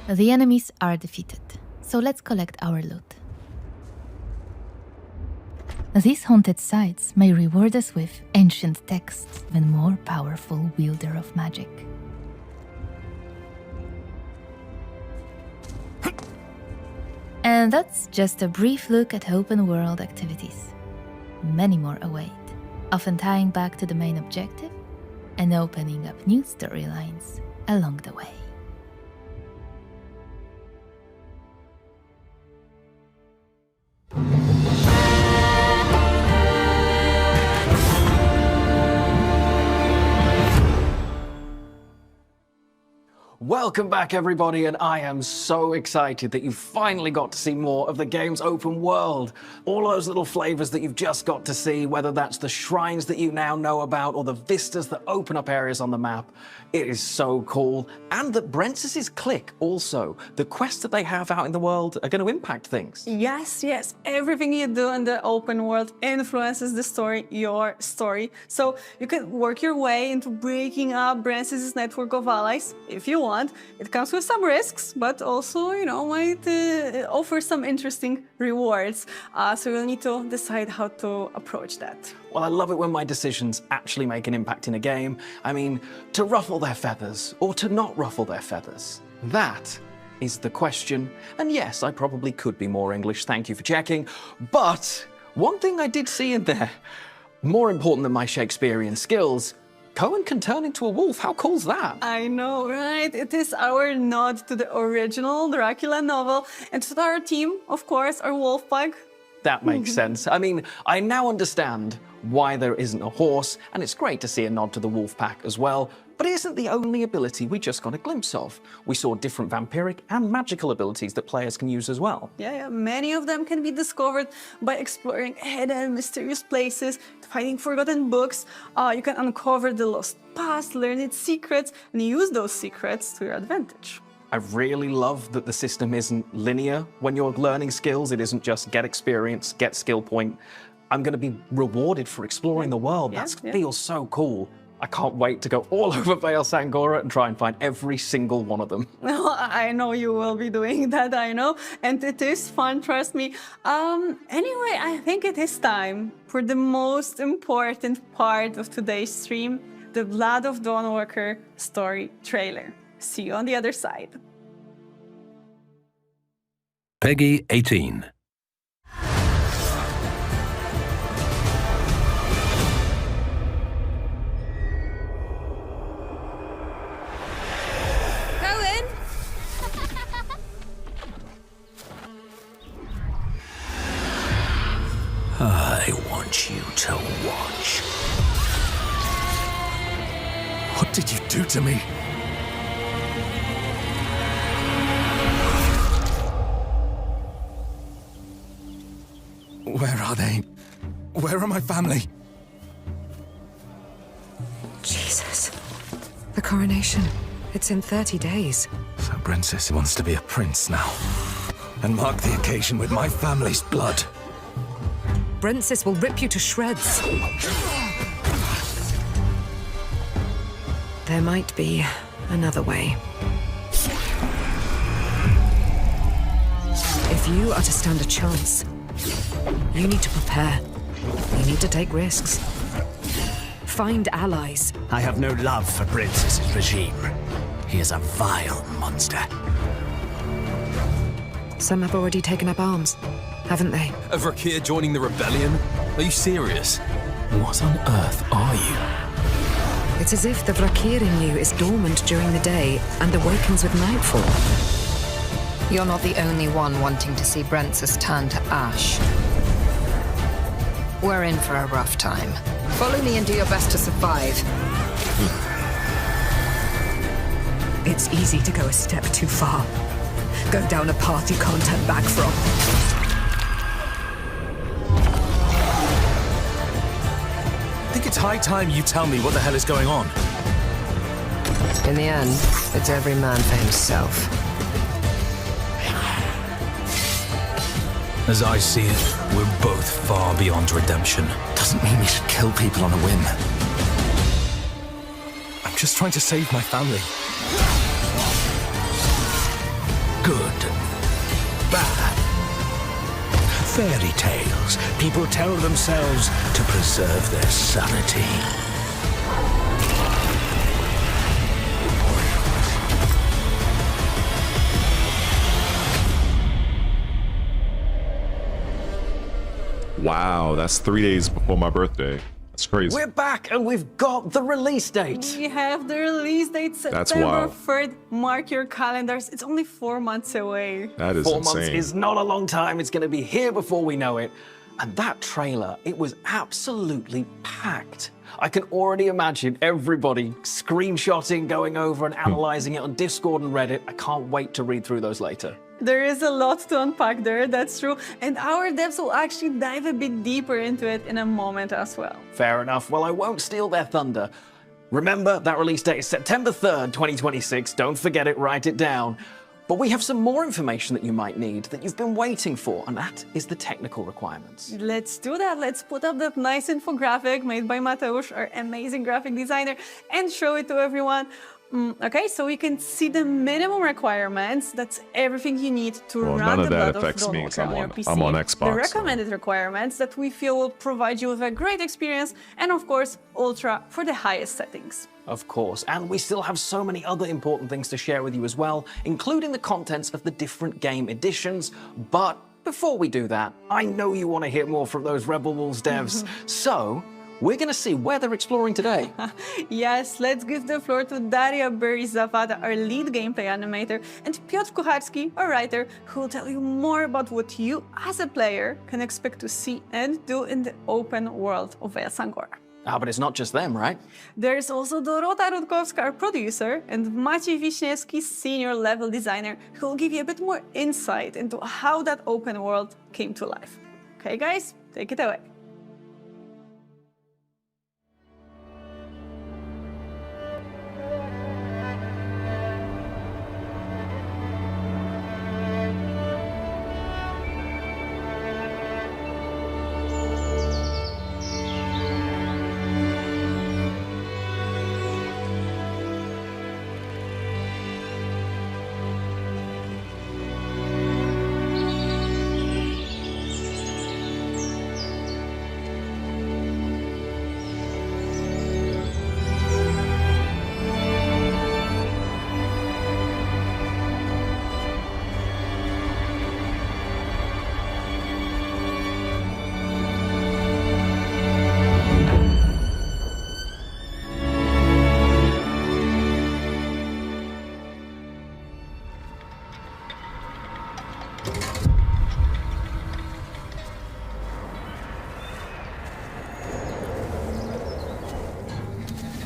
The enemies are defeated, so let's collect our loot. These haunted sites may reward us with ancient texts of a more powerful wielder of magic. And that's just a brief look at open world activities. Many more await, often tying back to the main objective and opening up new storylines along the way. Welcome back, everybody, and I am so excited that you finally got to see more of the game's open world. All those little flavors that you've just got to see, whether that's the shrines that you now know about or the vistas that open up areas on the map. It is so cool. And that Brent's clique also, the quests that they have out in the world are going to impact things. Yes, yes. Everything you do in the open world influences the story, your story. So you can work your way into breaking up Brent's network of allies if you want. It comes with some risks, but also, might offer some interesting rewards. So you'll need to decide how to approach that. Well, I love it when my decisions actually make an impact in a game. I mean, to ruffle their feathers or to not ruffle their feathers. That is the question. And yes, I probably could be more English, thank you for checking. But one thing I did see in there, more important than my Shakespearean skills, Cohen can turn into a wolf. How cool's that? I know, right? It is our nod to the original Dracula novel and to our team, of course, our wolf pack. That makes sense. I mean, I now understand why there isn't a horse, and it's great to see a nod to the wolf pack as well. But it isn't the only ability we just got a glimpse of. We saw different vampiric and magical abilities that players can use as well. Yeah, many of them can be discovered by exploring hidden, mysterious places, finding forgotten books. You can uncover the lost past, learn its secrets, and use those secrets to your advantage. I really love that the system isn't linear when you're learning skills. It isn't just get experience, get skill point. I'm going to be rewarded for exploring the world. That feels so cool. I can't wait to go all over Vale Sangora and try and find every single one of them. Well, I know you will be doing that, I know. And it is fun, trust me. Anyway, I think it is time for the most important part of today's stream, the Blood of Dawnwalker story trailer. See you on the other side. Peggy 18. I want you to watch. What did you do to me? Where are they? Where are my family? Jesus. The coronation. It's in 30 days. So Princess wants to be a prince now. And mark the occasion with my family's blood. Brentsis will rip you to shreds. There might be another way. If you are to stand a chance, you need to prepare. You need to take risks. Find allies. I have no love for Princess's regime. He is a vile monster. Some have already taken up arms, haven't they? A Vrakir joining the rebellion? Are you serious? What on earth are you? It's as if the Vrakir in you is dormant during the day and awakens with nightfall. You're not the only one wanting to see Brentsis turn to ash. We're in for a rough time. Follow me and do your best to survive. It's easy to go a step too far. Go down a path you can't turn back from. I think it's high time you tell me what the hell is going on. In the end, it's every man for himself. As I see it, we're both far beyond redemption. Doesn't mean we should kill people on a whim. I'm just trying to save my family. fairy tales people tell themselves to preserve their sanity. Wow, that's 3 days before my birthday. That's crazy. We're back and we've got the release date. We have the release date, That's September wild. 3rd. Mark your calendars. It's only 4 months away. That is 4 insane. months is not a long time. It's going to be here before we know it. And that trailer, it was absolutely packed. I can already imagine everybody screenshotting, going over and analyzing it on Discord and Reddit. I can't wait to read through those later. There is a lot to unpack there, that's true. And our devs will actually dive a bit deeper into it in a moment as well. Fair enough. Well, I won't steal their thunder. Remember, that release date is September 3rd, 2026. Don't forget it, write it down. But we have some more information that you might need that you've been waiting for, and that is the technical requirements. Let's do that. Let's put up that nice infographic made by Mateusz, our amazing graphic designer, and show it to everyone. Okay, so we can see the minimum requirements. That's everything you need to Well, run none the of that Blood of affects me Dawnwalker 'cause on your PC. I'm on Xbox, The so- recommended requirements that we feel will provide you with a great experience, and of course, Ultra for the highest settings. Of course, and we still have so many other important things to share with you as well, including the contents of the different game editions. But before we do that, I know you want to hear more from those Rebel Wolves devs. So we're going to see where they're exploring today. Yes, let's give the floor to Daria Berizavada, our lead gameplay animator, and Piotr Kucharski, our writer, who will tell you more about what you, as a player, can expect to see and do in the open world of Sangora. Ah, but it's not just them, right? There's also Dorota Rutkowska, our producer, and Maciej Wiśniewski, senior level designer, who will give you a bit more insight into how that open world came to life. Okay, guys, take it away.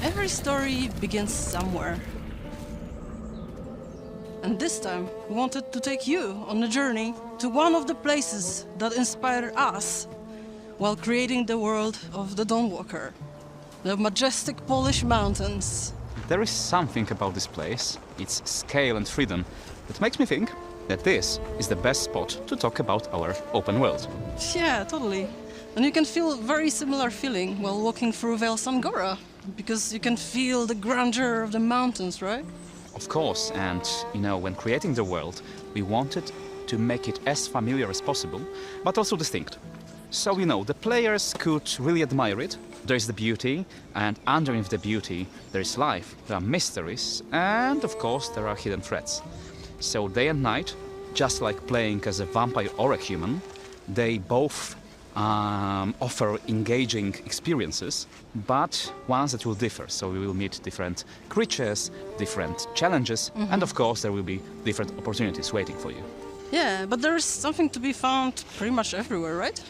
Every story begins somewhere. And this time, we wanted to take you on a journey to one of the places that inspired us while creating the world of the Dawnwalker. The majestic Polish mountains. There is something about this place, its scale and freedom, that makes me think that this is the best spot to talk about our open world. Yeah, totally. And you can feel a very similar feeling while walking through Sangora, because you can feel the grandeur of the mountains, right? Of course, and you know, when creating the world, we wanted to make it as familiar as possible, but also distinct. So, you know, the players could really admire it. There is the beauty, and underneath the beauty, there is life, there are mysteries, and of course, there are hidden threats. So day and night, just like playing as a vampire or a human, they both offer engaging experiences, but ones that will differ. So we will meet different creatures, different challenges, and of course there will be different opportunities waiting for you. Yeah, but there is something to be found pretty much everywhere, right?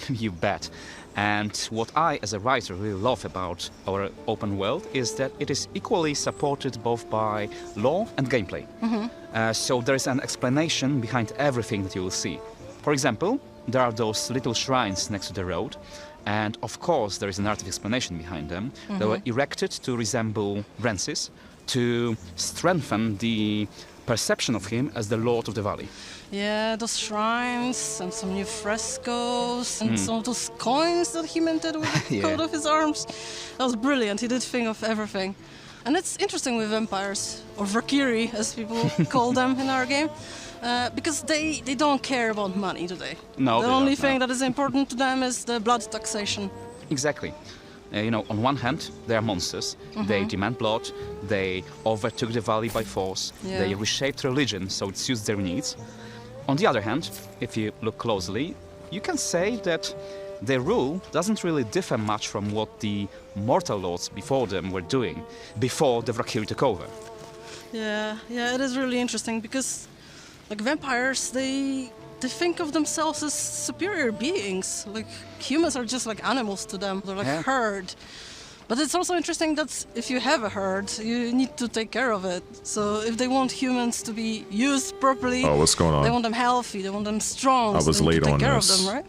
You bet. And what I, as a writer, really love about our open world is that it is equally supported both by lore and gameplay. So there is an explanation behind everything that you will see. For example, there are those little shrines next to the road, and of course there is a narrative explanation behind them. They were erected to resemble Francis, to strengthen the perception of him as the Lord of the Valley. Yeah, those shrines and some new frescoes and some of those coins that he minted with the coat of his arms. That was brilliant. He did think of everything. And it's interesting with vampires, or Valkyrie as people call them in our game, because they don't care about money, do they? No, the they only don't, thing no. that is important to them is the blood taxation. Exactly. You know, on one hand, they are monsters. They demand blood. They overtook the valley by force. Yeah. They reshaped religion so it suits their needs. On the other hand, if you look closely, you can say that their rule doesn't really differ much from what the mortal lords before them were doing, before the Valkyrie took over. Yeah, it is really interesting because, like, vampires, they think of themselves as superior beings. Like, humans are just like animals to them. They're like herd. But it's also interesting that if you have a herd, you need to take care of it. So if they want humans to be used properly, what's going on? They want them healthy, they want them strong. I was so late to take on care this. of them, right?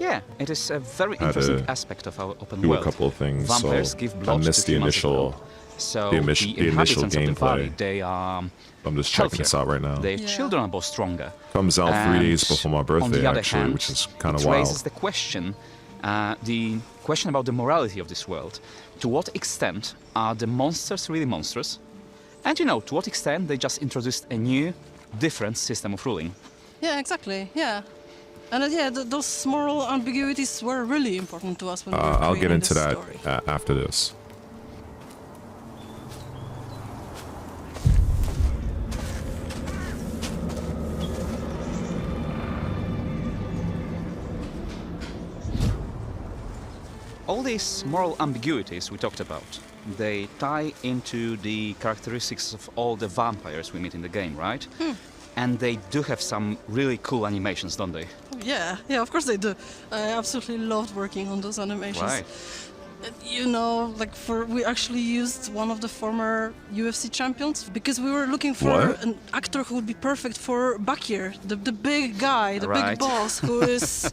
Yeah, it is a very interesting aspect of our open do world. a couple of things. Vampires So give I blood missed to the humans as initial, well. So the initial inhabitants of the valley, gameplay. they are I'm just checking healthier. this out right now. Their children are both stronger. Comes out 3 days And before my on the birthday, other actually, hand, which is kind of it raises wild. the question about the morality of this world. To what extent are the monsters really monsters? And you know, to what extent they just introduced a new, different system of ruling? Yeah, exactly. Yeah. And those moral ambiguities were really important to us when we were I'll get creating into this that story. after this. All these moral ambiguities we talked about, they tie into the characteristics of all the vampires we meet in the game, right? And they do have some really cool animations, don't they? Yeah, of course they do. I absolutely loved working on those animations. Right. You know, like we actually used one of the former UFC champions because we were looking for an actor who would be perfect for Bakir, the big guy, the big boss who is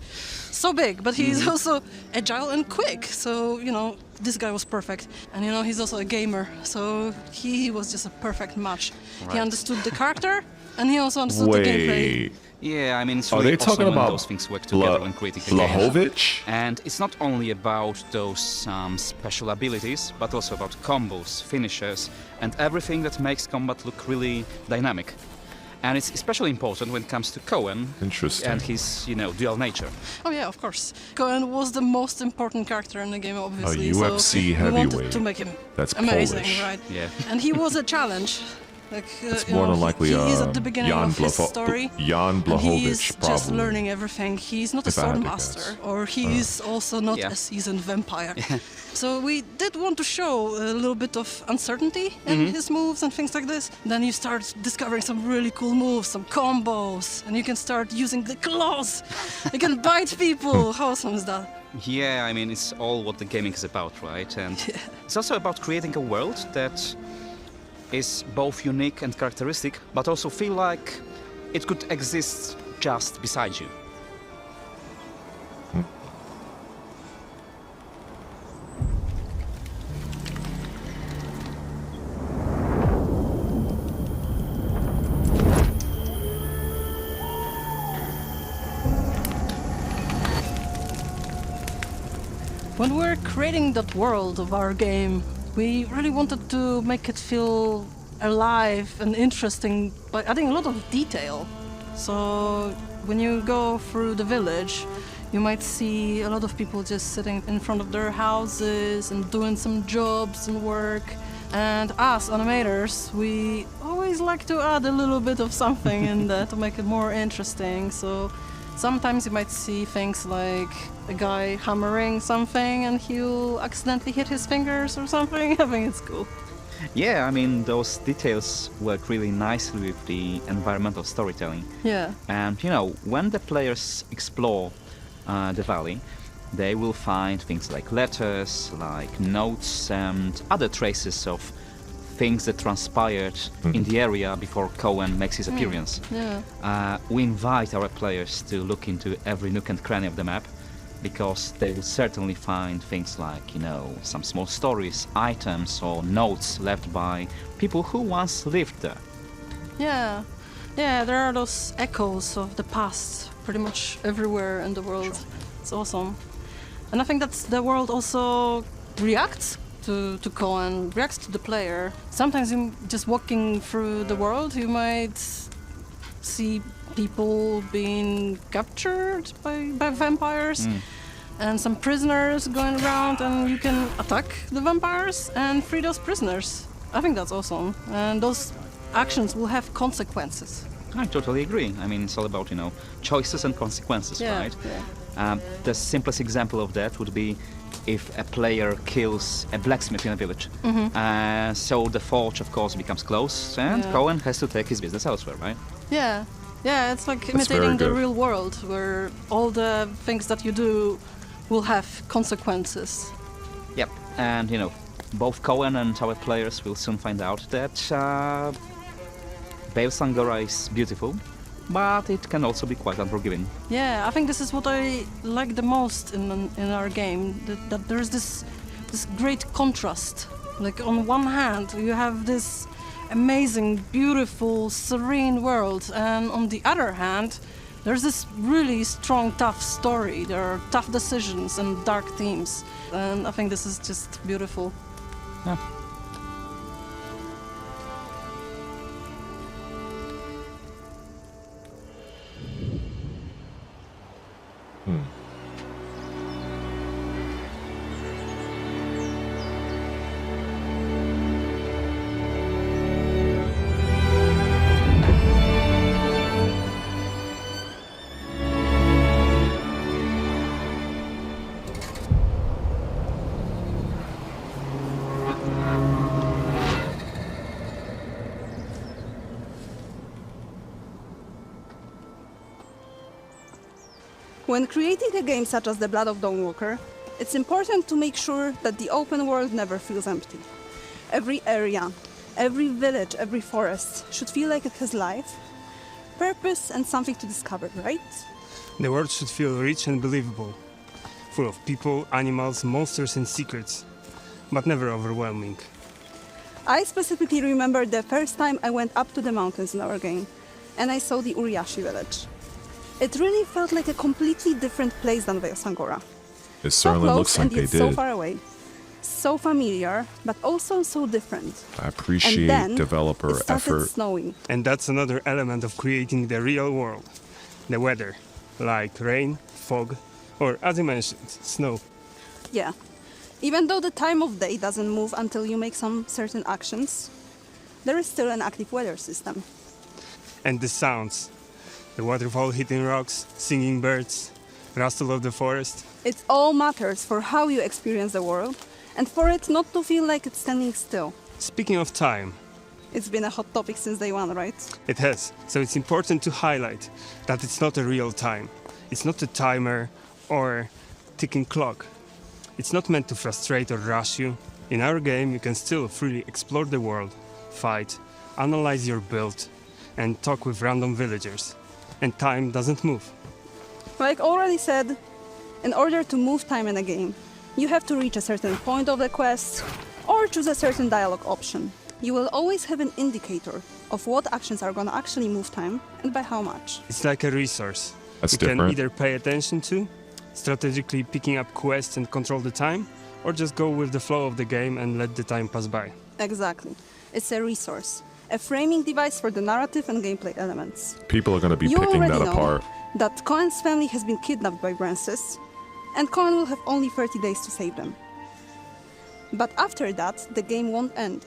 so big, but he's also agile and quick. So, you know, this guy was perfect. And, you know, he's also a gamer, so he was just a perfect match. Right. He understood the character and he also understood the gameplay. Yeah, I mean, it's Are really they talking awesome when about those things work together when creating a game. Blahovich? And it's not only about those special abilities, but also about combos, finishers, and everything that makes combat look really dynamic. And it's especially important when it comes to Cohen and his, you know, dual nature. Oh yeah, of course. Cohen was the most important character in the game, obviously. A UFC so we heavyweight. wanted to make him That's amazing, Polish. right? Yeah. And he was a challenge. Like, It's you more know, than likely he is at the beginning of his story. Jan and he's Blahovich, just probably. learning everything. He's not a If I had sword to master, guess. or he's also not a seasoned vampire. So we did want to show a little bit of uncertainty in his moves and things like this. Then you start discovering some really cool moves, some combos, and you can start using the claws. You can bite people. How awesome is that? Yeah, I mean, it's all what the gaming is about, right? And it's also about creating a world that is both unique and characteristic, but also feel like it could exist just beside you. When we're creating that world of our game, we really wanted to make it feel alive and interesting by adding a lot of detail. So when you go through the village, you might see a lot of people just sitting in front of their houses and doing some jobs and work. And us animators, we always like to add a little bit of something in there to make it more interesting. So sometimes you might see things like a guy hammering something and he'll accidentally hit his fingers or something. I think it's cool. Yeah, I mean, those details work really nicely with the environmental storytelling. Yeah. And, you know, when the players explore the valley, they will find things like letters, like notes, and other traces of things that transpired in the area before Cohen makes his appearance. Yeah. We invite our players to look into every nook and cranny of the map, because they will certainly find things like, you know, some small stories, items, or notes left by people who once lived there. Yeah. Yeah, there are those echoes of the past pretty much everywhere in the world. It's awesome. And I think that the world also reacts to Cohen reacts to the player. Sometimes just walking through the world, you might see people being captured by vampires and some prisoners going around, and you can attack the vampires and free those prisoners. I think that's awesome, and those actions will have consequences. I totally agree. I mean, it's all about, choices and consequences, right? Yeah. The simplest example of that would be if a player kills a blacksmith in a village. So the forge, of course, becomes closed, and Cohen has to take his business elsewhere, right? Yeah. Yeah, it's like imitating the real world, where all the things that you do will have consequences. Yep, and both Cohen and our players will soon find out that Bale Sangora is beautiful, but it can also be quite unforgiving. Yeah, I think this is what I like the most in our game, that there's this great contrast. Like on one hand, you have this amazing, beautiful, serene world, and on the other hand, there's this really strong, tough story. There are tough decisions and dark themes, and I think this is just beautiful. Yeah. When creating a game such as The Blood of Dawnwalker, it's important to make sure that the open world never feels empty. Every area, every village, every forest should feel like it has life, purpose, and something to discover, right? The world should feel rich and believable, full of people, animals, monsters, and secrets, but never overwhelming. I specifically remember the first time I went up to the mountains in our game, and I saw the Uriashi village. It really felt like a completely different place than Veil Sangora. It certainly looks like they did. So far away, so familiar, but also so different. I appreciate developer effort. Snowing. And that's another element of creating the real world. The weather, like rain, fog, or as you mentioned, snow. Yeah. Even though the time of day doesn't move until you make some certain actions, there is still an active weather system. And the sounds. The waterfall hitting rocks, singing birds, rustle of the forest. It all matters for how you experience the world, and for it not to feel like it's standing still. Speaking of time. It's been a hot topic since day one, right? It has, so it's important to highlight that it's not a real time. It's not a timer or ticking clock. It's not meant to frustrate or rush you. In our game, you can still freely explore the world, fight, analyze your build, and talk with random villagers. And time doesn't move. Like already said, in order to move time in a game, you have to reach a certain point of the quest or choose a certain dialogue option. You will always have an indicator of what actions are gonna actually move time and by how much. It's like a resource. That's you different. can either pay attention to, strategically picking up quests and control the time, or just go with the flow of the game and let the time pass by. Exactly. It's a resource. A framing device for the narrative and gameplay elements. People are going to be picking that apart. That Cohen's family has been kidnapped by Brances, and Cohen will have only 30 days to save them. But after that, the game won't end.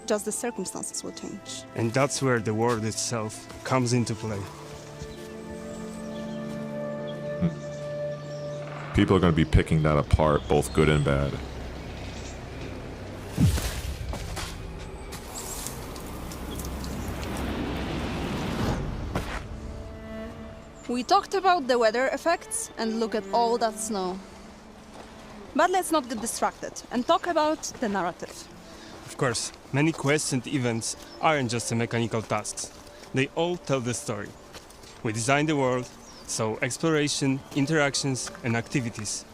Just the circumstances will change. And that's where the world itself comes into play. People are going to be picking that apart, both good and bad. We talked about the weather effects and look at all that snow. But let's not get distracted and talk about the narrative. Of course, many quests and events aren't just mechanical tasks. They all tell the story. We design the world, so exploration, interactions, and activities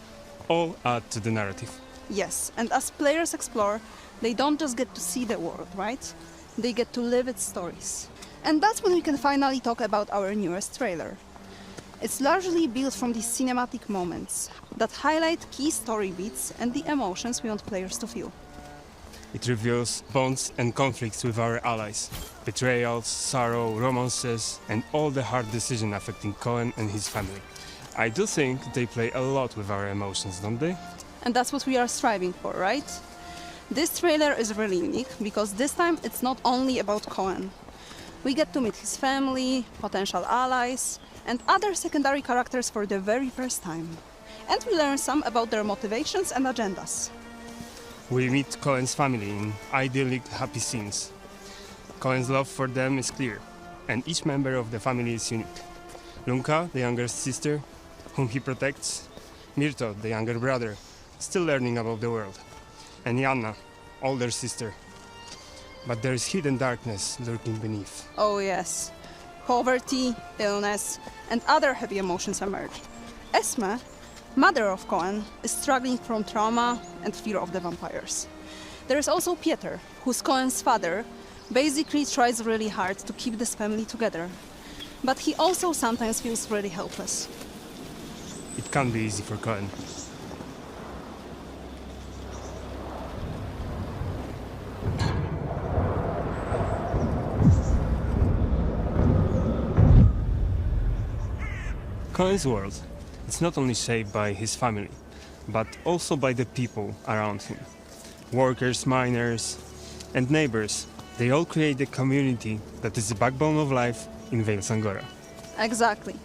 all add to the narrative. Yes, and as players explore, they don't just get to see the world, right? They get to live its stories. And that's when we can finally talk about our newest trailer. It's largely built from these cinematic moments that highlight key story beats and the emotions we want players to feel. It reveals bonds and conflicts with our allies, betrayals, sorrow, romances, and all the hard decisions affecting Cohen and his family. I do think they play a lot with our emotions, don't they? And that's what we are striving for, right? This trailer is really unique because this time it's not only about Cohen. We get to meet his family, potential allies, and other secondary characters for the very first time. And we learn some about their motivations and agendas. We meet Cohen's family in idyllic, happy scenes. Cohen's love for them is clear, and each member of the family is unique. Lunka, the younger sister, whom he protects, Mirto, the younger brother, still learning about the world, and Janna, older sister. But there is hidden darkness lurking beneath. Oh yes, poverty, illness, and other heavy emotions emerge. Esme, mother of Cohen, is struggling from trauma and fear of the vampires. There is also Pieter, who's Cohen's father, basically tries really hard to keep this family together. But he also sometimes feels really helpless. It can't be easy for Cohen. Cohen's world is not only shaped by his family, but also by the people around him. Workers, miners, and neighbors, they all create a community that is the backbone of life in Vale Sangora. Exactly.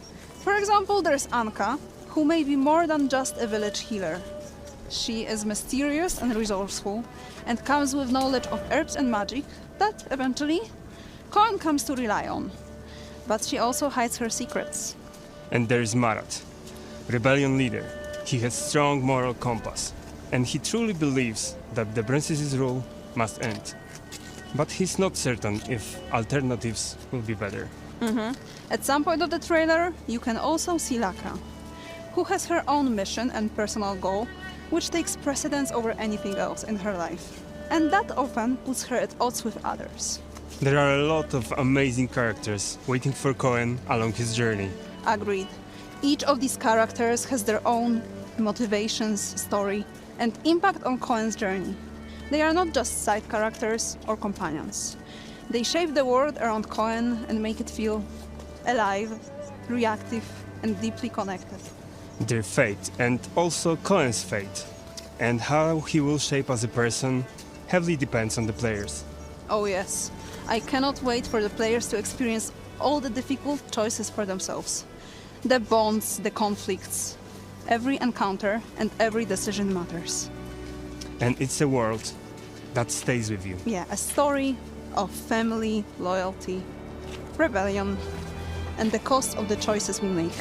For example, there's Anka, who may be more than just a village healer. She is mysterious and resourceful, and comes with knowledge of herbs and magic that, eventually, Cohen comes to rely on. But she also hides her secrets. And there is Marat, rebellion leader. He has strong moral compass, and he truly believes that the princess's rule must end. But he's not certain if alternatives will be better. At some point of the trailer, you can also see Laka, who has her own mission and personal goal, which takes precedence over anything else in her life. And that often puts her at odds with others. There are a lot of amazing characters waiting for Cohen along his journey. Agreed. Each of these characters has their own motivations, story, and impact on Cohen's journey. They are not just side characters or companions. They shape the world around Cohen and make it feel alive, reactive, and deeply connected. Their fate, and also Cohen's fate, and how he will shape as a person, heavily depends on the players. Oh yes, I cannot wait for the players to experience all the difficult choices for themselves. The bonds, the conflicts. Every encounter and every decision matters. And it's a world that stays with you. Yeah, a story of family, loyalty, rebellion, and the cost of the choices we make.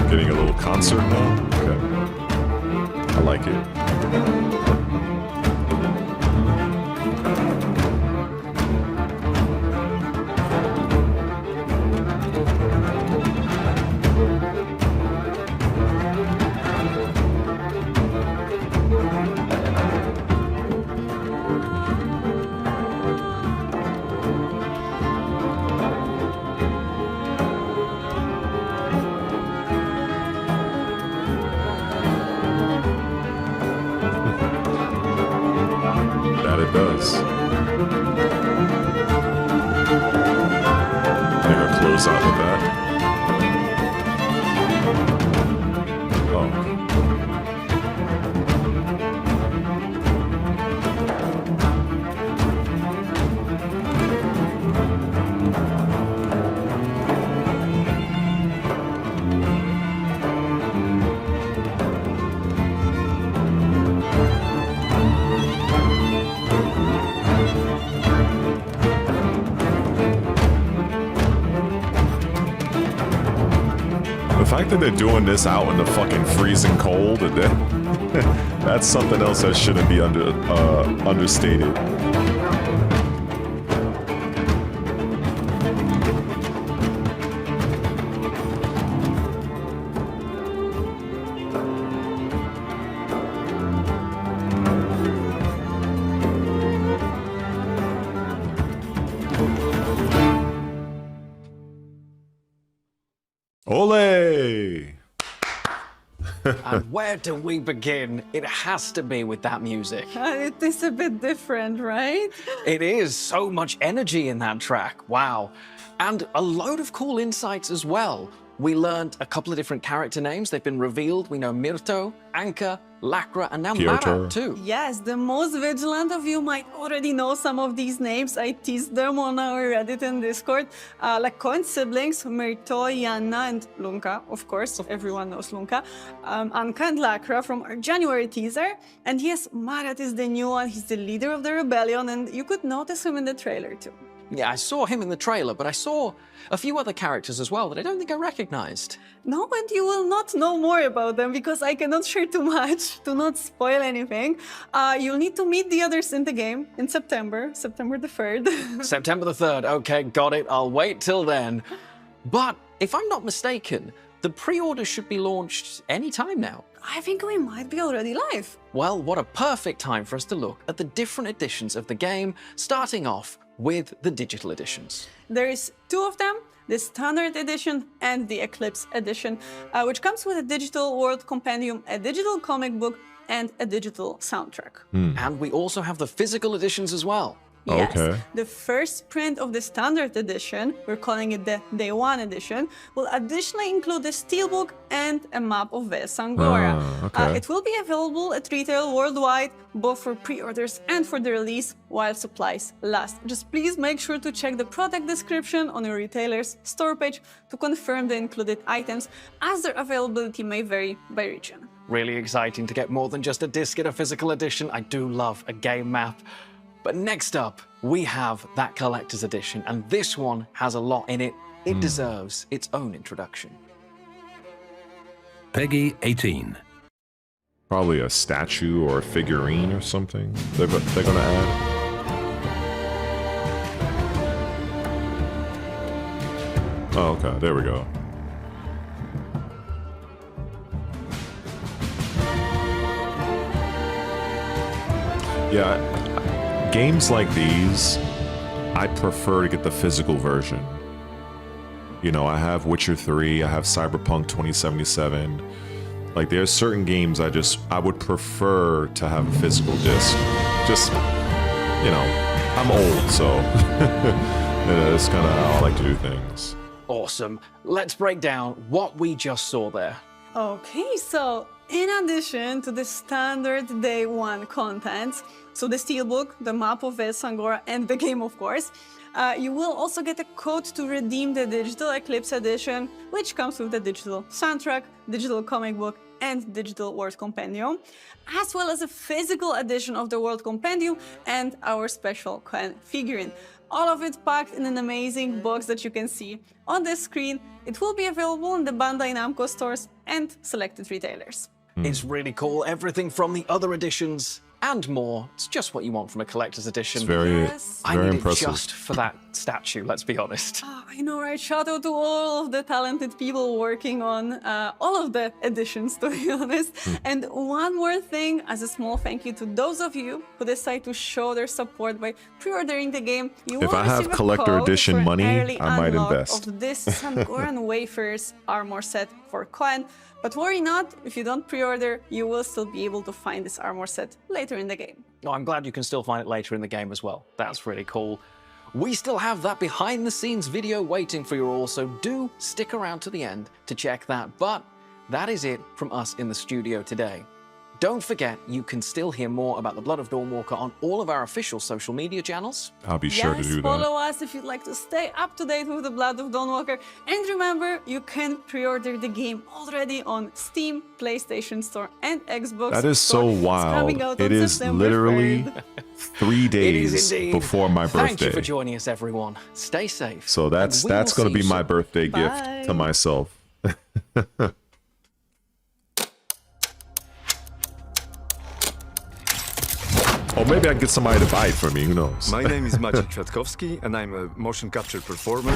Getting a little concert now? Okay. I like it. It does. They're gonna close out with that. fact that they're doing this out in the fucking freezing cold, and then that's something else that shouldn't be understated. Ole! And where do we begin? It has to be with that music. It is a bit different, right? It is so much energy in that track. Wow. And a load of cool insights as well. We learned a couple of different character names. They've been revealed. We know Myrto, Anka, Lacra, and now Mara too. Yes, the most vigilant of you might already know some of these names. I teased them on our Reddit and Discord. Like Coin's siblings, Myrto, Yanna, and Lunka, of course. Everyone knows Lunka. Anka and Lacra from our January teaser. And yes, Marat is the new one. He's the leader of the rebellion, and you could notice him in the trailer too. Yeah, I saw him in the trailer, but I saw a few other characters as well that I don't think I recognized. No, but you will not know more about them because I cannot share too much to not spoil anything. You'll need to meet the others in the game in September the 3rd. September the 3rd, okay, got it. I'll wait till then. But if I'm not mistaken, the pre-order should be launched any time now. I think we might be already live. Well, what a perfect time for us to look at the different editions of the game, starting off with the digital editions. There is 2 of them, the Standard Edition and the Eclipse Edition, which comes with a digital world compendium, a digital comic book, and a digital soundtrack. And we also have the physical editions as well. Yes, okay. The first print of the Standard Edition, we're calling it the Day 1 edition, will additionally include a steelbook and a map of Ves Angora. Okay. It will be available at retail worldwide, both for pre-orders and for the release while supplies last. Just please make sure to check the product description on your retailer's store page to confirm the included items, as their availability may vary by region. Really exciting to get more than just a disc in a physical edition. I do love a game map. But next up, we have that collector's edition, and this one has a lot in it. It deserves its own introduction. Peggy 18. Probably a statue or a figurine or something they're gonna add. Oh, okay, there we go. Yeah. Games like these, I prefer to get the physical version. You know, I have Witcher 3, I have Cyberpunk 2077. Like, there's certain games I would prefer to have a physical disc. Just, you know, I'm old, so that's kind of how I like to do things. Awesome. Let's break down what we just saw there. Okay, so in addition to the standard Day 1 content, so the steelbook, the map of Ves Angora, and the game, of course, you will also get a code to redeem the digital Eclipse edition, which comes with the digital soundtrack, digital comic book, and digital World Compendium, as well as a physical edition of the World Compendium and our special Quen figurine. All of it packed in an amazing box that you can see on the screen. It will be available in the Bandai Namco stores and selected retailers. It's really cool. Everything from the other editions and more. It's just what you want from a collector's edition. It's very I need impressive. it just for that statue, let's be honest. I know, right? Shout out to all of the talented people working on all of the editions, to be honest. And one more thing, as a small thank you to those of you who decide to show their support by pre-ordering the game, you If will I have receive a collector code edition for an money, early I might unlock invest. of this Sangoran Wafers armor set for Quen. But worry not, if you don't pre-order, you will still be able to find this armor set later in the game. Oh, I'm glad you can still find it later in the game as well. That's really cool. We still have that behind-the-scenes video waiting for you all, so do stick around to the end to check that. But that is it from us in the studio today. Don't forget, you can still hear more about the Blood of Dawnwalker on all of our official social media channels. I'll be sure to do that. Follow us if you'd like to stay up to date with the Blood of Dawnwalker. And remember, you can pre-order the game already on Steam, PlayStation Store, and Xbox. That is so Store. It's coming wild. out It on is September literally 3rd. 3 It days is indeed. before my birthday. Thank you for joining us, everyone. Stay safe. So that's And we will going to see be you my soon. birthday Bye. gift to myself. Or maybe I can get somebody to buy it for me, who knows? My name is Maciej Kwiatkowski, and I'm a motion capture performer,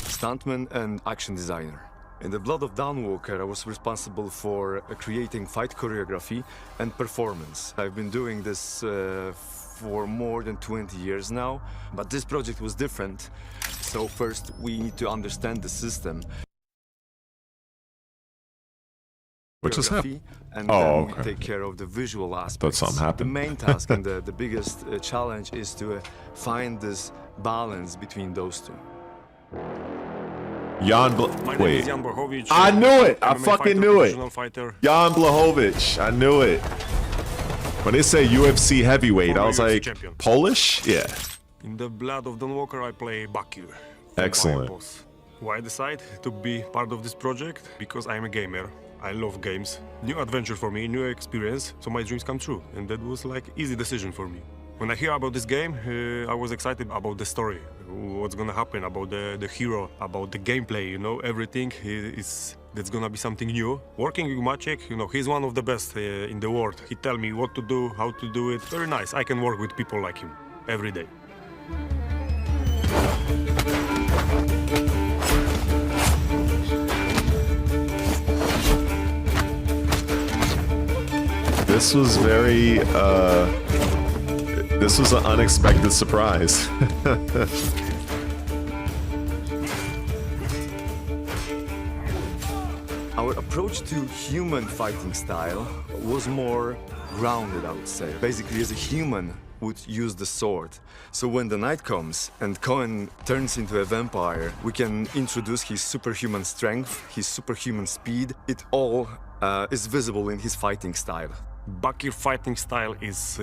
stuntman, and action designer. In the Blood of Dawnwalker, I was responsible for creating fight choreography and performance. I've been doing this for more than 20 years now, but this project was different. So first, we need to understand the system. What just happened? And oh, then okay. we take care of the visual aspects. Thought something happened. The main task and the biggest challenge is to find this balance between those two. Wait. I knew it! I fucking knew it! Jan Blachowicz, I knew it. When they say UFC heavyweight, I was like, champion. Polish? Yeah. In the Blood of Dawnwalker, I play Bakir. Excellent. Why I decide to be part of this project? Because I'm a gamer. I love games. New adventure for me, new experience, so my dreams come true. And that was like easy decision for me. When I hear about this game, I was excited about the story. What's gonna happen, about the hero, about the gameplay, you know, everything that's gonna be something new. Working with Maciek, you know, he's one of the best in the world. He tell me what to do, how to do it. Very nice. I can work with people like him every day. This was very, this was an unexpected surprise. Our approach to human fighting style was more grounded, I would say. Basically, as a human would use the sword. So when the night comes and Cohen turns into a vampire, we can introduce his superhuman strength, his superhuman speed. It all is visible in his fighting style. Bakir fighting style is,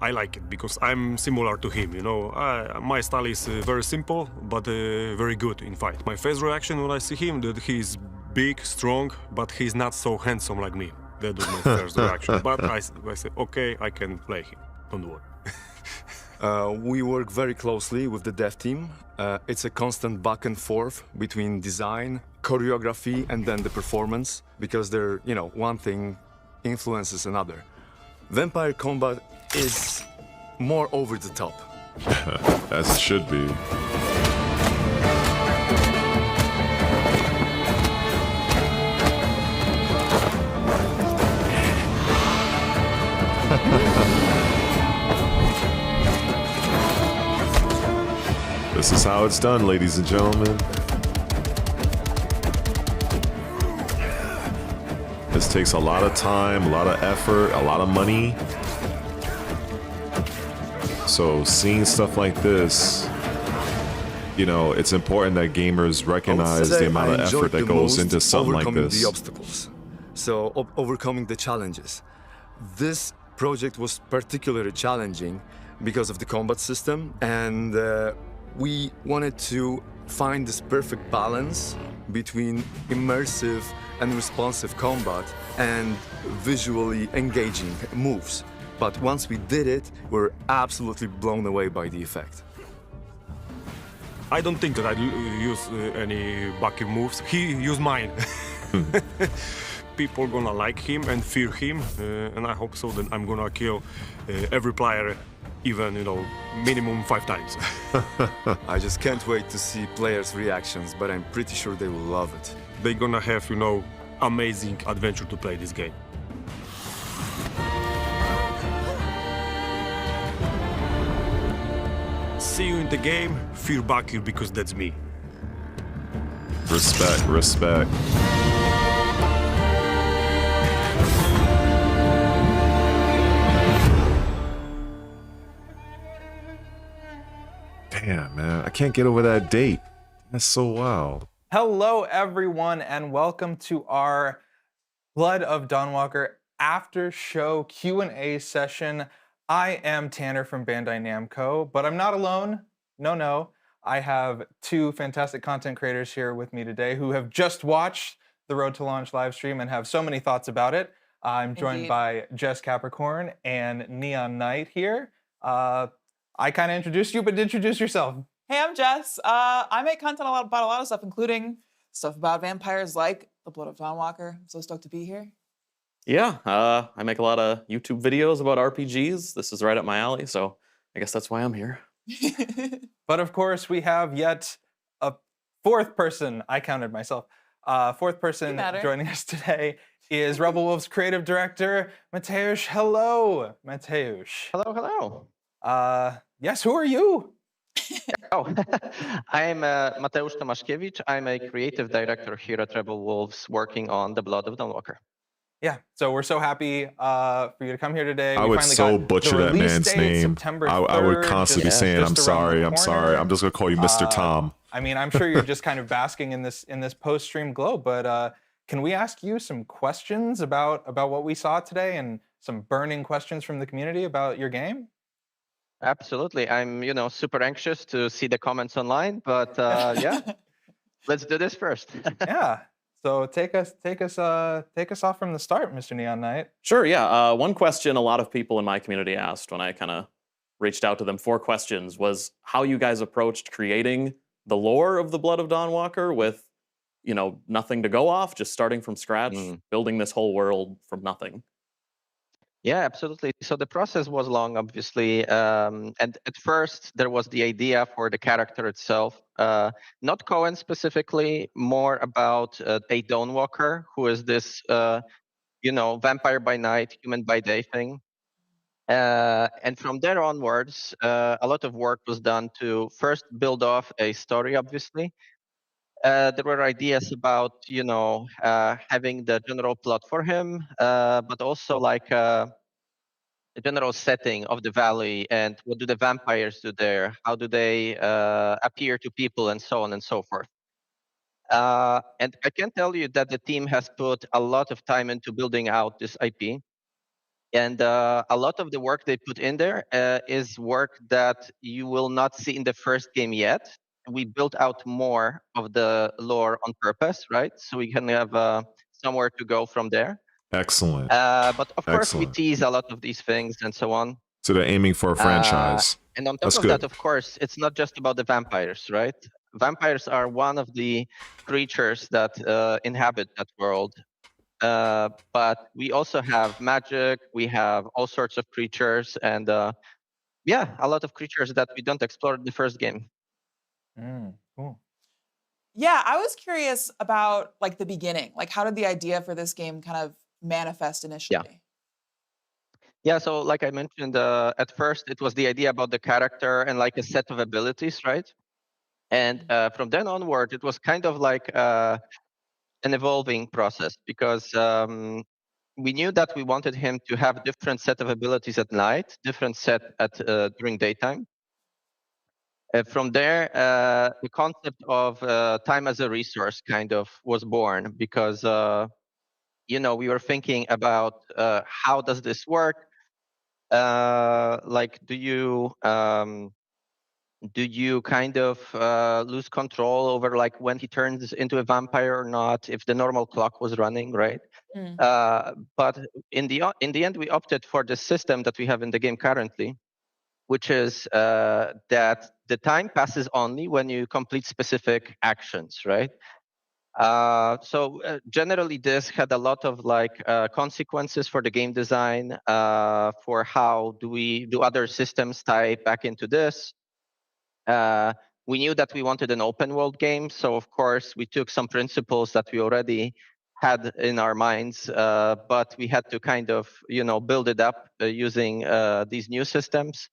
I like it because I'm similar to him, you know. My style is very simple, but very good in fight. My first reaction when I see him, that he's big, strong, but he's not so handsome like me. That was my first reaction. But I say, okay, I can play him, don't worry. We work very closely with the dev team. It's a constant back and forth between design, choreography, and then the performance, because they're, you know, one thing influences another. Vampire combat is more over the top. As it should be. This is how it's done, ladies and gentlemen. This takes a lot of time, a lot of effort, a lot of money. So seeing stuff like this, you know, it's important that gamers recognize the amount of effort that goes into something like this. The obstacles. So overcoming the challenges. This project was particularly challenging because of the combat system, and we wanted to find this perfect balance between immersive and responsive combat and visually engaging moves. But once we did it, we're absolutely blown away by the effect. I don't think that I use any Bakir moves. He used mine. People gonna like him and fear him, and I hope so that I'm gonna kill every player, even, you know, minimum 5 times. I just can't wait to see players' reactions, but I'm pretty sure they will love it. They're gonna have, you know, amazing adventure to play this game. See you in the game, fear Bakir because that's me. Respect, respect. Damn, man, I can't get over that date. That's so wild. Hello, everyone, and welcome to our Blood of Dawnwalker after show Q&A session. I am Tanner from Bandai Namco, but I'm not alone. No. I have 2 fantastic content creators here with me today who have just watched the Road to Launch live stream and have so many thoughts about it. I'm joined by Jess Capricorn and Neon Knight here. I kind of introduced you, but introduce yourself. Hey, I'm Jess. I make content about a lot of stuff, including stuff about vampires like The Blood of Dawnwalker. I'm so stoked to be here. Yeah, I make a lot of YouTube videos about RPGs. This is right up my alley, so I guess that's why I'm here. But of course, we have yet a fourth person, I counted myself, fourth person joining us today is Rebel Wolf's creative director, Mateusz. Hello, Mateusz. Hello, hello. Yes, who are you? I'm Mateusz Tomaszkiewicz. I'm a creative director here at Rebel Wolves working on The Blood of Dawnwalker. Yeah, so we're so happy for you to come here today. I would so butcher that man's name. I would constantly be saying, I'm sorry. I'm just going to call you Mr. Tom. I mean, I'm sure you're just kind of basking in this post-stream glow, but can we ask you some questions about what we saw today and some burning questions from the community about your game? Absolutely. I'm, super anxious to see the comments online, but yeah, let's do this first. Yeah. So take us off from the start, Mr. Neon Knight. Sure, yeah. One question a lot of people in my community asked when I kind of reached out to them, 4 questions, was how you guys approached creating the lore of the Blood of Dawnwalker with, nothing to go off, just starting from scratch, building this whole world from nothing. Yeah, absolutely. So the process was long, obviously. And at first, there was the idea for the character itself. Not Cohen specifically, more about a Dawnwalker, who is this, vampire by night, human by day thing. And from there onwards, a lot of work was done to first build off a story, obviously. There were ideas about, having the general plot for him, but also like the general setting of the valley and what do the vampires do there? How do they appear to people and so on and so forth. And I can tell you that the team has put a lot of time into building out this IP. And a lot of the work they put in there is work that you will not see in the first game yet. We built out more of the lore on purpose, right? So we can have somewhere to go from there. Excellent. But of course, we tease a lot of these things and so on. So they're aiming for a franchise. And on top of that, of course, it's not just about the vampires, right? Vampires are one of the creatures that inhabit that world. But we also have magic, we have all sorts of creatures, and yeah, a lot of creatures that we don't explore in the first game. Cool. Yeah, I was curious about like the beginning. Like, how did the idea for this game kind of manifest initially? Yeah, so like I mentioned, at first it was the idea about the character and like a set of abilities, right? And from then onward, it was kind of like an evolving process because we knew that we wanted him to have different set of abilities at night, different set at during daytime. From there, the concept of time as a resource kind of was born because, we were thinking about how does this work? Like, do you kind of lose control over like when he turns into a vampire or not, if the normal clock was running, right? But in the end, we opted for the system that we have in the game currently, which is that the time passes only when you complete specific actions, right? So generally, this had a lot of like consequences for the game design, for how do other systems tie back into this. We knew that we wanted an open world game, so of course we took some principles that we already had in our minds, but we had to kind of build it up using these new systems.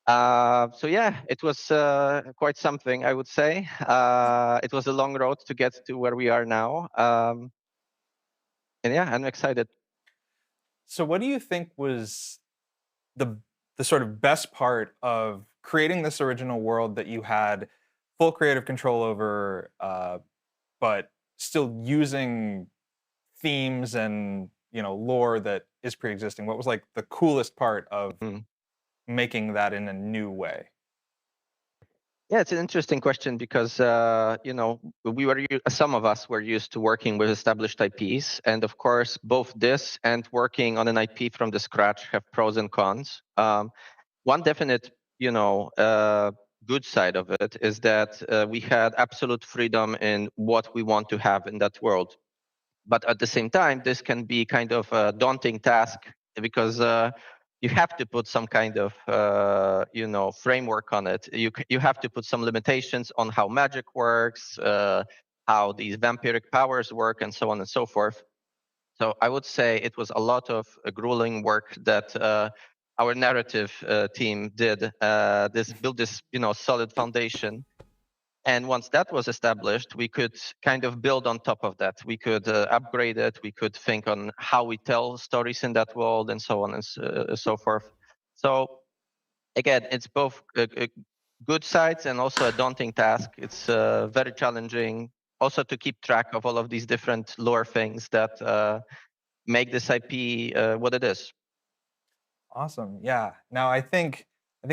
So yeah, it was quite something, I would say. It was a long road to get to where we are now. And yeah, I'm excited. So what do you think was the sort of best part of creating this original world that you had full creative control over, but still using themes and lore that is pre-existing? What was like the coolest part of making that in a new way? Yeah, it's an interesting question because some of us were used to working with established IPs, and of course, both this and working on an IP from the scratch have pros and cons. One definite, good side of it is that we had absolute freedom in what we want to have in that world. But at the same time, this can be kind of a daunting task because you have to put some kind of framework on it. You have to put some limitations on how magic works, how these vampiric powers work, and so on and so forth. So I would say it was a lot of grueling work that our narrative team did. Build this solid foundation. And once that was established, we could kind of build on top of that. We could upgrade it. We could think on how we tell stories in that world, and so on and so forth. So again, it's both good sides and also a daunting task. It's very challenging also to keep track of all of these different lore things that make this IP what it is. Awesome. Yeah. Now I think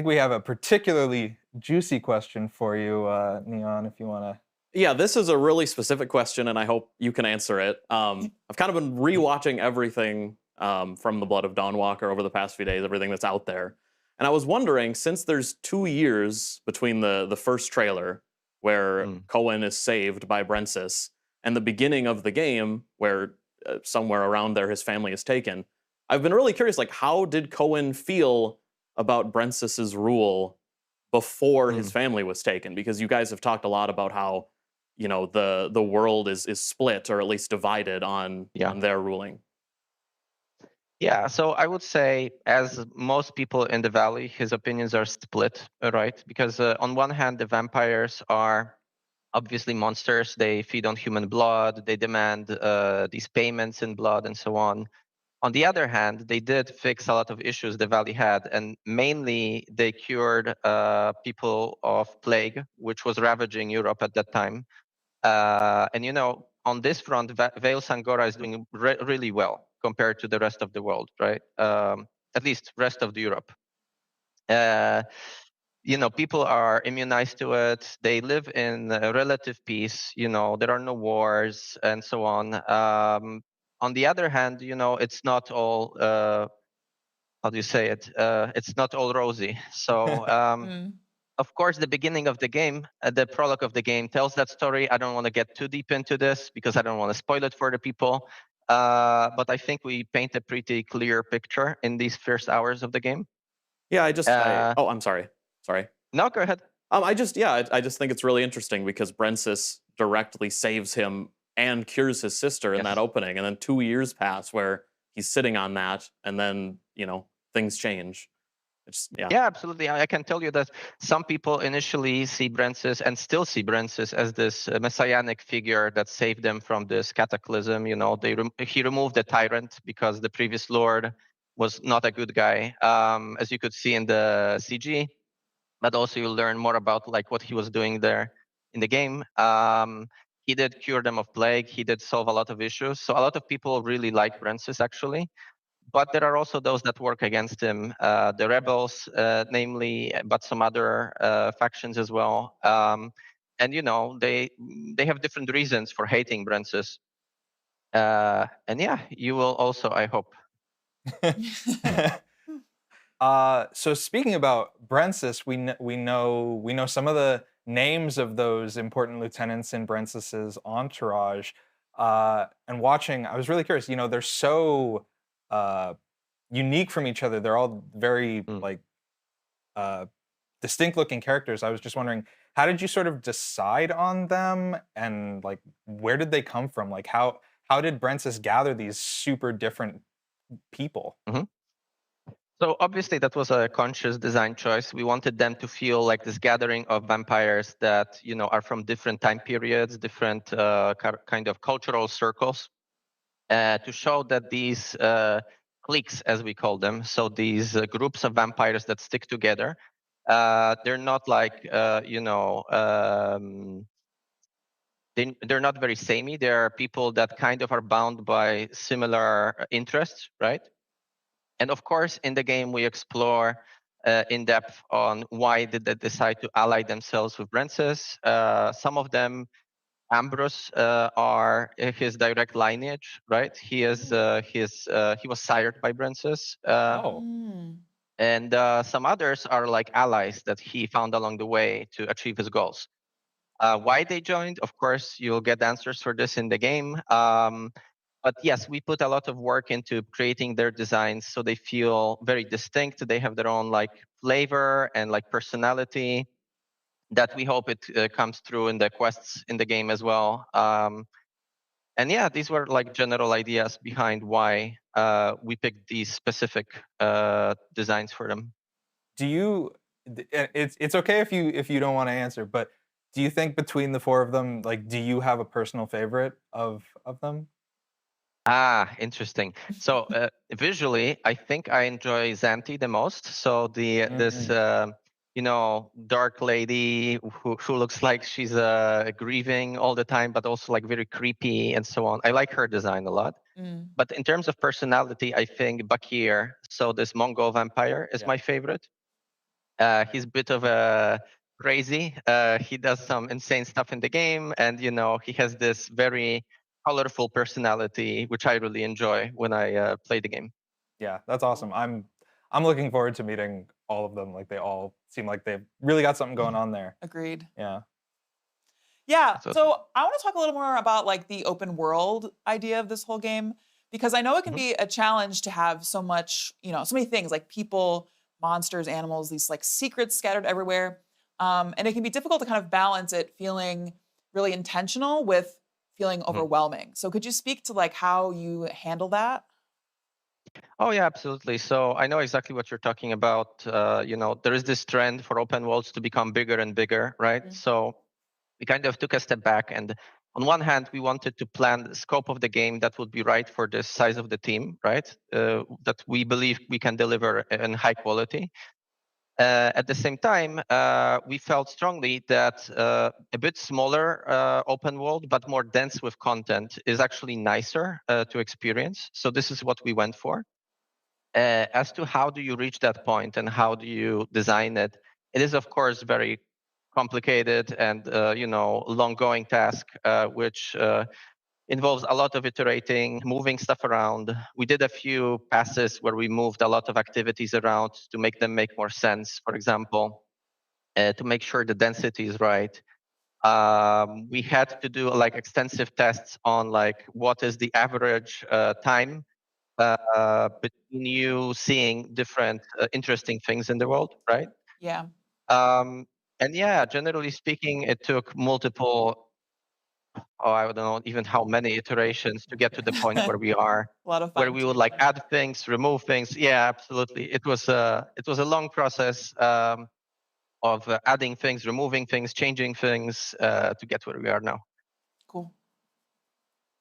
we have a particularly juicy question for you, Neon, if you want to. Yeah, this is a really specific question, and I hope you can answer it. I've kind of been rewatching everything from the Blood of Dawnwalker over the past few days, everything that's out there. And I was wondering, since there's 2 years between the first trailer, where Cohen is saved by Brensis, and the beginning of the game, where somewhere around there his family is taken, I've been really curious, like, how did Cohen feel about Brensis's rule before his family was taken? Because you guys have talked a lot about how, the world is split, or at least divided on their ruling. Yeah, so I would say, as most people in the Valley, his opinions are split, right? Because on one hand, the vampires are obviously monsters. They feed on human blood. They demand these payments in blood and so on. On the other hand, they did fix a lot of issues the Valley had, and mainly they cured people of plague, which was ravaging Europe at that time. And on this front, Vale Sangora is doing really well compared to the rest of the world, right? At least rest of the Europe. People are immunized to it. They live in relative peace. There are no wars and so on. On the other hand, it's not all, how do you say it? It's not all rosy. So, of course, the beginning of the game, the prologue of the game tells that story. I don't want to get too deep into this because I don't want to spoil it for the people. But I think we paint a pretty clear picture in these first hours of the game. Yeah, I'm sorry. Sorry. No, go ahead. I just think it's really interesting because Brensis directly saves him and cures his sister in that opening, and then 2 years pass where he's sitting on that, and then things change. Yeah, absolutely. I can tell you that some people initially see Brensis and still see Brensis as this messianic figure that saved them from this cataclysm. He removed the tyrant because the previous lord was not a good guy, as you could see in the CG. But also you'll learn more about what he was doing there in the game. He did cure them of plague. He did solve a lot of issues. So a lot of people really like Brensis, actually. But there are also those that work against him, the rebels, namely, but some other factions as well. And they have different reasons for hating Brensis. And yeah, you will also, I hope. So speaking about Brensis, we know some of the names of those important lieutenants in Brensis's entourage. And watching, I was really curious. They're so unique from each other. They're all very distinct looking characters. I was just wondering, how did you sort of decide on them, and where did they come from? How did Brensis gather these super different people? So obviously that was a conscious design choice. We wanted them to feel like this gathering of vampires that are from different time periods, different kind of cultural circles, to show that these cliques, as we call them, so these groups of vampires that stick together, they're not they're not very samey. They are people that kind of are bound by similar interests, right? And of course, in the game, we explore in depth on why did they decide to ally themselves with Brensis. Some of them, Ambrose, are his direct lineage, right? He was sired by Brensis. And some others are like allies that he found along the way to achieve his goals. Why they joined, of course, you'll get answers for this in the game. But yes, we put a lot of work into creating their designs so they feel very distinct. They have their own like flavor and like personality that we hope it comes through in the quests in the game as well. And yeah, these were like general ideas behind why we picked these specific designs for them. Do you? It's okay if you don't want to answer, but do you think between the four of them, like, do you have a personal favorite of them? Ah, interesting. So visually, I think I enjoy Zanti the most. So this you know, dark lady who looks like she's grieving all the time, but also like very creepy and so on. I like her design a lot. But in terms of personality, I think Bakir, so this Mongol vampire, is my favorite. He's a bit of a crazy. He does some insane stuff in the game, and you know, he has this very colorful personality, which I really enjoy when I play the game. Yeah, that's awesome. I'm looking forward to meeting all of them. Like, they all seem like they've really got something going on there. Agreed. Yeah. Yeah, so I want to talk a little more about like the open world idea of this whole game, because I know it can be a challenge to have so much, you know, so many things like people, monsters, animals, these like secrets scattered everywhere. And it can be difficult to kind of balance it feeling really intentional with feeling overwhelming. So could you speak to like how you handle that? Oh yeah, absolutely. So I know exactly what you're talking about. You know, there is this trend for open worlds to become bigger and bigger, right? So we kind of took a step back, and on one hand, we wanted to plan the scope of the game that would be right for the size of the team, right? That we believe we can deliver in high quality. At the same time, we felt strongly that a bit smaller open world, but more dense with content, is actually nicer to experience. So this is what we went for. As to how do you reach that point and how do you design it, it is of course very complicated and you know, long-going task, which involves a lot of iterating, moving stuff around. We did a few passes where we moved a lot of activities around to make them make more sense. For example, to make sure the density is right. We had to do like extensive tests on like what is the average time between you seeing different interesting things in the world, right? Yeah. And yeah, generally speaking, it took multiple, I don't know even how many iterations to get to the point where we are, A lot of where we would like add things, remove things. Yeah, absolutely. It was a long process of adding things, removing things, changing things to get where we are now. Cool.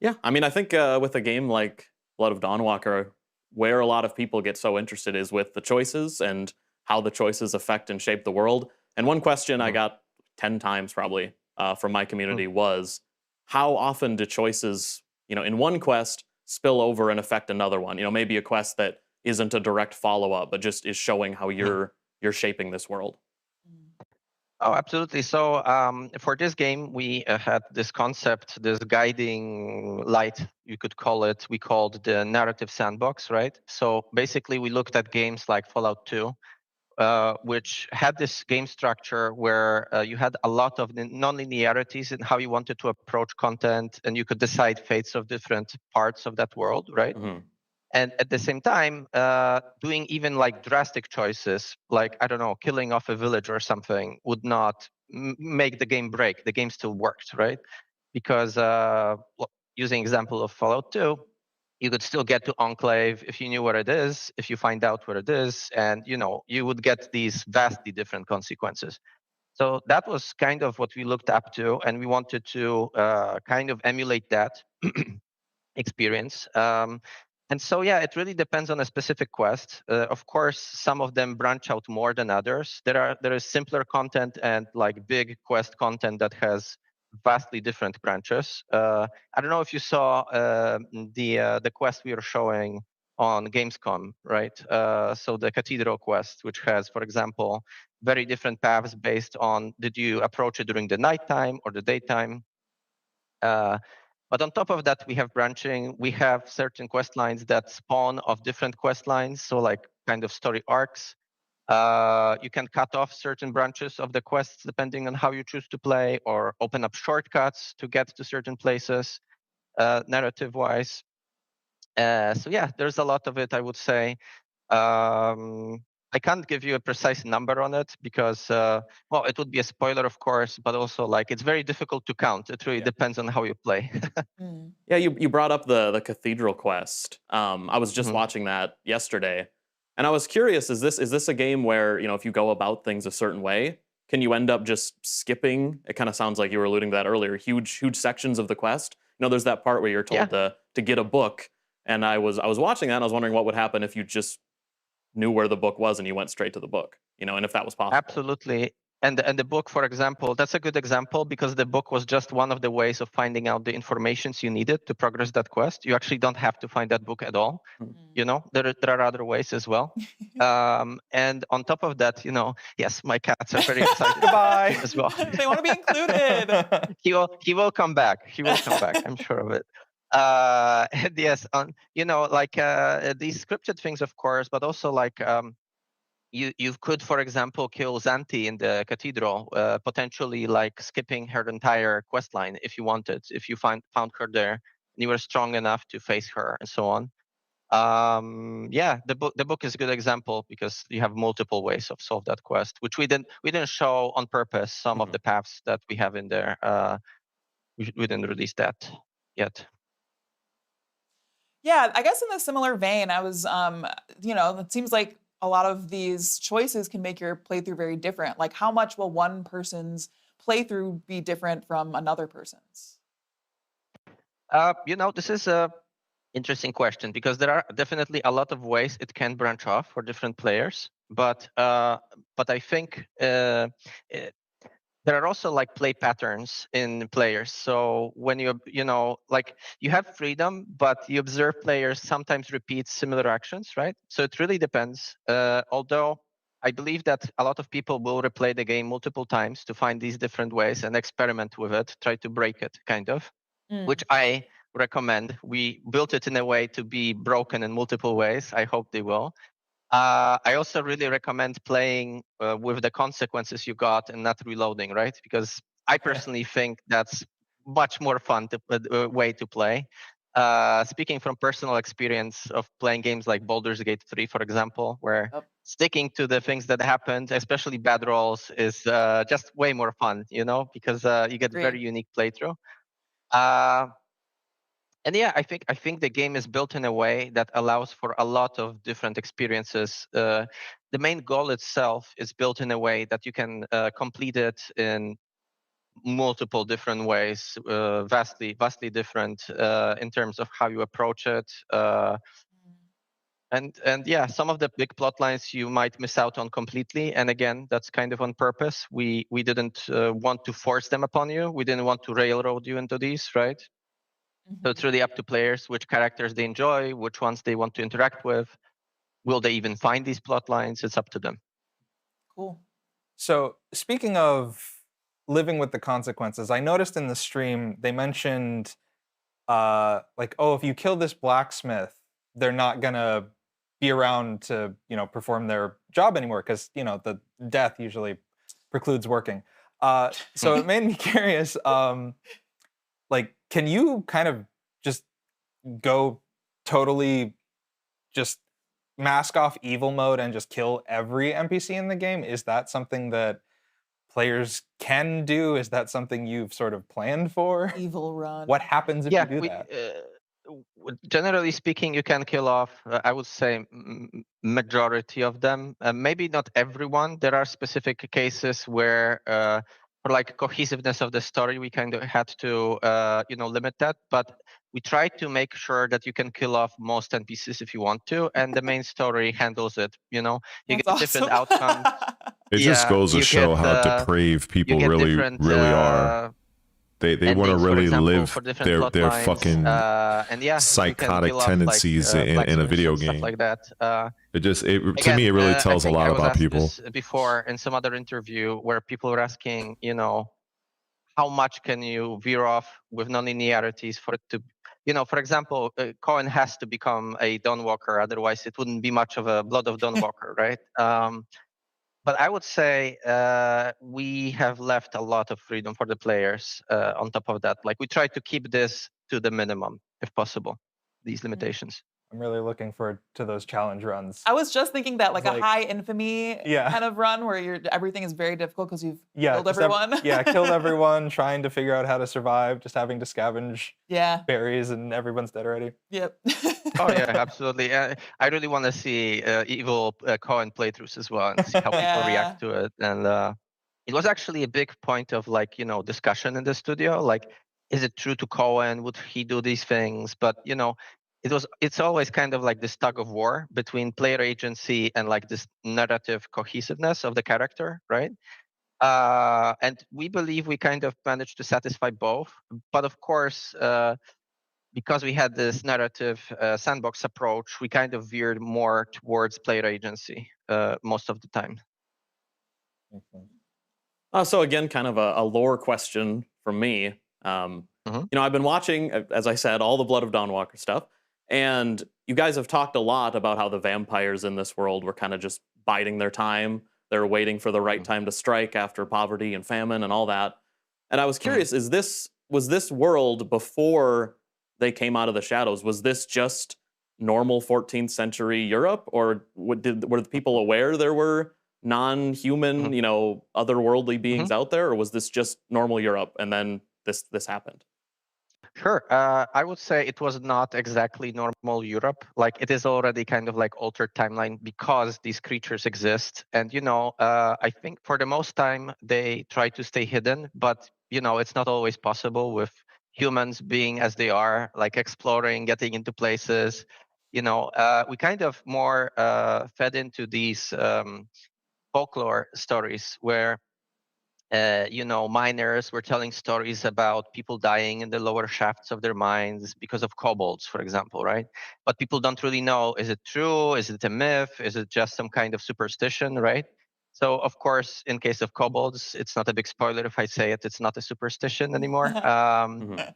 Yeah, I mean, I think with a game like Blood of Dawnwalker, where a lot of people get so interested is with the choices and how the choices affect and shape the world. And one question I got 10 times probably from my community was, how often do choices, you know, in one quest spill over and affect another one? You know, maybe a quest that isn't a direct follow-up, but just is showing how you're shaping this world. Oh, absolutely. So for this game, we had this concept, this guiding light, you could call it. We called the narrative sandbox, right? So basically, we looked at games like Fallout 2, which had this game structure where you had a lot of non-linearities in how you wanted to approach content, and you could decide fates of different parts of that world, right? And at the same time, doing even like drastic choices, like, I don't know, killing off a village or something would not make the game break. The game still worked, right? Because using example of Fallout 2, you could still get to Enclave if you knew where it is, if you find out where it is, and you know, you would get these vastly different consequences. So that was kind of what we looked up to, and we wanted to kind of emulate that experience. And so, yeah, it really depends on a specific quest. Of course, some of them branch out more than others. There is simpler content and like big quest content that has vastly different branches. I don't know if you saw the quest we were showing on Gamescom, right? So the Cathedral quest, which has, for example, very different paths based on did you approach it during the nighttime or the daytime. But on top of that, we have branching. We have certain quest lines that spawn of different quest lines, so like kind of story arcs. You can cut off certain branches of the quests depending on how you choose to play, or open up shortcuts to get to certain places, narrative-wise. So yeah, there's a lot of it, I would say. I can't give you a precise number on it because, well, it would be a spoiler, of course, but also like it's very difficult to count. It really depends on how you play. Yeah, you brought up the cathedral quest. I was just watching that yesterday, and I was curious: is this a game where, you know, if you go about things a certain way, can you end up just skipping? It kind of sounds like you were alluding to that earlier. Huge sections of the quest. You know, there's that part where you're told to get a book, and I was watching that, and I was wondering what would happen if you just knew where the book was and you went straight to the book, you know, and if that was possible. Absolutely. And the book, for example, that's a good example because the book was just one of the ways of finding out the informations you needed to progress that quest. You actually don't have to find that book at all. You know, there are other ways as well. And on top of that, you know, yes, my cats are very excited. Goodbye. As well. They want to be included. He will come back. He will come back. I'm sure of it. And yes, you know, like these scripted things, of course, but also like you could, for example, kill Xanthi in the cathedral, potentially like skipping her entire quest line if you wanted, if you found her there and you were strong enough to face her and so on. Yeah, the book is a good example because you have multiple ways of solve that quest, which we didn't show on purpose. Some of the paths that we have in there, we didn't release that yet. Yeah, I guess in a similar vein, I was, you know, it seems like a lot of these choices can make your playthrough very different. Like, how much will one person's playthrough be different from another person's? You know, this is a interesting question because there are definitely a lot of ways it can branch off for different players. But I think there are also like play patterns in players. So when you know, like you have freedom, but you observe players sometimes repeat similar actions, right? So it really depends. Although I believe that a lot of people will replay the game multiple times to find these different ways and experiment with it, try to break it, kind of, which I recommend. We built it in a way to be broken in multiple ways. I hope they will. I also really recommend playing with the consequences you got and not reloading, right? Because I personally think that's much more fun way to play. Speaking from personal experience of playing games like Baldur's Gate 3, for example, where sticking to the things that happened, especially bad rolls, is just way more fun, you know, because you get very unique playthrough. And yeah, I think the game is built in a way that allows for a lot of different experiences. The main goal itself is built in a way that you can complete it in multiple different ways, vastly different in terms of how you approach it. And yeah, some of the big plot lines you might miss out on completely. And again, that's kind of on purpose. We didn't want to force them upon you. We didn't want to railroad you into these, right? So it's really up to players which characters they enjoy, which ones they want to interact with. Will they even find these plot lines? It's up to them. Cool. So speaking of living with the consequences, I noticed in the stream they mentioned like, oh, if you kill this blacksmith, they're not gonna be around to, you know, perform their job anymore because, you know, the death usually precludes working. So it made me curious. Like, can you kind of just go totally just mask off evil mode and just kill every NPC in the game? Is that something that players can do? Is that something you've sort of planned for? Evil run. What happens if you do that? Generally speaking, you can kill off, I would say, majority of them. Maybe not everyone. There are specific cases where for like cohesiveness of the story, we kind of had to, you know, limit that. But we try to make sure that you can kill off most NPCs if you want to, and the main story handles it. You know, you get different outcomes. It just goes to show how depraved people really are. They want to really live their fucking psychotic tendencies in a video game. Like that. To me, it really tells a lot about people. Before in some other interview where people were asking, you know, how much can you veer off with non-linearities for it to, you know, for example, Cohen has to become a Dawnwalker, otherwise it wouldn't be much of a Blood of Dawnwalker, right? But I would say we have left a lot of freedom for the players on top of that. Like we try to keep this to the minimum, if possible, these limitations. I'm really looking forward to those challenge runs. I was just thinking that like a Like- high infamy Yeah. kind of run where everything is very difficult because you've Yeah, killed just everyone. killed everyone, trying to figure out how to survive, just having to scavenge Yeah. berries, and everyone's dead already. Yep. Oh yeah, absolutely. I really want to see evil Cohen playthroughs as well and see how people react to it. And it was actually a big point of like discussion in the studio. Like, is it true to Cohen? Would he do these things? But it's always kind of like this tug of war between player agency and like this narrative cohesiveness of the character, right? And we believe we kind of managed to satisfy both. But of course, because we had this narrative sandbox approach, we kind of veered more towards player agency most of the time. So again, kind of a lore question from me. I've been watching, as I said, all the Blood of Dawnwalker stuff, and you guys have talked a lot about how the vampires in this world were kind of just biding their time. They're waiting for the right time to strike after poverty and famine and all that. And I was curious, was this world before they came out of the shadows? Was this just normal 14th century Europe, or were the people aware there were non-human, otherworldly beings out there, or was this just normal Europe and then this happened? Sure. I would say it was not exactly normal Europe. Like it is already kind of like altered timeline because these creatures exist. And, I think for the most time they try to stay hidden, but, it's not always possible with humans being as they are, like exploring, getting into places. We kind of more fed into these folklore stories where miners were telling stories about people dying in the lower shafts of their mines because of kobolds, for example, right? But people don't really know, is it true? Is it a myth? Is it just some kind of superstition, right? So, of course, in case of kobolds, it's not a big spoiler if I say it, it's not a superstition anymore.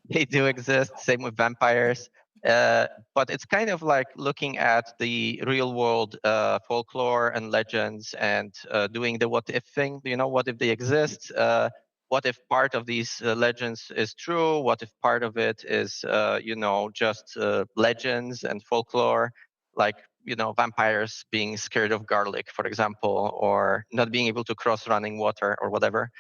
They do exist, same with vampires. But it's kind of like looking at the real world folklore and legends and doing the what if thing. What if they exist? What if part of these legends is true? What if part of it is, just legends and folklore, like, vampires being scared of garlic, for example, or not being able to cross running water or whatever.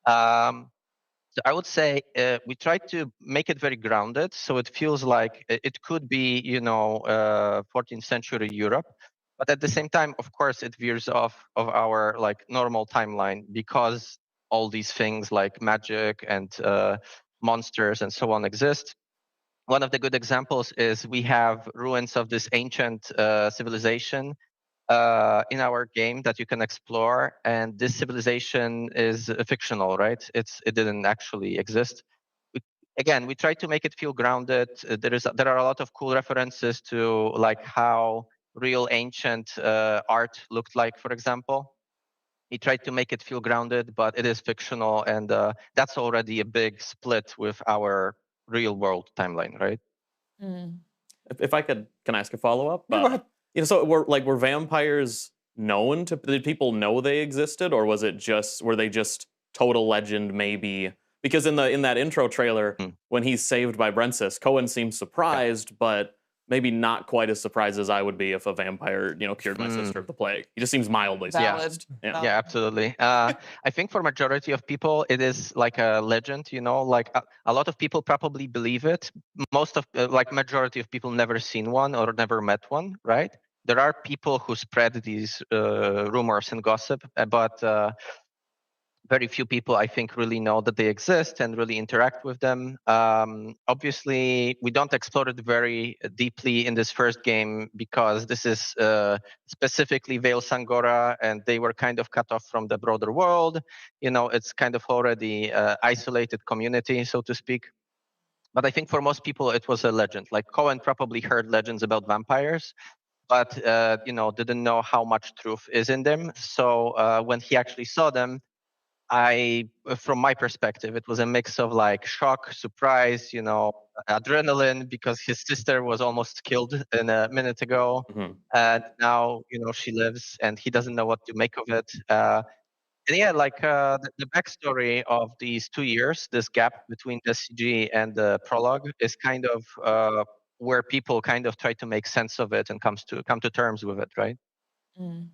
So I would say we try to make it very grounded, so it feels like it could be, 14th century Europe, but at the same time, of course, it veers off of our like normal timeline because all these things like magic and monsters and so on exist. One of the good examples is we have ruins of this ancient civilization in our game that you can explore, and this civilization is fictional, right? It didn't actually exist. We try to make it feel grounded. There are a lot of cool references to like how real ancient art looked like, for example. We tried to make it feel grounded, but it is fictional, and that's already a big split with our real world timeline, right? If I can I ask a follow-up? So were vampires known to? Did people know they existed, or were they just total legend? Maybe because in that intro trailer, when he's saved by Brensis, Cohen seems surprised, but maybe not quite as surprised as I would be if a vampire, cured my sister of the plague. He just seems mildly surprised. Yeah, absolutely. I think for majority of people, it is like a legend, like a lot of people probably believe it. Most of, majority of people never seen one or never met one, right? There are people who spread these rumors and gossip, but very few people, I think, really know that they exist and really interact with them. Obviously, we don't explore it very deeply in this first game because this is specifically Vale Sangora, and they were kind of cut off from the broader world. It's kind of already isolated community, so to speak. But I think for most people, it was a legend. Like Cohen probably heard legends about vampires, but didn't know how much truth is in them. So when he actually saw them, from my perspective, it was a mix of like shock, surprise, adrenaline, because his sister was almost killed a minute ago. And now, she lives and he doesn't know what to make of it. And yeah, like the backstory of these 2 years, this gap between the CG and the prologue is kind of where people kind of try to make sense of it and come to terms with it, right? Mm.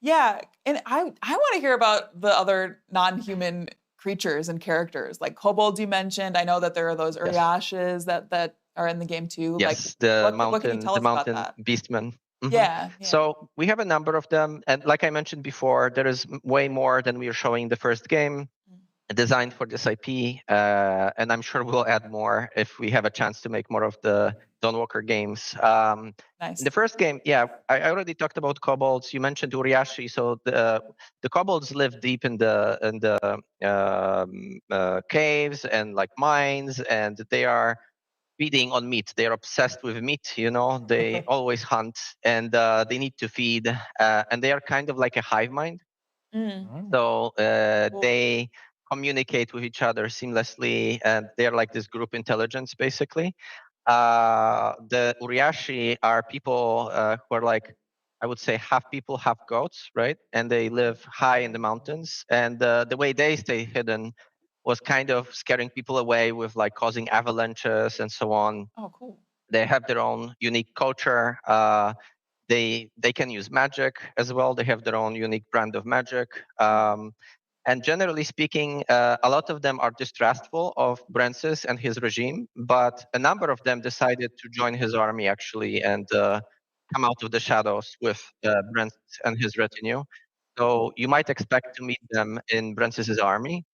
Yeah, and I want to hear about the other non-human creatures and characters, like kobolds you mentioned. I know that there are those Uriashes that are in the game too. Yes, like, what can you tell us about that? beastmen. Mhm. Yeah. So we have a number of them, and like I mentioned before, there is way more than we are showing in the first game, designed for this IP, and I'm sure we'll add more if we have a chance to make more of the Dawnwalker games. Nice. In the first game, yeah, I already talked about kobolds. You mentioned Uriashi, so the kobolds live deep in the caves and like mines, and they are feeding on meat. They're obsessed with meat, they always hunt, and they need to feed, and they are kind of like a hive mind. So they communicate with each other seamlessly, and they're like this group intelligence, basically. The Uriashi are people who are like, I would say, half people, half goats, right? And they live high in the mountains. And the way they stay hidden was kind of scaring people away with like causing avalanches and so on. Oh, cool. They have their own unique culture. They can use magic as well. They have their own unique brand of magic. And generally speaking, a lot of them are distrustful of Brancis and his regime, but a number of them decided to join his army actually and come out of the shadows with Brancis and his retinue. So you might expect to meet them in Brancis's army.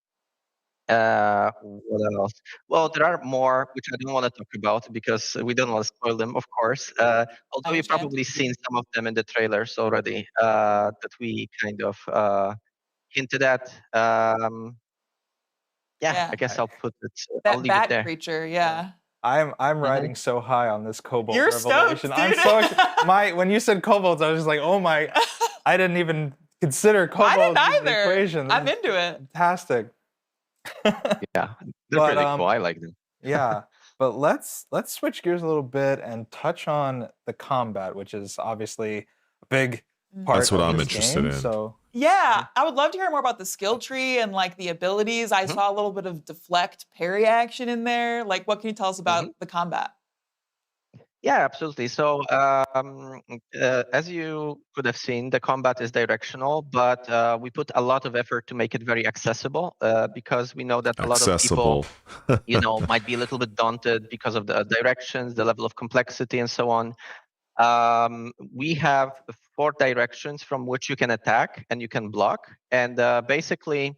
What else? Well, there are more which I don't want to talk about because we don't want to spoil them, of course. Although you've probably seen some of them in the trailers already that we kind of hinted at. I guess I'll put it. That I'll leave bat it there. creature, yeah. I'm riding so high on this kobold You're revelation. stoked, I'm dude. so when you said kobolds, I was just like, oh my! I didn't even consider kobolds I didn't in the either. equation. I'm into it. Fantastic. Yeah, they're pretty cool. I like them. Yeah, but let's switch gears a little bit and touch on the combat, which is obviously a big part. That's what of I'm this interested game, in. So Yeah, I would love to hear more about the skill tree and like the abilities. I saw a little bit of deflect parry action in there. Like, what can you tell us about the combat? Yeah, absolutely. So as you could have seen, the combat is directional, but we put a lot of effort to make it very accessible because we know that a lot of people, might be a little bit daunted because of the directions, the level of complexity, and so on. We have 4 directions from which you can attack and you can block. And basically,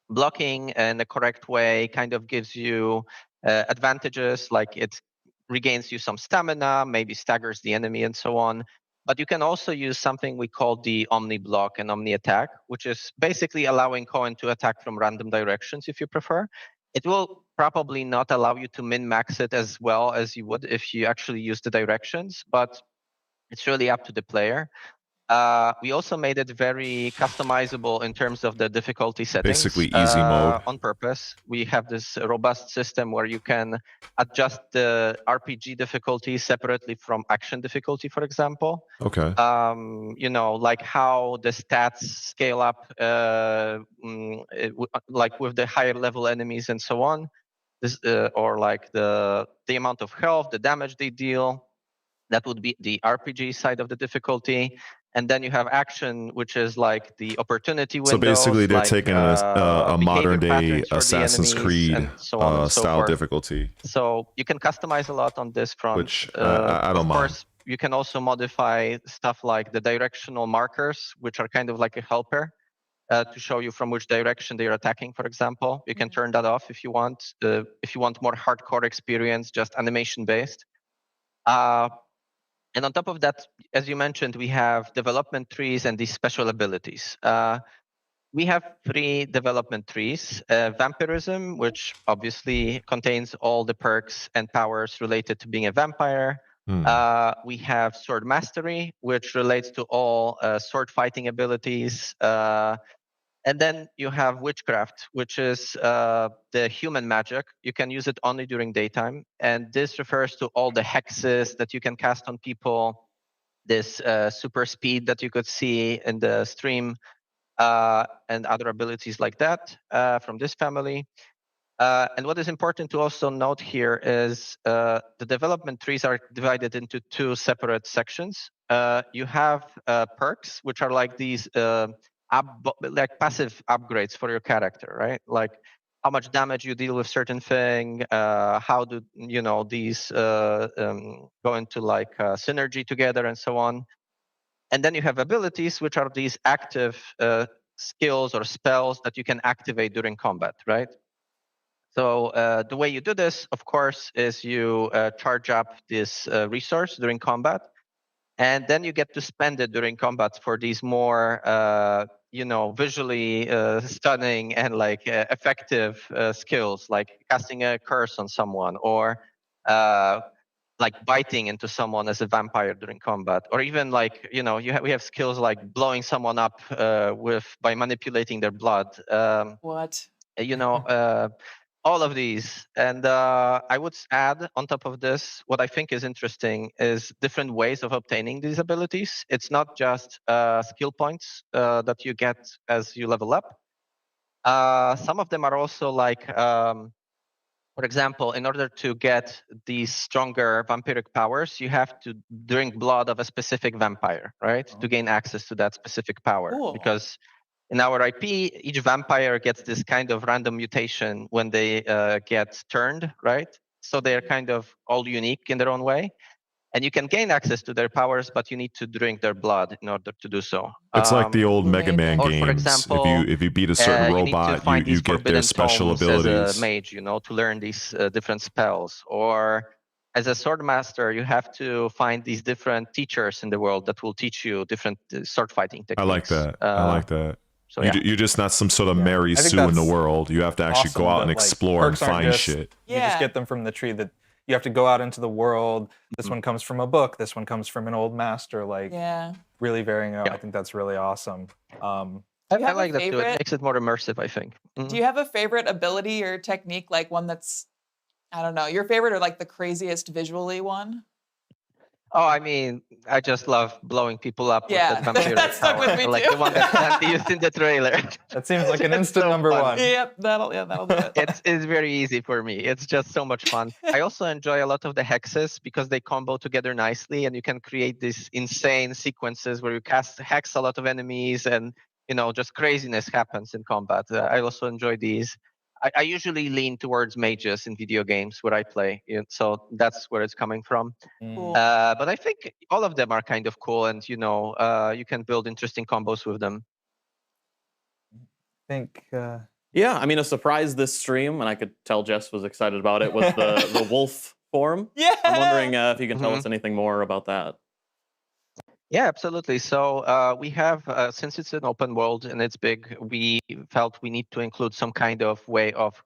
blocking in the correct way kind of gives you advantages, like it regains you some stamina, maybe staggers the enemy, and so on. But you can also use something we call the Omni Block and Omni Attack, which is basically allowing Cohen to attack from random directions if you prefer. It will probably not allow you to min-max it as well as you would if you actually use the directions, but it's really up to the player. We also made it very customizable in terms of the difficulty settings. Basically easy mode. On purpose. We have this robust system where you can adjust the RPG difficulty separately from action difficulty, for example. Okay. Like how the stats scale up, like with the higher level enemies and so on. This, or like the amount of health, the damage they deal. That would be the RPG side of the difficulty. And then you have action, which is like the opportunity windows. So basically, they're like, taking a modern day Assassin's Creed so style forth. difficulty. So you can customize a lot on this front. Which I don't Of mind. course, you can also modify stuff like the directional markers, which are kind of like a helper to show you from which direction they are attacking, for example. You can turn that off if you want. If you want more hardcore experience, just animation based. And on top of that, as you mentioned, we have development trees and these special abilities. We have 3 development trees. Vampirism, which obviously contains all the perks and powers related to being a vampire. We have Sword Mastery, which relates to all sword fighting abilities. And then you have witchcraft, which is the human magic. You can use it only during daytime. And this refers to all the hexes that you can cast on people, this super speed that you could see in the stream, and other abilities like that from this family. And what is important to also note here is the development trees are divided into two separate sections. You have perks, which are like these like passive upgrades for your character, right? Like how much damage you deal with certain thing, how do these go into like synergy together, and so on. And then you have abilities, which are these active skills or spells that you can activate during combat, right? So the way you do this, of course, is you charge up this resource during combat, and then you get to spend it during combat for these more, visually stunning and like effective skills, like casting a curse on someone, or like biting into someone as a vampire during combat, or even like we have skills like blowing someone up by manipulating their blood. What? All of these. And I would add on top of this, what I think is interesting is different ways of obtaining these abilities. It's not just skill points that you get as you level up. Some of them are also like, for example, in order to get these stronger vampiric powers, you have to drink blood of a specific vampire, right? To gain access to that specific power. Cool. Because in our IP, each vampire gets this kind of random mutation when they get turned, right? So they're kind of all unique in their own way. And you can gain access to their powers, but you need to drink their blood in order to do so. It's like the old Mega Man or games. For example, if you beat a certain you need to robot, find you these get their forbidden special tomes abilities. as a mage, to learn these different spells. Or as a sword master, you have to find these different teachers in the world that will teach you different sword fighting techniques. I like that. I like that. So You're just not some sort of Mary Sue in the world. You have to actually go out and explore and find shit. You just get them from the tree. That you have to go out into the world. This one comes from a book. This one comes from an old master. Like really varying out. I think that's really awesome. I like that too. It makes it more immersive, I think. Do you have a favorite ability or technique, like one that's, I don't know, your favorite or like the craziest visually one? Oh, I mean, I just love blowing people up with that vampire that stuck with me like too. the one that used in the trailer. That seems like an instant number one. Yep, that'll do it. It's very easy for me. It's just so much fun. I also enjoy a lot of the hexes because they combo together nicely, and you can create these insane sequences where you cast hex a lot of enemies, and just craziness happens in combat. I also enjoy these. I usually lean towards mages in video games where I play, so that's where it's coming from. Cool. But I think all of them are kind of cool, and you can build interesting combos with them. I think. Yeah, I mean, a surprise this stream, and I could tell Jess was excited about it, was the wolf form. Yeah. I'm wondering if you can tell us anything more about that. Yeah, absolutely. So we have, since it's an open world and it's big, we felt we need to include some kind of way of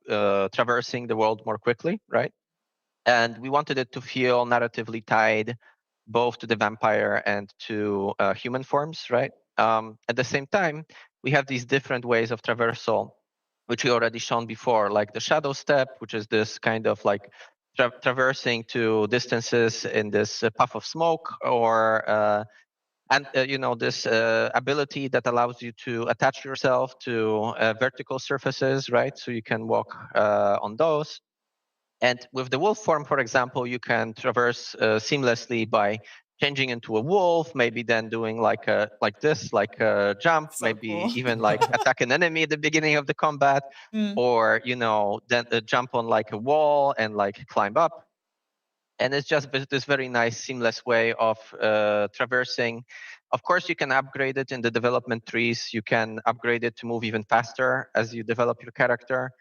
traversing the world more quickly, right? And we wanted it to feel narratively tied both to the vampire and to human forms, right? At the same time, we have these different ways of traversal, which we already shown before, like the shadow step, which is this kind of like traversing to distances in this puff of smoke, or this ability that allows you to attach yourself to vertical surfaces, right? So you can walk on those. And with the wolf form, for example, you can traverse seamlessly by changing into a wolf, maybe then doing like a jump, so maybe cool. Even like attack an enemy at the beginning of the combat, or then jump on like a wall and like climb up. And it's just this very nice, seamless way of traversing. Of course, you can upgrade it in the development trees. You can upgrade it to move even faster as you develop your character.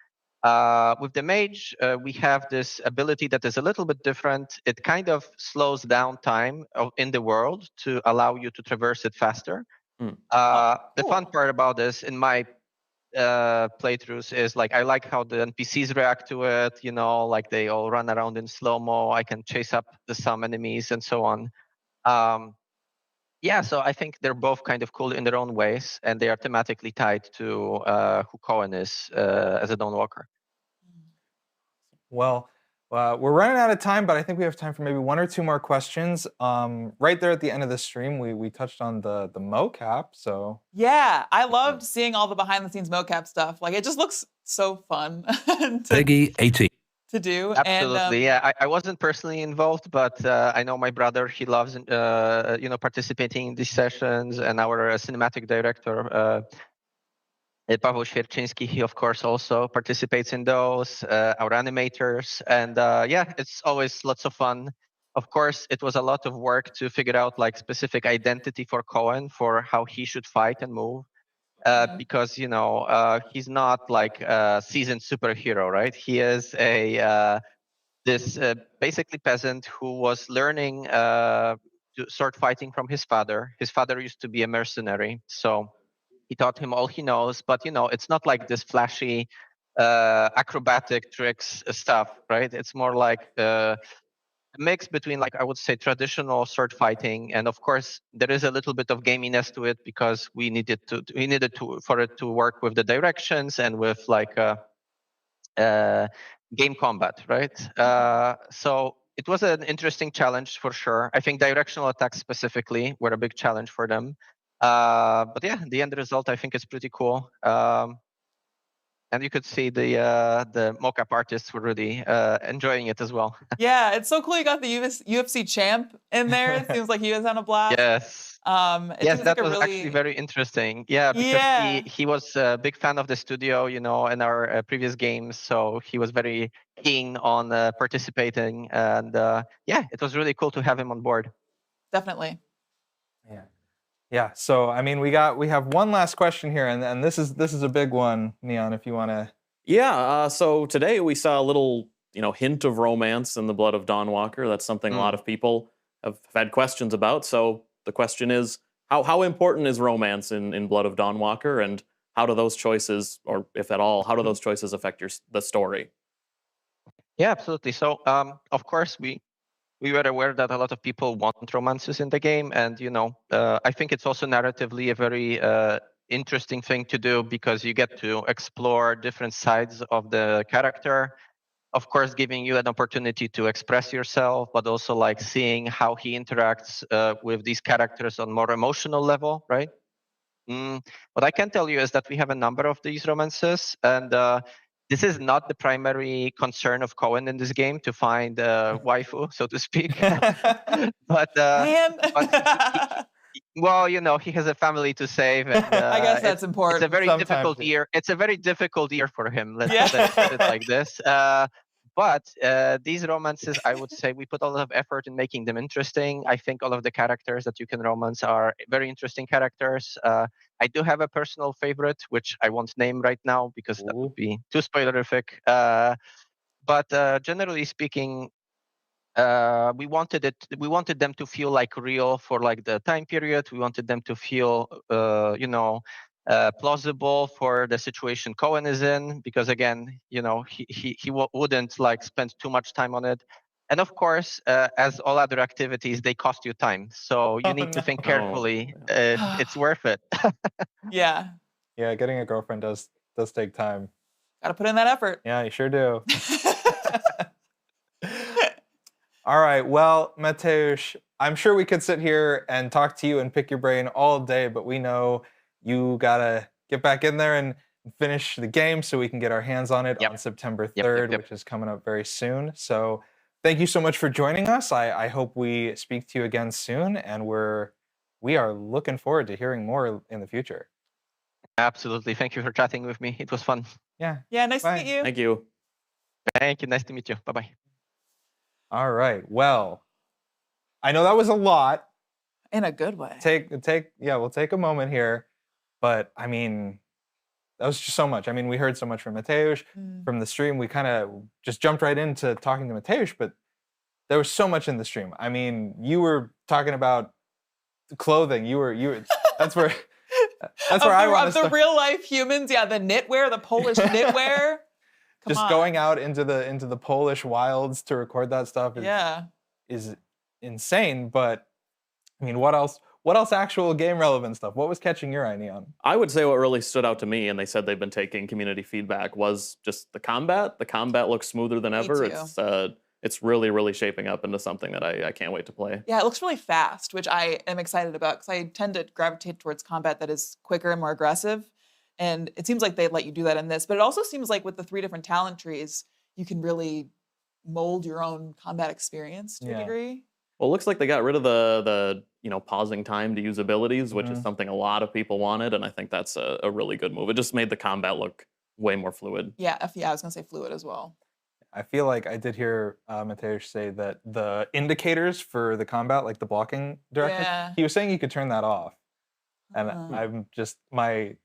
With the mage, we have this ability that is a little bit different. It kind of slows down time in the world to allow you to traverse it faster. The fun part about this, in my playthroughs, is like I like how the NPCs react to it, like they all run around in slow-mo. I can chase up some enemies and so on. Yeah, so I think they're both kind of cool in their own ways, and they are thematically tied to who Cohen is as a Dawnwalker. Well, we're running out of time, but I think we have time for maybe 1 or 2 more questions. Right there at the end of the stream, we touched on the mocap, so. Yeah, I loved seeing all the behind-the-scenes mocap stuff. Like, it just looks so fun Peggy 18. to do. Absolutely, And, yeah. I wasn't personally involved, but I know my brother. He loves, participating in these sessions, and our cinematic director, Paweł Świerczyński, he of course also participates in those. Our animators, and yeah, it's always lots of fun. Of course, it was a lot of work to figure out like specific identity for Cohen for how he should fight and move. Because he's not like a seasoned superhero, right? He is this basically peasant who was learning sword fighting from his father. His father used to be a mercenary, so he taught him all he knows. But it's not like this flashy acrobatic tricks stuff, right? It's more like a mix between, like, I would say, traditional sword fighting, and of course there is a little bit of gaminess to it because we needed for it to work with the directions and with like game combat, right? So it was an interesting challenge for sure. I think directional attacks specifically were a big challenge for them. But yeah, the end result I think is pretty cool. And you could see the mocap artists were really enjoying it as well. yeah, it's so cool you got the UFC champ in there. It seems like he was on a blast. Yes. Yes, that was actually very interesting. Yeah, because he was a big fan of the studio, in our previous games. So he was very keen on participating. And yeah, it was really cool to have him on board. Definitely. Yeah, so I mean, we have one last question here, and this is a big one, Neon, if you want to. Yeah, so today we saw a little, hint of romance in the Blood of Dawnwalker. That's something a lot of people have had questions about. So the question is, how important is romance in Blood of Dawnwalker, and how do those choices, or if at all, how do those choices affect the story? Yeah, absolutely. So of course we were aware that a lot of people want romances in the game, and I think it's also narratively a very interesting thing to do because you get to explore different sides of the character. Of course, giving you an opportunity to express yourself, but also like seeing how he interacts with these characters on more emotional level, right? What I can tell you is that we have a number of these romances, and this is not the primary concern of Cohen in this game, to find a waifu, so to speak. but well, he has a family to save. And, I guess that's important. It's a very difficult year. It's a very difficult year for him. Let's put it like this. But these romances, I would say, we put a lot of effort in making them interesting. I think all of the characters that you can romance are very interesting characters. I do have a personal favorite, which I won't name right now because that would be too spoilerific. But generally speaking, we wanted them to feel like real for like the time period. We wanted them to feel, plausible for the situation Cohen is in, because again, he wouldn't like spend too much time on it. And of course, as all other activities, they cost you time. So you need to think carefully. It's worth it. Yeah. Yeah, getting a girlfriend does take time. Gotta put in that effort. Yeah, you sure do. All right, well, Mateusz, I'm sure we could sit here and talk to you and pick your brain all day, but we know you gotta get back in there and finish the game so we can get our hands on it on September 3rd, which is coming up very soon. So thank you so much for joining us. I hope we speak to you again soon, and we are looking forward to hearing more in the future. Absolutely. Thank you for chatting with me. It was fun. Yeah. Yeah, nice to meet you. Thank you. Thank you. Nice to meet you. Bye-bye. All right. Well, I know that was a lot. In a good way. We'll take a moment here. But I mean, that was just so much. I mean, we heard so much from Mateusz from the stream. We kind of just jumped right into talking to Mateusz, but there was so much in the stream. I mean, you were talking about clothing. You were that's where I want to the real life humans. Yeah, the knitwear, the Polish knitwear. Just going out into the Polish wilds to record that stuff is insane. But I mean, what else actual game relevant stuff? What was catching your eye, Neon? I would say what really stood out to me, and they said they've been taking community feedback, was just the combat. The combat looks smoother than ever. It's really, really shaping up into something that I can't wait to play. Yeah, it looks really fast, which I am excited about because I tend to gravitate towards combat that is quicker and more aggressive. And it seems like they let you do that in this, but it also seems like with the 3 different talent trees, you can really mold your own combat experience to a degree. Well, it looks like they got rid of the pausing time to use abilities, which is something a lot of people wanted, and I think that's a really good move. It just made the combat look way more fluid. Yeah, I was gonna say fluid as well. I feel like I did hear Mateusz say that the indicators for the combat, like the blocking directions, he was saying you could turn that off. And I'm just my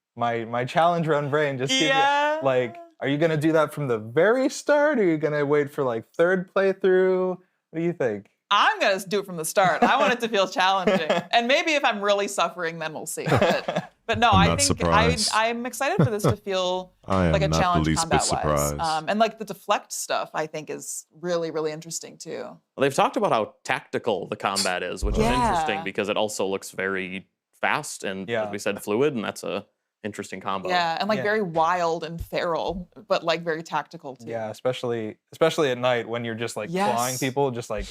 challenge run brain just keeps like, are you gonna do that from the very start, or are you gonna wait for like 3rd playthrough? What do you think? I'm gonna do it from the start. I want it to feel challenging, and maybe if I'm really suffering, then we'll see. But no, I think I'm excited for this to feel like a challenge combat-wise. And like the deflect stuff, I think is really, really interesting too. Well, they've talked about how tactical the combat is, which is interesting because it also looks very fast and, as we said, fluid, and that's a interesting combo. Yeah, and like very wild and feral, but like very tactical too. Yeah, especially at night when you're just like clawing people, just like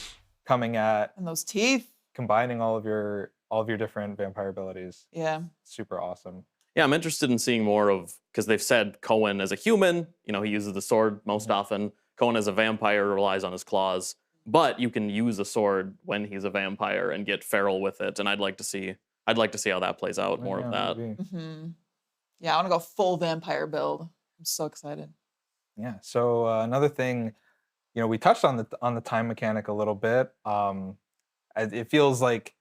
coming at and those teeth, combining all of your different vampire abilities. Yeah, super awesome. Yeah, I'm interested in seeing more of, because they've said Cohen as a human, he uses the sword most often. Cohen as a vampire relies on his claws, but you can use a sword when he's a vampire and get feral with it. And I'd like to see how that plays out. More of that. Yeah, I want to go full vampire build. I'm so excited. Yeah. So another thing, we touched on the time mechanic a little bit. It feels like,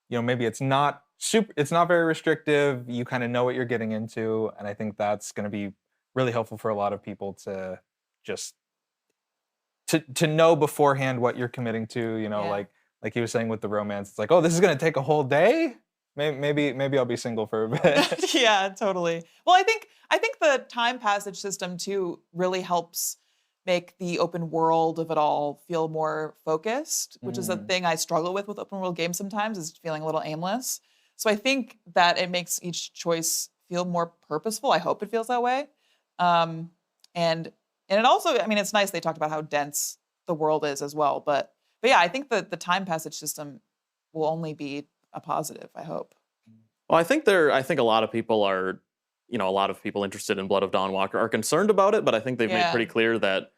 maybe it's not very restrictive. You kind of know what you're getting into, and I think that's going to be really helpful for a lot of people to just to know beforehand what you're committing to. Like he was saying with the romance, it's like, oh, this is going to take a whole day. Maybe I'll be single for a bit. Yeah, totally. Well, I think the time passage system too really helps make the open world of it all feel more focused, which is a thing I struggle with open world games sometimes, is feeling a little aimless. So I think that it makes each choice feel more purposeful. I hope it feels that way. And it also, I mean, it's nice they talked about how dense the world is as well. But yeah, I think that the time passage system will only be a positive, I hope. Well, I think a lot of people are, a lot of people interested in Blood of Dawnwalker are concerned about it, but I think they've made pretty clear that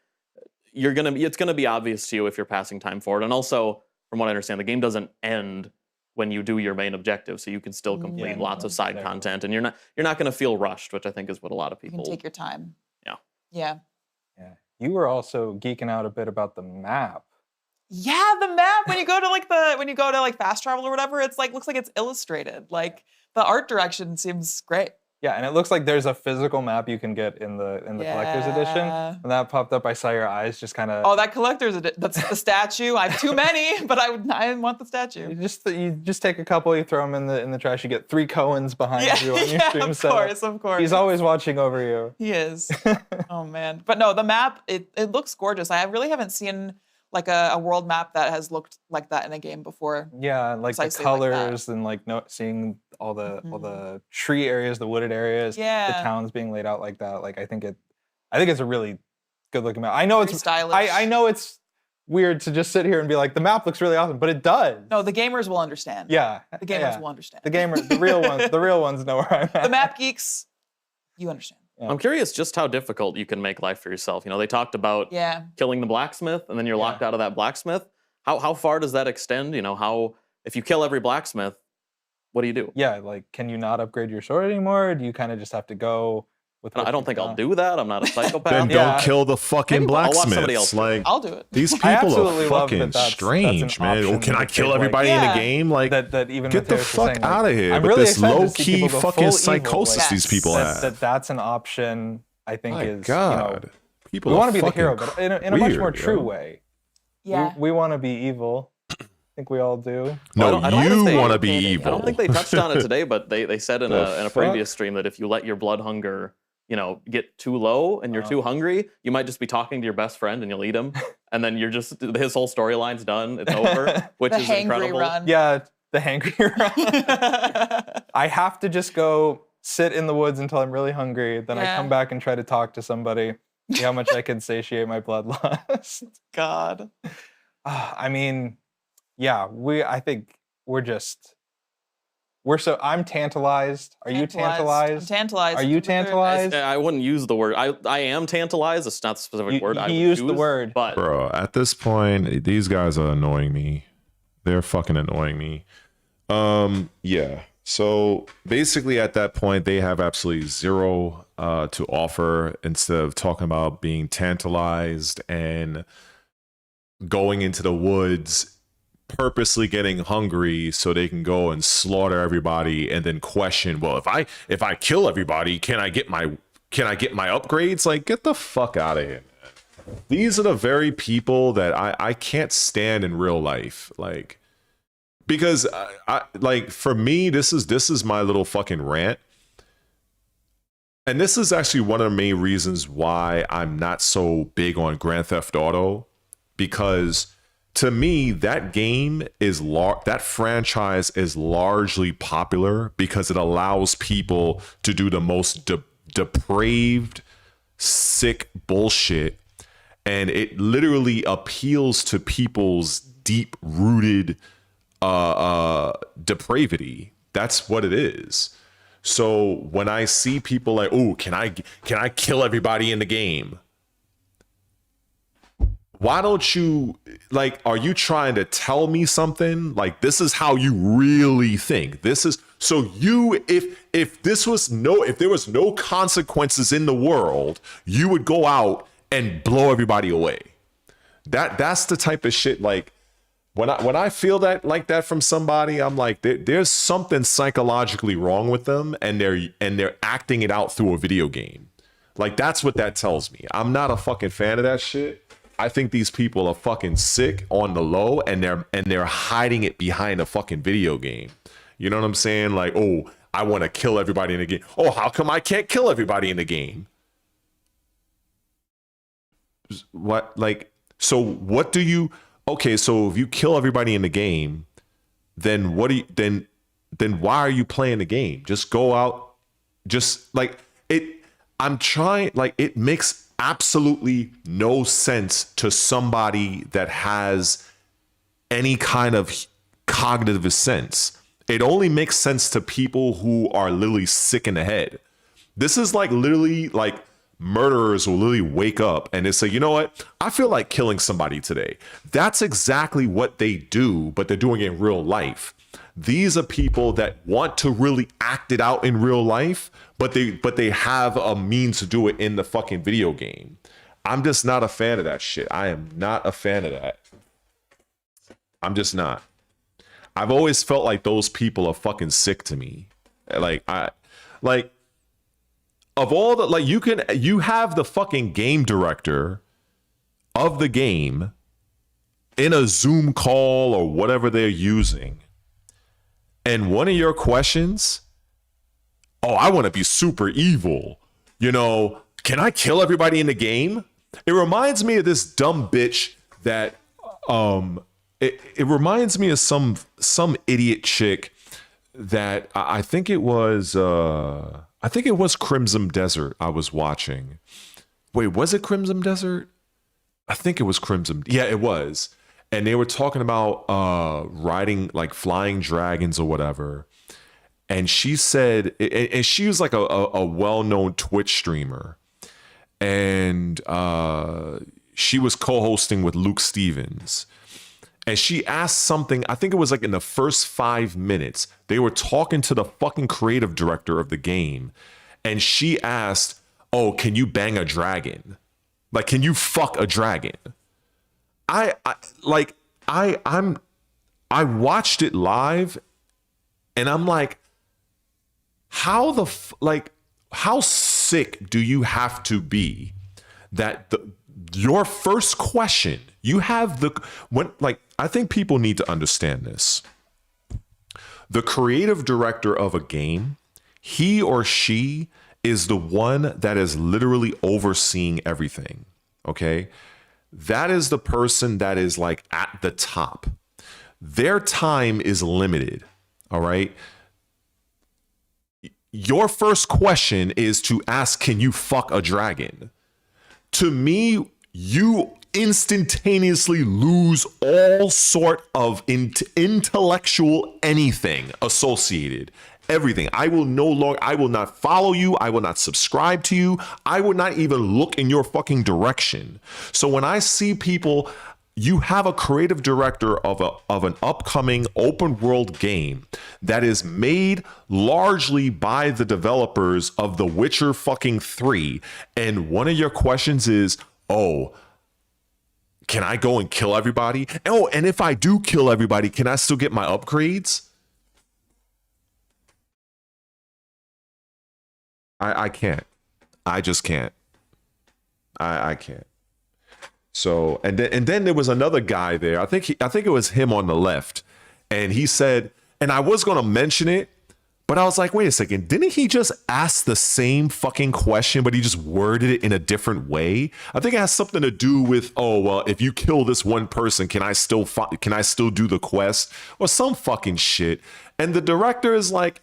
it's gonna be obvious to you if you're passing time forward. And also, from what I understand, the game doesn't end when you do your main objective, so you can still complete lots of side content, and you're not gonna feel rushed, which I think is what a lot of people You can take your time. Yeah. Yeah. Yeah. You were also geeking out a bit about the map. Yeah, the map, when you go to fast travel or whatever, it's like looks like it's illustrated. Like the art direction seems great. Yeah, and it looks like there's a physical map you can get in the collector's edition. And that popped up, I saw your eyes just kind of. Oh, that collector's edition. That's the statue. I have too many, but I want the statue. You just take a couple, you throw them in the trash. You get 3 Cohens behind you on your stream. Of course. He's always watching over you. He is. Oh man, but no, the map it looks gorgeous. I really haven't seen like a world map that has looked like that in a game before. Yeah, like the colors and seeing all the tree areas, the wooded areas, the towns being laid out like that. Like I think it's a really good looking map. I know it's stylish. I know it's weird to just sit here and be like, the map looks really awesome, but it does. No, the gamers will understand. Yeah, the gamers will understand. The real ones know where I'm at. The map geeks, you understand. Yeah. I'm curious just how difficult you can make life for yourself. They talked about killing the blacksmith, and then you're locked out of that blacksmith. How far does that extend? If you kill every blacksmith, what do you do? Yeah, like, can you not upgrade your sword anymore? Or do you kind of just have to go with I don't think I'll do that. I'm not a psychopath. Then don't kill the fucking blacksmiths. Like, I'll do it. These people are fucking strange, man. Oh, can I kill everybody in a game? Like, that even get the fuck out of here with this low-key fucking psychosis these people have. That's an option, I think, is, God. People we are want to be the fucking hero, but in a much more true way. Yeah. We want to be evil. I think we all do. No, you want to be evil. I don't think they touched on it today, but they said in a previous stream that if you let your blood hunger get too low and you're too hungry, you might just be talking to your best friend and you'll eat him. And then his whole storyline's done. It's over, which is incredible. Run. Yeah, the hangrier. I have to just go sit in the woods until I'm really hungry. Then I come back and try to talk to somebody, see how much I can satiate my bloodlust. God. I mean, yeah, I think I'm tantalized. Are you tantalized? I'm tantalized. Are you tantalized? I wouldn't use the word. I am tantalized. It's not the specific word I would used use, the word. But Bro, at this point, these guys are annoying me. They're fucking annoying me. Yeah. So basically at that point, they have absolutely zero to offer instead of talking about being tantalized and going into the woods, purposely getting hungry so they can go and slaughter everybody and then question, well, if I kill everybody, can I get my upgrades? Like, get the fuck out of here, man. These are the very people that I can't stand in real life. Like, because I like, for me, this is my little fucking rant. And this is actually one of the main reasons why I'm not so big on Grand Theft Auto, because to me, that game is that franchise is largely popular because it allows people to do the most depraved, sick bullshit, and it literally appeals to people's deep-rooted depravity. That's what it is. So when I see people like, oh, can I kill everybody in the game? Why don't you, like, are you trying to tell me something? Like, this is how you really think. This is, so you, if there was no consequences in the world, you would go out and blow everybody away. That's the type of shit, like, when I feel that like that from somebody, I'm like, there's something psychologically wrong with them, and they're acting it out through a video game. Like, that's what that tells me. I'm not a fucking fan of that shit. I think these people are fucking sick on the low, and they're hiding it behind a fucking video game. You know what I'm saying? Like, oh, I want to kill everybody in the game. Oh, how come I can't kill everybody in the game? What, like, so what do you, okay, so if you kill everybody in the game, then what do you, then why are you playing the game? Just go out, just like it, I'm trying, like, it makes absolutely no sense to somebody that has any kind of cognitive sense. It only makes sense to people who are literally sick in the head. This is like literally like murderers will literally wake up and they say, you know what? I feel like killing somebody today. That's exactly what they do, but they're doing it in real life. These are people that want to really act it out in real life, but they have a means to do it in the fucking video game. I'm just not a fan of that shit. I am not a fan of that. I'm just not. I've always felt like those people are fucking sick to me. Like, of all the, like, you have the fucking game director of the game in a Zoom call or whatever they're using. And one of your questions, oh, I want to be super evil. You know, can I kill everybody in the game? It reminds me of this dumb bitch that, it reminds me of some idiot chick that I think it was Crimson Desert I was watching. Wait, was it Crimson Desert? I think it was Crimson. Yeah, it was. And they were talking about riding, like, flying dragons or whatever. And she said, and she was like a well-known Twitch streamer. And she was co-hosting with Luke Stevens. And she asked something, I think it was like in the first 5 minutes, they were talking to the fucking creative director of the game. And she asked, oh, can you bang a dragon? Like, can you fuck a dragon? I watched it live and I'm like, how sick do you have to be that your first question, you have I think people need to understand this. The creative director of a game, he or she is the one that is literally overseeing everything. Okay. That is the person that is like at the top. their time is limited. All right. Your first question is to ask, can you fuck a dragon? To me, you instantaneously lose all sort of intellectual anything associated. Everything. I will not follow you. I will not subscribe to you. I will not even look in your fucking direction. So when I see people, you have a creative director of an upcoming open world game that is made largely by the developers of The Witcher fucking 3. And one of your questions is, oh, can I go and kill everybody? Oh, and if I do kill everybody, can I still get my upgrades? I can't. I just can't. I can't. So, and then there was another guy there. I think it was him on the left. And he said, and I was going to mention it, but I was like, wait a second, didn't he just ask the same fucking question, but he just worded it in a different way? I think it has something to do with, oh, well, if you kill this one person, can I still do the quest or some fucking shit? And the director is like,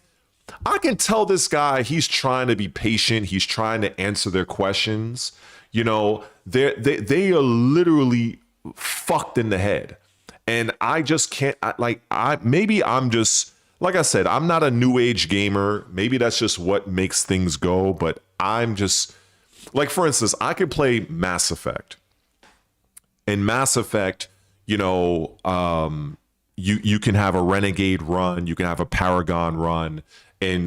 I can tell this guy, he's trying to be patient. He's trying to answer their questions. You know, they are literally fucked in the head. And I just can't, maybe I'm just, like I said, I'm not a new age gamer. Maybe that's just what makes things go. But I'm just, like, for instance, I could play Mass Effect. In Mass Effect, you know, you can have a Renegade run. You can have a Paragon run. In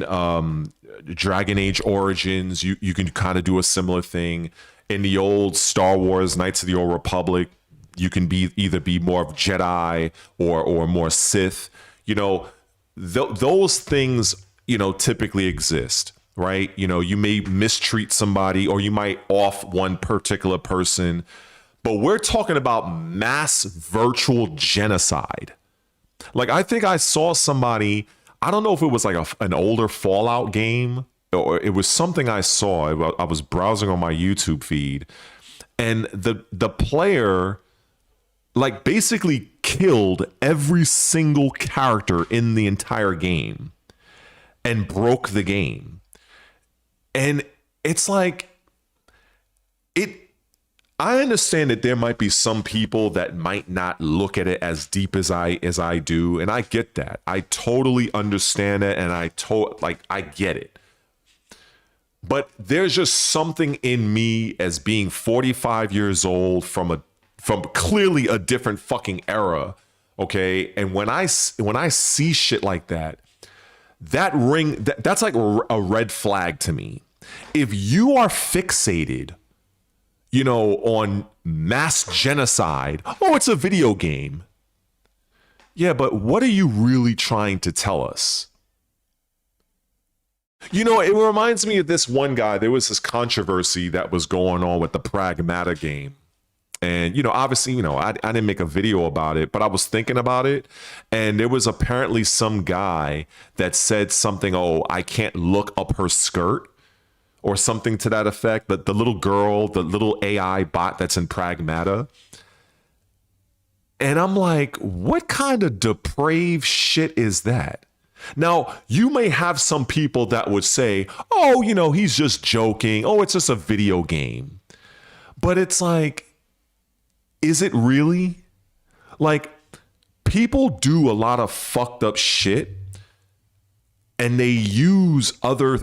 Dragon Age Origins, you can kind of do a similar thing. In the old Star Wars Knights of the Old Republic, you can either be more of Jedi or more Sith. You know, those things, you know, typically exist, right? You know, you may mistreat somebody or you might off one particular person, but we're talking about mass virtual genocide. Like, I think I saw somebody, I don't know if it was like an older Fallout game or it was something I saw. I was browsing on my YouTube feed, and the player like basically killed every single character in the entire game and broke the game. And it's like, I understand that there might be some people that might not look at it as deep as I do, and I get that. I totally understand it, and I get it. But there's just something in me as being 45 years old from clearly a different fucking era, okay? And when I see shit like that, that's like a red flag to me. If you are fixated, you know, on mass genocide, oh, it's a video game. Yeah, but what are you really trying to tell us? You know, it reminds me of this one guy. There was this controversy that was going on with the Pragmata game. And, you know, obviously, you know, I didn't make a video about it, but I was thinking about it. And there was apparently some guy that said something, oh, I can't look up her skirt or something to that effect. But the little girl, the little AI bot that's in Pragmata. And I'm like, what kind of depraved shit is that? Now, you may have some people that would say, oh, you know, he's just joking. Oh, it's just a video game. But it's like, is it really? Like, people do a lot of fucked up shit and they use other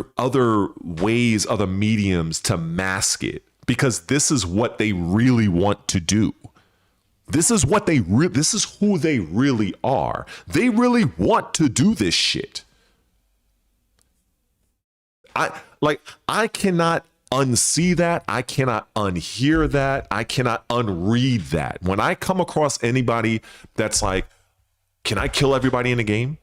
ways, other mediums to mask it because this is what they really want to do. This is who they really are. They really want to do this shit. I cannot unsee that. I cannot unhear that. I cannot unread that. When I come across anybody that's like, can I kill everybody in the game?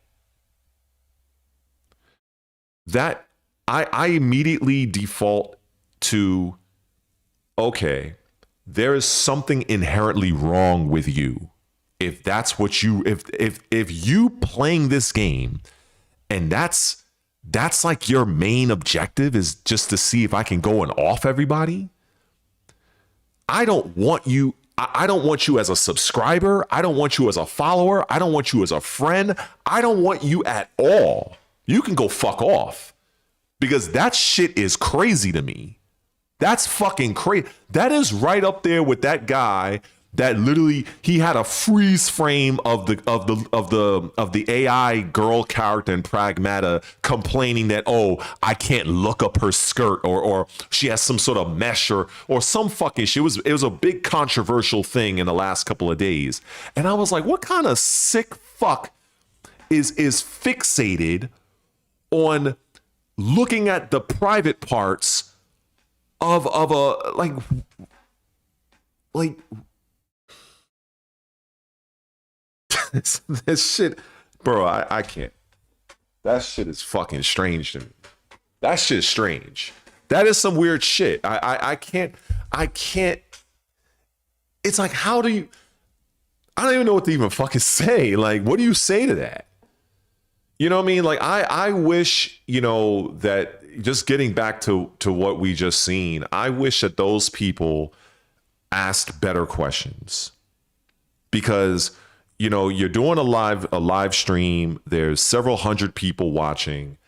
That I immediately default to, okay, there is something inherently wrong with you. If that's what you, if you playing this game and that's like your main objective is just to see if I can go and off everybody. I don't want you I don't want you as a subscriber. I don't want you as a follower. I don't want you as a friend. I don't want you at all. You can go fuck off, because that shit is crazy to me. That's fucking crazy. That is right up there with that guy that literally he had a freeze frame of the AI girl character in Pragmata complaining that, oh, I can't look up her skirt, or she has some sort of mesh or some fucking shit. It was a big controversial thing in the last couple of days. And I was like, what kind of sick fuck is fixated on looking at the private parts of a like this shit, bro. I can't. That shit is fucking strange to me. That shit is strange. That is some weird shit. I can't. It's like, how do you? I don't even know what to even fucking say. Like, what do you say to that? You know what I mean? Like, I wish, that just getting back to what we just seen, I wish that those people asked better questions, because you're doing a live stream. There's several hundred people watching,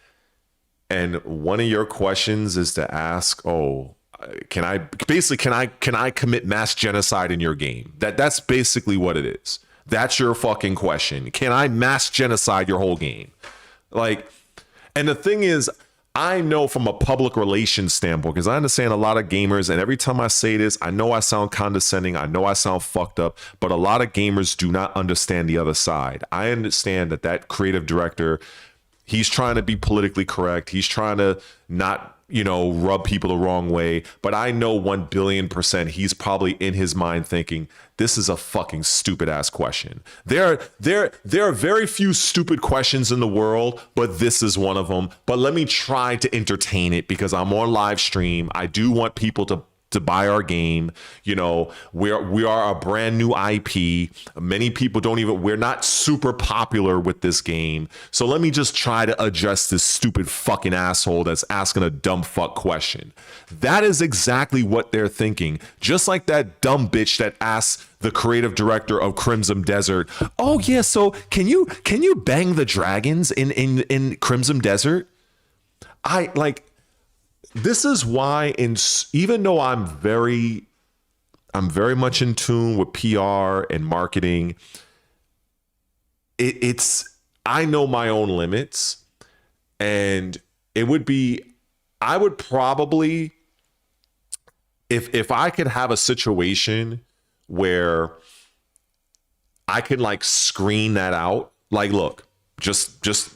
and one of your questions is to ask, "Oh, can I commit mass genocide in your game?" That's basically what it is. That's your fucking question. Can I mass genocide your whole game? Like, and the thing is, I know from a public relations standpoint, because I understand a lot of gamers, and every time I say this, I know I sound condescending, I know I sound fucked up, but a lot of gamers do not understand the other side. I understand that creative director, he's trying to be politically correct. He's trying to not, rub people the wrong way. But I know 1 billion% he's probably in his mind thinking, this is a fucking stupid ass question. There are very few stupid questions in the world, but this is one of them. But let me try to entertain it, because I'm on live stream. I do want people to buy our game. We are a brand new IP. Many people we're not super popular with this game. So let me just try to address this stupid fucking asshole that's asking a dumb fuck question. That is exactly what they're thinking. Just like that dumb bitch that asked the creative director of Crimson Desert, oh yeah, so can you bang the dragons in Crimson Desert? This is why, even though I'm very much in tune with PR and marketing, I know my own limits, and I would probably, if I could have a situation where I could screen that out, look, just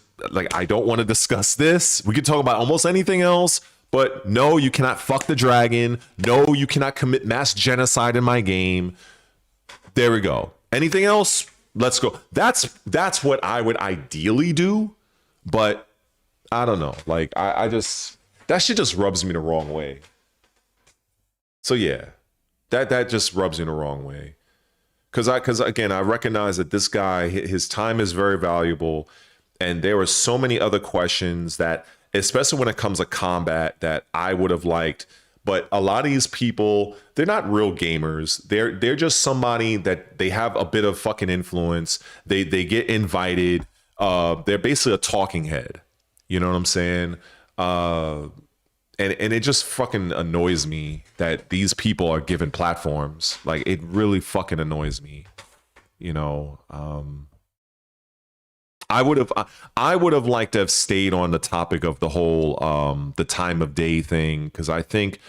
I don't want to discuss this. We could talk about almost anything else. But no, you cannot fuck the dragon. No, you cannot commit mass genocide in my game. There we go. Anything else? Let's go. That's what I would ideally do. But I don't know. I just, that shit just rubs me the wrong way. So yeah, that just rubs me the wrong way. Because again, I recognize that this guy, his time is very valuable. And there were so many other questions that, especially when it comes to combat, that I would have liked. But a lot of these people, they're not real gamers. They're just somebody that they have a bit of fucking influence. They get invited. They're basically a talking head. You know what I'm saying? And it just fucking annoys me that these people are given platforms. It really fucking annoys me. I would have liked to have stayed on the topic of the whole the time of day thing, because I think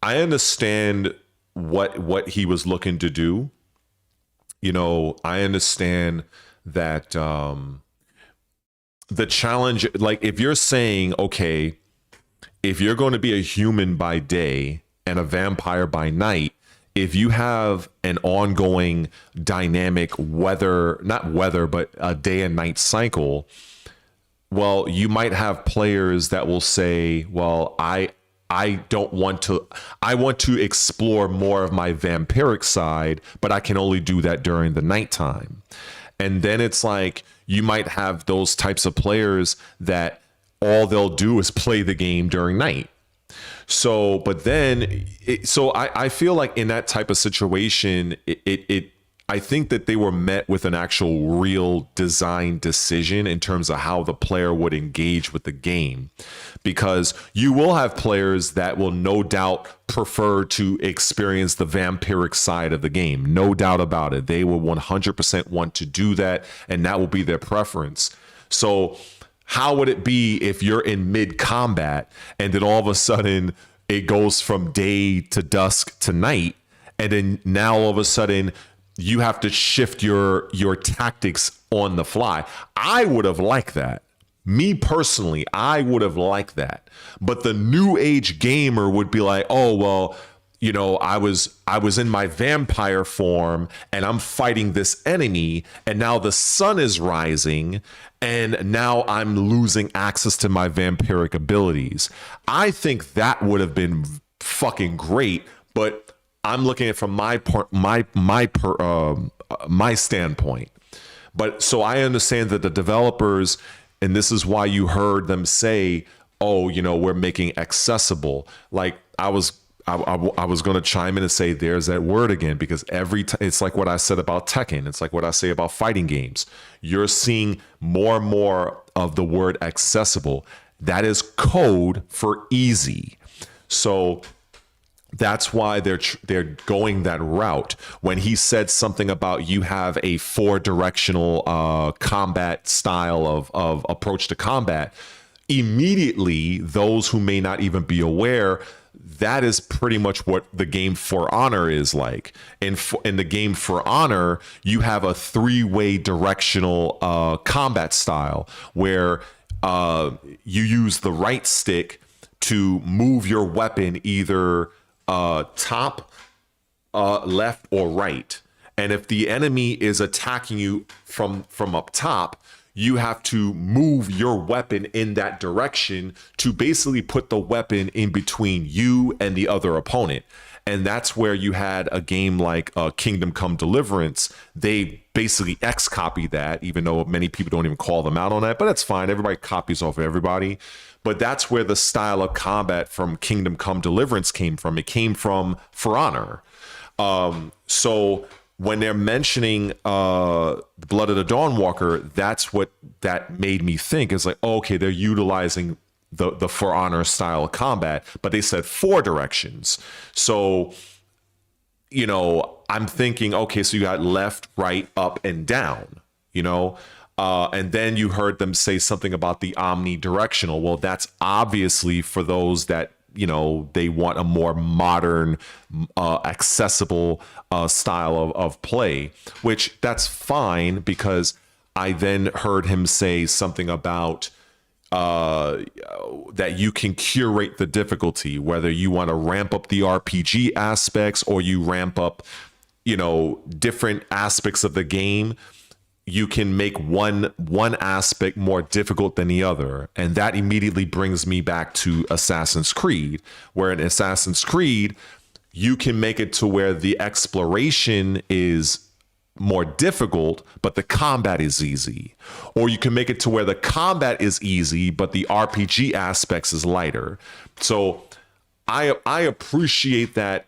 I understand what he was looking to do. I understand that the challenge, if you're saying, okay, if you're going to be a human by day and a vampire by night, if you have an ongoing dynamic but a day and night cycle, well, you might have players that will say, well, I want to explore more of my vampiric side, but I can only do that during the nighttime. And then it's you might have those types of players that all they'll do is play the game during night. So, but then, I feel like in that type of situation, I think that they were met with an actual real design decision in terms of how the player would engage with the game. Because you will have players that will no doubt prefer to experience the vampiric side of the game. No doubt about it. They will 100% want to do that, and that will be their preference. So how would it be if you're in mid-combat and then all of a sudden it goes from day to dusk to night, and then now all of a sudden you have to shift your tactics on the fly? I would have liked that. Me personally, I would have liked that. But the new age gamer would be like, oh, well, you know, I was in my vampire form and I'm fighting this enemy, and now the sun is rising and now I'm losing access to my vampiric abilities. I think that would have been fucking great, but I'm looking at it from my standpoint. But so I understand that the developers, and this is why you heard them say, oh, you know, we're making accessible. Like I was going to chime in and say, there's that word again, because every time, it's like what I said about Tekken. It's like what I say about fighting games. You're seeing more and more of the word accessible. That is code for easy. So that's why they're going that route. When he said something about you have a 4-directional combat style of approach to combat, immediately those who may not even be aware, that is pretty much what the game For Honor is like. In the game For Honor, you have a 3-way directional combat style where you use the right stick to move your weapon either top, left, or right. And if the enemy is attacking you from up top, you have to move your weapon in that direction to basically put the weapon in between you and the other opponent. And that's where you had a game like Kingdom Come Deliverance. They basically X-copied that, even though many people don't even call them out on that. But that's fine. Everybody copies off of everybody. But that's where the style of combat from Kingdom Come Deliverance came from. It came from For Honor. So when they're mentioning Blood of the Dawnwalker, that's what that made me think. Is like, oh, okay, they're utilizing the For Honor style of combat, but they said 4 directions. So, you know, I'm thinking, okay, so you got left, right, up, and down, you know? And then you heard them say something about the omnidirectional. Well, that's obviously for those that, you know, they want a more modern, accessible style of play, which that's fine, because I then heard him say something about that you can curate the difficulty, whether you want to ramp up the RPG aspects or you ramp up, you know, different aspects of the game. You can make one aspect more difficult than the other. And that immediately brings me back to Assassin's Creed, where in Assassin's Creed, you can make it to where the exploration is more difficult, but the combat is easy. Or you can make it to where the combat is easy, but the RPG aspects is lighter. So I appreciate that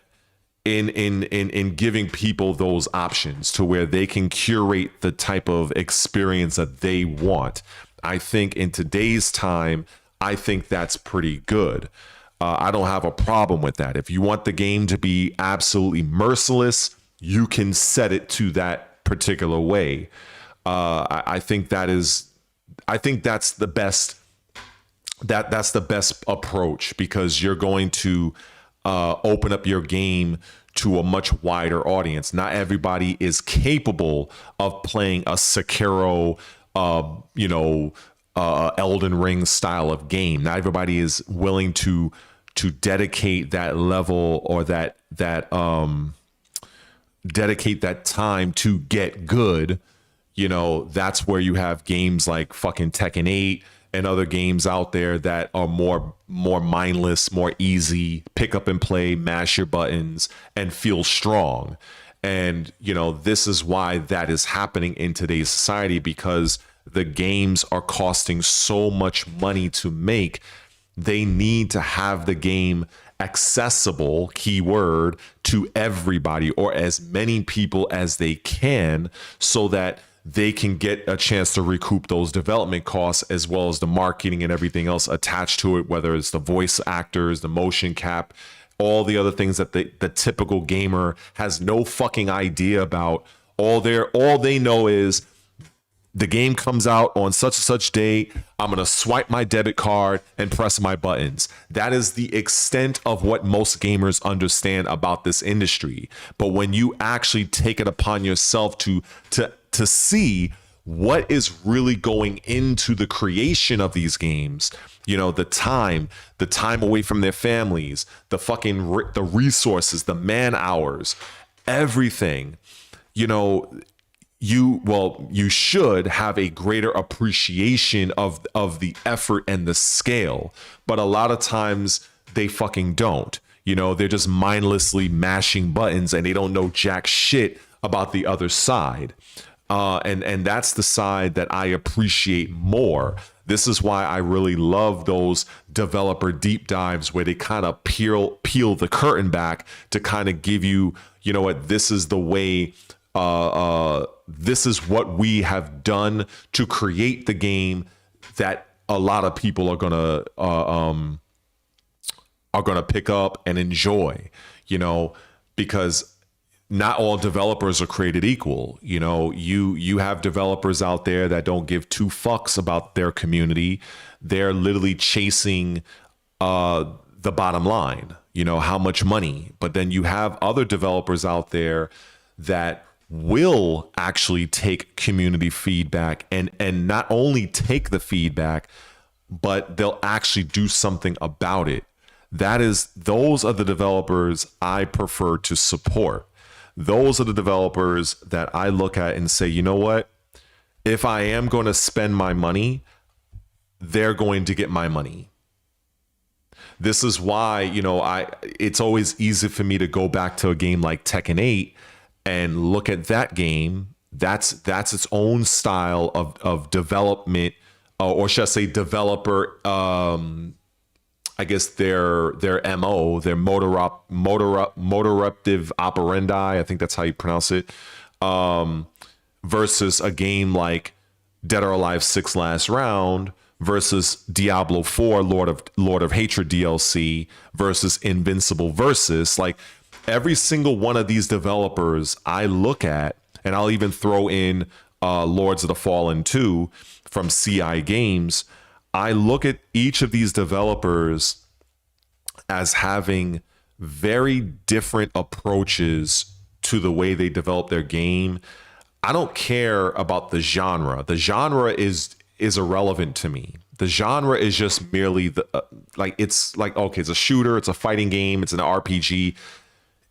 in giving people those options to where they can curate the type of experience that they want. I think in today's time, I think that's pretty good. I don't have a problem with that. If you want the game to be absolutely merciless, you can set it to that particular way. I think that's the best. That's the best approach, because you're going to open up your game to a much wider audience. Not everybody is capable of playing a Sekiro, Elden Ring style of game. Not everybody is willing to dedicate that level or dedicate that time to get good. You know, that's where you have games like fucking Tekken 8 and other games out there that are more mindless, more easy, pick up and play, mash your buttons, and feel strong. And, you know, this is why that is happening in today's society, because the games are costing so much money to make they need to have the game accessible, keyword, to everybody or as many people as they can, so that they can get a chance to recoup those development costs as well as the marketing and everything else attached to it, whether it's the voice actors, the motion cap, all the other things that the typical gamer has no fucking idea about. All they know is the game comes out on such and such date. I'm going to swipe my debit card and press my buttons. That is the extent of what most gamers understand about this industry. But when you actually take it upon yourself to see what is really going into the creation of these games, you know, the time away from their families, the resources, the man hours, everything, you know, you should have a greater appreciation of the effort and the scale, but a lot of times they fucking don't. You know, they're just mindlessly mashing buttons and they don't know jack shit about the other side. And that's the side that I appreciate more. This is why I really love those developer deep dives where they kind of peel the curtain back to kind of give you, you know what, this is the way. This is what we have done to create the game that a lot of people are gonna pick up and enjoy, you know, because not all developers are created equal. You know, you have developers out there that don't give two fucks about their community. They're literally chasing the bottom line, you know, how much money. But then you have other developers out there that will actually take community feedback and not only take the feedback, but they'll actually do something about it. Those are the developers I prefer to support. Those are the developers that I look at and say, you know what? If I am going to spend my money, they're going to get my money. This is why, you know, it's always easy for me to go back to a game like Tekken 8 and look at that game. That's its own style of development, or should I say developer, I guess their MO, their motorruptive operandi, I think that's how you pronounce it, versus a game like Dead or Alive 6 Last Round, versus Diablo 4 Lord of Hatred DLC, versus Invincible Versus. Like, every single one of these developers I look at, and I'll even throw in Lords of the Fallen 2 from CI Games, I look at each of these developers as having very different approaches to the way they develop their game. I don't care about the genre. The genre is irrelevant to me. The genre is just merely it's a shooter, it's a fighting game, it's an RPG.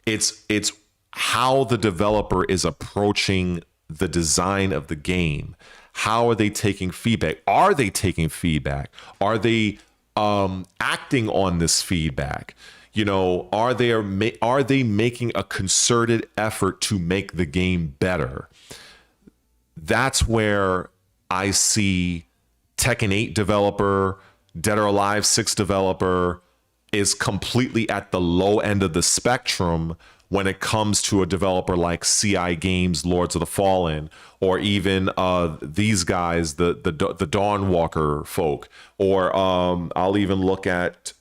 It's how the developer is approaching the design of the game. How are they taking feedback? Are they taking feedback? Are they acting on this feedback? You know, are they making a concerted effort to make the game better? That's where I see Tekken 8 developer, Dead or Alive 6 developer is completely at the low end of the spectrum when it comes to a developer like CI Games, Lords of the Fallen, or even these guys, the Dawnwalker folk, or I'll even look at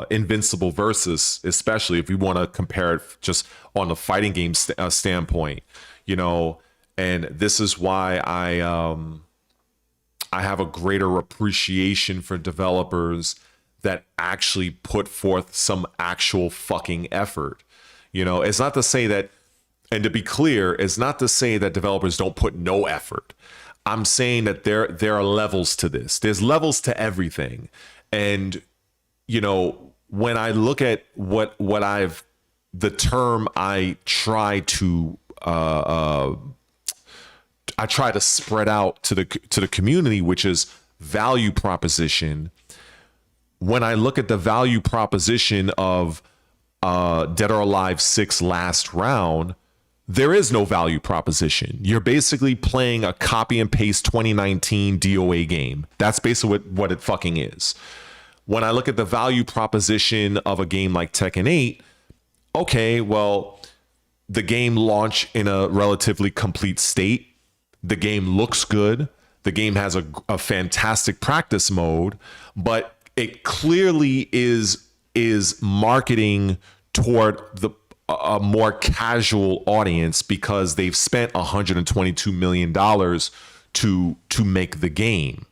Invincible Versus, especially if you want to compare it just on the fighting game standpoint, you know. And this is why I have a greater appreciation for developers that actually put forth some actual fucking effort. You know, it's not to say that, and to be clear, it's not to say that developers don't put no effort. I'm saying that there are levels to this. There's levels to everything. And, you know, when I look at the term I try to spread out to the community, which is value proposition. When I look at the value proposition of Dead or Alive 6 Last Round, there is no value proposition. You're basically playing a copy and paste 2019 DOA game. That's basically what it fucking is. When I look at the value proposition of a game like Tekken 8, okay, well, the game launched in a relatively complete state. The game looks good. The game has a fantastic practice mode, but it clearly is marketing toward a more casual audience because they've spent $122 million to make the game.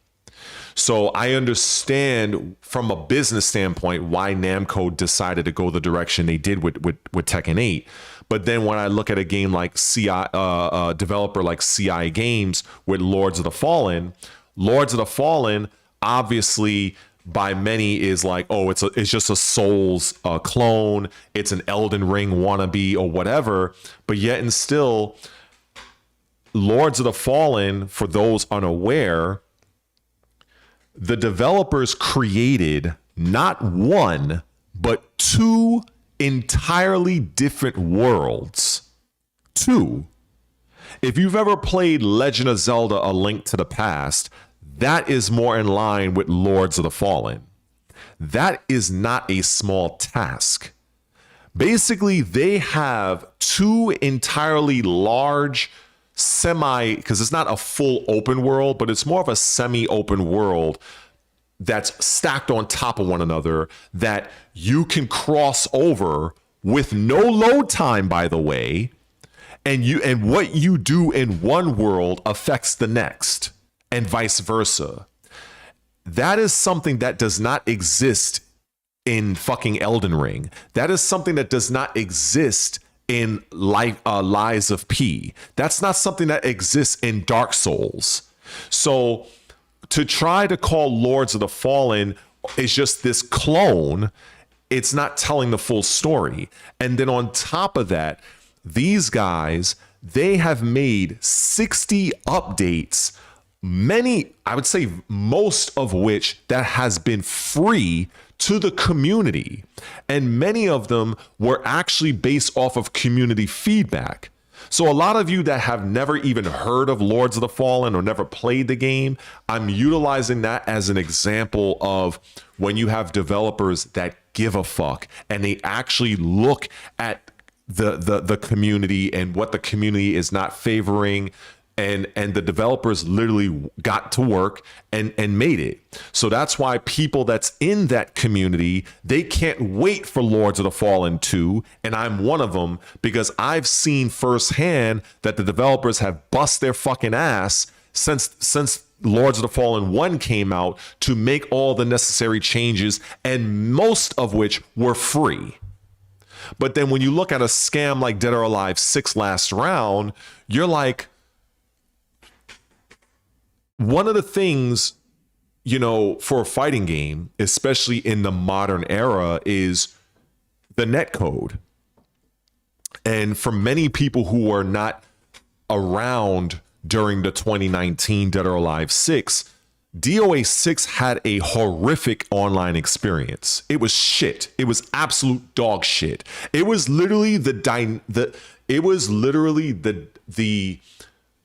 So I understand from a business standpoint why Namco decided to go the direction they did with Tekken 8. But then when I look at a game like developer like CI Games with Lords of the Fallen, obviously by many is like, oh, it's just a Souls clone, it's an Elden Ring wannabe or whatever. But yet and still, Lords of the Fallen, for those unaware, the developers created not one, but two entirely different worlds. Two. If you've ever played Legend of Zelda: A Link to the Past, that is more in line with Lords of the Fallen. That is not a small task. Basically, they have two entirely large because it's not a full open world, but it's more of a semi-open world that's stacked on top of one another that you can cross over with no load time, by the way, and what you do in one world affects the next, and vice versa. That is something that does not exist in fucking Elden Ring. That is something that does not exist in Lies of P. That's not something that exists in Dark Souls. So to try to call Lords of the Fallen is just this clone, it's not telling the full story. And then on top of that, these guys, they have made 60 updates, many, I would say most of which that has been free to the community. And many of them were actually based off of community feedback. So a lot of you that have never even heard of Lords of the Fallen or never played the game, I'm utilizing that as an example of when you have developers that give a fuck and they actually look at the community and what the community is not favoring, and the developers literally got to work and made it. So that's why people that's in that community, they can't wait for Lords of the Fallen 2, and I'm one of them, because I've seen firsthand that the developers have bust their fucking ass since Lords of the Fallen 1 came out to make all the necessary changes, and most of which were free. But then when you look at a scam like Dead or Alive 6 last round, you're like, one of the things, you know, for a fighting game, especially in the modern era, is the netcode. And for many people who are not around during the 2019 Dead or Alive 6, DOA 6 had a horrific online experience. It was shit. It was absolute dog shit. It was literally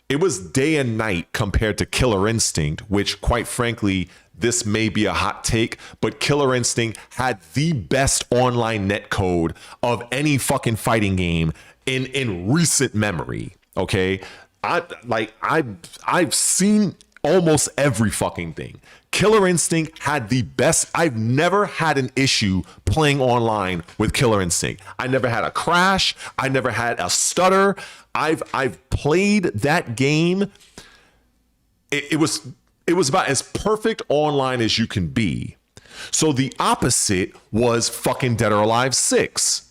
it was day and night compared to Killer Instinct, which, quite frankly, this may be a hot take, but Killer Instinct had the best online netcode of any fucking fighting game in recent memory. Okay, I've seen almost every fucking thing. Killer Instinct had the best. I've never had an issue playing online with Killer Instinct. I never had a crash. I never had a stutter. I've played that game. It was about as perfect online as you can be. So the opposite was fucking Dead or Alive 6.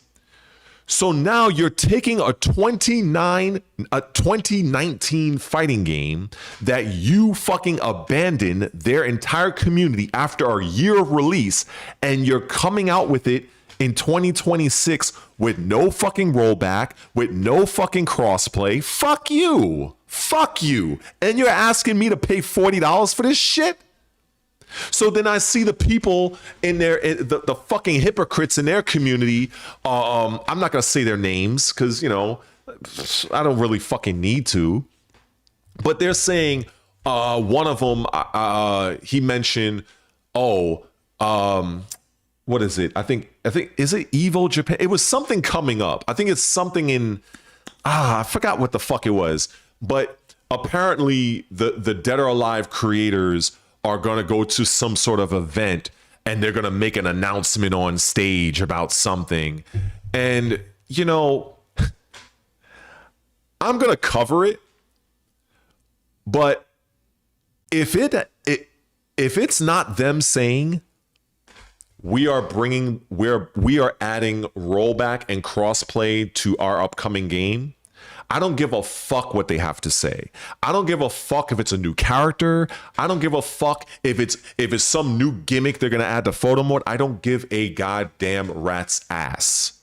So now you're taking a 2019 fighting game that you fucking abandoned their entire community after a year of release, and you're coming out with it in 2026 with no fucking rollback, with no fucking crossplay. Fuck you. Fuck you. And you're asking me to pay $40 for this shit? So then I see the people in the fucking hypocrites in their community. I'm not going to say their names because, you know, I don't really fucking need to. But they're saying one of them, he mentioned, what is it? I think is it Evo Japan? It was something coming up. I think it's something in I forgot what the fuck it was. But apparently the Dead or Alive creators are gonna go to some sort of event and they're gonna make an announcement on stage about something. And you know, I'm gonna cover it. But if it's not them saying we are adding rollback and crossplay to our upcoming game, I don't give a fuck what they have to say. I don't give a fuck if it's a new character. I don't give a fuck if it's some new gimmick they're gonna add to photo mode. I don't give a goddamn rat's ass.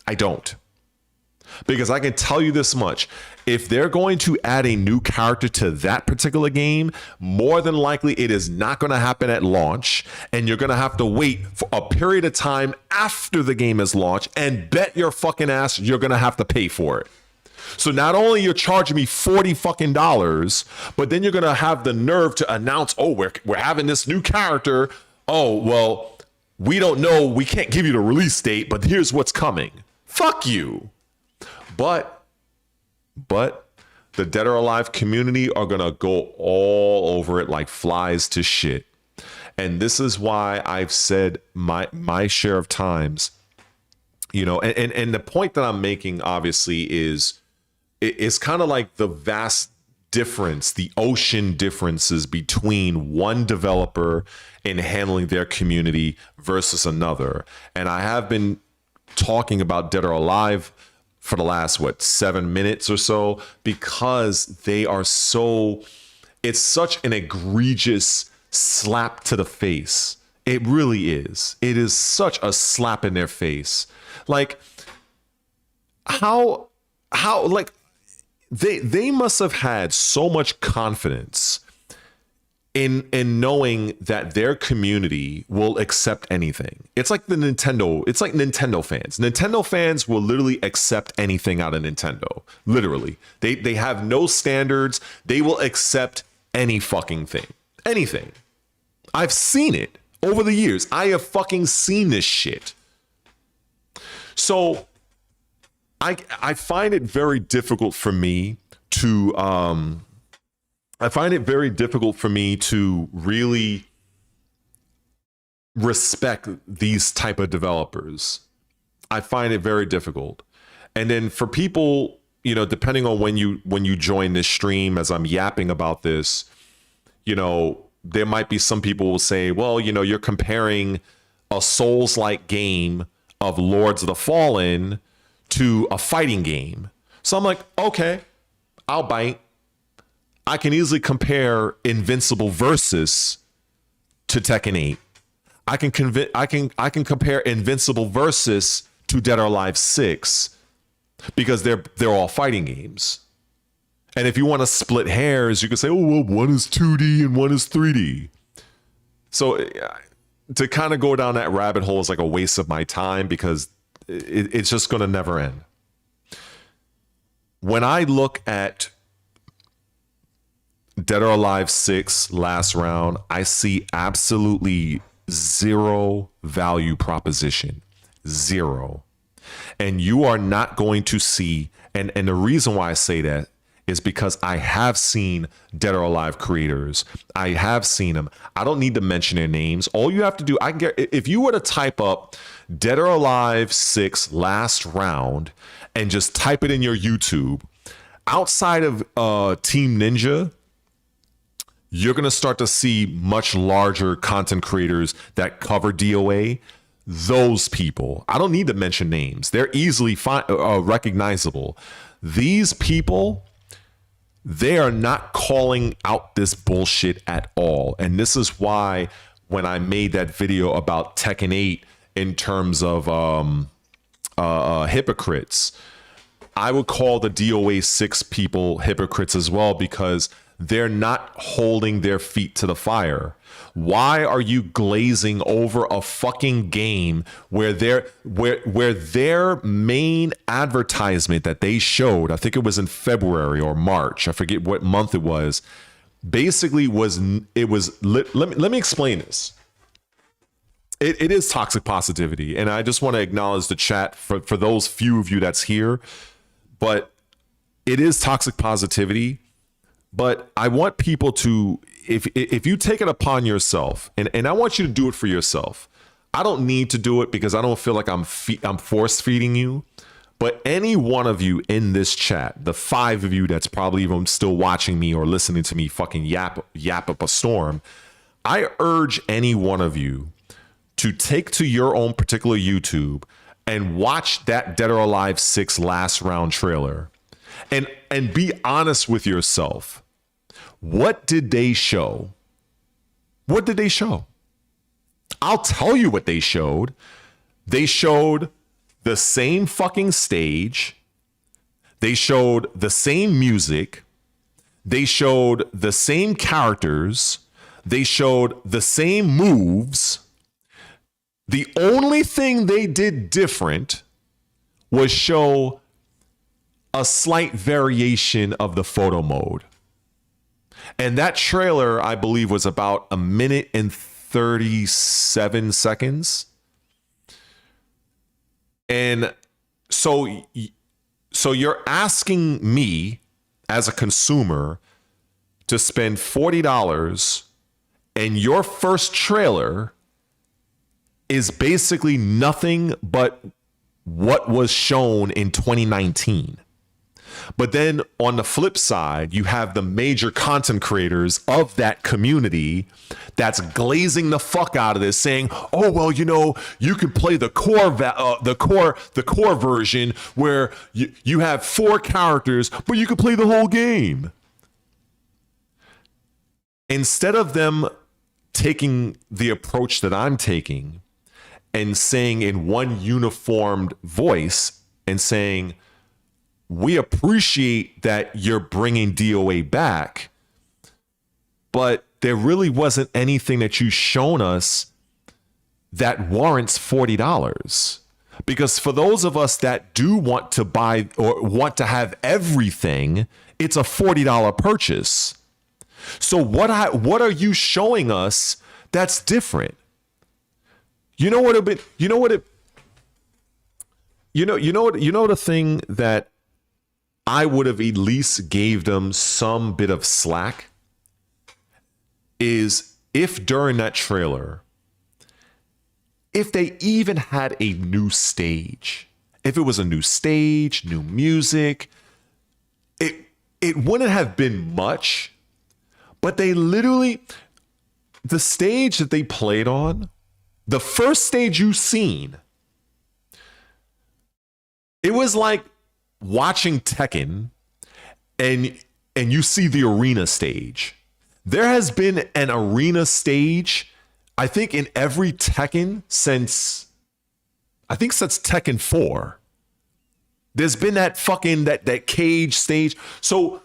I don't. Because I can tell you this much. If they're going to add a new character to that particular game, more than likely it is not going to happen at launch. And you're going to have to wait for a period of time after the game is launched, and bet your fucking ass you're going to have to pay for it. So not only you're charging me $40 fucking dollars, but then you're going to have the nerve to announce, oh, we're having this new character. Oh, well, we don't know. We can't give you the release date, but here's what's coming. Fuck you. But the Dead or Alive community are going to go all over it like flies to shit. And this is why I've said my share of times, you know, and the point that I'm making obviously is it's kind of like the vast difference, the ocean differences between one developer in handling their community versus another. And I have been talking about Dead or Alive for the last 7 minutes or so, because they are it's such an egregious slap to the face. It really is. It is such a slap in their face. Like how like they must have had so much confidence in knowing that their community will accept anything. It's like Nintendo fans. Nintendo fans will literally accept anything out of Nintendo. Literally. They have no standards. They will accept any fucking thing. Anything. I've seen it over the years. I have fucking seen this shit. So I find it very difficult for me to really respect these type of developers. I find it very difficult. And then for people, you know, depending on when you join this stream, as I'm yapping about this, you know, there might be some people who will say, well, you know, you're comparing a Souls-like game of Lords of the Fallen to a fighting game. So I'm like, okay, I'll bite. I can easily compare Invincible Versus to Tekken 8. I can compare Invincible Versus to Dead or Alive 6 because they're all fighting games. And if you want to split hairs, you can say, oh, well, one is 2D and one is 3D. So to kind of go down that rabbit hole is like a waste of my time, because it's just going to never end. When I look at Dead or Alive 6 last round, I see absolutely zero value proposition. Zero. And you are not going to see, and the reason why I say that is because I have seen Dead or Alive creators. I have seen them. I don't need to mention their names. All you have to do, if you were to type up Dead or Alive 6 last round and just type it in your YouTube, outside of Team Ninja, you're going to start to see much larger content creators that cover DOA. Those people, I don't need to mention names. They're easily recognizable. These people, they are not calling out this bullshit at all. And this is why when I made that video about Tekken 8 in terms of hypocrites, I would call the DOA 6 people hypocrites as well, because they're not holding their feet to the fire? Why are you glazing over a fucking game where their main advertisement that they showed, I think it was in February or March, I forget what month it was, basically let me explain this. It is toxic positivity, and I just want to acknowledge the chat for those few of you that's here, but it is toxic positivity. But I want people to, if you take it upon yourself, and I want you to do it for yourself. I don't need to do it because I don't feel like I'm force feeding you. But any one of you in this chat, the 5 of you that's probably even still watching me or listening to me fucking yap up a storm, I urge any one of you to take to your own particular YouTube and watch that Dead or Alive 6 last round trailer. And be honest with yourself. What did they show? What did they show? I'll tell you what they showed. They showed the same fucking stage. They showed the same music. They showed the same characters. They showed the same moves. The only thing they did different was show a slight variation of the photo mode. And that trailer, I believe, was about 1 minute and 37 seconds. And so you're asking me as a consumer to spend $40 and your first trailer is basically nothing but what was shown in 2019. But then on the flip side, you have the major content creators of that community that's glazing the fuck out of this, saying, "Oh well, you know, you can play the core version where you have 4 characters, but you can play the whole game." Instead of them taking the approach that I'm taking and saying in one uniformed voice and saying, "We appreciate that you're bringing DOA back, but there really wasn't anything that you've shown us that warrants $40. Because for those of us that do want to buy or want to have everything, it's a $40 purchase. So what are you showing us that's different? You know what the thing that I would have at least gave them some bit of slack is if during that trailer, if they even had a new stage, if it was a new stage, new music, it wouldn't have been much, but they literally, the stage that they played on, the first stage you've seen, it was like watching Tekken and you see the arena stage. There has been an arena stage, I think, in every Tekken since Tekken 4. There's been that fucking that cage stage. So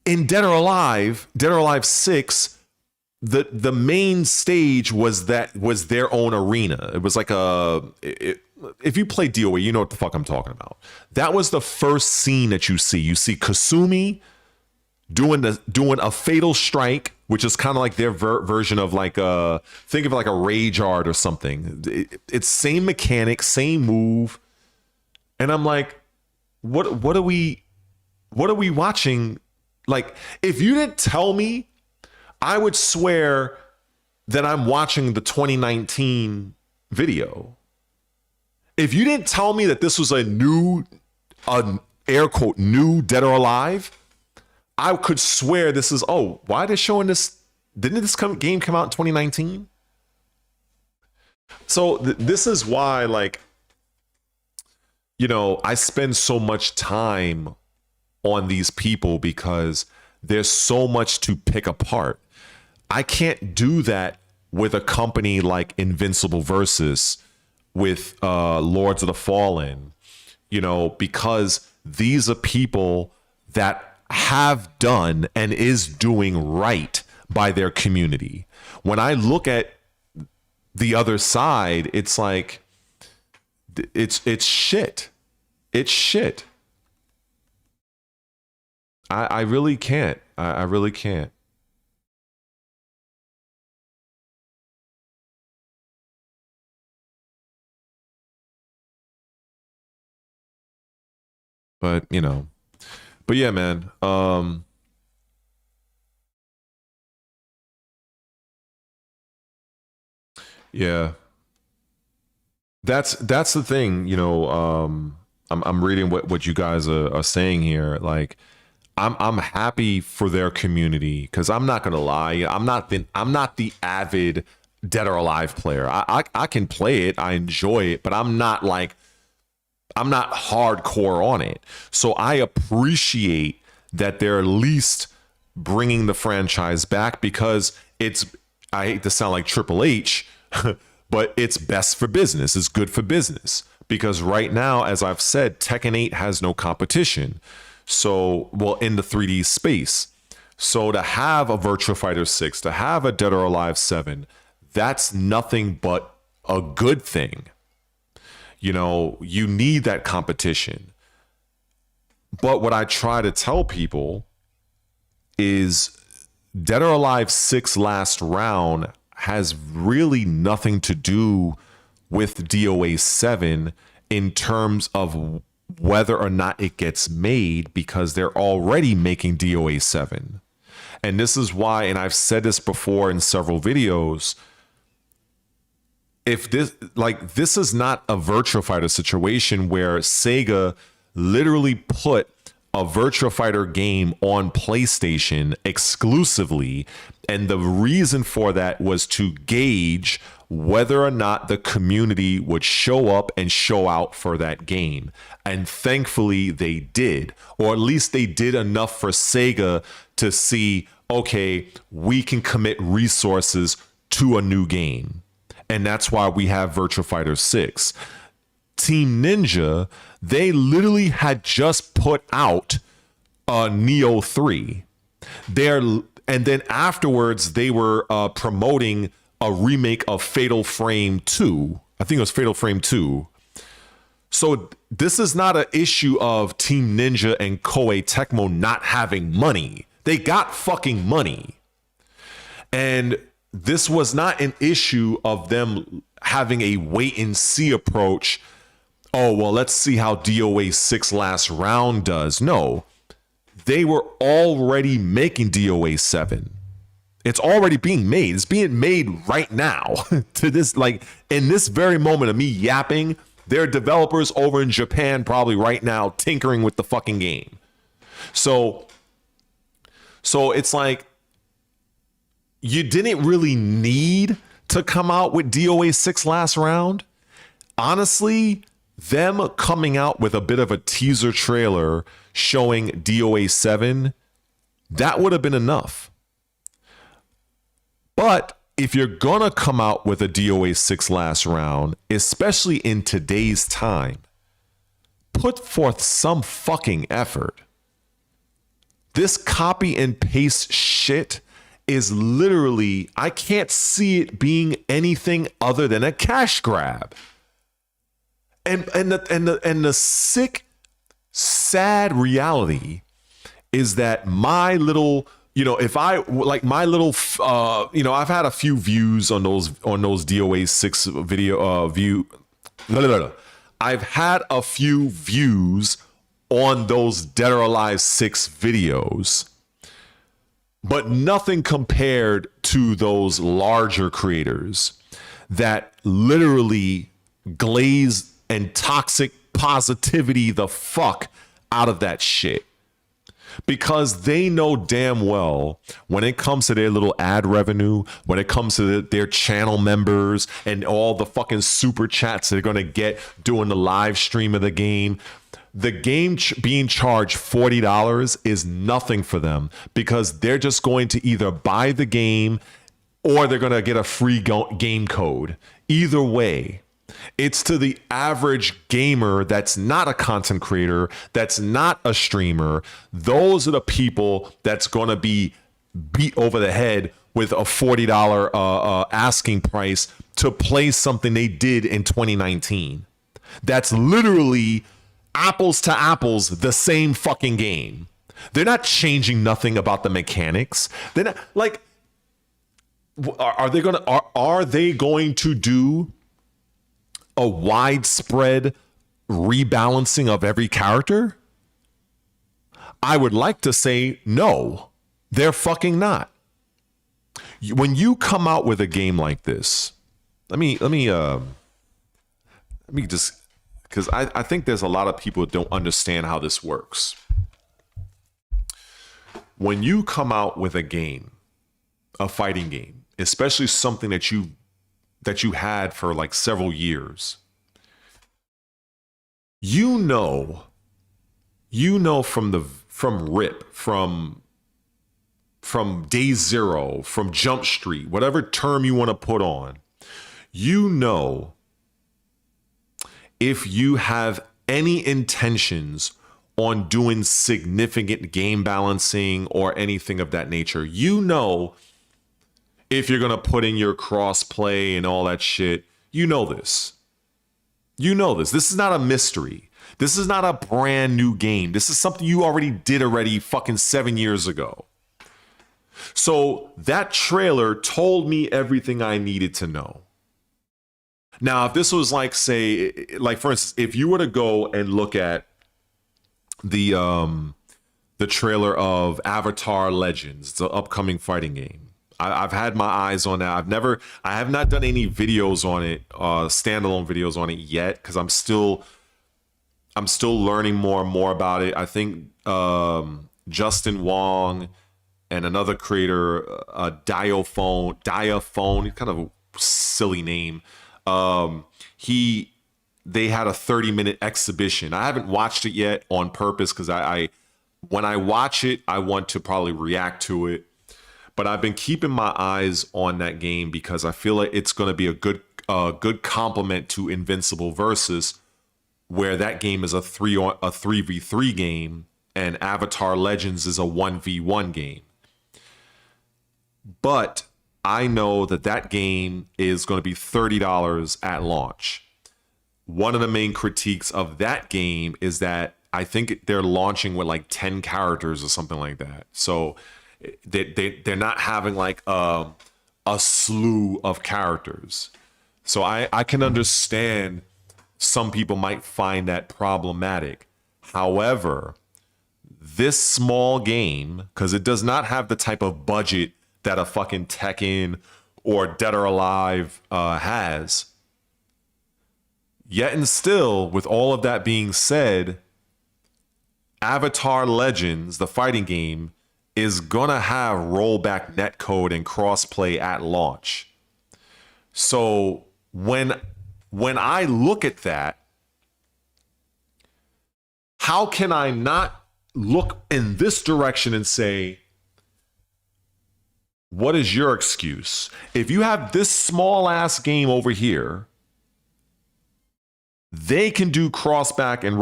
in Dead or Alive 6, the main stage was their own arena. It was like if you play DOA, you know what the fuck I'm talking about. That was the first scene that you see. You see Kasumi doing a fatal strike, which is kind of like their version of like think of like a rage art or something. It's same mechanic, same move, and I'm like, what are we watching? Like, if you didn't tell me, I would swear that I'm watching the 2019 video. If you didn't tell me that this was a new, air quote, new Dead or Alive, I could swear this is, why are they showing this? Didn't this game come out in 2019? So this is why, like, you know, I spend so much time on these people because there's so much to pick apart. I can't do that with a company like Invincible Versus, with Lords of the Fallen, you know, because these are people that have done and is doing right by their community. When I look at the other side, it's like it's shit. It's shit. I really can't. I really can't. But, you know, but yeah, man. Yeah. That's the thing, you know, I'm reading what you guys are saying here. Like, I'm happy for their community, because I'm not gonna lie, I'm not the avid Dead or Alive player. I can play it, I enjoy it, but I'm not hardcore on it. So I appreciate that they're at least bringing the franchise back, because I hate to sound like Triple H, but it's best for business. It's good for business, because right now, as I've said, Tekken 8 has no competition. So, well, in the 3D space. So to have a Virtua Fighter 6, to have a Dead or Alive 7, that's nothing but a good thing. You know, you need that competition. But what I try to tell people is Dead or Alive 6 Last Round has really nothing to do with DOA 7 in terms of whether or not it gets made, because they're already making DOA 7. And this is why, and I've said this before in several videos, if this is not a Virtua Fighter situation where Sega literally put a Virtua Fighter game on PlayStation exclusively, and the reason for that was to gauge whether or not the community would show up and show out for that game. And thankfully they did, or at least they did enough for Sega to see, okay, we can commit resources to a new game. And that's why we have Virtua Fighter 6. Team Ninja, they literally had just put out Neo 3. And then afterwards, they were promoting a remake of Fatal Frame 2. I think it was Fatal Frame 2. So this is not an issue of Team Ninja and Koei Tecmo not having money. They got fucking money. And this was not an issue of them having a wait and see approach. Oh, well, let's see how DOA 6 Last Round does. No, they were already making DOA 7. It's already being made. It's being made right now. To this, like, in this very moment of me yapping, there are developers over in Japan probably right now tinkering with the fucking game. So it's like, you didn't really need to come out with DOA 6 Last Round. Honestly, them coming out with a bit of a teaser trailer showing DOA 7, that would have been enough. But if you're gonna come out with a DOA 6 Last Round, especially in today's time, put forth some fucking effort. This copy and paste shit is literally, I can't see it being anything other than a cash grab. And the sick, sad reality is that my little, you know, if I like my little, you know, I've had a few views on those DOA 6 video view. I've had a few views on those Dead or Alive 6 videos, but nothing compared to those larger creators that literally glaze and toxic positivity the fuck out of that shit. Because they know damn well when it comes to their little ad revenue, when it comes to their channel members and all the fucking super chats they're going to get doing the live stream of the game, the game being charged $40 is nothing for them, because they're just going to either buy the game or they're going to get a free game code. Either way, It's to the average gamer that's not a content creator, that's not a streamer. Those are the people that's going to be beat over the head with a $40 asking price to play something they did in 2019. That's literally apples to apples, the same fucking game. They're not changing nothing about the mechanics. They're not like, are they going to do a widespread rebalancing of every character? I would like to say no. They're fucking not. When you come out with a game like this, let me just, because I think there's a lot of people that don't understand how this works. When you come out with a game, a fighting game, especially something that you had for like several years, you know from rip, from day zero, from Jump Street, whatever term you want to put on, you know, if you have any intentions on doing significant game balancing or anything of that nature, you know, if you're going to put in your cross play and all that shit, you know this. You know this. This is not a mystery. This is not a brand new game. This is something you already did fucking 7 years ago. So that trailer told me everything I needed to know. Now, if this was like, say, like for instance, if you were to go and look at the trailer of Avatar Legends, the upcoming fighting game, I've had my eyes on that. I have not done any videos on it, standalone videos on it yet, because I'm still learning more and more about it. I think Justin Wong and another creator, Diaphone, kind of a silly name. They had a 30-minute exhibition. I haven't watched it yet on purpose because when I watch it, I want to probably react to it. But I've been keeping my eyes on that game because I feel like it's going to be a good complement to Invincible Versus, where that game is a 3v3 game and Avatar Legends is a 1v1 game. But I know that game is going to be $30 at launch. One of the main critiques of that game is that I think they're launching with like 10 characters or something like that. So they're not having like a slew of characters. So I can understand some people might find that problematic. However, this small game, because it does not have the type of budget that a fucking Tekken or Dead or Alive has. Yet and still, with all of that being said, Avatar Legends, the fighting game, is gonna have rollback netcode and crossplay at launch. So when I look at that, how can I not look in this direction and say, what is your excuse? If you have this small ass game over here, they can do crossplay and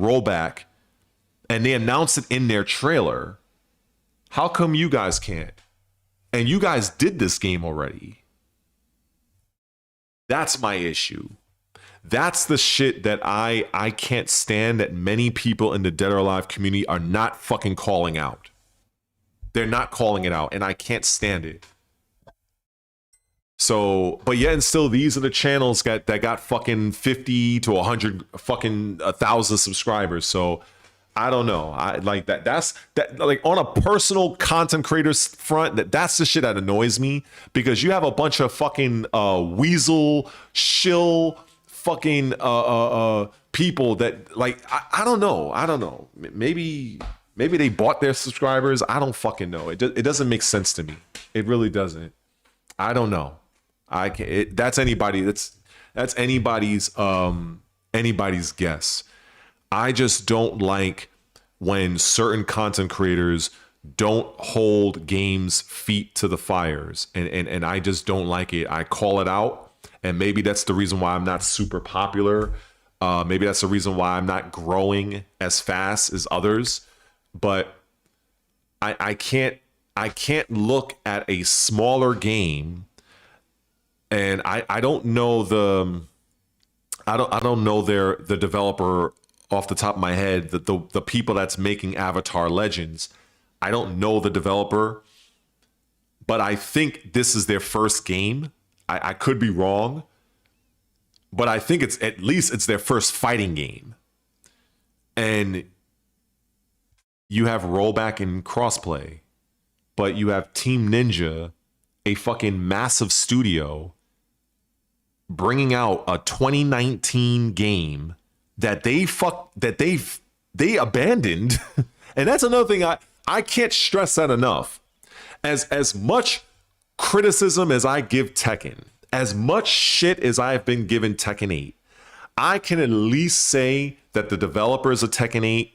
rollback, and they announce it in their trailer. How come you guys can't? And you guys did this game already. That's my issue. That's the shit that I can't stand, that many people in the Dead or Alive community are not fucking calling out. They're not calling it out, and I can't stand it. So, but yet and still, these are the channels that got fucking 50 to 100 fucking 1,000 subscribers. So I don't know. I like that. That's that, like, on a personal content creators front, that's the shit that annoys me, because you have a bunch of fucking weasel shill fucking people that, like, I don't know. Maybe they bought their subscribers. I don't fucking know. It doesn't make sense to me. It really doesn't. I don't know. I can't. That's anybody's guess. I just don't like when certain content creators don't hold games' feet to the fires, and I just don't like it. I call it out, and maybe that's the reason why I'm not super popular. Maybe that's the reason why I'm not growing as fast as others. But I can't look at a smaller game, and I don't know the developer off the top of my head, the people that's making Avatar Legends. I don't know the developer, but I think this is their first game. I could be wrong, but I think it's their first fighting game. And you have rollback and crossplay, but you have Team Ninja, a fucking massive studio, bringing out a 2019 game that they abandoned. And that's another thing I can't stress that enough. As much criticism as I give Tekken, as much shit as I've been given Tekken 8, I can at least say that the developers of Tekken 8,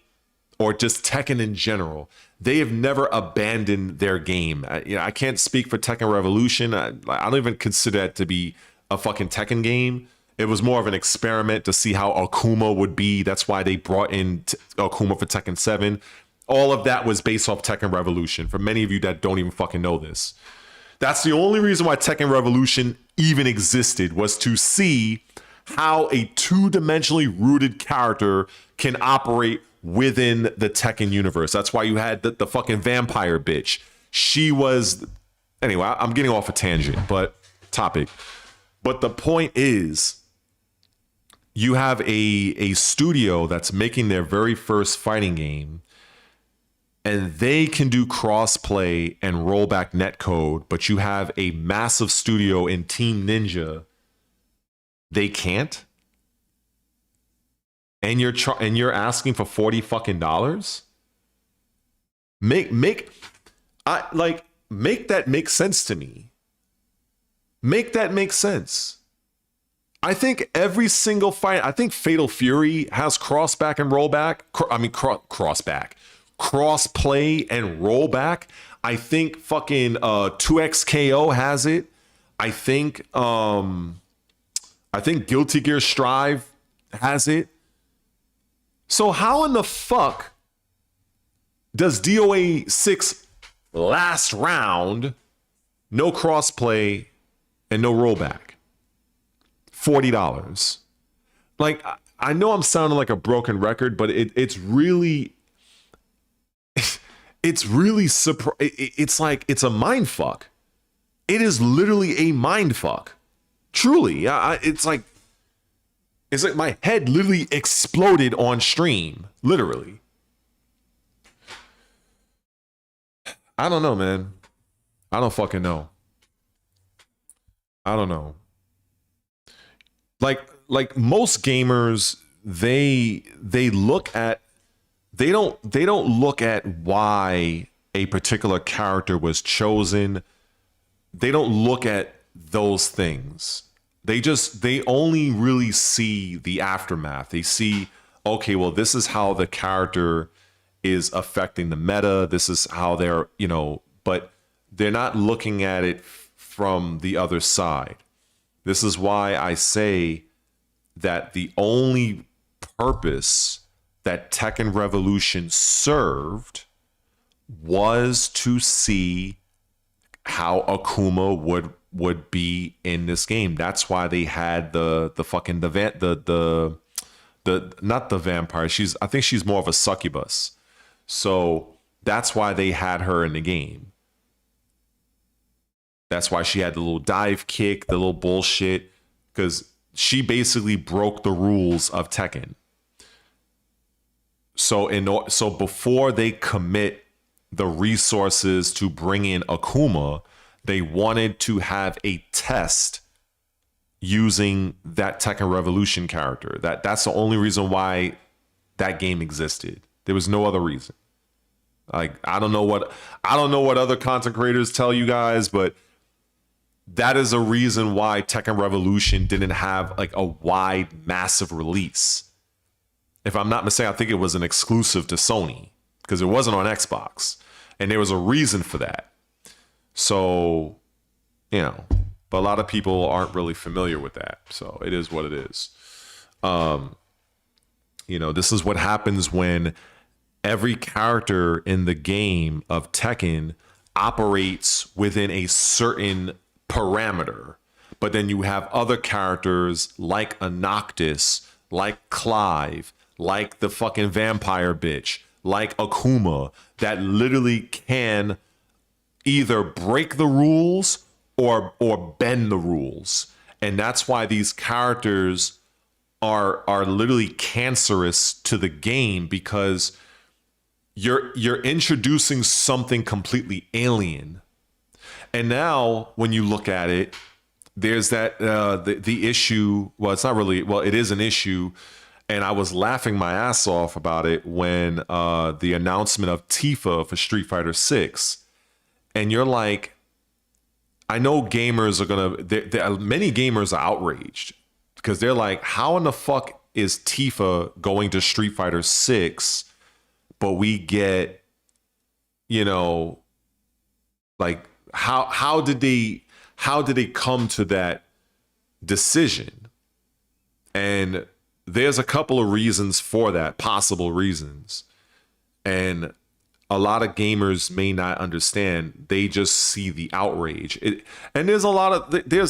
or just Tekken in general, they have never abandoned their game. I can't speak for Tekken Revolution. I don't even consider that to be a fucking Tekken game. It was more of an experiment to see how Akuma would be. That's why they brought in Akuma for Tekken 7. All of that was based off Tekken Revolution. For many of you that don't even fucking know this, that's the only reason why Tekken Revolution even existed, was to see how a two-dimensionally rooted character can operate within the Tekken universe. That's why you had the fucking vampire bitch. She was... Anyway, I'm getting off a tangent, but topic. But the point is, you have a studio that's making their very first fighting game, and they can do crossplay and rollback netcode, but you have a massive studio in Team Ninja, they can't. And you're asking for $40 fucking dollars? Make that make sense to me. Make that make sense. I think every single fight, I think Fatal Fury has crossback and rollback. Crossplay and rollback. I think fucking 2XKO has it. I think Guilty Gear Strive has it. So how in the fuck does DOA 6 last round, no crossplay and no rollback? $40. Like, I know I'm sounding like a broken record, but it's really it's like it's a mind fuck. It is literally a mind fuck. Truly, it's like my head literally exploded on stream. Literally. I don't know, man. I don't fucking know. I don't know. Like most gamers, they don't look at why a particular character was chosen. They don't look at those things. They only really see the aftermath. They see, okay, well, this is how the character is affecting the meta. This is how they're, but they're not looking at it from the other side. This is why I say that the only purpose that Tekken Revolution served was to see how Akuma would be in this game. That's why they had the not the vampire. I think she's more of a succubus. So that's why they had her in the game. That's why she had the little dive kick, the little bullshit, because she basically broke the rules of Tekken. So before they commit the resources to bring in Akuma, they wanted to have a test using that Tekken Revolution character. That's the only reason why that game existed. There was no other reason. Like, I don't know what other content creators tell you guys, but that is a reason why Tekken Revolution didn't have like a wide, massive release. If I'm not mistaken, I think it was an exclusive to Sony because it wasn't on Xbox, and there was a reason for that. So, but But a lot of people aren't really familiar with that. So it is what it is. You know, this is what happens when every character in the game of Tekken operates within a certain parameter. But then you have other characters like a Noctis, like Clive, like the fucking vampire bitch, like Akuma, that literally can either break the rules or bend the rules. And that's why these characters are literally cancerous to the game, because you're introducing something completely alien. And now when you look at it, there's that the issue. Well, it's not really. Well, it is an issue, and I was laughing my ass off about it when the announcement of Tifa for Street Fighter 6, and you're like, I know gamers are gonna. Many gamers are outraged because they're like, how in the fuck is Tifa going to Street Fighter 6, but we get, you know, like how did they come to that decision? And there's a couple of reasons for that, possible reasons. And a lot of gamers may not understand. They just see the outrage. And there's a lot of,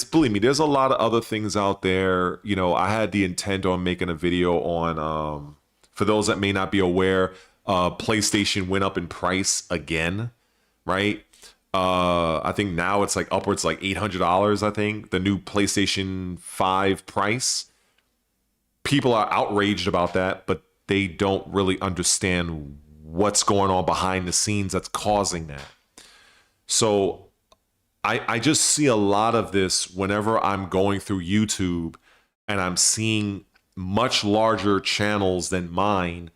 believe me, there's a lot of other things out there. You know, I had the intent on making a video on, for those that may not be aware, PlayStation went up in price again, right? I think now it's like upwards like $800, I think, the new PlayStation 5 price. People are outraged about that, but they don't really understand what's going on behind the scenes that's causing that. So I just see a lot of this whenever I'm going through YouTube and I'm seeing much larger channels than mine.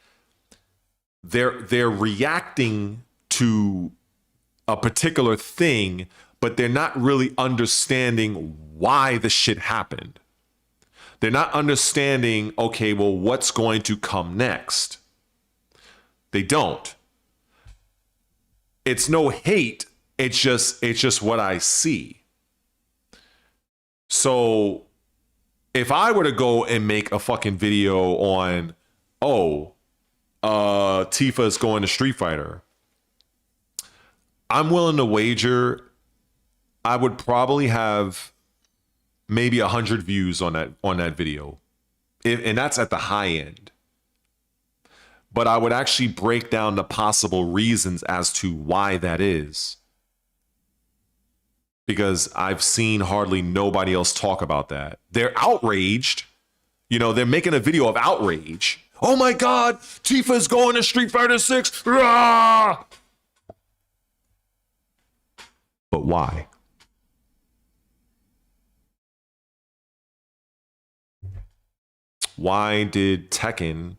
They're reacting to a particular thing, but they're not really understanding why the shit happened. They're not understanding, okay, well, what's going to come next? They don't. It's no hate. It's just what I see. So if I were to go and make a fucking video on, Tifa is going to Street Fighter, I'm willing to wager I would probably have maybe 100 views on that video. And that's at the high end. But I would actually break down the possible reasons as to why that is. Because I've seen hardly nobody else talk about that. They're outraged. You know, they're making a video of outrage. Oh my God, Tifa's going to Street Fighter 6. Rah! But why? Why did Tekken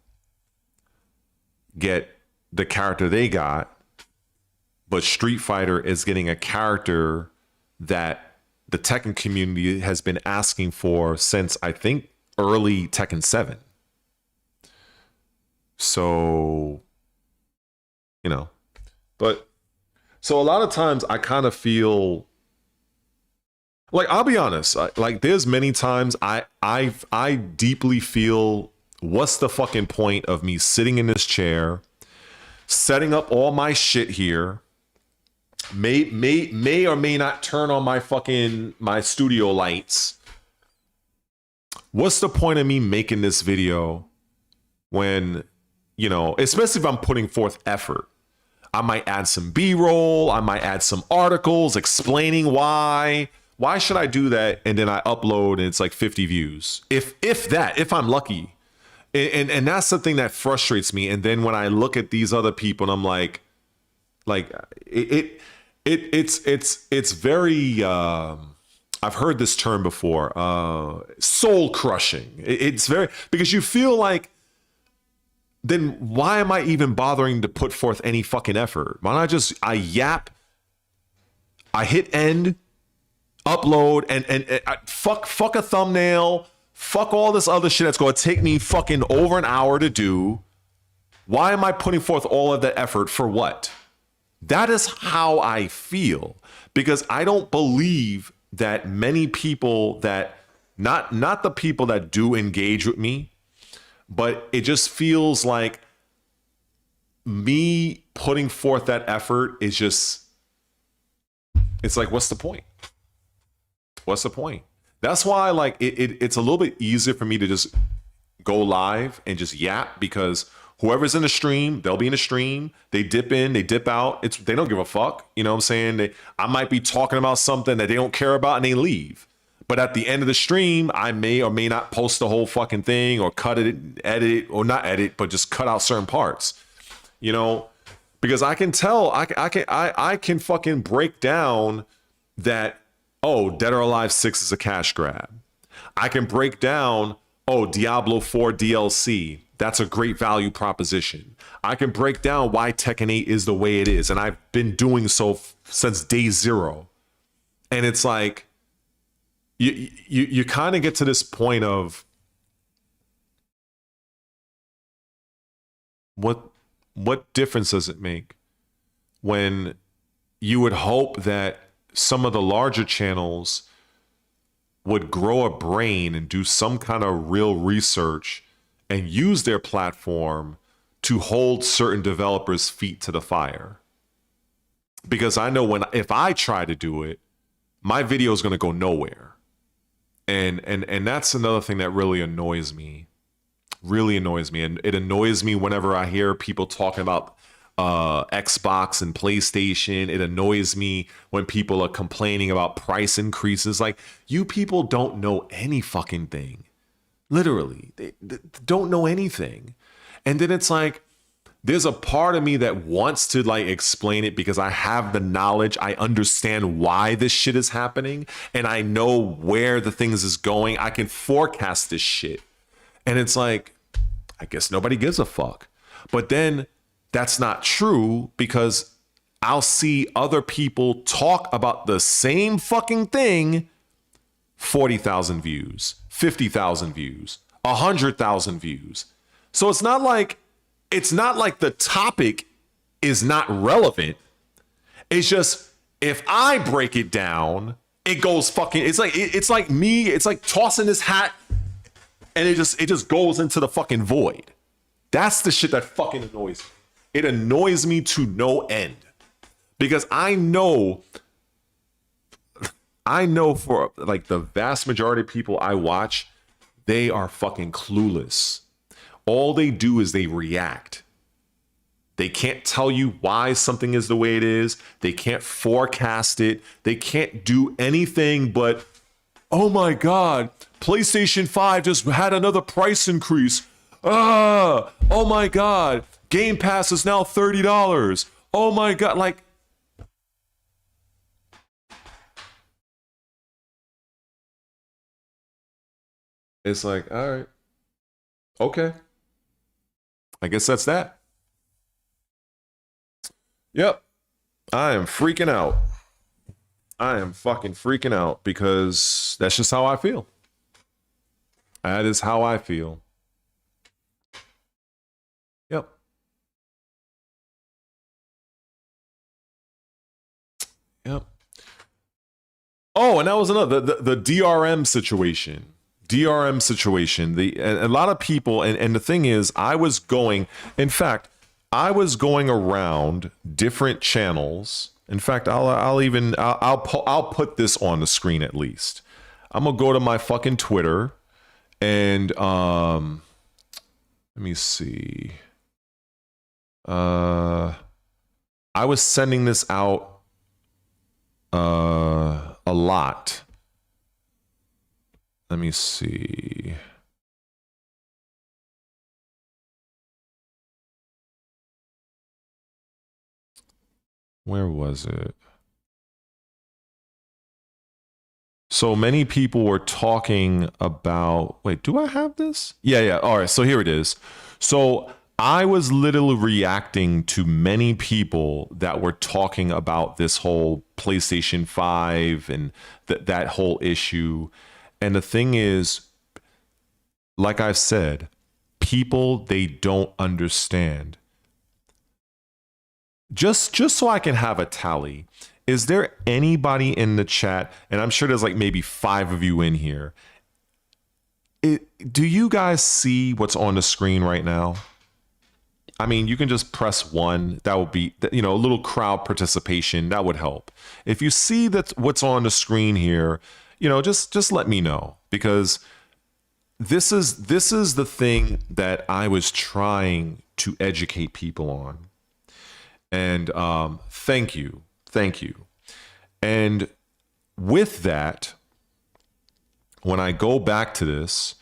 get the character they got, but Street Fighter is getting a character that the Tekken community has been asking for since, I think, early Tekken 7? So, you know, but so a lot of times I kind of feel like, I'll be honest, like there's many times I deeply feel, what's the fucking point of me sitting in this chair, setting up all my shit here, may or may not turn on my studio lights. What's the point of me making this video when, you know, especially if I'm putting forth effort? I might add some B-roll, I might add some articles explaining why should I do that? And then I upload and it's like 50 views. If I'm lucky. And that's the thing that frustrates me. And then when I look at these other people and I'm like it's very I've heard this term before, soul crushing. It's very, because you feel like, then why am I even bothering to put forth any fucking effort? Why not I yap, I hit end, upload, and fuck a thumbnail, fuck all this other shit that's going to take me fucking over an hour to do. Why am I putting forth all of that effort for what? That is how I feel, because I don't believe that many people that not the people that do engage with me, but it just feels like me putting forth that effort is just, it's like, what's the point? What's the point? That's why like it's a little bit easier for me to just go live and just yap, because whoever's in the stream, they'll be in the stream. They dip in, they dip out. They don't give a fuck. You know what I'm saying? I might be talking about something that they don't care about and they leave. But at the end of the stream, I may or may not post the whole fucking thing or cut it, edit it, or not edit, but just cut out certain parts. You know, because I can tell, I can fucking break down that, oh, Dead or Alive 6 is a cash grab. I can break down, oh, Diablo 4 DLC. That's a great value proposition. I can break down why Tekken 8 is the way it is. And I've been doing so since day zero. And it's like, you kind of get to this point of what difference does it make when you would hope that some of the larger channels would grow a brain and do some kind of real research and use their platform to hold certain developers' feet to the fire. Because I know if I try to do it, my video is going to go nowhere. And that's another thing that really annoys me. Really annoys me. And it annoys me whenever I hear people talking about Xbox and PlayStation. It annoys me when people are complaining about price increases. Like, you people don't know any fucking thing. Literally, they don't know anything. And then it's like, there's a part of me that wants to like explain it because I have the knowledge. I understand why this shit is happening, and I know where the things is going. I can forecast this shit. And it's like, I guess nobody gives a fuck. But then that's not true, because I'll see other people talk about the same fucking thing, 40,000 views, 50,000 views, 100,000 views. So it's not like the topic is not relevant. It's just, if I break it down, it goes fucking, it's like me, it's like tossing this hat and it just goes into the fucking void. That's the shit that fucking annoys me. It annoys me to no end, because I know for like the vast majority of people I watch, they are fucking clueless. All they do is they react. They can't tell you why something is the way it is. They can't forecast it. They can't do anything but, oh my God, PlayStation 5 just had another price increase. Oh my God, Game Pass is now $30. Oh my God, like, it's like, all right, okay. I guess that's that. Yep. I am freaking out. I am fucking freaking out, because that's just how I feel. That is how I feel. Yep. Yep. Oh, and that was another, the DRM situation. DRM situation. A lot of people, and the thing is, I was going around different channels. In fact, I'll put this on the screen at least. I'm gonna go to my fucking Twitter and let me see. I was sending this out a lot. Let me see. Where was it? So many people were talking about, wait, do I have this? Yeah. All right, so here it is. So I was literally reacting to many people that were talking about this whole PlayStation 5 and that whole issue. And the thing is, like I've said, people, they don't understand. Just so I can have a tally, is there anybody in the chat, and I'm sure there's like maybe 5 of you in here, do you guys see what's on the screen right now? I mean, you can just press 1. That would be, you know, a little crowd participation. That would help. If you see that what's on the screen here, you know, just let me know, because this is the thing that I was trying to educate people on. And thank you. And with that, when I go back to this,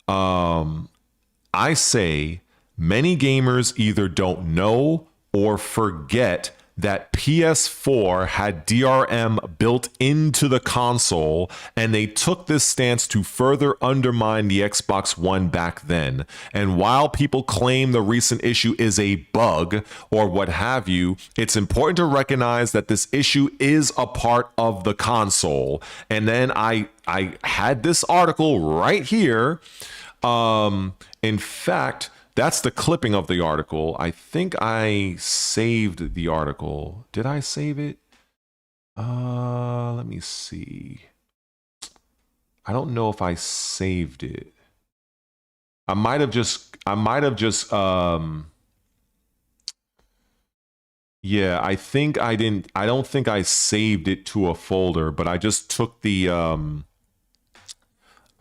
I say many gamers either don't know or forget that PS4 had DRM built into the console, and they took this stance to further undermine the Xbox One back then. And while people claim the recent issue is a bug or what have you, it's important to recognize that this issue is a part of the console. And then I had this article right here. In fact, that's the clipping of the article. I think I saved the article. Did I save it? Let me see. I don't know if I saved it. I might have just yeah, I think I didn't. I don't think I saved it to a folder, but I just took the the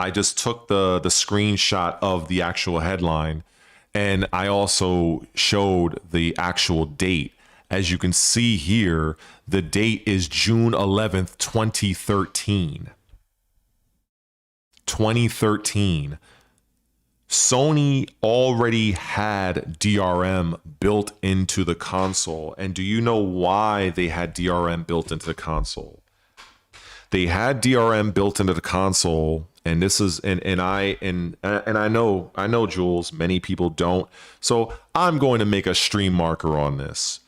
screenshot of the actual headline. And I also showed the actual date. As you can see here, the date is June 11th, 2013. 2013. Sony already had DRM built into the console. And do you know why they had DRM built into the console? They had DRM built into the console, and this is and I know Jules, many people don't. So I'm going to make a stream marker on this.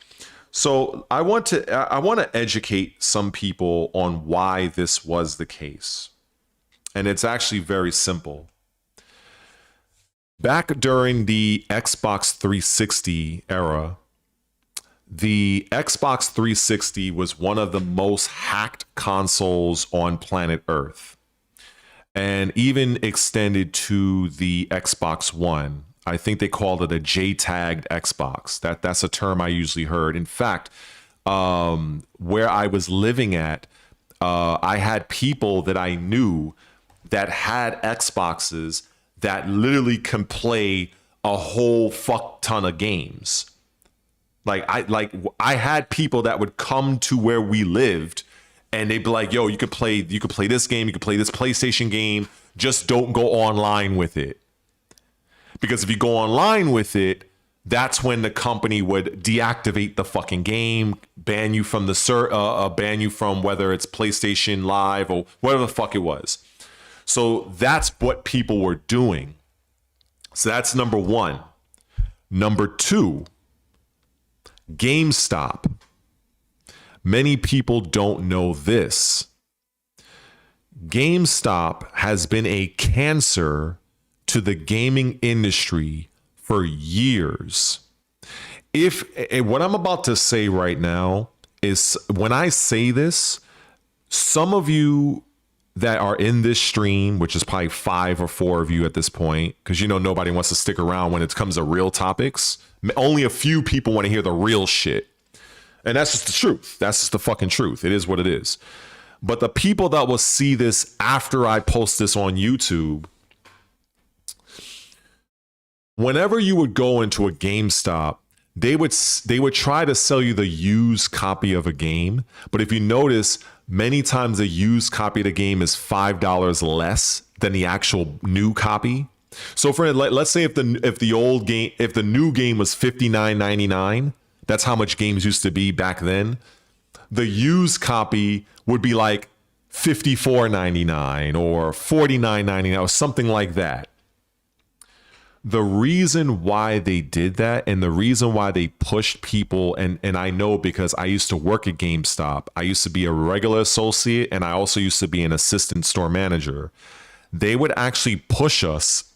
So I want to educate some people on why this was the case. And it's actually very simple. Back during the Xbox 360 era, the Xbox 360 was one of the most hacked consoles on planet Earth, and even extended to the Xbox One. I think they called it a J-tagged Xbox. That's a term I usually heard. In fact, where I was living at, I had people that I knew that had Xboxes that literally can play a whole fuck ton of games. I had people that would come to where we lived, and they'd be like, yo, you could play this game, you could play this PlayStation game, just don't go online with it. Because if you go online with it, that's when the company would deactivate the fucking game, ban you from ban you from whether it's PlayStation Live or whatever the fuck it was. So that's what people were doing. So that's number one. Number two, GameStop. Many people don't know this. GameStop has been a cancer to the gaming industry for years. What I'm about to say right now is, when I say this, some of you that are in this stream, which is probably 5 or 4 of you at this point, because you know nobody wants to stick around when it comes to real topics. Only a few people want to hear the real shit. And that's just the truth. That's just the fucking truth. It is what it is. But the people that will see this after I post this on YouTube, whenever you would go into a GameStop, they would try to sell you the used copy of a game. But if you notice, many times the used copy of the game is $5 less than the actual new copy. So let's say if the new game was $59.99, that's how much games used to be back then. The used copy would be like $54.99 or $49.99 or something like that. The reason why they did that, and the reason why they pushed people, and I know because I used to work at GameStop. I used to be a regular associate, and I also used to be an assistant store manager. They would actually push us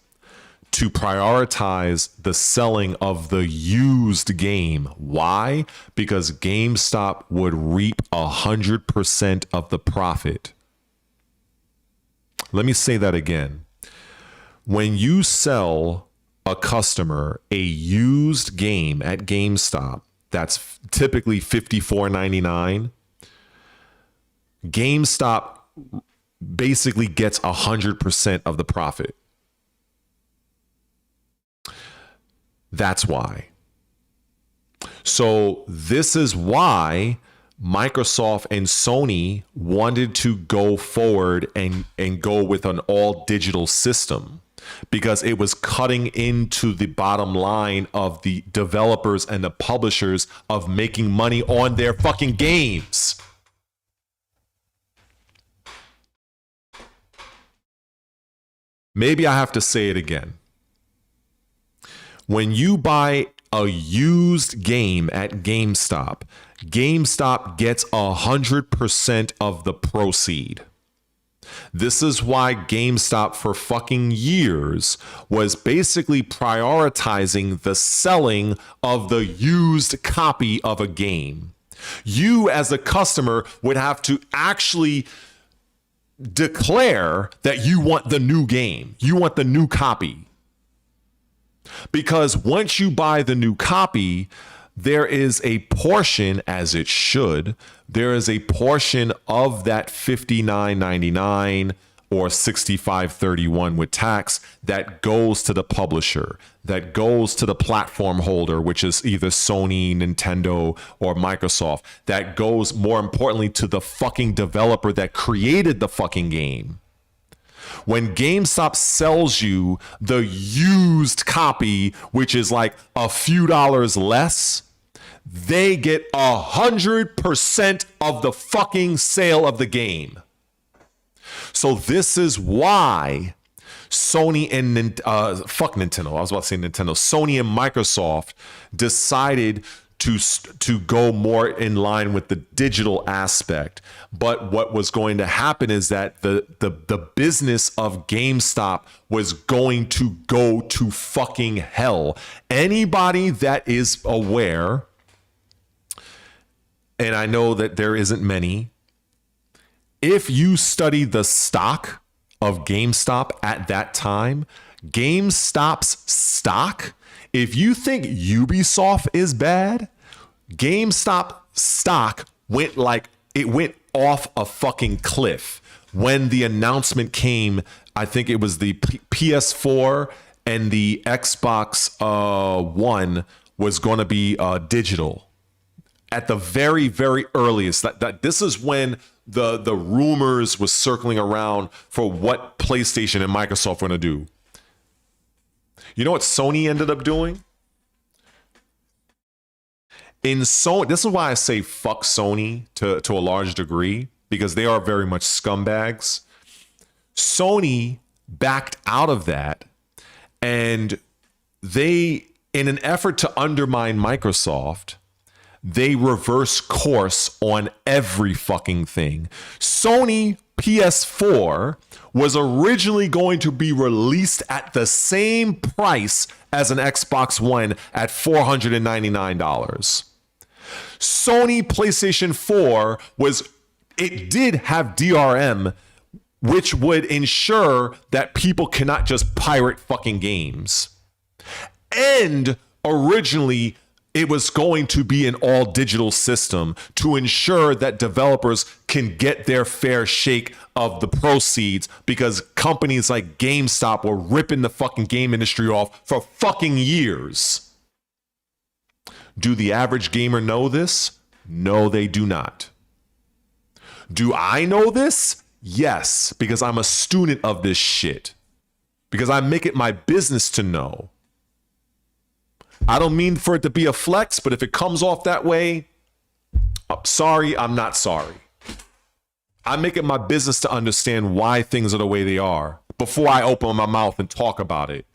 to prioritize the selling of the used game. Why? Because GameStop would reap 100% of the profit. Let me say that again. When you sell a customer a used game at GameStop, that's typically $54.99, GameStop basically gets 100% of the profit. That's why. So this is why Microsoft and Sony wanted to go forward and go with an all digital system, because it was cutting into the bottom line of the developers and the publishers of making money on their fucking games. Maybe I have to say it again. When you buy a used game at GameStop, GameStop gets 100% of the proceed. This is why GameStop for fucking years was basically prioritizing the selling of the used copy of a game. You as a customer would have to actually declare that you want the new game. You want the new copy. Because once you buy the new copy, there is a portion, as it should, there is a portion of that $59.99 or $65.31 with tax that goes to the publisher, that goes to the platform holder, which is either Sony, Nintendo, or Microsoft, that goes, more importantly, to the fucking developer that created the fucking game. When GameStop sells you the used copy, which is like a few dollars less, they get 100% of the fucking sale of the game. So this is why Sony and fuck Nintendo. I was about to say Nintendo. Sony and Microsoft decided to go more in line with the digital aspect. But what was going to happen is that the business of GameStop was going to go to fucking hell. Anybody that is aware, and I know that there isn't many, if you study the stock of GameStop at that time, GameStop's stock, if you think Ubisoft is bad, GameStop stock went off a fucking cliff when the announcement came. I think it was the PS4 and the Xbox One was going to be digital at the very, very earliest. That this is when the rumors was circling around for what PlayStation and Microsoft were going to do. You know what Sony ended up doing? This is why I say fuck Sony to a large degree, because they are very much scumbags. Sony backed out of that, and they, in an effort to undermine Microsoft, they reverse course on every fucking thing. Sony PS4 was originally going to be released at the same price as an Xbox One at $499. Sony PlayStation 4 did have DRM, which would ensure that people cannot just pirate fucking games. And originally, it was going to be an all digital system to ensure that developers can get their fair shake of the proceeds, because companies like GameStop were ripping the fucking game industry off for fucking years. Do the average gamer know this? No, they do not. Do I know this? Yes, because I'm a student of this shit. Because I make it my business to know. I don't mean for it to be a flex, but if it comes off that way, I'm sorry, I'm not sorry. I make it my business to understand why things are the way they are before I open my mouth and talk about it.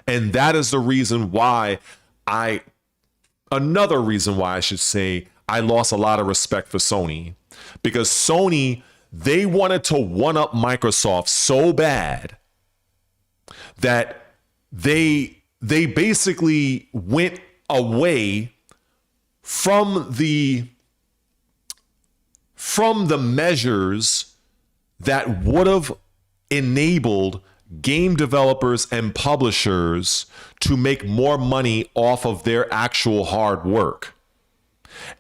And that is the reason why another reason why I should say I lost a lot of respect for Sony. Because Sony, they wanted to one-up Microsoft so bad that they basically went away from the measures that would have enabled game developers and publishers to make more money off of their actual hard work.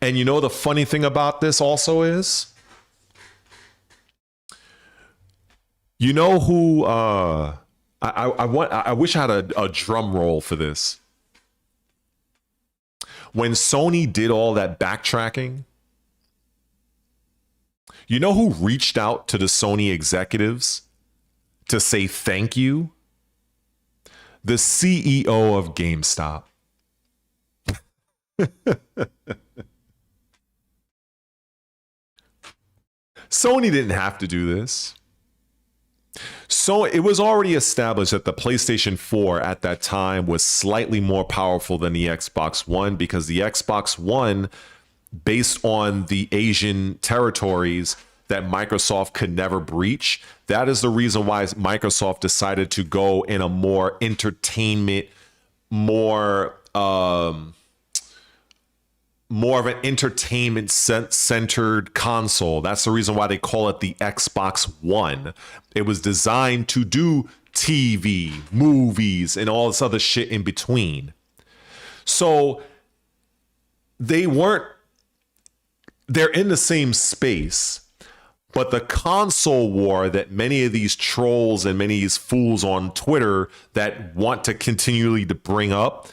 And you know the funny thing about this also is, you know who I wish I had a drum roll for this. When Sony did all that backtracking, you know who reached out to the Sony executives to say thank you? The CEO of GameStop. Sony didn't have to do this. So it was already established that the PlayStation 4 at that time was slightly more powerful than the Xbox One, because the Xbox One, based on the Asian territories that Microsoft could never breach, that is the reason why Microsoft decided to go in a more entertainment, more of an entertainment centered console. That's the reason why they call it the Xbox One. It was designed to do TV, movies, and all this other shit in between. So they're in the same space, but the console war that many of these trolls and many of these fools on Twitter that want to continually to bring up,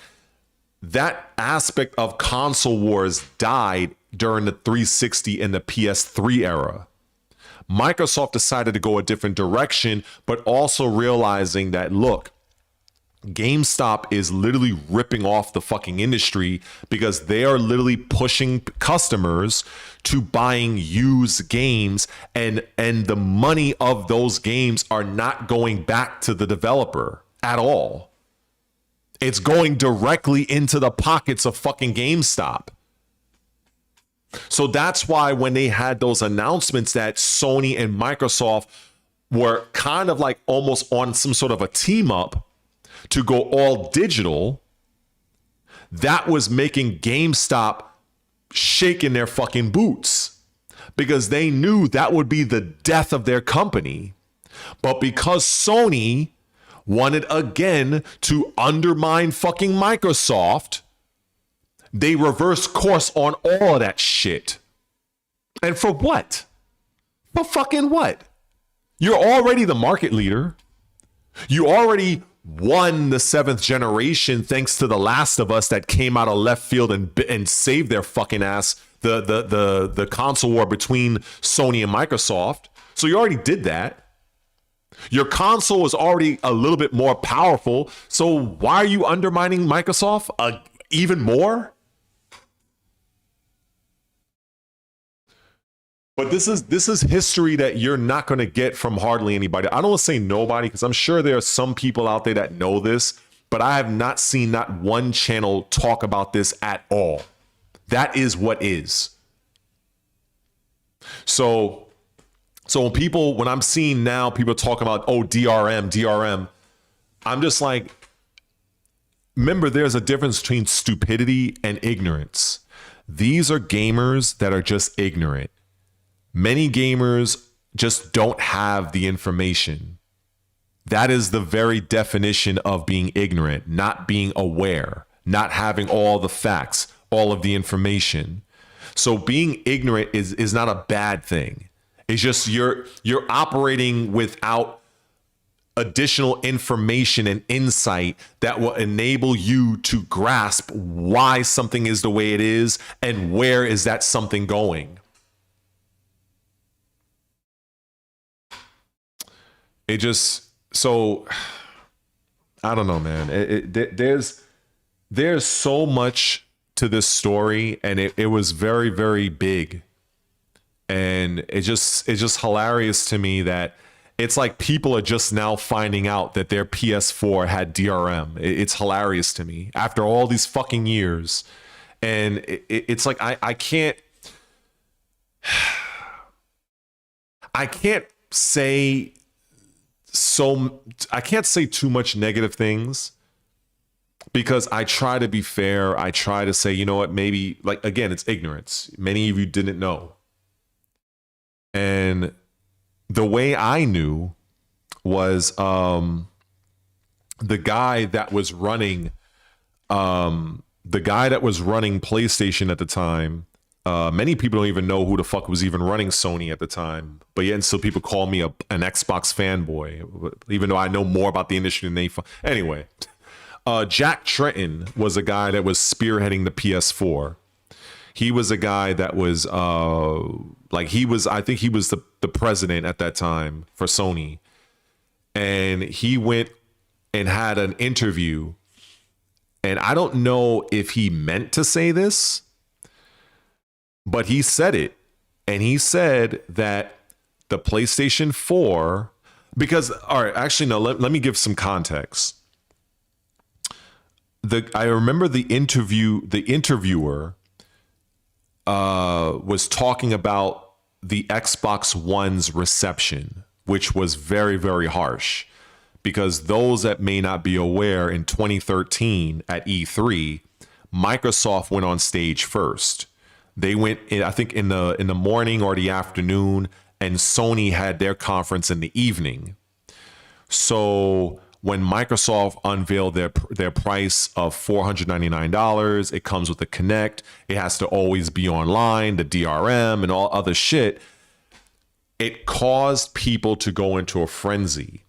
that aspect of console wars died during the 360 and the PS3 era. Microsoft decided to go a different direction, but also realizing that, look, GameStop is literally ripping off the fucking industry, because they are literally pushing customers to buying used games, and the money of those games are not going back to the developer at all. It's going directly into the pockets of fucking GameStop. So that's why when they had those announcements that Sony and Microsoft were kind of like almost on some sort of a team up to go all digital, that was making GameStop shaking their fucking boots, because they knew that would be the death of their company. But because Sony wanted again to undermine fucking Microsoft, they reversed course on all of that shit. And for what? For fucking what? You're already the market leader. You already won the 7th generation thanks to The Last of Us that came out of left field and saved their fucking ass, the console war between Sony and Microsoft. So you already did that. Your console is already a little bit more powerful. So why are you undermining Microsoft even more? But this is history that you're not going to get from hardly anybody. I don't want to say nobody, because I'm sure there are some people out there that know this, but I have not seen not one channel talk about this at all. That is what is. So when I'm seeing now people talking about, oh, DRM, I'm just like, remember, there's a difference between stupidity and ignorance. These are gamers that are just ignorant. Many gamers just don't have the information. That is the very definition of being ignorant, not being aware, not having all the facts, all of the information. So being ignorant is not a bad thing. It's just you're operating without additional information and insight that will enable you to grasp why something is the way it is and where is that something going. It just, so I don't know, man. There's so much to this story, and it was very, very big. And it's just hilarious to me that it's like people are just now finding out that their PS4 had DRM. It's hilarious to me after all these fucking years. And it's like, I can't say too much negative things, because I try to be fair. I try to say, you know what, maybe, like, again, it's ignorance. Many of you didn't know. And the way I knew was the guy that was running PlayStation at the time. Many people don't even know who the fuck was even running Sony at the time. But yet, and so people call me an Xbox fanboy, even though I know more about the industry than they. Anyway, Jack Tretton was a guy that was spearheading the PS4. He was a guy that was I think he was the president at that time for Sony. And he went and had an interview. And I don't know if he meant to say this, but he said it. And he said that the PlayStation 4, because, all right, actually, no, let me give some context. I remember the interviewer was talking about the Xbox One's reception, which was very, very harsh. Because those that may not be aware, in 2013 at E3, Microsoft went on stage first. They went in, I think, in the morning or the afternoon, and Sony had their conference in the evening. So when Microsoft unveiled their price of $499, it comes with the Kinect. It has to always be online, the DRM, and all other shit. It caused people to go into a frenzy.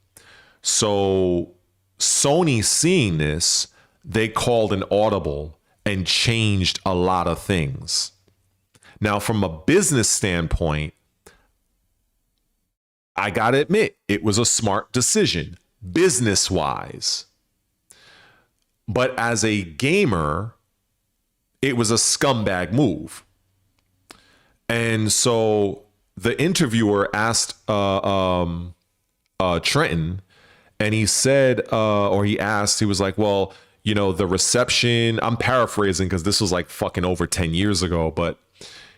So Sony, seeing this, they called an audible and changed a lot of things. Now, from a business standpoint, I gotta admit, it was a smart decision, business-wise. But as a gamer, it was a scumbag move. And so the interviewer asked Trenton, and he said, or he asked, he was like, well, you know, the reception, I'm paraphrasing because this was like fucking over 10 years ago, but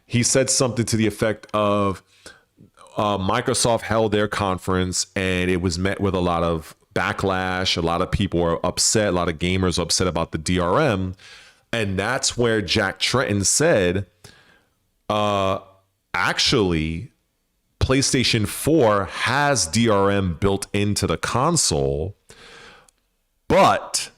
he said something to the effect of Microsoft held their conference and it was met with a lot of backlash. A lot of people were upset. A lot of gamers were upset about the DRM. And that's where Jack Tretton said, actually, PlayStation 4 has DRM built into the console, but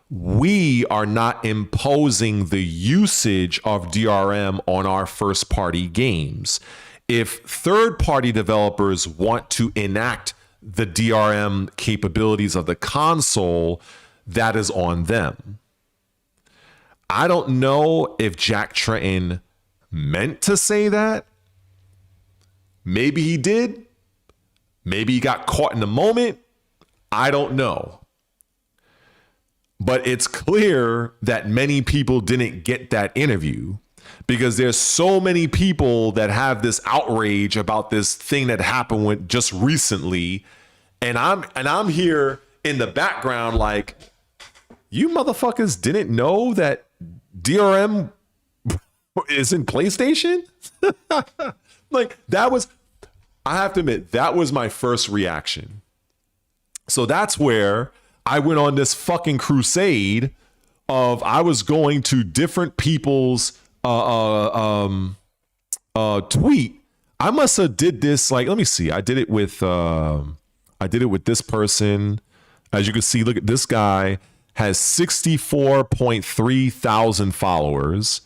we are not imposing the usage of DRM on our first party games. If third party developers want to enact the DRM capabilities of the console, that is on them. I don't know if Jack Tretton meant to say that. Maybe he did. Maybe he got caught in the moment. I don't know. But it's clear that many people didn't get that interview because there's so many people that have this outrage about this thing that happened just recently. And I'm here in the background like, you motherfuckers didn't know that DRM is in PlayStation? Like, that was, I have to admit, that was my first reaction. So that's where I went on this fucking crusade of I was going to different people's tweet. I must have did this, like, let me see. I did it with this person. As you can see, look at this guy has 64.3 thousand followers.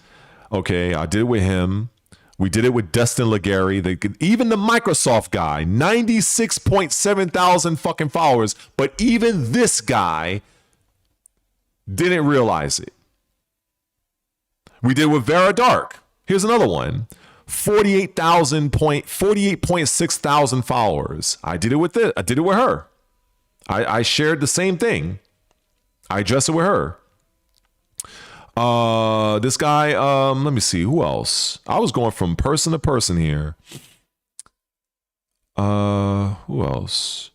Okay, I did it with him. We did it with Dustin Legary, even the Microsoft guy, 96.7 thousand fucking followers. But even this guy didn't realize it. We did it with Vera Dark. Here's another one, 48.6 thousand followers. I did it with this. I did it with her. I shared the same thing. I addressed it with her. This guy, let me see, who else? I was going from person to person here. Who else?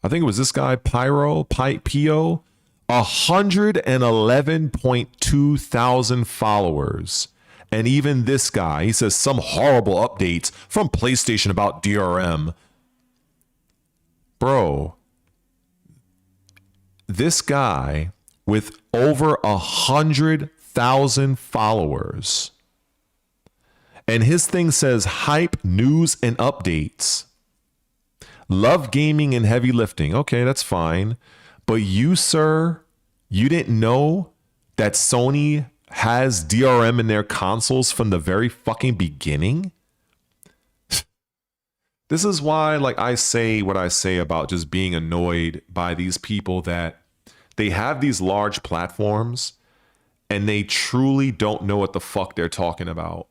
I think it was this guy, Pio, 111.2 thousand followers. And even this guy, he says some horrible updates from PlayStation about DRM. Bro, this guy with over 100,000 followers. And his thing says hype, news, and updates. Love gaming and heavy lifting. Okay, that's fine. But you, sir, you didn't know that Sony has DRM in their consoles from the very fucking beginning? This is why, like, I say what I say about just being annoyed by these people that they have these large platforms and they truly don't know what the fuck they're talking about.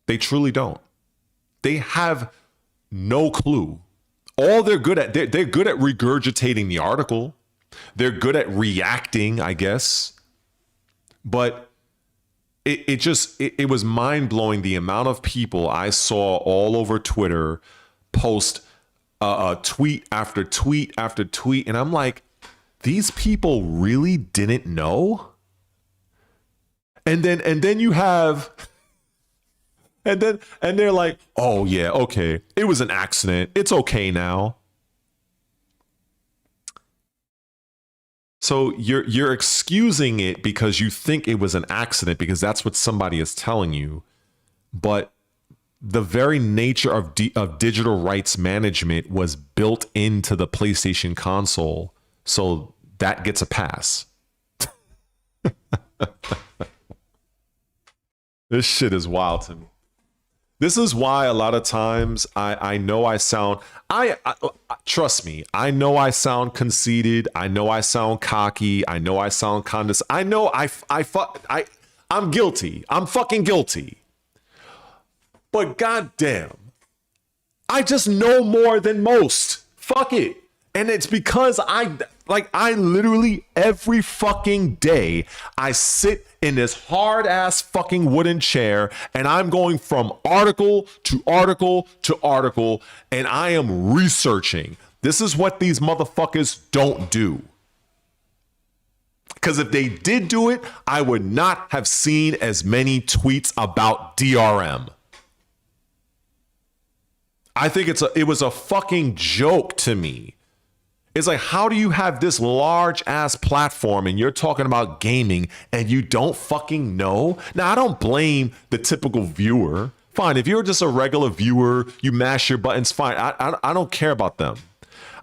They truly don't. They have no clue. All they're good at, they're good at regurgitating the article. They're good at reacting, I guess. But it was mind-blowing the amount of people I saw all over Twitter post tweet after tweet after tweet. And I'm like, these people really didn't know? And then you have... And they're like, oh yeah, okay. It was an accident. It's okay now. So you're excusing it because you think it was an accident because that's what somebody is telling you. But the very nature of digital rights management was built into the PlayStation console. So that gets a pass. This shit is wild to me. This is why a lot of times I know I sound, I trust me, I know I sound conceited. I know I sound cocky. I know I sound condescending. I know I'm guilty. I'm fucking guilty. But goddamn, I just know more than most. Fuck it. And it's because I literally every fucking day I sit in this hard ass fucking wooden chair and I'm going from article to article to article and I am researching. This is what these motherfuckers don't do. Because if they did do it, I would not have seen as many tweets about DRM. I think it was a fucking joke to me. It's like, how do you have this large ass platform and you're talking about gaming and you don't fucking know? Now, I don't blame the typical viewer. Fine, if you're just a regular viewer, you mash your buttons, fine. I don't care about them.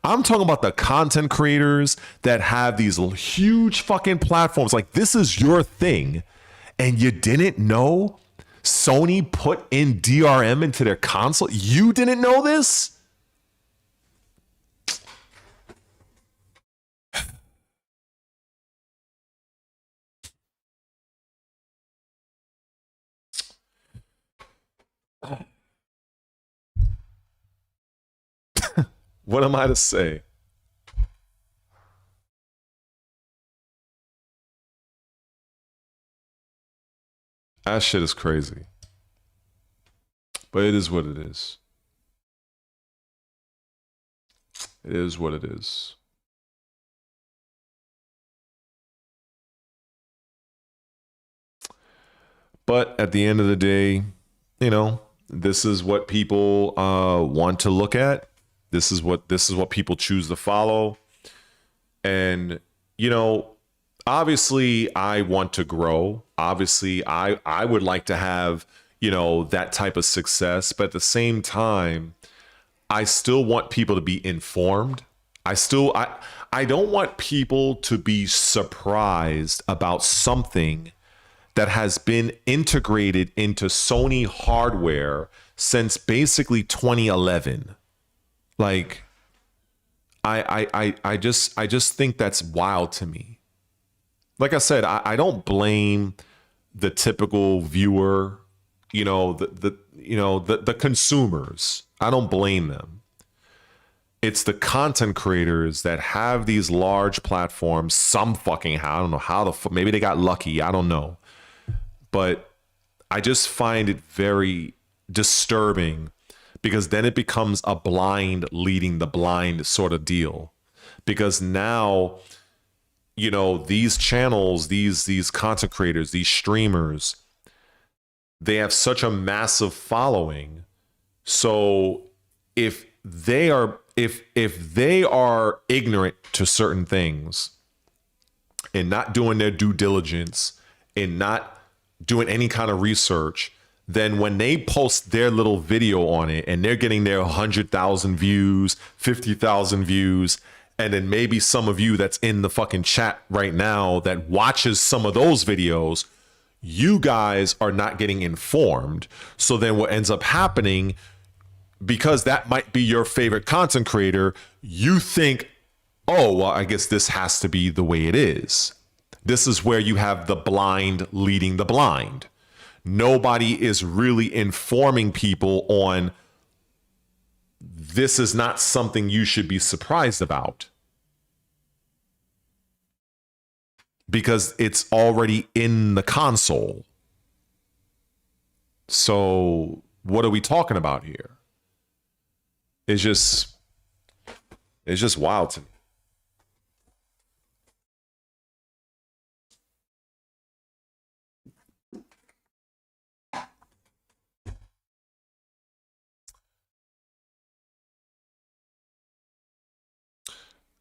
I'm talking about the content creators that have these huge fucking platforms. Like, this is your thing and you didn't know Sony put in DRM into their console? You didn't know this? What am I to say? That shit is crazy. But it is what it is. It is what it is. But at the end of the day, you know, this is what people want to look at. This is what people choose to follow. And, you know, obviously I want to grow. Obviously I would like to have, you know, that type of success. But at the same time, I still want people to be informed. I don't want people to be surprised about something that has been integrated into Sony hardware since basically 2011. Like, I just think that's wild to me. Like I said, I don't blame the typical viewer, you know, the consumers. I don't blame them. It's the content creators that have these large platforms. Some fucking how, I don't know how maybe they got lucky. I don't know. But I just find it very disturbing because then it becomes a blind leading the blind sort of deal. Because now, you know, these channels, these content creators, these streamers, they have such a massive following. So if they are ignorant to certain things, and not doing their due diligence and not doing any kind of research, then when they post their little video on it and they're getting their 100,000 views, 50,000 views, and then maybe some of you that's in the fucking chat right now that watches some of those videos, you guys are not getting informed. So then what ends up happening, because that might be your favorite content creator, you think, oh, well, I guess this has to be the way it is. This is where you have the blind leading the blind. Nobody is really informing people on this is not something you should be surprised about, because it's already in the console. So what are we talking about here? It's just wild to me.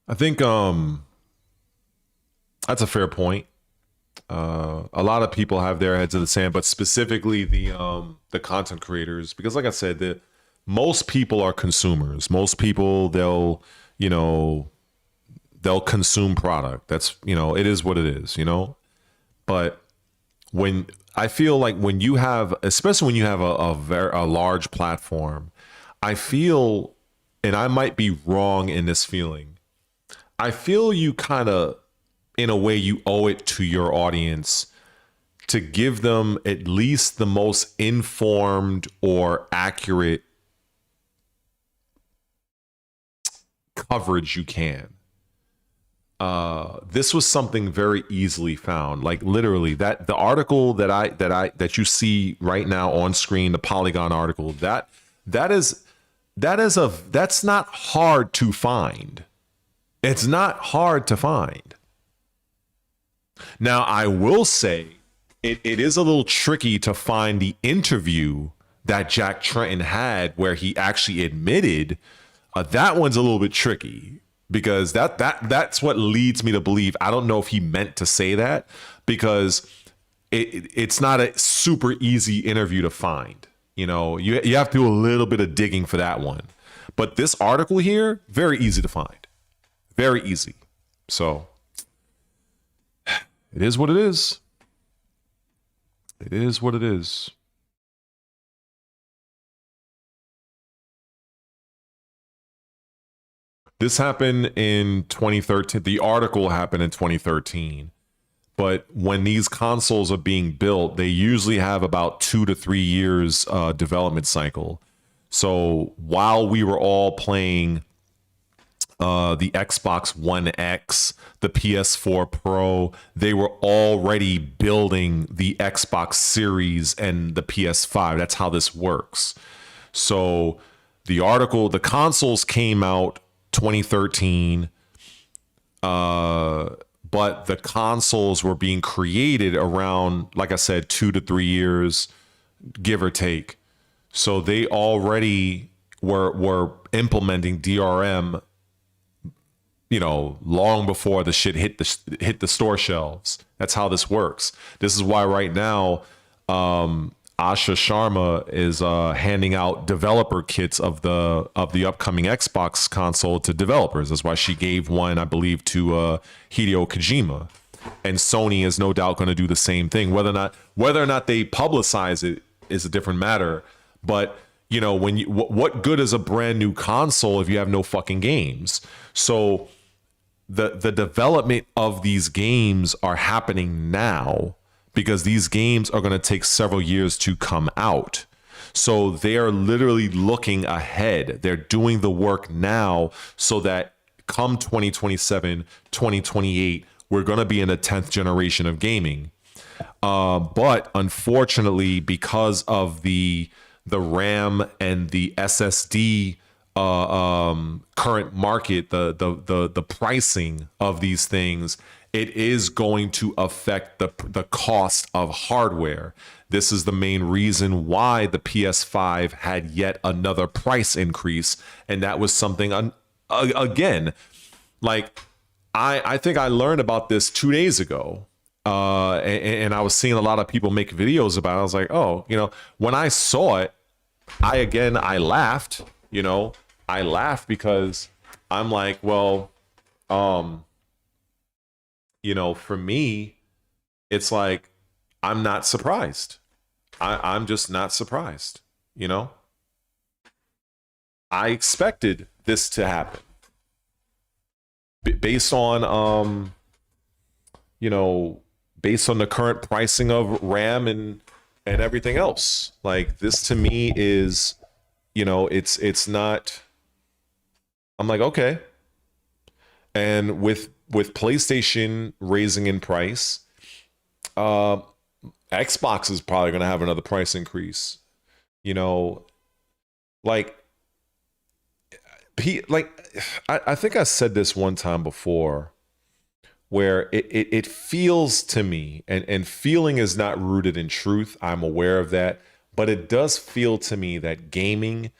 I think that's a fair point. A lot of people have their heads in the sand, but specifically the content creators, because like I said, most people are consumers. Most people, they'll consume product. That's, it is what it is, But when I feel like when you have, especially when you have a large platform, I feel, and I might be wrong in this feeling, I feel you kind of, in a way, you owe it to your audience to give them at least the most informed or accurate coverage you can. This was something very easily found. Like literally, that the article that you see right now on screen, the Polygon article, that's not hard to find. It's not hard to find. Now, I will say it is a little tricky to find the interview that Jack Tretton had where he actually admitted. That one's a little bit tricky because that's what leads me to believe. I don't know if he meant to say that, because it's not a super easy interview to find. You have to do a little bit of digging for that one. But this article here, very easy to find. Very easy. So it is what it is. It is what it is. This happened in 2013. The article happened in 2013. But when these consoles are being built, they usually have about 2 to 3 years development cycle. So while we were all playing the Xbox One X, the PS4 Pro, they were already building the Xbox Series and the PS5. That's how this works. So the consoles came out 2013, but the consoles were being created around, like I said, 2 to 3 years, give or take. So they already were implementing DRM, long before the shit hit the store shelves. That's how this works. This is why right now, Asha Sharma is handing out developer kits of the upcoming Xbox console to developers. That's why she gave one, I believe, to Hideo Kojima, and Sony is no doubt going to do the same thing. Whether or not they publicize it is a different matter. But what good is a brand new console if you have no fucking games? So the development of these games are happening now, because these games are going to take several years to come out. So they are literally looking ahead. They're doing the work now so that come 2027, 2028, we're going to be in the 10th generation of gaming. But unfortunately, because of the RAM and the SSD current market, the pricing of these things, it is going to affect the cost of hardware. This is the main reason why the PS5 had yet another price increase, and that was something again, like, I think I learned about this 2 days ago. And I was seeing a lot of people make videos about it. I was like, oh, when I saw it, I laughed, I laughed because I'm like, well, for me, it's like, I'm not surprised. I'm just not surprised, I expected this to happen based on, based on the current pricing of RAM and everything else. Like, this to me is, it's not, I'm like, okay. And with PlayStation raising in price, Xbox is probably going to have another price increase. I think I said this one time before, where it feels to me, and feeling is not rooted in truth, I'm aware of that, but it does feel to me that gaming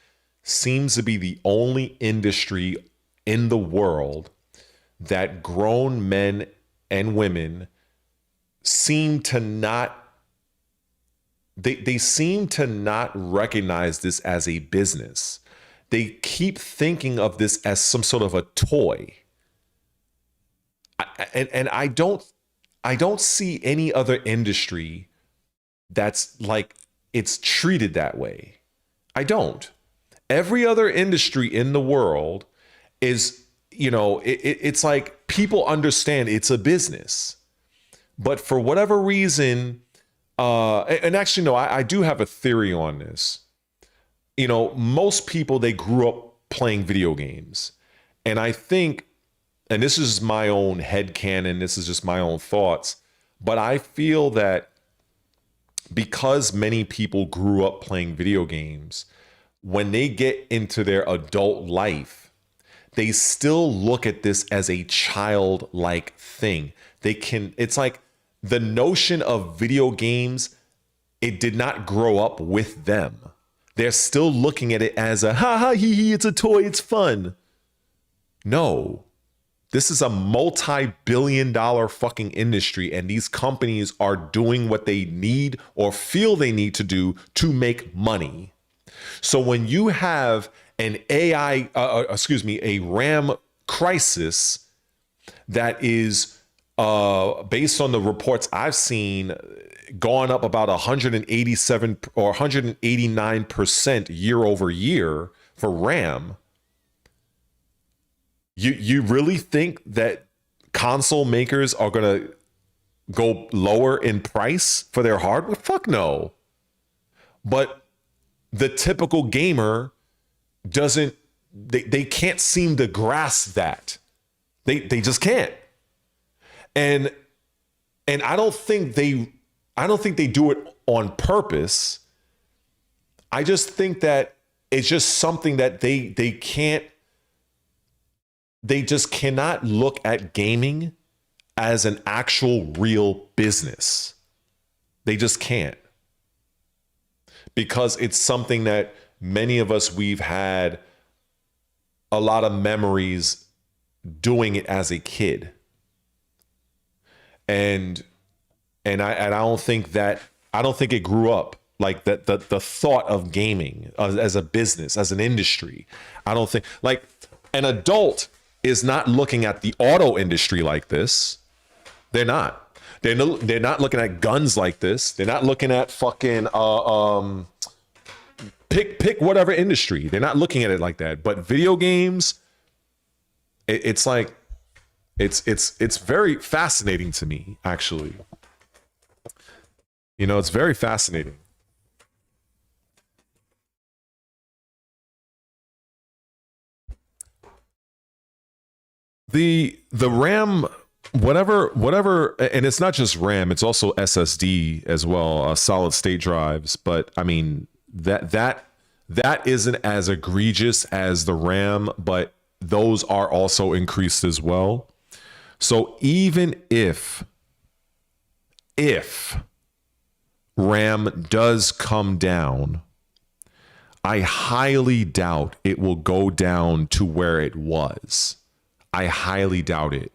seems to be the only industry in the world that grown men and women seem to not, they seem to not recognize this as a business. They keep thinking of this as some sort of a toy. And I don't see any other industry that's like, it's treated that way. I don't. Every other industry in the world is, it's like people understand it's a business. But for whatever reason, and actually, no, I do have a theory on this. Most people, they grew up playing video games. And I think, and this is my own headcanon, this is just my own thoughts, but I feel that because many people grew up playing video games, when they get into their adult life, they still look at this as a childlike thing. It's like the notion of video games, it did not grow up with them. They're still looking at it as a ha hee hee, it's a toy, it's fun. No. This is a multi-billion-dollar fucking industry, and these companies are doing what they need or feel they need to do to make money. So when you have an a RAM crisis that is, based on the reports I've seen, gone up about 187 or 189% year over year for RAM. You really think that console makers are going to go lower in price for their hardware? Fuck no. But the typical gamer doesn't, they can't seem to grasp that. They just can't. And I don't think they do it on purpose. I just think that it's just something that they just cannot look at gaming as an actual real business. They just can't. Because it's something that many of us, we've had a lot of memories doing it as a kid. And I don't think it grew up like that. The thought of gaming as a business, as an industry, I don't think, like, an adult is not looking at the auto industry like this. They're not. They're not looking at guns like this. They're not looking at fucking pick whatever industry. They're not looking at it like that. But video games, it's like it's very fascinating to me, actually. It's very fascinating. The RAM, whatever, and it's not just RAM, it's also SSD as well, solid state drives. But I mean, that isn't as egregious as the RAM, but those are also increased as well. So even if RAM does come down, I highly doubt it will go down to where it was. I highly doubt it.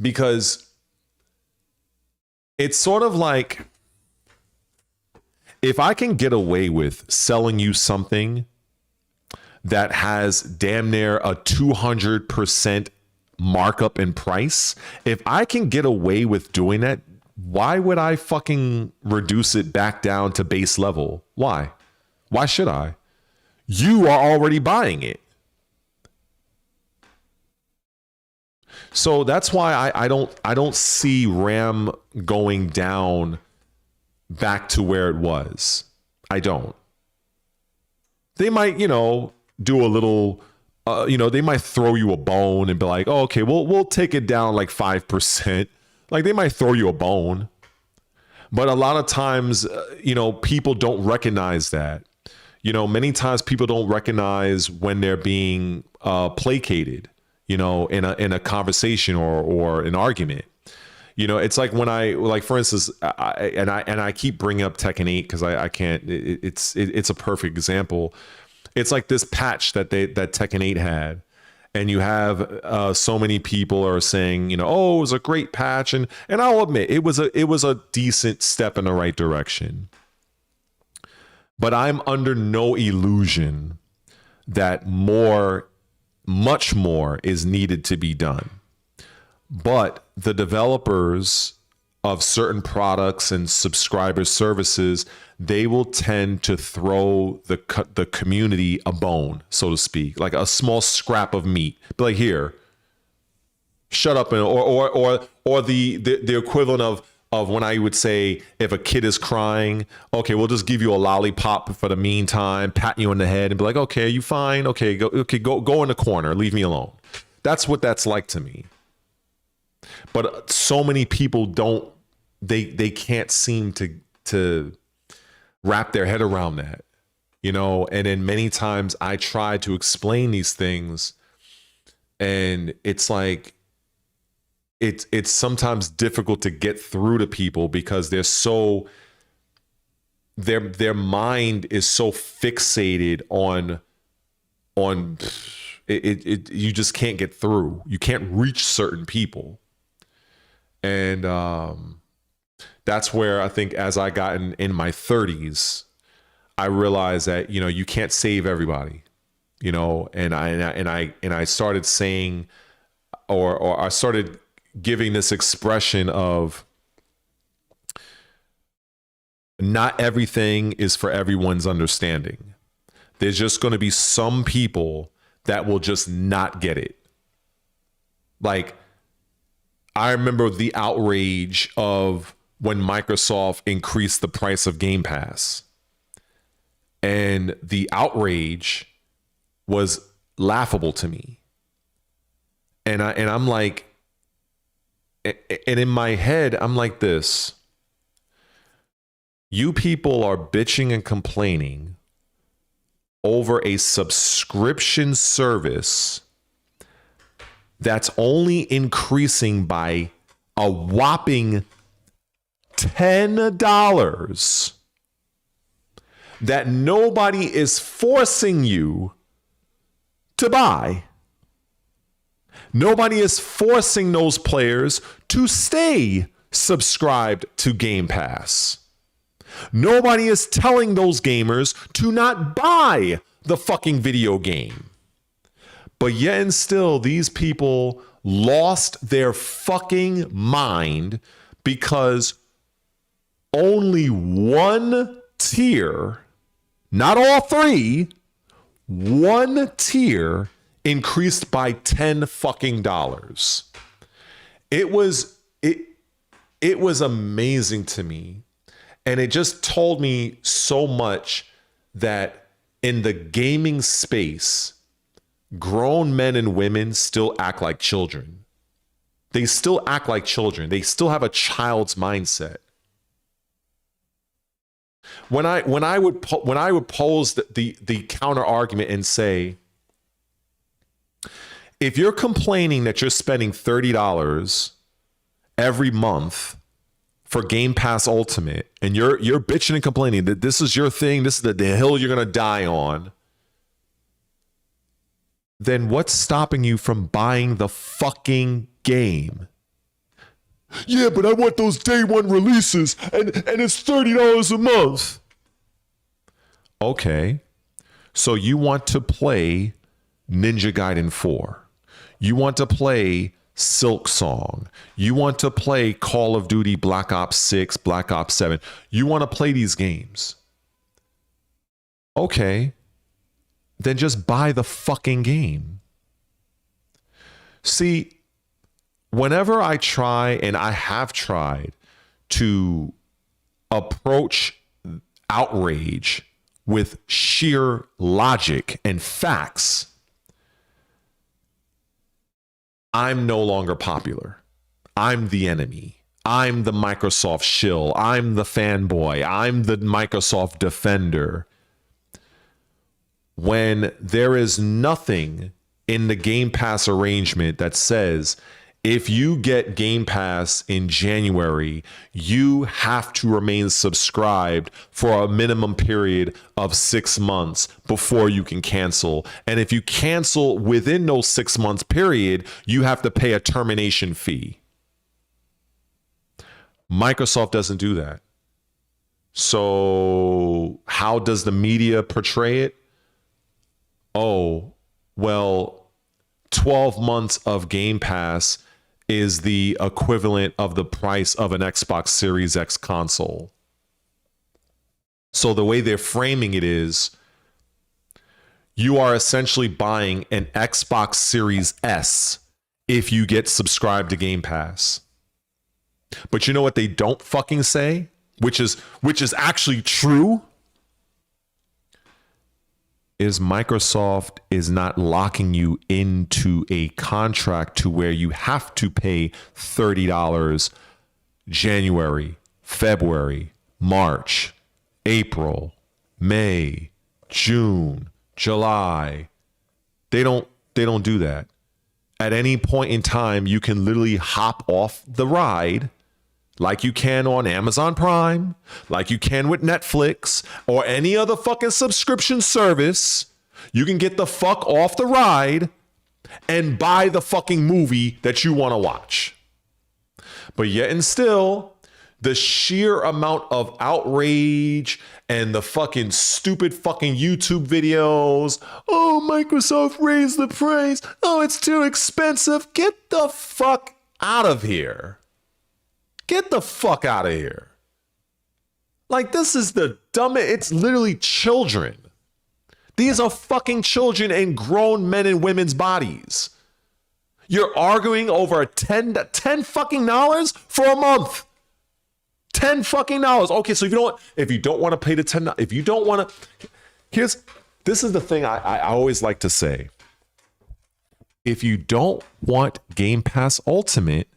Because it's sort of like, if I can get away with selling you something that has damn near a 200% markup in price, if I can get away with doing that, why would I fucking reduce it back down to base level? Why? Why should I? You are already buying it. So that's why I don't see RAM going down back to where it was. I don't. They might, do a little, they might throw you a bone and be like, oh, okay, we'll take it down like 5%. Like, they might throw you a bone. But a lot of times, people don't recognize that. Many times people don't recognize when they're being placated, in a conversation or an argument. It's like when for instance, I keep bringing up Tekken 8 because I can't. It's a perfect example. It's like this patch that Tekken 8 had, and you have so many people are saying, oh, it was a great patch, and I'll admit it was a decent step in the right direction. But I'm under no illusion that much more is needed to be done. But the developers of certain products and subscriber services, they will tend to throw the community a bone, so to speak, like a small scrap of meat. Be like, here, shut up, or the equivalent of when I would say, if a kid is crying, okay, we'll just give you a lollipop for the meantime, pat you on the head, and be like, okay, you fine? Okay, go in the corner, leave me alone. That's what that's like to me. But so many people don't, they can't seem to wrap their head around that, and then many times I try to explain these things, and it's like, it's sometimes difficult to get through to people because they're so, their mind is so fixated on it, you just can't get through. You can't reach certain people. And that's where I think as I got in my 30s, I realized that, you can't save everybody, and I started saying, or I started giving this expression of, not everything is for everyone's understanding. There's just going to be some people that will just not get it. Like, I remember the outrage of when Microsoft increased the price of Game Pass. And the outrage was laughable to me. And I'm like, and in my head, I'm like this. You people are bitching and complaining over a subscription service that's only increasing by a whopping $10 that nobody is forcing you to buy. Nobody is forcing those players to stay subscribed to Game Pass. Nobody is telling those gamers to not buy the fucking video game. But yet and still, these people lost their fucking mind because only one tier, not all three, one tier increased by $10 fucking dollars. It was amazing to me. And it just told me so much that in the gaming space, grown men and women still act like children. They still act like children. They still have a child's mindset. When I would pose the counter argument and say, if you're complaining that you're spending $30 every month for Game Pass Ultimate, and you're bitching and complaining that this is your thing, this is the hill you're gonna die on, then what's stopping you from buying the fucking game? Yeah, but I want those day one releases, and it's $30 a month. Okay, so you want to play Ninja Gaiden 4. You want to play Silk Song. You want to play Call of Duty Black Ops 6, Black Ops 7. You want to play these games. Okay, then just buy the fucking game. See, whenever I try, and I have tried, to approach outrage with sheer logic and facts, I'm no longer popular. I'm the enemy. I'm the Microsoft shill. I'm the fanboy. I'm the Microsoft defender. When there is nothing in the Game Pass arrangement that says, if you get Game Pass in January, you have to remain subscribed for a minimum period of 6 months before you can cancel. And if you cancel within those 6 months period, you have to pay a termination fee. Microsoft doesn't do that. So how does the media portray it? Oh, well, 12 months of Game Pass is the equivalent of the price of an Xbox Series X console. So the way they're framing it is, you are essentially buying an Xbox Series S if you get subscribed to Game Pass. But you know what they don't fucking say, which is actually true, is Microsoft is not locking you into a contract to where you have to pay $30 January, February, March, April, May, June, July. They don't do that. At any point in time, you can literally hop off the ride like you can on Amazon Prime, like you can with Netflix or any other fucking subscription service. You can get the fuck off the ride and buy the fucking movie that you want to watch. But yet and still, the sheer amount of outrage and the fucking stupid fucking YouTube videos. Oh, Microsoft raised the price. Oh, it's too expensive. Get the fuck out of here. Get the fuck out of here. Like, this is the dumbest. It's literally children. These are fucking children in grown men and women's bodies. You're arguing over $10 fucking dollars for a month. $10 fucking dollars. Okay, so if you don't want to pay the $10, if you don't want to, this is the thing I always like to say. If you don't want Game Pass Ultimate,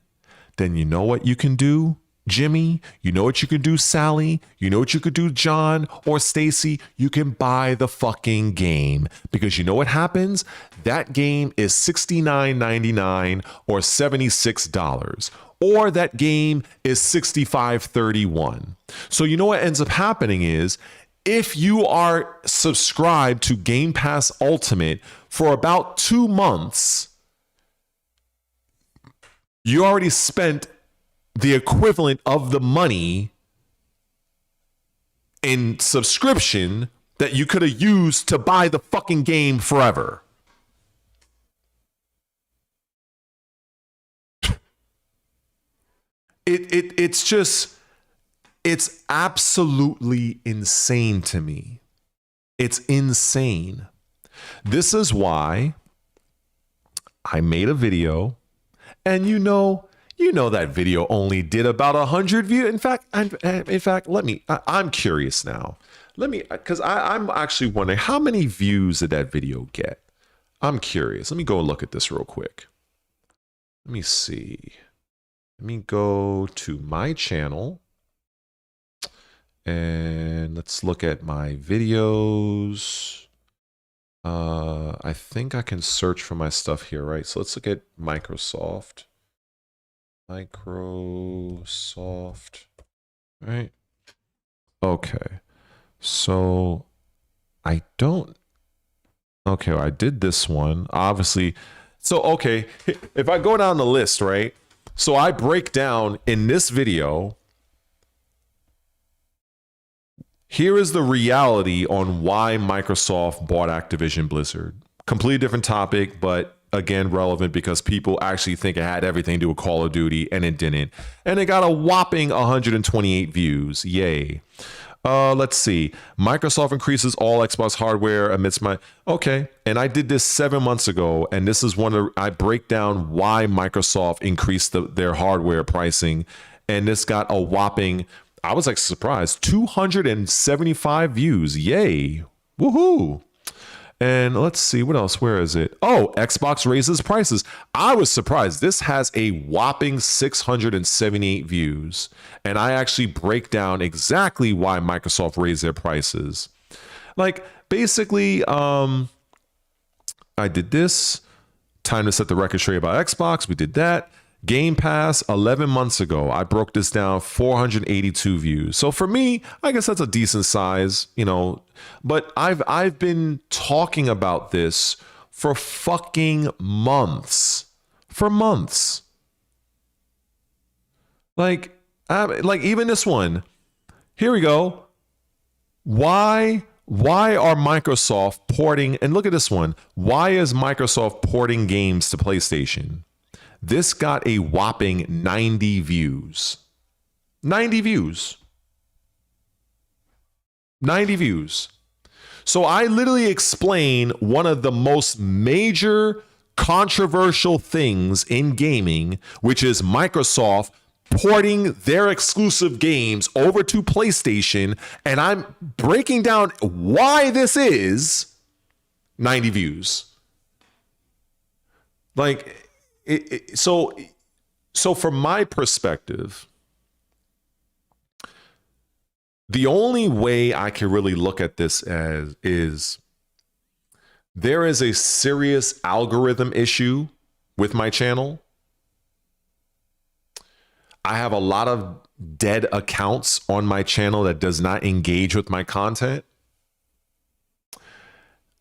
then you know what you can do, Jimmy? You know what you can do, Sally? You know what you could do, John or Stacy? You can buy the fucking game, because you know what happens? That game is $69.99 or $76, or that game is $65.31. So you know what ends up happening is, if you are subscribed to Game Pass Ultimate for about 2 months, you already spent the equivalent of the money in subscription that you could have used to buy the fucking game forever. It's absolutely insane to me. It's insane. This is why I made a video. And you know that video only did about 100 views. In fact, I'm curious now. Because I'm actually wondering, how many views did that video get? I'm curious. Let me go and look at this real quick. Let me see. Let me go to my channel. And let's look at my videos. I think I can search for my stuff here, right? So let's look at Microsoft. Right? Okay. So I don't Okay, well, I did this one. Obviously. So, okay, if I go down the list, right? So I break down in this video. Here is the reality on why Microsoft bought Activision Blizzard. Completely different topic, but again, relevant because people actually think it had everything to do with Call of Duty, and it didn't. And it got a whopping 128 views. Yay. Let's see. Microsoft increases all Xbox hardware amidst my... Okay. And I did this 7 months ago, and this is I break down why Microsoft increased their hardware pricing, and this got a whopping... I was like surprised. 275 views. Yay. Woohoo. And let's see, what else? Where is it? Oh, Xbox raises prices. I was surprised. This has a whopping 678 views. And I actually break down exactly why Microsoft raised their prices. Like, basically, I did this. Time to set the record straight about Xbox. We did that. Game Pass 11 months ago. I broke this down, 482 views. So for me, I guess that's a decent size, you know. But I've been talking about this for fucking months. For months. Like even this one. Here we go. Why are Microsoft porting, and look at this one. Why is Microsoft porting games to PlayStation? This got a whopping 90 views. 90 views. 90 views. So I literally explain one of the most major controversial things in gaming, which is Microsoft porting their exclusive games over to PlayStation, and I'm breaking down why this is 90 views. Like, so from my perspective, the only way I can really look at this as is there is a serious algorithm issue with my channel. I have a lot of dead accounts on my channel that does not engage with my content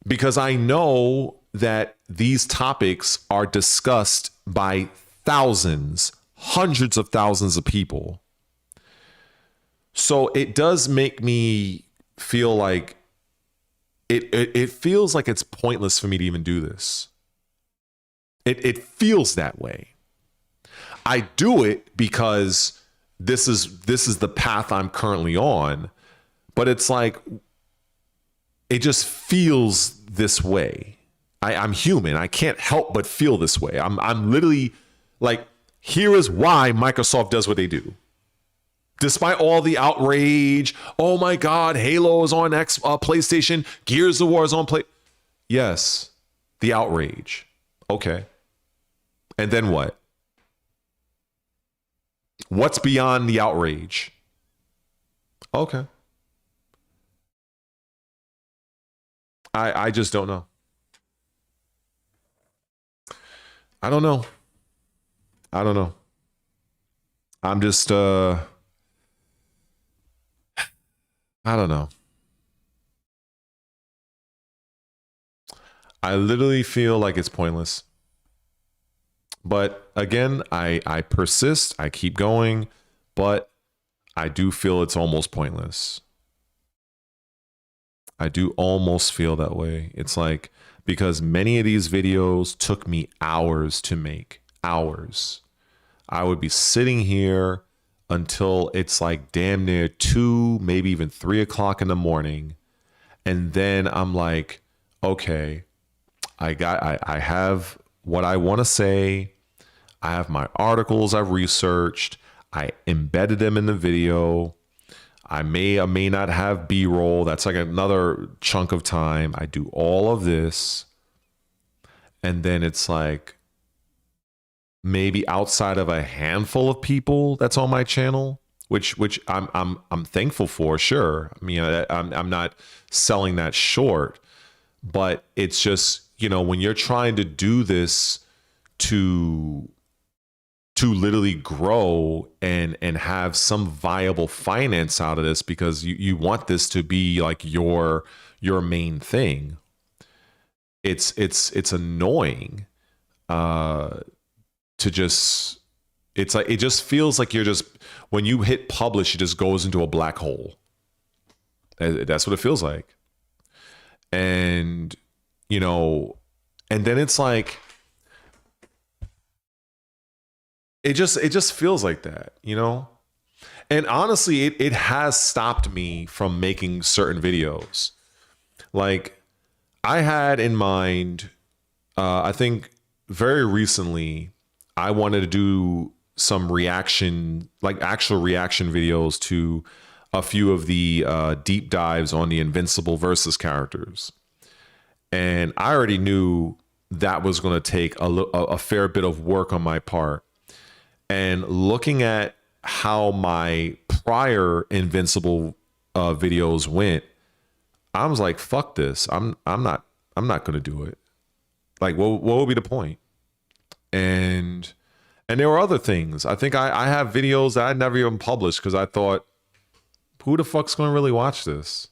because I know that these topics are discussed by thousands, hundreds of thousands of people. So it does make me feel like it feels like it's pointless for me to even do this. It feels that way. I do it because this is the path I'm currently on, but it's like it just feels this way. I'm human. I can't help but feel this way. I'm literally like, here is why Microsoft does what they do. Despite all the outrage, oh my God, Halo is on PlayStation, Gears of War is on Play. Yes, the outrage. Okay. And then what? What's beyond the outrage? Okay. I just don't know. I don't know. I'm just I don't know. I literally feel like it's pointless. But again, I persist, I keep going, but I do feel it's almost pointless. I do almost feel that way. It's like, because many of these videos took me hours to make. Hours. I would be sitting here until it's like damn near 2, maybe even 3 o'clock in the morning. And then I'm like, okay, I have what I want to say. I have my articles I've researched. I embedded them in the video. I may or may not have B-roll. That's like another chunk of time. I do all of this. And then it's like maybe outside of a handful of people that's on my channel, which I'm thankful for, sure. I mean, I'm not selling that short, but it's just, you know, when you're trying to do this to literally grow and have some viable finance out of this, because you want this to be like your main thing. it's annoying to just, it's like, it just feels like you're just, when you hit publish, it just goes into a black hole. That's what it feels like. And, you know, and then it's like, it just feels like that, you know? And honestly, it has stopped me from making certain videos. Like, I had in mind, I think very recently, I wanted to do some reaction, like actual reaction videos to a few of the deep dives on the Invincible versus characters. And I already knew that was going to take a fair bit of work on my part. And looking at how my prior Invincible videos went, I was like, fuck this. I'm not going to do it. Like, what would be the point? And there were other things. I think I have videos that I never even published because I thought, who the fuck's going to really watch this?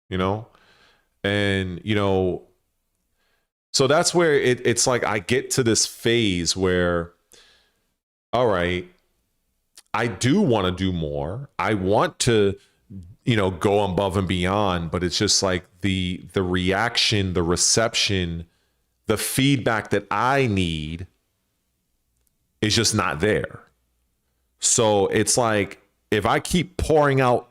You know? And, you know, so that's where it's like I get to this phase where, all right, I do want to do more. I want to, you know, go above and beyond, but it's just like the reaction, the reception, the feedback that I need is just not there. So it's like, if I keep pouring out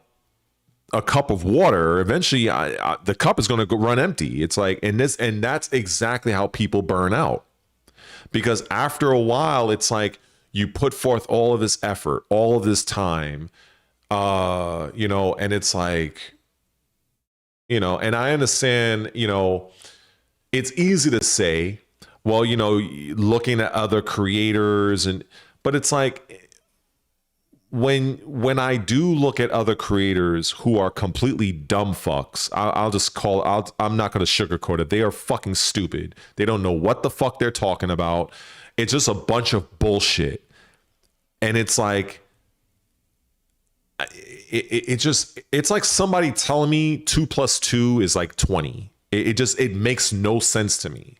a cup of water, eventually the cup is going to run empty. It's like, and that's exactly how people burn out. Because after a while, it's like you put forth all of this effort, all of this time, you know, and it's like, you know, and I understand, you know, it's easy to say, well, you know, looking at other creators but it's like, when I do look at other creators who are completely dumb fucks, I'm not going to sugarcoat it. They are fucking stupid. They don't know what the fuck they're talking about. It's just a bunch of bullshit. And it's like, it's like somebody telling me 2 + 2 is like 20. It makes no sense to me.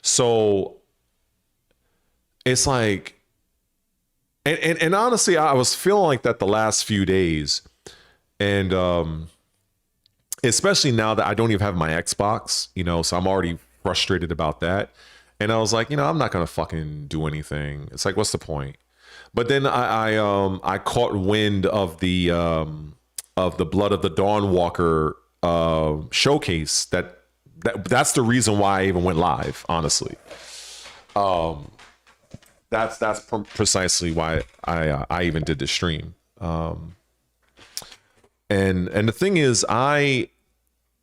So it's like, and honestly, I was feeling like that the last few days, and especially now that I don't even have my Xbox, you know, so I'm already frustrated about that. And I was like, you know, I'm not gonna fucking do anything. It's like, what's the point? But then I caught wind of the Blood of the Dawnwalker showcase. That's the reason why I even went live, honestly. That's precisely why I even did the stream. And the thing is,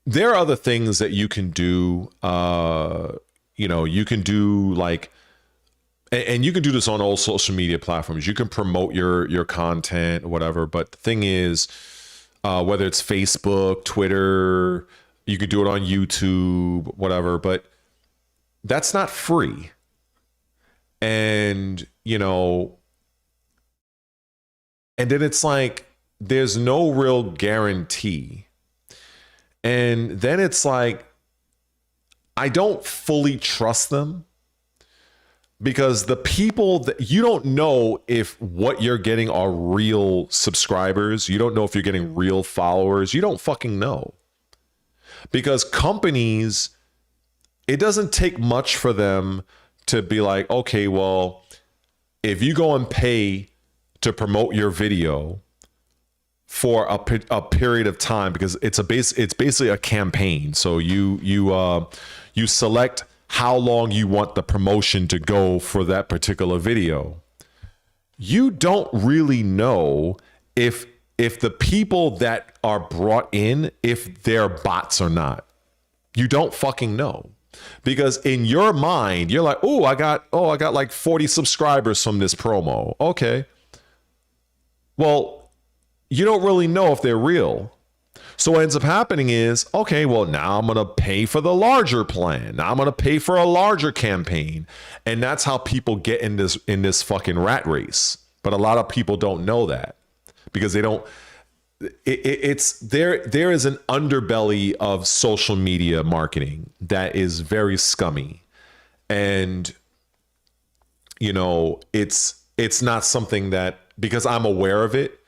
there are other things that you can do. You know, you can do like, and you can do this on all social media platforms. You can promote your content or whatever. But the thing is, whether it's Facebook, Twitter, you could do it on YouTube, whatever. But that's not free. And, you know, and then it's like, there's no real guarantee. And then it's like, I don't fully trust them, because the people that you don't know if what you're getting are real subscribers. You don't know if you're getting real followers. You don't fucking know. Because companies, it doesn't take much for them to be like, okay, well, if you go and pay to promote your video for a period of time, because it's basically a campaign. So you select how long you want the promotion to go for that particular video. You don't really know if the people that are brought in, if they're bots or not. You don't fucking know. Because in your mind, you're like, I got like 40 subscribers from this promo. Okay. Well, you don't really know if they're real. So what ends up happening is, okay, well, now I'm going to pay for the larger plan. Now I'm going to pay for a larger campaign. And that's how people get in this fucking rat race. But a lot of people don't know that, because they don't, it's there is an underbelly of social media marketing that is very scummy, and it's not something that, because I'm aware of it,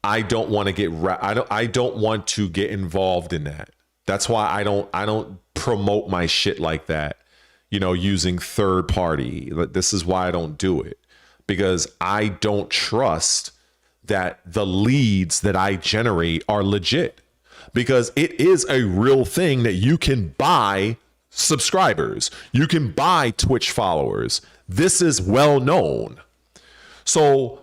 I don't want to get I don't want to get involved in that. That's why I don't promote my shit like that, using third party. This is why I don't do it, because I don't trust that the leads that I generate are legit, because it is a real thing that you can buy subscribers, you can buy Twitch followers. This is well known. So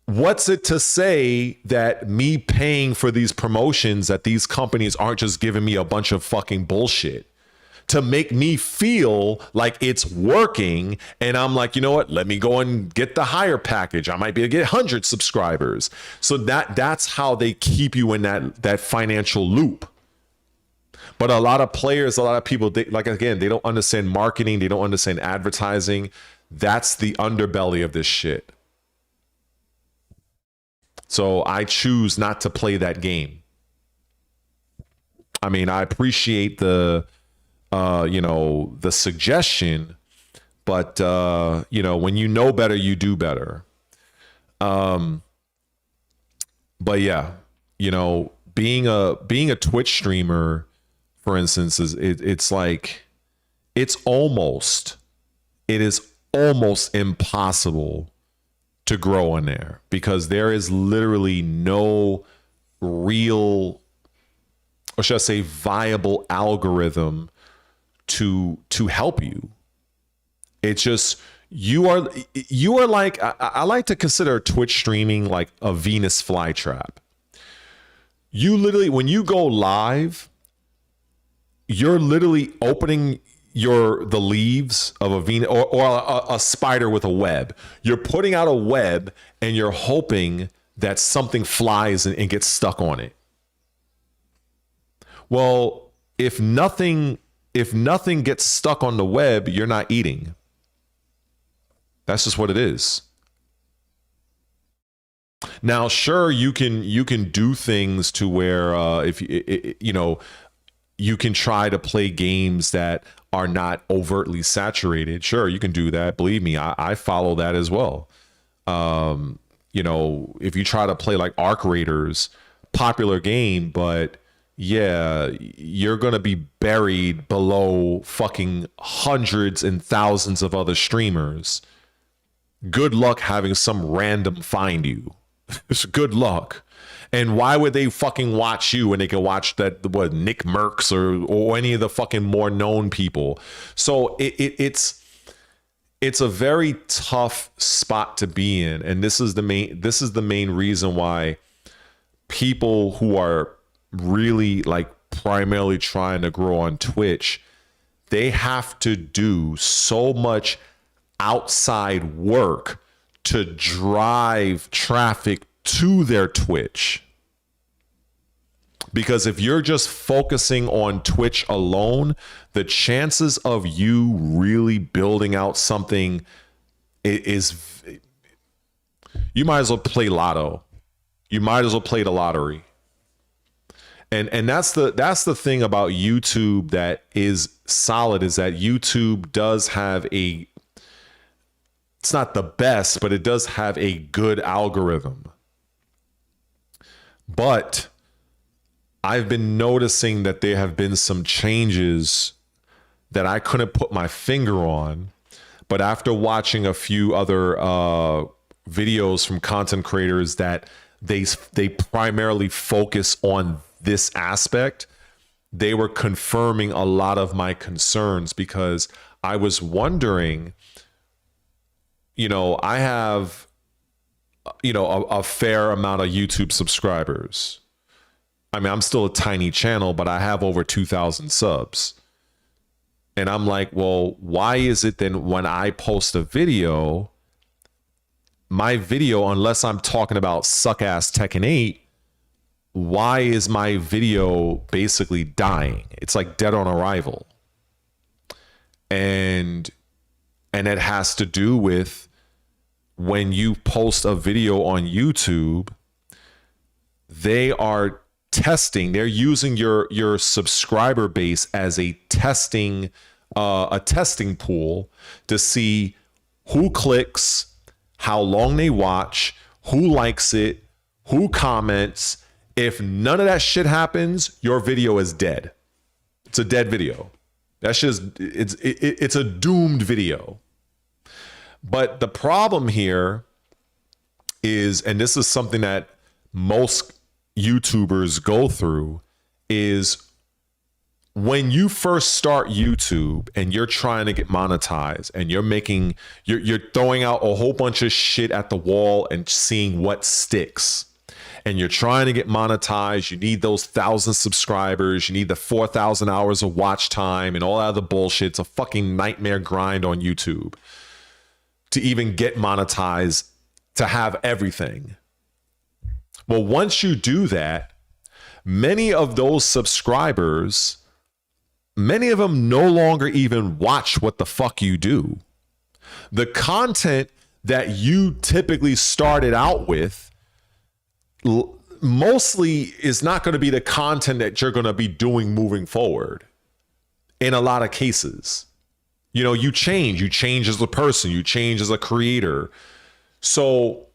what's it to say that me paying for these promotions, that these companies aren't just giving me a bunch of fucking bullshit to make me feel like it's working? And I'm like, you know what? Let me go and get the higher package. I might be able to get 100 subscribers. So that's how they keep you in that financial loop. But a lot of players, a lot of people, they don't understand marketing. They don't understand advertising. That's the underbelly of this shit. So I choose not to play that game. I mean, I appreciate the suggestion, but when you know better, you do better. But yeah, being a Twitch streamer, for instance, it is almost impossible to grow in there, because there is literally no real, or should I say, viable algorithm to help you. It's just you are like, I like to consider Twitch streaming like a Venus flytrap. You literally, when you go live, you're literally opening the leaves of a Venus or a spider with a web. You're putting out a web and you're hoping that something flies and gets stuck on it. Well, if nothing gets stuck on the web, you're not eating. That's just what it is. Now, sure, you can do things to where you can try to play games that are not overtly saturated. Sure, you can do that. Believe me, I follow that as well. If you try to play like Arc Raiders, popular game, but yeah, you're going to be buried below fucking hundreds and thousands of other streamers. Good luck having some random find you. It's good luck. And why would they fucking watch you when they can watch Nick Merckx or any of the fucking more known people? So it's a very tough spot to be in, and this is the main reason why people who are really like primarily trying to grow on Twitch, they have to do so much outside work to drive traffic to their Twitch. Because if you're just focusing on Twitch alone, the chances of you really building out something is, you might as well play lotto. You might as well play the lottery. And that's the thing about YouTube that is solid, is that YouTube does have it's not the best, but it does have a good algorithm. But I've been noticing that there have been some changes that I couldn't put my finger on, but after watching a few other videos from content creators that they primarily focus on this aspect, they were confirming a lot of my concerns, because I was wondering, I have, a fair amount of YouTube subscribers. I mean, I'm still a tiny channel, but I have over 2,000 subs. And I'm like, well, why is it then when I post a video, my video, unless I'm talking about suck-ass Tekken 8, why is my video basically dying? It's like dead on arrival. And it has to do with when you post a video on YouTube, they are testing. They're using your subscriber base as a testing pool to see who clicks, how long they watch, who likes it, who comments. If none of that shit happens, your video is dead. It's a dead video. That's just it's a doomed video. But the problem here is, and this is something that most YouTubers go through, is when you first start YouTube and you're trying to get monetized and you're throwing out a whole bunch of shit at the wall and seeing what sticks. And you're trying to get monetized, you need those 1,000 subscribers, you need the 4,000 hours of watch time and all that other bullshit. It's a fucking nightmare grind on YouTube to even get monetized, to have everything. Well, once you do that, many of those subscribers, many of them no longer even watch what the fuck you do. The content that you typically started out with mostly is not going to be the content that you're going to be doing moving forward. In a lot of cases, you change as a person, you change as a creator. So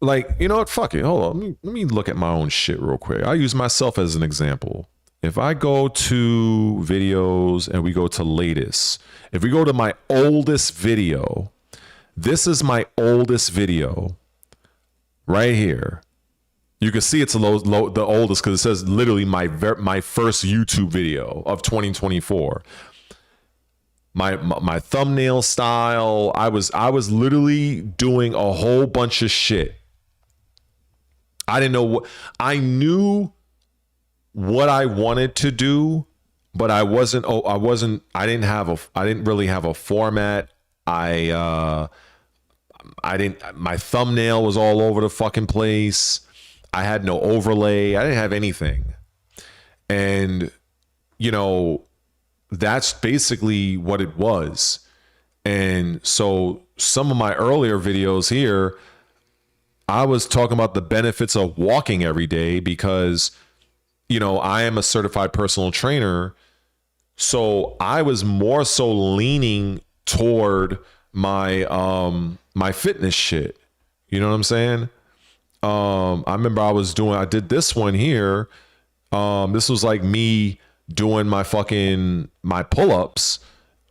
like, you know what? Fuck it. Hold on. Let me look at my own shit real quick. I'll use myself as an example. If I go to videos and we go to latest, if we go to my oldest video, this is my oldest video right here. You can see it's the oldest because it says literally my first YouTube video of 2024. My thumbnail style, I was literally doing a whole bunch of shit. I didn't know what I knew what I wanted to do, but I didn't really have a format. My thumbnail was all over the fucking place. I had no overlay. I didn't have anything. And, that's basically what it was. And so some of my earlier videos here, I was talking about the benefits of walking every day because, I am a certified personal trainer. So I was more so leaning toward my my fitness shit. You know what I'm saying? I remember I did this one here. This was like me doing my pull-ups.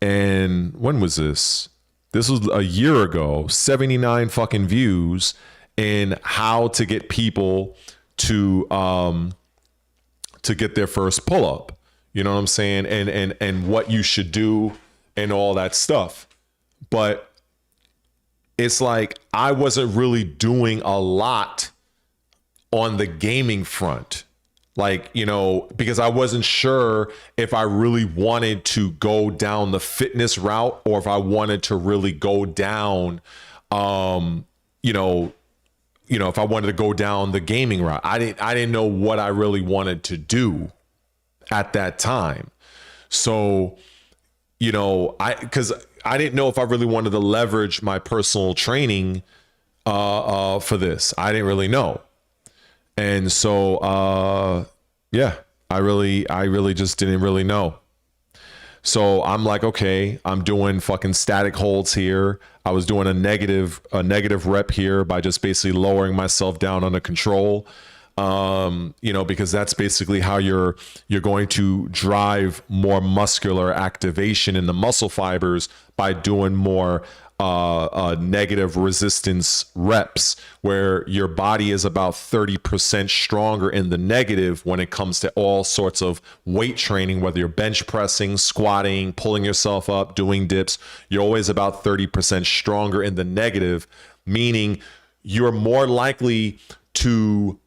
And when was this? This was a year ago, 79 fucking views, and how to get people to get their first pull-up. You know what I'm saying? And what you should do and all that stuff. But it's like I wasn't really doing a lot on the gaming front. Like, because I wasn't sure if I really wanted to go down the fitness route or if I wanted to really go down, if I wanted to go down the gaming route. I didn't know what I really wanted to do at that time. So, because I didn't know if I really wanted to leverage my personal training for this. I didn't really know. And so, I really just didn't really know. So I'm like, okay, I'm doing fucking static holds here. I was doing a negative rep here by just basically lowering myself down under control. Because that's basically how you're going to drive more muscular activation in the muscle fibers by doing more negative resistance reps, where your body is about 30% stronger in the negative when it comes to all sorts of weight training, whether you're bench pressing, squatting, pulling yourself up, doing dips. You're always about 30% stronger in the negative, meaning you're more likely to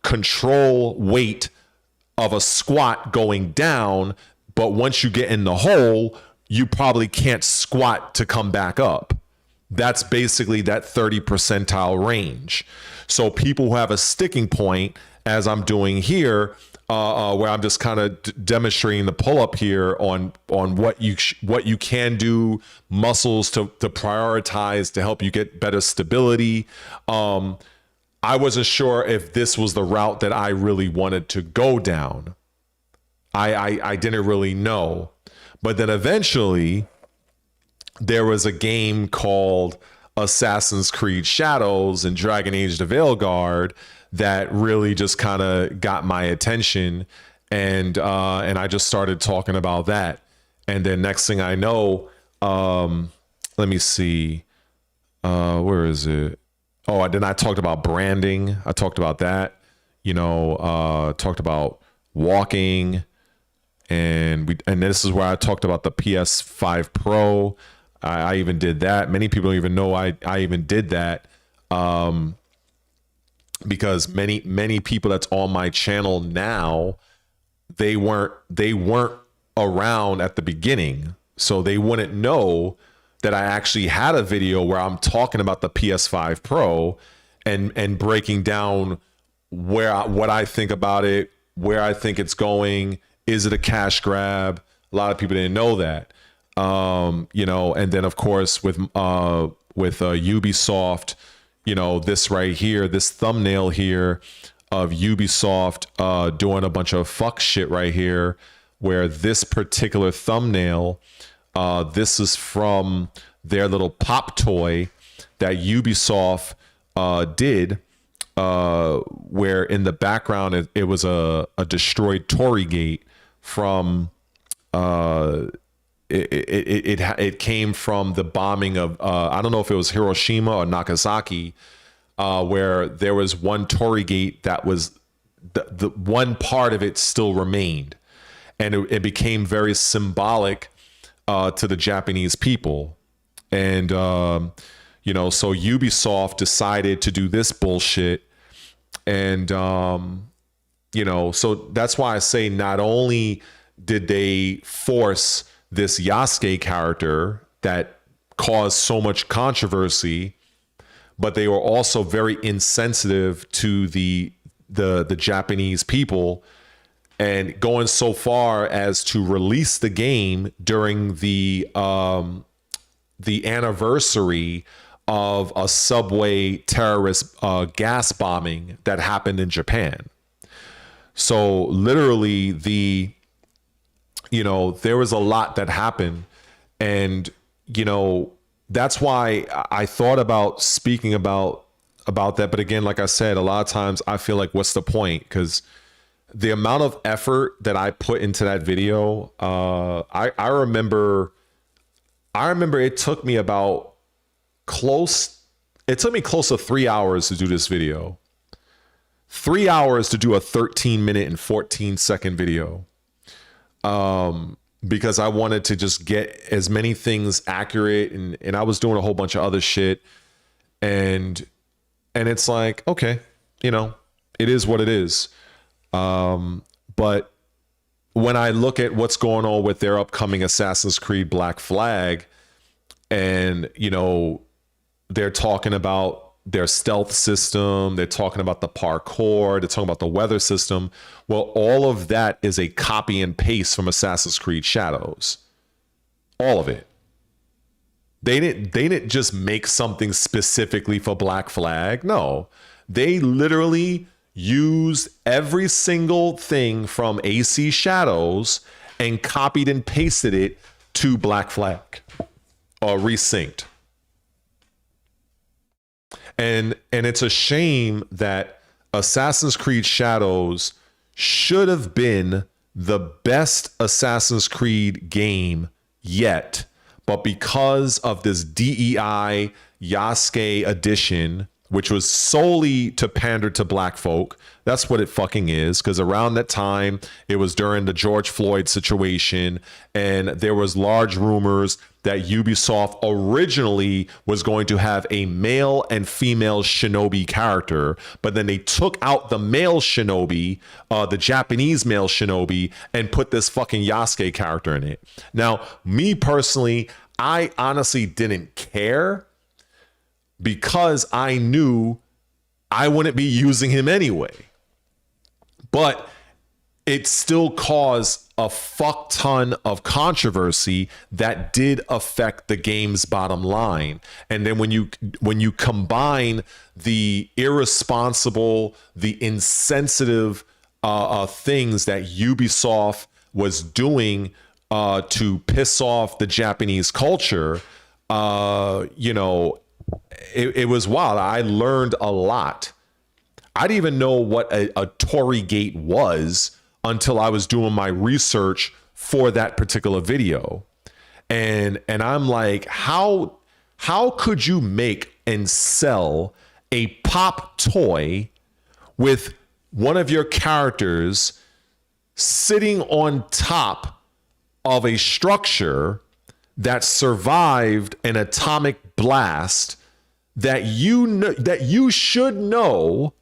control weight of a squat going down, but once you get in the hole, you probably can't squat to come back up. That's basically that 30 percentile range. So people who have a sticking point, as I'm doing here, where I'm just kind of demonstrating the pull-up here on what you can do, muscles to prioritize to help you get better stability. I wasn't sure if this was the route that I really wanted to go down. I didn't really know. But then eventually there was a game called Assassin's Creed Shadows and Dragon Age the Veilguard that really just kind of got my attention, and I just started talking about that. And then next thing I know, let me see, where is it? Oh, then I talked about branding. I talked about that, talked about walking, and this is where I talked about the PS5 Pro. I even did that. Many people don't even know I even did that, because many people that's on my channel now, they weren't around at the beginning, so they wouldn't know that I actually had a video where I'm talking about the PS5 Pro and breaking down what I think about it, where I think it's going. Is it a cash grab? A lot of people didn't know that. And then of course with Ubisoft, this right here, this thumbnail here of Ubisoft doing a bunch of fuck shit right here, where this particular thumbnail, this is from their little pop toy that Ubisoft did, where in the background it was a destroyed Torii gate from it came from the bombing of I don't know if it was Hiroshima or Nagasaki, where there was one Torii gate that was the one part of it still remained, and it became very symbolic to the Japanese people. And so Ubisoft decided to do this bullshit, and so that's why I say not only did they force this Yasuke character that caused so much controversy, but they were also very insensitive to the Japanese people, and going so far as to release the game during the anniversary of a subway terrorist gas bombing that happened in Japan. So literally there was a lot that happened, and that's why I thought about speaking about that. But again, like I said, a lot of times I feel like, what's the point? Because the amount of effort that I put into that video, I remember it took me close to 3 hours to do this video. 3 hours to do a 13-minute and 14-second video. Because I wanted to just get as many things accurate, and I was doing a whole bunch of other shit, and it's like, okay, it is what it is. But when I look at what's going on with their upcoming Assassin's Creed Black Flag, and they're talking about their stealth system, they're talking about the parkour, they're talking about the weather system. Well, all of that is a copy and paste from Assassin's Creed Shadows. All of it. They didn't just make something specifically for Black Flag. No, they literally used every single thing from AC Shadows and copied and pasted it to Black Flag, or resynced. And it's a shame that Assassin's Creed Shadows should have been the best Assassin's Creed game yet, but because of this DEI Yasuke edition, which was solely to pander to black folk, that's what it fucking is, because around that time, it was during the George Floyd situation, and there was large rumors that Ubisoft originally was going to have a male and female shinobi character, but then they took out the male shinobi, the Japanese male shinobi, and put this fucking Yasuke character in it. Now, me personally, I honestly didn't care, because I knew I wouldn't be using him anyway. But it still caused a fuck ton of controversy that did affect the game's bottom line. And then when you combine the irresponsible, the insensitive things that Ubisoft was doing to piss off the Japanese culture, you know, it was wild. I learned a lot. I didn't even know what a Tory gate was until I was doing my research for that particular video. And I'm like, how could you make and sell a pop toy with one of your characters sitting on top of a structure that survived an atomic blast that you should know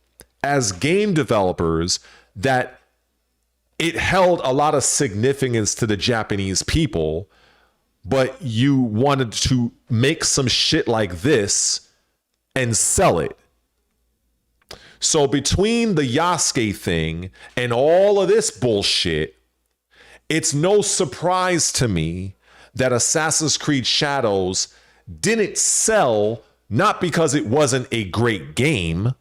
as game developers that it held a lot of significance to the Japanese people, but you wanted to make some shit like this and sell it. So between the Yasuke thing and all of this bullshit, it's no surprise to me that Assassin's Creed Shadows didn't sell, not because it wasn't a great game,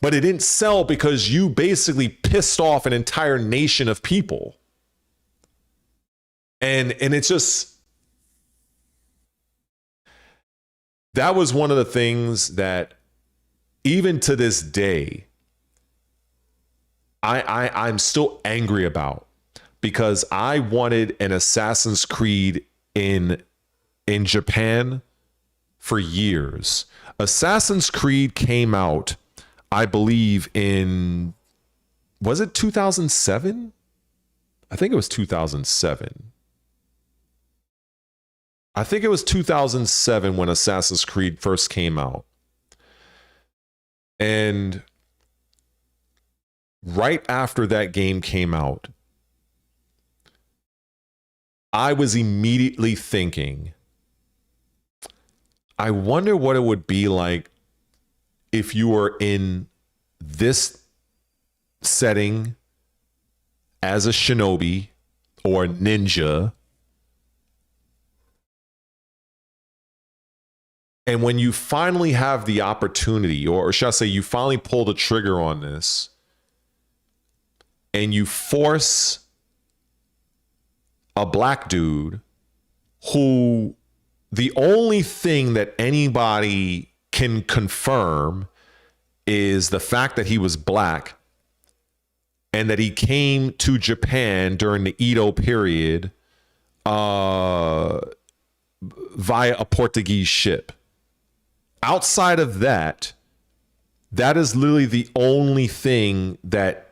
but it didn't sell because you basically pissed off an entire nation of people. And it's just, that was one of the things that even to this day, I'm still angry about, because I wanted an Assassin's Creed in Japan for years. Assassin's Creed came out, I believe, in, was it 2007? I think it was 2007. I think it was 2007 when Assassin's Creed first came out. And right after that game came out, I was immediately thinking, I wonder what it would be like if you were in this setting as a shinobi or ninja, and when you finally have the opportunity, or should I say you finally pull the trigger on this, and you force a black dude who the only thing that anybody can confirm is the fact that he was black and that he came to Japan during the Edo period via a Portuguese ship. Outside of that, that is literally the only thing that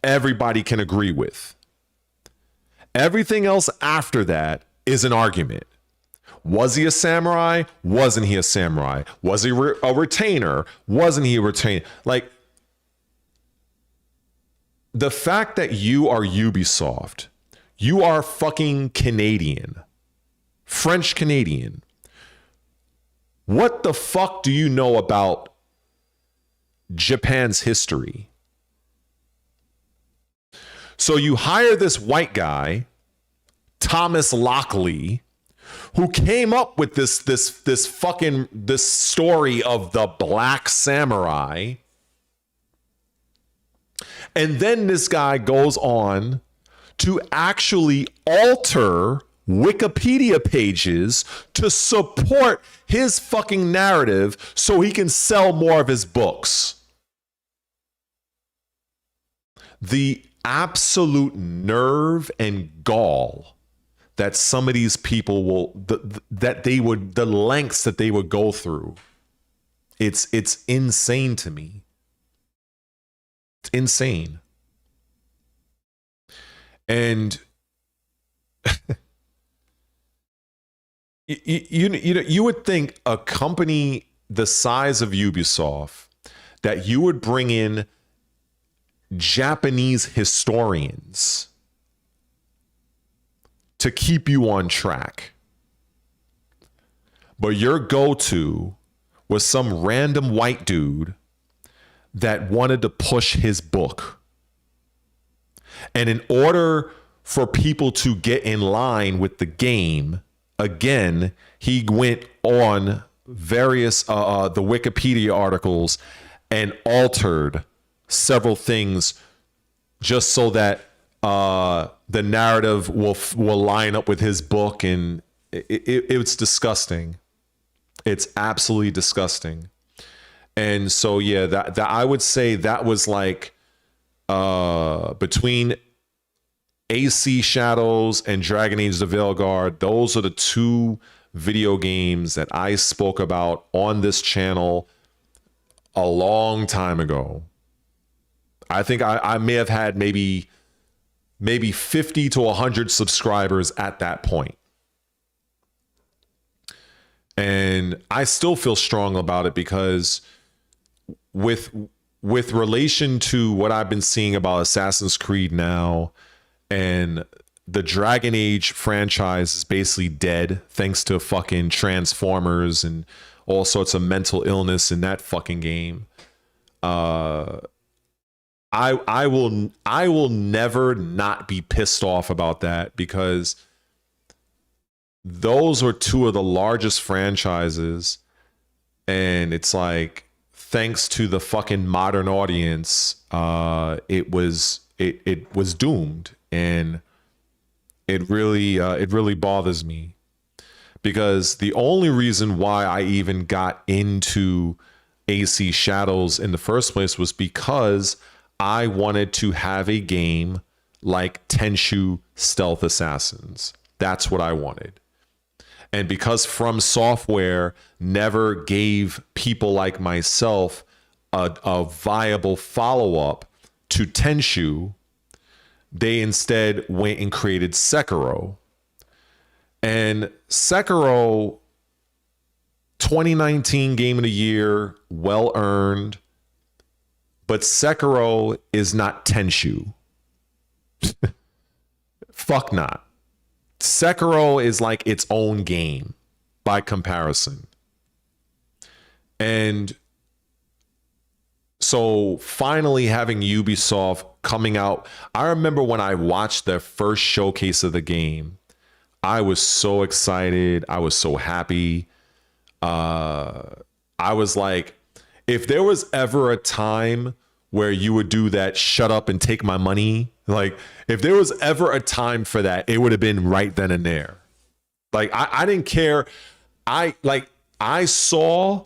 everybody can agree with. Everything else after that is an argument. Was he a samurai? Wasn't he a samurai? Was he a retainer? Wasn't he a retainer? Like, the fact that you are Ubisoft, you are fucking Canadian, French Canadian. What the fuck do you know about Japan's history? So you hire this white guy, Thomas Lockley, who came up with this story of the Black Samurai. And then this guy goes on to actually alter Wikipedia pages to support his fucking narrative so he can sell more of his books. The absolute nerve and gall that some of these people will, the lengths that they would go through. It's insane to me. It's insane. And you would think a company the size of Ubisoft, that you would bring in Japanese historians to keep you on track. But your go-to was some random white dude that wanted to push his book. And in order for people to get in line with the game, again, he went on various the Wikipedia articles and altered several things just so that the narrative will line up with his book, and it's disgusting. It's absolutely disgusting. And so yeah, that I would say that was like between AC Shadows and Dragon Age the Veilguard, those are the two video games that I spoke about on this channel a long time ago. I think I may have had maybe 50 to 100 subscribers at that point. And I still feel strong about it because with relation to what I've been seeing about Assassin's Creed now, and the Dragon Age franchise is basically dead thanks to fucking Transformers and all sorts of mental illness in that fucking game. I will never not be pissed off about that, because those were two of the largest franchises, and it's like, thanks to the fucking modern audience, it was doomed. And it really bothers me, because the only reason why I even got into AC Shadows in the first place was because I wanted to have a game like Tenchu Stealth Assassins. That's what I wanted. And because From Software never gave people like myself a viable follow-up to Tenchu, they instead went and created Sekiro. And Sekiro, 2019 Game of the Year, well earned. But Sekiro is not Tenchu. Fuck not. Sekiro is like its own game by comparison. And so finally having Ubisoft coming out, I remember when I watched their first showcase of the game, I was so excited. I was so happy. I was like, if there was ever a time where you would do that shut up and take my money, like if there was ever a time for that, it would have been right then and there. Like I didn't care. I saw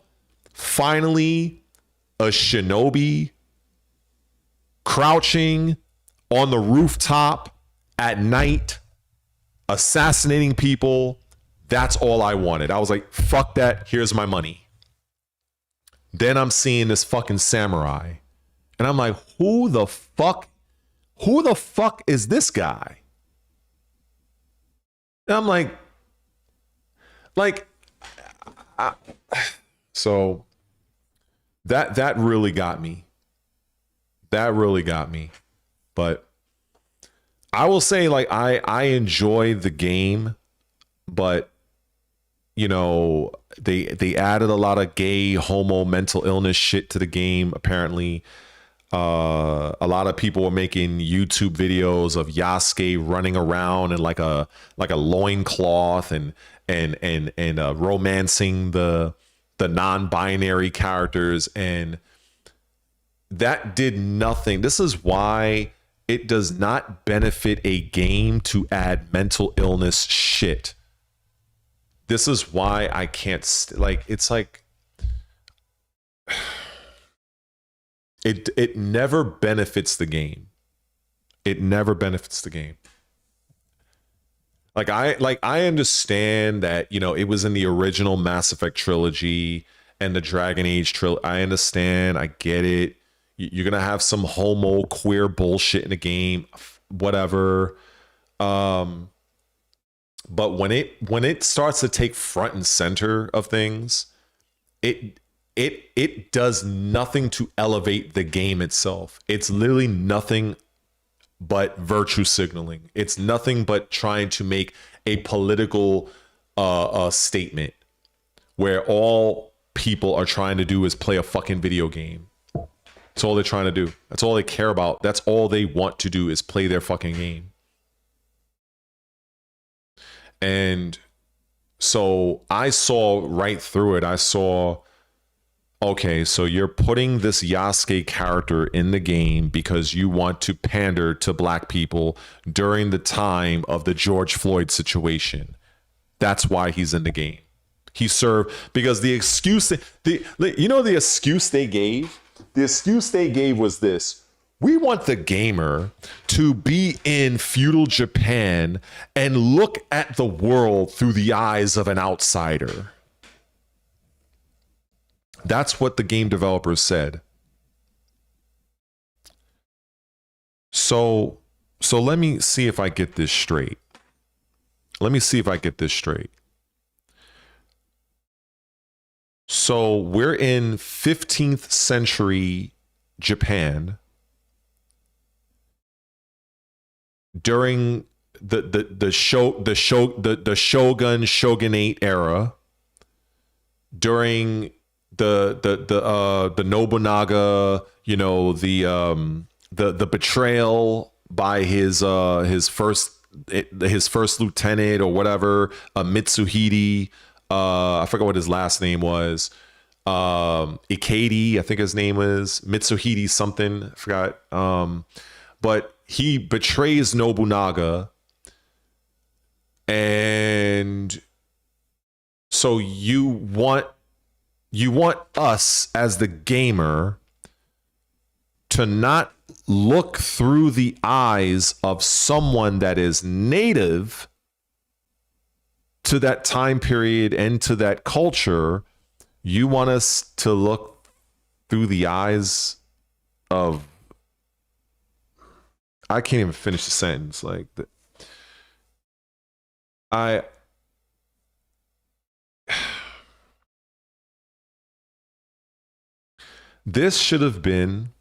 finally a shinobi crouching on the rooftop at night, assassinating people. That's all I wanted. I was like, fuck that. Here's my money. Then I'm seeing this fucking samurai. And I'm like, who the fuck is this guy? And I'm like, so that really got me. That really got me. But I will say, like, I enjoy the game, but you know, they added a lot of gay, homo, mental illness shit to the game. Apparently, a lot of people were making YouTube videos of Yasuke running around in like a loincloth and romancing the non-binary characters, and that did nothing. This is why it does not benefit a game to add mental illness shit. This is why I can't it's like it never benefits the game. It never benefits the game. I understand that, you know, it was in the original Mass Effect trilogy and the Dragon Age trilogy. I understand. I get it. You're going to have some homo queer bullshit in the game, whatever. But when it starts to take front and center of things, it does nothing to elevate the game itself. It's literally nothing but virtue signaling. It's nothing but trying to make a political statement where all people are trying to do is play a fucking video game. That's all they're trying to do. That's all they care about. That's all they want to do is play their fucking game. And so I saw right through it. I saw, okay, so you're putting this Yasuke character in the game because you want to pander to black people during the time of the George Floyd situation. That's why he's in the game. He served because the excuse, the excuse they gave? The excuse they gave was this: we want the gamer to be in feudal Japan and look at the world through the eyes of an outsider. That's what the game developers said. So let me see if I get this straight. So we're in 15th century Japan during the shogunate era, during the Nobunaga, the betrayal by his first lieutenant or whatever, Mitsuhide. I forgot what his last name was. Ikeda, I think his name was Mitsuhide something. I forgot. But he betrays Nobunaga, and so you want us as the gamer to not look through the eyes of someone that is native to that time period and to that culture. You want us to look through the eyes of, I can't even finish the sentence. Like this should have been,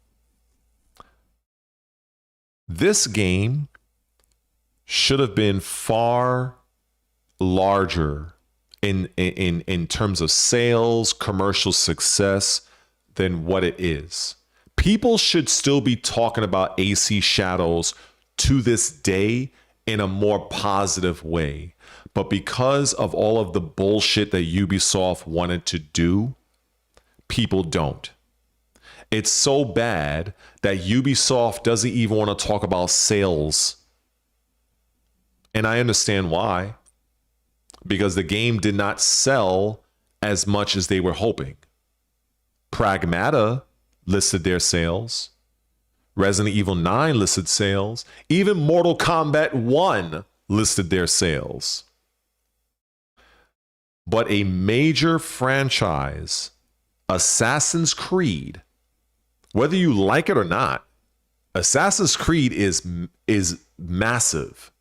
this game should have been far larger in terms of sales, commercial success than what it is. People should still be talking about AC Shadows to this day in a more positive way. But because of all of the bullshit that Ubisoft wanted to do, people don't. It's so bad that Ubisoft doesn't even want to talk about sales. And I understand why. Because the game did not sell as much as they were hoping. Pragmata listed their sales. Resident Evil 9 listed sales. Even Mortal Kombat 1 listed their sales. But a major franchise, Assassin's Creed, whether you like it or not, Assassin's Creed is massive.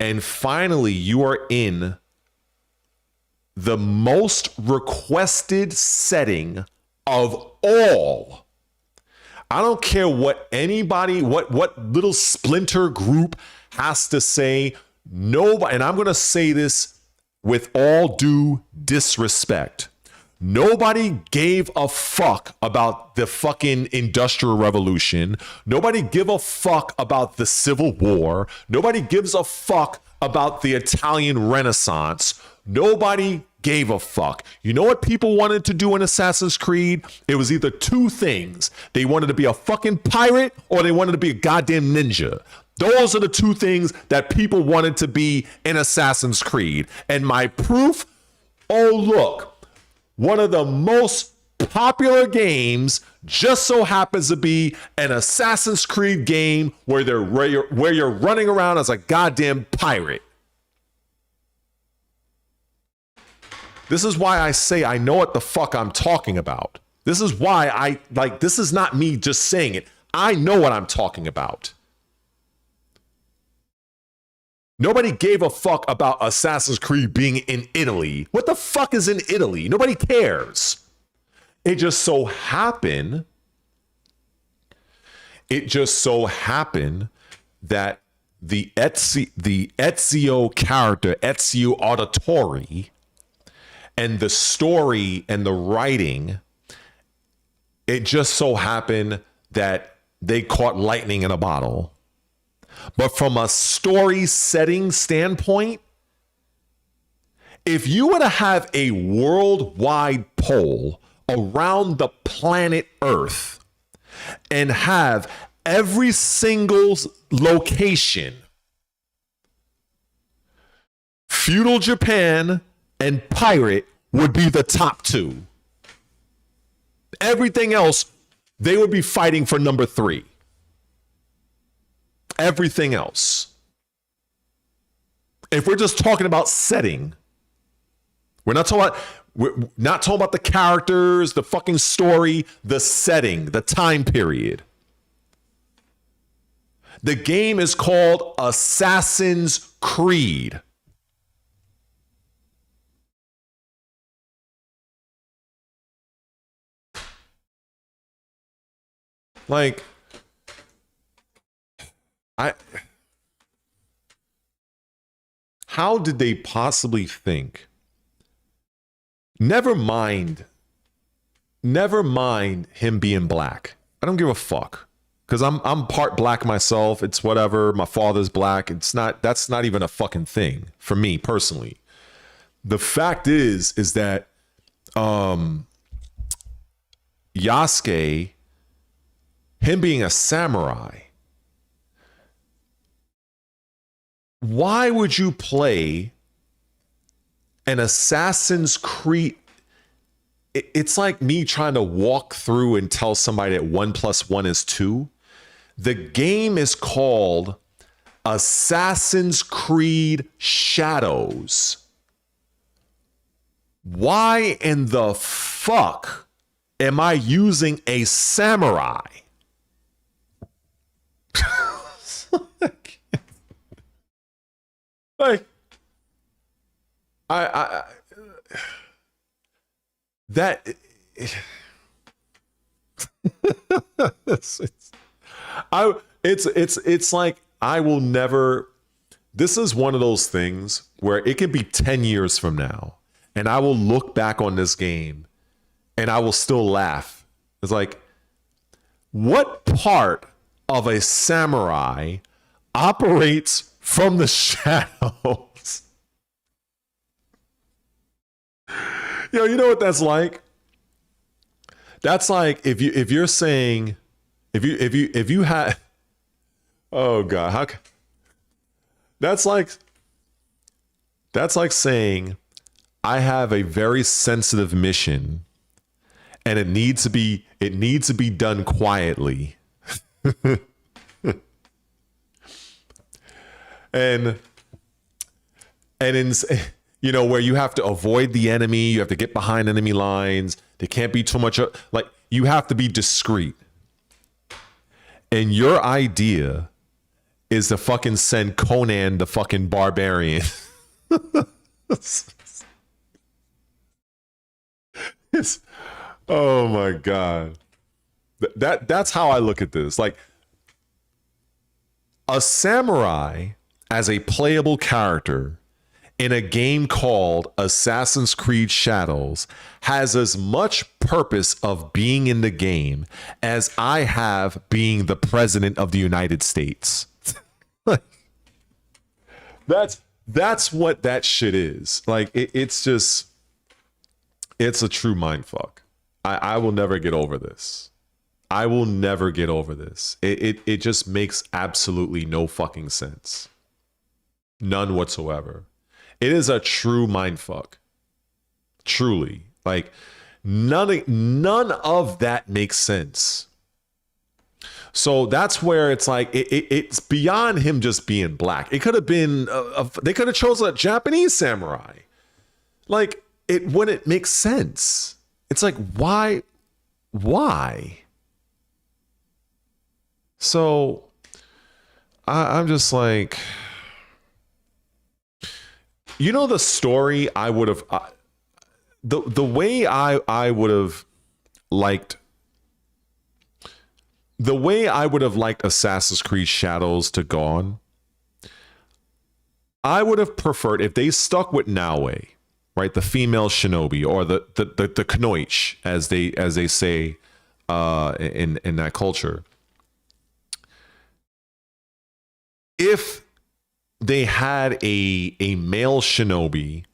And finally, you are in the most requested setting of all. I don't care what anybody, what little splinter group has to say. Nobody, and I'm going to say this with all due disrespect. Nobody gave a fuck about the fucking Industrial Revolution. Nobody give a fuck about the Civil War. Nobody gives a fuck about the Italian Renaissance. Nobody gave a fuck. You know what people wanted to do in Assassin's Creed? It was either two things. They wanted to be a fucking pirate or they wanted to be a goddamn ninja. Those are the two things that people wanted to be in Assassin's Creed. And my proof, oh look, one of the most popular games just so happens to be an Assassin's Creed game where you're running around as a goddamn pirate. This is why I say I know what the fuck I'm talking about. This is why this is not me just saying it. I know what I'm talking about. Nobody gave a fuck about Assassin's Creed being in Italy. What the fuck is in Italy? Nobody cares. It just so happened that the Ezio character, Ezio Auditore, and the story and the writing It just so happened that they caught lightning in a bottle. But from a story setting standpoint, if you were to have a worldwide poll around the planet Earth and have every single location, feudal Japan and pirate would be the top two. Everything else, they would be fighting for number 3. Everything else. If we're just talking about setting, we're not talking about the characters, the fucking story, the setting, the time period. The game is called Assassin's Creed. Like, how did they possibly think? Never mind him being black. I don't give a fuck. Because I'm part black myself. It's whatever. My father's black. That's not even a fucking thing for me personally. The fact is that Yasuke, him being a samurai, why would you play an Assassin's Creed? It's like me trying to walk through and tell somebody that 1 + 1 is 2. The game is called Assassin's Creed Shadows. Why in the fuck am I using a samurai? Like, it's like I will never. This is one of those things where it could be 10 years from now, and I will look back on this game, and I will still laugh. It's like, what part of a samurai operates from the shadows? Yo, you know what that's like? That's like if you're saying if you had, oh God, how? That's like saying I have a very sensitive mission and it needs to be done quietly. and in, you know, where you have to avoid the enemy, you have to get behind enemy lines. There can't be too much, like, you have to be discreet. And your idea is to fucking send Conan the fucking barbarian. Oh my God. That's how I look at this. Like, a samurai as a playable character in a game called Assassin's Creed Shadows has as much purpose of being in the game as I have being the president of the United States. That's what that shit is. Like, it's a true mindfuck. I will never get over this. I will never get over this. It just makes absolutely no fucking sense. None whatsoever. It is a true mindfuck. Truly. Like, none of that makes sense. So that's where it's like, it's beyond him just being black. It could have been, they could have chosen a Japanese samurai. Like, it wouldn't make sense. It's like, why? So I'm just like, you know, the story I would have, the way I would have liked, the way I would have liked Assassin's Creed Shadows to go on, I would have preferred if they stuck with Naue, right? The female shinobi, or the Knoich, as they say in that culture. If they had a male shinobi,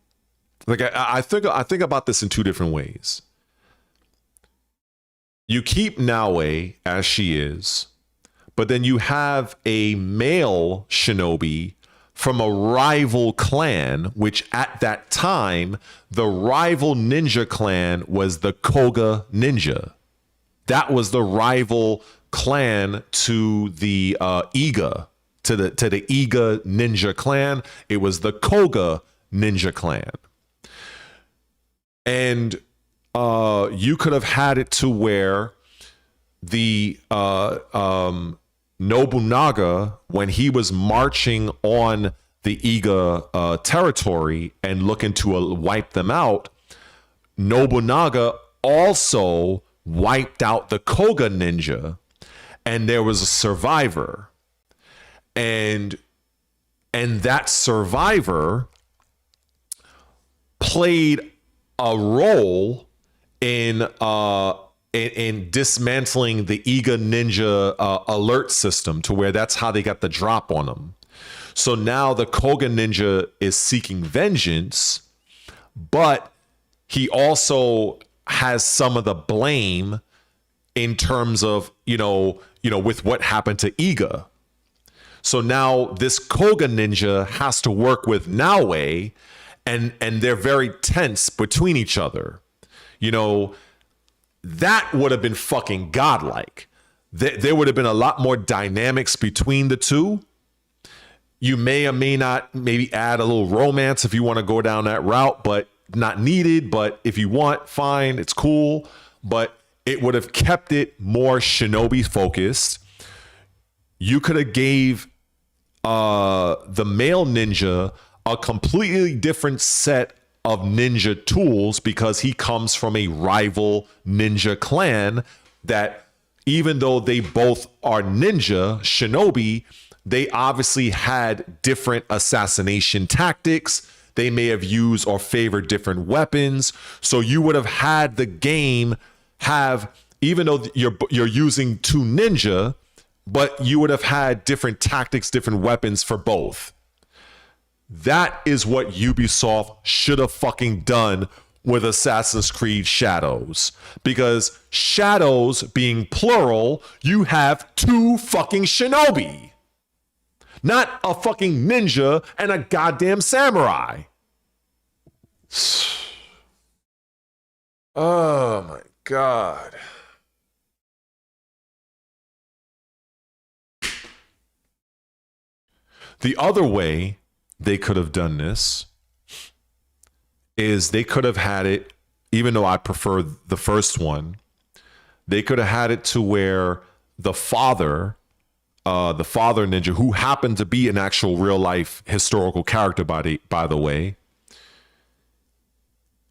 like I think about this in two different ways. You keep Naue as she is, but then you have a male shinobi from a rival clan, which at that time, the rival ninja clan was the Koga Ninja. That was the rival clan to the Iga, to the Iga Ninja clan. It was the Koga Ninja clan. And you could have had it to where the Nobunaga, when he was marching on the Iga territory and looking to wipe them out, Nobunaga also wiped out the Koga ninja, and there was a survivor. And that survivor played a role in dismantling the Iga Ninja alert system, to where that's how they got the drop on them. So now the Koga Ninja is seeking vengeance, but he also has some of the blame in terms of, with what happened to Iga. So now this Koga Ninja has to work with Naue, and they're very tense between each other. That would have been fucking godlike. There would have been a lot more dynamics between the two. You may or may not maybe add a little romance if you want to go down that route, but not needed. But if you want, fine, it's cool. But it would have kept it more shinobi focused. You could have gave the male ninja a completely different set of ninja tools, because he comes from a rival ninja clan that, even though they both are ninja shinobi, they obviously had different assassination tactics. They may have used or favored different weapons. So you would have had the game have, even though you're using two ninja, but you would have had different tactics, different weapons for both. That is what Ubisoft should have fucking done with Assassin's Creed Shadows. Because Shadows being plural, you have two fucking shinobi. Not a fucking ninja and a goddamn samurai. Oh my God. The other way they could have done this is they could have had it, even though I prefer the first one, they could have had it to where the father ninja, who happened to be an actual real life historical character by the way,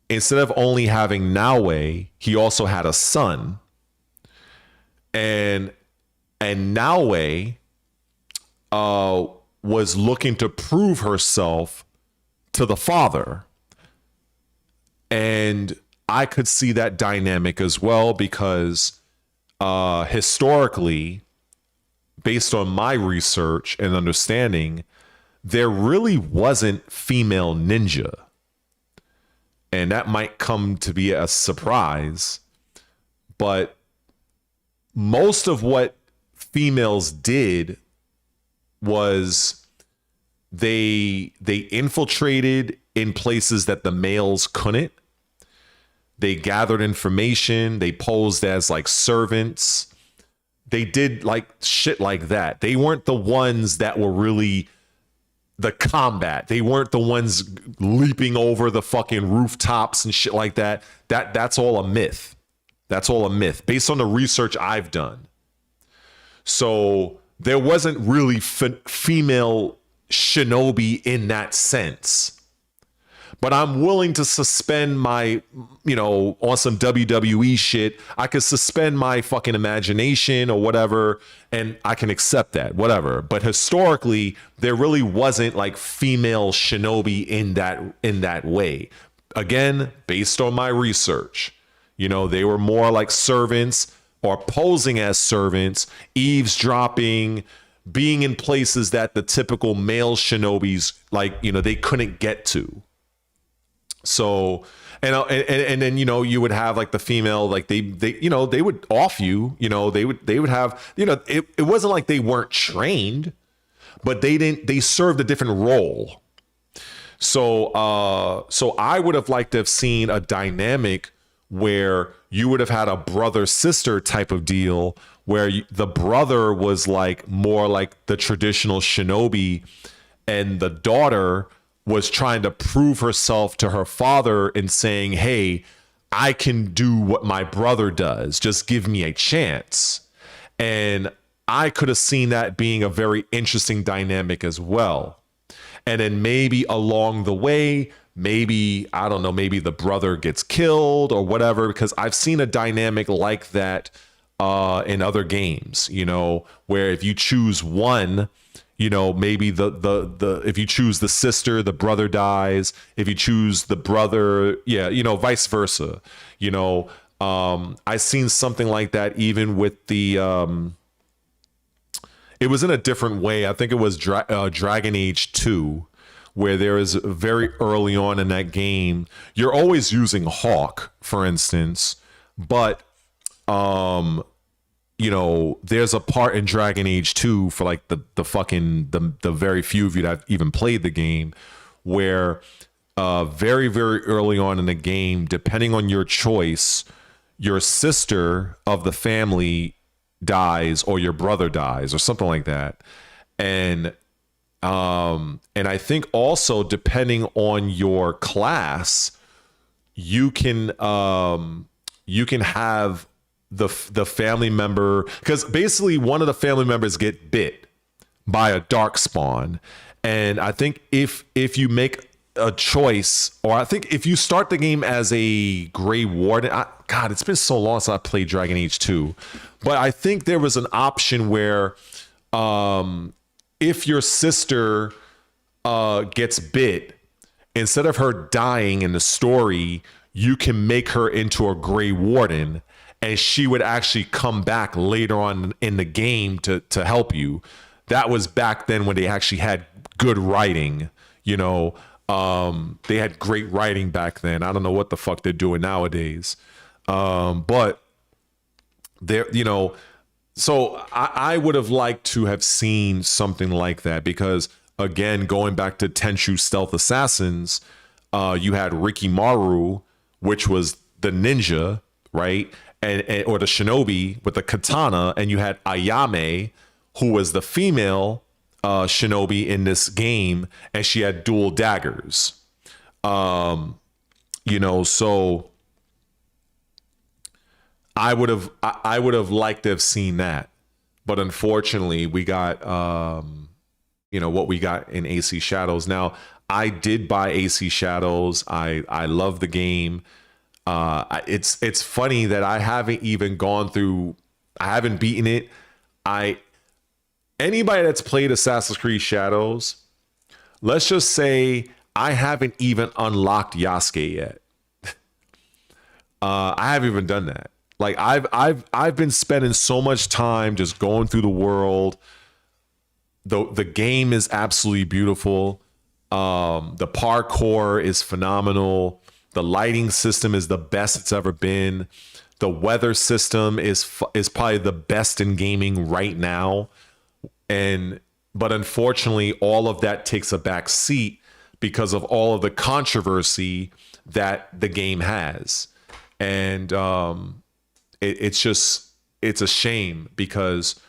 instead of only having Naue, he also had a son. And Naue was looking to prove herself to the father. And I could see that dynamic as well, because historically, based on my research and understanding, there really wasn't female ninja. And that might come to be a surprise, but most of what females did was they infiltrated in places that the males couldn't. They gathered information. They posed as like servants. They did like shit like that. They weren't the ones that were really the combat. They weren't the ones leaping over the fucking rooftops and shit like that. That's all a myth. That's all a myth based on the research I've done. So there wasn't really female shinobi in that sense. But I'm willing to suspend my, on some WWE shit, I could suspend my fucking imagination or whatever, and I can accept that, whatever. But historically, there really wasn't like female shinobi in that way. Again, based on my research, they were more like servants, or posing as servants, eavesdropping, being in places that the typical male shinobis, like, you know, they couldn't get to. So, and then, you know, you would have like the female, like they you know, they would off you, you know, they would have, you know, it wasn't like they weren't trained, but they served a different role. So I would have liked to have seen a dynamic where you would have had a brother-sister type of deal where the brother was like more like the traditional shinobi, and the daughter was trying to prove herself to her father and saying, hey, I can do what my brother does. Just give me a chance. And I could have seen that being a very interesting dynamic as well. And then maybe along the way, maybe, I don't know, maybe the brother gets killed or whatever, because I've seen a dynamic like that in other games, you know, where if you choose one, you know, maybe the if you choose the sister, the brother dies. If you choose the brother, yeah, you know, vice versa. You know, I've seen something like that even with the it was in a different way. I think it was Dragon Age 2, where there is very early on in that game, you're always using Hawk, for instance, but you know, there's a part in Dragon Age 2 for like the very few of you that have even played the game, where very, very early on in the game, depending on your choice, your sister of the family dies or your brother dies or something like that. And I think also depending on your class, you can have the family member, because basically one of the family members get bit by a dark spawn, and I think if you make a choice, or I think if you start the game as a Grey Warden, God, it's been so long since I played Dragon Age 2, but I think there was an option where if your sister gets bit, instead of her dying in the story, you can make her into a Grey Warden, and she would actually come back later on in the game to help you. That was back then when they actually had good writing, you know. They had great writing back then. I don't know what the fuck they're doing nowadays. But there, you know, so I would have liked to have seen something like that, because again, going back to Tenchu Stealth Assassins, you had Rikimaru, which was the ninja, right? And or the shinobi with the katana, and you had Ayame, who was the female shinobi in this game, and she had dual daggers. You know, so I would have liked to have seen that, but unfortunately, we got you know what we got in AC Shadows. Now, I did buy AC Shadows. I love the game. It's funny that I haven't even gone through. I haven't beaten it. Anybody that's played Assassin's Creed Shadows, let's just say I haven't even unlocked Yasuke yet. I haven't even done that. Like I've been spending so much time just going through the world. The game is absolutely beautiful. The parkour is phenomenal. The lighting system is the best it's ever been. The weather system is probably the best in gaming right now. But unfortunately, all of that takes a back seat because of all of the controversy that the game has. And it's a shame, because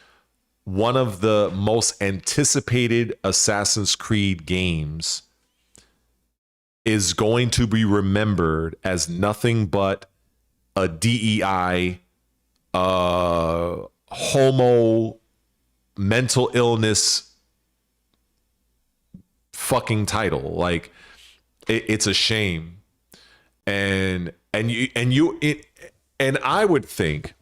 one of the most anticipated Assassin's Creed games is going to be remembered as nothing but a DEI, homo, mental illness fucking title. Like, it's a shame. And I would think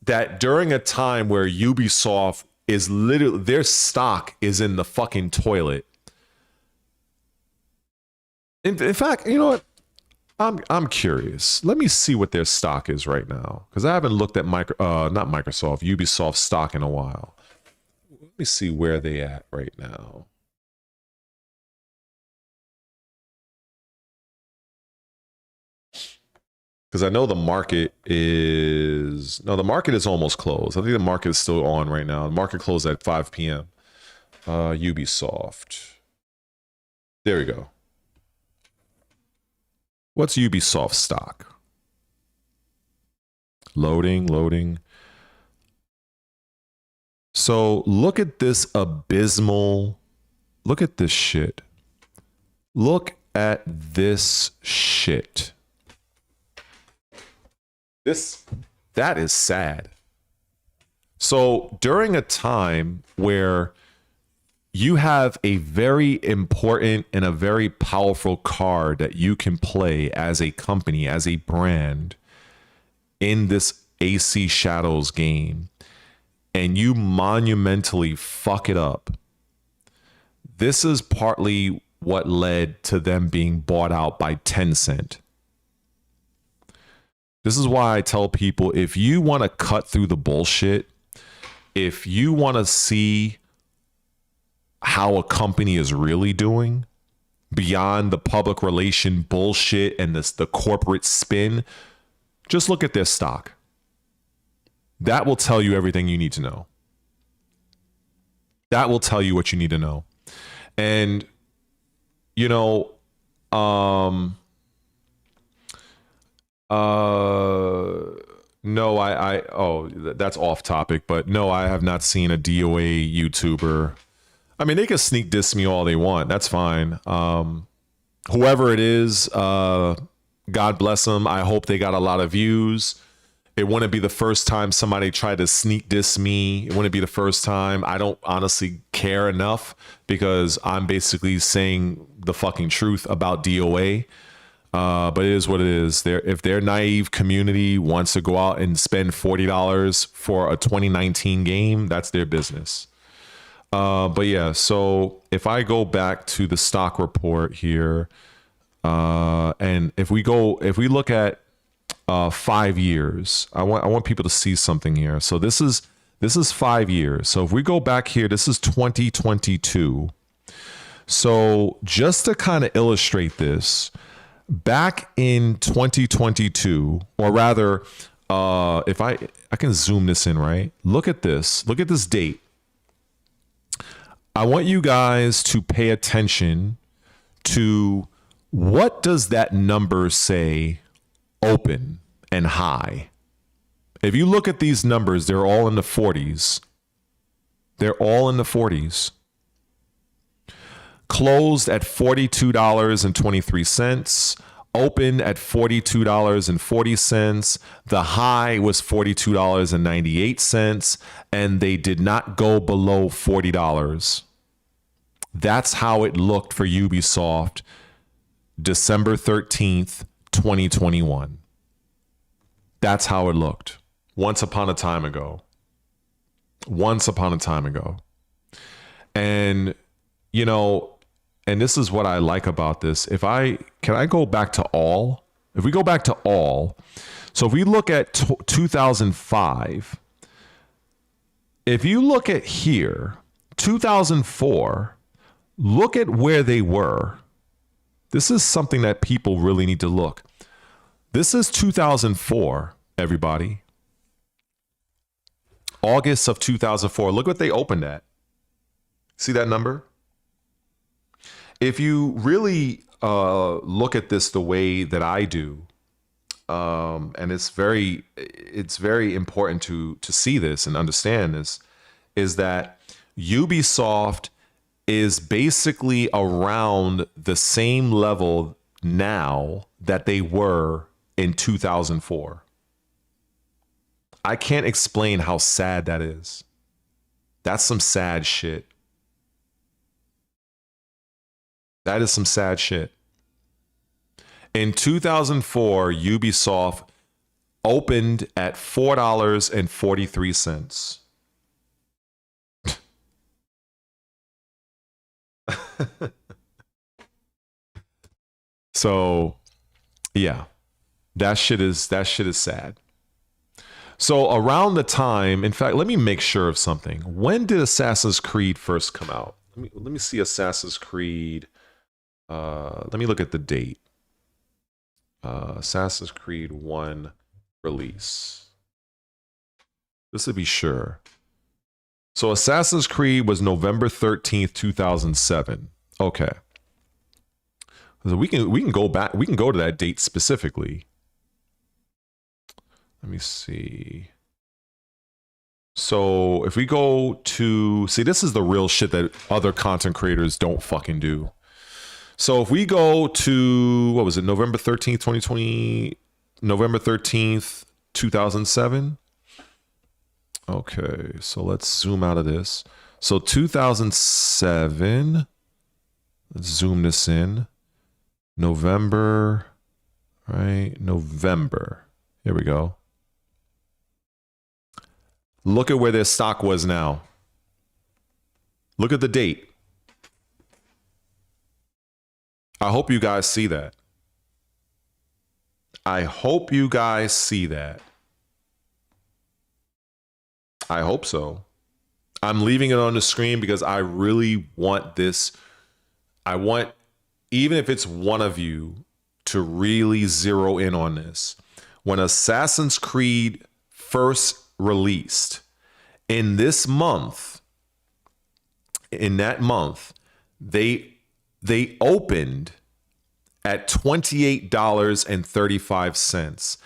that during a time where Ubisoft is literally, their stock is in the fucking toilet. In fact, you know what? I'm curious. Let me see what their stock is right now, because I haven't looked at not Microsoft, Ubisoft stock in a while. Let me see where they at right now. Because I know the market is the market is almost closed. I think the market is still on right now. The market closed at 5 p.m. Ubisoft. There we go. What's Ubisoft stock? Loading. So look at this abysmal. Look at this shit. Look at this shit. That is sad. So during a time where you have a very important and a very powerful card that you can play as a company, as a brand in this AC Shadows game, and you monumentally fuck it up, this is partly what led to them being bought out by Tencent. This is why I tell people, if you want to cut through the bullshit, if you want to see how a company is really doing beyond the public relation bullshit and the corporate spin, just look at their stock. That will tell you everything you need to know. That will tell you what you need to know. And, you know, no, that's off topic, but no, I have not seen a DOA YouTuber. I mean, they can sneak diss me all they want. That's fine. Whoever it is, God bless them. I hope they got a lot of views. It wouldn't be the first time somebody tried to sneak diss me. It wouldn't be the first time. I don't honestly care enough because I'm basically saying the fucking truth about DOA. But it is what it is. If their naive community wants to go out and spend $40 for a 2019 game, that's their business. But yeah, so if I go back to the stock report here, and if we look at 5 years, I want people to see something here. So this is 5 years. So if we go back here, this is 2022. So just to kind of illustrate this, back in 2022, or rather, if I can zoom this in, right? Look at this date. I want you guys to pay attention to what does that number say open and high. If you look at these numbers, they're all in the 40s. They're all in the 40s. Closed at $42.23. Opened at $42.40. The high was $42.98. And they did not go below $40. That's how it looked for Ubisoft December 13th, 2021. That's how it looked. Once upon a time ago. And, you know, and this is what I like about this. Can I go back to all? If we go back to all, so if we look at 2005, if you look at here, 2004, look at where they were. This is something that people really need to look. This is 2004, everybody. August of 2004. Look what they opened at. See that number? If you really look at this the way that I do, and it's very important to see this and understand this, is that Ubisoft is basically around the same level now that they were in 2004. I can't explain how sad that is. That's some sad shit. That is some sad shit. In 2004, Ubisoft opened at $4.43. So Yeah. That shit is sad. So around the time, in fact, let me make sure of something. When did Assassin's Creed first come out? Let me see Assassin's Creed. Let me look at the date. Assassin's Creed 1 release. This to be sure. So Assassin's Creed was November 13th, 2007. Okay. So we can go back. We can go to that date specifically. Let me see. So if we go to, see, this is the real shit that other content creators don't fucking do. So if we go to, what was it, November 13th, 2020, November 13th, 2007. Okay, so let's zoom out of this. So 2007, let's zoom this in. November, right? November. Here we go. Look at where their stock was now. Look at the date. I hope you guys see that. I hope you guys see that. I hope so. I'm leaving it on the screen because I really want this. I want, even if it's one of you, to really zero in on this. When Assassin's Creed first released, in this month, in that month, they opened at $28.35,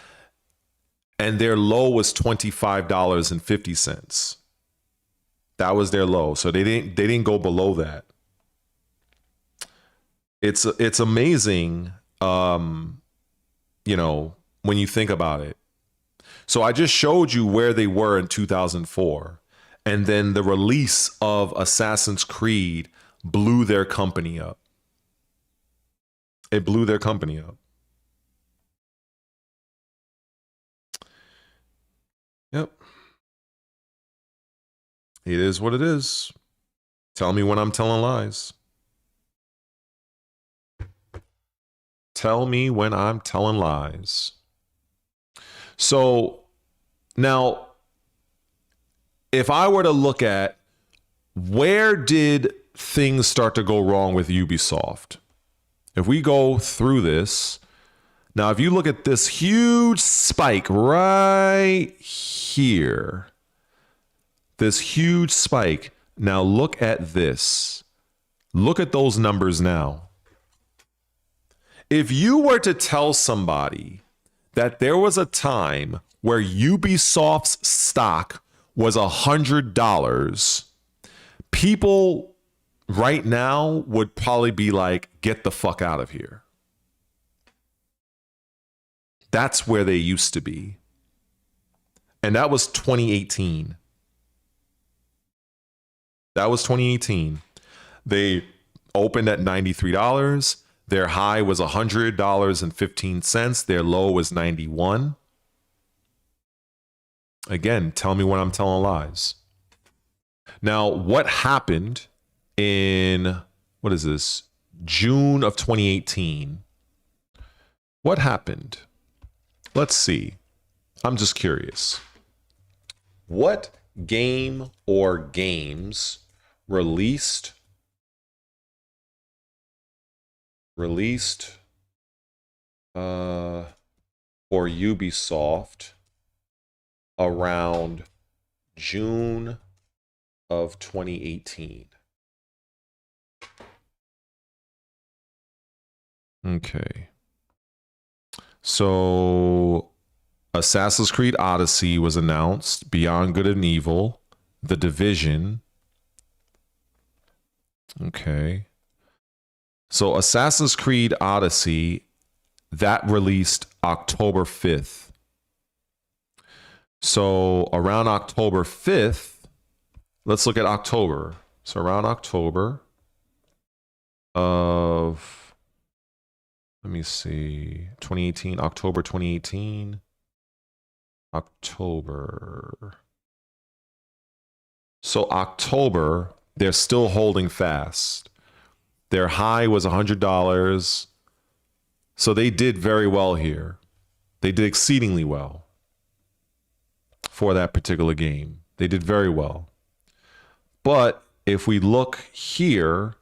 and their low was $25.50. That was their low, so they didn't go below that. It's amazing, you know, when you think about it. So I just showed you where they were in 2004, and then the release of Assassin's Creed blew their company up. It blew their company up. Yep. It is what it is. Tell me when I'm telling lies. Tell me when I'm telling lies. So now, if I were to look at where did things start to go wrong with Ubisoft? If we go through this, now if you look at this huge spike right here, this huge spike, now look at this. Look at those numbers now. If you were to tell somebody that there was a time where Ubisoft's stock was $100, people right now would probably be like, get the fuck out of here. That's where they used to be. And that was 2018. That was 2018. They opened at $93. Their high was $100.15. Their low was $91. Again, tell me when I'm telling lies. Now, what happened in, what is this? June of 2018. What happened? Let's see. I'm just curious. What game or games released for Ubisoft around June of 2018? Okay. So Assassin's Creed Odyssey was announced, Beyond Good and Evil, The Division. Okay. So Assassin's Creed Odyssey, that released October 5th. So around October 5th, let's look at October. So around October of, let me see, 2018, October 2018. October. So October, they're still holding fast. Their high was $100. So they did very well here. They did exceedingly well for that particular game. They did very well. But if we look here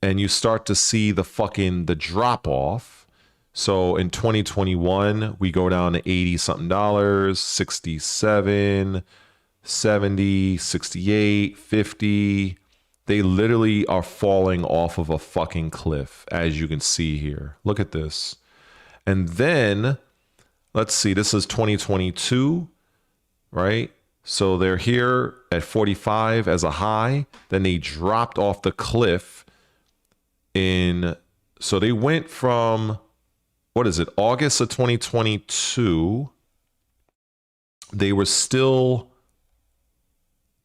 and you start to see the drop off. So in 2021, we go down to 80 something dollars, 67, 70, 68, 50. They literally are falling off of a fucking cliff, as you can see here. Look at this. And then, let's see, this is 2022, right? So they're here at 45 as a high. Then they dropped off the cliff so they went from, what is it, August of 2022. They were still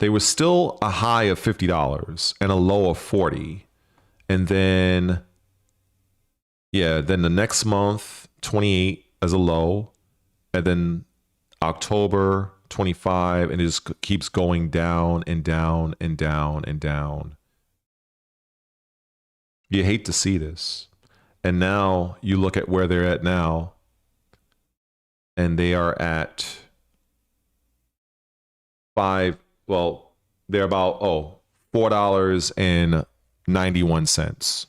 a high of $50 and a low of 40. And then, then the next month, 28 as a low. And then October, 25. And it just keeps going down and down and down and down. You hate to see this. And now you look at where they're at now. And they are at they're about $4.91.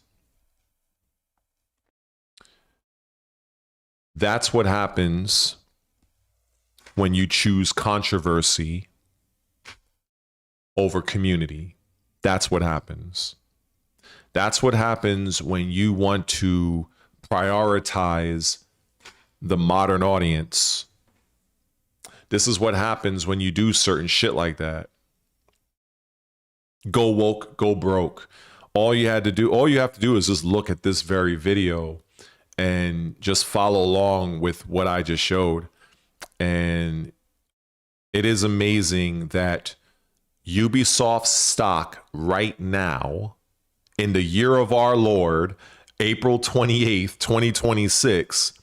That's what happens when you choose controversy over community. That's what happens. That's what happens when you want to prioritize the modern audience. This is what happens when you do certain shit like that. Go woke, go broke. All you have to do is just look at this very video and just follow along with what I just showed. And it is amazing that Ubisoft stock right now, in the year of our Lord, April 28th, 2026,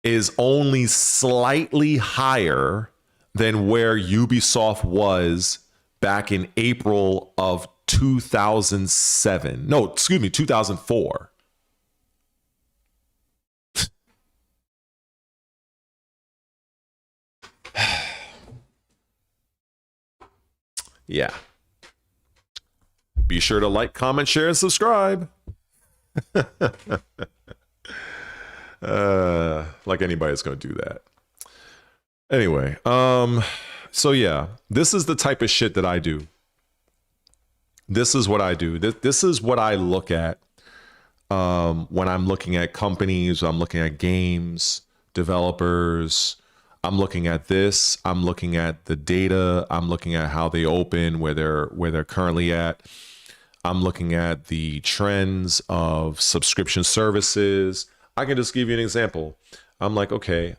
is only slightly higher than where Ubisoft was back in April of 2007. No, excuse me, 2004. Yeah. Be sure to like, comment, share, and subscribe. Like anybody's going to do that. Anyway, so yeah, this is the type of shit that I do. This is what I do. This is what I look at when I'm looking at companies, I'm looking at games, developers. I'm looking at this. I'm looking at the data. I'm looking at how they open, where they're currently at. I'm looking at the trends of subscription services. I can just give you an example. I'm like, okay,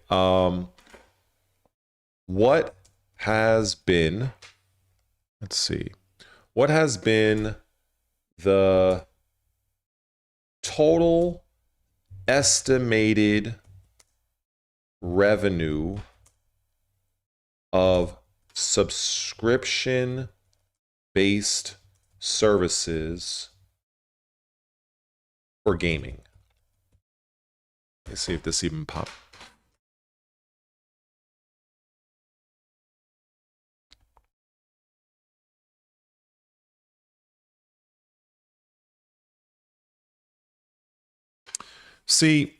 what has been, let's see, what has been the total estimated revenue of subscription-based services for gaming? Let's see if this even pops. See,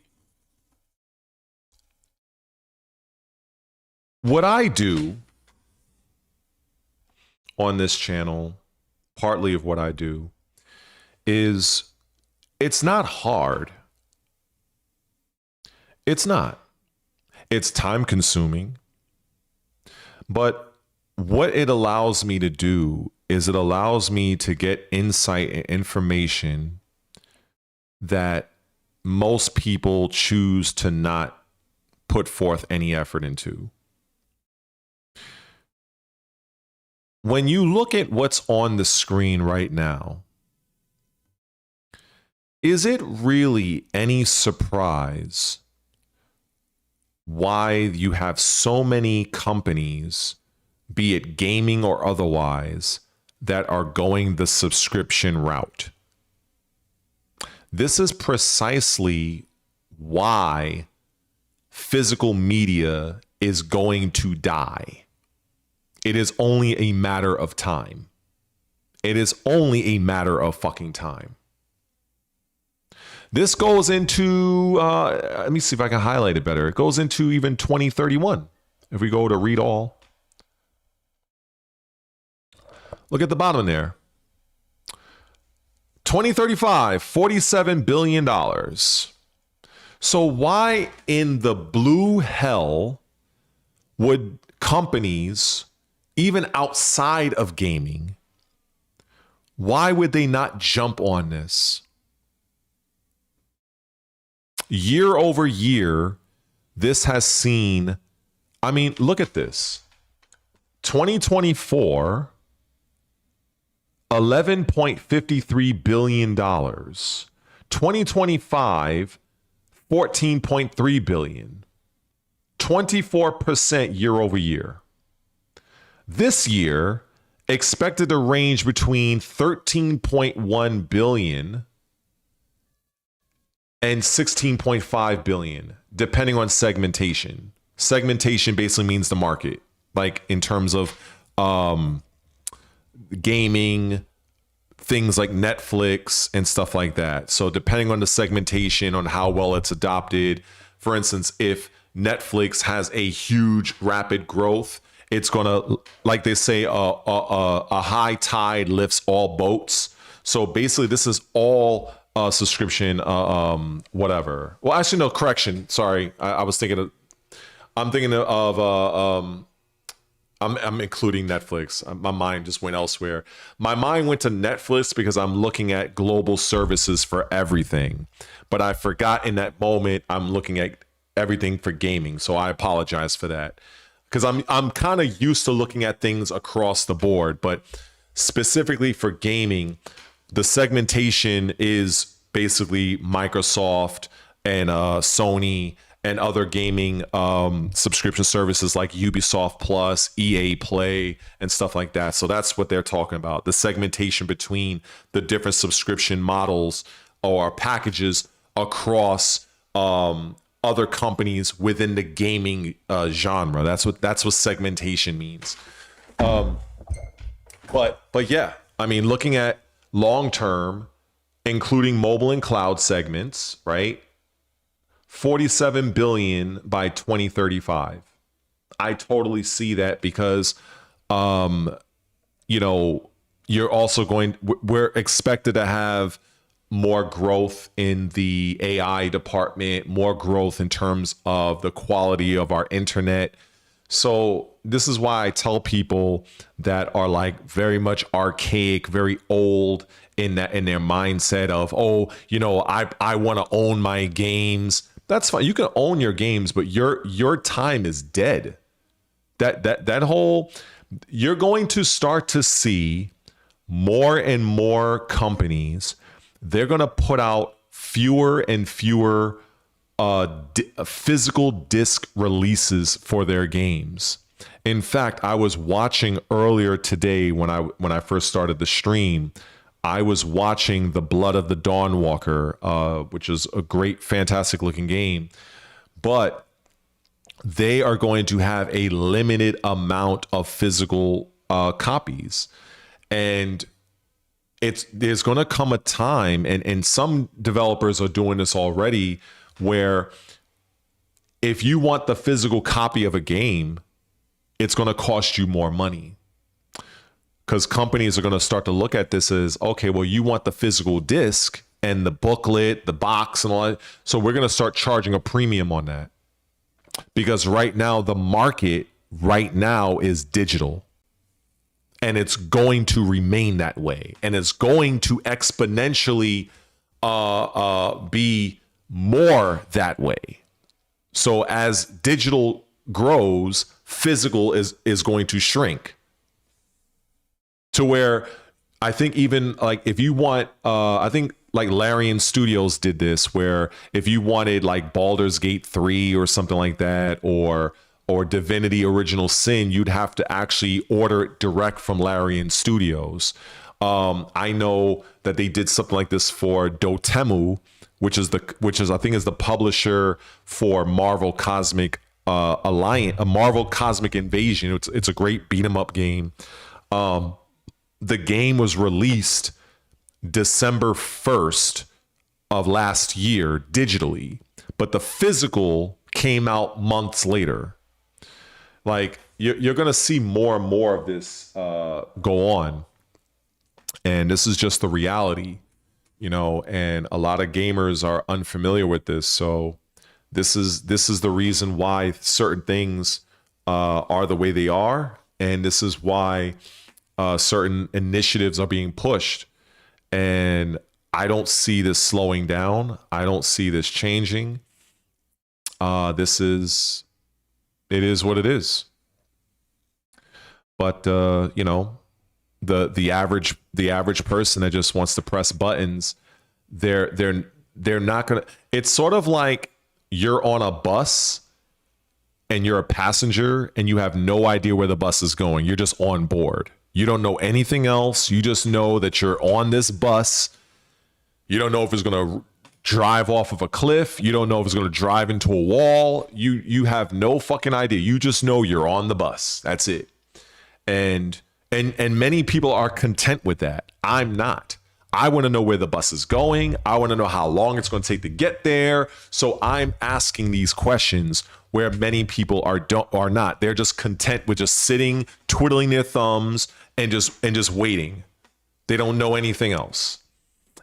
what I do on this channel, partly of what I do, is it's not hard. It's not. It's time consuming. But what it allows me to do is it allows me to get insight and information that most people choose to not put forth any effort into. When you look at what's on the screen right now, is it really any surprise why you have so many companies, be it gaming or otherwise, that are going the subscription route? This is precisely why physical media is going to die. It is only a matter of time. It is only a matter of fucking time. This goes into, let me see if I can highlight it better. It goes into even 2031. If we go to read all. Look at the bottom there. 2035, $47 billion. So why in the blue hell would companies, even outside of gaming, why would they not jump on this? Year over year, this has seen, I mean, look at this. 2024, $11.53 billion. 2025, $14.3 billion. 24% year over year. This year, expected to range between 13.1 billion and 16.5 billion, depending on segmentation. Segmentation basically means the market, like in terms of gaming, things like Netflix and stuff like that. So depending on the segmentation, on how well it's adopted, for instance, if Netflix has a huge rapid growth, it's gonna, like they say, a high tide lifts all boats. So basically, this is all subscription, whatever. Well, actually, no, correction. Sorry, I'm thinking of. I'm including Netflix. My mind just went elsewhere. My mind went to Netflix because I'm looking at global services for everything, but I forgot in that moment I'm looking at everything for gaming. So I apologize for that. Because I'm kind of used to looking at things across the board, but specifically for gaming, the segmentation is basically Microsoft and Sony and other gaming subscription services like Ubisoft Plus, EA Play, and stuff like that. So that's what they're talking about. The segmentation between the different subscription models or packages across other companies within the gaming genre. That's what segmentation means. But yeah, I mean, looking at long term, including mobile and cloud segments, right? 47 billion by 2035. I totally see that because, you're also we're expected to have more growth in the AI department, more growth in terms of the quality of our internet. So this is why I tell people that are like very much archaic, very old in their mindset of, I want to own my games. That's fine. You can own your games, but your time is dead. That whole, you're going to start to see more and more companies. They're going to put out fewer and fewer physical disc releases for their games. In fact, I was watching earlier today when I first started the stream, I was watching The Blood of the Dawnwalker, which is a great, fantastic looking game. But they are going to have a limited amount of physical copies. And there's going to come a time, and some developers are doing this already, where if you want the physical copy of a game, it's going to cost you more money. Because companies are going to start to look at this as, okay, well, you want the physical disc and the booklet, the box and all that. So we're going to start charging a premium on that. Because right now, the market right now is digital. And it's going to remain that way. And it's going to exponentially be more that way. So as digital grows, physical is going to shrink. To where I think even like if you want, I think like Larian Studios did this, where if you wanted like Baldur's Gate 3 or something like that, or Divinity Original Sin, you'd have to actually order it direct from Larian Studios. I know that they did something like this for Dotemu, which is I think is the publisher for Marvel Cosmic Alliance, a Marvel Cosmic Invasion. It's a great beat 'em up game. The game was released December 1st of last year digitally, but the physical came out months later. Like you're going to see more and more of this go on. And this is just the reality, you know, and a lot of gamers are unfamiliar with this. So this is the reason why certain things are the way they are. And this is why certain initiatives are being pushed. And I don't see this slowing down. I don't see this changing. It is what it is. But you know, the average person that just wants to press buttons, they're not gonna. It's sort of like you're on a bus and you're a passenger and you have no idea where the bus is going. You're just on board. You don't know anything else. You just know that you're on this bus. You don't know if it's gonna drive off of a cliff. You don't know if it's going to drive into a wall. You have no fucking idea. You just know you're on the bus. That's it. And many people are content with that. I'm not. I want to know where the bus is going. I want to know how long it's going to take to get there. So I'm asking these questions where many people are not. They're just content with just sitting, twiddling their thumbs and just waiting. They don't know anything else.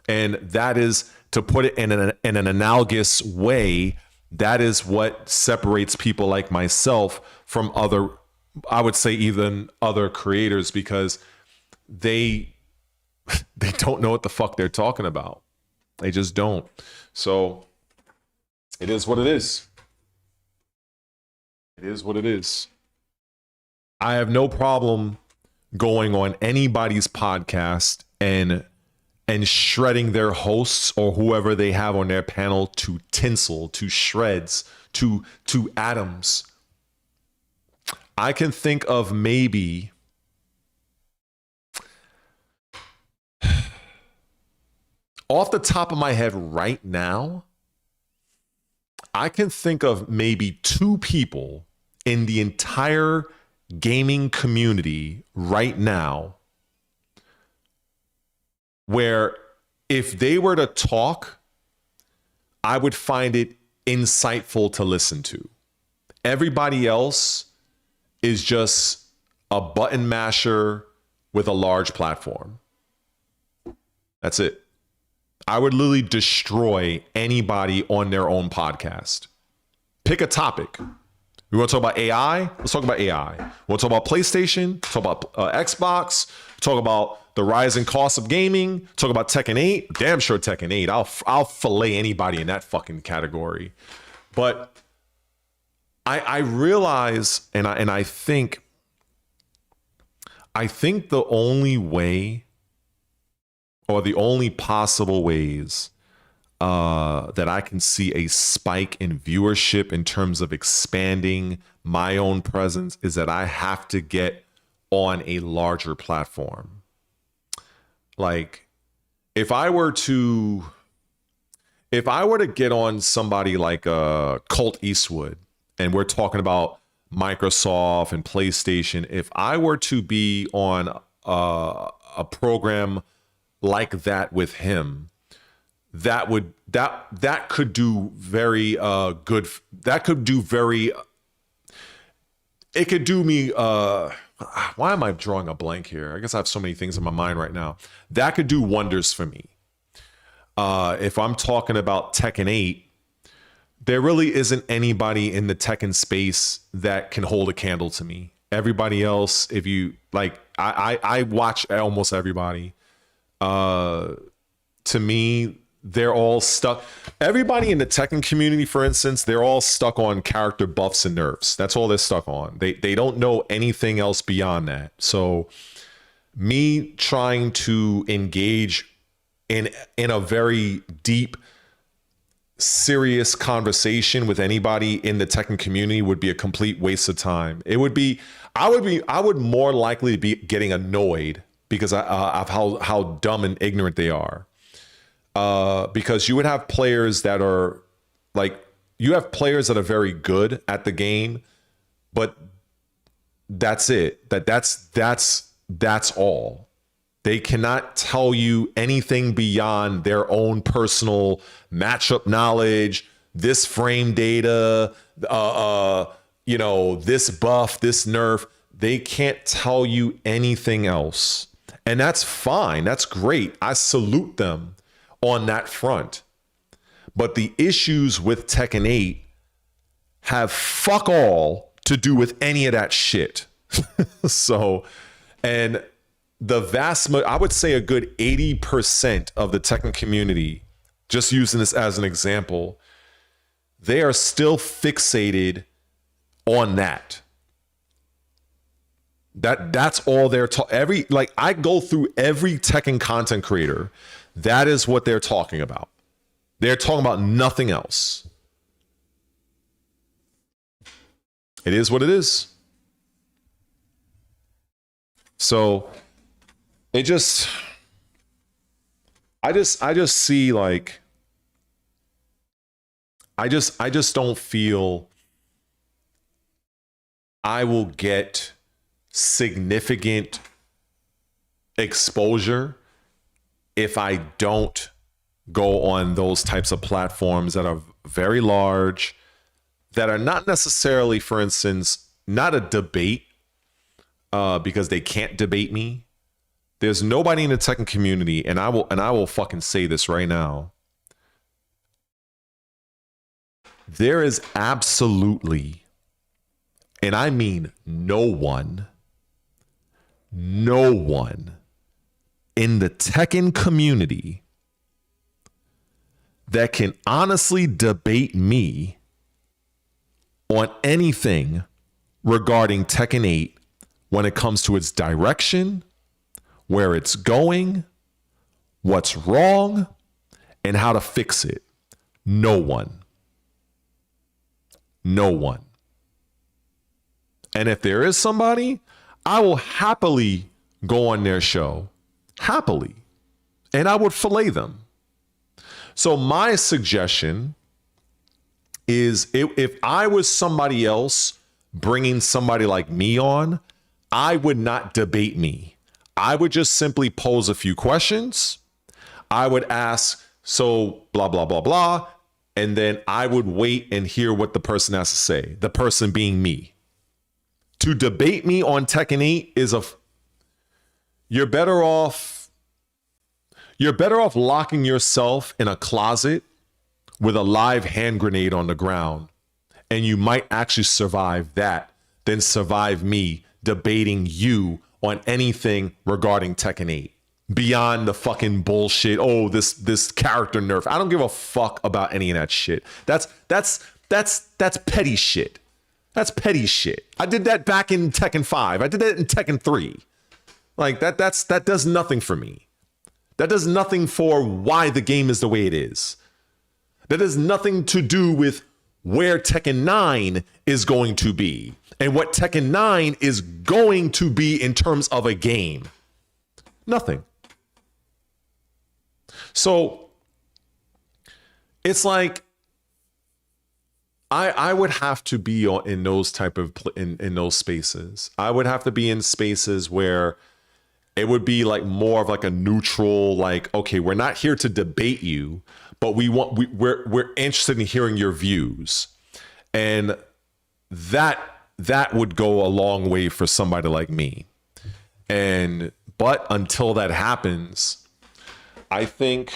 And that is, to put it in an analogous way, that is what separates people like myself from other, I would say even other creators, because they don't know what the fuck they're talking about. They just don't. So it is what it is. It is what it is. I have no problem going on anybody's podcast and shredding their hosts or whoever they have on their panel to tinsel, to shreds, to atoms. I can think of maybe off the top of my head right now, I can think of maybe 2 people in the entire gaming community right now where if they were to talk, I would find it insightful to listen to. Everybody else is just a button masher with a large platform. That's it. I would literally destroy anybody on their own podcast. Pick a topic. We want to talk about AI? Let's talk about AI. We want to talk about PlayStation? Talk about Xbox? Talk about the rising cost of gaming? Talk about Tekken 8? Damn sure Tekken 8. I'll fillet anybody in that fucking category. But I realize, and I think the only way, or the only possible ways that I can see a spike in viewership in terms of expanding my own presence is that I have to get on a larger platform. Like, if I were to get on somebody like Colt Eastwood, and we're talking about Microsoft and PlayStation, if I were to be on a program like that with him, that could do very good. That could do very. It could do me. Why am I drawing a blank here? I guess I have so many things in my mind right now. That could do wonders for me. If I'm talking about Tekken 8, there really isn't anybody in the Tekken space that can hold a candle to me. Everybody else, if you like, I watch almost everybody. To me, they're all stuck. Everybody in the Tekken community, for instance, they're all stuck on character buffs and nerfs. That's all they're stuck on. They don't know anything else beyond that. So me trying to engage in a very deep, serious conversation with anybody in the Tekken community would be a complete waste of time. I would more likely be getting annoyed because of how dumb and ignorant they are. because you would have players that are like, you have players that are very good at the game, but that's it. That's all. They cannot tell you anything beyond their own personal matchup knowledge, this frame data, you know, this buff, this nerf. They can't tell you anything else. And that's fine. That's great. I salute them on that front. But the issues with Tekken 8 have fuck all to do with any of that shit. So, and the I would say a good 80% of the Tekken community, just using this as an example, they are still fixated on that. That's all they're talking. Like, I go through every Tekken content creator. That is what they're talking about. They're talking about nothing else. It is what it is. So I just see, like, I just don't feel I will get significant exposure if I don't go on those types of platforms that are very large, that are not necessarily, for instance, not a debate, because they can't debate me. There's nobody in the Tekken community, and I will fucking say this right now. There is absolutely, and I mean no one in the Tekken community that can honestly debate me on anything regarding Tekken 8 when it comes to its direction, where it's going, what's wrong, and how to fix it. No one. No one. And if there is somebody, I will happily go on their show. Happily. And I would fillet them. So my suggestion is, if I was somebody else bringing somebody like me on, I would not debate me. I would just simply pose a few questions. I would ask, so blah, blah, blah, blah. And then I would wait and hear what the person has to say, the person being me. To debate me on Tekken 8 is you're better off locking yourself in a closet with a live hand grenade on the ground, and you might actually survive that than survive me debating you on anything regarding Tekken 8. Beyond the fucking bullshit, oh, this character nerf. I don't give a fuck about any of that shit. That's petty shit. That's petty shit. I did that back in Tekken 5. I did that in Tekken 3. Like, that does nothing for me. That does nothing for why the game is the way it is. That has nothing to do with where Tekken 9 is going to be and what Tekken 9 is going to be in terms of a game. Nothing. So it's like, I would have to be in those type of in those spaces. I would have to be in spaces where it would be like more of like a neutral, like, okay, we're not here to debate you, but we're interested in hearing your views. And that would go a long way for somebody like me. But until that happens, I think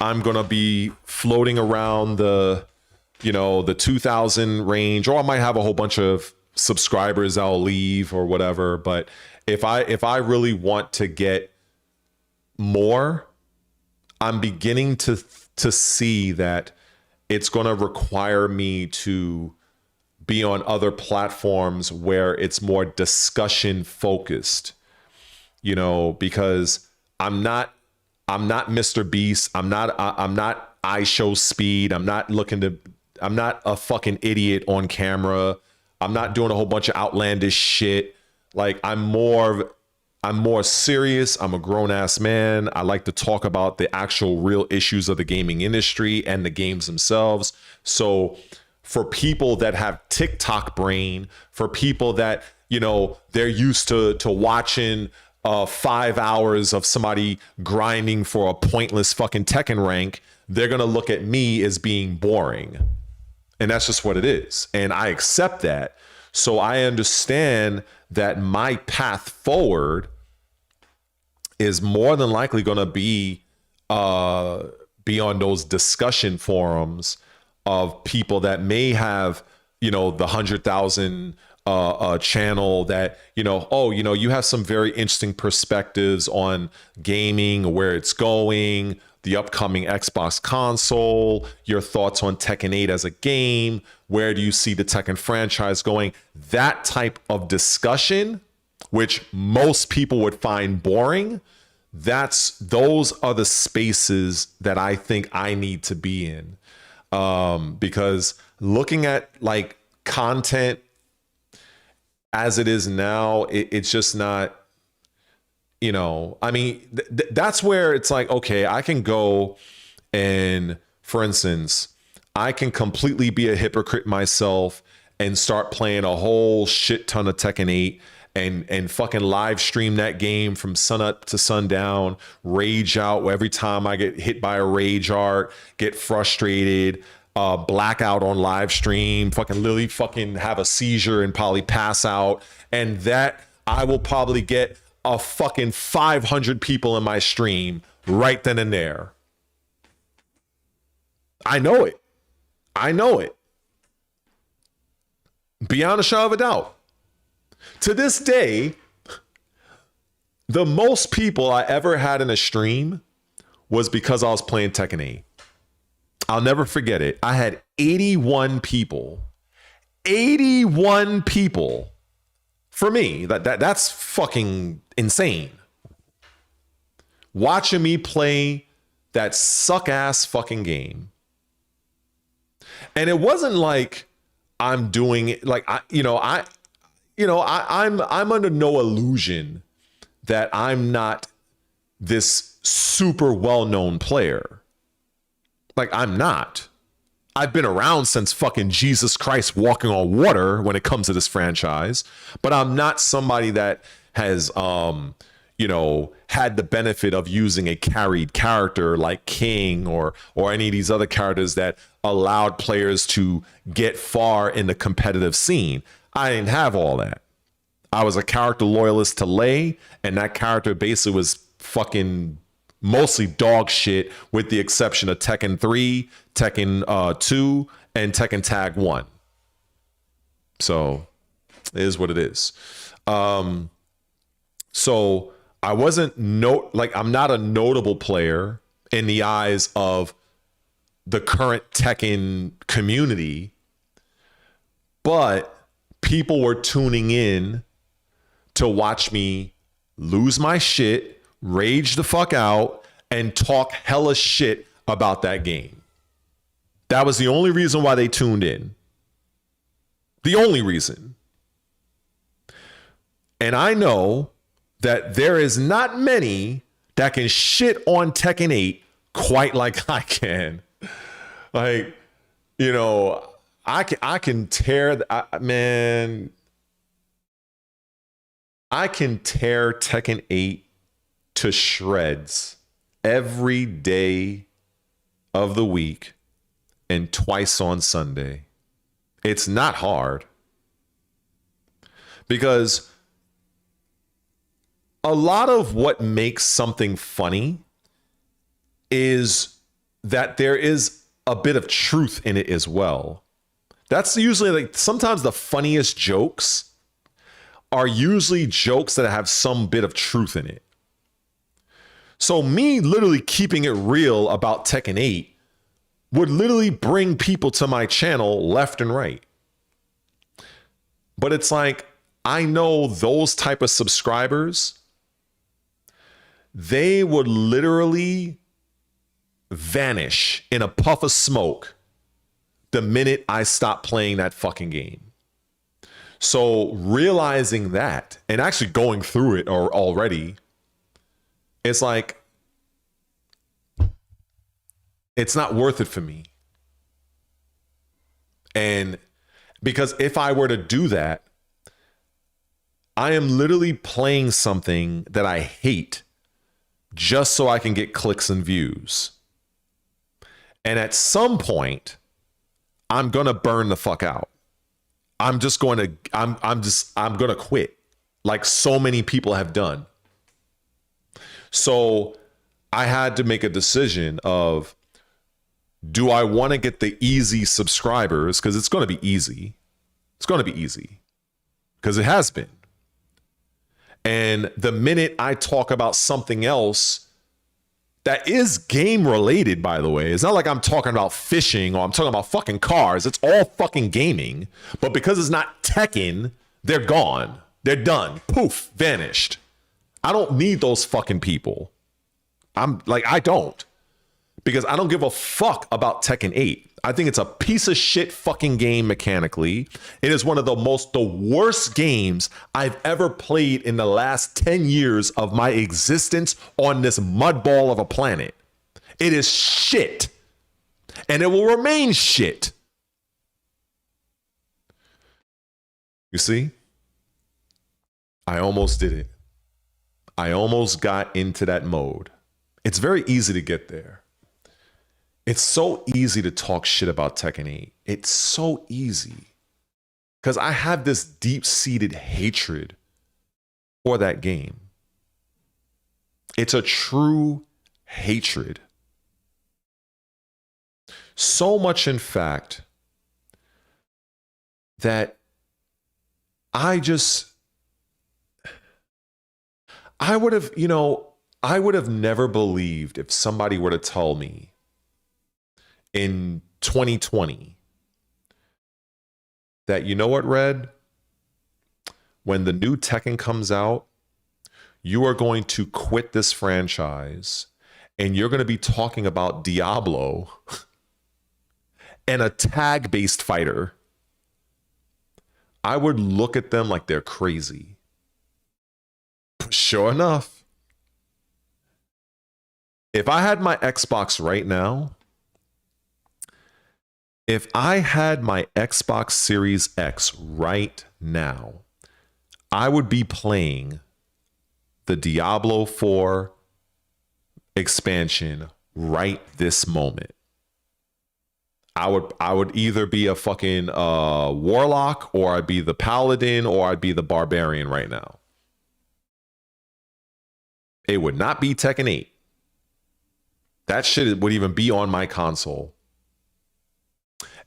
I'm going to be floating around the 2,000 range, or I might have a whole bunch of subscribers I'll leave or whatever. But if I really want to get more, I'm beginning to see that it's going to require me to be on other platforms where it's more discussion focused, because I'm not Mr. Beast. I'm not iShow Speed. I'm not a fucking idiot on camera. I'm not doing a whole bunch of outlandish shit. Like, I'm more I'm more serious. I'm a grown ass man. I like to talk about the actual real issues of the gaming industry and the games themselves. So for people that have TikTok brain, for people that, you know, they're used to watching 5 hours of somebody grinding for a pointless fucking Tekken rank, they're going to look at me as being boring. And that's just what it is. And I accept that. So I understand that my path forward is more than likely going to be on those discussion forums of people that may have, you know, the 100,000 channel that, you know, oh, you know, you have some very interesting perspectives on gaming, where it's going, the upcoming Xbox console, your thoughts on Tekken 8 as a game, where do you see the Tekken franchise going? That type of discussion, which most people would find boring, those are the spaces that I think I need to be in. Because looking at like content as it is now, it's just not, you know, I mean, that's where it's like, okay, I can go and, for instance, I can completely be a hypocrite myself and start playing a whole shit ton of Tekken 8 and fucking live stream that game from sun up to sundown, rage out every time I get hit by a rage art, get frustrated, blackout on live stream, fucking literally fucking have a seizure and probably pass out. And that I will probably get a fucking 500 people in my stream right then and there. I know it. I know it. Beyond a shadow of a doubt. To this day, the most people I ever had in a stream was because I was playing Tekken 8. I'll never forget it. I had 81 people. 81 people. For me, that's fucking insane. Watching me play that suck-ass fucking game. And it wasn't like I'm doing it like I'm under no illusion that I'm not this super well-known player. Like, I'm not. I've been around since fucking Jesus Christ walking on water when it comes to this franchise, but I'm not somebody that has, had the benefit of using a carried character like King or any of these other characters that allowed players to get far in the competitive scene. I didn't have all that. I was a character loyalist to Lei, and that character basically was fucking mostly dog shit, with the exception of Tekken 3, Tekken 2, and Tekken Tag 1. So it is what it is. So I wasn't I'm not a notable player in the eyes of the current Tekken community, but people were tuning in to watch me lose my shit, rage the fuck out, and talk hella shit about that game. That was the only reason why they tuned in. The only reason. And I know that there is not many that can shit on Tekken 8 quite like I can. Like, you know, I can tear I can tear Tekken 8 to shreds every day of the week and twice on Sunday. It's not hard, because a lot of what makes something funny is that there is a bit of truth in it as well. That's usually, like, sometimes the funniest jokes are usually jokes that have some bit of truth in it. So me literally keeping it real about Tekken 8 would literally bring people to my channel left and right. But it's like, I know those type of subscribers, they would literally vanish in a puff of smoke the minute I stop playing that fucking game. So realizing that and actually going through it or already, it's like, it's not worth it for me. And because if I were to do that, I am literally playing something that I hate just so I can get clicks and views. And at some point, I'm going to burn the fuck out. I'm going to quit like so many people have done. So I had to make a decision of, do I want to get the easy subscribers? Because it's going to be easy. It's going to be easy because it has been. And the minute I talk about something else that is game related, by the way, it's not like I'm talking about fishing or I'm talking about fucking cars. It's all fucking gaming. But because it's not Tekken, they're gone. They're done. Poof, vanished. I don't need those fucking people. I don't. Because I don't give a fuck about Tekken 8. I think it's a piece of shit fucking game mechanically. It is one of the worst games I've ever played in the last 10 years of my existence on this mudball of a planet. It is shit. And it will remain shit. You see? I almost did it. I almost got into that mode. It's very easy to get there. It's so easy to talk shit about Tekken 8. It's so easy. Because I have this deep-seated hatred for that game. It's a true hatred. So much, in fact, that I would have never believed if somebody were to tell me in 2020 that, you know what, Red? When the new Tekken comes out, you are going to quit this franchise and you're going to be talking about Diablo and a tag-based fighter. I would look at them like they're crazy. Sure enough, if I had my Xbox right now, if I had my Xbox Series X right now, I would be playing the Diablo 4 expansion right this moment. I would either be a fucking warlock, or I'd be the paladin, or I'd be the barbarian right now. It would not be Tekken 8. That shit would even be on my console.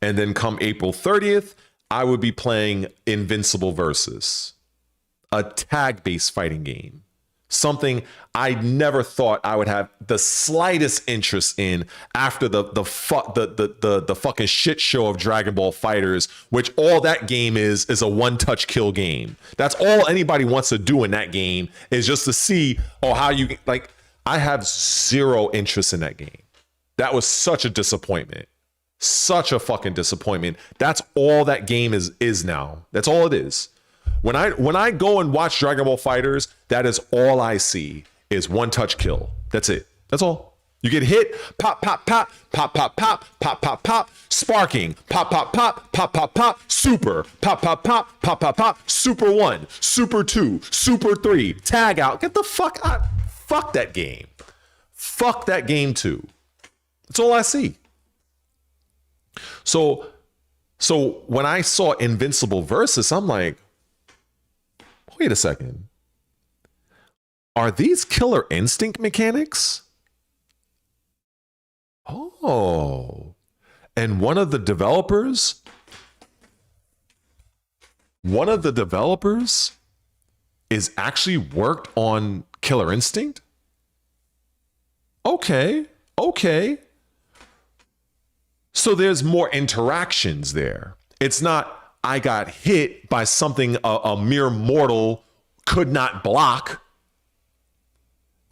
And then come April 30th, I would be playing Invincible Versus, a tag-based fighting game. Something I never thought I would have the slightest interest in after the fucking shit show of Dragon Ball FighterZ, which all that game is a one-touch kill game. That's all anybody wants to do in that game, is just to see, how you, like, I have zero interest in that game. That was such a disappointment. Such a fucking disappointment. That's all that game is now. That's all it is. When I go and watch Dragon Ball FighterZ, that is all I see is one touch kill. That's it. That's all. You get hit, pop, pop, pop, pop, pop, pop, pop, pop, pop, sparking, pop, pop, pop, pop, pop, pop, super, pop, pop, pop, pop, pop, pop, super 1, super 2, super 3, tag out. Get the fuck out. Fuck that game. Fuck that game too. That's all I see. So when I saw Invincible Versus, I'm like, wait a second. Are these Killer Instinct mechanics? Oh. And one of the developers is actually worked on Killer Instinct? Okay. So there's more interactions there. It's not, I got hit by something a mere mortal could not block,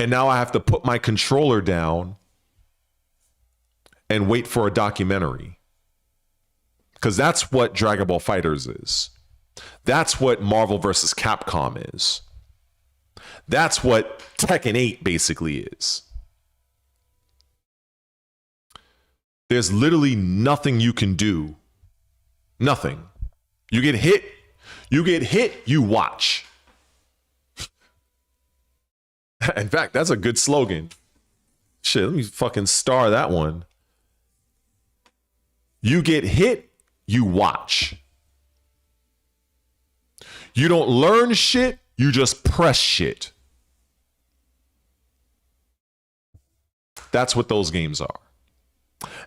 and now I have to put my controller down and wait for a documentary. Because that's what Dragon Ball FighterZ is. That's what Marvel versus Capcom is. That's what Tekken 8 basically is. There's literally nothing you can do. Nothing. You get hit, you watch. In fact, that's a good slogan. Shit, let me fucking star that one. You get hit, you watch. You don't learn shit, you just press shit. That's what those games are.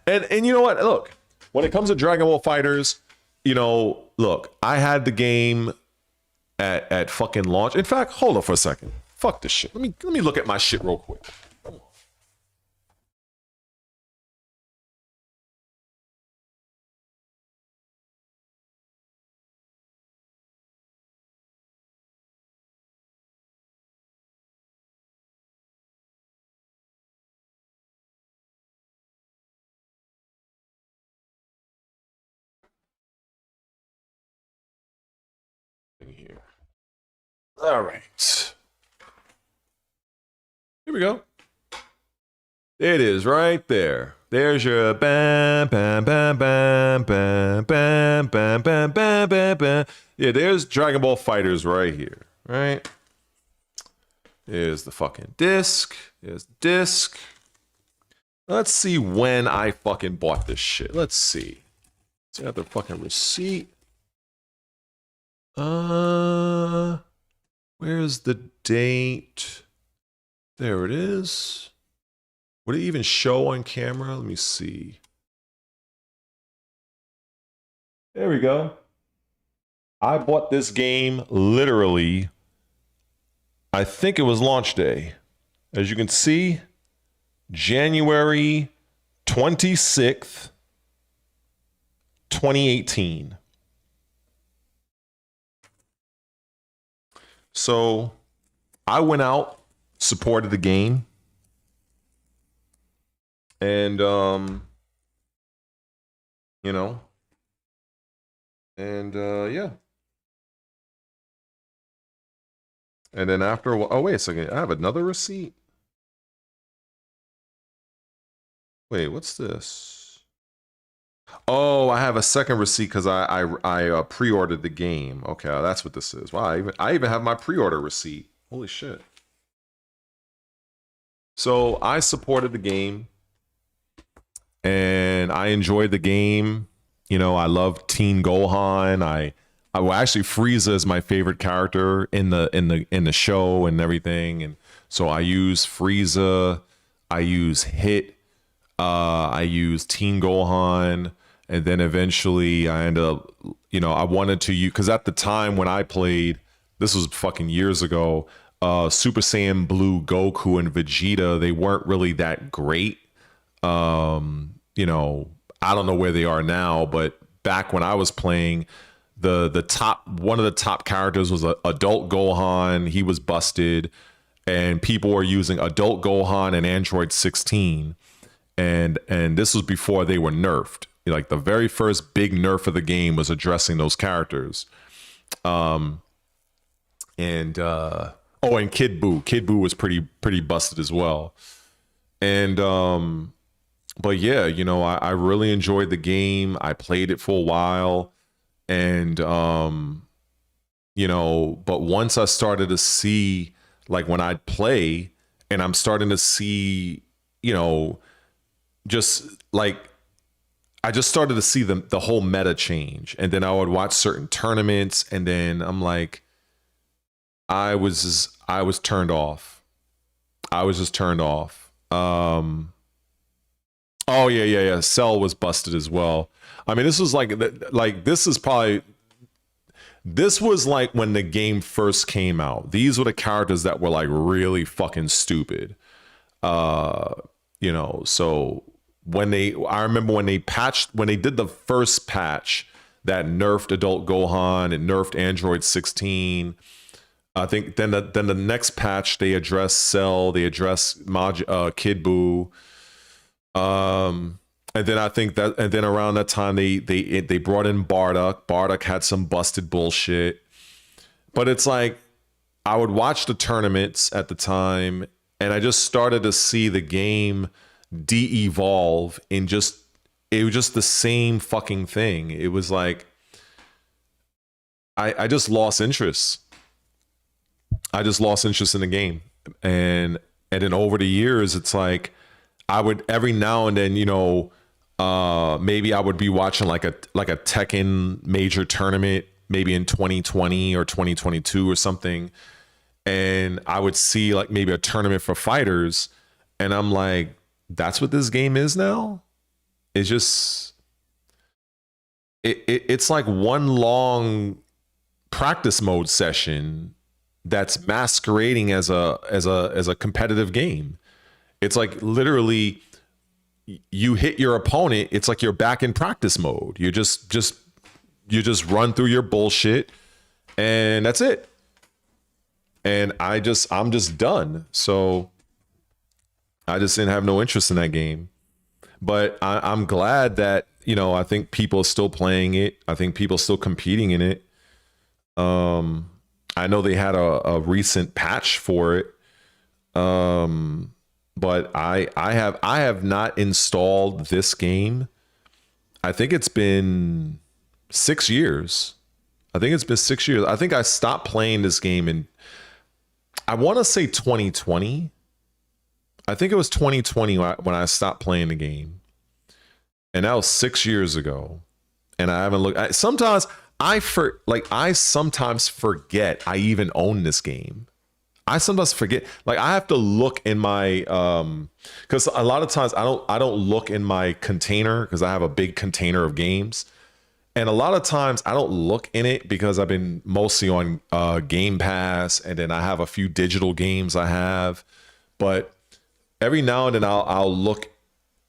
And you know what? Look, when it comes to Dragon Ball FighterZ, you know, look, I had the game at fucking launch. In fact, hold on for a second. Fuck this shit. Let me look at my shit real quick. Here. All right. Here we go. There it is right there. There's your bam, bam, bam, bam, bam, bam, bam, bam, bam, bam, bam. Yeah, there's Dragon Ball FighterZ right here, right? There's the fucking disc. There's the disc. Let's see when I fucking bought this shit. Let's see. Let's have the fucking receipt. Where's the date? There it is. Would it even show on camera? Let me see. There we go. I bought this game literally, I think it was launch day. As you can see, January 26th, 2018. So I went out, supported the game, and you know, and yeah. And then after a while, oh wait a second, I have another receipt. Wait, what's this? Oh, I have a second receipt because I pre-ordered the game. Okay, that's what this is. Wow, I even have my pre-order receipt. Holy shit. So I supported the game and I enjoyed the game. You know, I love Teen Gohan. Well, actually Frieza is my favorite character in the show and everything. And so I use Frieza, I use Hit, I use Teen Gohan. And then eventually I ended up, you know, I wanted to use, because at the time when I played, this was fucking years ago, Super Saiyan Blue Goku and Vegeta, they weren't really that great. You know, I don't know where they are now, but back when I was playing, one of the top characters was Adult Gohan. He was busted, and people were using Adult Gohan and Android 16. And this was before they were nerfed. Like the very first big nerf of the game was addressing those characters. And Kid Buu. Kid Buu was pretty busted as well. And but yeah, you know, I really enjoyed the game. I played it for a while. And you know, but once I started to see, like when I'd play and I'm starting to see, you know, just like I just started to see the whole meta change. And then I would watch certain tournaments and then I'm like, I was turned off. I was just turned off. Oh yeah. Cell was busted as well. I mean, this was this was like when the game first came out. These were the characters that were like really fucking stupid. You know, so I remember when they did the first patch that nerfed Adult Gohan and nerfed Android 16. I think then the next patch they addressed Cell, they addressed Kid Buu, and And then I think that, and then around that time they brought in Bardock. Bardock had some busted bullshit, but it's like I would watch the tournaments at the time, and I just started to see the game de-evolve in it was just the same fucking thing. It was like I just lost interest. I just lost interest in the game, and then over the years, it's like I would every now and then, you know. Maybe I would be watching like a Tekken major tournament, maybe in 2020 or 2022 or something, and I would see like maybe a tournament for fighters, and I'm like, that's what this game is now. It's just it's like one long practice mode session that's masquerading as a competitive game. It's like literally. You hit your opponent, it's like you're back in practice mode. You just run through your bullshit, and that's it. And I'm just done. So I just didn't have no interest in that game. But I'm glad that, you know, I think people are still playing it. I think people are still competing in it. I know they had a recent patch for it. But I have not installed this game. I think it's been 6 years. I think I stopped playing this game in, I want to say 2020. I think it was 2020 when I stopped playing the game. And that was 6 years ago. And I haven't looked. Sometimes I sometimes forget I even own this game. I sometimes forget, like I have to look in my, because a lot of times I don't look in my container because I have a big container of games. And a lot of times I don't look in it because I've been mostly on Game Pass, and then I have a few digital games I have. But every now and then I'll look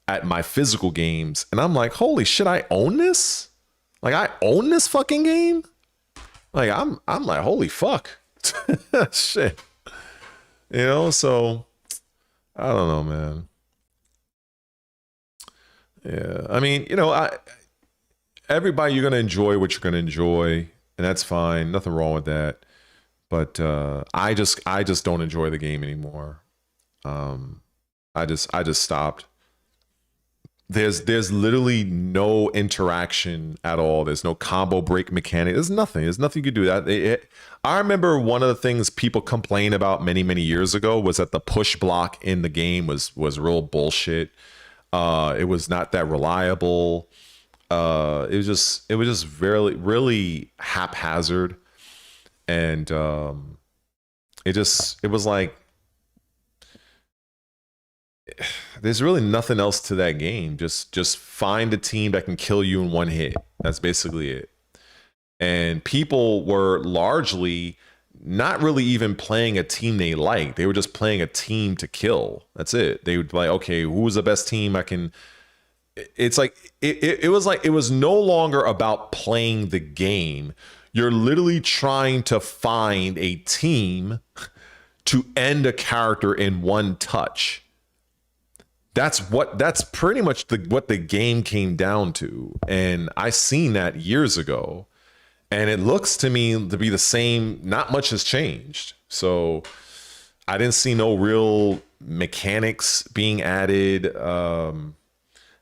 at my physical games and I'm like, holy shit, I own this? Like I own this fucking game? Like I'm like, holy fuck. Shit. You know, so I don't know, man. Yeah, I mean, you know, everybody, you're gonna enjoy what you're gonna enjoy, and that's fine. Nothing wrong with that. But I just don't enjoy the game anymore. I just stopped. There's literally no interaction at all. There's no combo break mechanic. There's nothing. There's nothing you can do. I remember one of the things people complained about many to ago was that the push block in the game was real bullshit. It was not that reliable. It was just really haphazard, and it was like there's really nothing else to that game. Just find a team that can kill you in one hit. That's basically it. And people were largely not really even playing a team they liked. They were just playing a team to kill. That's it. They would be like, okay, who's the best team I can... It's like, it was like, it was no longer about playing the game. You're literally trying to find a team to end a character in one touch. That's pretty much what the game came down to. And I seen that years ago. And it looks to me to be the same. Not much has changed. So I didn't see no real mechanics being added.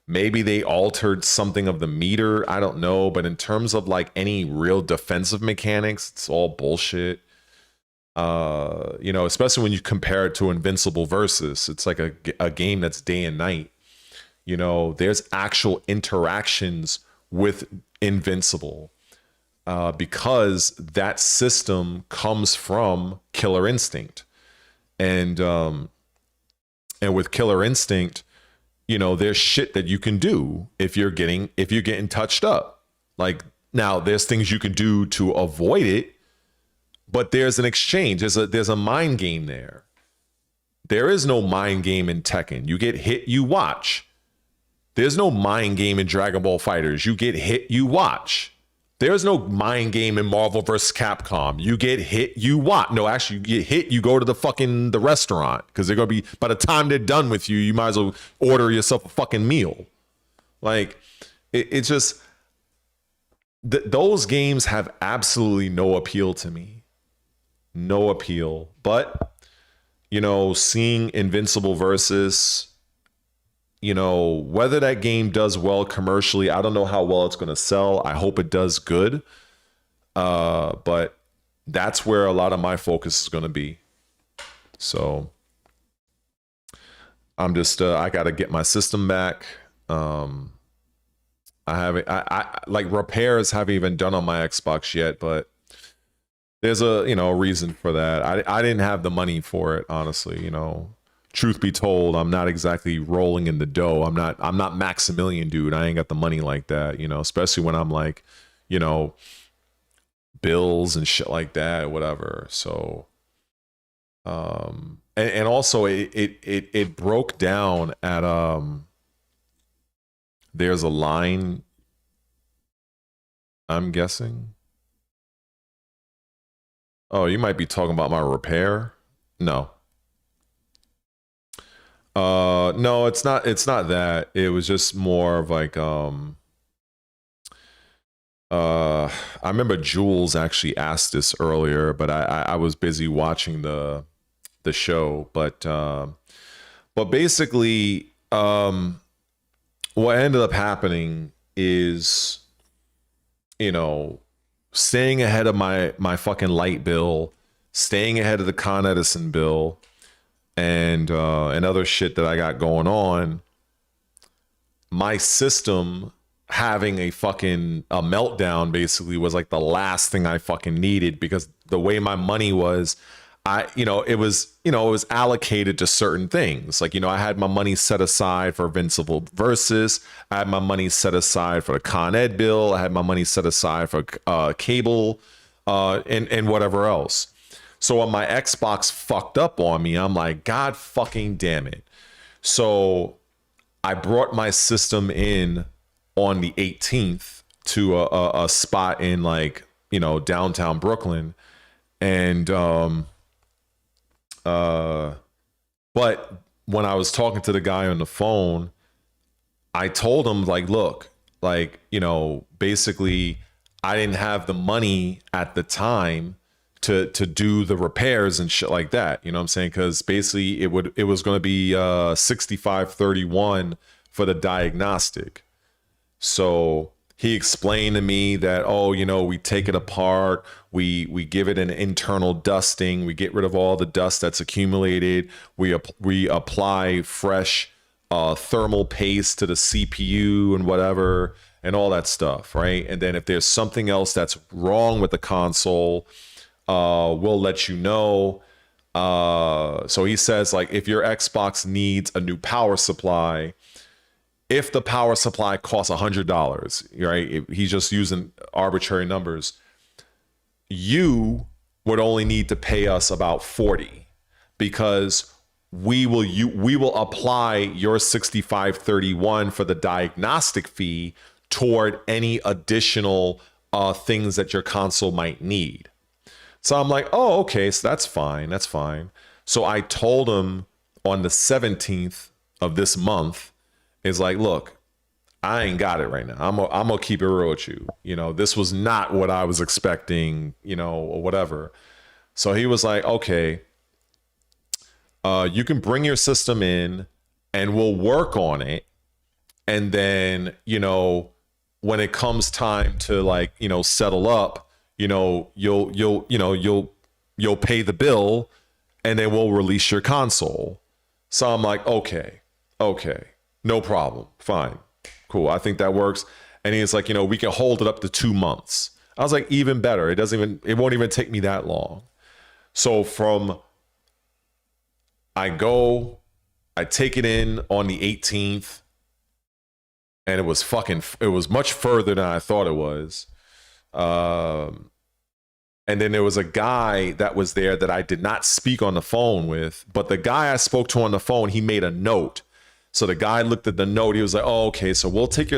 Maybe they altered something of the meter. I don't know. But in terms of like any real defensive mechanics, it's all bullshit. You know, especially when you compare it to Invincible Versus. It's like a game that's day and night. You know, there's actual interactions with Invincible. Because that system comes from Killer Instinct, and with Killer Instinct, you know, there's shit that you can do if you're getting touched up. Like now, there's things you can do to avoid it, but there's an exchange. There's a mind game there. There is no mind game in Tekken. You get hit, you watch. There's no mind game in Dragon Ball FighterZ. You get hit, you watch. There's no mind game in Marvel vs. Capcom. You get hit, you watch. No, actually, you get hit, you go to the restaurant. Because they're going to be, by the time they're done with you, you might as well order yourself a fucking meal. Like, it just, those games have absolutely no appeal to me. No appeal. But, you know, seeing Invincible versus, you know, whether that game does well commercially, I don't know how well it's going to sell. I hope it does good. But that's where a lot of my focus is going to be. So I'm just, I got to get my system back. I like repairs haven't even done on my Xbox yet, but there's a, you know, a reason for that. I didn't have the money for it, honestly, you know. Truth be told, I'm not exactly rolling in the dough. I'm not Maximilian, dude. I ain't got the money like that, you know, especially when I'm like, you know, bills and shit like that or whatever. So and also it broke down at there's a line, I'm guessing. Oh, you might be talking about my repair. No. No, it's not that. It was just more of like I remember Jules actually asked this earlier, but I was busy watching the show. But basically what ended up happening is, you know, staying ahead of my fucking light bill, staying ahead of the Con Edison bill, and other shit that I got going on. My system having a meltdown basically was like the last thing I fucking needed, because the way my money was, it was allocated to certain things. Like, you know, I had my money set aside for Invincible Versus. I had my money set aside for the Con Ed bill. I had my money set aside for cable, and whatever else. So when my Xbox fucked up on me, I'm like, God fucking damn it. So I brought my system in on the 18th to a spot in, like, you know, downtown Brooklyn. And but when I was talking to the guy on the phone, I told him, like, look, like, you know, basically I didn't have the money at the time to do the repairs and shit like that. You know what I'm saying? Because basically it was going to be 6531 for the diagnostic. So he explained to me that, oh, you know, we take it apart, we give it an internal dusting, we get rid of all the dust that's accumulated, we apply fresh thermal paste to the CPU and whatever, and all that stuff, right? And then if there's something else that's wrong with the console, we'll let you know. So he says, like, if your Xbox needs a new power supply, if the power supply costs $100, right? He's just using arbitrary numbers. You would only need to pay us about $40, because we will apply your 6531 for the diagnostic fee toward any additional things that your console might need. So I'm like, oh, okay, so that's fine. That's fine. So I told him on the 17th of this month, is like, look, I ain't got it right now. I'm gonna keep it real with you. You know, this was not what I was expecting, you know, or whatever. So he was like, okay, you can bring your system in and we'll work on it. And then, you know, when it comes time to, like, you know, settle up, you know, you'll pay the bill and then we'll release your console. So I'm like, okay. No problem. Fine. Cool. I think that works. And he's like, you know, we can hold it up to 2 months. I was like, even better. It won't even take me that long. So I take it in on the 18th, and it was much further than I thought it was. And then there was a guy that was there that I did not speak on the phone with, but the guy I spoke to on the phone, he made a note. So the guy looked at the note. He was like, "Oh, okay. So you'll take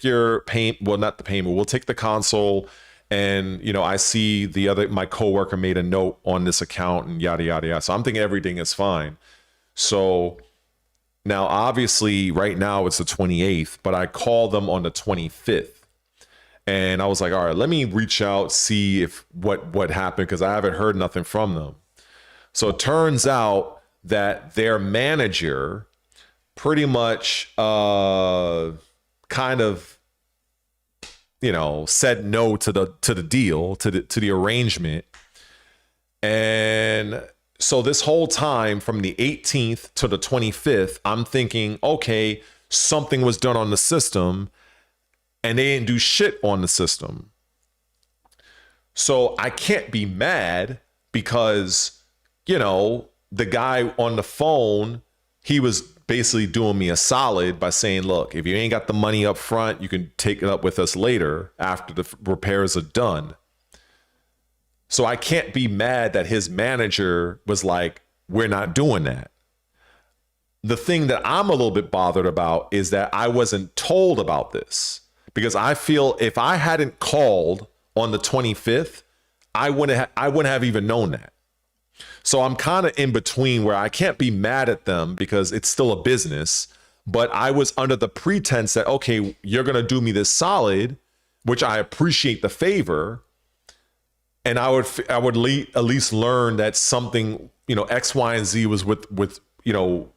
your payment. Well, not the payment. We'll take the console." And, you know, I see my coworker made a note on this account and yada yada yada. So I'm thinking everything is fine. So Now, obviously, right now it's the 28th, but I called them on the 25th. And I was like, all right, let me reach out, see if what happened, because I haven't heard nothing from them. So it turns out that their manager pretty much kind of, you know, said no to the deal, to the arrangement. And so this whole time from the 18th to the 25th, I'm thinking, okay, something was done on the system and they didn't do shit on the system. So I can't be mad because, you know, the guy on the phone, he was basically doing me a solid by saying, look, if you ain't got the money up front, you can take it up with us later after the repairs are done. So I can't be mad that his manager was like, we're not doing that. The thing that I'm a little bit bothered about is that I wasn't told about this, because I feel if I hadn't called on the 25th, I wouldn't have even known that. So I'm kind of in between where I can't be mad at them because it's still a business, but I was under the pretense that, okay, you're going to do me this solid, which I appreciate the favor. And I would at least learn that something, you know, X, Y, and Z was with, you know,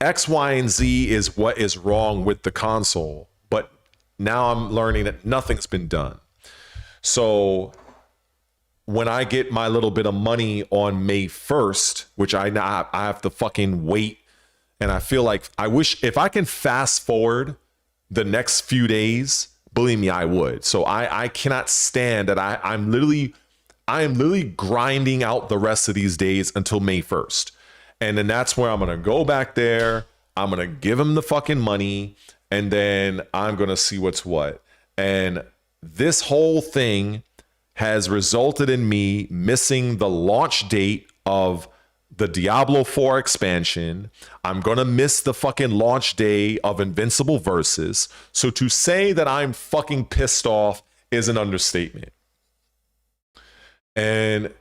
X, Y, and Z is what is wrong with the console. But now I'm learning that nothing's been done. So when I get my little bit of money on May 1st, which I have to fucking wait. And I feel like I wish if I can fast forward the next few days, believe me, I would. So I cannot stand that I am literally grinding out the rest of these days until May 1st. And then that's where I'm going to go back there. I'm going to give him the fucking money. And then I'm going to see what's what. And this whole thing has resulted in me missing the launch date of the Diablo 4 expansion. I'm going to miss the fucking launch day of Invincible Versus. So to say that I'm fucking pissed off is an understatement. And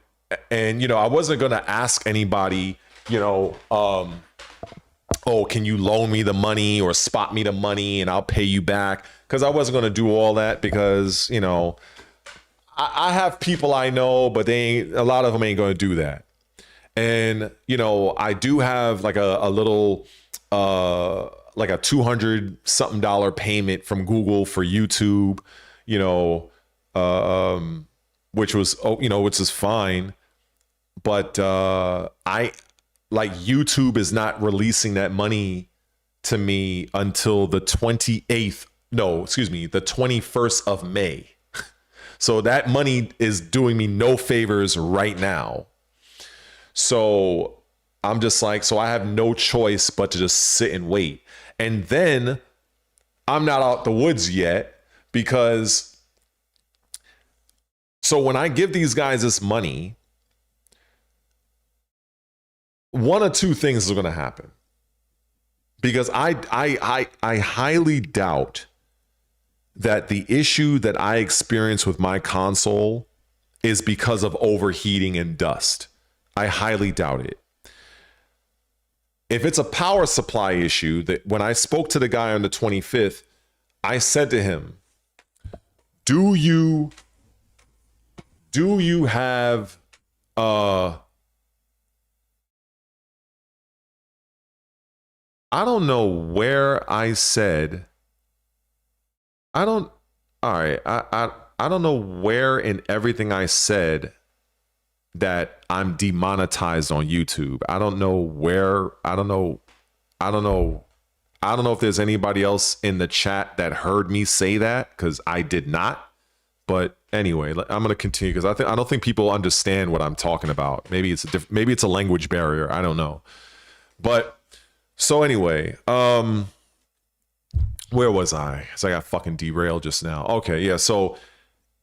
you know, I wasn't going to ask anybody, you know, oh, can you loan me the money or spot me the money and I'll pay you back? Because I wasn't going to do all that because, you know, I have people I know, but a lot of them ain't going to do that. And, you know, I do have like a little, like a $200 something payment from Google for YouTube, you know, which was, you know, which is fine. But YouTube is not releasing that money to me until the 21st of May. So that money is doing me no favors right now. So I'm just like, so I have no choice but to just sit and wait. And then I'm not out the woods yet because, so when I give these guys this money, one of two things is going to happen. Because I highly doubt that the issue that I experience with my console is because of overheating and dust. I highly doubt it. If it's a power supply issue, that when I spoke to the guy on the 25th, I said to him, do you have I don't know where I said, I don't know where in everything I said that I'm demonetized on YouTube. I don't know where, I don't know if there's anybody else in the chat that heard me say that, because I did not. But anyway, I'm going to continue because I don't think people understand what I'm talking about. Maybe it's a language barrier. I don't know. But so anyway, where was I? So I got fucking derailed just now. Okay, yeah. So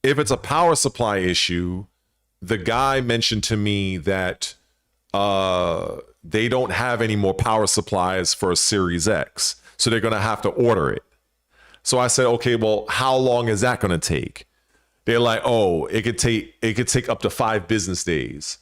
if it's a power supply issue, the guy mentioned to me that they don't have any more power supplies for a Series X, so they're gonna have to order it. So I said, okay, well, how long is that gonna take? They're like, oh, it could take up to 5 business days.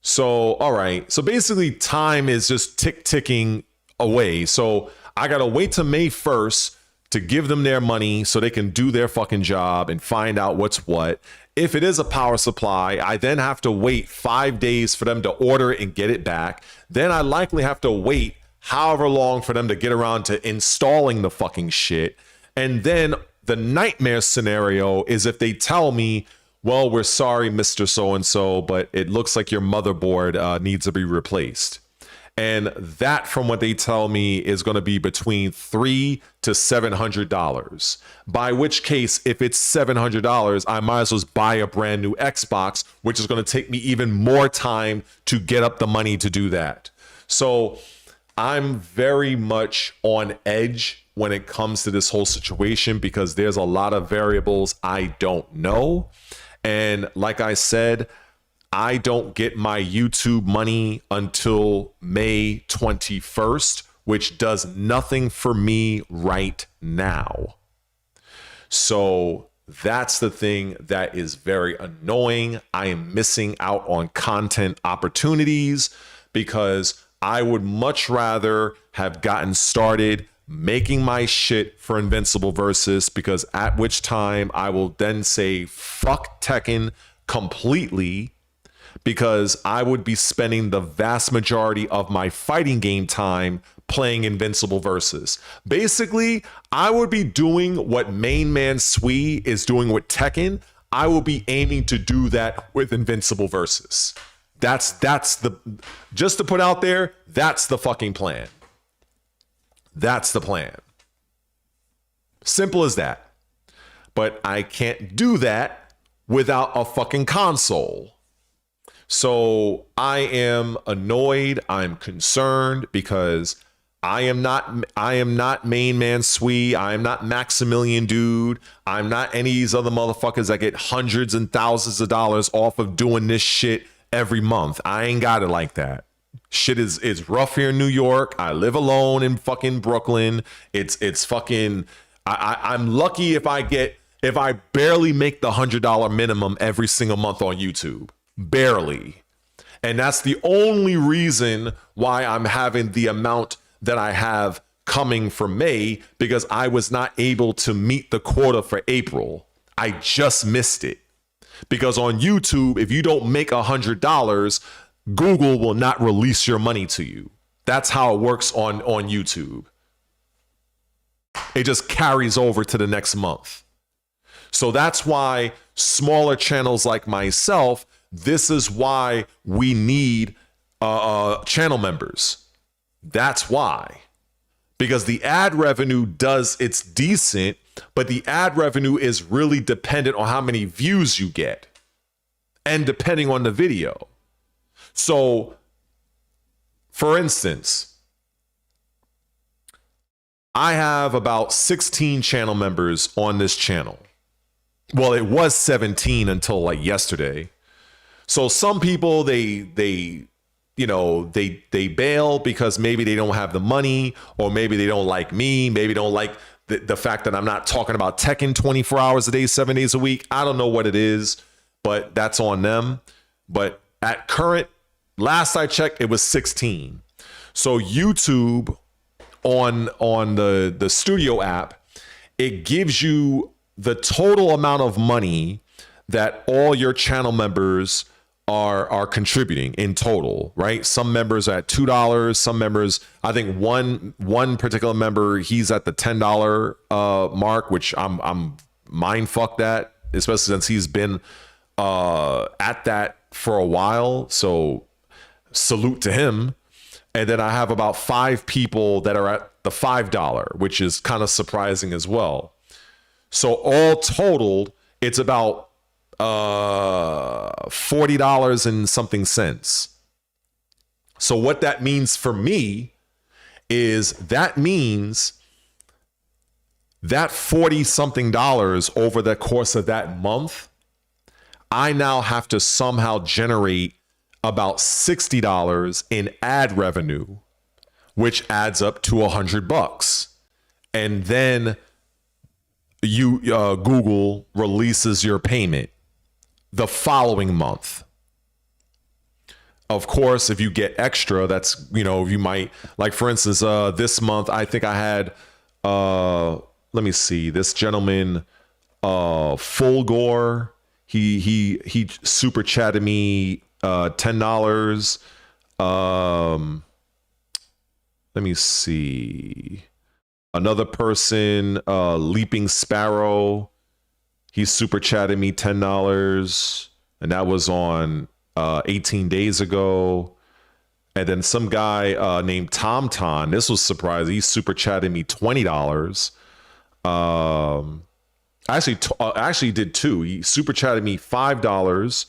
So, all right. So basically time is just ticking away. So I got to wait till May 1st to give them their money so they can do their fucking job and find out what's what. If it is a power supply, I then have to wait 5 days for them to order it and get it back. Then I likely have to wait however long for them to get around to installing the fucking shit. And then the nightmare scenario is if they tell me, well, we're sorry, Mr. So-and-so, but it looks like your motherboard needs to be replaced. And that, from what they tell me, is going to be between $300 to $700. By which case, if it's $700, I might as well just buy a brand new Xbox, which is going to take me even more time to get up the money to do that. So I'm very much on edge when it comes to this whole situation because there's a lot of variables I don't know. And like I said, I don't get my YouTube money until May 21st, which does nothing for me right now. So that's the thing that is very annoying. I am missing out on content opportunities because I would much rather have gotten started making my shit for Invincible Versus, because at which time I will then say fuck Tekken completely, because I would be spending the vast majority of my fighting game time playing Invincible Versus. Basically, I would be doing what Main Man Sui is doing with Tekken. I will be aiming to do that with Invincible Versus. That's the, just to put out there, that's the fucking plan. That's the plan. Simple as that. But I can't do that without a fucking console. So I am annoyed. I'm concerned because I am not Main Man Sui. I am not Maximilian Dude. I'm not any of these other motherfuckers that get hundreds and thousands of dollars off of doing this shit every month. I ain't got it like that. Shit is rough here in New York. I live alone in fucking Brooklyn. It's fucking. I'm lucky if I barely make the $100 minimum every single month on YouTube. Barely. And that's the only reason why I'm having the amount that I have coming for May, because I was not able to meet the quota for April. I just missed it. Because on YouTube, if you don't make $100, Google will not release your money to you. That's how it works on YouTube. It just carries over to the next month. So that's why smaller channels like myself, this is why we need channel members. That's why. Because the ad revenue it's decent, but the ad revenue is really dependent on how many views you get and depending on the video. So, for instance, I have about 16 channel members on this channel. Well, it was 17 until like yesterday. So some people, they bail because maybe they don't have the money, or maybe they don't like me, maybe don't like the fact that I'm not talking about Tekken 24 hours a day, 7 days a week. I don't know what it is, but that's on them. But at current, last I checked, it was 16. So YouTube on the studio app, it gives you the total amount of money that all your channel members are contributing in total, right? Some members are at $2. Some members, I think one particular member, he's at the $10 mark, which I'm mind fucked at, especially since he's been at that for a while. So salute to him. And then I have about 5 people that are at the $5, which is kind of surprising as well. So all totaled, it's about $40 and something cents. So what that means for me is that means that 40 something dollars over the course of that month, I now have to somehow generate about $60 in ad revenue, which adds up to $100. And then Google releases your payment the following month. Of course, if you get extra, that's, you might, like, for instance, this month, I think I had, let me see, this gentleman, Fulgore, he super chatted me $10. Let me see. Another person, Leaping Sparrow, he super chatted me $10, and that was on 18 days ago. And then some guy named TomTon, this was surprising, he super chatted me $20. I actually did two. He super chatted me $5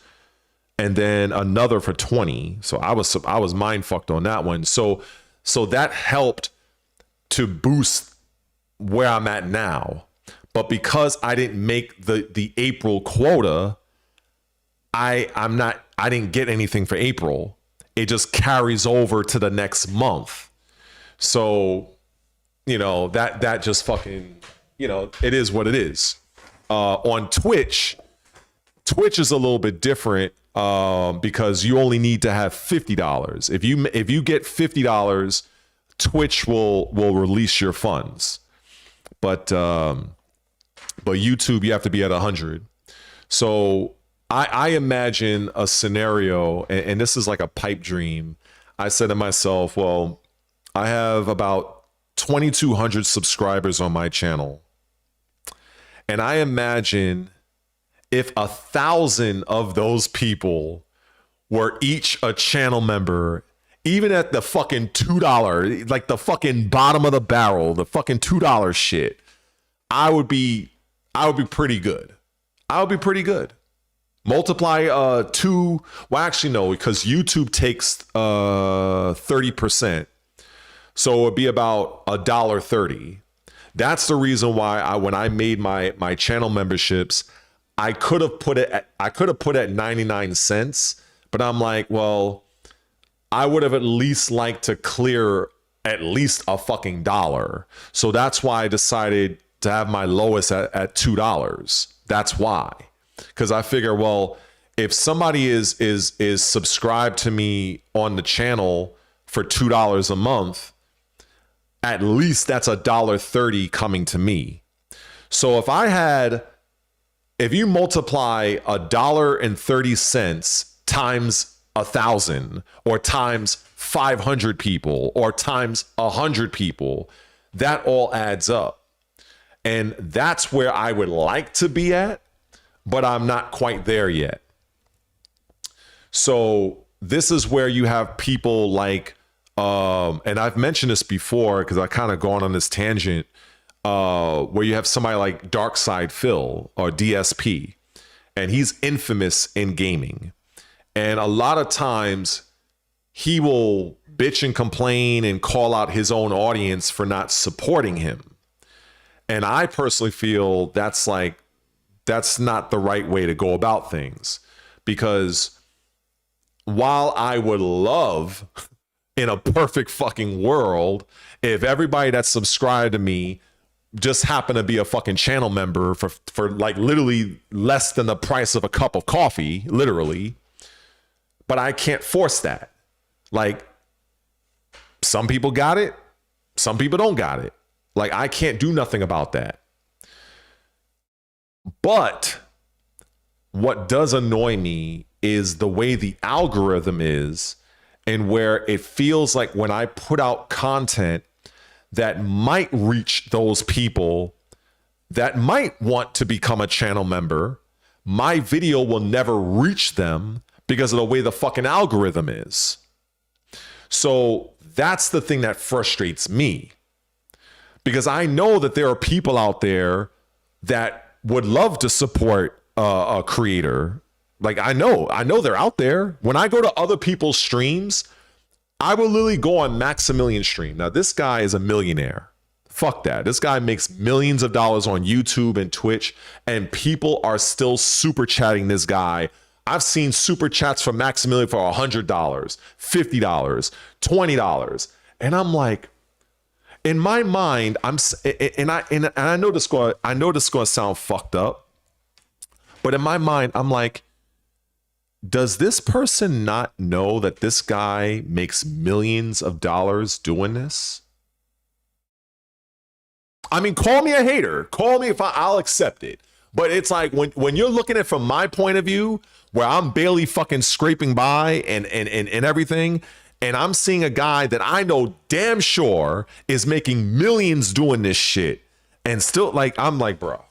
and then another for 20. So I was mind fucked on that one. So that helped to boost where I'm at now. But because I didn't make the April quota, I didn't get anything for April. It just carries over to the next month. So, that just fucking, it is what it is. On Twitch is a little bit different because you only need to have $50. If you get $50, Twitch will release your funds. But YouTube, you have to be at 100. So I imagine a scenario, and this is like a pipe dream. I said to myself, well, I have about 2,200 subscribers on my channel. And I imagine if 1,000 of those people were each a channel member, even at the fucking $2, like the fucking bottom of the barrel, the fucking $2 shit, I would be pretty good. I would be pretty good. Multiply two. Well, actually, no, because YouTube takes 30%. So it would be about $1.30. That's the reason why when I made my channel memberships, I could have put it at 99 cents, but I'm like, well, I would have at least liked to clear at least a fucking $1. So that's why I decided to have my lowest at $2. That's why. Because I figure, well, if somebody is subscribed to me on the channel for $2 a month, at least that's $1.30 coming to me. So if you multiply $1.30 times 1,000 or times 500 people or times 100 people, that all adds up. And that's where I would like to be at, but I'm not quite there yet. So this is where you have people like, and I've mentioned this before because I kind of gone on this tangent, where you have somebody like Darkside Phil or DSP, and he's infamous in gaming. And a lot of times he will bitch and complain and call out his own audience for not supporting him. And I personally feel that's not the right way to go about things, because while I would love in a perfect fucking world if everybody that's subscribed to me just happened to be a fucking channel member for like literally less than the price of a cup of coffee, literally. But I can't force that. Like, some people got it, some people don't got it. Like, I can't do nothing about that. But what does annoy me is the way the algorithm is, and where it feels like when I put out content that might reach those people that might want to become a channel member, my video will never reach them because of the way the fucking algorithm is. So that's the thing that frustrates me, because I know that there are people out there that would love to support a creator. Like, I know they're out there. When I go to other people's streams, I will literally go on Maximilian's stream. Now, this guy is a millionaire. Fuck that. This guy makes millions of dollars on YouTube and Twitch, and people are still super chatting this guy. I've seen super chats from Maximilian for $100, $50, $20. And I'm like, in my mind, I know this going to sound fucked up, but in my mind, I'm like, does this person not know that this guy makes millions of dollars doing this? I mean, call me a hater. Call me if I'll accept it. But it's like when you're looking at it from my point of view, where I'm barely fucking scraping by and everything, and I'm seeing a guy that I know damn sure is making millions doing this shit, and still like, I'm like, bro,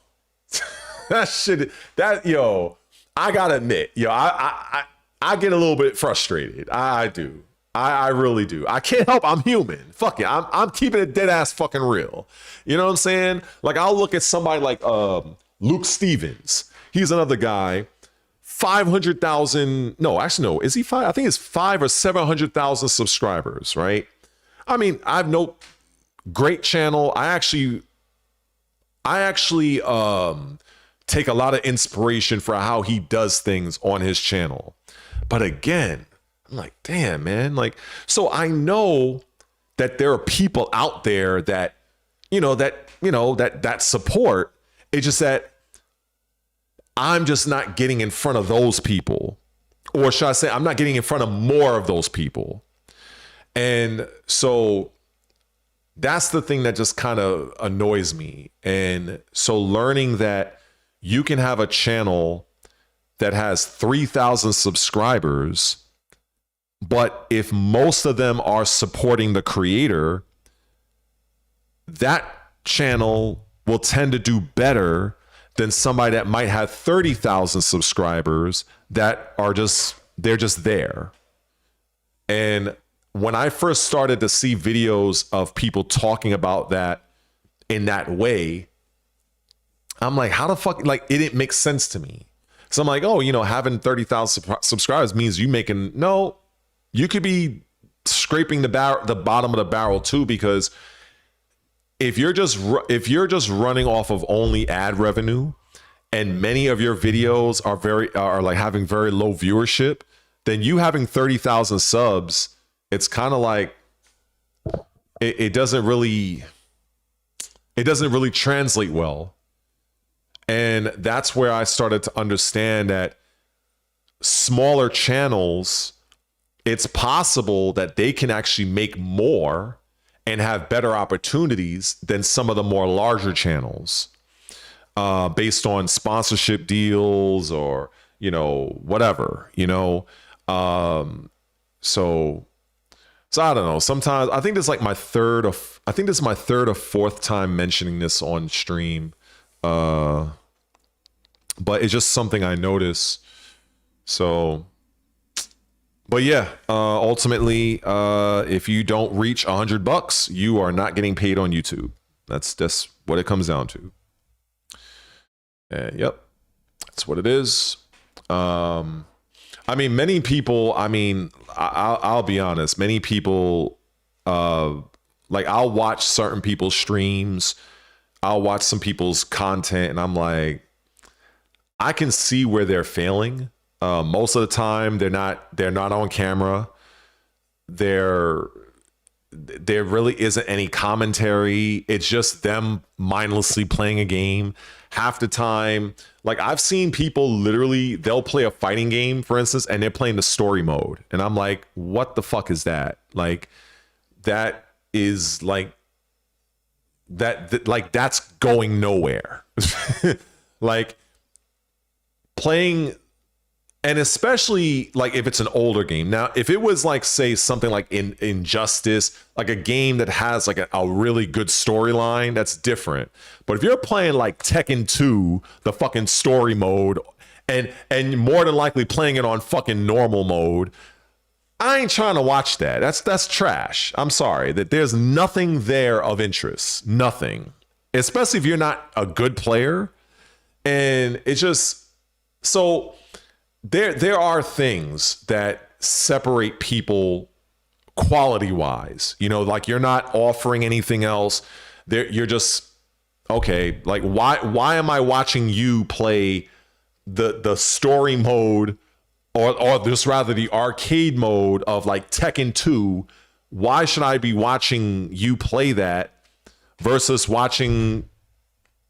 that shit, I gotta admit, I get a little bit frustrated. I do. I really do. I can't help. I'm human. Fuck it. I'm keeping it dead ass fucking real. You know what I'm saying? Like, I'll look at somebody like Luke Stevens. He's another guy. 500,000. No, actually, no. Is he five? I think it's 500,000 or 700,000 subscribers. Right. I mean, I have no great channel. I actually take a lot of inspiration for how he does things on his channel. But again, I'm like, damn, man. Like, so I know that there are people out there that support. It's just that I'm just not getting in front of those people. Or should I say, I'm not getting in front of more of those people. And so that's the thing that just kind of annoys me. And so learning that you can have a channel that has 3,000 subscribers, but if most of them are supporting the creator, that channel will tend to do better than somebody that might have 30,000 subscribers that are just there. And when I first started to see videos of people talking about that in that way, I'm like, how the fuck, like, it didn't make sense to me. So I'm like, oh, having 30,000 subscribers means you making, no, you could be scraping the bottom of the barrel too, because if you're just running off of only ad revenue and many of your videos are like having very low viewership, then you having 30,000 subs, it's kind of like it doesn't really translate well. And that's where I started to understand that smaller channels, it's possible that they can actually make more and have better opportunities than some of the more larger channels, based on sponsorship deals or, whatever, so I don't know. Sometimes I think this is like my third or fourth time mentioning this on stream. But it's just something I notice. So, but yeah, ultimately, if you don't reach $100, you are not getting paid on YouTube. That's what it comes down to. And yep, that's what it is. I mean, many people, I'll be honest, many people, like, I'll watch certain people's streams, I'll watch some people's content, and I'm like, I can see where they're failing. Most of the time, they're not on camera. There really isn't any commentary. It's just them mindlessly playing a game. Half the time, like, I've seen people literally, they'll play a fighting game, for instance, and they're playing the story mode. And I'm like, what the fuck is that? Like, that is like, like, that's going nowhere. Like, playing, and especially like if it's an older game. Now, if it was like, say, something like Injustice, like a game that has like a really good storyline, that's different. But if you're playing like Tekken 2, the fucking story mode, and more than likely playing it on fucking normal mode, I ain't trying to watch that. That's trash. I'm sorry. That there's nothing there of interest. Nothing. Especially if you're not a good player. And it's just, so there are things that separate people quality wise. Like, you're not offering anything else. You're just, okay, like, why am I watching you play the story mode, or just rather the arcade mode of like Tekken 2? Why should I be watching you play that versus watching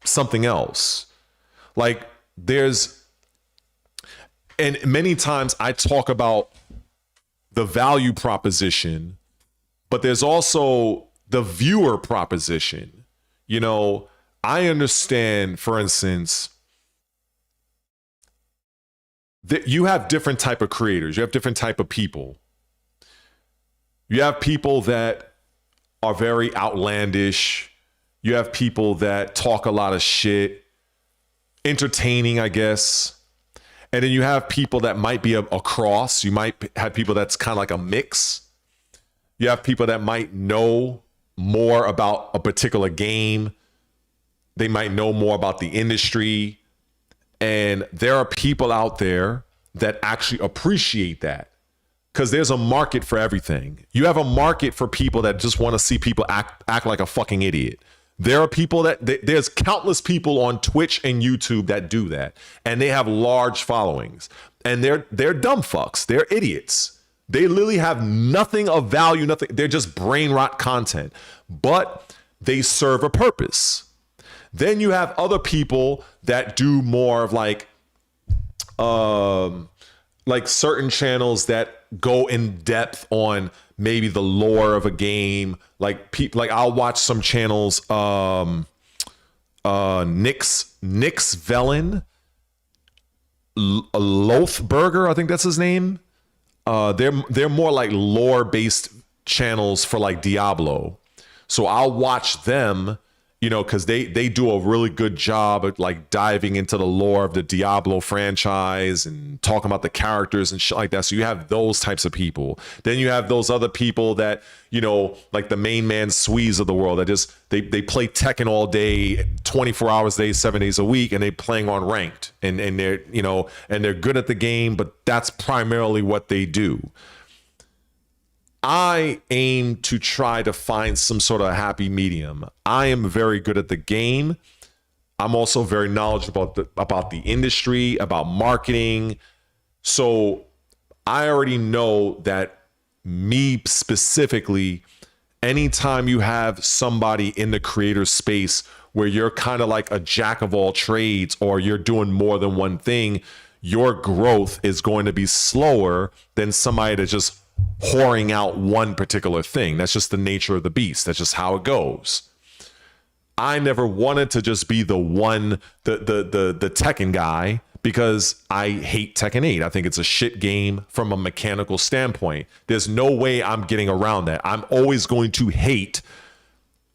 something else? Like, and many times I talk about the value proposition, but there's also the viewer proposition. You know, I understand, for instance, that you have different type of creators. You have different type of people. You have people that are very outlandish. You have people that talk a lot of shit, entertaining, I guess. And then you have people that might be a cross. You might have people that's kind of like a mix. You have people that might know more about a particular game. They might know more about the industry. And there are people out there that actually appreciate that, because there's a market for everything. You have a market for people that just want to see people act like a fucking idiot. There are people there's countless people on Twitch and YouTube that do that, and they have large followings, and they're dumb fucks. They're idiots. They literally have nothing of value, nothing. They're just brain rot content, but they serve a purpose. Then you have other people that do more of like certain channels that go in depth on maybe the lore of a game. Like people, like I'll watch some channels. Nix Velen, Lothburger, I think that's his name. They're more like lore based channels for like Diablo. So I'll watch them, you know, because they do a really good job of like diving into the lore of the Diablo franchise and talking about the characters and shit like that. So you have those types of people. Then you have those other people that, you know, like the main man Swees of the world that just they play Tekken all day, 24 hours a day, 7 days a week, and they playing on ranked, and they're, you know, and they're good at the game, but that's primarily what they do. I aim to try to find some sort of happy medium. I am very good at the game. I'm also very knowledgeable about the industry, about marketing. So I already know that me specifically, anytime you have somebody in the creator space where you're kind of like a jack of all trades, or you're doing more than one thing, your growth is going to be slower than somebody that just whoring out one particular thing. That's just the nature of the beast. That's just how it goes. I never wanted to just be the Tekken guy, because I hate Tekken 8. I think it's a shit game from a mechanical standpoint. There's no way I'm getting around that. I'm always going to hate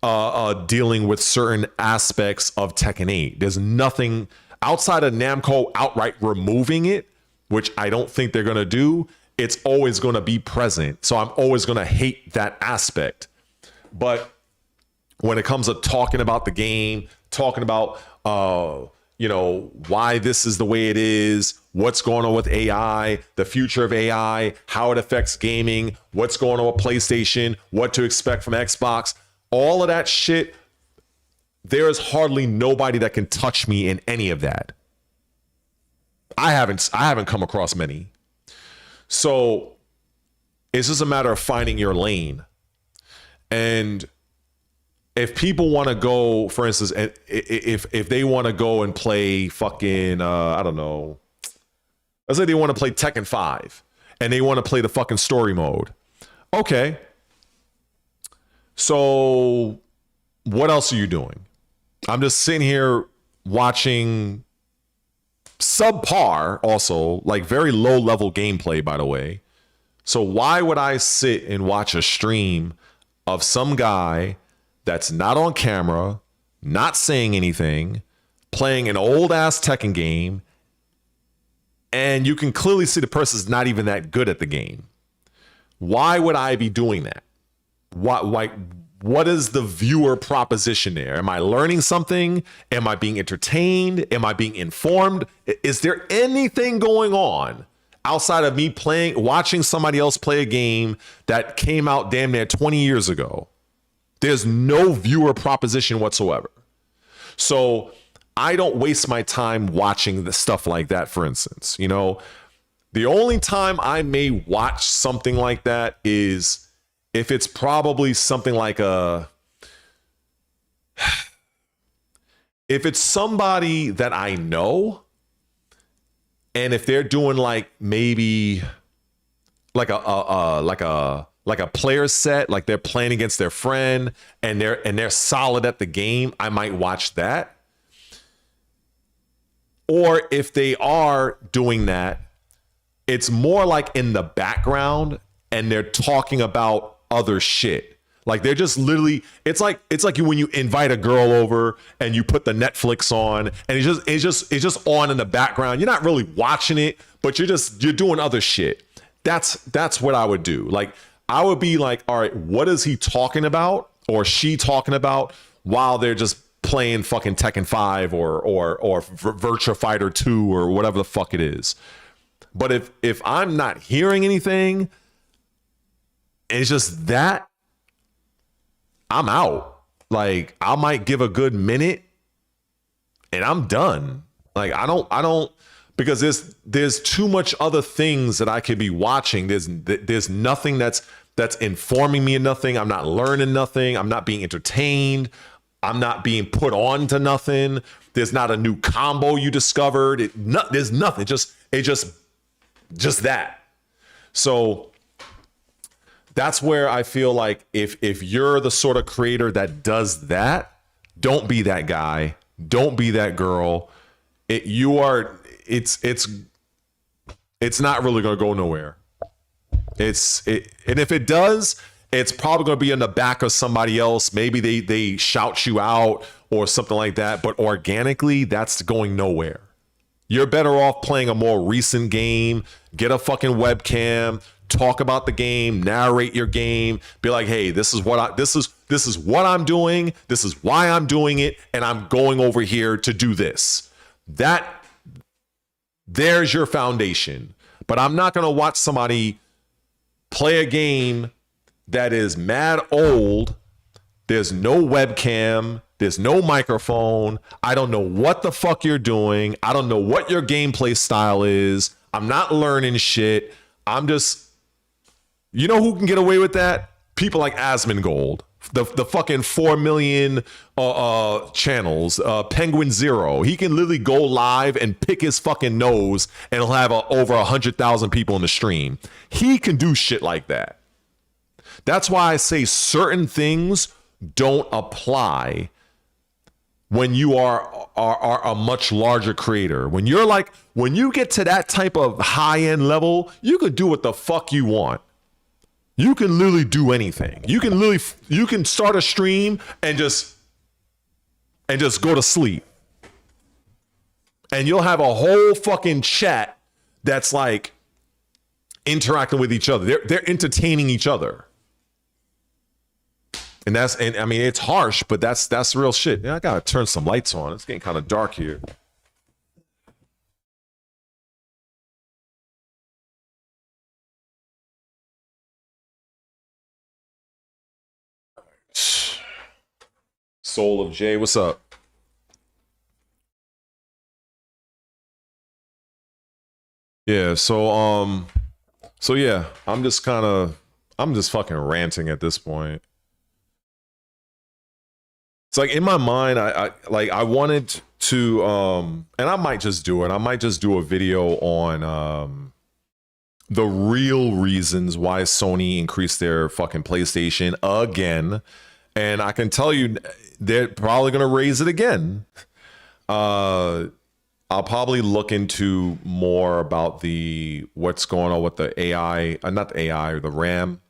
dealing with certain aspects of Tekken 8. There's nothing outside of Namco outright removing it, which I don't think they're going to do. It's always going to be present. So I'm always going to hate that aspect. But when it comes to talking about the game, talking about, you know, why this is the way it is, what's going on with AI, the future of AI, how it affects gaming, what's going on with PlayStation, what to expect from Xbox, all of that shit, there is hardly nobody that can touch me in any of that. I haven't come across many. So it's just a matter of finding your lane. And if people want to go, for instance, if they want to go and play fucking, I don't know, let's say they want to play Tekken 5 and they want to play the fucking story mode. Okay. So what else are you doing? I'm just sitting here watching subpar, also like very low level gameplay, by the way. So why would I sit and watch a stream of some guy that's not on camera, not saying anything, playing an old ass Tekken game, and you can clearly see the person's not even that good at the game? Why would I be doing that? What is the viewer proposition there? Am I learning something? Am I being entertained? Am I being informed? Is there anything going on outside of me watching somebody else play a game that came out damn near 20 years ago? There's no viewer proposition whatsoever. So I don't waste my time watching the stuff like that, for instance. You know, the only time I may watch something like that is if it's probably something like if it's somebody that I know And if they're doing like maybe like a player set, like they're playing against their friend and they're solid at the game, I might watch that. Or if they are doing that, it's more like in the background and they're talking about other shit. Like they're just literally, it's like when you invite a girl over and you put the Netflix on and it's just on in the background. You're not really watching it, but you're doing other shit. That's what I would do. Like I would be like, all right, what is he talking about or she talking about while they're just playing fucking Tekken 5 or Virtua Fighter 2 or whatever the fuck it is. But if I'm not hearing anything, it's just that, I'm out. Like I might give a good minute and I'm done. Like I don't because there's too much other things that I could be watching. There's nothing that's informing me of nothing. I'm not learning nothing. I'm not being entertained. I'm not being put on to nothing. There's not a new combo you discovered. There's nothing. Just that. So that's where I feel like if you're the sort of creator that does that, don't be that guy. Don't be that girl. It's not really gonna go nowhere. And if it does, it's probably gonna be in the back of somebody else. Maybe they shout you out or something like that. But organically, that's going nowhere. You're better off playing a more recent game. Get a fucking webcam. Talk about the game, narrate your game, be like, hey, this is what I'm doing, this is why I'm doing it, and I'm going over here to do this. There's your foundation. But I'm not gonna watch somebody play a game that is mad old. There's no webcam, there's no microphone. I don't know what the fuck you're doing. I don't know what your gameplay style is. I'm not learning shit. I'm just, you know who can get away with that? People like Asmongold, the fucking 4 million channels, Penguin Zero. He can literally go live and pick his fucking nose and he'll have over 100,000 people in the stream. He can do shit like that. That's why I say certain things don't apply when you are a much larger creator. When you get to that type of high-end level, you could do what the fuck you want. You can literally do anything. You can start a stream and just go to sleep. And you'll have a whole fucking chat that's like interacting with each other. They're entertaining each other. And I mean, it's harsh, but that's real shit. I gotta turn some lights on. It's getting kind of dark here. Soul of Jay, what's up? Yeah, so yeah, I'm just fucking ranting at this point. It's like in my mind, I wanted to and I might just do it. I might just do a video on the real reasons why Sony increased their fucking PlayStation again. And I can tell you they're probably gonna raise it again. I'll probably look into more about what's going on with the AI, not the AI, or the RAM.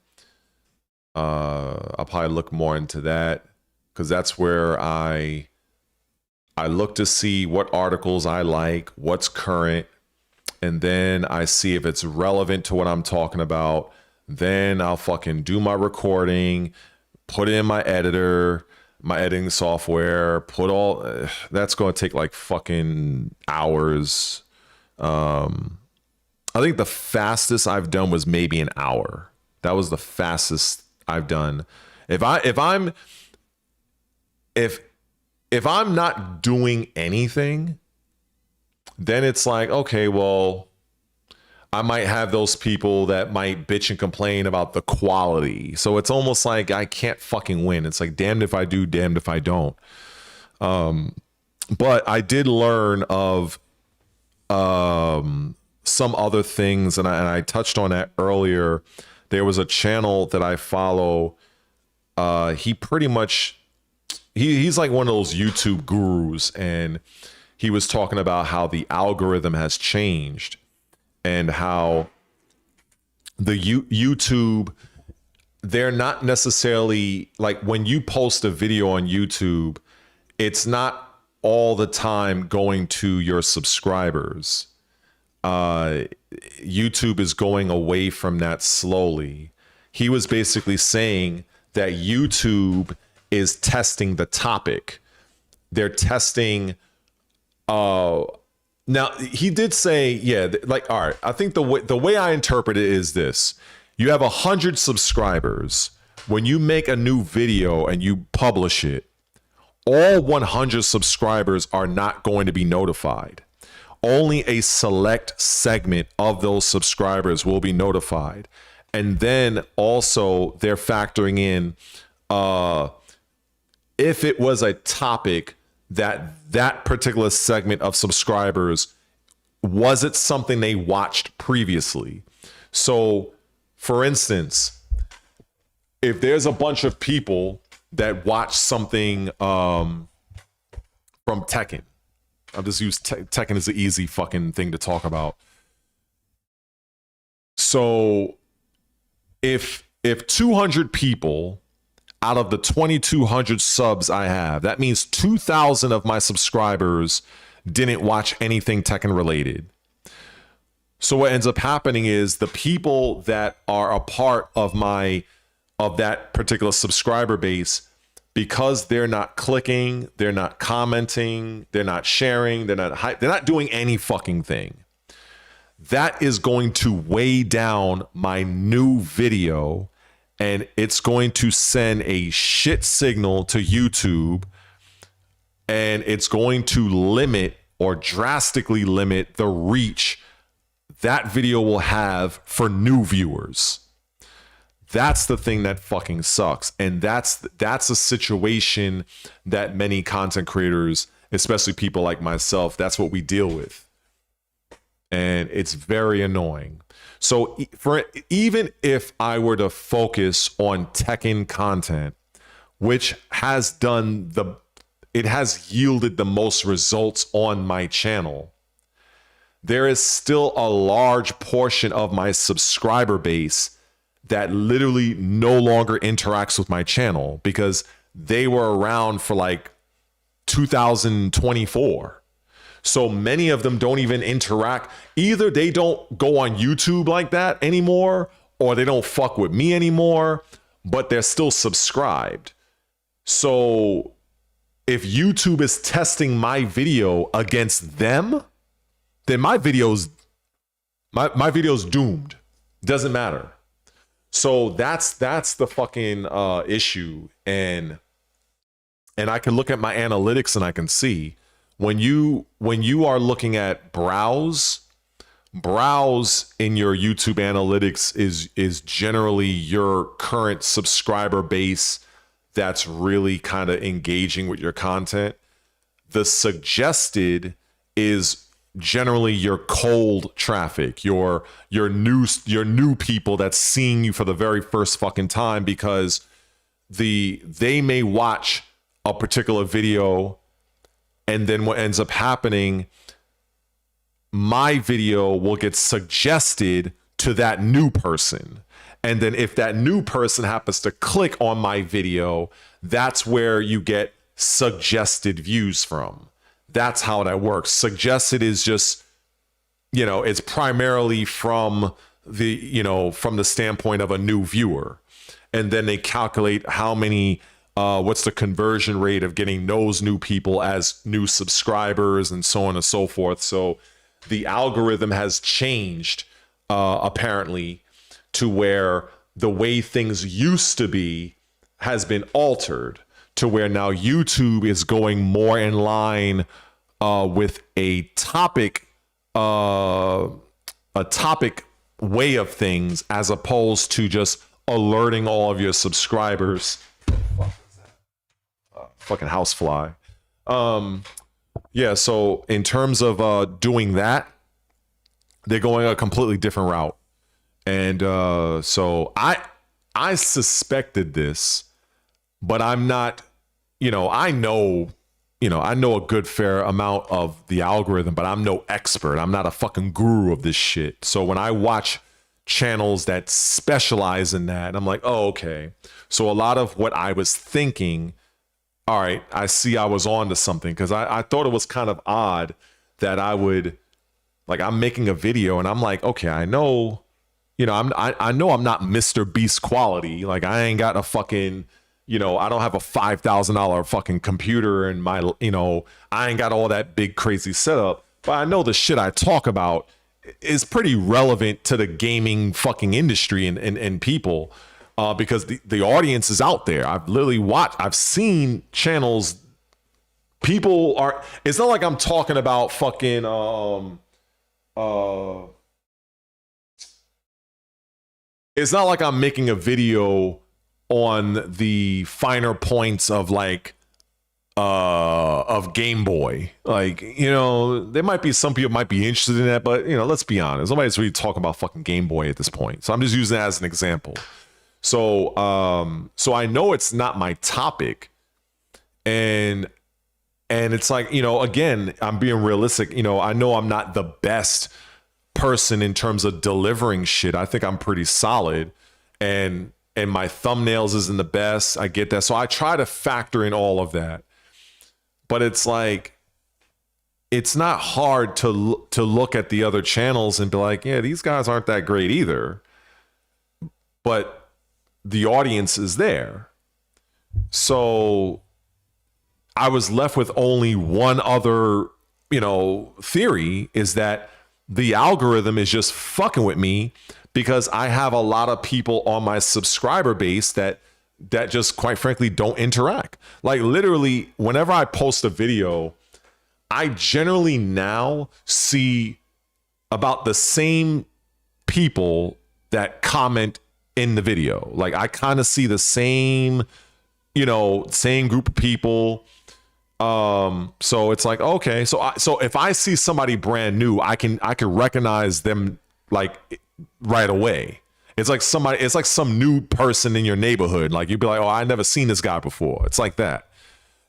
I'll probably look more into that because that's where I look to see what articles I like, what's current, and then I see if it's relevant to what I'm talking about. Then I'll fucking do my recording, put it in my editor, my editing software, that's going to take like fucking hours. I think the fastest I've done was maybe an hour. That was the fastest I've done. If I'm not doing anything, then it's like, okay, well, I might have those people that might bitch and complain about the quality. So it's almost like I can't fucking win. It's like damned if I do, damned if I don't. But I did learn of some other things, and I touched on that earlier. There was a channel that I follow. He pretty much, he's like one of those YouTube gurus, and he was talking about how the algorithm has changed and how the YouTube, they're not necessarily, like when you post a video on YouTube, it's not all the time going to your subscribers. YouTube is going away from that slowly. He was basically saying that YouTube is testing the topic. They're testing. Now he did say, yeah, like, all right. I think the way I interpret it is this: you have 100 subscribers. When you make a new video and you publish it, all 100 subscribers are not going to be notified. Only a select segment of those subscribers will be notified. And then also they're factoring in if it was a topic that particular segment of subscribers, was it something they watched previously? So, for instance, if there's a bunch of people that watch something from Tekken, I'll just use Tekken as an easy fucking thing to talk about. So if 200 people out of the 2,200 subs I have, that means 2,000 of my subscribers didn't watch anything Tekken related. So what ends up happening is the people that are a part of that particular subscriber base, because they're not clicking, they're not commenting, they're not sharing, they're not doing any fucking thing. That is going to weigh down my new video, and it's going to send a shit signal to YouTube, and it's going to limit or drastically limit the reach that video will have for new viewers. That's the thing that fucking sucks. And that's a situation that many content creators, especially people like myself, that's what we deal with. And it's very annoying. So even if I were to focus on Tekken content, which has it has yielded the most results on my channel, there is still a large portion of my subscriber base that literally no longer interacts with my channel because they were around for like 2024. So many of them don't even interact. Either they don't go on YouTube like that anymore, or they don't fuck with me anymore, but they're still subscribed. So if YouTube is testing my video against them, then my video's doomed. Doesn't matter. So that's the fucking issue. And I can look at my analytics and I can see when you are looking at browse in your YouTube analytics is generally your current subscriber base that's really kind of engaging with your content. The suggested is generally your cold traffic, your new people that's seeing you for the very first fucking time, because they may watch a particular video, and then what ends up happening, my video will get suggested to that new person. And then if that new person happens to click on my video, that's where you get suggested views from. That's how that works. Suggested is just, it's primarily from the standpoint of a new viewer. And then they calculate how many, what's the conversion rate of getting those new people as new subscribers and so on and so forth. So the algorithm has changed, apparently, to where the way things used to be has been altered, to where now YouTube is going more in line with a topic way of things, as opposed to just alerting all of your subscribers. Fucking housefly. Yeah, so in terms of doing that, they're going a completely different route. And so I suspected this, but I'm not, I know a good fair amount of the algorithm, but I'm no expert. I'm not a fucking guru of this shit. So when I watch channels that specialize in that, I'm like, oh, okay. So a lot of what I was thinking, all right, I see I was on to something, because I thought it was kind of odd that I would, like, I'm making a video and I'm like, okay, I know, I know I'm not Mr. Beast quality. Like, I ain't got a fucking, I don't have a $5,000 fucking computer and my, I ain't got all that big crazy setup, but I know the shit I talk about is pretty relevant to the gaming fucking industry and people, because the audience is out there. I've literally I've seen channels, people are, it's not like I'm talking about fucking, it's not like I'm making a video on the finer points of like of Game Boy. Like, there might be some people might be interested in that, but let's be honest, nobody's really talking about fucking Game Boy at this point. So I'm just using that as an example. So I know it's not my topic, and it's like, again, I'm being realistic. I know I'm not the best person in terms of delivering shit. I think I'm pretty solid, and my thumbnails isn't the best. I get that. So I try to factor in all of that. But it's like, it's not hard to look at the other channels and be like, yeah, these guys aren't that great either. But the audience is there. So I was left with only one other, theory, is that the algorithm is just fucking with me, because I have a lot of people on my subscriber base that just, quite frankly, don't interact. Like, literally, whenever I post a video, I generally now see about the same people that comment in the video. Like, I kind of see the same, same group of people. So it's like, okay, so if I see somebody brand new, I can recognize them like right away. It's like some new person in your neighborhood. Like, you'd be like, oh, I never seen this guy before. It's like that.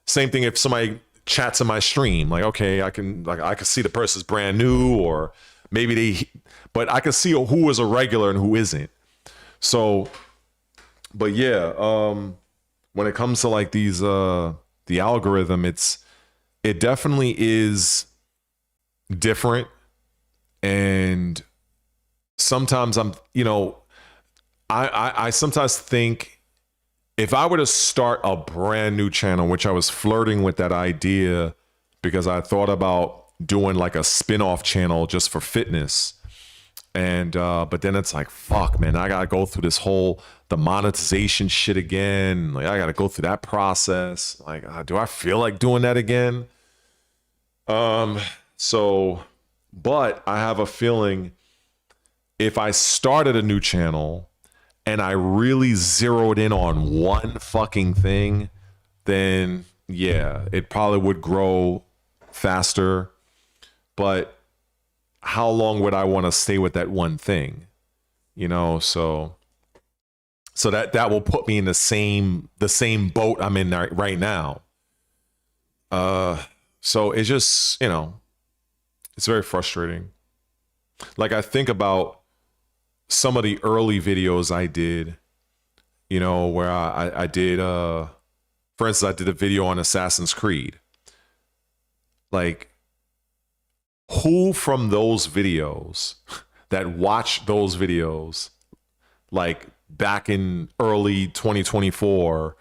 Same thing if somebody chats in my stream. Like, okay, I can see the person's brand new, or maybe but I can see who is a regular and who isn't. So, but yeah, when it comes to like these, the algorithm, it definitely is different. And sometimes I sometimes think, if I were to start a brand new channel, which I was flirting with that idea because I thought about doing like a spin-off channel just for fitness. And but then it's like, fuck, man, I gotta go through the monetization shit again. Like, I gotta go through that process. Like, do I feel like doing that again? So, but I have a feeling, if I started a new channel and I really zeroed in on one fucking thing, then yeah, it probably would grow faster. But how long would I want to stay with that one thing? So that will put me in the same boat I'm in right now. So it's just, it's very frustrating. Like, I think about some of the early videos I did, where I did, for instance, I did a video on Assassin's Creed. Like, who from those videos that watched those videos, like back in early 2024,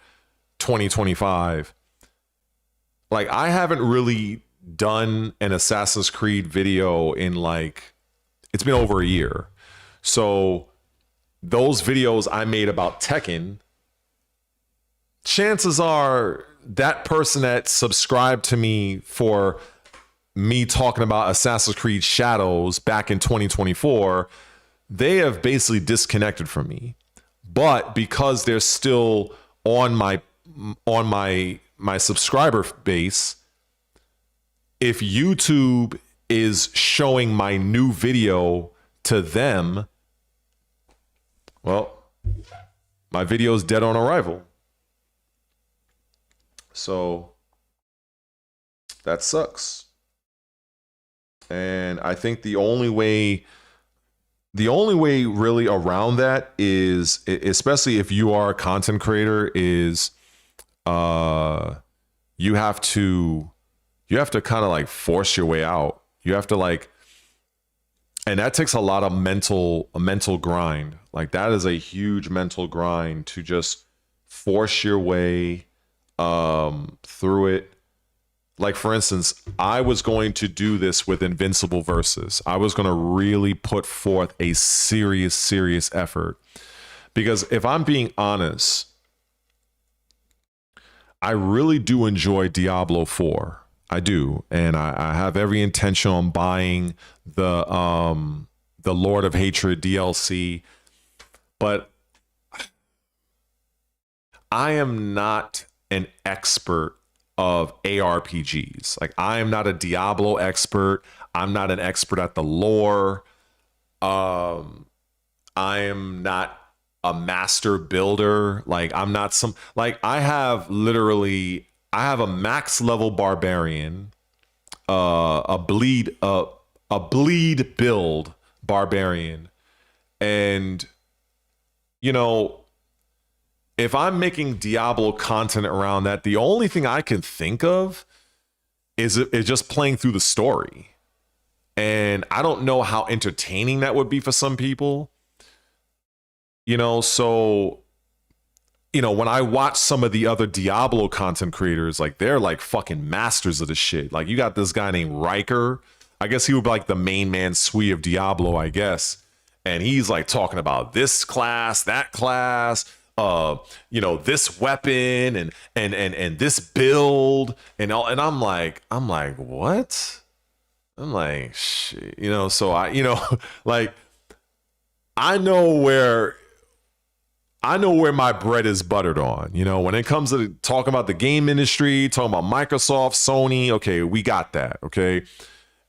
2025, like, I haven't really done an Assassin's Creed video in like, it's been over a year. So those videos I made about Tekken, chances are that person that subscribed to me for me talking about Assassin's Creed Shadows back in 2024, they have basically disconnected from me. But because they're still on my subscriber base, if YouTube is showing my new video to them, well, my video is dead on arrival. So that sucks. And I think the only way really around that is, especially if you are a content creator, is you have to kind of like force your way out. You have to like, and that takes a lot of mental grind. Like that is a huge mental grind to just force your way through it. Like, for instance, I was going to do this with Invincible Versus. I was going to really put forth a serious effort. Because if I'm being honest, I really do enjoy Diablo 4. I do. And I have every intention on buying the Lord of Hatred DLC. But I am not an expert of ARPGs. Like, I am not a Diablo expert. I'm not an expert at the lore. I am not a master builder. Like, I'm not some, like, I have a max level barbarian, a bleed build barbarian. And, you know, if I'm making Diablo content around that, the only thing I can think of is just playing through the story. And I don't know how entertaining that would be for some people. You know, so, you know, when I watch some of the other Diablo content creators, like, they're like fucking masters of the shit. Like, you got this guy named Riker. I guess he would be like the main man Sui of Diablo, I guess. And he's like talking about this class, that class, you know, this weapon and this build and all. And I'm like, what? I'm like, shit, you know, so I, you know, like, I know where my bread is buttered on, you know, when it comes to talking about the game industry, talking about Microsoft, Sony. Okay, we got that. Okay.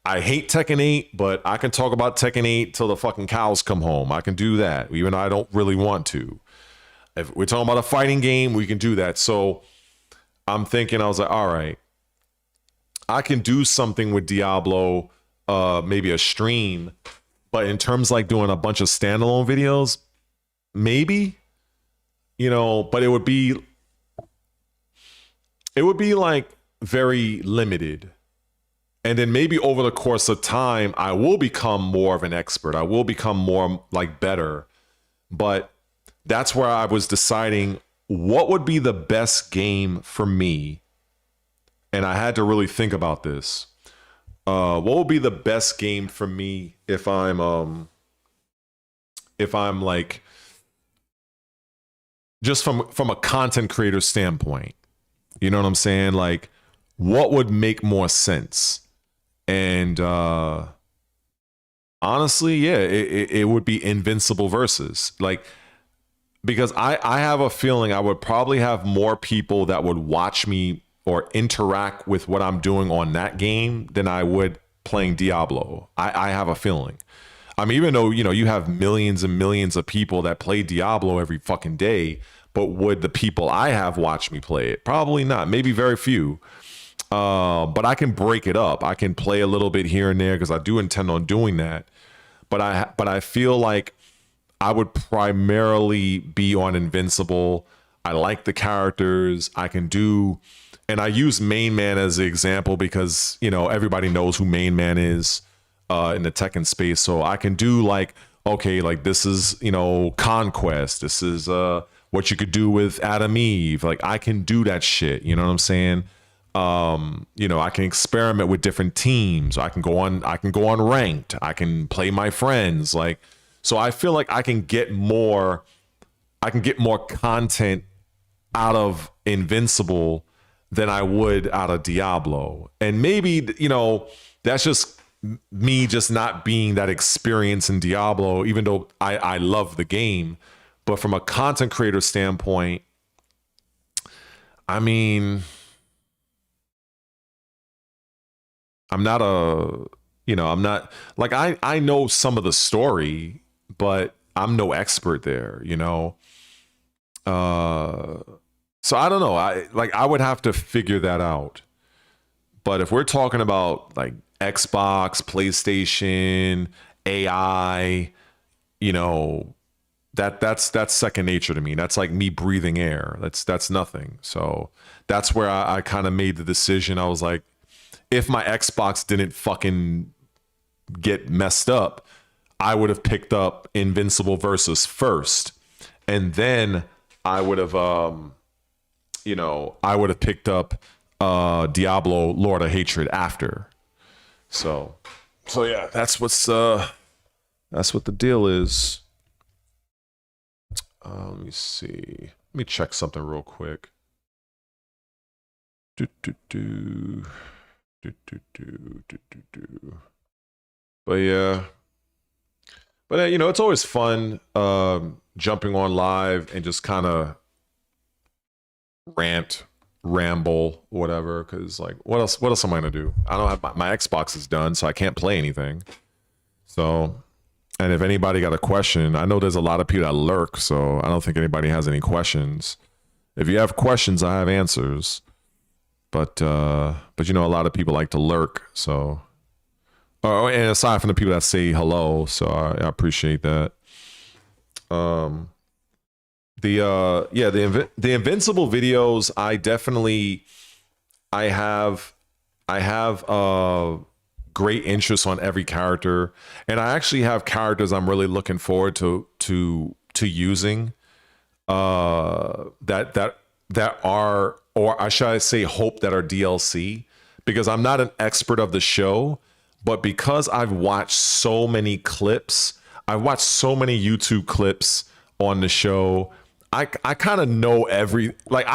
I hate Tekken 8, but I can talk about Tekken 8 till the fucking cows come home. I can do that, even though I don't really want to. If we're talking about a fighting game, we can do that. So I'm thinking, I was like, all right, I can do something with Diablo, maybe a stream, but in terms of like doing a bunch of standalone videos, maybe, you know, but it would be like very limited. And then maybe over the course of time, I will become more of an expert. I will become more like better. But that's where I was deciding what would be the best game for me. And I had to really think about this. What would be the best game for me if I'm like, just from a content creator standpoint, you know what I'm saying? Like, what would make more sense? And honestly, yeah, it would be Invincible Versus. Like, because I have a feeling I would probably have more people that would watch me or interact with what I'm doing on that game than I would playing Diablo. I have a feeling. I mean, even though, you know, you have millions and millions of people that play Diablo every fucking day, but would the people I have watch me play it? Probably not. Maybe very few. But I can break it up. I can play a little bit here and there because I do intend on doing that. But I feel like I would primarily be on Invincible. I like the characters. I can do, and I use Main Man as the example because, you know, everybody knows who Main Man is in the Tekken space. So I can do like, okay, like this is, you know, Conquest. This is what you could do with ADVIII. Like, I can do that shit. You know what I'm saying? You know, I can experiment with different teams. I can go on ranked. I can play my friends. Like, so I feel like I can get more content out of Invincible than I would out of Diablo. And maybe, you know, that's just me just not being that experienced in Diablo, even though I love the game. But from a content creator standpoint, I mean, I'm not a You know, I'm not like I know some of the story, but I'm no expert there, you know. So I don't know. I would have to figure that out. But if we're talking about like Xbox, PlayStation, AI, you know, that's second nature to me. That's like me breathing air. That's nothing. So that's where I kind of made the decision. I was like, if my Xbox didn't fucking get messed up, I would have picked up Invincible Versus first, and then I would have, you know, I would have picked up Diablo Lord of Hatred after. So yeah, that's what the deal is. Let me see. Let me check something real quick. But yeah. But you know, it's always fun jumping on live and just kind of ramble, whatever. Because like, what else am I gonna do? I don't have my Xbox is done, so I can't play anything. So, and if anybody got a question, I know there's a lot of people that lurk, so I don't think anybody has any questions. If you have questions, I have answers. But you know, a lot of people like to lurk, so. Oh, and aside from the people that say hello, so I appreciate that. The Invincible videos, I have great interest on every character, and I actually have characters I'm really looking forward to using that are, or I should say, hope that are DLC, because I'm not an expert of the show. But because I've watched so many clips, I've watched so many YouTube clips on the show, I kind of know I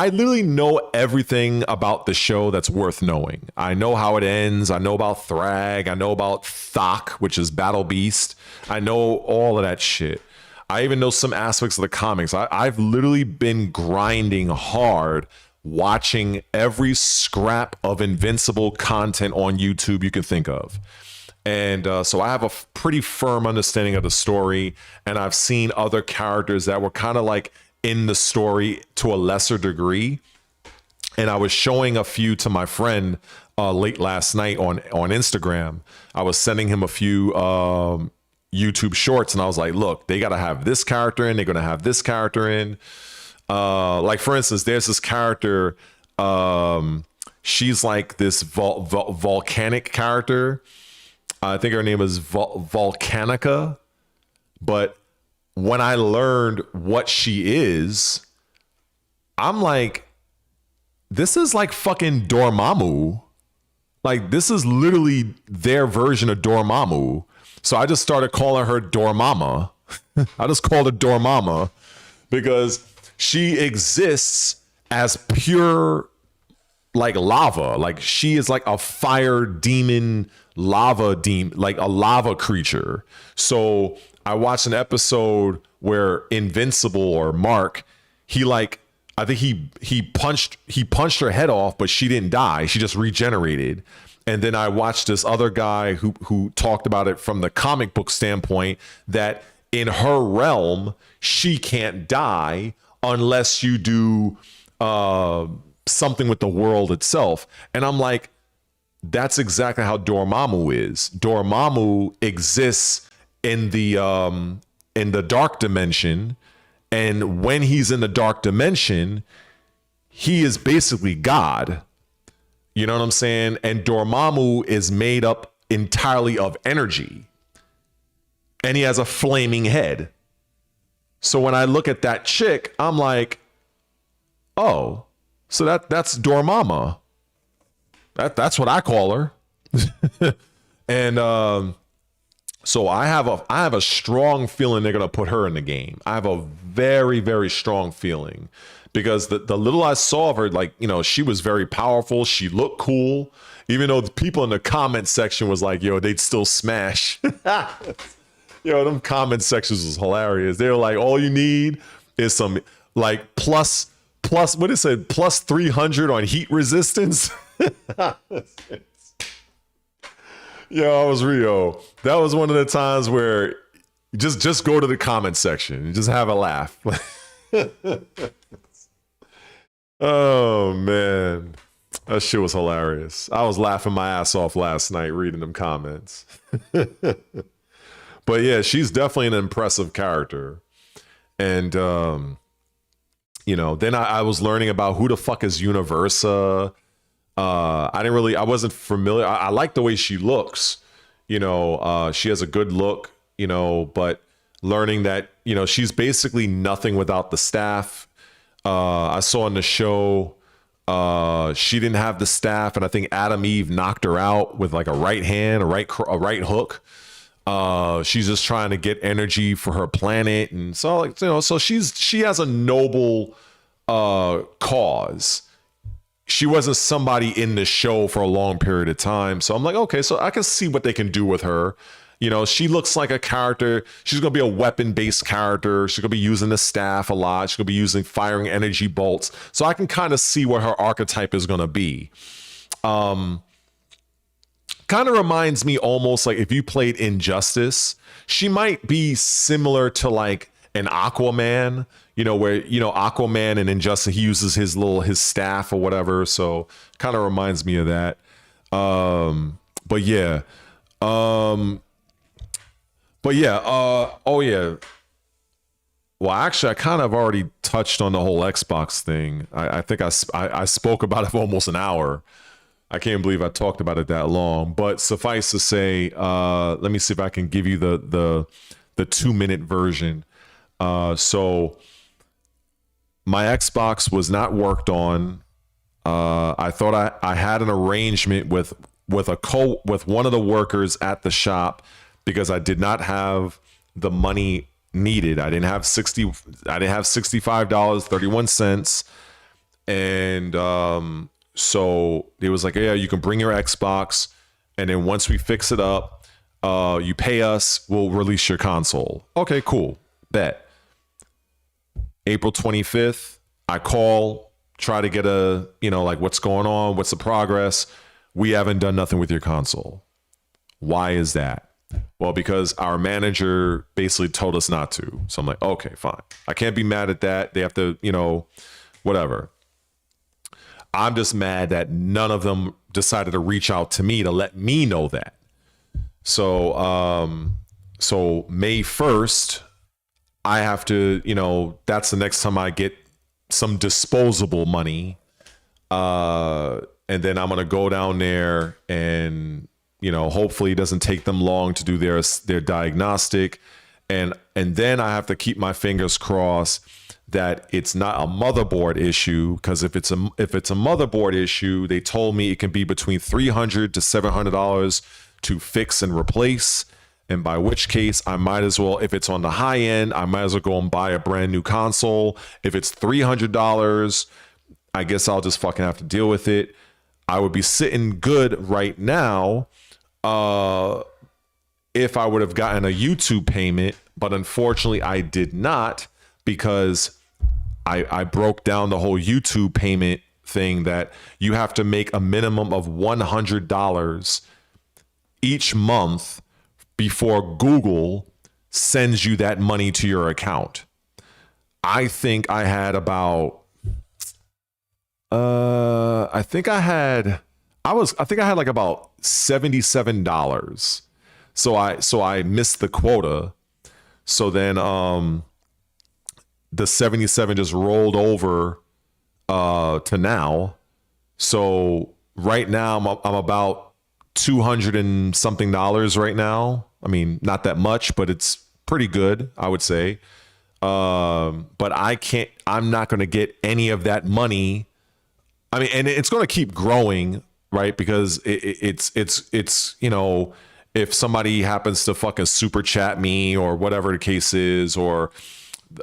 literally know everything about the show that's worth knowing. I know how it ends. I know about Thrag. I know about Thok, which is Battle Beast. I know all of that shit. I even know some aspects of the comics. I've literally been grinding hard, watching every scrap of Invincible content on YouTube you can think of. And so I have a pretty firm understanding of the story, and I've seen other characters that were kind of like in the story to a lesser degree. And I was showing a few to my friend late last night on Instagram. I was sending him a few YouTube shorts, and I was like, look, they got to have this character in, they're going to have this character in. Like, for instance, there's this character, she's like this volcanic character. I think her name is Volcanica. But when I learned what she is, I'm like, this is like fucking Dormammu. Like, this is literally their version of Dormammu. So I just started calling her Dormama. I just called her Dormama because she exists as pure like lava. Like, she is like a fire demon, like a lava creature. So I watched an episode where Invincible, or Mark, I think he punched her head off, but she didn't die. She just regenerated. And then I watched this other guy who talked about it from the comic book standpoint, that in her realm, she can't die unless you do something with the world itself. And I'm like, that's exactly how Dormammu is. Dormammu exists in the dark dimension, and when he's in the dark dimension, he is basically God. You know what I'm saying? And Dormammu is made up entirely of energy, and he has a flaming head. So when I look at that chick, I'm like, oh, so that's Dormama. That's what I call her. And so I have a strong feeling they're gonna put her in the game. I have a very, very strong feeling, because the little I saw of her, like, you know, she was very powerful. She looked cool, even though the people in the comment section was like, yo, they'd still smash. Yo, them comment sections was hilarious. They were like, all you need is some like plus what it said, plus 300 on heat resistance. Yo, I was Rio. That was one of the times where you just go to the comment section and just have a laugh. Oh man, that shit was hilarious. I was laughing my ass off last night reading them comments. But yeah, she's definitely an impressive character. And you know, then I was learning about who the fuck is Universa. I wasn't familiar. I like the way she looks. You know, she has a good look, you know, but learning that, you know, she's basically nothing without the staff. I saw in the show, she didn't have the staff, and I think ADVIII knocked her out with like a right hand, a right hook. She's just trying to get energy for her planet, and so, like, you know, so she has a noble cause. She wasn't somebody in the show for a long period of time, so I'm like, okay, so I can see what they can do with her. You know, she looks like a character. She's going to be a weapon-based character. She's going to be using the staff a lot. She's going to be firing energy bolts. So I can kind of see what her archetype is going to be. Kind of reminds me almost like if you played Injustice, she might be similar to like an Aquaman, you know, where, you know, Aquaman in Injustice, he uses his staff or whatever. So kind of reminds me of that. But yeah. Oh yeah. Well, actually, I kind of already touched on the whole Xbox thing. I think I spoke about it for almost an hour. I can't believe I talked about it that long. But suffice to say, let me see if I can give you the 2-minute version. So my Xbox was not worked on. I thought I had an arrangement with one of the workers at the shop, because I did not have the money needed. I didn't have $65.31. And so it was like, yeah, you can bring your Xbox, and then once we fix it up, you pay us, we'll release your console. Okay, cool. Bet. April 25th, I call, try to get like, what's going on? What's the progress? We haven't done nothing with your console. Why is that? Well, because our manager basically told us not to. So I'm like, okay, fine. I can't be mad at that. They have to, you know, whatever. I'm just mad that none of them decided to reach out to me to let me know that. So, so May 1st, I have to, you know, that's the next time I get some disposable money. And then I'm going to go down there and, you know, hopefully it doesn't take them long to do their diagnostic. And then I have to keep my fingers crossed that it's not a motherboard issue, because if it's a motherboard issue, they told me it can be between $300 to $700 to fix and replace. And by which case I might as well, if it's on the high end, I might as well go and buy a brand new console. If it's $300, I guess I'll just fucking have to deal with it. I would be sitting good right now if I would have gotten a YouTube payment, but unfortunately I did not, because I broke down the whole YouTube payment thing, that you have to make a minimum of $100 each month before Google sends you that money to your account. I think I had about I think I had like about $77. So I missed the quota. So then the 77 just rolled over to now. So right now I'm about $200 and something right now. I mean, not that much, but it's pretty good, I would say. But I'm not going to get any of that money. I mean, and it's going to keep growing, right? Because it's, you know, if somebody happens to fucking super chat me or whatever the case is, or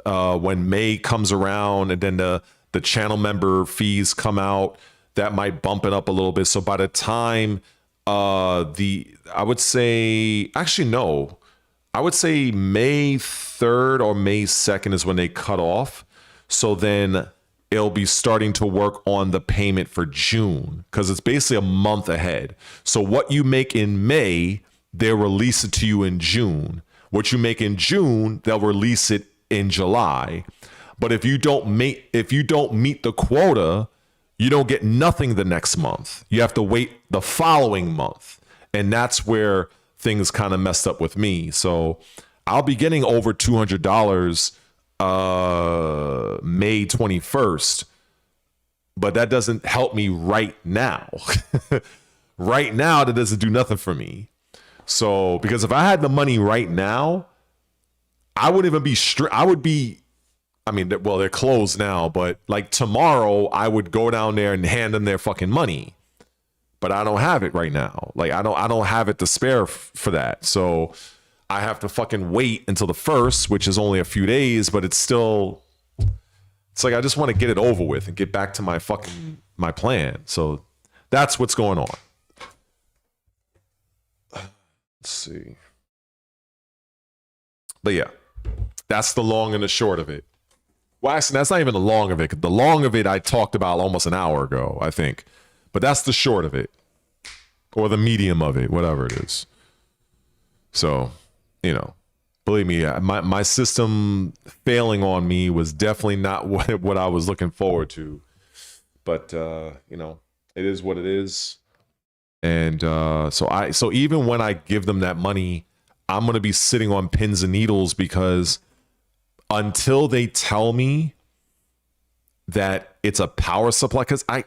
when May comes around and then the channel member fees come out, that might bump it up a little bit. So by the time I would say May 3rd or May 2nd is when they cut off. So then it'll be starting to work on the payment for June, because it's basically a month ahead. So what you make in May, they'll release it to you in June. What you make in June, they'll release it in July. But if you don't meet the quota, you don't get nothing the next month. You have to wait the following month. And that's where things kind of messed up with me. So I'll be getting over $200 May 21st, but that doesn't help me right now. Right now, that doesn't do nothing for me. So, because if I had the money right now, I wouldn't even be I mean, well, they're closed now, but like tomorrow I would go down there and hand them their fucking money. But I don't have it right now. Like I don't have it to spare for that. So I have to fucking wait until the 1st, which is only a few days, but it's like I just want to get it over with and get back to my plan. So that's what's going on. Let's see. But yeah, that's the long and the short of it. Well, actually, that's not even the long of it. The long of it I talked about almost an hour ago, I think. But that's the short of it. Or the medium of it, whatever it is. So, believe me, my system failing on me was definitely not what I was looking forward to. But, it is what it is. And so even when I give them that money, I'm going to be sitting on pins and needles, because until they tell me that it's a power supply, because I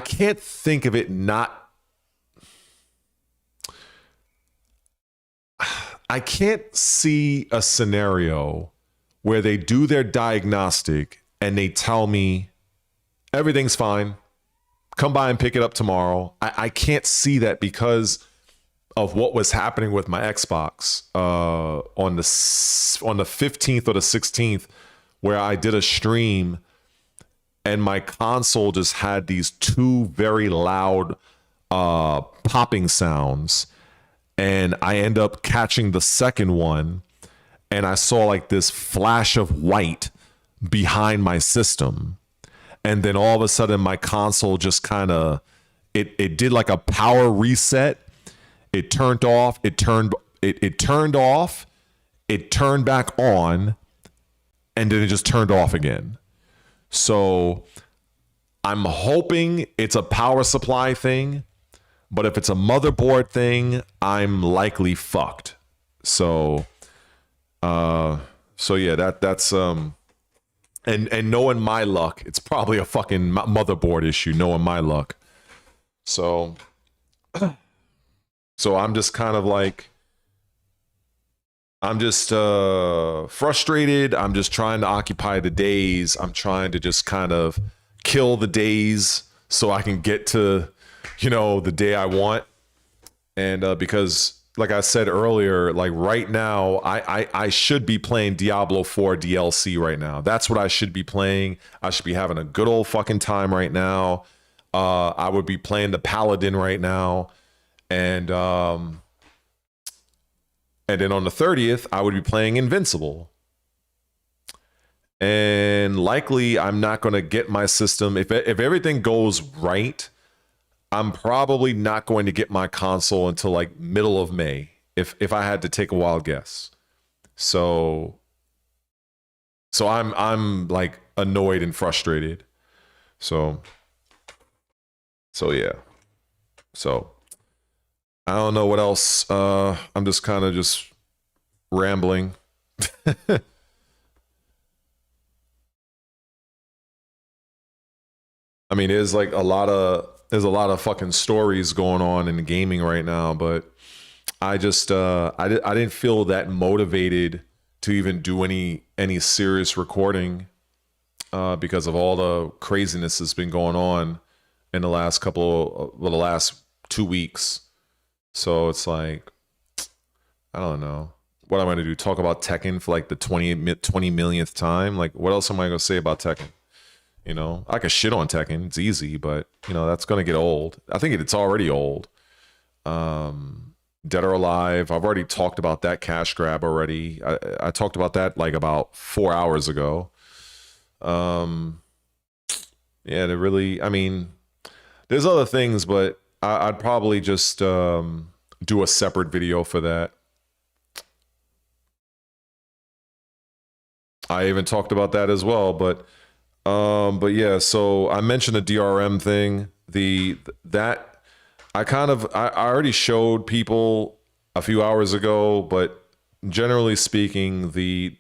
can't think of it not. I can't see a scenario where they do their diagnostic and they tell me everything's fine. Come by and pick it up tomorrow. I can't see that because of what was happening with my Xbox on the 15th or the 16th, where I did a stream and my console just had these two very loud popping sounds, and I end up catching the second one, and I saw like this flash of white behind my system, and then all of a sudden my console just kind of it did like a power reset. It turned off, it turned off, it turned back on, and then it just turned off again. So I'm hoping it's a power supply thing, but if it's a motherboard thing, I'm likely fucked. So yeah, that's and knowing my luck, it's probably a fucking motherboard issue, knowing my luck. So I'm just kind of like, I'm just frustrated. I'm just trying to occupy the days. I'm trying to just kind of kill the days so I can get to, the day I want. And because, like I said earlier, like right now, I should be playing Diablo 4 DLC right now. That's what I should be playing. I should be having a good old fucking time right now. I would be playing the Paladin right now. And then on the 30th, I would be playing Invincible. And likely, I'm not going to get my system. If everything goes right, I'm probably not going to get my console until like middle of May, if I had to take a wild guess. So I'm like annoyed and frustrated. So yeah. So I don't know what else. I'm just kind of just rambling. I mean, there's a lot of fucking stories going on in gaming right now, but I just I didn't feel that motivated to even do any serious recording because of all the craziness that's been going on in the last last 2 weeks. So it's like, I don't know. What am I going to do? Talk about Tekken for like the 20 millionth time? Like, what else am I going to say about Tekken? I could shit on Tekken. It's easy, but, that's going to get old. I think it's already old. Dead or Alive. I've already talked about that cash grab already. I talked about that like about 4 hours ago. Yeah, to really, I mean, there's other things, but I'd probably just do a separate video for that. I even talked about that as well, but yeah, so I mentioned the DRM thing. I already showed people a few hours ago, but generally speaking, the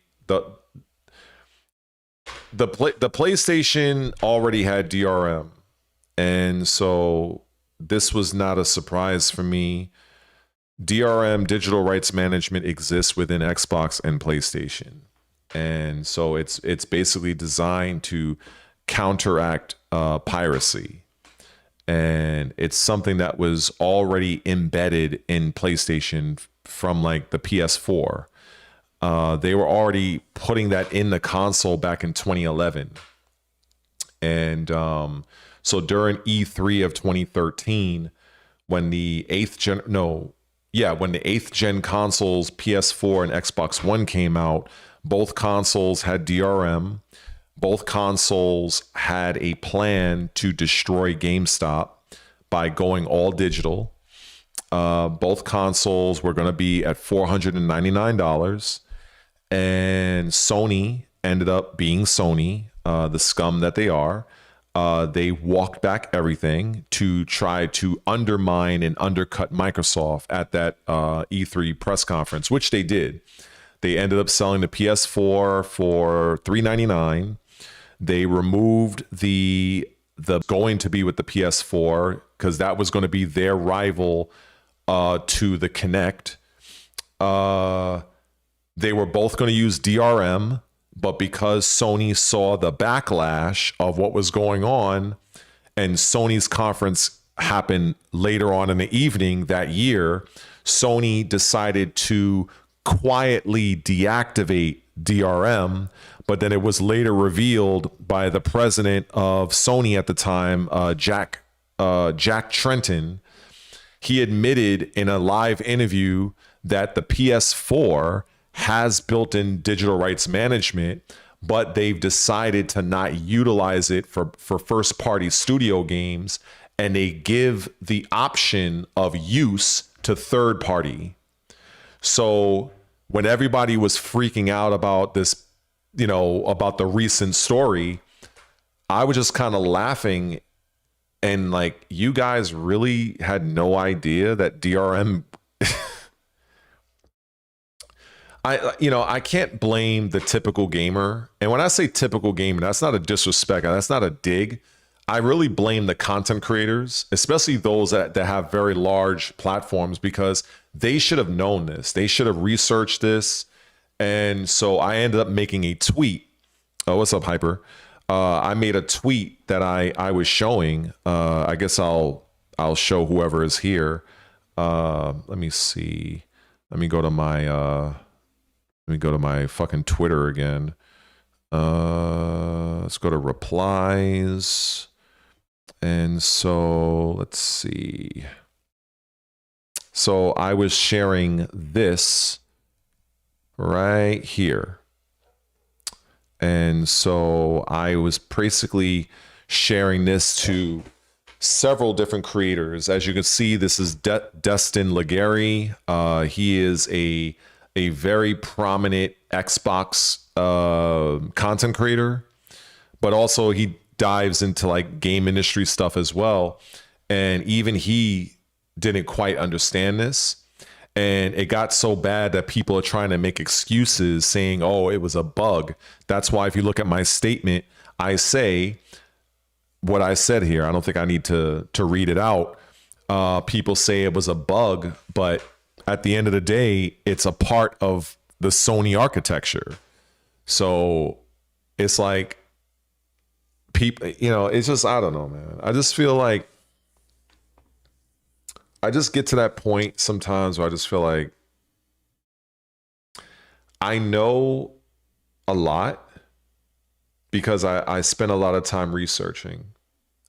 PlayStation already had DRM, and so this was not a surprise for me. DRM, digital rights management, exists within Xbox and PlayStation, and so it's basically designed to counteract piracy, and it's something that was already embedded in PlayStation from like the PS4. They were already putting that in the console back in 2011. And so during E3 of 2013, when the 8th gen consoles, PS4 and Xbox One came out, both consoles had DRM. Both consoles had a plan to destroy GameStop by going all digital. Both consoles were going to be at $499. And Sony ended up being Sony, the scum that they are. They walked back everything to try to undermine and undercut Microsoft at that E3 press conference, which they did. They ended up selling the PS4 for $399. They removed the going to be with the PS4 because that was going to be their rival to the Kinect. They were both going to use DRM, but because Sony saw the backlash of what was going on, and Sony's conference happened later on in the evening that year, Sony decided to quietly deactivate DRM, but then it was later revealed by the president of Sony at the time, Jack Tretton. He admitted in a live interview that the PS4 has built-in digital rights management, but they've decided to not utilize it for first-party studio games, and they give the option of use to third-party. So when everybody was freaking out about this, about the recent story, I was just kind of laughing, and like, you guys really had no idea that DRM I can't blame the typical gamer. And when I say typical gamer, that's not a disrespect. That's not a dig. I really blame the content creators, especially those that have very large platforms, because they should have known this. They should have researched this. And so I ended up making a tweet. Oh, what's up, Hyper? I made a tweet that I was showing. I guess I'll show whoever is here. Let me see. Let me go to my fucking Twitter again. Let's go to replies. And so let's see. So I was sharing this right here. And so I was basically sharing this to several different creators. As you can see, this is Destin Legary. He is a very prominent Xbox content creator, but also he dives into like game industry stuff as well. And even he didn't quite understand this. And it got so bad that people are trying to make excuses saying, oh, it was a bug. That's why if you look at my statement, I say what I said here. I don't think I need to read it out. People say it was a bug, but at the end of the day, it's a part of the Sony architecture. So it's like people, it's just, I don't know, man. I just feel like I just get to that point sometimes where I just feel like I know a lot because I spend a lot of time researching.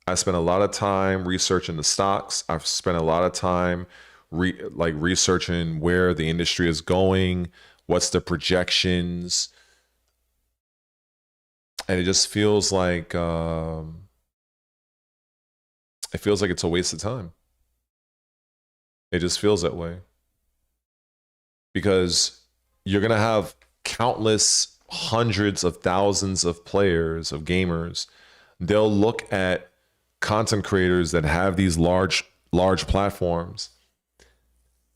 I spent a lot of time researching the stocks. I've spent a lot of time researching where the industry is going, what's the projections. And it just feels like it's a waste of time. It just feels that way. Because you're going to have countless hundreds of thousands of players, of gamers. They'll look at content creators that have these large platforms,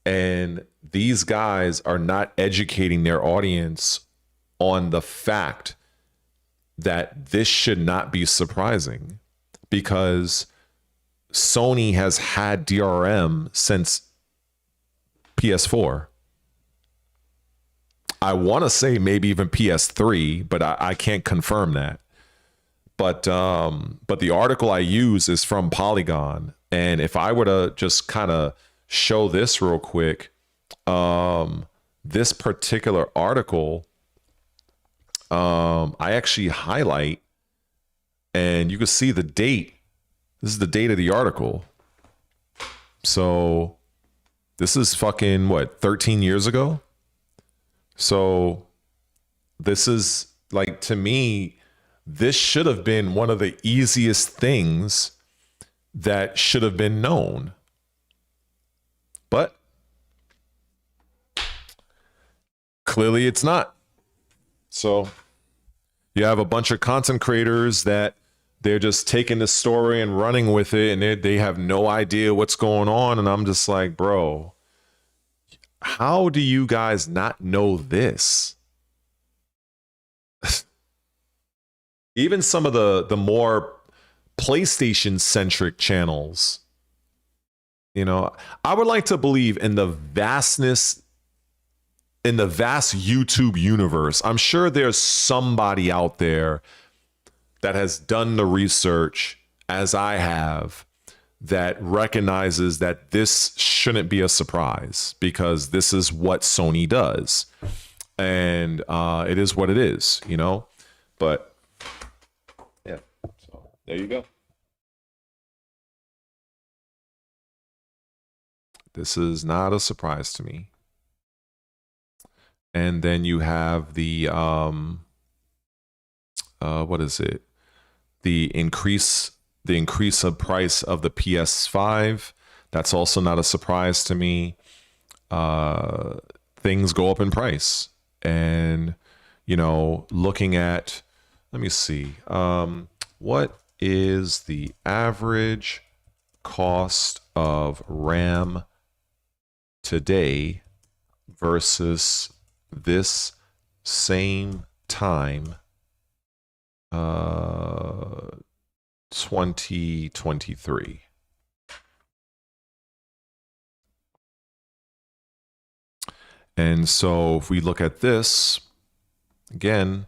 and these guys are not educating their audience on the fact that this should not be surprising, because Sony has had DRM since PS4. I want to say maybe even PS3, but I can't confirm that. But the article I use is from Polygon, and if I were to just kind of show this real quick, this particular article, I actually highlight, and you can see the date. This is the date of the article. So this is fucking what, 13 years ago? So this is like, to me, this should have been one of the easiest things that should have been known. But clearly it's not. So you have a bunch of content creators that they're just taking the story and running with it, and they have no idea what's going on. And I'm just like, bro, how do you guys not know this? Even some of the more PlayStation centric channels, you know, I would like to believe in the vast YouTube universe. I'm sure there's somebody out there that has done the research, as I have, that recognizes that this shouldn't be a surprise, because this is what Sony does. And it is what it is, you know? But yeah, so there you go. This is not a surprise to me. And then you have the what is it? The increase of price of the PS5. That's also not a surprise to me. Things go up in price. And, you know, looking at, let me see, what is the average cost of RAM today versus this same time 2023. And so if we look at this again,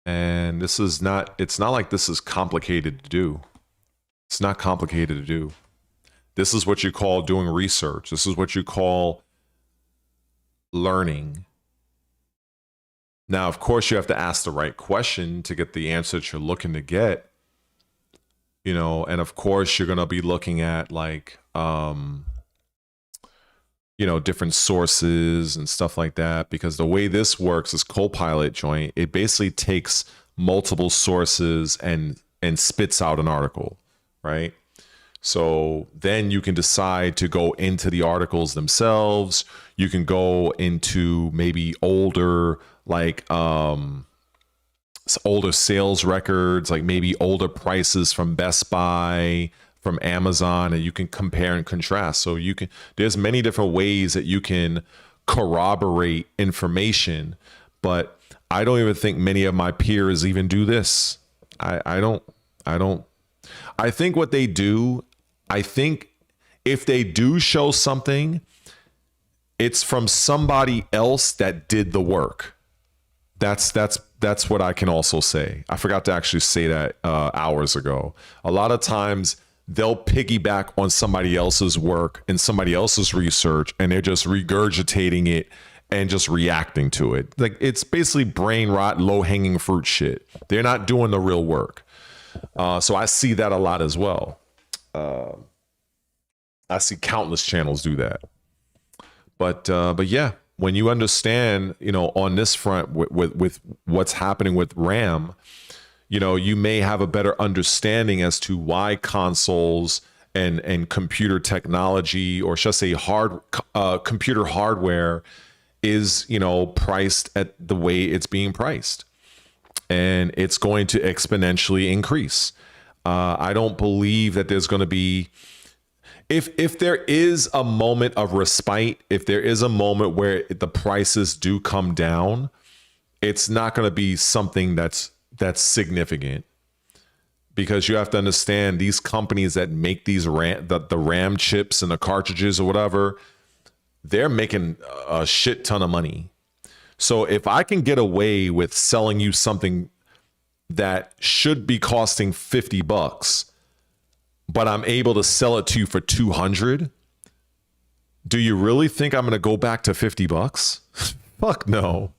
and this is not, it's not like this is complicated to do. It's not complicated to do. This is what you call doing research. This is what you call learning. Now, of course, you have to ask the right question to get the answer that you're looking to get. You know, and of course, you're going to be looking at like, you know, different sources and stuff like that, because the way this works is Copilot joint. It basically takes multiple sources and spits out an article, right? So then you can decide to go into the articles themselves. You can go into maybe older, like older sales records, like maybe older prices from Best Buy, from Amazon, and you can compare and contrast. So you can, there's many different ways that you can corroborate information, but I don't even think many of my peers even do this. I don't. I think what they do, I think if they do show something, it's from somebody else that did the work. That's what I can also say. I forgot to actually say that hours ago. A lot of times they'll piggyback on somebody else's work and somebody else's research, and they're just regurgitating it and just reacting to it. Like, it's basically brain rot, low-hanging fruit shit. They're not doing the real work. So I see that a lot as well. I see countless channels do that. But yeah, when you understand, you know, on this front with what's happening with RAM, you know, you may have a better understanding as to why consoles and computer technology, or should I say computer hardware, is, you know, priced at the way it's being priced, and it's going to exponentially increase. I don't believe that there's going to be, if there is a moment of respite, if there is a moment where the prices do come down, it's not going to be something that's significant, because you have to understand these companies that make these the RAM chips and the cartridges or whatever, they're making a shit ton of money. So if I can get away with selling you something that should be costing $50, but I'm able to sell it to you for $200, do you really think I'm going to go back to $50? Fuck no.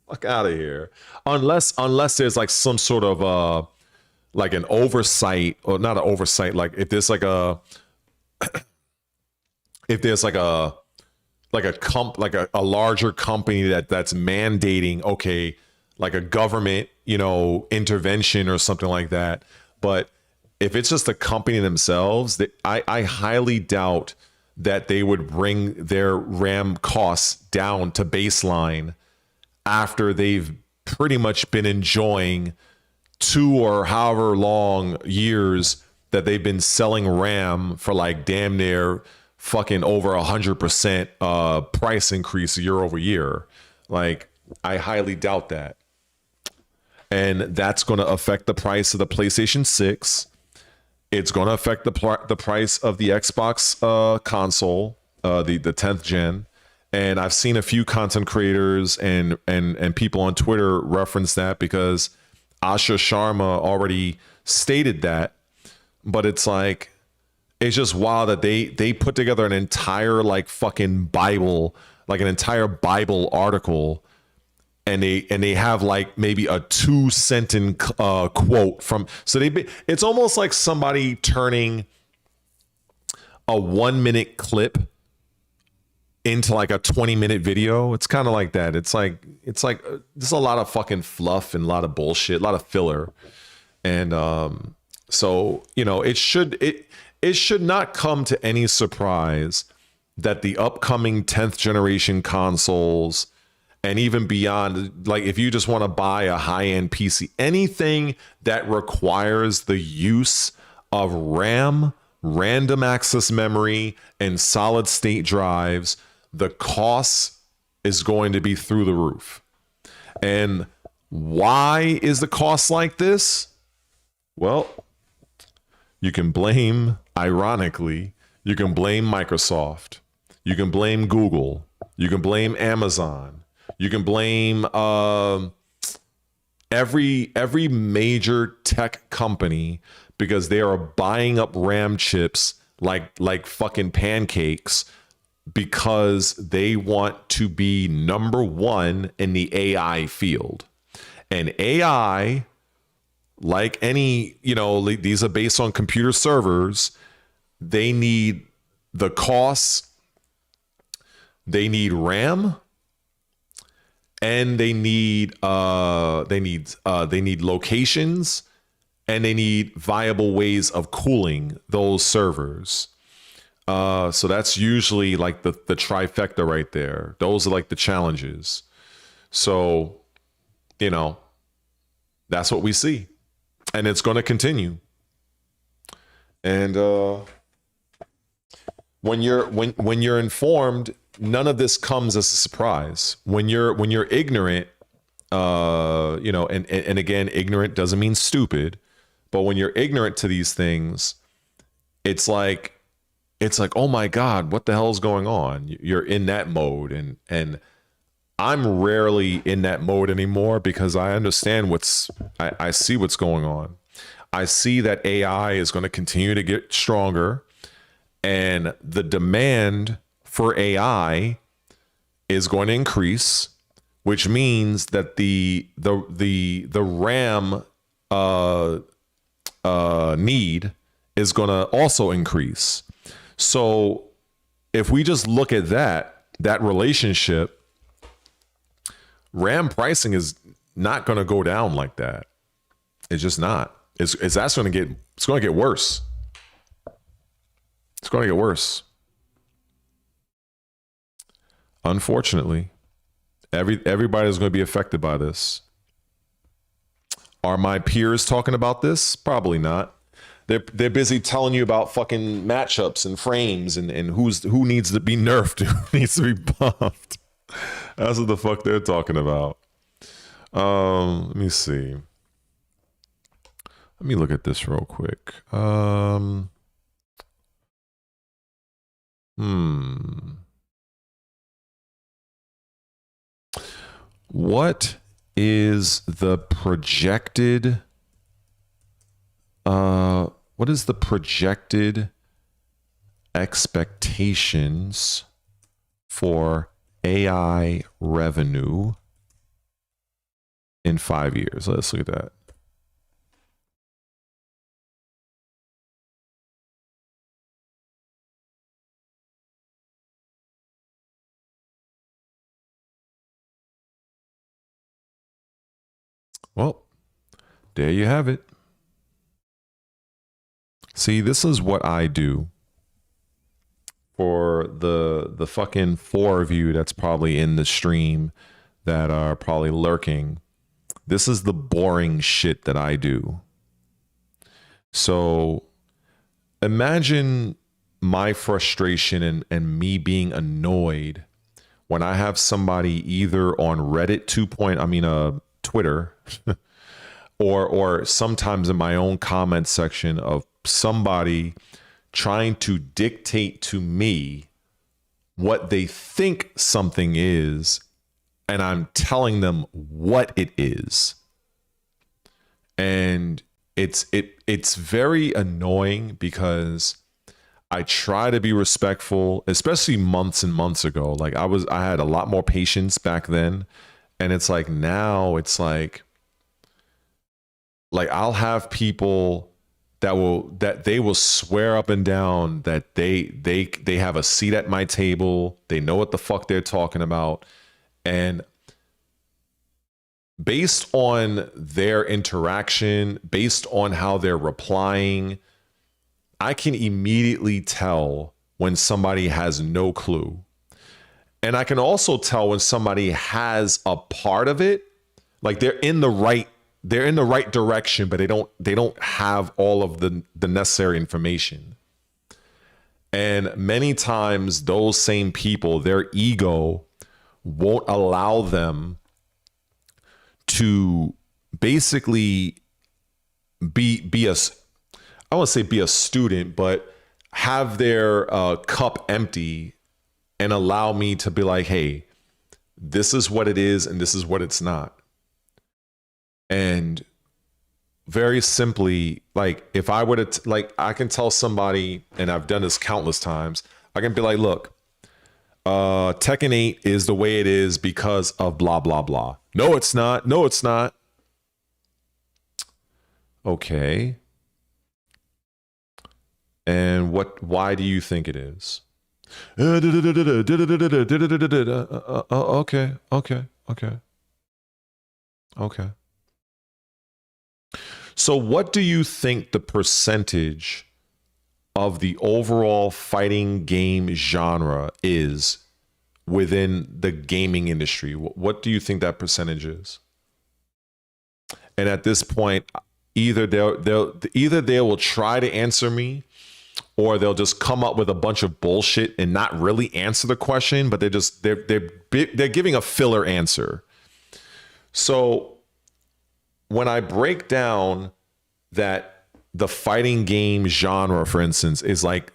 Fuck out of here. Unless there's like some sort of like an oversight, or not an oversight, like if there's like a larger company that's mandating, okay, like a government, you know, intervention or something like that. But if it's just the company themselves, I highly doubt that they would bring their RAM costs down to baseline after they've pretty much been enjoying 2 or however long years that they've been selling RAM for like damn near fucking over 100% price increase year over year. Like, I highly doubt that. And that's going to affect the price of the PlayStation 6. It's going to affect the price of the Xbox console, the 10th gen. And I've seen a few content creators and people on Twitter reference that, because Asha Sharma already stated that. But it's like, it's just wild that they put together an entire like fucking Bible, like an entire Bible article, and they have like maybe a 2-sentence quote from, so it's almost like somebody turning a 1-minute clip into like a 20-minute video. It's kind of like that. It's like there's a lot of fucking fluff and a lot of bullshit, a lot of filler. And so, you know, it should not come to any surprise that the upcoming 10th generation consoles, and even beyond, like if you just want to buy a high-end PC, anything that requires the use of RAM, random access memory, and solid state drives, the cost is going to be through the roof. And why is the cost like this? Well, you can blame, ironically, you can blame Microsoft. You can blame Google. You can blame Amazon. You can blame every major tech company, because they are buying up RAM chips like fucking pancakes, because they want to be number one in the AI field. And AI, like any, you know, these are based on computer servers. They need the costs. They need RAM. And they need locations, and they need viable ways of cooling those servers. So that's usually like the trifecta right there. Those are like the challenges. So, you know, that's what we see, and it's going to continue. And when you're informed, none of this comes as a surprise. When you're ignorant, you know, and again, ignorant doesn't mean stupid, but when you're ignorant to these things, it's like, oh my God, what the hell is going on? You're in that mode, and I'm rarely in that mode anymore, because I understand I see what's going on. I see that AI is going to continue to get stronger, and the demand for AI is going to increase, which means that the RAM need is going to also increase. So if we just look at that relationship, RAM pricing is not going to go down like that. It's just not. It's going to get worse. It's going to get worse. Unfortunately, everybody is going to be affected by this. Are my peers talking about this? Probably not. They're busy telling you about fucking matchups and frames and who needs to be nerfed, who needs to be buffed. That's what the fuck they're talking about. Let me see. Let me look at this real quick. What is the projected expectations for AI revenue in 5 years? Let's look at that. Well, there you have it. See, this is what I do for the fucking 4 of you that's probably in the stream that are probably lurking. This is the boring shit that I do. So imagine my frustration and me being annoyed when I have somebody either on Reddit Twitter or sometimes in my own comment section of somebody trying to dictate to me what they think something is, and I'm telling them what it is. And it's very annoying because I try to be respectful, especially months and months ago. Like I had a lot more patience back then, and it's like now it's like I'll have people that they will swear up and down that they have a seat at my table. They know what the fuck they're talking about. And based on their interaction, based on how they're replying, I can immediately tell when somebody has no clue. And I can also tell when somebody has a part of it, like they're in the right direction, but they don't have all of the necessary information. And many times those same people, their ego won't allow them to basically be a, I won't say be a student, but have their cup empty and allow me to be like, hey, this is what it is and this is what it's not. And very simply, like if I were to, I can tell somebody, and I've done this countless times, I can be like, look, Tekken 8 is the way it is because of blah, blah, blah. No, it's not. No, it's not. Okay. And why do you think it is? Okay. So what do you think the percentage of the overall fighting game genre is within the gaming industry? What do you think that percentage is? And at this point, either they will try to answer me, or they'll just come up with a bunch of bullshit and not really answer the question, but they're giving a filler answer. So when I break down that the fighting game genre, for instance, is like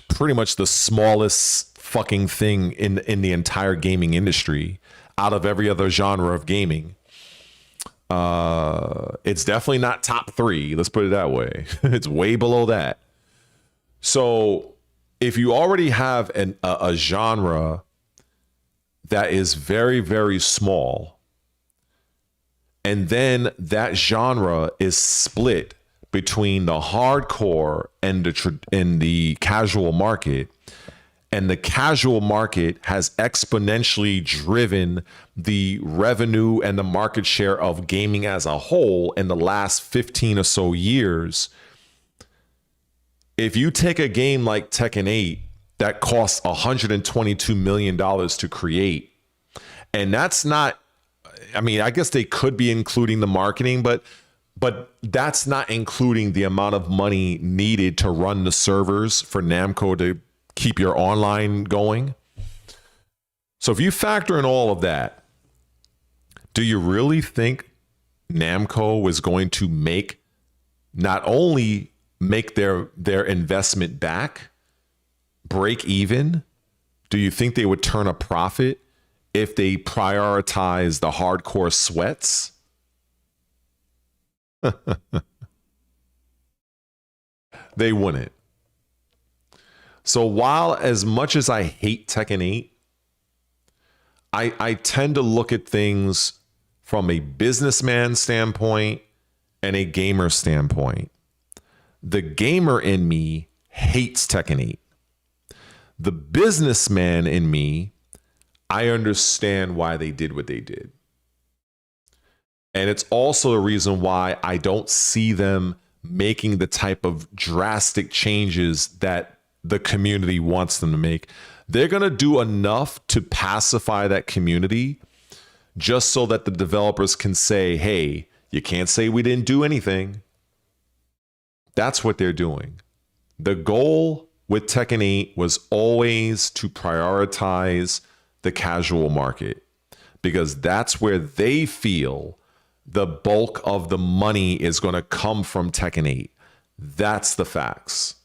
pretty much the smallest fucking thing in the entire gaming industry out of every other genre of gaming, it's definitely not top 3. Let's put it that way. It's way below that. So if you already have a genre that is very, very small, and then that genre is split between the hardcore and the casual market, And the casual market has exponentially driven the revenue and the market share of gaming as a whole in the last 15 or so years. If you take a game like Tekken 8 that costs $122 million to create, and that's not, I mean, I guess they could be including the marketing, but that's not including the amount of money needed to run the servers for Namco to keep your online going. So if you factor in all of that, do you really think Namco is going to not only make their investment back, break even? Do you think they would turn a profit if they prioritize the hardcore sweats? They wouldn't. So while as much as I hate Tekken 8, I tend to look at things from a businessman standpoint and a gamer standpoint. The gamer in me hates Tekken 8. The businessman in me, I understand why they did what they did. And it's also the reason why I don't see them making the type of drastic changes that the community wants them to make. They're going to do enough to pacify that community just so that the developers can say, hey, you can't say we didn't do anything. That's what they're doing. The goal with Tekken 8 was always to prioritize the casual market because that's where they feel the bulk of the money is going to come from Tekken 8. That's the facts.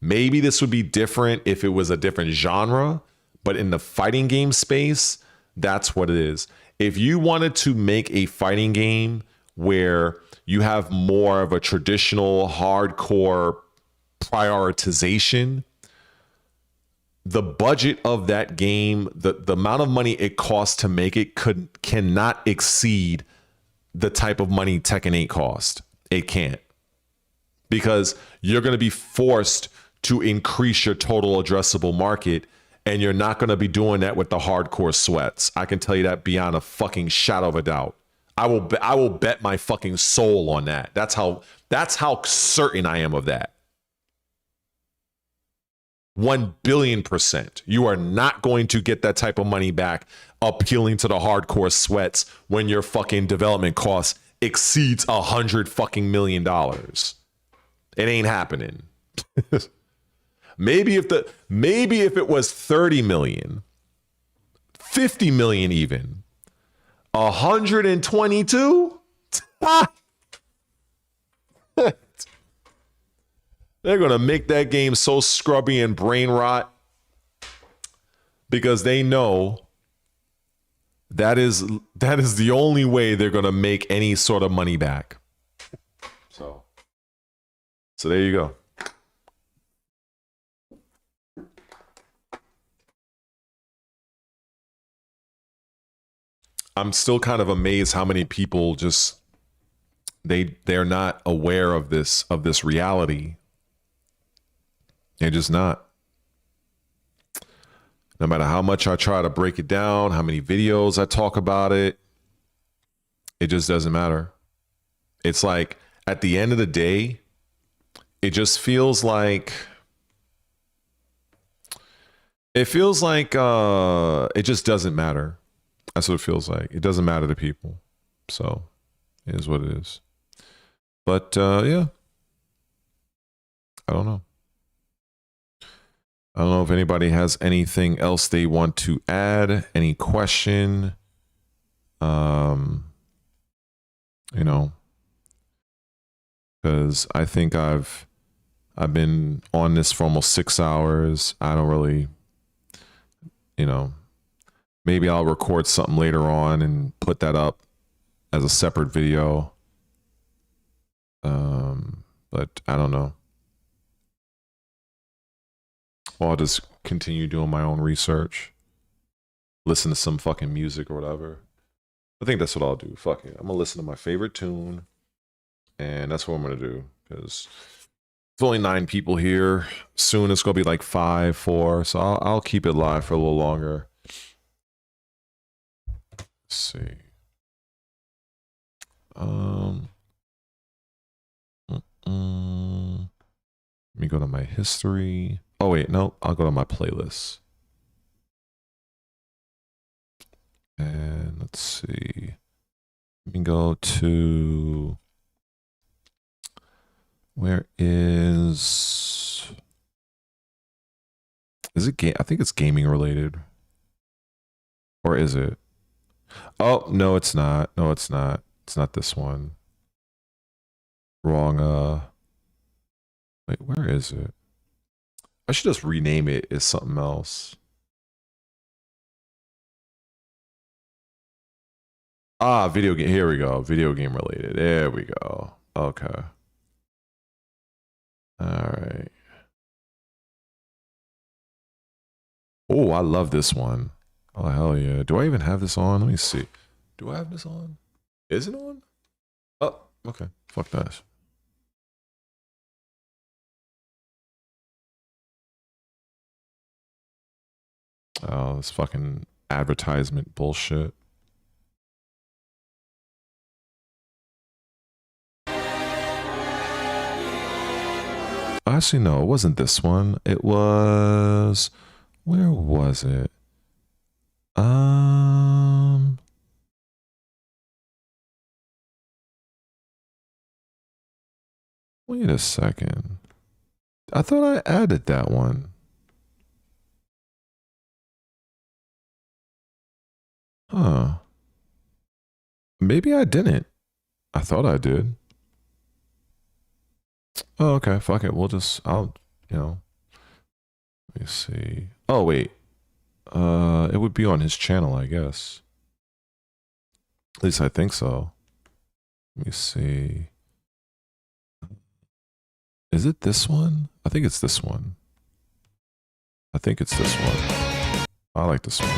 Maybe this would be different if it was a different genre, but in the fighting game space, that's what it is. If you wanted to make a fighting game where you have more of a traditional hardcore prioritization, the budget of that game, the amount of money it costs to make it cannot exceed the type of money Tekken 8 cost. It can't. Because you're going to be forced to increase your total addressable market, and you're not going to be doing that with the hardcore sweats. I can tell you that beyond a fucking shadow of a doubt. I will bet my fucking soul on that. That's how certain I am of that. 1,000,000,000%. You are not going to get that type of money back appealing to the hardcore sweats when your fucking development cost exceeds $100 fucking million. It ain't happening. Maybe if it was 30 million, 50 million even, 122? They're going to make that game so scrubby and brain rot because they know that is the only way they're going to make any sort of money back. So there you go. I'm still kind of amazed how many people just they're not aware of this reality. They're just not. No matter how much I try to break it down, how many videos I talk about it, it just doesn't matter. It's like at the end of the day, it just feels like it just doesn't matter. That's what it feels like. It doesn't matter to people. So it is what it is. But yeah, I don't know. I don't know if anybody has anything else they want to add, any question. You know, because I think I've been on this for almost 6 hours. I don't really, you know, maybe I'll record something later on and put that up as a separate video. But I don't know. Or I'll just continue doing my own research. Listen to some fucking music or whatever. I think that's what I'll do. Fuck it. I'm going to listen to my favorite tune. And that's what I'm going to do. Because There's only 9 people here. Soon it's gonna be like 5, 4. So I'll keep it live for a little longer. Let's see. Let me go to my history. Oh wait, no, I'll go to my playlist. And let's see. Let me go to, where is it game? I think it's gaming related. Or is it? Oh, no, it's not. No, it's not. It's not this one. Wrong, wait, where is it? I should just rename it as something else. Ah, video game. Here we go. Video game related. There we go. Okay. All right. Oh, I love this one. Oh, hell yeah. Do I even have this on? Let me see. Do I have this on? Is it on? Oh, okay. Fuck that. Oh, this fucking advertisement bullshit. Actually, no, it wasn't this one. It was... Where was it? Wait a second. I thought I added that one. Huh. Maybe I didn't. I thought I did. Oh, okay. Fuck it. We'll just, I'll, you know. Let me see. Oh, wait. It would be on his channel, I guess. At least I think so. Let me see. Is it this one? I think it's this one. I think it's this one. I like this one.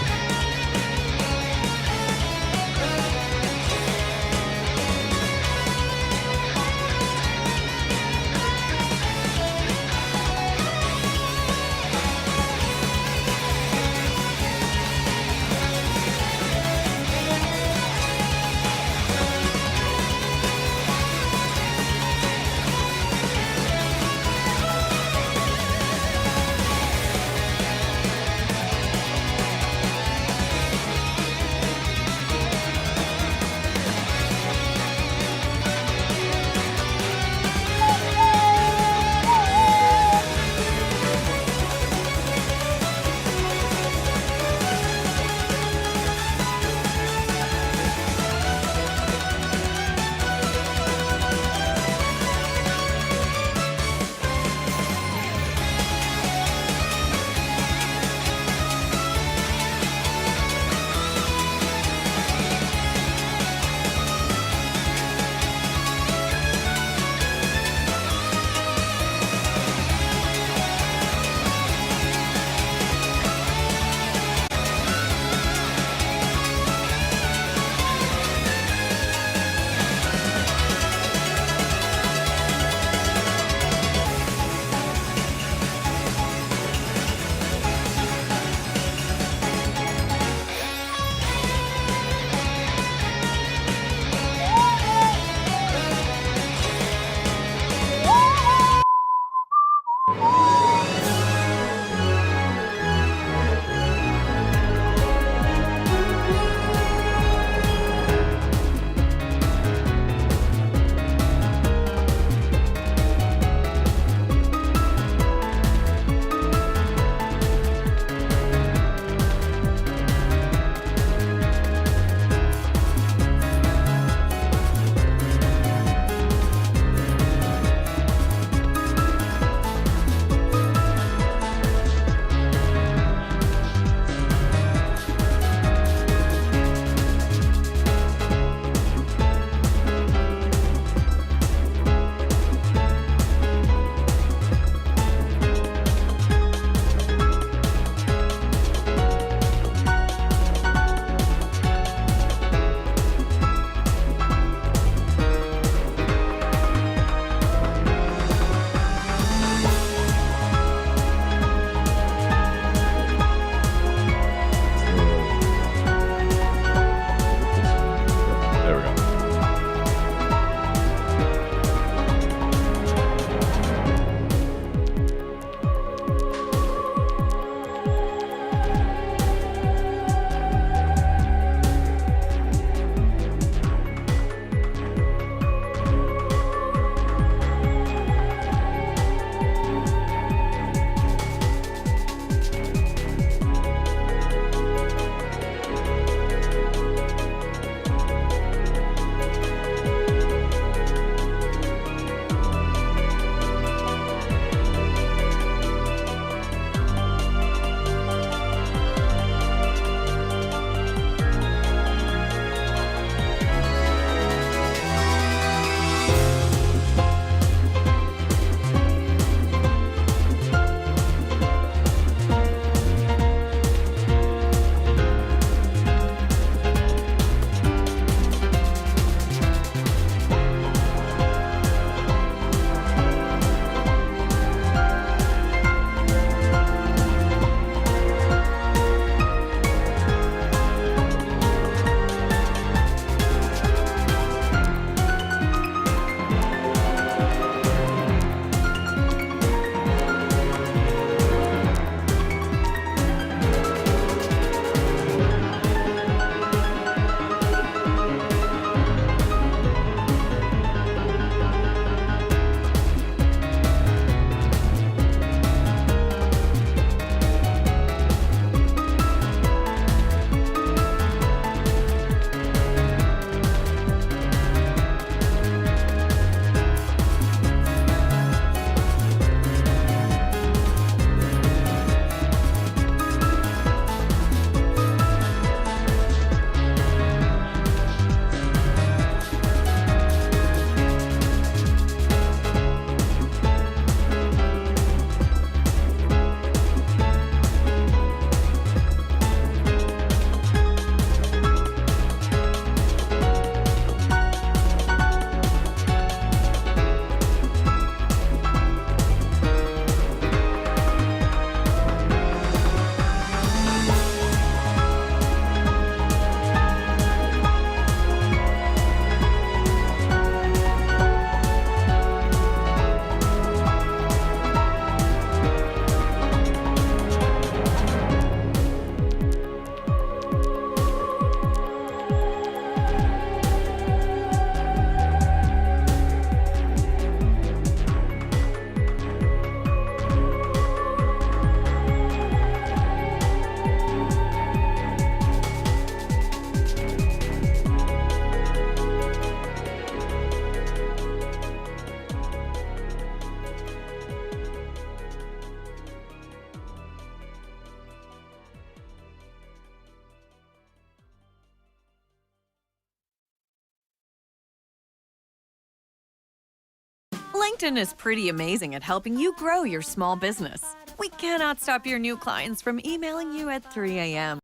LinkedIn is pretty amazing at helping you grow your small business. We cannot stop your new clients from emailing you at 3 a.m.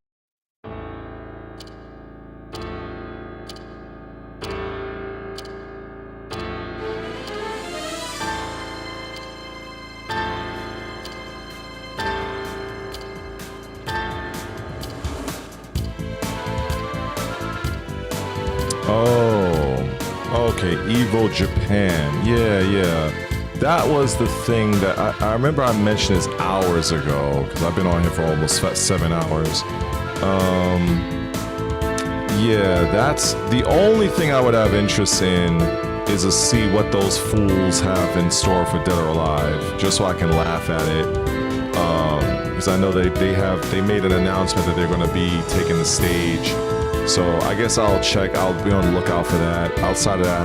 Oh, okay, Evo Japan. Yeah. That was the thing that I remember I mentioned this hours ago, because I've been on here for almost 7 hours. Yeah, that's the only thing I would have interest in, is to see what those fools have in store for Dead or Alive, just so I can laugh at it. Because I know they made an announcement that they're going to be taking the stage. So I guess I'll check. I'll be on the lookout for that. Outside of that, I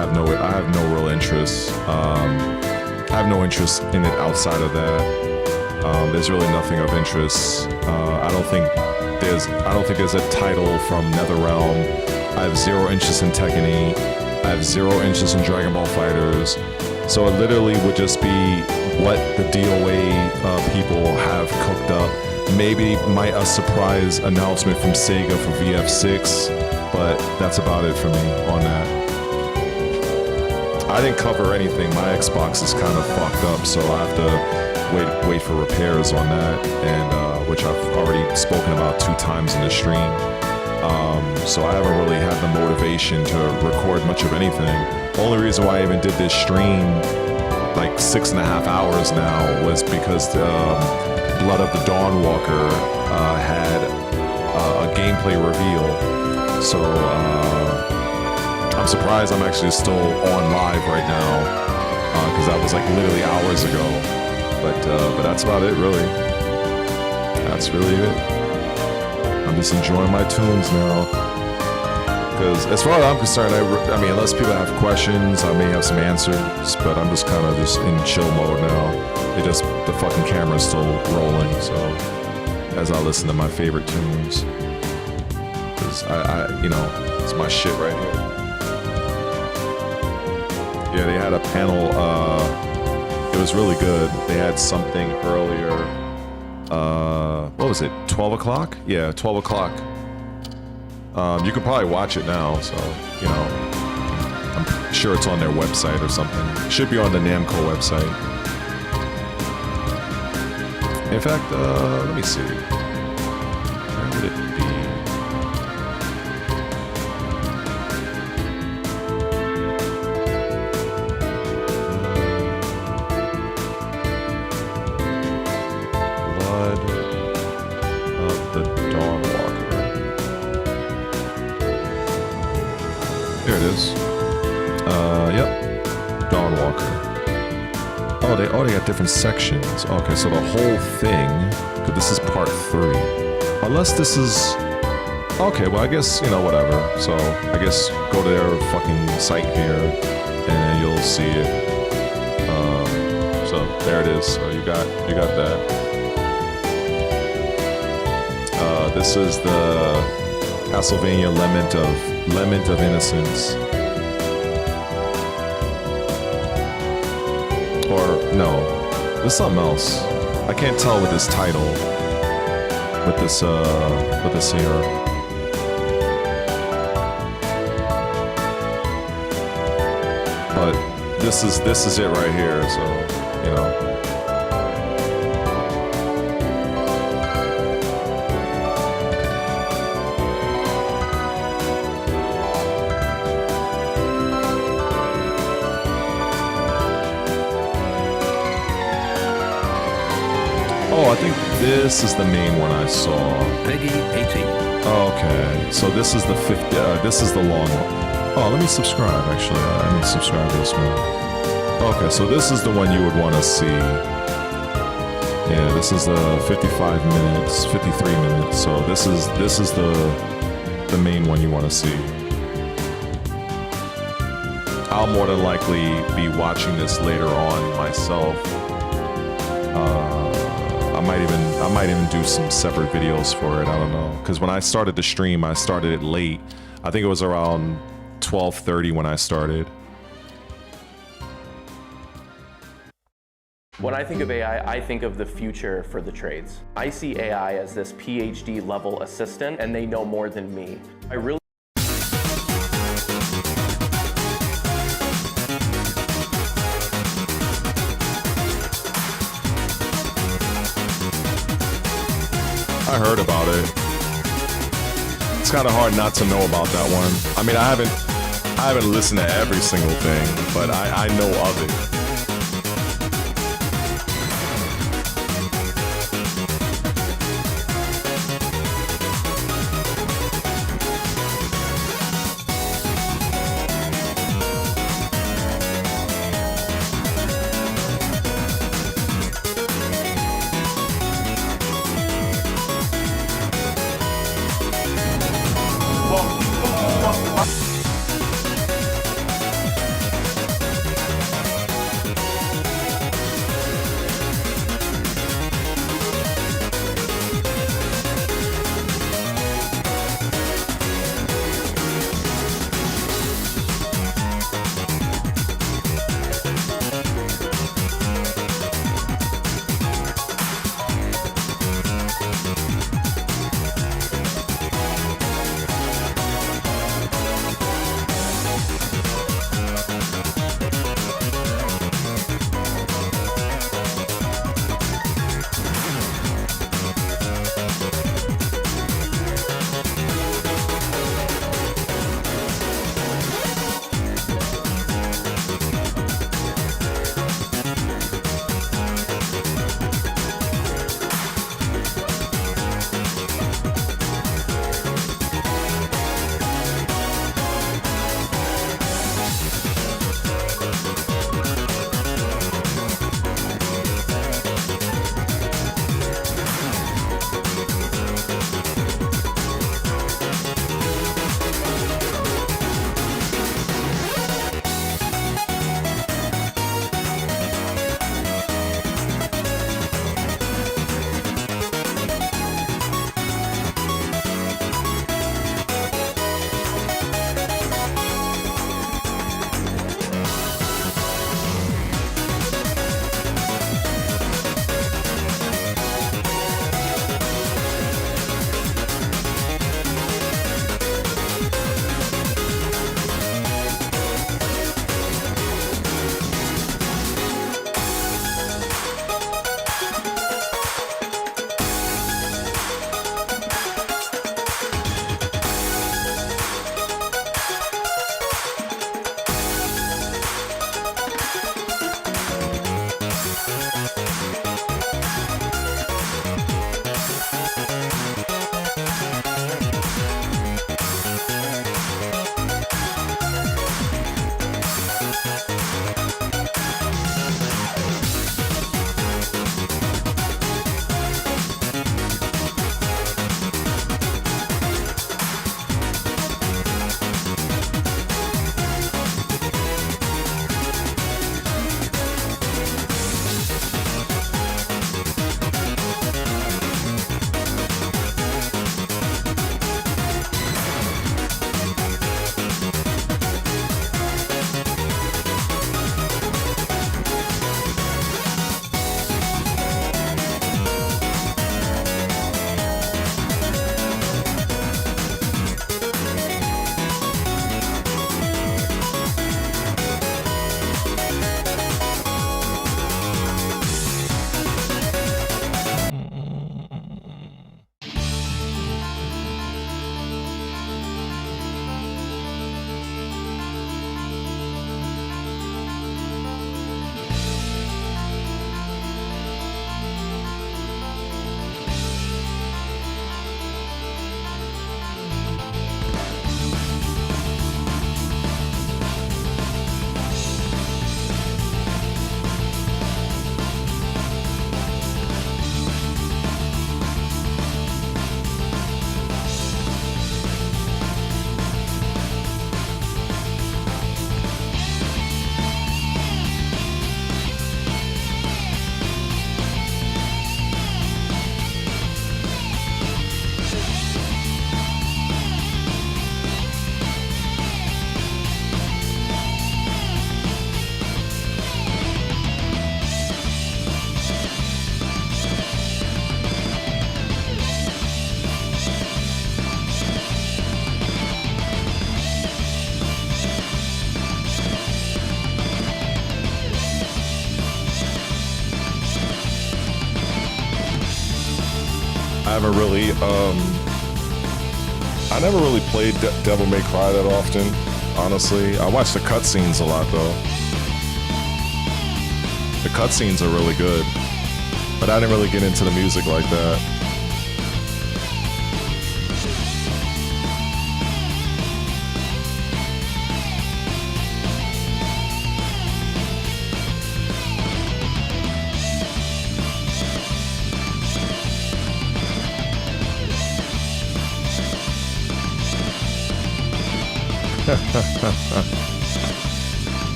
have no real interest. I have no interest in it outside of that. There's really nothing of interest. I don't think there's a title from NetherRealm. I have zero interest in Tekken 8. I have zero interest in Dragon Ball FighterZ. So it literally would just be what the DOA people have cooked up. Maybe a surprise announcement from Sega for VF6, but that's about it for me on that. I didn't cover anything. My Xbox is kind of fucked up, so I have to wait for repairs on that, and which I've already spoken about 2 times in the stream. So I haven't really had the motivation to record much of anything. Only reason why I even did this stream like 6.5 hours now was because Blood of the Dawnwalker had a gameplay reveal. So I'm surprised I'm actually still on live right now, because that was like literally hours ago. But that's about it, really. That's really it. I'm just enjoying my tunes now. Because as far as I'm concerned, I mean, unless people have questions, I may have some answers, but I'm just kind of just in chill mode now. The fucking camera's still rolling, so as I listen to my favorite tunes. Because it's my shit right here. Yeah, they had a panel, it was really good. They had something earlier, what was it, 12 o'clock? Yeah, 12 o'clock. You can probably watch it now, so, I'm sure it's on their website or something. It should be on the Namco website. In fact, let me see. Where would it be? Blood of the Dawnwalker. There it is. Yep. Dawnwalker. Oh, they got different sections. Okay, so the whole thing, but this is part 3. Unless this is... Okay, well, I guess, whatever. So, I guess go to their fucking site here, and then you'll see it. So, there it is. So, you got that. This is the Castlevania Lament of Innocence. Or, no, there's something else. I can't tell with this title, with this here. But this is it right here, so, Oh, I think this is the main one I saw. Peggy 18. Okay, so this is the this is the long one. Oh, let me subscribe, actually. I need to subscribe to this one. Okay, so this is the one you would want to see. Yeah, this is the 55 minutes, 53 minutes. So this is the main one you want to see. I'll more than likely be watching this later on myself. I might even do some separate videos for it. I don't know, because when I started the stream, I started it late. I think it was around 12:30 when I started. When I think of AI, I think of the future for the trades. I see AI as this PhD level assistant, and they know more than me. I really I heard about it. It's kind of hard not to know about that one. I mean, I haven't listened to every single thing, but I know of it. never really played Devil May Cry that often, honestly. I watch the cutscenes a lot though. The cutscenes are really good, but I didn't really get into the music like that.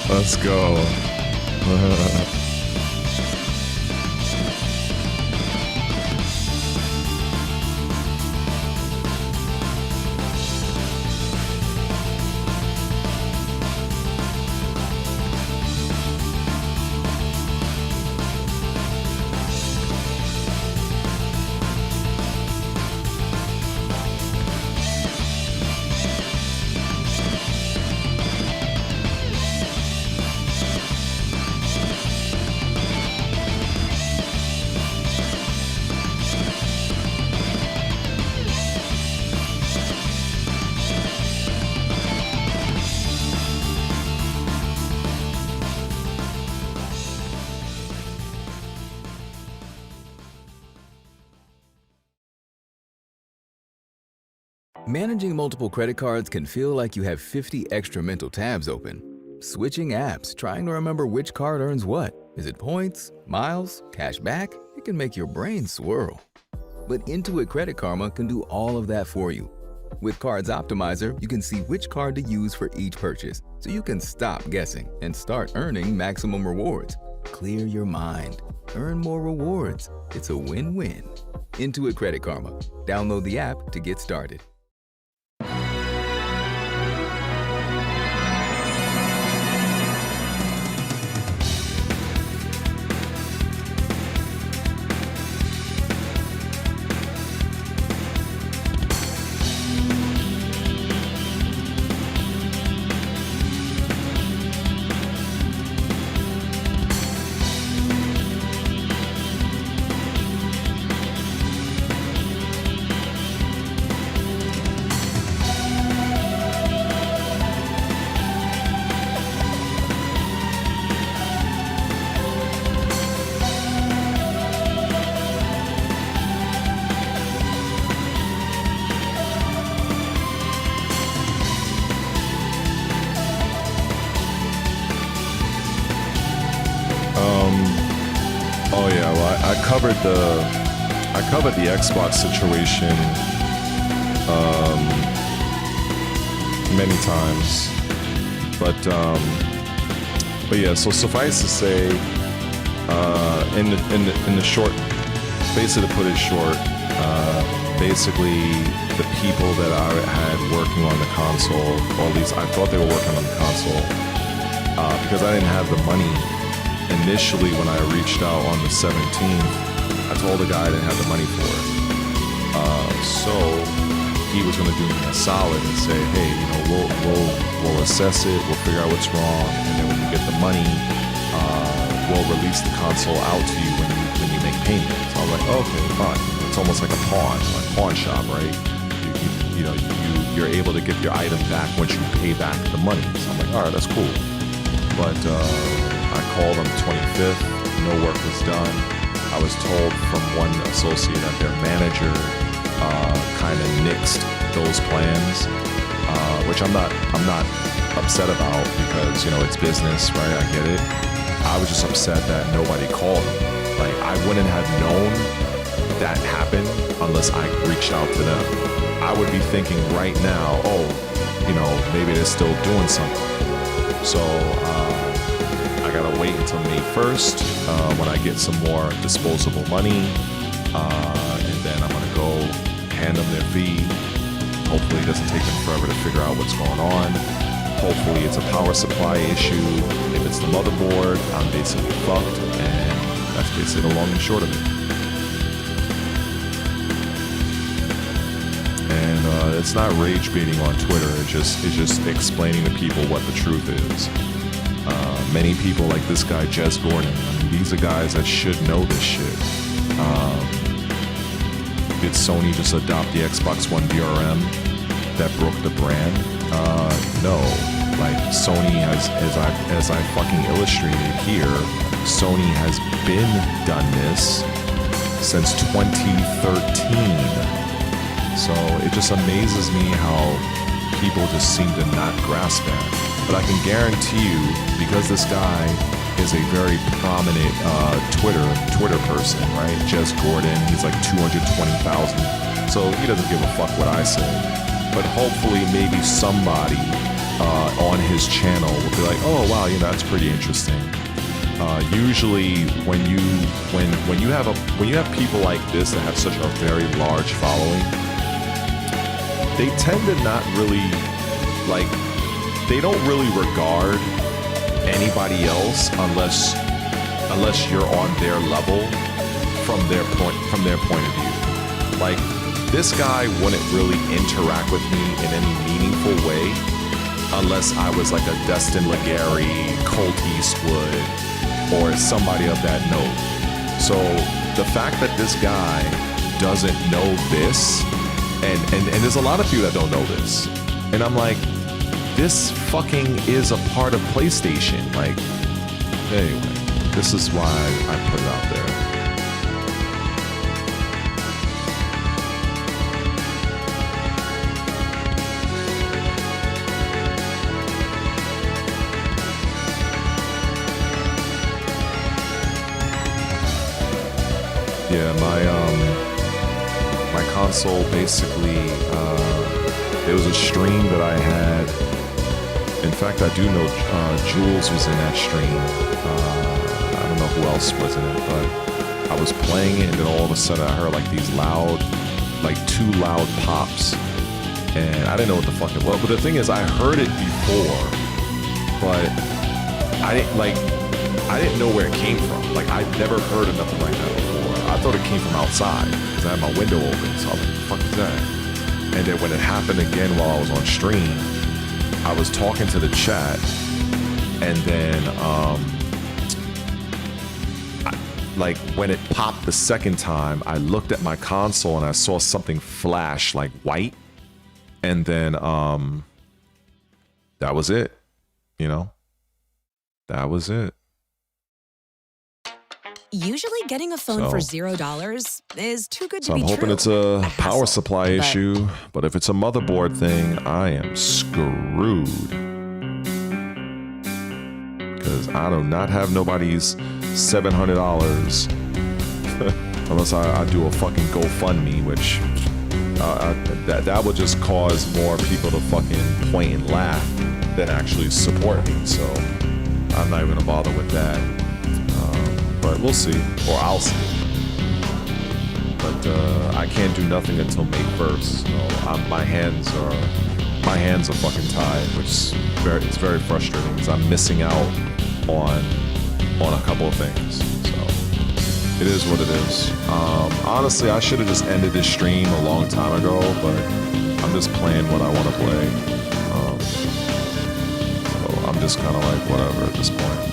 Let's go. Managing multiple credit cards can feel like you have 50 extra mental tabs open. Switching apps, trying to remember which card earns what. Is it points, miles, cash back? It can make your brain swirl. But Intuit Credit Karma can do all of that for you. With Cards Optimizer, you can see which card to use for each purchase, so you can stop guessing and start earning maximum rewards. Clear your mind. Earn more rewards. It's a win-win. Intuit Credit Karma. Download the app to get started. I covered the Xbox situation many times, but yeah. So suffice to say, in the short, basically to put it short, basically the people that I had working on the console, or at least I thought they were working on the console, because I didn't have the money initially when I reached out on the 17th. I told the guy I didn't have the money for it. So he was going to do me a solid and say, hey, you know, we'll assess it, we'll figure out what's wrong, and then when you get the money, we'll release the console out to you when you make payment. So I'm like, okay, fine. It's almost like a pawn shop, right? You're able to get your item back once you pay back the money. So I'm like, all right, that's cool. But I called on the 25th, no work was done. I was told from one associate that their manager kind of nixed those plans, which I'm not upset about because, you know, it's business, right? I get it. I was just upset that nobody called them. Like, I wouldn't have known that happened unless I reached out to them. I would be thinking right now, oh, you know, maybe they're still doing something. So I gotta wait until May 1st when I get some more disposable money, and then I'm gonna go hand them their fee. Hopefully it doesn't take them forever to figure out what's going on. Hopefully it's a power supply issue. If it's the motherboard, I'm basically fucked, and that's basically the long and short of it. And it's not rage baiting on Twitter. It's just explaining to people what the truth is. Many people like this guy, Jez Gordon, I mean, these are guys that should know this shit. did Sony just adopt the Xbox One DRM that broke the brand? No. Like Sony has, as I fucking illustrated here, Sony has been done this since 2013. So it just amazes me how people just seem to not grasp that. But I can guarantee you, because this guy is a very prominent Twitter person, right? Jez Gordon, he's like 220,000. So he doesn't give a fuck what I say. But hopefully maybe somebody on his channel will be like, oh wow, you know, that's pretty interesting. Usually when you have people like this that have such a very large following, they tend to not really they don't really regard anybody else unless you're on their level from their point of view. Like, this guy wouldn't really interact with me in any meaningful way unless I was like a Destin Legary, Colt Eastwood, or somebody of that note. So the fact that this guy doesn't know this, and there's a lot of people that don't know this, and I'm like, this fucking is a part of PlayStation. Like, anyway, this is why I put it out there. Yeah, my console basically, it was a stream that I had. In fact, I do know Jules was in that stream. I don't know who else was in it, but I was playing it, and then all of a sudden I heard like these loud, like 2 loud pops, and I didn't know what the fuck it was. But the thing is, I heard it before, but I didn't know where it came from. Like, I'd never heard of nothing like that before. I thought it came from outside because I had my window open. So I was like, what the fuck is that? And then when it happened again while I was on stream, I was talking to the chat, and then like when it popped the second time, I looked at my console and I saw something flash like white, and then that was it. You know, that was it. Usually getting a phone for $0 is too good to be true. So I'm hoping it's a power supply issue, but if it's a motherboard thing, I am screwed. Because I do not have nobody's $700 unless I do a fucking GoFundMe, which that would just cause more people to fucking point and laugh than actually support me. So I'm not even gonna bother with that. But we'll see, or I'll see. But I can't do nothing until May 1st. So my hands are fucking tied, which is it's very frustrating because I'm missing out on a couple of things. So it is what it is. Honestly, I should have just ended this stream a long time ago, but I'm just playing what I want to play. So I'm just kind of like whatever at this point.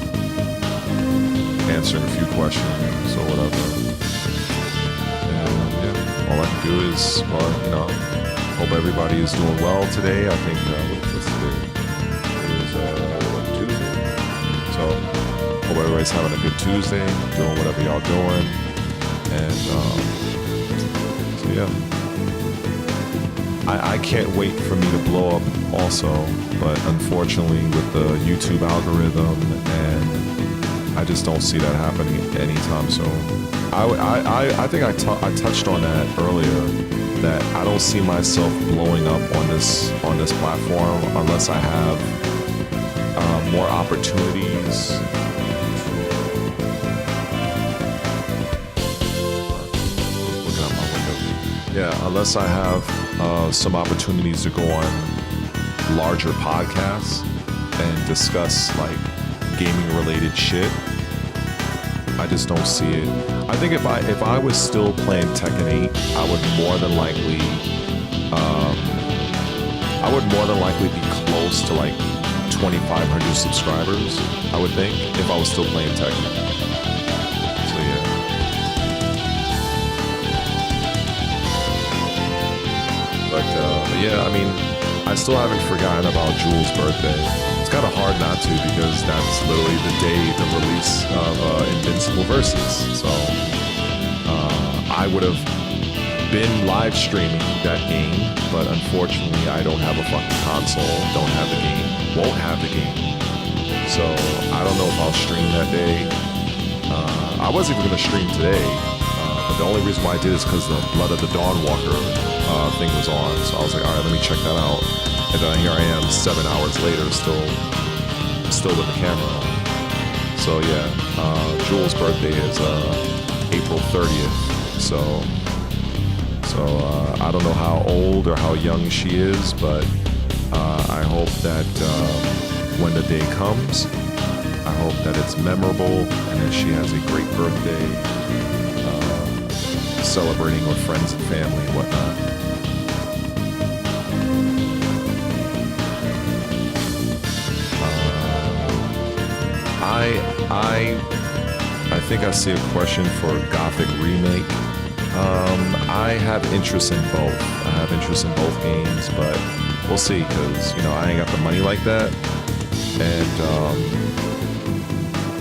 Answering a few questions or whatever. And yeah, all I can do is, hope everybody is doing well today. I think, what's today? It is, Tuesday. So, hope everybody's having a good Tuesday, doing whatever y'all doing. And, so yeah. I can't wait for me to blow up also, but unfortunately with the YouTube algorithm, and I just don't see that happening anytime soon. I think I touched on that earlier, that I don't see myself blowing up on this platform unless I have more opportunities. Looking out my window. Yeah, unless I have some opportunities to go on larger podcasts and discuss like gaming related shit. I just don't see it. I think if I was still playing Tekken 8, I would more than likely be close to like 2,500 subscribers, I would think, if I was still playing Tekken. So yeah. But yeah, I mean, I still haven't forgotten about Jules' birthday. It's kind of hard not to because that's literally the day the release of Invincible Versus. So I would have been live streaming that game, but unfortunately I don't have a fucking console, don't have the game, won't have the game. So I don't know if I'll stream that day. I wasn't even gonna stream today, but the only reason why I did is because the Blood of the Dawnwalker thing was on. So I was like, all right, let me check that out. And then here I am 7 hours later, still with the camera on. So yeah, Jules' birthday is April 30th. So I don't know how old or how young she is, but I hope that when the day comes, I hope that it's memorable and that she has a great birthday, celebrating with friends and family and whatnot. I think I see a question for Gothic Remake. I have interest in both. I have interest in both games, but we'll see, because, you know, I ain't got the money like that. And,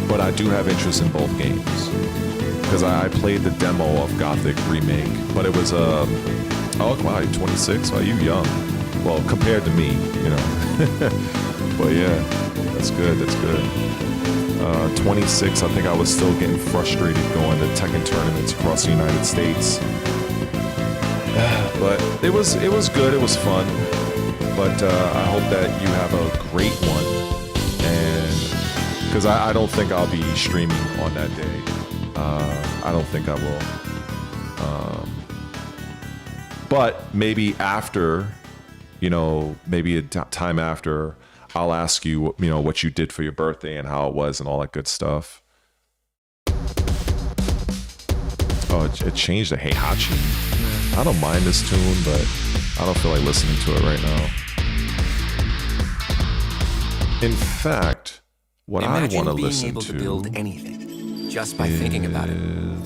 but I do have interest in both games. Because I played the demo of Gothic Remake, but it was, oh, wow, you're 26? Oh, you young. Well, compared to me, you know. But yeah, that's good, that's good. 26, I think I was still getting frustrated going to Tekken tournaments across the United States. But it was good, it was fun. But I hope that you have a great one. And because I don't think I'll be streaming on that day. I don't think I will. But maybe after, you know, maybe a time after, I'll ask you, you know, what you did for your birthday and how it was and all that good stuff. Oh, it changed to Heihachi. I don't mind this tune, but I don't feel like listening to it right now. In fact, what I want to listen to build anything just by thinking about it.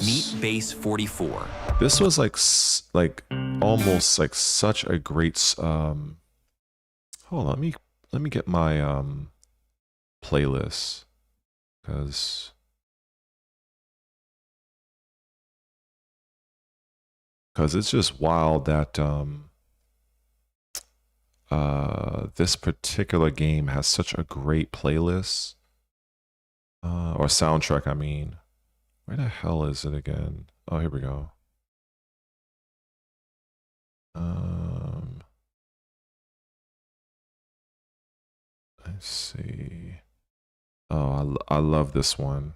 Meet Base 44. This was like almost like such a great. Hold on, let me get my playlist, because it's just wild that this particular game has such a great playlist, or soundtrack, I mean. Where the hell is it again? Oh, here we go. Let's see. Oh, I love this one.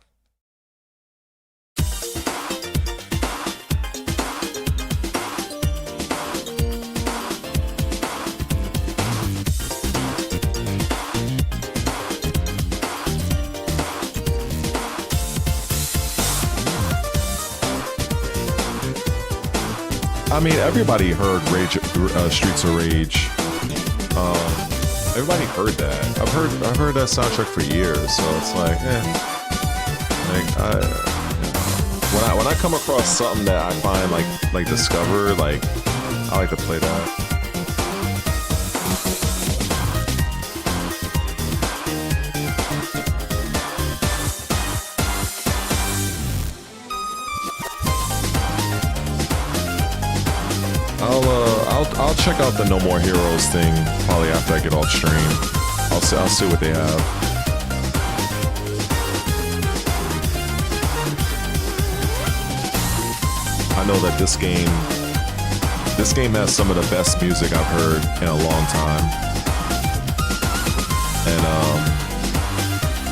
I mean, everybody heard Streets of Rage. Everybody heard that. I've heard that soundtrack for years, so it's like, when I come across something that I find like discover, like, I like to play that. I'll check out the No More Heroes thing probably after I get off stream. I'll see what they have. I know that this game has some of the best music I've heard in a long time. And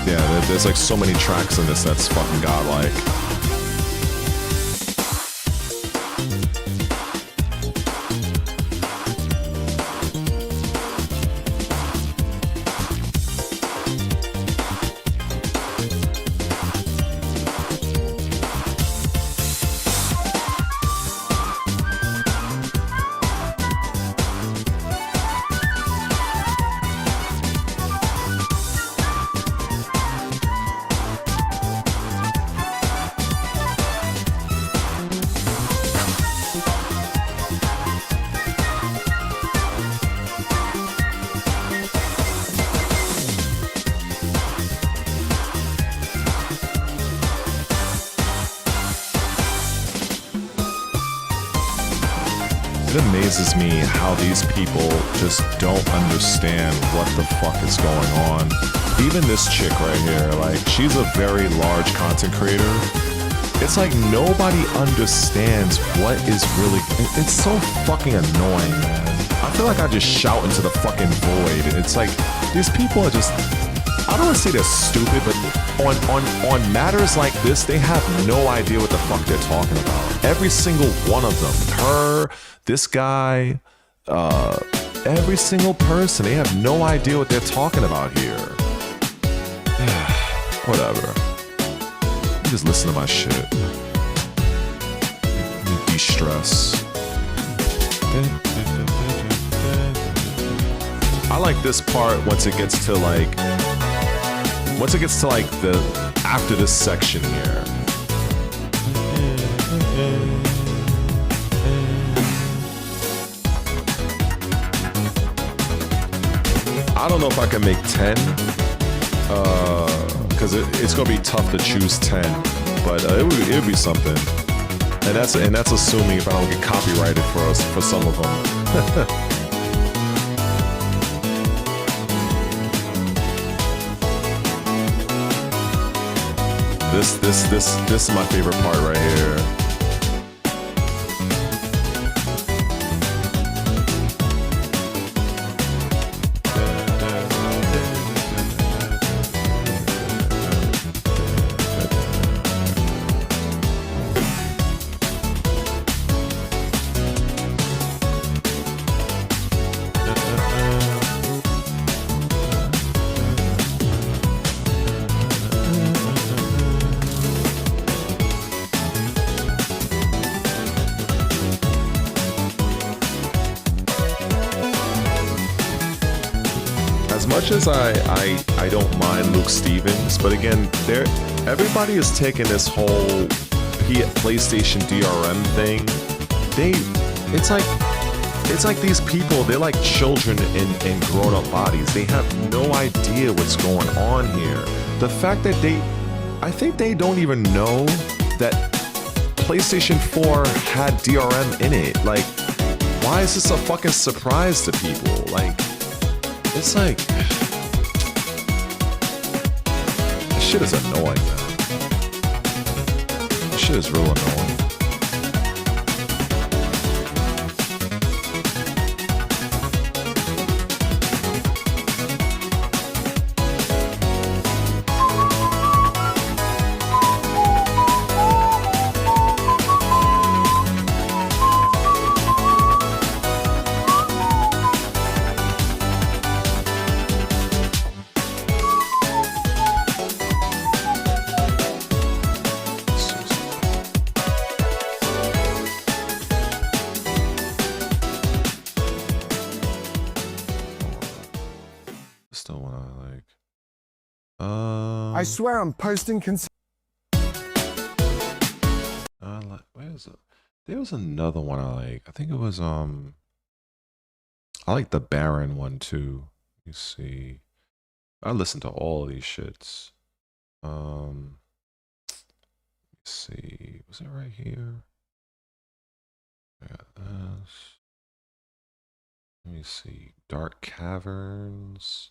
yeah, there's like so many tracks in this that's fucking godlike. It amazes me how these people just don't understand what the fuck is going on. Even this chick right here, like, she's a very large content creator. It's like nobody understands what is really... It's so fucking annoying, man. I feel like I just shout into the fucking void. It's like, these people are just... I don't want to say they're stupid, but on matters like this, they have no idea what the fuck they're talking about. Every single one of them. Her, this guy, every single person, they have no idea what they're talking about here. Whatever. Just listen to my shit. De-stress. I like this part once it gets to like the after this section here. I don't know if I can make 10. Because it's gonna be tough to choose 10, but it would be something, and that's assuming if I don't get copyrighted for some of them. This is my favorite part right here. As much as I don't mind Luke Stevens, but again, everybody is taking this whole PlayStation DRM thing. It's like these people, they're like children in grown-up bodies. They have no idea what's going on here. The fact that I think they don't even know that PlayStation 4 had DRM in it. Like, why is this a fucking surprise to people? Like, it's like, this shit is annoying, man. This shit is real annoying. I swear I'm posting where is it? There was another one I like. I think it was I like the Baron one too. Let me see. I listened to all of these shits. Let me see. Was it right here? I got this. Let me see. Dark Caverns.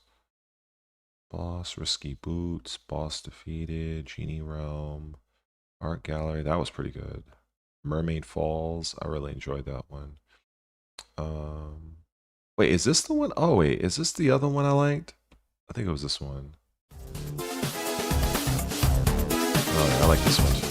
Boss, Risky Boots, Boss Defeated, Genie Realm, Art Gallery. That was pretty good. Mermaid Falls. I really enjoyed that one. Wait, is this the one? Oh, wait. Is this the other one I liked? I think it was this one. Oh, yeah, I like this one too.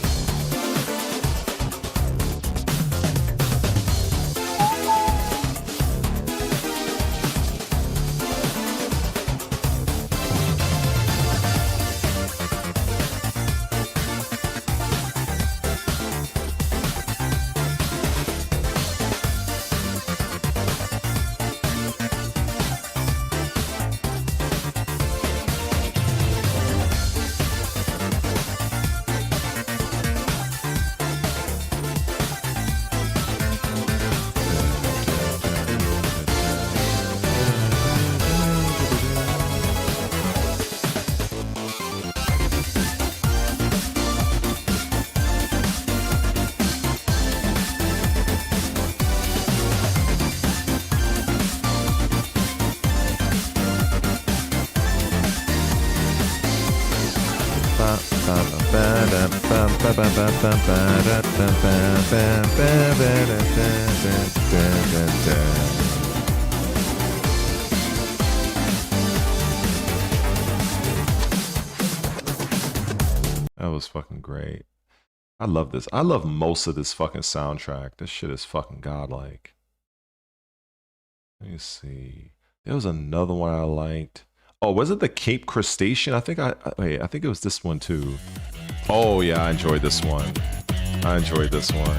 That was fucking great. I love this. I love most of this fucking soundtrack. This shit is fucking godlike. Let me see. There was another one I liked. Oh, was it the Cape Crustacean? I think I think it was this one too. Oh yeah, I enjoyed this one. I enjoyed this one.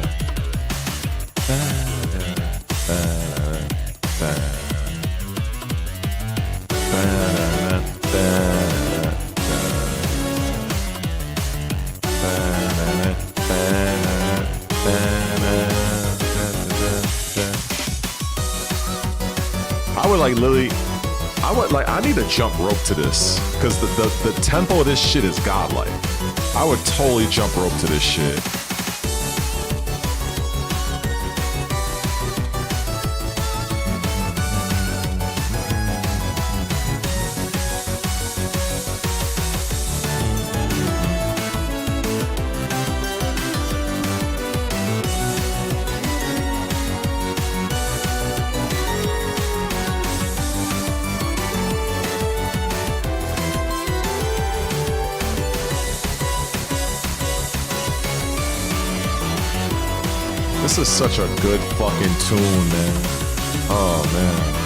I would like Lily. I need a jump rope to this because the tempo of this shit is godlike. I would totally jump rope to this shit. This is such a good fucking tune, man. Oh, man.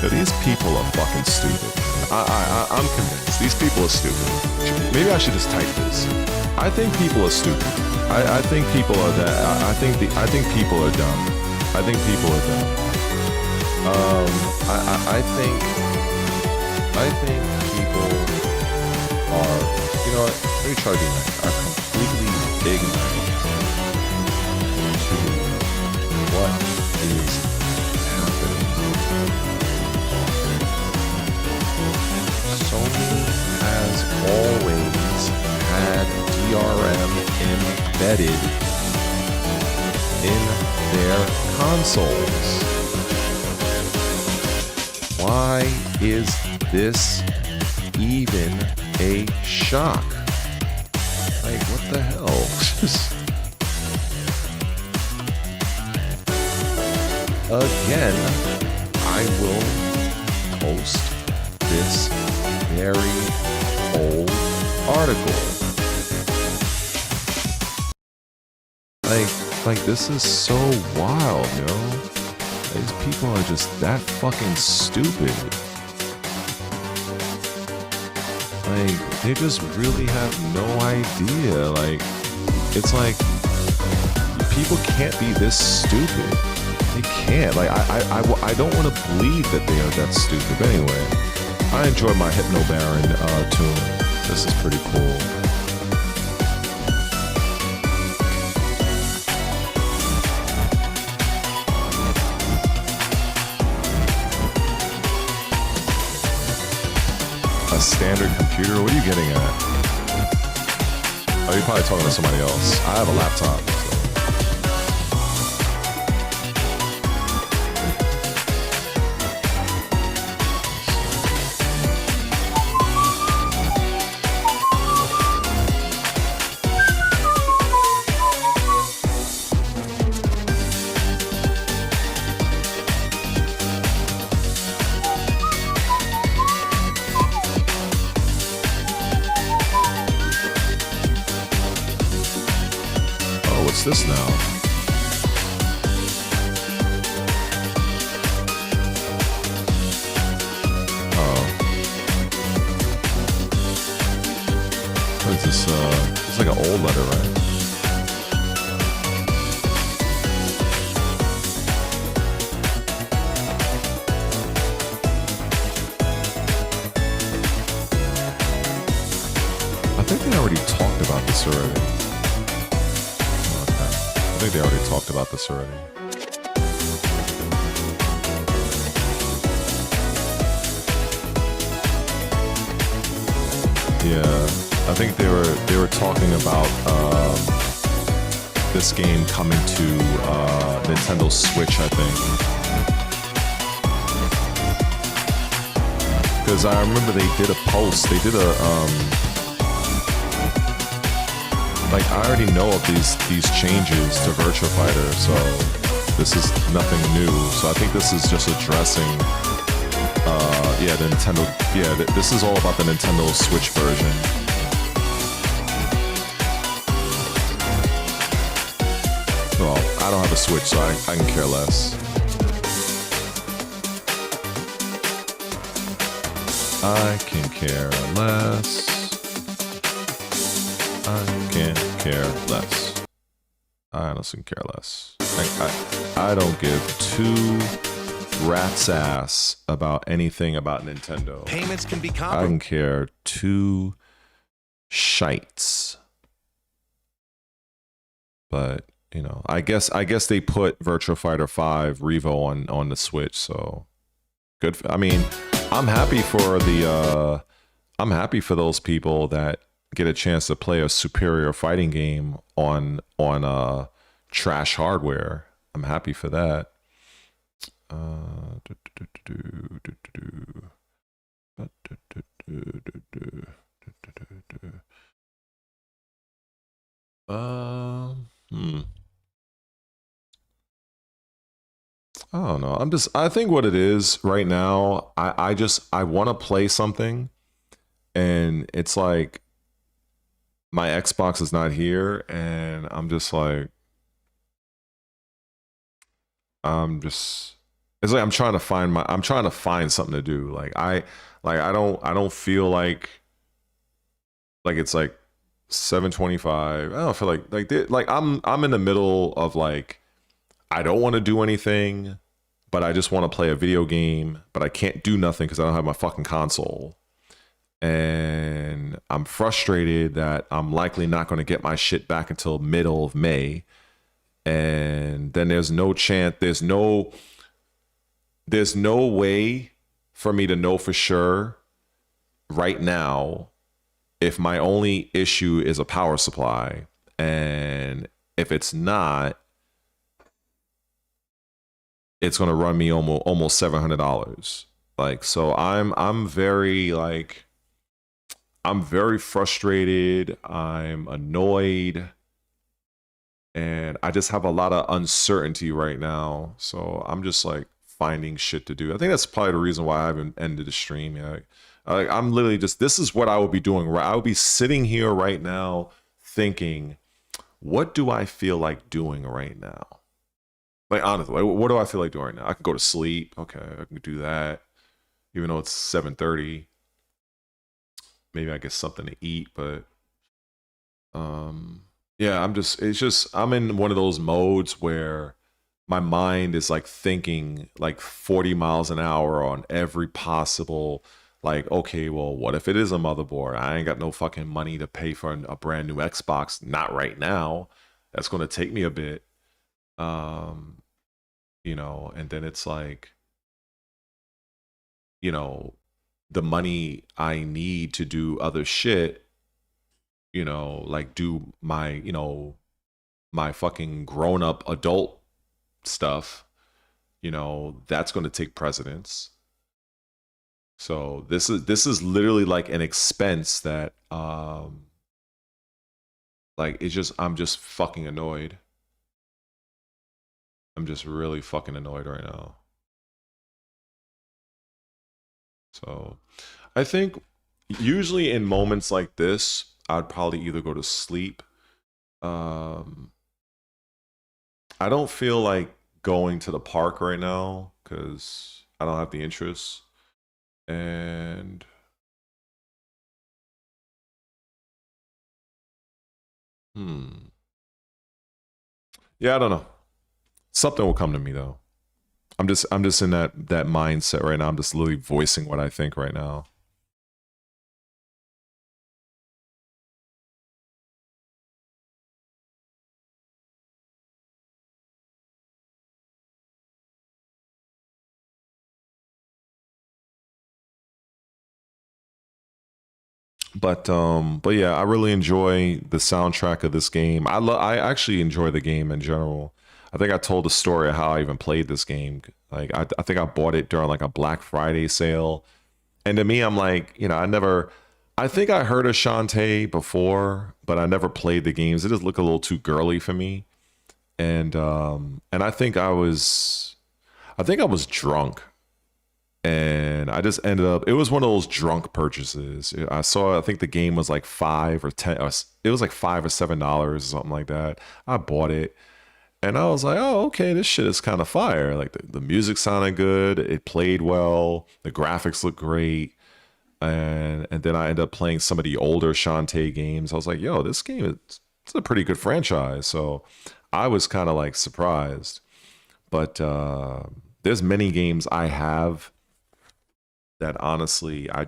These people are fucking stupid. I'm convinced. These people are stupid. Maybe I should just type this. I think people are stupid. I think people are that. I think people are dumb. I think people are dumb. I think people are. You know what? Let me try to be nice. Are completely ignorant to what is happening. Sony has always had DRM embedded in their consoles. Why is this even a shock? Like, what the hell? Again, I will post this very old article. Like this is so wild, yo. These people are just that fucking stupid. Like, they just really have no idea. Like, it's like, people can't be this stupid. They can't. Like, I don't want to believe that they are that stupid. But anyway, I enjoy my Hypno Baron tune. This is pretty cool. A standard computer? What are you getting at? Oh, you're probably talking to somebody else. I have a laptop. What's this now? Oh. What is this? It's like an old letter, right? think they already talked about this already. Okay. I think they already talked about this already. Yeah, I think they were talking about this game coming to Nintendo Switch, I think. Because I remember they did a post, they did a, like I already know of these changes to Virtua Fighter, so this is nothing new. So I think this is just addressing, yeah, the Nintendo, yeah, this is all about the Nintendo Switch version. Well, I don't have a Switch, so I can care less. I can care less. I can care less. I honestly care less. I don't give two rat's ass about anything about Nintendo. Payments can be I can care two shites. But you know, I guess they put Virtua Fighter 5 Revo on the Switch, so good. I mean, I'm happy for the I'm happy for those people that get a chance to play a superior fighting game on trash hardware. I'm happy for that. I don't know. I think what it is right now, I want to play something, and it's like my Xbox is not here, and I'm just like, it's like I'm trying to find something to do. I don't feel like it's like 7:25. I don't feel like I'm in the middle of like, I don't want to do anything, but I just want to play a video game, but I can't do nothing because I don't have my fucking console. And I'm frustrated that I'm likely not going to get my shit back until middle of May. And then there's no chance, there's no way for me to know for sure right now if my only issue is a power supply. And if it's not, it's going to run me almost $700. Like, so I'm very frustrated. I'm annoyed. And I just have a lot of uncertainty right now. So I'm just like finding shit to do. I think that's probably the reason why I haven't ended the stream yet. I'm literally just, this is what I would be doing. I would be sitting here right now thinking, what do I feel like doing right now? Like, honestly, what do I feel like doing right now? I can go to sleep. Okay, I can do that. Even though it's 7:30. Maybe I get something to eat, but yeah, I'm in one of those modes where my mind is like thinking like 40 miles an hour on every possible, like, okay, well, what if it is a motherboard? I ain't got no fucking money to pay for a brand new Xbox. Not right now. That's going to take me a bit. You know, and then it's like, you know, the money I need to do other shit, you know, like do my, you know, my fucking grown-up adult stuff, you know, that's going to take precedence. So this is literally like an expense that like I'm just fucking annoyed. I'm just really fucking annoyed right now. So I think usually in moments like this, I'd probably either go to sleep. I don't feel like going to the park right now because I don't have the interest. And yeah, I don't know. Something will come to me though. I'm just in that mindset right now. I'm just literally voicing what I think right now. But yeah, I really enjoy the soundtrack of this game. I actually enjoy the game in general. I think I told the story of how I even played this game. Like I think I bought it during like a Black Friday sale. And to me, I'm like, you know, I think I heard of Shantae before, but I never played the games. It just looked a little too girly for me. And I think I was drunk. And I just ended up, it was one of those drunk purchases. I think the game was like $5 or $10, it was like $5 or $7 or something like that. I bought it and I was like, oh, okay, this shit is kind of fire. Like the music sounded good. It played well. The graphics looked great. And then I ended up playing some of the older Shantae games. I was like, yo, this game it's a pretty good franchise. So I was kind of like surprised. But there's many games I have that honestly, I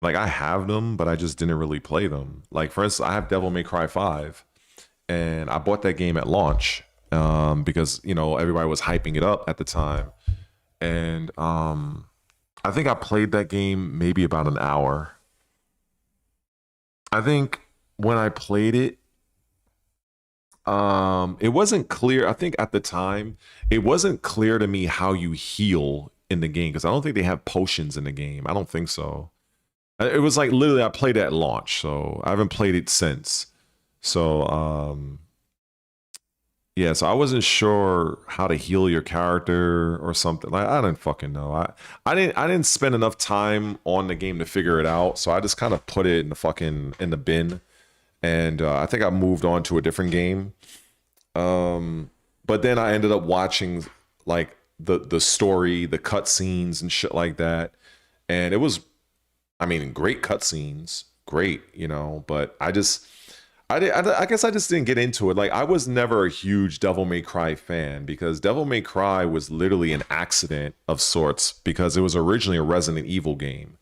have them, but I just didn't really play them. Like, for instance, I have Devil May Cry 5, and I bought that game at launch because, you know, everybody was hyping it up at the time. And I think I played that game maybe about an hour. I think when I played it, it wasn't clear. I think at the time, it wasn't clear to me how you heal in the game, because I don't think they have potions in the game. I don't think so. It was like literally I played it at launch, so I haven't played it since. So yeah, so I wasn't sure how to heal your character or something. Like I didn't fucking know. I didn't spend enough time on the game to figure it out, so I just kind of put it in the bin. And I think I moved on to a different game. But then I ended up watching like the story, the cutscenes and shit like that. And it was, I mean, great cutscenes, great, you know, but I guess I just didn't get into it. Like I was never a huge Devil May Cry fan because Devil May Cry was literally an accident of sorts because it was originally a Resident Evil game.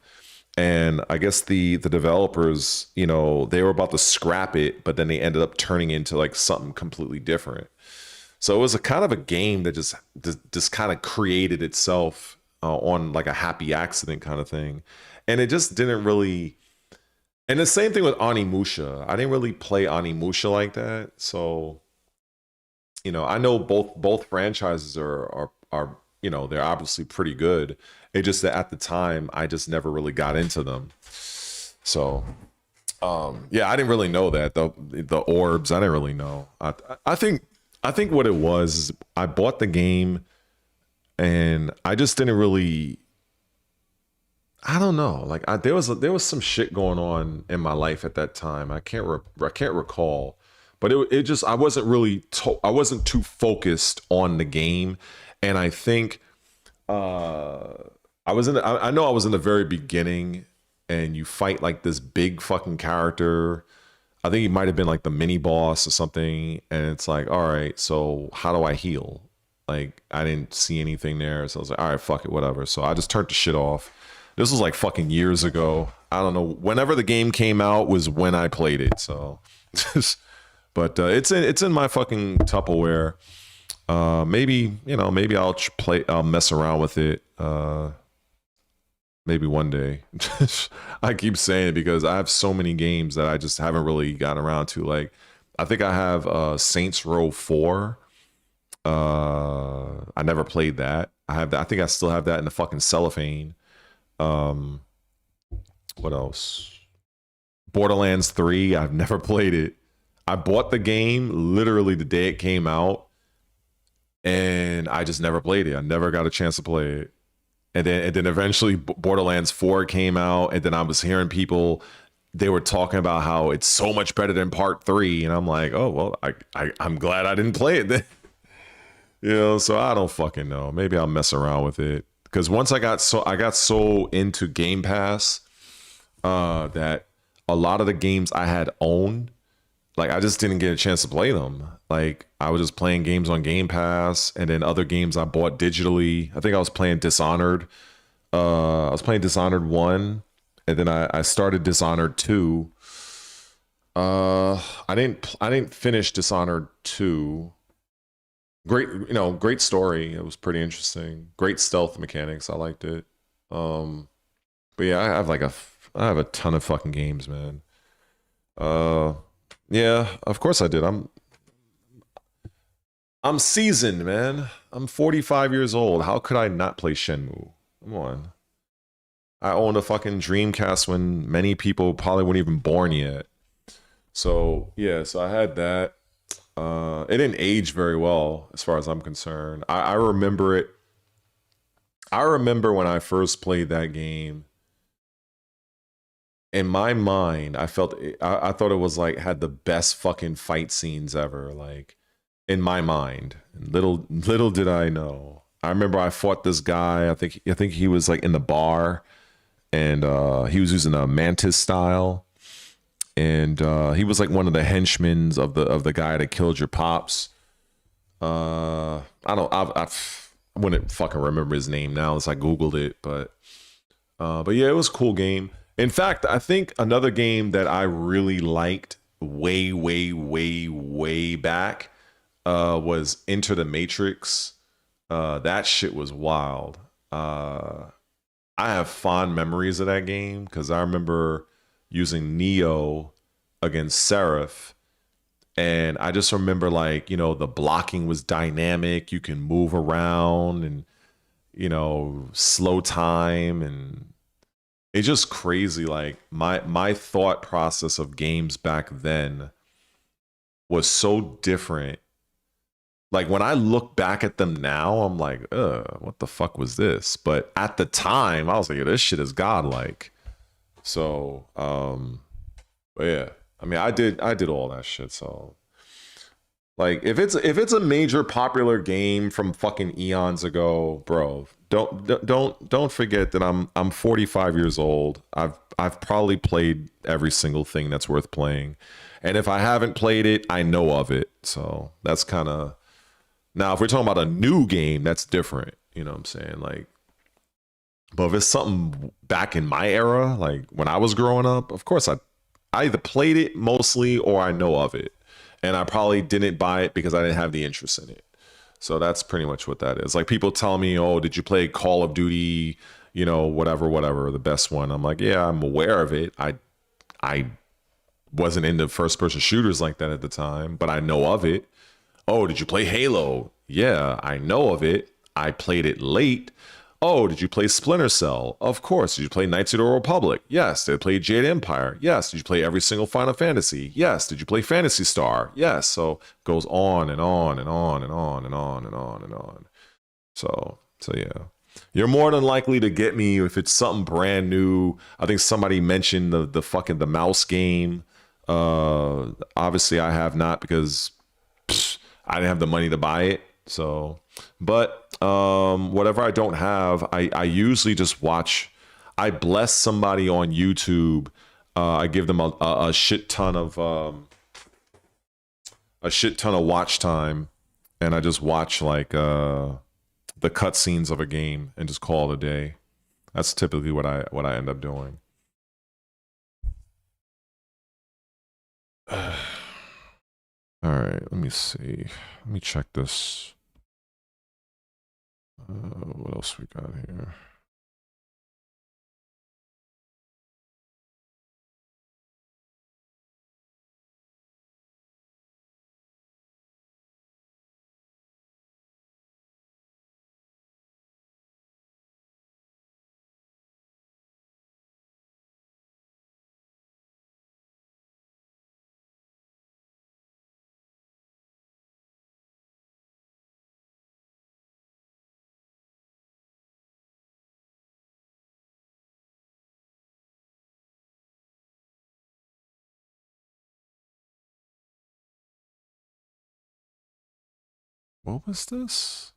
And I guess the developers, you know, they were about to scrap it, but then they ended up turning into like something completely different. So it was a kind of a game that just kind of created itself on like a happy accident kind of thing. And it just didn't really, and the same thing with Onimusha. I didn't really play Onimusha like that. So, you know, I know both franchises are you know, they're obviously pretty good. It just that at the time I just never really got into them. So yeah, I didn't really know that. The orbs, I didn't really know. I think what it was is I bought the game and I just didn't really, I don't know. Like there was some shit going on in my life at that time. I can't recall, but it just, I wasn't too focused on the game. And I think I know I was in the very beginning and you fight like this big fucking character. I think he might have been like the mini boss or something. And it's like, all right, so how do I heal? Like I didn't see anything there. So I was like, all right, fuck it, whatever. So I just turned the shit off. This was like fucking years ago. I don't know. Whenever the game came out was when I played it. So, but it's in my fucking Tupperware. Maybe, you know, maybe I'll mess around with it. Maybe one day. I keep saying it because I have so many games that I just haven't really gotten around to. Like, I think I have Saints Row 4. I never played that. I have that. I think I still have that in the fucking cellophane. What else? Borderlands 3. I've never played it. I bought the game literally the day it came out, and I just never played it. I never got a chance to play it. And then eventually Borderlands 4 came out, and then I was hearing people, they were talking about how it's so much better than part 3, and I'm like, oh well, I'm glad I didn't play it then. You know, so I don't fucking know. Maybe I'll mess around with it. Because once I got so into Game Pass that a lot of the games I had owned, like I just didn't get a chance to play them. Like I was just playing games on Game Pass, and then other games I bought digitally. I think I was playing Dishonored. I was playing Dishonored 1, and then I started Dishonored 2. I didn't finish Dishonored 2. Great story. It was pretty interesting. Great stealth mechanics. I liked it. But yeah, I have like have a ton of fucking games, man. Yeah, of course I did. I'm seasoned, man. I'm 45 years old. How could I not play Shenmue? Come on. I owned a fucking Dreamcast when many people probably weren't even born yet. So yeah, so I had that. It didn't age very well as far as I'm concerned. I remember it. I remember when I first played that game. In my mind, I thought it was like had the best fucking fight scenes ever. Like in my mind, little did I know. I remember I fought this guy. I think he was like in the bar, and he was using a mantis style, and he was like one of the henchmen of the guy that killed your pops. I wouldn't fucking remember his name now unless I googled it, but yeah, it was a cool game. In fact, I think another game that I really liked way back was Enter the Matrix. That shit was wild. I have fond memories of that game because I remember using Neo against Seraph, and I just remember, like, you know, the blocking was dynamic. You can move around and, you know, slow time, and it's just crazy. Like my thought process of games back then was so different. Like when I look back at them now, I'm like, what the fuck was this? But at the time, I was like, this shit is godlike. So, but yeah, I mean, I did all that shit. So, like, if it's a major popular game from fucking eons ago, bro, don't forget that I'm 45 years old. I've probably played every single thing that's worth playing, and if I haven't played it, I know of it. So that's kind of, now if we're talking about a new game, that's different. You know what I'm saying? Like, but if it's something back in my era, like when I was growing up, of course I either played it mostly or I know of it, and I probably didn't buy it because I didn't have the interest in it. So that's pretty much what that is. Like people tell me, oh, did you play Call of Duty, you know, whatever, the best one? I'm like, yeah, I'm aware of it. I wasn't into first person shooters like that at the time, but I know of it. Oh, did you play Halo? Yeah, I know of it. I played it late. Oh, did you play Splinter Cell? Of course. Did you play Knights of the Old Republic? Yes. Did you play Jade Empire? Yes. Did you play every single Final Fantasy? Yes. Did you play Phantasy Star? Yes. So it goes on and on and on and on and on and on and on. So yeah. You're more than likely to get me if it's something brand new. I think somebody mentioned the mouse game. Obviously I have not because I didn't have the money to buy it. So, but whatever I don't have, I usually just watch. I bless somebody on YouTube. I give them a shit ton of watch time, and I just watch like the cutscenes of a game and just call it a day. That's typically what I end up doing. All right, let me see. Let me check this. What else we got here? What was this?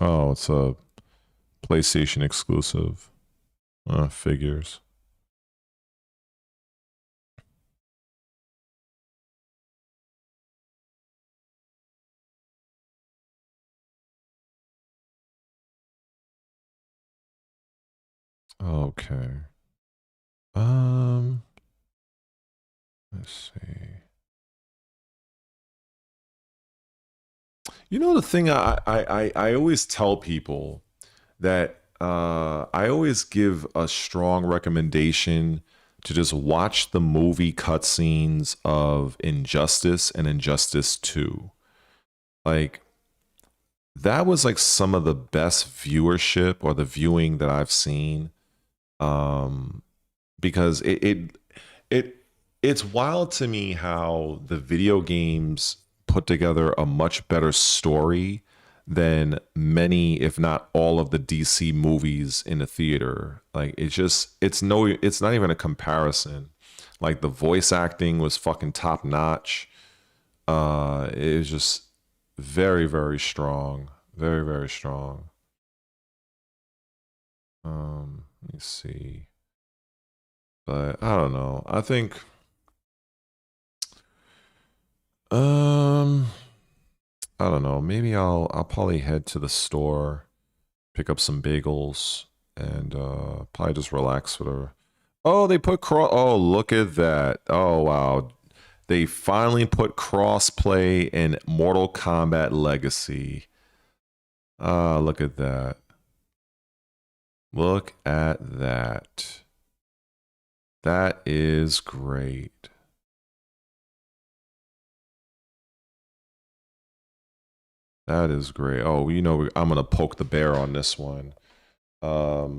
Oh, it's a PlayStation exclusive. Figures. Okay. Let's see. You know, the thing I always tell people that I always give a strong recommendation to just watch the movie cutscenes of Injustice and Injustice 2. Like, that was like some of the best viewership or the viewing that I've seen. Because it's wild to me how the video games put together a much better story than many, if not all, of the DC movies in the theater. Like, it's not even a comparison. Like, the voice acting was fucking top notch. It was just very, very strong. Very, very strong. Let me see. But I don't know. I think I don't know. Maybe I'll probably head to the store, pick up some bagels, and probably just relax with her. Oh, they put oh, look at that. Oh wow. They finally put crossplay in Mortal Kombat Legacy. Ah, look at that. Look at that. That is great. That is great. Oh, you know, I'm going to poke the bear on this one. Let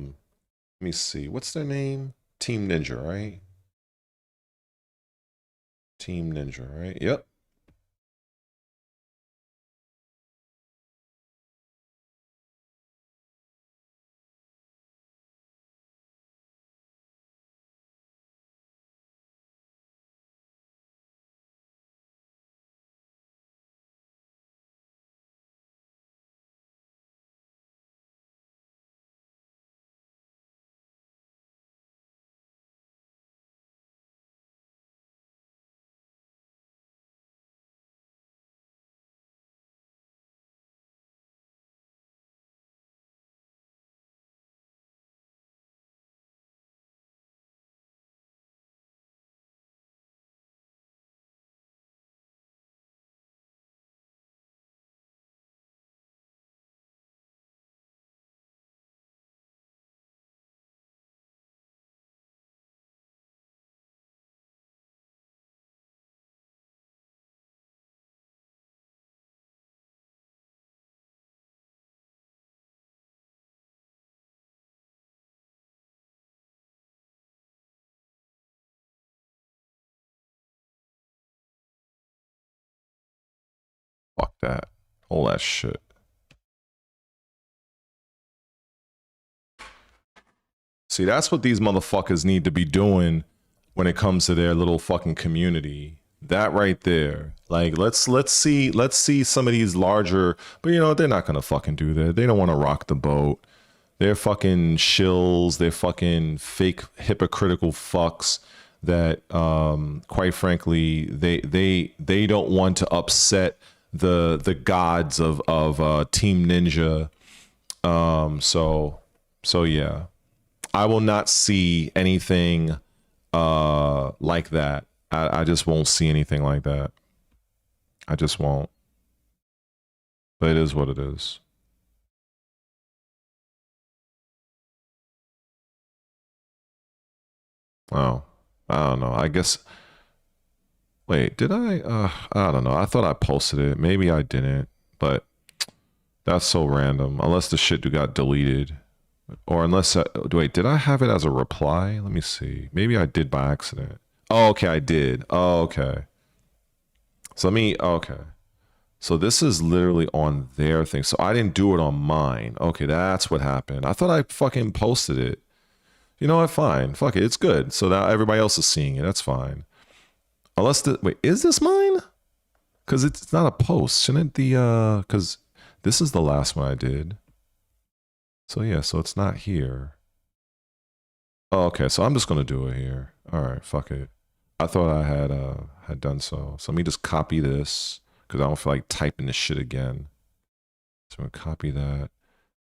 me see. What's their name? Team Ninja, right? Team Ninja, right? Yep. Fuck that. All that shit. See, that's what these motherfuckers need to be doing when it comes to their little fucking community. That right there. Like, let's see some of these larger, but you know, they're not gonna fucking do that. They don't want to rock the boat. They're fucking shills. They're fucking fake hypocritical fucks that, quite frankly, they don't want to upset the gods of Team Ninja. So yeah, I will not see anything like that. I just won't see anything like that. I just won't. But it is what it is. Oh, I don't know. I guess. Wait, did I? I don't know. I thought I posted it. Maybe I didn't. But that's so random. Unless the shit got deleted. Or unless, wait, did I have it as a reply? Let me see. Maybe I did by accident. Oh, okay, I did. Oh, okay. So okay. So this is literally on their thing. So I didn't do it on mine. Okay, that's what happened. I thought I fucking posted it. You know what? Fine. Fuck it. It's good. So now everybody else is seeing it. That's fine. Unless wait, is this mine? Because it's not a post. Shouldn't the, because this is the last one I did. So yeah, so it's not here. Oh, okay, so I'm just gonna do it here. All right, fuck it. I thought I had done so. So let me just copy this because I don't feel like typing this shit again. So I'm gonna copy that.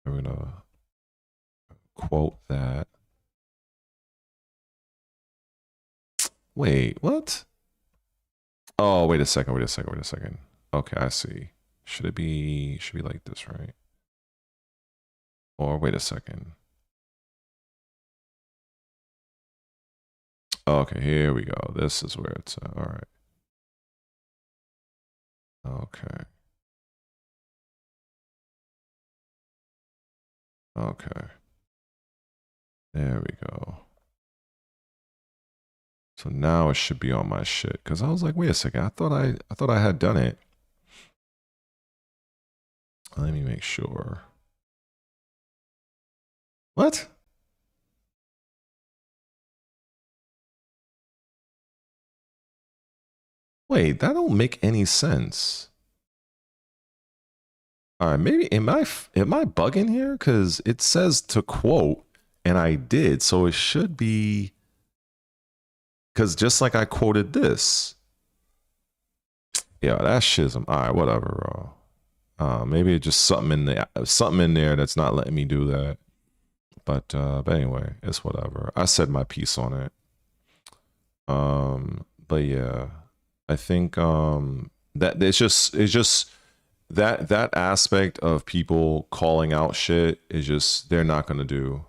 I'm gonna quote that. Wait, what? Oh, wait a second. Okay, I see. Should be like this, right? Or wait a second. Okay, here we go. This is where it's at. All right. Okay. Okay. There we go. So now it should be on my shit. Cause I was like, wait a second. I thought I had done it. Let me make sure. What? Wait, that don't make any sense. All right, maybe am I bugging here? Because it says to quote, and I did, so it should be. Because just like I quoted this. Yeah, that shit's all right. Whatever, bro. Maybe it's just something in there that's not letting me do that. But anyway, it's whatever. I said my piece on it. But yeah, I think that it's just that aspect of people calling out shit is just they're not gonna do.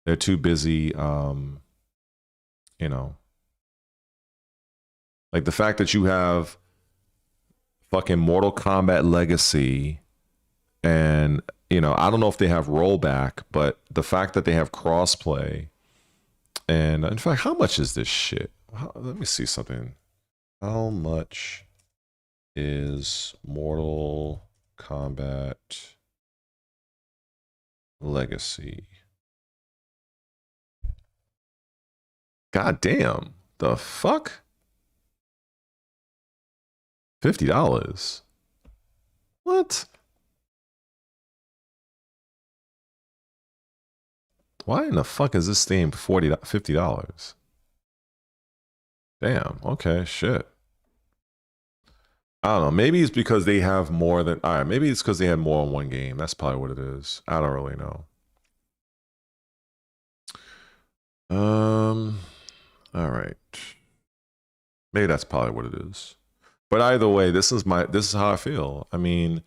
They're too busy. You know, like the fact that you have fucking Mortal Kombat Legacy, and you know, I don't know if they have rollback, but the fact that they have crossplay, and in fact, how much is this shit? Let me see something. How much is Mortal Kombat Legacy? God damn, the fuck? $50. What? Why in the fuck is this thing $50? Damn, okay, shit. I don't know. Maybe it's because they have more than... All right, maybe it's because they had more in one game. That's probably what it is. I don't really know. All right. Maybe that's probably what it is. But either way, this is how I feel. I mean,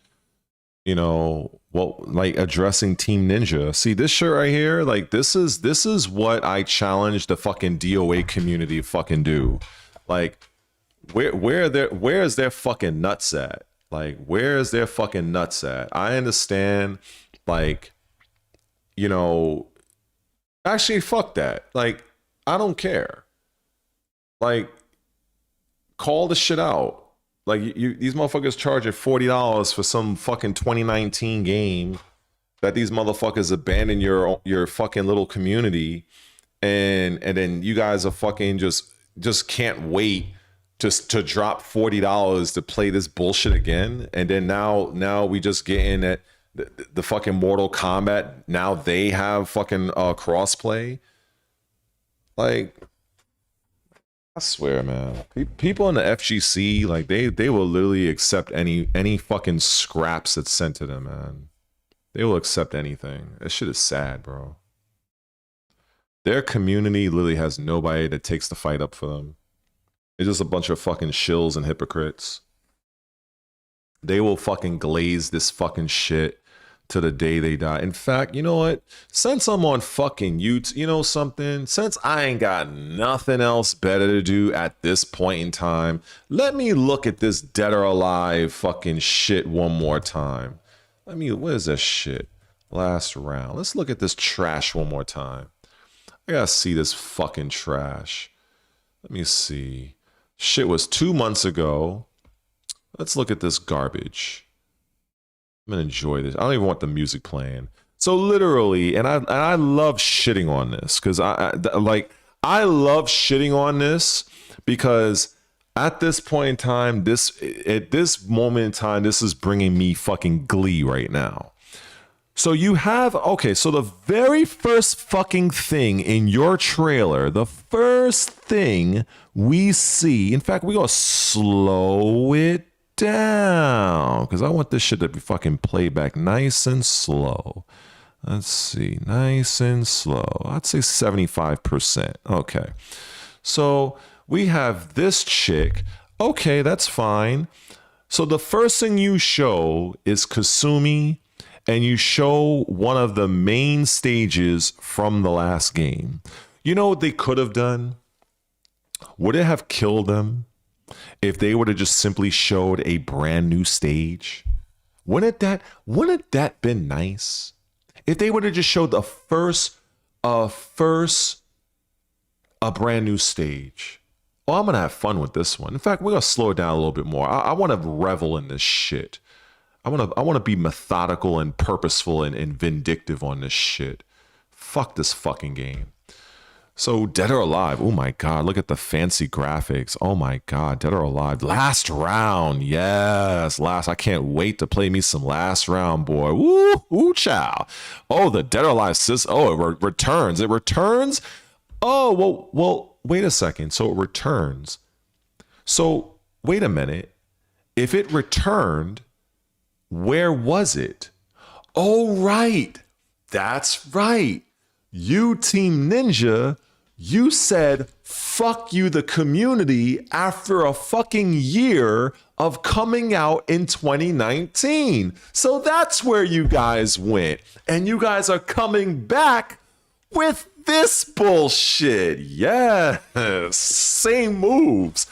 you know, well, like addressing Team Ninja. See this shirt right here? Like this is what I challenge the fucking DOA community to fucking do. Like where's their fucking nuts at? Like where's their fucking nuts at? I understand, like, you know, actually fuck that. Like, I don't care. Like, call the shit out. Like these motherfuckers charging $40 for some fucking 2019 game that these motherfuckers abandon your fucking little community, and then you guys are fucking just can't wait just to drop $40 to play this bullshit again. And then now we just get in at the fucking Mortal Kombat. Now they have fucking crossplay. Like, I swear, man. People in the FGC, like they will literally accept any fucking scraps that's sent to them, man. They will accept anything. That shit is sad, bro. Their community literally has nobody that takes the fight up for them. It's just a bunch of fucking shills and hypocrites. They will fucking glaze this fucking shit to the day they die. In fact, you know what? Since I'm on fucking YouTube, you know something? Since I ain't got nothing else better to do at this point in time, let me look at this Dead or Alive fucking shit one more time. What is this shit? Last round. Let's look at this trash one more time. I gotta see this fucking trash. Let me see. Shit was 2 months ago. Let's look at this garbage. I'm gonna enjoy this. I don't even want the music playing. So literally, and I love shitting on this because I love shitting on this because at this point in time, at this moment in time, this is bringing me fucking glee right now. So you have, okay, so the very first fucking thing in your trailer, the first thing we see, in fact, we're gonna slow it down because I want this shit to be fucking played back nice and slow. Let's see, nice and slow. I'd say 75%. Okay. So we have this chick Okay, that's fine. So the first thing you show is Kasumi, and you show one of the main stages from the last game. You know what they could have done? Would it have killed them if they would have just simply showed a brand new stage? Wouldn't that been nice? If they would have just showed the first brand new stage. Oh, I'm gonna have fun with this one. In fact, we're gonna slow it down a little bit more. I want to revel in this shit. I want to be methodical and purposeful and vindictive on this shit. Fuck this fucking game. So Dead or Alive, oh my God, look at the fancy graphics. Oh my God, Dead or Alive. Last round, yes, I can't wait to play me some last round, boy. Woo chow. Oh, the Dead or Alive it returns. It returns. Oh, well, wait a second. So it returns. So wait a minute. If it returned, where was it? Oh, right. That's right. You, Team Ninja, you said, fuck you, the community, after a fucking year of coming out in 2019. So that's where you guys went. And you guys are coming back with this bullshit. Yes. Same moves.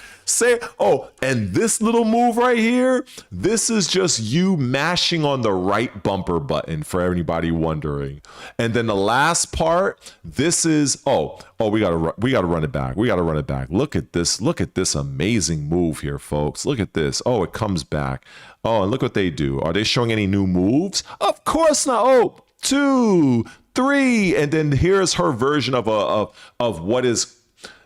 And this little move right here, this is just you mashing on the right bumper button for anybody wondering. And then the last part, this is we gotta run it back. We gotta run it back. Look at this amazing move here, folks. Look at this. Oh, it comes back. Oh, and look what they do. Are they showing any new moves? Of course not. Oh, 2, 3, and then here's her version of what is.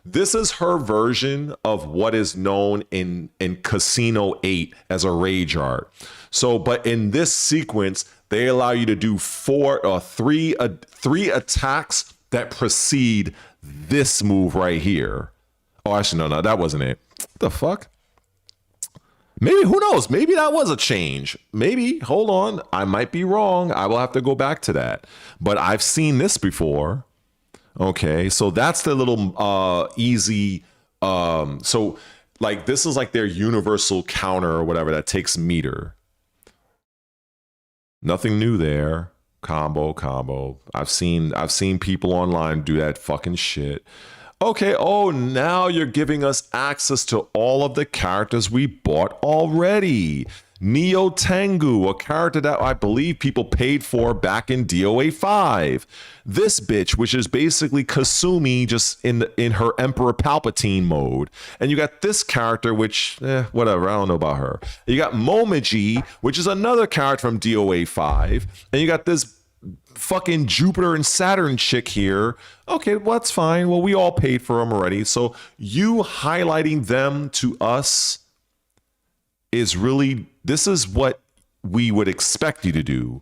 This is her version of what is known in Casino 8 as a rage art. So, but in this sequence, they allow you to do 3 attacks that precede this move right here. Oh, actually, no, that wasn't it. What the fuck? Maybe, who knows? Maybe that was a change. Maybe, hold on. I might be wrong. I will have to go back to that. But I've seen this before. Okay, so that's the little easy. So like this is like their universal counter or whatever that takes meter. Nothing new there. Combo. I've seen people online do that fucking shit. Okay, oh, now you're giving us access to all of the characters we bought already. Neo Tengu, a character that I believe people paid for back in DOA 5. This bitch, which is basically Kasumi just in her Emperor Palpatine mode. And you got this character, which, whatever, I don't know about her. You got Momiji, which is another character from DOA 5. And you got this fucking Jupiter and Saturn chick here. Okay, well, that's fine. Well, we all paid for them already. So you highlighting them to us is really, this is what we would expect you to do,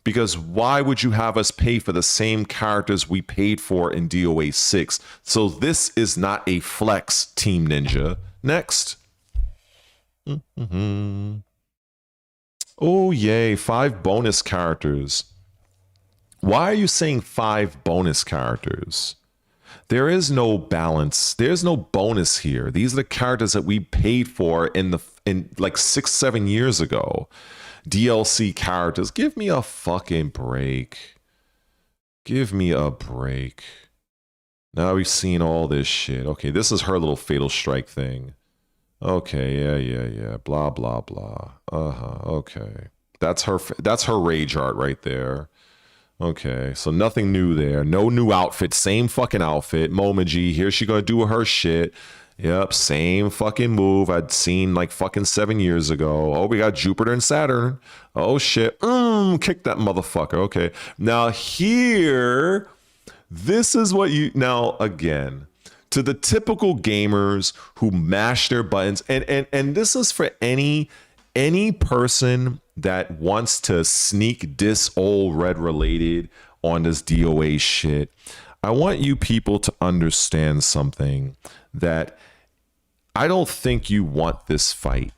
because why would you have us pay for the same characters we paid for in DOA 6? So this is not a flex, Team Ninja. Next. Oh, yay, 5 bonus characters. Why are you saying 5 bonus characters? There is no balance. There's no bonus here. These are the characters that we paid for in like 6-7 years ago. DLC characters. Give me a fucking break. Give me a break. Now we've seen all this shit. Okay, this is her little Fatal Strike thing. Okay, yeah. Blah, blah, blah. Okay. That's her rage art right there. Okay, so nothing new there. No new outfit. Same fucking outfit. Momiji, here she gonna do her shit. Yep, same fucking move I'd seen like fucking 7 years ago. Oh, we got Jupiter and Saturn. Oh shit. Kick that motherfucker. Okay. Now here, this is what you, now again, to the typical gamers who mash their buttons, and this is for any person that wants to sneak diss old Red Related on this DOA shit. I want you people to understand something, that I don't think you want this fight.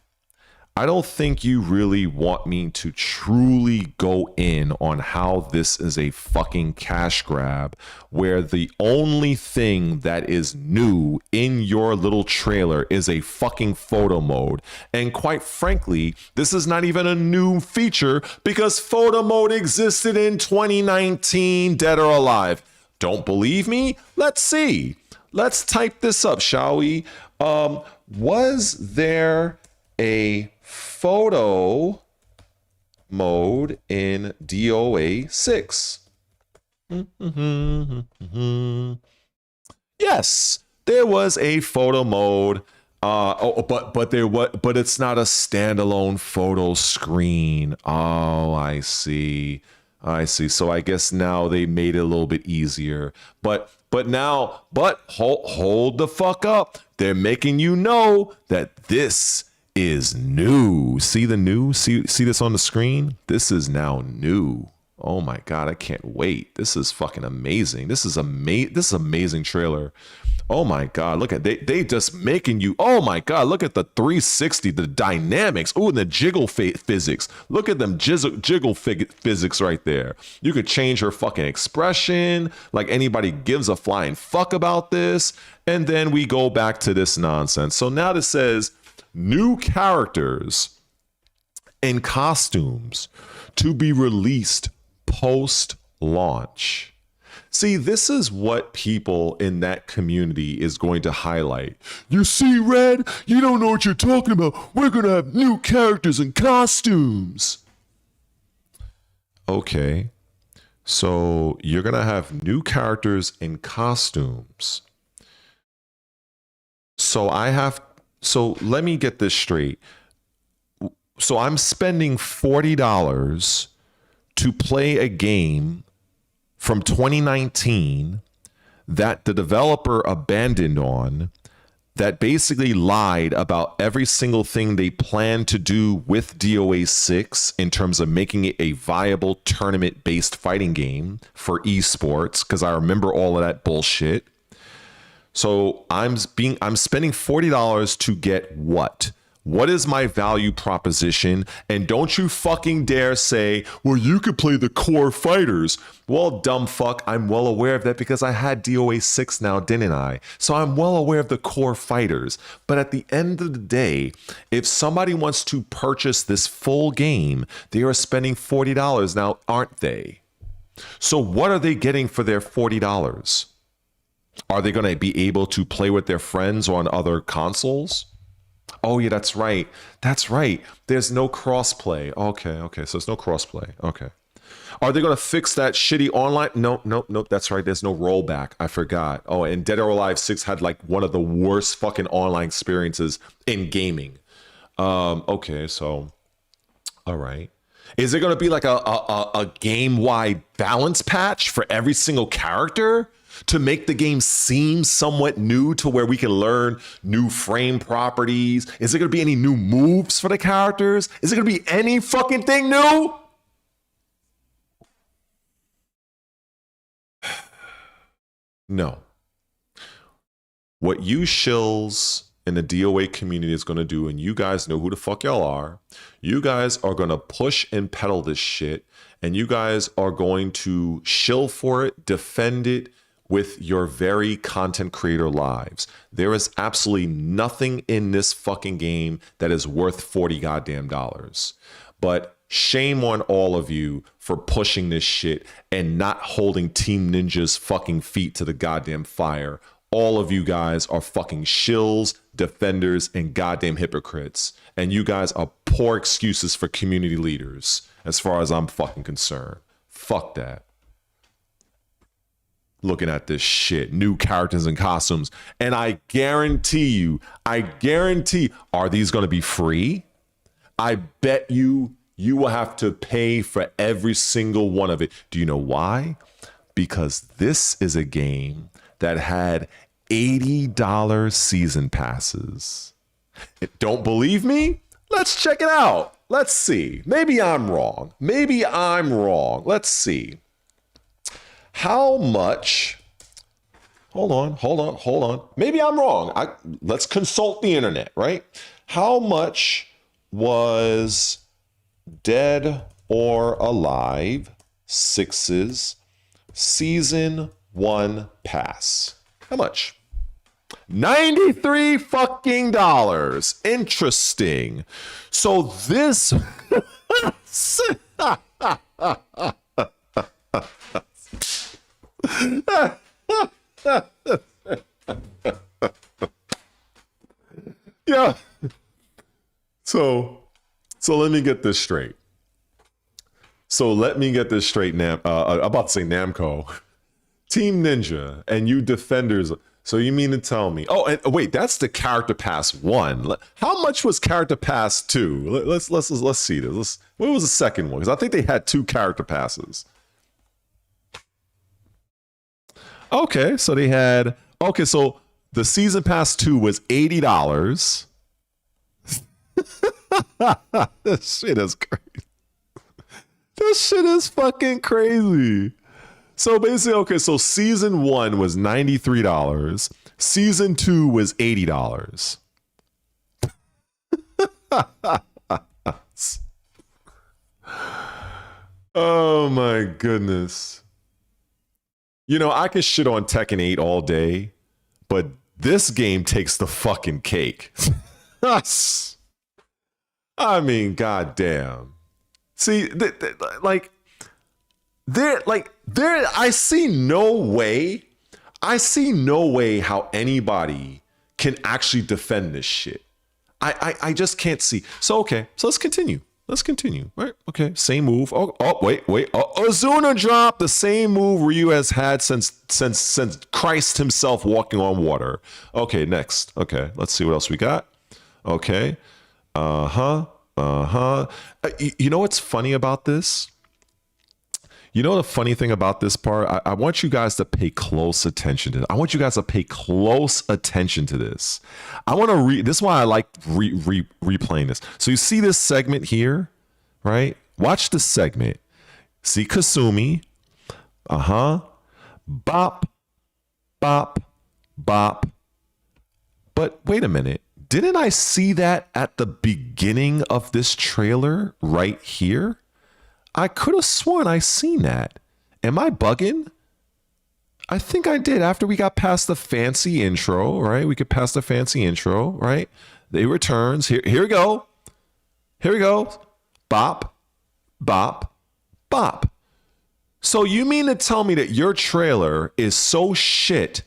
I don't think you really want me to truly go in on how this is a fucking cash grab, where the only thing that is new in your little trailer is a fucking photo mode. And quite frankly, this is not even a new feature because photo mode existed in 2019, dead or alive. Don't believe me? Let's see. Let's type this up, shall we? Was there a photo mode in DOA 6? Yes, there was a photo mode. But it's not a standalone photo screen. Oh, I see. So I guess now they made it a little bit easier. But hold the fuck up. They're making you know that this is new. See the new? See this on the screen? This is now new. Oh my God, I can't wait. This is fucking amazing. This is amazing trailer. Oh my God, look at they just making you, oh my God, look at the 360, the dynamics. Oh, and the jiggle physics. Look at them jiggle physics right there. You could change her fucking expression like anybody gives a flying fuck about this. And then we go back to this nonsense. So now this says new characters and costumes to be released post-launch. See, this is what people in that community is going to highlight. You see, Red, you don't know what you're talking about. We're going to have new characters and costumes. Okay, so you're going to have new characters and costumes. So let me get this straight. So I'm spending $40 to play a game from 2019 that the developer abandoned on, that basically lied about every single thing they planned to do with DOA 6 in terms of making it a viable tournament-based fighting game for esports, because I remember all of that bullshit. So I'm spending $40 to get what? What is my value proposition? And don't you fucking dare say, well, you could play the core fighters. Well, dumb fuck, I'm well aware of that because I had DOA 6 now, didn't I? So I'm well aware of the core fighters. But at the end of the day, if somebody wants to purchase this full game, they are spending $40 now, aren't they? So what are they getting for their $40? Are they going to be able to play with their friends on other consoles? Oh, yeah, that's right. That's right. There's no crossplay. Okay. So there's no crossplay. Okay. Are they going to fix that shitty online? No. That's right. There's no rollback. I forgot. Oh, and Dead or Alive 6 had like one of the worst fucking online experiences in gaming. Okay, so, all right. Is it going to be like a game-wide balance patch for every single character to make the game seem somewhat new, to where we can learn new frame properties? Is there going to be any new moves for the characters? Is it going to be any fucking thing new? No. What you shills in the DOA community is going to do, and you guys know who the fuck y'all are, you guys are going to push and peddle this shit, and you guys are going to shill for it, defend it, with your very content creator lives. There is absolutely nothing in this fucking game that is worth $40 goddamn dollars. But shame on all of you for pushing this shit and not holding Team Ninja's fucking feet to the goddamn fire. All of you guys are fucking shills, defenders, and goddamn hypocrites. And you guys are poor excuses for community leaders, as far as I'm fucking concerned. Fuck that. Looking at this shit, new characters and costumes, and I guarantee, are these going to be free? I bet you will have to pay for every single one of it. Do you know why? Because this is a game that had $80 season passes. Don't believe me? Let's check it out. Let's see. Maybe I'm wrong. Let's see. How much? Hold on. Maybe I'm wrong. Let's consult the internet, right? How much was Dead or Alive 6's Season 1 pass. How much? $93 fucking dollars. Interesting. So this yeah. So let me get this straight. I'm about to say Namco. Team Ninja and you defenders. So you mean to tell me? Oh, and wait, that's the Character Pass 1. How much was Character Pass 2? Let's see this. What was the second one? Because I think they had 2 Character Passes. Okay, so they had. Okay, so the Season Pass 2 was $80. This shit is crazy. This shit is fucking crazy. So basically, okay, so Season 1 was $93. Season 2 was $80. Oh my goodness. You know, I could shit on Tekken 8 all day, but this game takes the fucking cake. I mean, goddamn. See, I see no way how anybody can actually defend this shit. I just can't see. So let's continue. Right? Okay, same move. Wait. Azuna drop, the same move Ryu has had since Christ himself walking on water. Okay, next. Okay, let's see what else we got. Okay. You know what's funny about this? You know the funny thing about this part? I want you guys to pay close attention to this. I want you guys to pay close attention to this. I want to read. This is why I like replaying this. So you see this segment here, right? Watch this segment. See Kasumi. Bop, bop, bop. But wait a minute. Didn't I see that at the beginning of this trailer right here? I could have sworn I seen that. Am I bugging? I think I did after we got past the fancy intro, right? We get past the fancy intro, right? They returns. Here we go. Here we go. Bop, bop, bop. So you mean to tell me that your trailer is so shit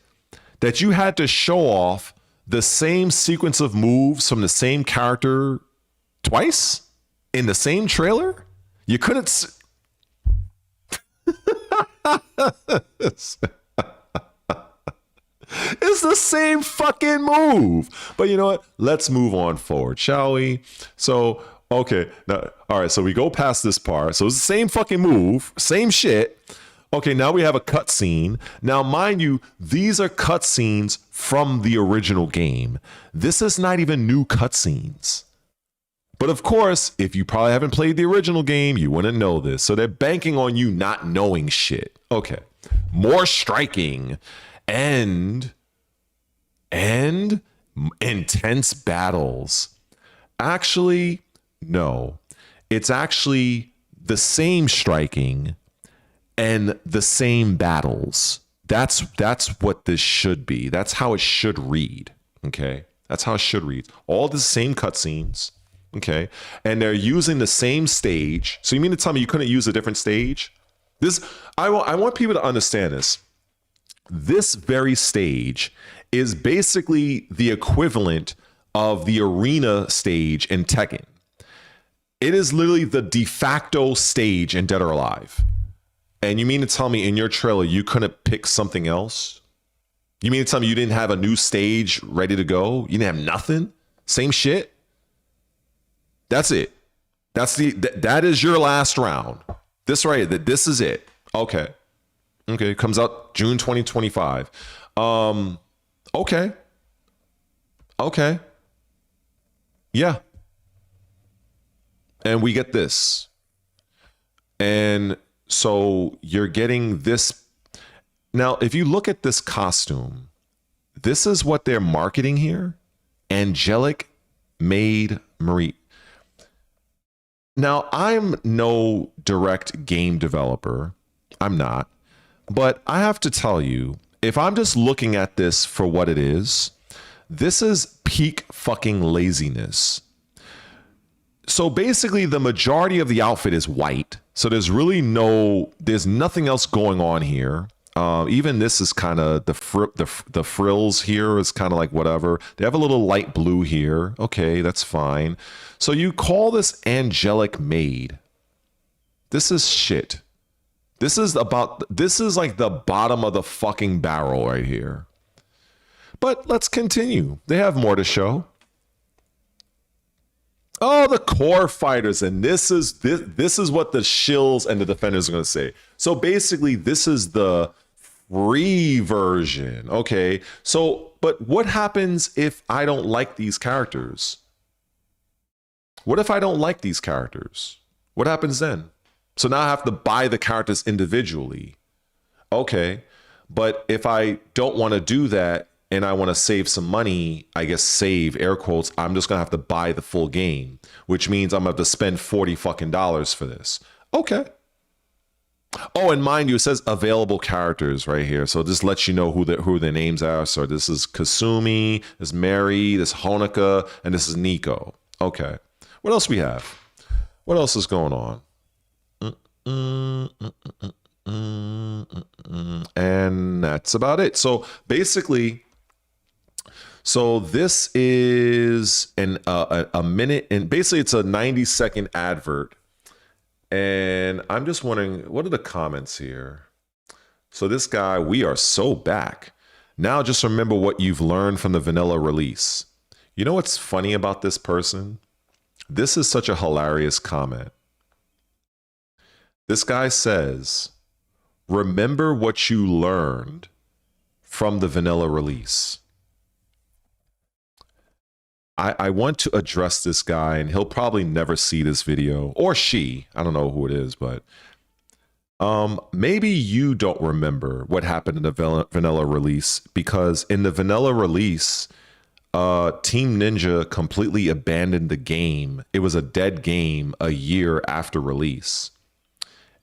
that you had to show off the same sequence of moves from the same character twice in the same trailer? You couldn't. It's the same fucking move. But you know what? Let's move on forward, shall we? So, okay. Now, all right. So we go past this part. So it's the same fucking move, same shit. Okay, now we have a cutscene. Now, mind you, these are cutscenes from the original game. This is not even new cutscenes. But of course, if you probably haven't played the original game, you wouldn't know this. So they're banking on you not knowing shit. Okay, more striking and intense battles. Actually, no. It's actually the same striking and the same battles. That's what this should be. That's how it should read. Okay, that's how it should read. All the same cutscenes. Okay, and they're using the same stage. So you mean to tell me you couldn't use a different stage? I want people to understand this. This very stage is basically the equivalent of the arena stage in Tekken. It is literally the de facto stage in Dead or Alive. And you mean to tell me in your trailer you couldn't pick something else? You mean to tell me you didn't have a new stage ready to go? You didn't have nothing? Same shit? That's it. That is your last round. This is it. Okay. It comes out June 2025. Okay. Yeah. And we get this. And so you're getting this. Now, if you look at this costume, this is what they're marketing here. Angelic Maid Marie. Now, I'm no direct game developer. I'm not. But I have to tell you, if I'm just looking at this for what it is, this is peak fucking laziness. So basically, the majority of the outfit is white. So there's nothing else going on here. Even this is kind of the frills here is kind of like whatever. They have a little light blue here. Okay, that's fine. So you call this angelic maid. This is shit. This is like the bottom of the fucking barrel right here. But let's continue. They have more to show. Oh, the core fighters, and this is what the shills and the defenders are going to say. So basically, this is the free version. Okay, so but what happens if I don't like these characters? What if I don't like these characters? What happens then? So now I have to buy the characters individually. Okay, but if I don't want to do that and I want to save some money, I guess save, air quotes, I'm just going to have to buy the full game, which means I'm going to have to spend $40 fucking for this. Okay. Oh, and mind you, it says available characters right here. So this lets you know who their names are. So this is Kasumi, this is Mary, this is Honoka, and this is Nico. Okay. What else we have? What else is going on? And that's about it. So basically, this is a minute, and basically it's a 90-second advert. And I'm just wondering, what are the comments here? So this guy, we are so back. Now just remember what you've learned from the vanilla release. You know what's funny about this person? This is such a hilarious comment. This guy says, remember what you learned from the vanilla release. I want to address this guy, and he'll probably never see this video, or she. I don't know who it is, but maybe you don't remember what happened in the vanilla release, because in the vanilla release, Team Ninja completely abandoned the game. It was a dead game a year after release.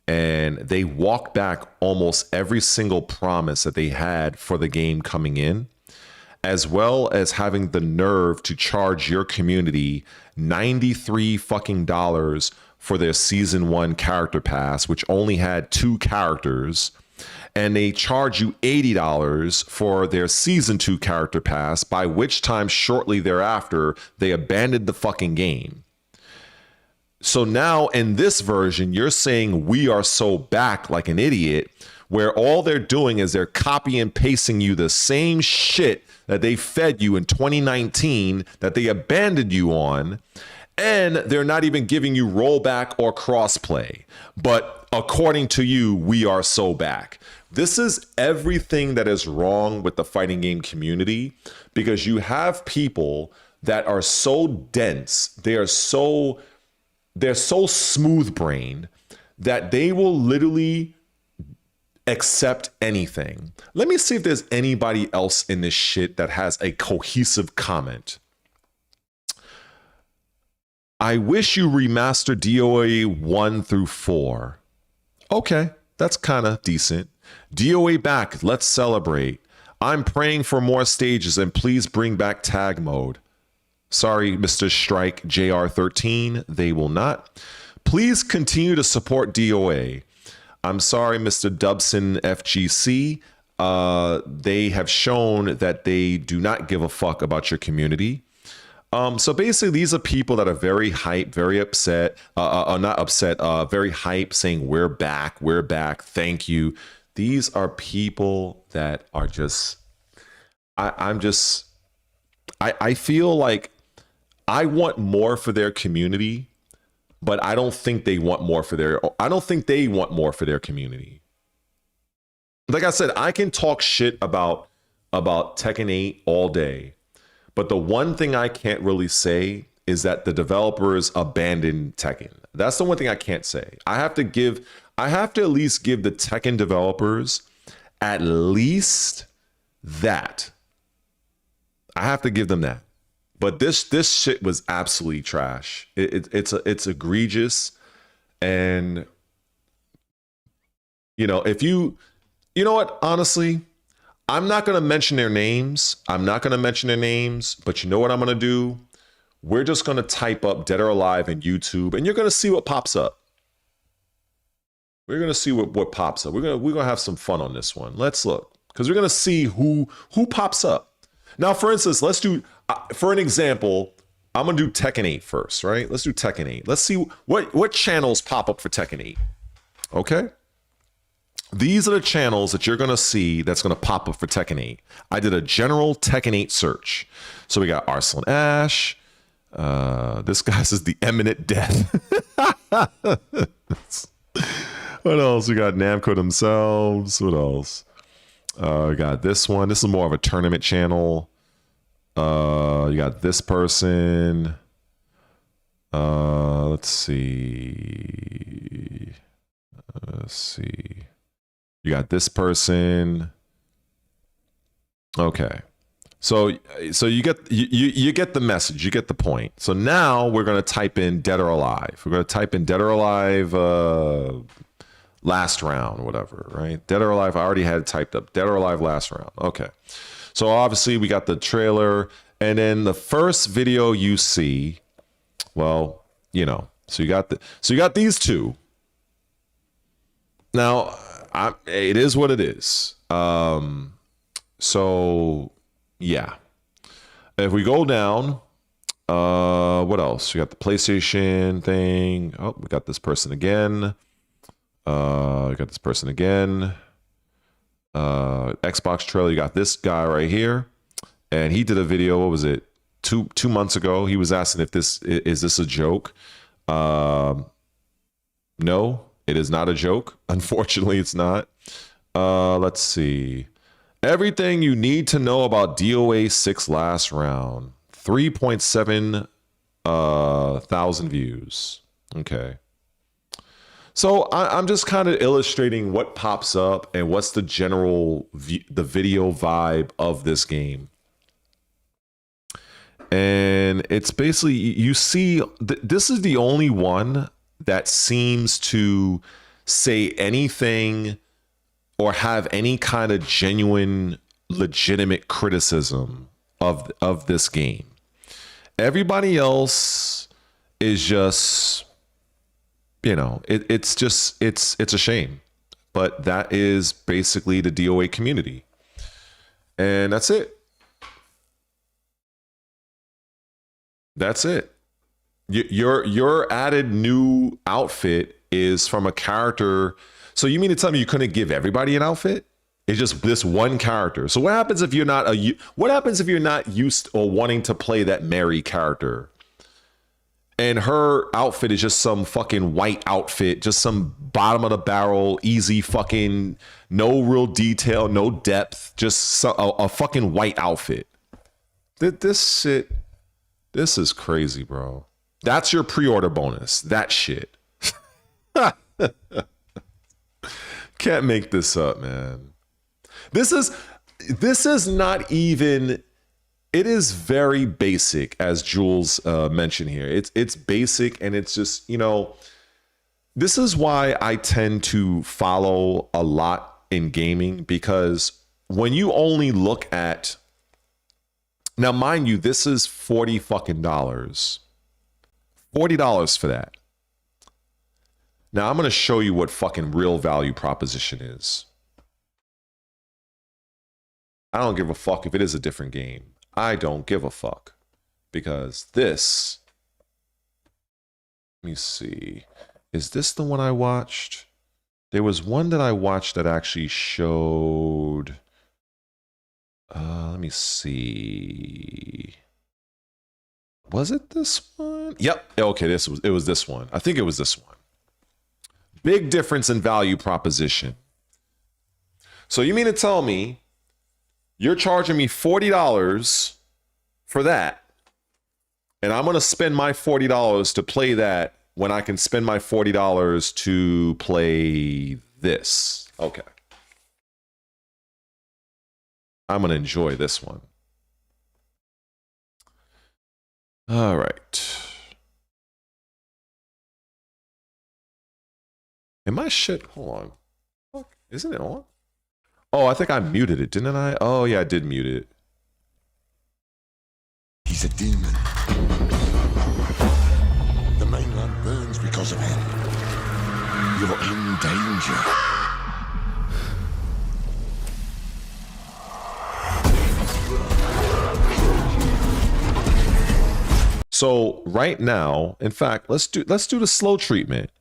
And they walked back almost every single promise that they had for the game coming in, as well as having the nerve to charge your community $93 fucking for their season 1 character pass, which only had 2 characters. And they charge you $80 for their season 2 character pass, by which time shortly thereafter, they abandoned the fucking game. So now in this version, you're saying we are so back like an idiot, where all they're doing is they're copy and pasting you the same shit that they fed you in 2019 that they abandoned you on, and they're not even giving you rollback or crossplay. But according to you, we are so back. This is everything that is wrong with the fighting game community, because you have people that are so dense, they're so smooth-brained that they will literally accept anything. Let me see if there's anybody else in this shit that has a cohesive comment. I wish you remastered DOA 1 through 4. Okay, that's kind of decent. DOA back, let's celebrate. I'm praying for more stages, and please bring back tag mode. Sorry, Mr. Strike JR13, they will not. Please continue to support DOA. I'm sorry, Mr. Dubson FGC. They have shown that they do not give a fuck about your community. So basically, these are people that are very hype, very upset, not upset, very hype, saying we're back, thank you. These are people that are just, I feel like I want more for their community, but I don't think they want more for their community. Like I said, I can talk shit about Tekken 8 all day, but the one thing I can't really say is that the developers abandoned Tekken. That's the one thing I can't say. I have to at least give the Tekken developers at least that. I have to give them that. But this shit was absolutely trash. It's egregious, and you know, if you know what, honestly, I'm not gonna mention their names. But you know what I'm gonna do? We're just gonna type up Dead or Alive in YouTube, and you're gonna see what pops up. We're gonna see what pops up. We're gonna have some fun on this one. Let's look, because we're gonna see who pops up. Now, for instance, let's do, for an example, I'm gonna do Tekken 8 first, right? Let's do Tekken 8. Let's see what channels pop up for Tekken 8. Okay? These are the channels that you're gonna see that's gonna pop up for Tekken 8. I did a general Tekken 8 search. So we got Arslan Ash. This guy says the Eminent Death. What else? We got Namco themselves. What else? We got this one. This is more of a tournament channel. You got this person. Let's see. You got this person. Okay. So you get the message. You get the point. So now we're gonna type in Dead or Alive. We're gonna type in Dead or Alive last round, whatever, right? Dead or Alive, I already had it typed up. Dead or Alive last round. Okay. So obviously we got the trailer, and then the first video you see, well, you know, so you got these two. Now, it is what it is. So yeah. If we go down, what else? We got the PlayStation thing. Oh, we got this person again. Xbox trailer. You got this guy right here, and he did a video. What was it? Two months ago. He was asking if this is a joke. No, it is not a joke. Unfortunately, it's not. Let's see. Everything you need to know about DOA 6 last round. 3.7 thousand views. Okay. So I'm just kind of illustrating what pops up and what's the general the video vibe of this game. And it's basically, you see, this is the only one that seems to say anything or have any kind of genuine, legitimate criticism of this game. Everybody else is just, you know, it's a shame, but that is basically the DOA community, and that's it. That's it. Your added new outfit is from a character. So you mean to tell me you couldn't give everybody an outfit? It's just this one character. So what happens if you're not used or wanting to play that Mary character? And her outfit is just some fucking white outfit, just some bottom of the barrel, easy fucking, no real detail, no depth, just a fucking white outfit. This shit, this is crazy, bro. That's your pre-order bonus. That shit. Can't make this up, man. This is not even. It is very basic, as Jules mentioned here. It's basic, and it's just, you know, this is why I tend to follow a lot in gaming, because when you only look at, now mind you, this is $40 for that. Now I'm gonna show you what fucking real value proposition is. I don't give a fuck if it is a different game. I don't give a fuck, because this, let me see, is this the one I watched? There was one that I watched that actually showed, let me see, was it this one? Yep. Okay, it was this one. I think it was this one. Big difference in value proposition. So you mean to tell me you're charging me $40 for that, and I'm going to spend my $40 to play that when I can spend my $40 to play this? Okay. I'm going to enjoy this one. All right. Am I shit? Hold on. Fuck, isn't it on? Oh, I think I muted it, didn't I? Oh, yeah, I did mute it. He's a demon. The mainland burns because of him. You're in danger. So right now, in fact, let's do the slow treatment.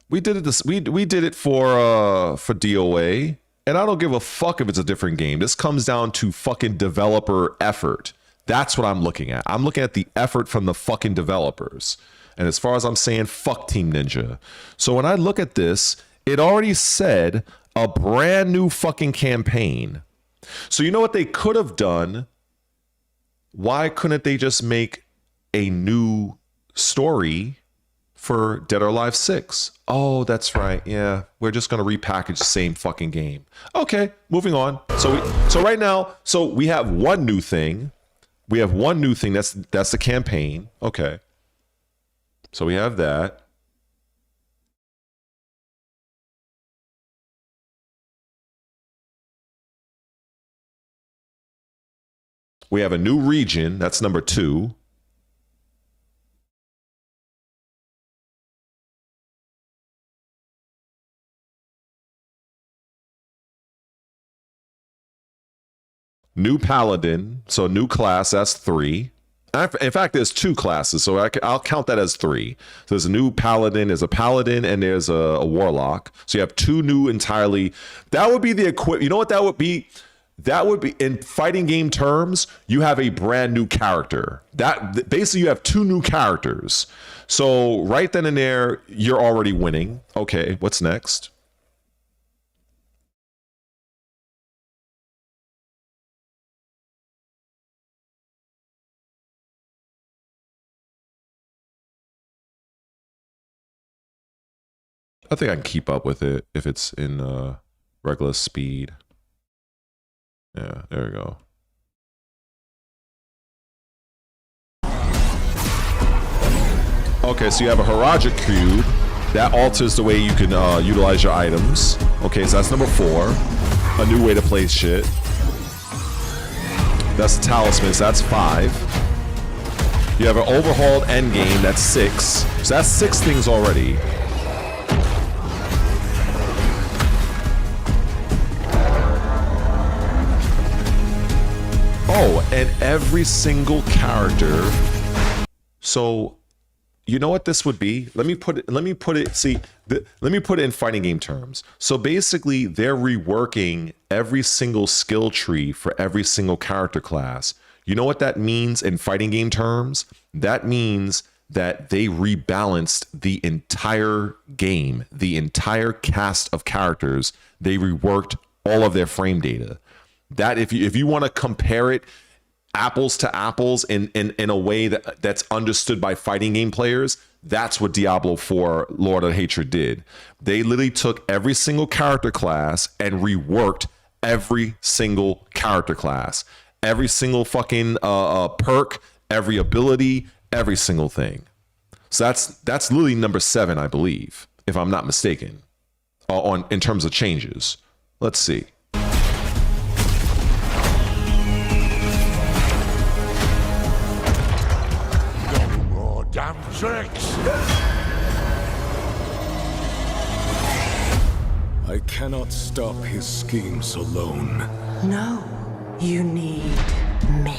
We did it we did it for DOA, and I don't give a fuck if it's a different game. This comes down to fucking developer effort. That's what I'm looking at. I'm looking at the effort from the fucking developers. And as far as I'm saying, fuck Team Ninja. So when I look at this, it already said a brand new fucking campaign. So you know what they could have done? Why couldn't they just make a new story for Dead or Alive 6? Oh, that's right. Yeah, we're just gonna repackage the same fucking game. Okay, moving on. So right now, so we have one new thing. We have one new thing. That's the campaign. Okay. So we have that. We have a new region. That's number 2. New Paladin, so new class, that's 3. In fact, there's 2 classes, so I'll count that as 3. So there's a new Paladin, there's a Paladin, and there's a Warlock. So you have 2 new entirely. That would be the equip. You know what that would be? That would be, in fighting game terms, you have a brand new character. That basically you have 2 new characters. So right then and there, you're already winning. Okay, what's next? I think I can keep up with it if it's in regular speed. Yeah, there we go. Okay, so you have a Haragic Cube. That alters the way you can utilize your items. Okay, so that's number 4. A new way to play shit. That's the Talisman, so that's 5. You have an overhauled endgame, that's 6. So that's 6 things already. Oh, and every single character. So, you know what this would be? Let me put it in fighting game terms. So basically, they're reworking every single skill tree for every single character class. You know what that means in fighting game terms? That means that they rebalanced the entire game, the entire cast of characters. They reworked all of their frame data. That if you want to compare it apples to apples in a way that's understood by fighting game players, that's what Diablo 4 Lord of Hatred did. They literally took every single character class and reworked every single character class, every single fucking perk, every ability, every single thing. So that's literally number 7, I believe, if I'm not mistaken, in terms of changes. Let's see. Damn tricks! I cannot stop his schemes alone. No, you need me.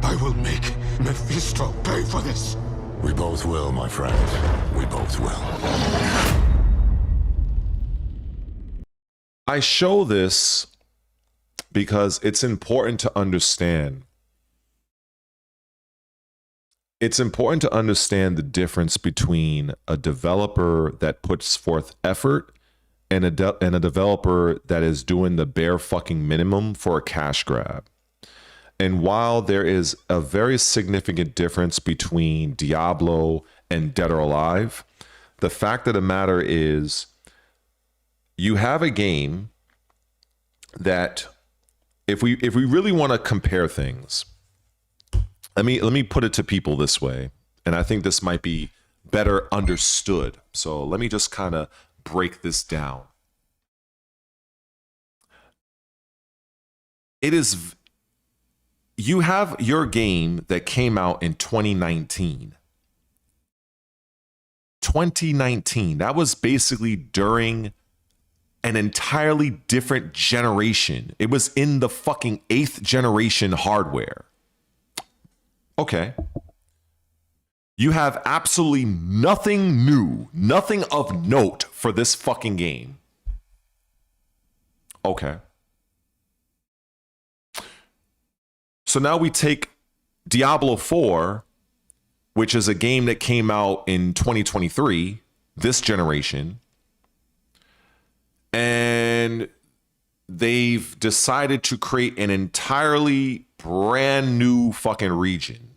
I will make Mephisto pay for this. We both will, my friend. We both will. I show this because it's important to understand. It's important to understand the difference between a developer that puts forth effort and a developer that is doing the bare fucking minimum for a cash grab. And while there is a very significant difference between Diablo and Dead or Alive, the fact of the matter is, you have a game that, if we really want to compare things, let me put it to people this way, and I think this might be better understood. So let me just kind of break this down. You have your game that came out in 2019. 2019, that was basically during an entirely different generation. It was in the fucking 8th generation hardware. Okay. You have absolutely nothing new, nothing of note for this fucking game. Okay. So now we take Diablo 4, which is a game that came out in 2023, this generation, and they've decided to create an entirely brand new fucking region.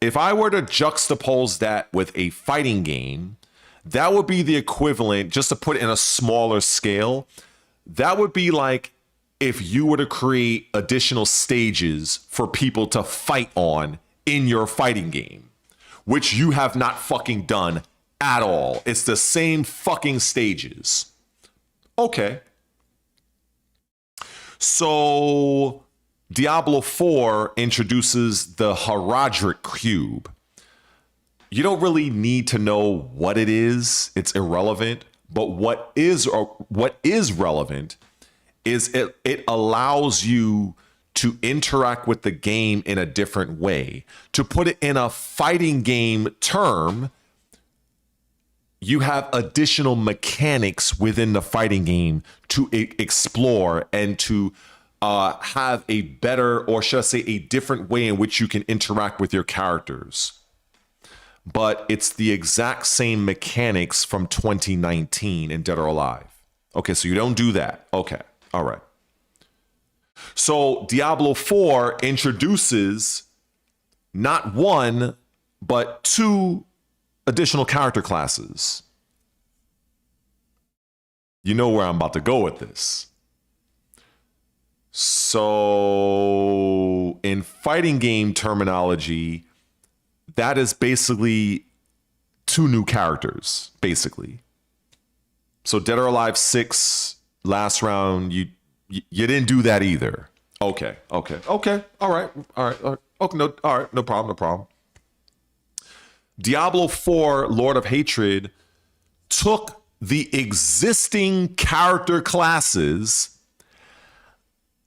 If I were to juxtapose that with a fighting game, that would be the equivalent, just to put it in a smaller scale, that would be like if you were to create additional stages for people to fight on in your fighting game, which you have not fucking done at all. It's the same fucking stages. Okay. So Diablo 4 introduces the Haradric Cube. You don't really need to know what it is. It's irrelevant. But what is relevant is it allows you to interact with the game in a different way. To put it in a fighting game term, you have additional mechanics within the fighting game to explore and to have a better, or should I say, a different way in which you can interact with your characters. But it's the exact same mechanics from 2019 in Dead or Alive. Okay, so you don't do that. Okay, all right. So Diablo 4 introduces not one, but 2 additional character classes. You know where I'm about to go with this. So in fighting game terminology, that is basically 2 new characters, basically. So Dead or Alive 6, last round, you didn't do that either. Okay. All right. Okay, no problem. Diablo 4, Lord of Hatred, took the existing character classes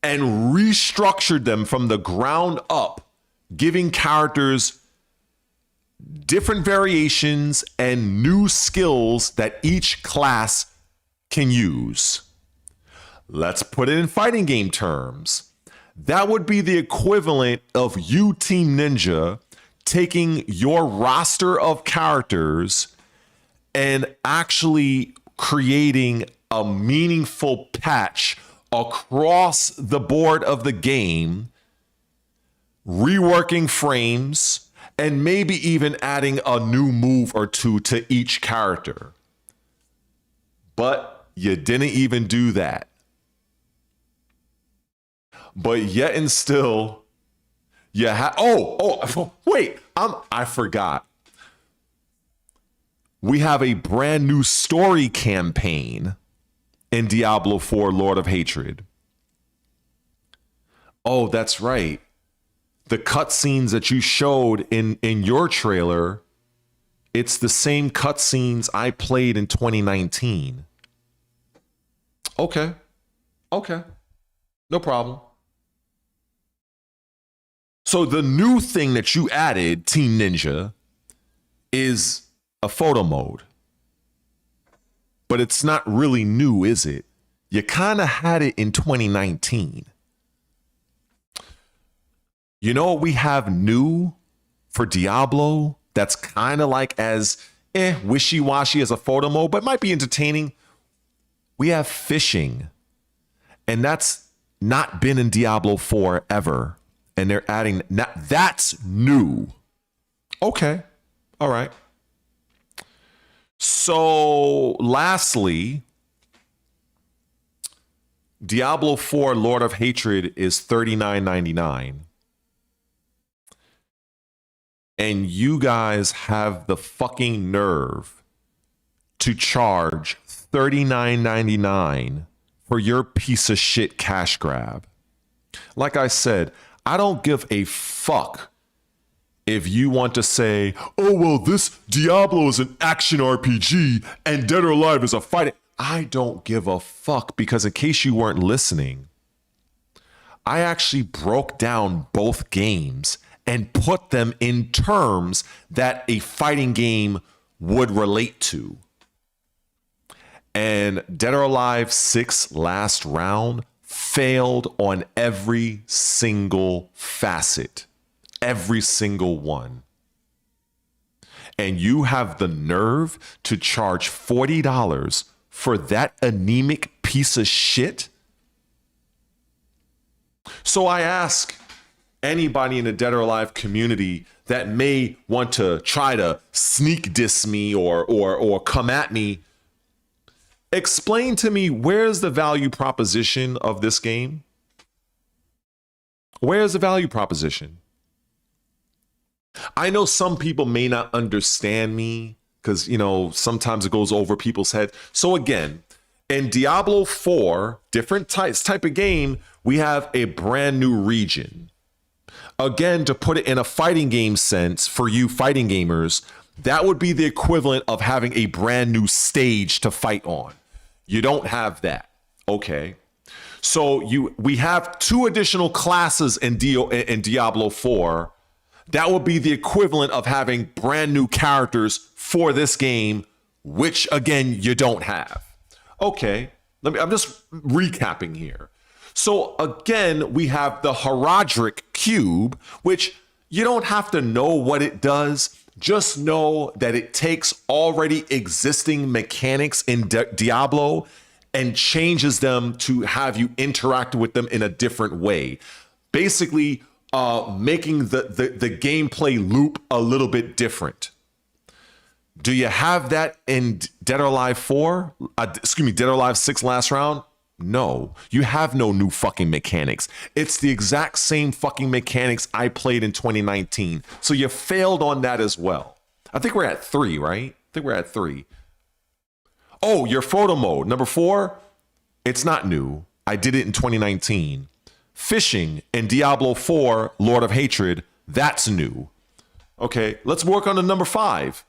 and restructured them from the ground up, giving characters different variations and new skills that each class can use. Let's put it in fighting game terms. That would be the equivalent of you, Team Ninja, taking your roster of characters and actually creating a meaningful patch across the board of the game, reworking frames, and maybe even adding a new move or 2 to each character. But you didn't even do that. But yet and still, you have... wait, I forgot. We have a brand new story campaign in Diablo 4, Lord of Hatred. Oh, that's right. The cutscenes that you showed in your trailer, it's the same cutscenes I played in 2019. Okay. No problem. So the new thing that you added, Team Ninja, is a photo mode. But it's not really new, is it? You kind of had it in 2019. You know what we have new for Diablo that's kind of like as wishy-washy as a photo mode, but might be entertaining? We have fishing. And that's not been in Diablo 4 ever. And they're adding, that's new. Okay. All right. So, lastly, Diablo 4 Lord of Hatred is $39.99. And you guys have the fucking nerve to charge $39.99 for your piece of shit cash grab. Like I said, I don't give a fuck if you want to say, oh, well, this Diablo is an action RPG and Dead or Alive is a fighting. I don't give a fuck, because in case you weren't listening, I actually broke down both games and put them in terms that a fighting game would relate to. And Dead or Alive 6 Last Round failed on every single facet. Every single one. And you have the nerve to charge $40 for that anemic piece of shit? So I ask anybody in the Dead or Alive community that may want to try to sneak diss me or come at me, explain to me, where's the value proposition of this game? Where's the value proposition? I know some people may not understand me because, you know, sometimes it goes over people's head. So again, in Diablo 4, different type of game, we have a brand new region. Again, to put it in a fighting game sense for you fighting gamers, that would be the equivalent of having a brand new stage to fight on. You don't have that. Okay. So we have 2 additional classes in Diablo 4. That would be the equivalent of having brand new characters for this game, which again, you don't have. Okay, I'm just recapping here. So again, we have the Herodric Cube, which you don't have to know what it does. Just know that it takes already existing mechanics in Diablo and changes them to have you interact with them in a different way. Basically, making the gameplay loop a little bit different. Do you have that in Dead or Alive 4? Dead or Alive 6 Last Round? No, you have no new fucking mechanics. It's the exact same fucking mechanics I played in 2019. So you failed on that as well. I think we're at 3, right? I think we're at 3. Oh, your photo mode, number 4, it's not new. I did it in 2019. Fishing in Diablo 4, Lord of Hatred, that's new. Okay, let's work on the number 5.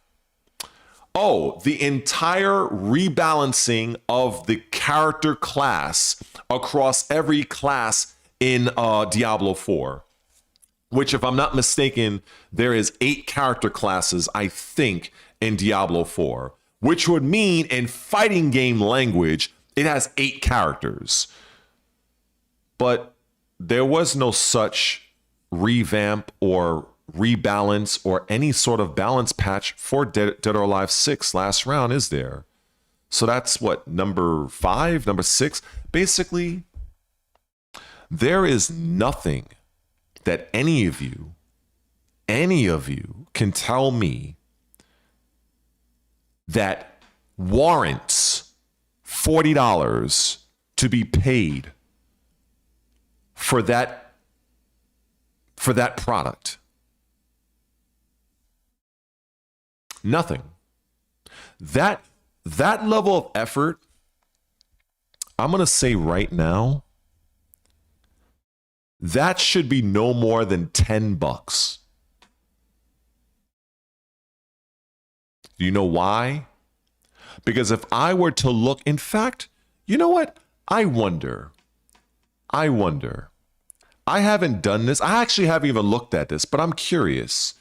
Oh, the entire rebalancing of the character class across every class in Diablo 4, which, if I'm not mistaken, there is 8 character classes, I think, in Diablo 4, which would mean in fighting game language, it has 8 characters. But there was no such revamp or rebalance or any sort of balance patch for Dead or Alive 6 Last Round, is there? So that's what, number 5, number 6? Basically, there is nothing that any of you can tell me that warrants $40 to be paid for that product. Nothing. That level of effort, I'm going to say right now, that should be no more than $10. Do you know why? Because if I were to look, in fact, you know what? I wonder. I haven't done this. I actually haven't even looked at this, but I'm curious.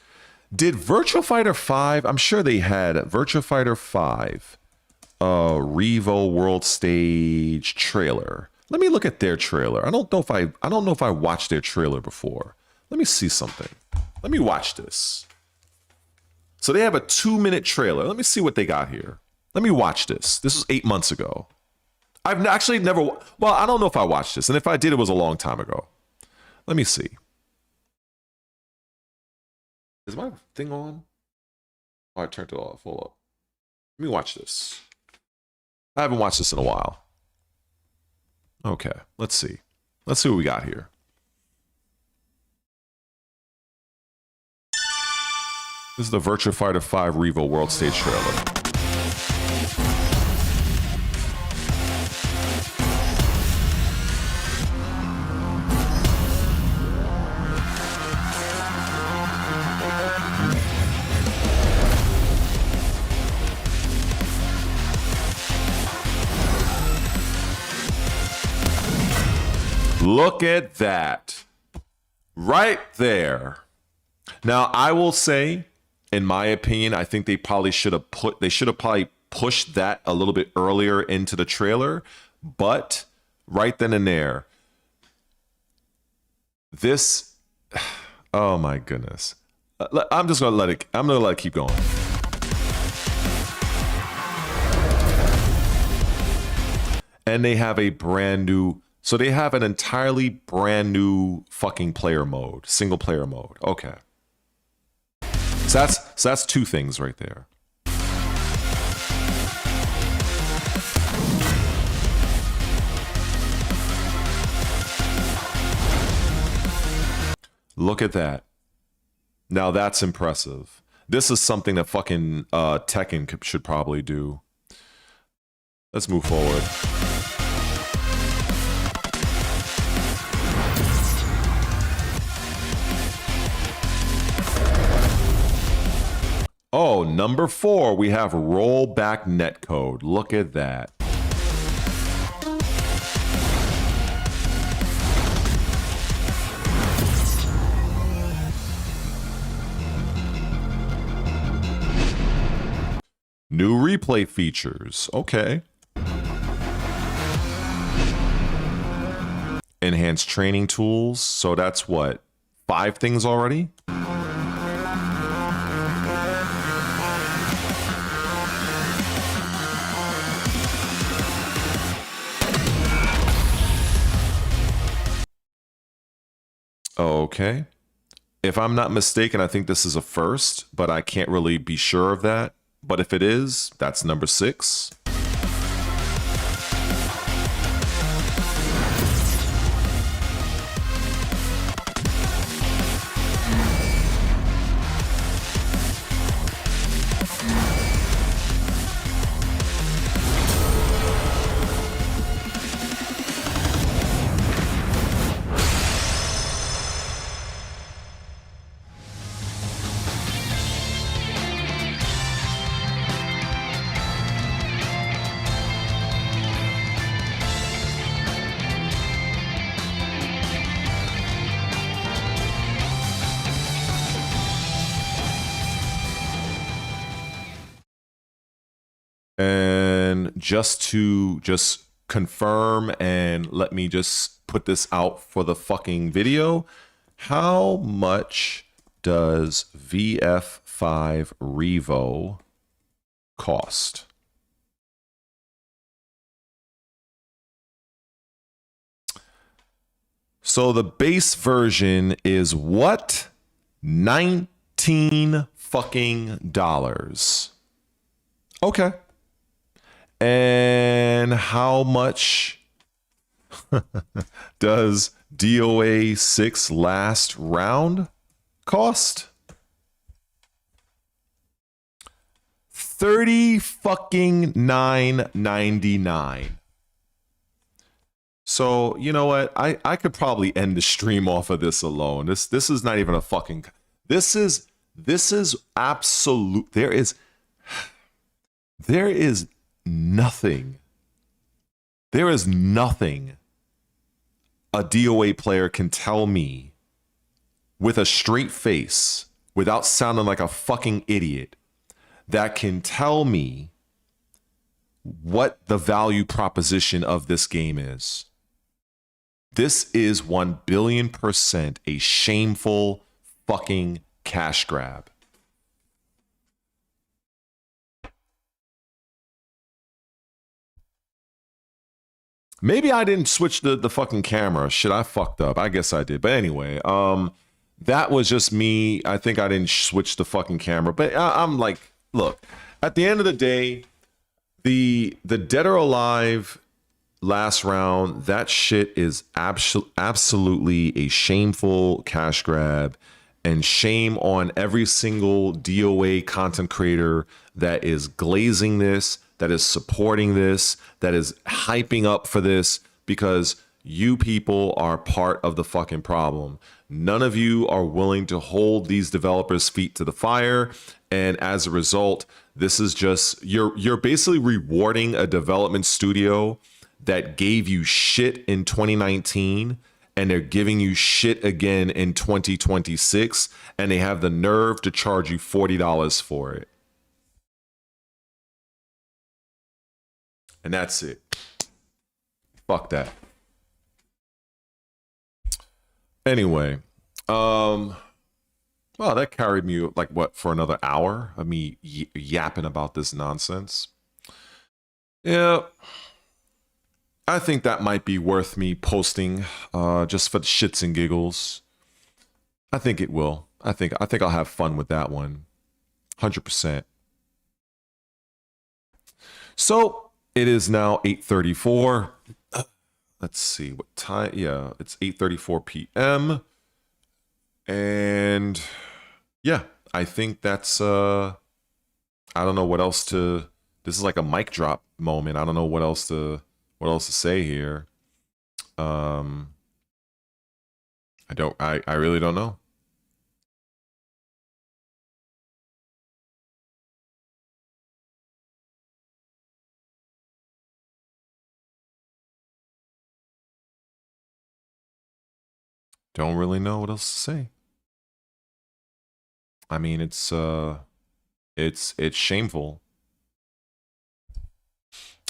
Did Virtua Fighter 5, I'm sure they had Virtua Fighter 5, Revo World Stage trailer. Let me look at their trailer. I don't know if I watched their trailer before. Let me see something. Let me watch this. So they have a 2-minute trailer. Let me see what they got here. Let me watch this. This was 8 months ago. I've actually never, well, I don't know if I watched this. And if I did, it was a long time ago. Let me see. Is my thing on? Oh, I turned it off. Hold up. me watch this. I haven't watched this in a while. Okay, let's see. Let's see what we got here. This is the Virtua Fighter 5 Revo World Stage trailer. Look at that. Right there. Now, I will say, in my opinion, I think they probably should have pushed that a little bit earlier into the trailer, but right then and there, this, oh my goodness. I'm just gonna let it keep going. And they have a brand new, so they have an entirely brand new fucking player mode, single player mode. Okay. So that's two things right there. Look at that. Now that's impressive. This is something that fucking Tekken should probably do. Let's move forward. Oh, number 4, we have rollback netcode. Look at that. New replay features. Okay. Enhanced training tools. So that's what? 5 things already? Okay. If I'm not mistaken, I think this is a first, but I can't really be sure of that. But if it is, that's number 6. And just to confirm and let me just put this out for the fucking video, how much does VF5 Revo cost? So the base version is what? $19 fucking dollars. Okay. And how much does DOA 6 last round cost? $39.99. So, you know what? I could probably end the stream off of this alone. This is not even a fucking, this is absolute. There is nothing a DOA player can tell me with a straight face, without sounding like a fucking idiot, that can tell me what the value proposition of this game is. This is 1,000,000,000% a shameful fucking cash grab. Maybe I didn't switch the fucking camera. Shit, I fucked up. I guess I did. But anyway, that was just me. I think I didn't switch the fucking camera. But I'm like, look, at the end of the day, The Dead or Alive last round, that shit is absolutely a shameful cash grab, and shame on every single DOA content creator that is glazing this, that is supporting this, that is hyping up for this, because you people are part of the fucking problem. None of you are willing to hold these developers' feet to the fire, and as a result, this is just, you're basically rewarding a development studio that gave you shit in 2019, and they're giving you shit again in 2026, and they have the nerve to charge you $40 for it. And that's it. Fuck that. Anyway, well, that carried me like what, for another hour of me yapping about this nonsense. Yeah, I think that might be worth me posting just for the shits and giggles. I think it will. I think I'll have fun with that one. 100%. So it is now 8:34. Let's see what time. Yeah, it's 8:34 p.m. And yeah, I think that's I don't know what else to. This is like a mic drop moment. I don't know what else to say here. I really don't know. Don't really know what else to say. I mean, it's shameful.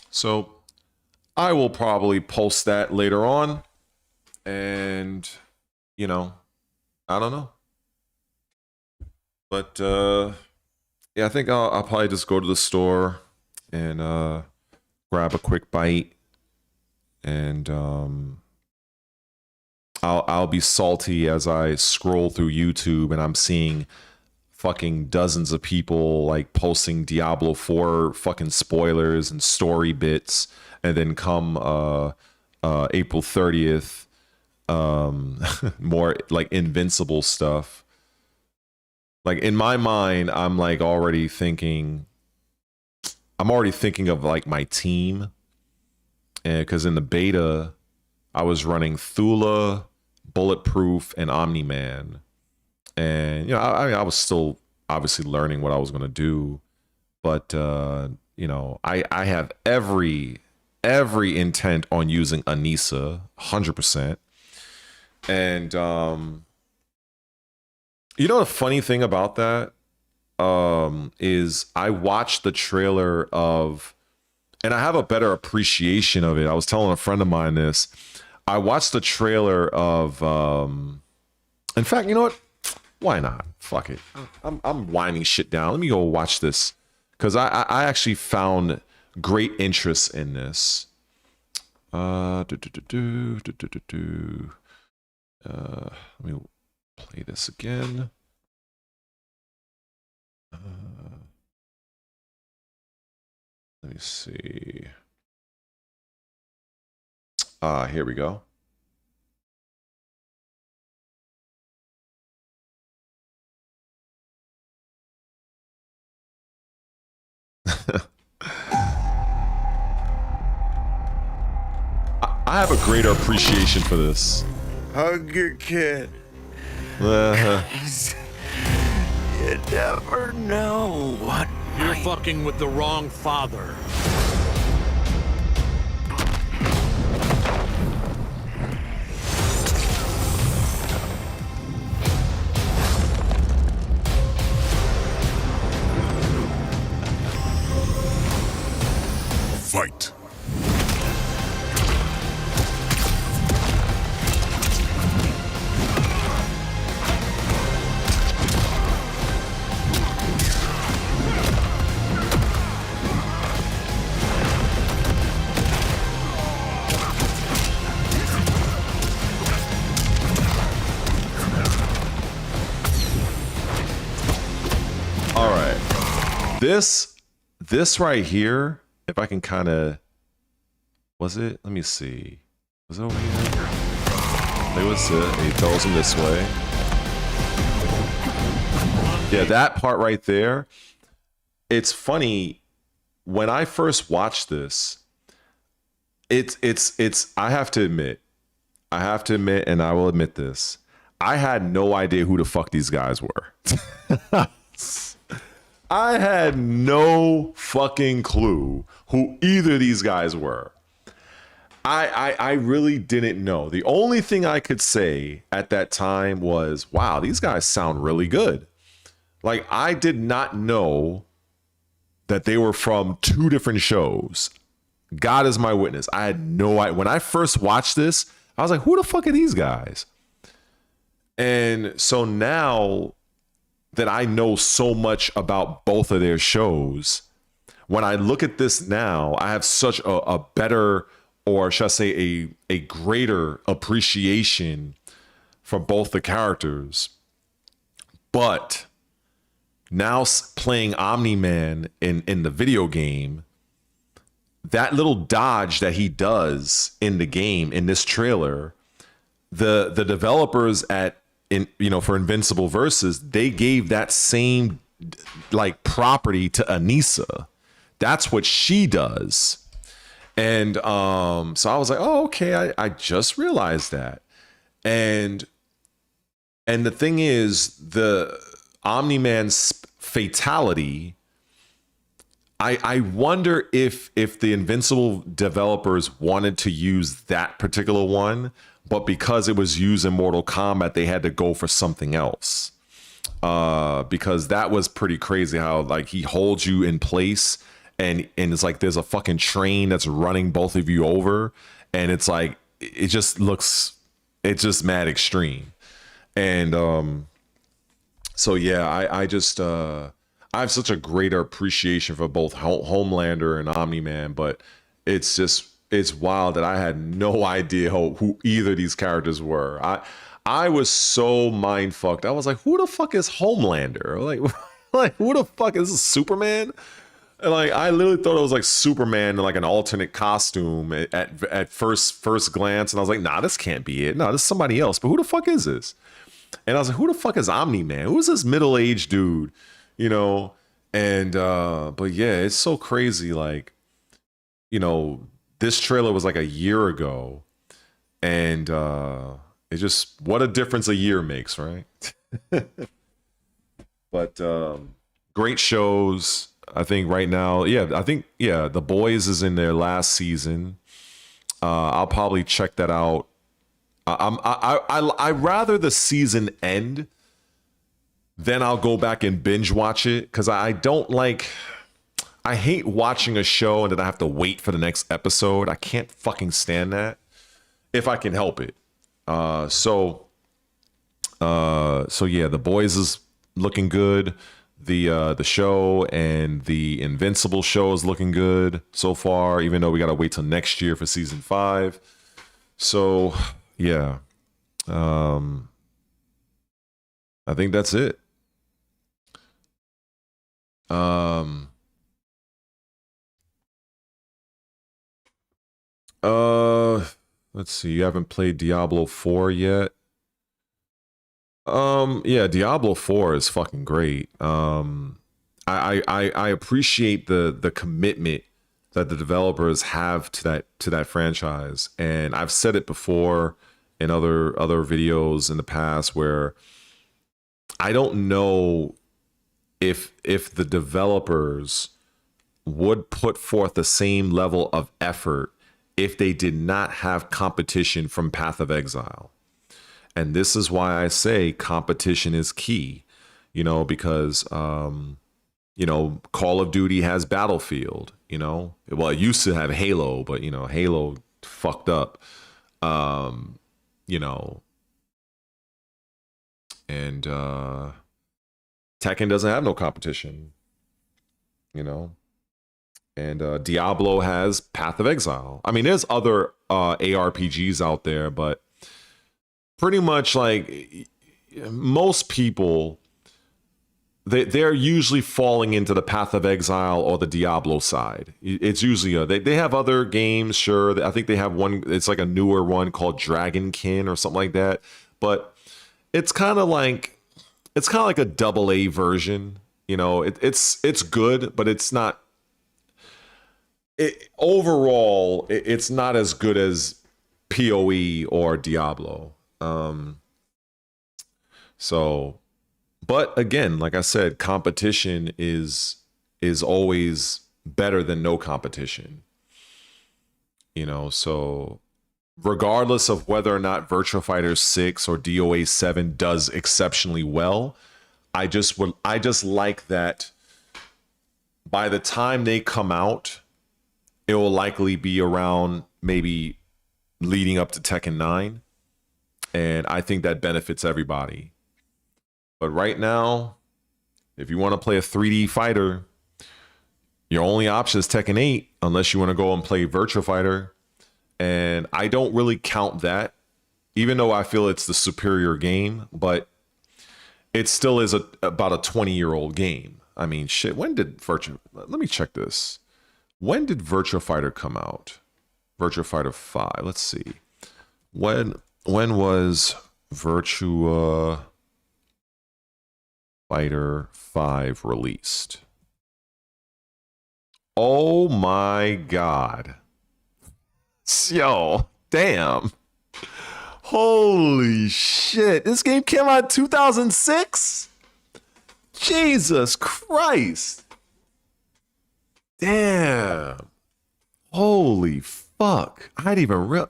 So I will probably post that later on, and you know, I don't know. But yeah, I think I'll probably just go to the store and grab a quick bite, and I'll be salty as I scroll through YouTube and I'm seeing fucking dozens of people like posting Diablo 4 fucking spoilers and story bits, and then come April 30th, more like Invincible stuff. Like in my mind, I'm already thinking of like my team, and because in the beta I was running Thula, Bulletproof, and Omni-Man, and you know, I was still obviously learning what I was going to do, but you know, I have every intent on using Anissa 100%. And you know, the funny thing about that is I watched the trailer of, and I have a better appreciation of it. I was telling a friend of mine this. I watched the trailer of, in fact, you know what? Why not? Fuck it. I'm winding shit down. Let me go watch this, because I actually found great interest in this. Let me play this again. Let me see. Here we go. I have a greater appreciation for this. Hug your kid. You never know what. You're fucking with the wrong father. Fight. All right. This right here if I can kind of, was it? Let me see. Was it over here? It was it. He throws him this way. Yeah, that part right there. It's funny. When I first watched this, it's. I have to admit, and I will admit this. I had no idea who the fuck these guys were. I had no fucking clue who either of these guys were. I really didn't know. The only thing I could say at that time was, wow, these guys sound really good. Like, I did not know that they were from two different shows. God is my witness. I had no idea. When I first watched this, I was like, who the fuck are these guys? And so now that I know so much about both of their shows, when I look at this now, I have such a better, or should I say a greater appreciation for both the characters. But now playing Omni-Man in the video game, that little dodge that he does in the game, in this trailer, the developers for Invincible Versus, they gave that same like property to Anissa. That's what she does. And so I was like, oh, okay, I just realized that. And the thing is, the Omni-Man's fatality, I wonder if the Invincible developers wanted to use that particular one, but because it was used in Mortal Kombat, they had to go for something else. Because that was pretty crazy how like he holds you in place and it's like there's a fucking train that's running both of you over, and it's like it's just mad extreme. And so yeah, I have such a greater appreciation for both Homelander and Omni-Man, but it's wild that I had no idea who either of these characters were. I was so mind fucked. I was like, who the fuck is Homelander? Like who the fuck is this, Superman? And like I literally thought it was like Superman in like an alternate costume at first glance, and I was like, nah, this can't be it. No, this is somebody else. But who the fuck is this? And I was like, who the fuck is Omni-Man? Who's this middle-aged dude? You know, and but yeah, it's so crazy. Like, you know, this trailer was like a year ago, and it just, what a difference a year makes, right? But great shows. I think right now, The Boys is in their last season. I'll probably check that out. I rather the season end. Then I'll go back and binge watch it, because I hate watching a show and then I have to wait for the next episode. I can't fucking stand that if I can help it. So yeah, The Boys is looking good. The show and the Invincible show is looking good so far, even though we gotta wait till next year for season 5. So yeah, I think that's it. Let's see. You haven't played Diablo 4 yet? Yeah, Diablo 4 is fucking great. I appreciate the commitment that the developers have to that franchise, and I've said it before in other videos in the past where I don't know if the developers would put forth the same level of effort if they did not have competition from Path of Exile. And this is why I say competition is key, you know, because, you know, Call of Duty has Battlefield, you know, well, it used to have Halo, but, you know, Halo fucked up, you know, and Tekken doesn't have no competition, you know, and Diablo has Path of Exile. I mean, there's other ARPGs out there, but pretty much like most people they're usually falling into the Path of Exile or the Diablo side. It's usually they have other games, sure. I think they have one. It's like a newer one called Dragonkin or something like that. But it's kind of like a AA version. You know, it's good, but it's not. Overall, it's not as good as PoE or Diablo. But again, like I said, competition is always better than no competition. You know, so regardless of whether or not Virtua Fighter 6 or DOA 7 does exceptionally well, I just like that by the time they come out, it will likely be around maybe leading up to Tekken 9. And I think that benefits everybody. But right now, if you want to play a 3D fighter, your only option is Tekken 8, unless you want to go and play Virtua Fighter. And I don't really count that, even though I feel it's the superior game, but it still is about a 20-year-old game. I mean, shit, when did Virtua... Let me check this. When did Virtua Fighter come out? Virtua Fighter 5. Let's see. When was Virtua Fighter 5 released? Oh my god. Yo, damn. Holy shit. This game came out in 2006? Jesus Christ. Damn. Holy fuck. I didn't even real.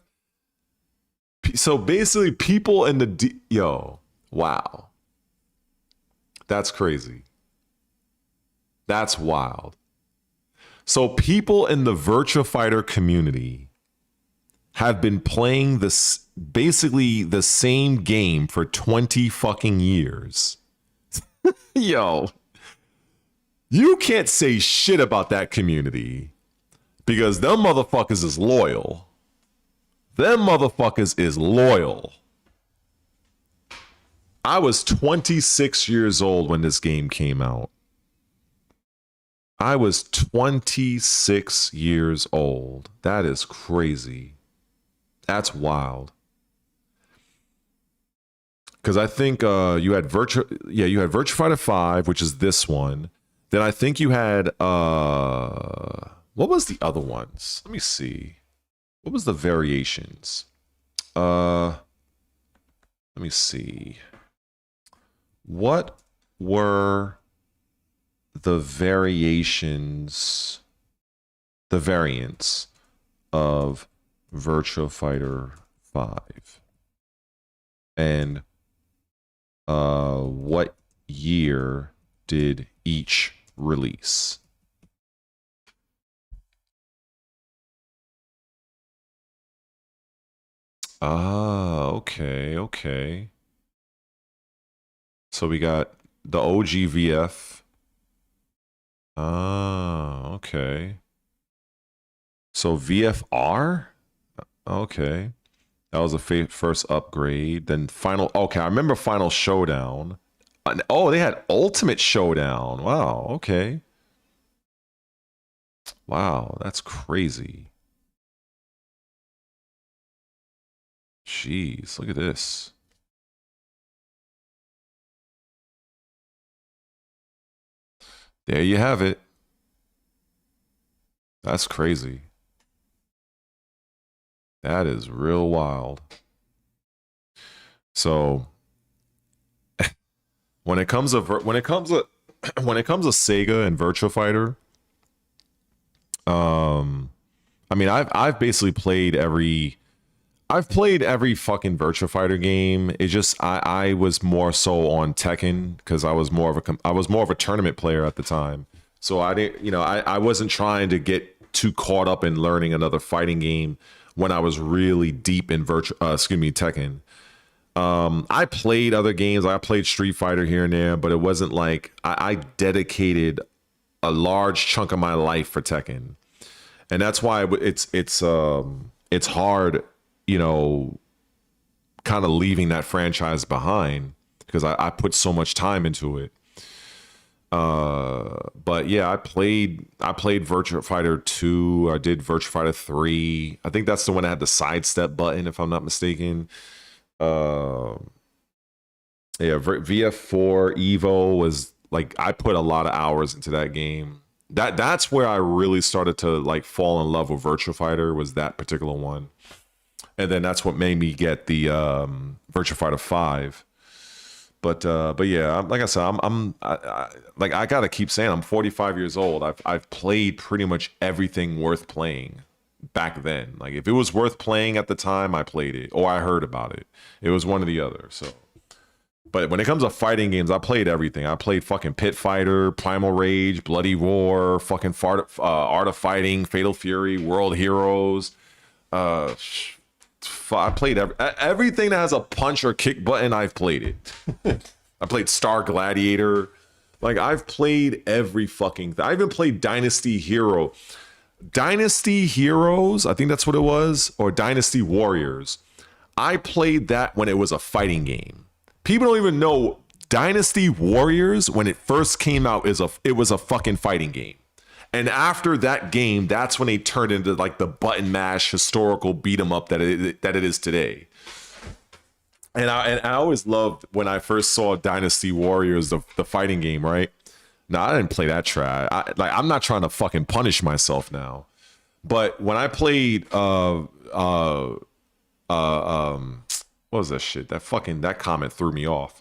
So basically, people in the yo, wow. That's crazy. That's wild. So people in the Virtua Fighter community have been playing this basically the same game for 20 fucking years. Yo, you can't say shit about that community because them motherfuckers is loyal. Them motherfuckers is loyal. I was 26 years old when this game came out. I was 26 years old. That is crazy. That's wild. Because I think you had Virtua Fighter 5, which is this one. Then I think you had what was the other ones? Let me see. What was the variations? Let me see. What were the variants of Virtua Fighter 5? And what year did each release? Ah, okay. So we got the OG VF. Ah, okay. So VFR? Okay. That was the first upgrade. Then Final... Okay, I remember Final Showdown. Oh, they had Ultimate Showdown. Wow, okay. Wow, that's crazy. Jeez, look at this. There you have it. That's crazy. That is real wild. So when it comes to Sega and Virtua Fighter, I mean, I've basically played every fucking Virtua Fighter game. It just I was more so on Tekken because I was more of a tournament player at the time. So I didn't, I wasn't trying to get too caught up in learning another fighting game when I was really deep in Tekken. I played other games. I played Street Fighter here and there, but it wasn't like I dedicated a large chunk of my life for Tekken, and that's why it's hard, kind of leaving that franchise behind because I put so much time into it. But yeah, I played Virtua Fighter 2. I did Virtua Fighter 3. I think that's the one that had the sidestep button, if I'm not mistaken. Yeah, VF4 Evo was like, I put a lot of hours into that game. That's where I really started to like fall in love with Virtua Fighter, was that particular one. And then that's what made me get the Virtua Fighter 5. But yeah, like I said, I gotta keep saying I'm 45 years old. I've played pretty much everything worth playing back then. Like if it was worth playing at the time, I played it or I heard about it. It was one or the other. So, but when it comes to fighting games, I played everything. I played fucking Pit Fighter, Primal Rage, Bloody Roar, fucking Art of Fighting, Fatal Fury, World Heroes. I played everything that has a punch or kick button. I've played it. I played Star Gladiator. Like I've played every fucking thing. I even played Dynasty Heroes. I think that's what it was, or Dynasty Warriors. I played that when it was a fighting game. People don't even know Dynasty Warriors, when it first came out, it was a fucking fighting game. And after that game, that's when they turned into like the button mash historical beat 'em up that it is today. And I always loved when I first saw Dynasty Warriors, the fighting game, right? No, I didn't play that trash. I'm not trying to fucking punish myself now. But when I played what was that shit? That comment threw me off.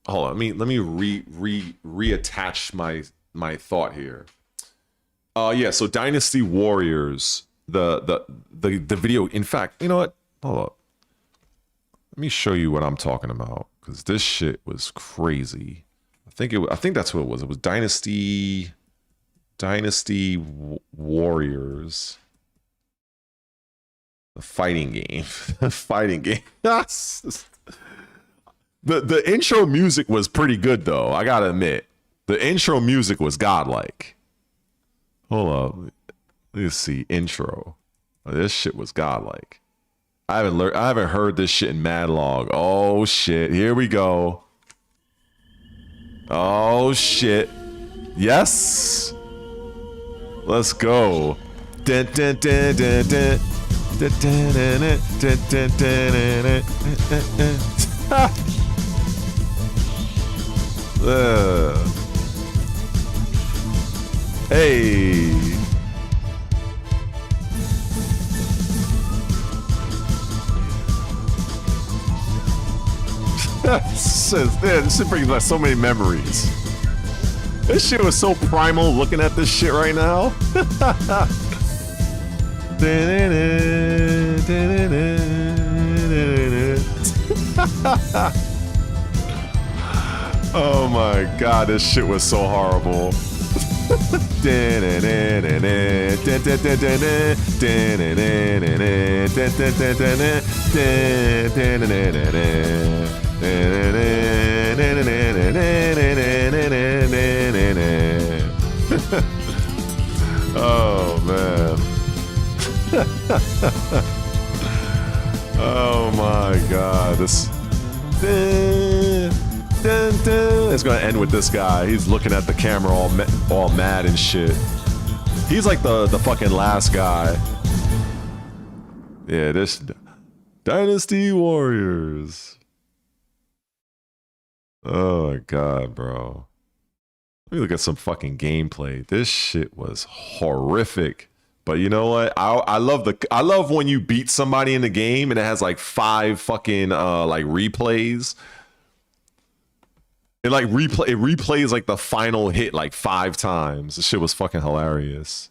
Hold on, let me reattach my thought here. Yeah, so Dynasty Warriors, the video. In fact, you know what? Hold up. Let me show you what I'm talking about, because this shit was crazy. I think that's what it was. It was Dynasty Warriors, the fighting game. Fighting game. The intro music was pretty good, though. I gotta admit, the intro music was godlike. Hold up, let's see. Intro. This shit was godlike. I haven't heard this shit in mad long. Oh shit! Here we go. Oh shit! Yes. Let's go. Dun, dun, dun, dun, dun. Dun, dun, dun, dun, dun, dun, dun, dun. Hey. This shit brings back so many memories. This shit was so primal looking at this shit right now. Oh my god, this shit was so horrible. Oh man. Oh my god, this it's gonna end with this guy. He's looking at the camera all mad and shit. He's like the fucking last guy. Yeah, this Dynasty Warriors. Oh my god, bro. Let me look at some fucking gameplay. This shit was horrific. But you know what? I love when you beat somebody in the game and it has like 5 fucking like replays. It like replays like the final hit like 5 times. This shit was fucking hilarious.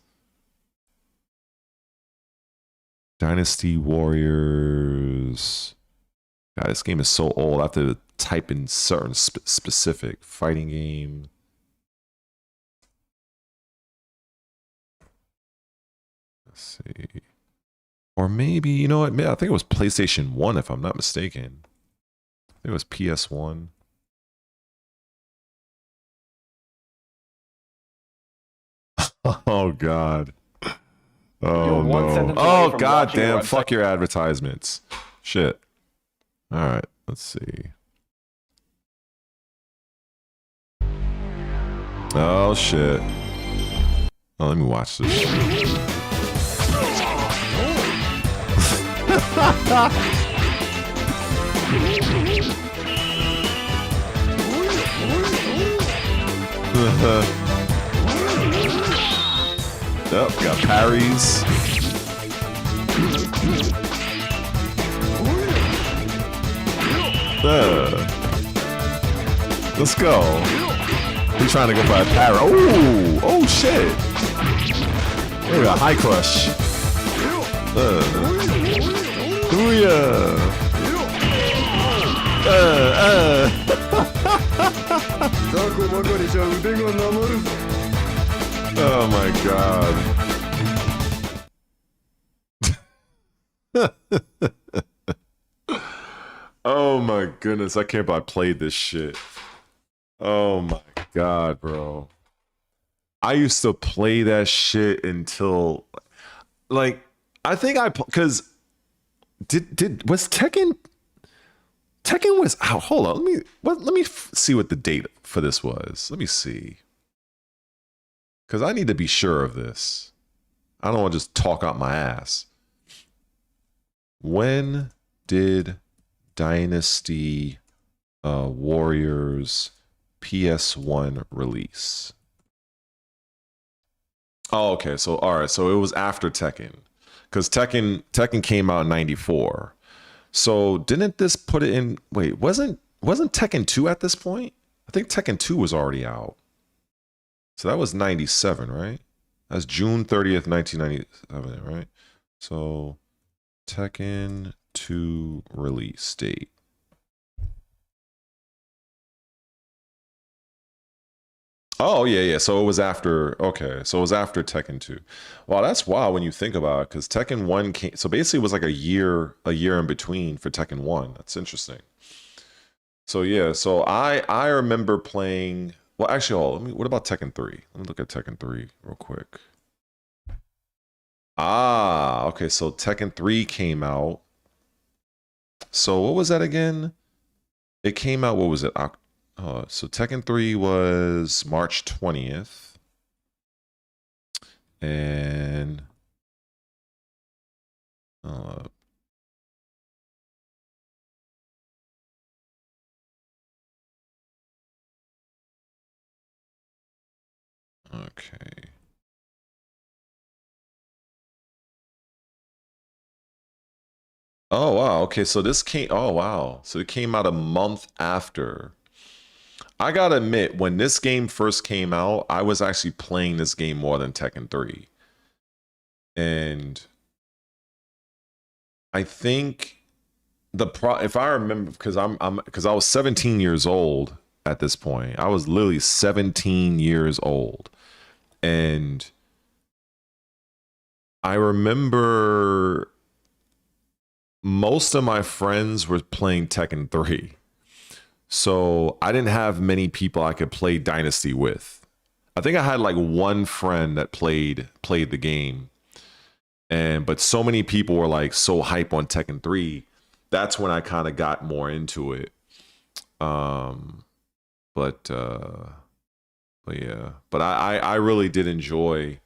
Dynasty Warriors. God, this game is so old. I have to type in certain specific fighting game. Let's see. Or maybe, you know what? I think it was PlayStation 1 if I'm not mistaken. I think it was PS1. Oh god. Oh no. Oh god damn, fuck your advertisements. Shit. Alright, let's see. Oh shit. Oh, let me watch this shit. Yep, got parries. Let's go. He's trying to go for a parry. Oh, oh shit. Maybe a high crush. Booyah. Oh my god. Oh my goodness, I can't believe I played this shit. Oh my god, bro. I used to play that shit until, like, I think because was Tekken was out. Hold on, let me see what the date for this was. Let me see, because I need to be sure of this. I don't want to just talk out my ass. When did Dynasty Warriors PS1 release? Oh, okay. So all right. So it was after Tekken, because Tekken came out in '94. So didn't this put it in? Wait, wasn't Tekken 2 at this point? I think Tekken 2 was already out. So that was '97, right? That's June 30th, 1997, right? So Tekken 2 release date. Oh, yeah. So it was after, okay. So it was after Tekken 2. Wow, that's wild when you think about it, because Tekken 1 came, so basically it was like a year in between for Tekken 1. That's interesting. So yeah, so I remember playing, well actually, what about Tekken 3? Let me look at Tekken 3 real quick. Ah, okay, so Tekken 3 came out. So what was that again? It came out, what was it? So Tekken 3 was March 20th. And okay. Oh wow, okay, so this came, oh wow. So it came out a month after. I gotta admit, when this game first came out, I was actually playing this game more than Tekken 3. And I think if I remember, because I was 17 years old at this point. I was literally 17 years old. And I remember most of my friends were playing Tekken 3. So I didn't have many people I could play Dynasty with. I think I had like one friend that played the game. But so many people were like so hype on Tekken 3. That's when I kind of got more into it. But yeah. But I really did enjoy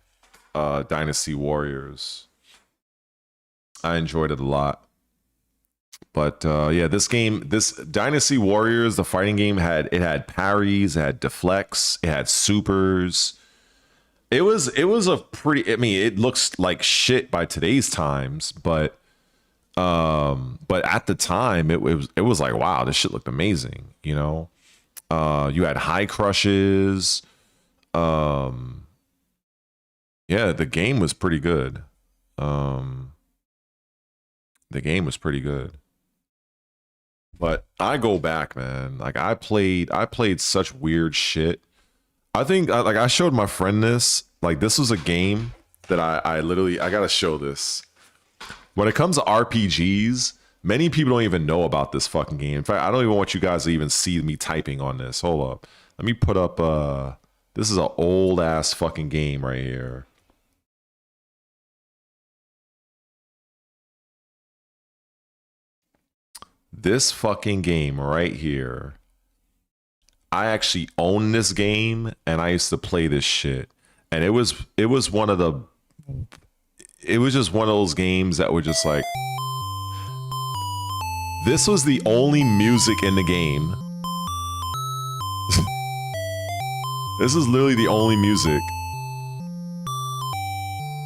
Dynasty Warriors. I enjoyed it a lot. But yeah, this Dynasty Warriors, the fighting game, had parries, it had deflects, it had supers. It was a pretty, I mean, it looks like shit by today's times, but at the time it was like, wow, this shit looked amazing, you know? You had high crushes. Yeah, the game was pretty good. The game was pretty good. But I go back, man. Like I played such weird shit. I think I showed my friend this. Like this was a game that I literally, I gotta show this. When it comes to RPGs, many people don't even know about this fucking game. In fact, I don't even want you guys to even see me typing on this. Hold up. Let me put up this is an old ass fucking game right here. This fucking game right here. I actually own this game and I used to play this shit. And it was just one of those games that were just like, this was the only music in the game. This is literally the only music.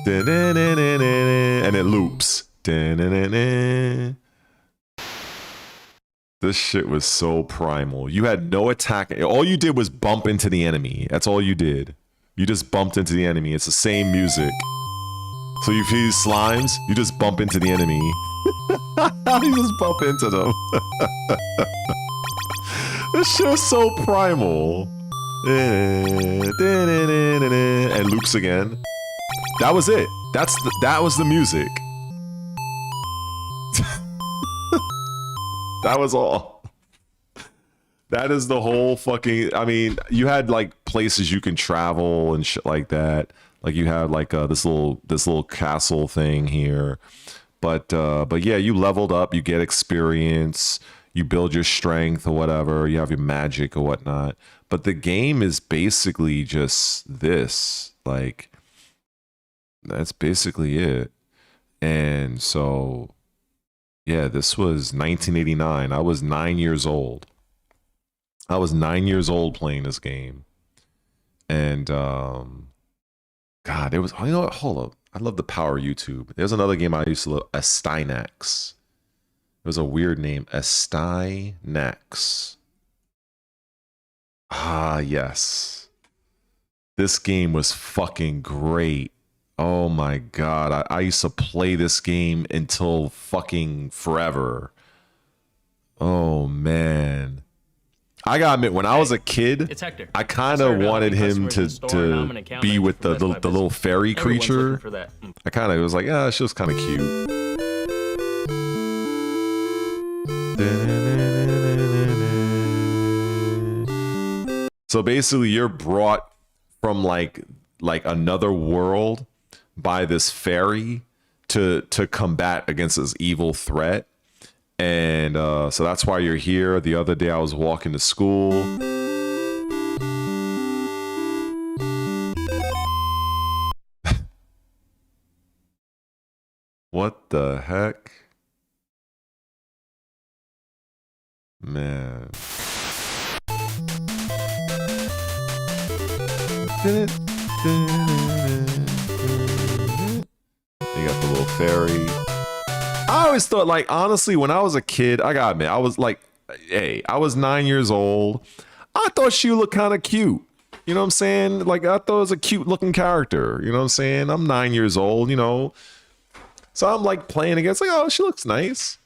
And it loops. This shit was so primal. You had no attack. All you did was bump into the enemy. That's all you did. You just bumped into the enemy. It's the same music. So you see these slimes, you just bump into the enemy. You just bump into them. This shit was so primal. And loops again. That was it. That was the music. That was all. That is the whole fucking. I mean, you had like places you can travel and shit like that. Like you had like this little castle thing here, but yeah, you leveled up. You get experience. You build your strength or whatever. You have your magic or whatnot. But the game is basically just this. Like that's basically it. And so. Yeah, this was 1989. I was 9 years old. I was 9 years old playing this game. And, God, it was, you know what? Hold up. I love the power of YouTube. There's another game I used to love, Astynax. It was a weird name, Astynax. Ah, yes. This game was fucking great. Oh my God, I used to play this game until fucking forever. Oh man. I gotta admit, when I was a kid, I kind of wanted him to be with the little fairy creature. I kind of was like, yeah, it's just kind of cute. So basically, you're brought from like another world by this fairy to combat against this evil threat. And so that's why you're here. The other day I was walking to school. What the heck? Man. You got the little fairy. I always thought, like, honestly, when I was a kid, I gotta admit, I was like, hey, I was 9 years old. I thought she looked kind of cute. You know what I'm saying? Like, I thought it was a cute looking character. You know what I'm saying? I'm 9 years old, you know. So I'm like playing against, like, oh, she looks nice.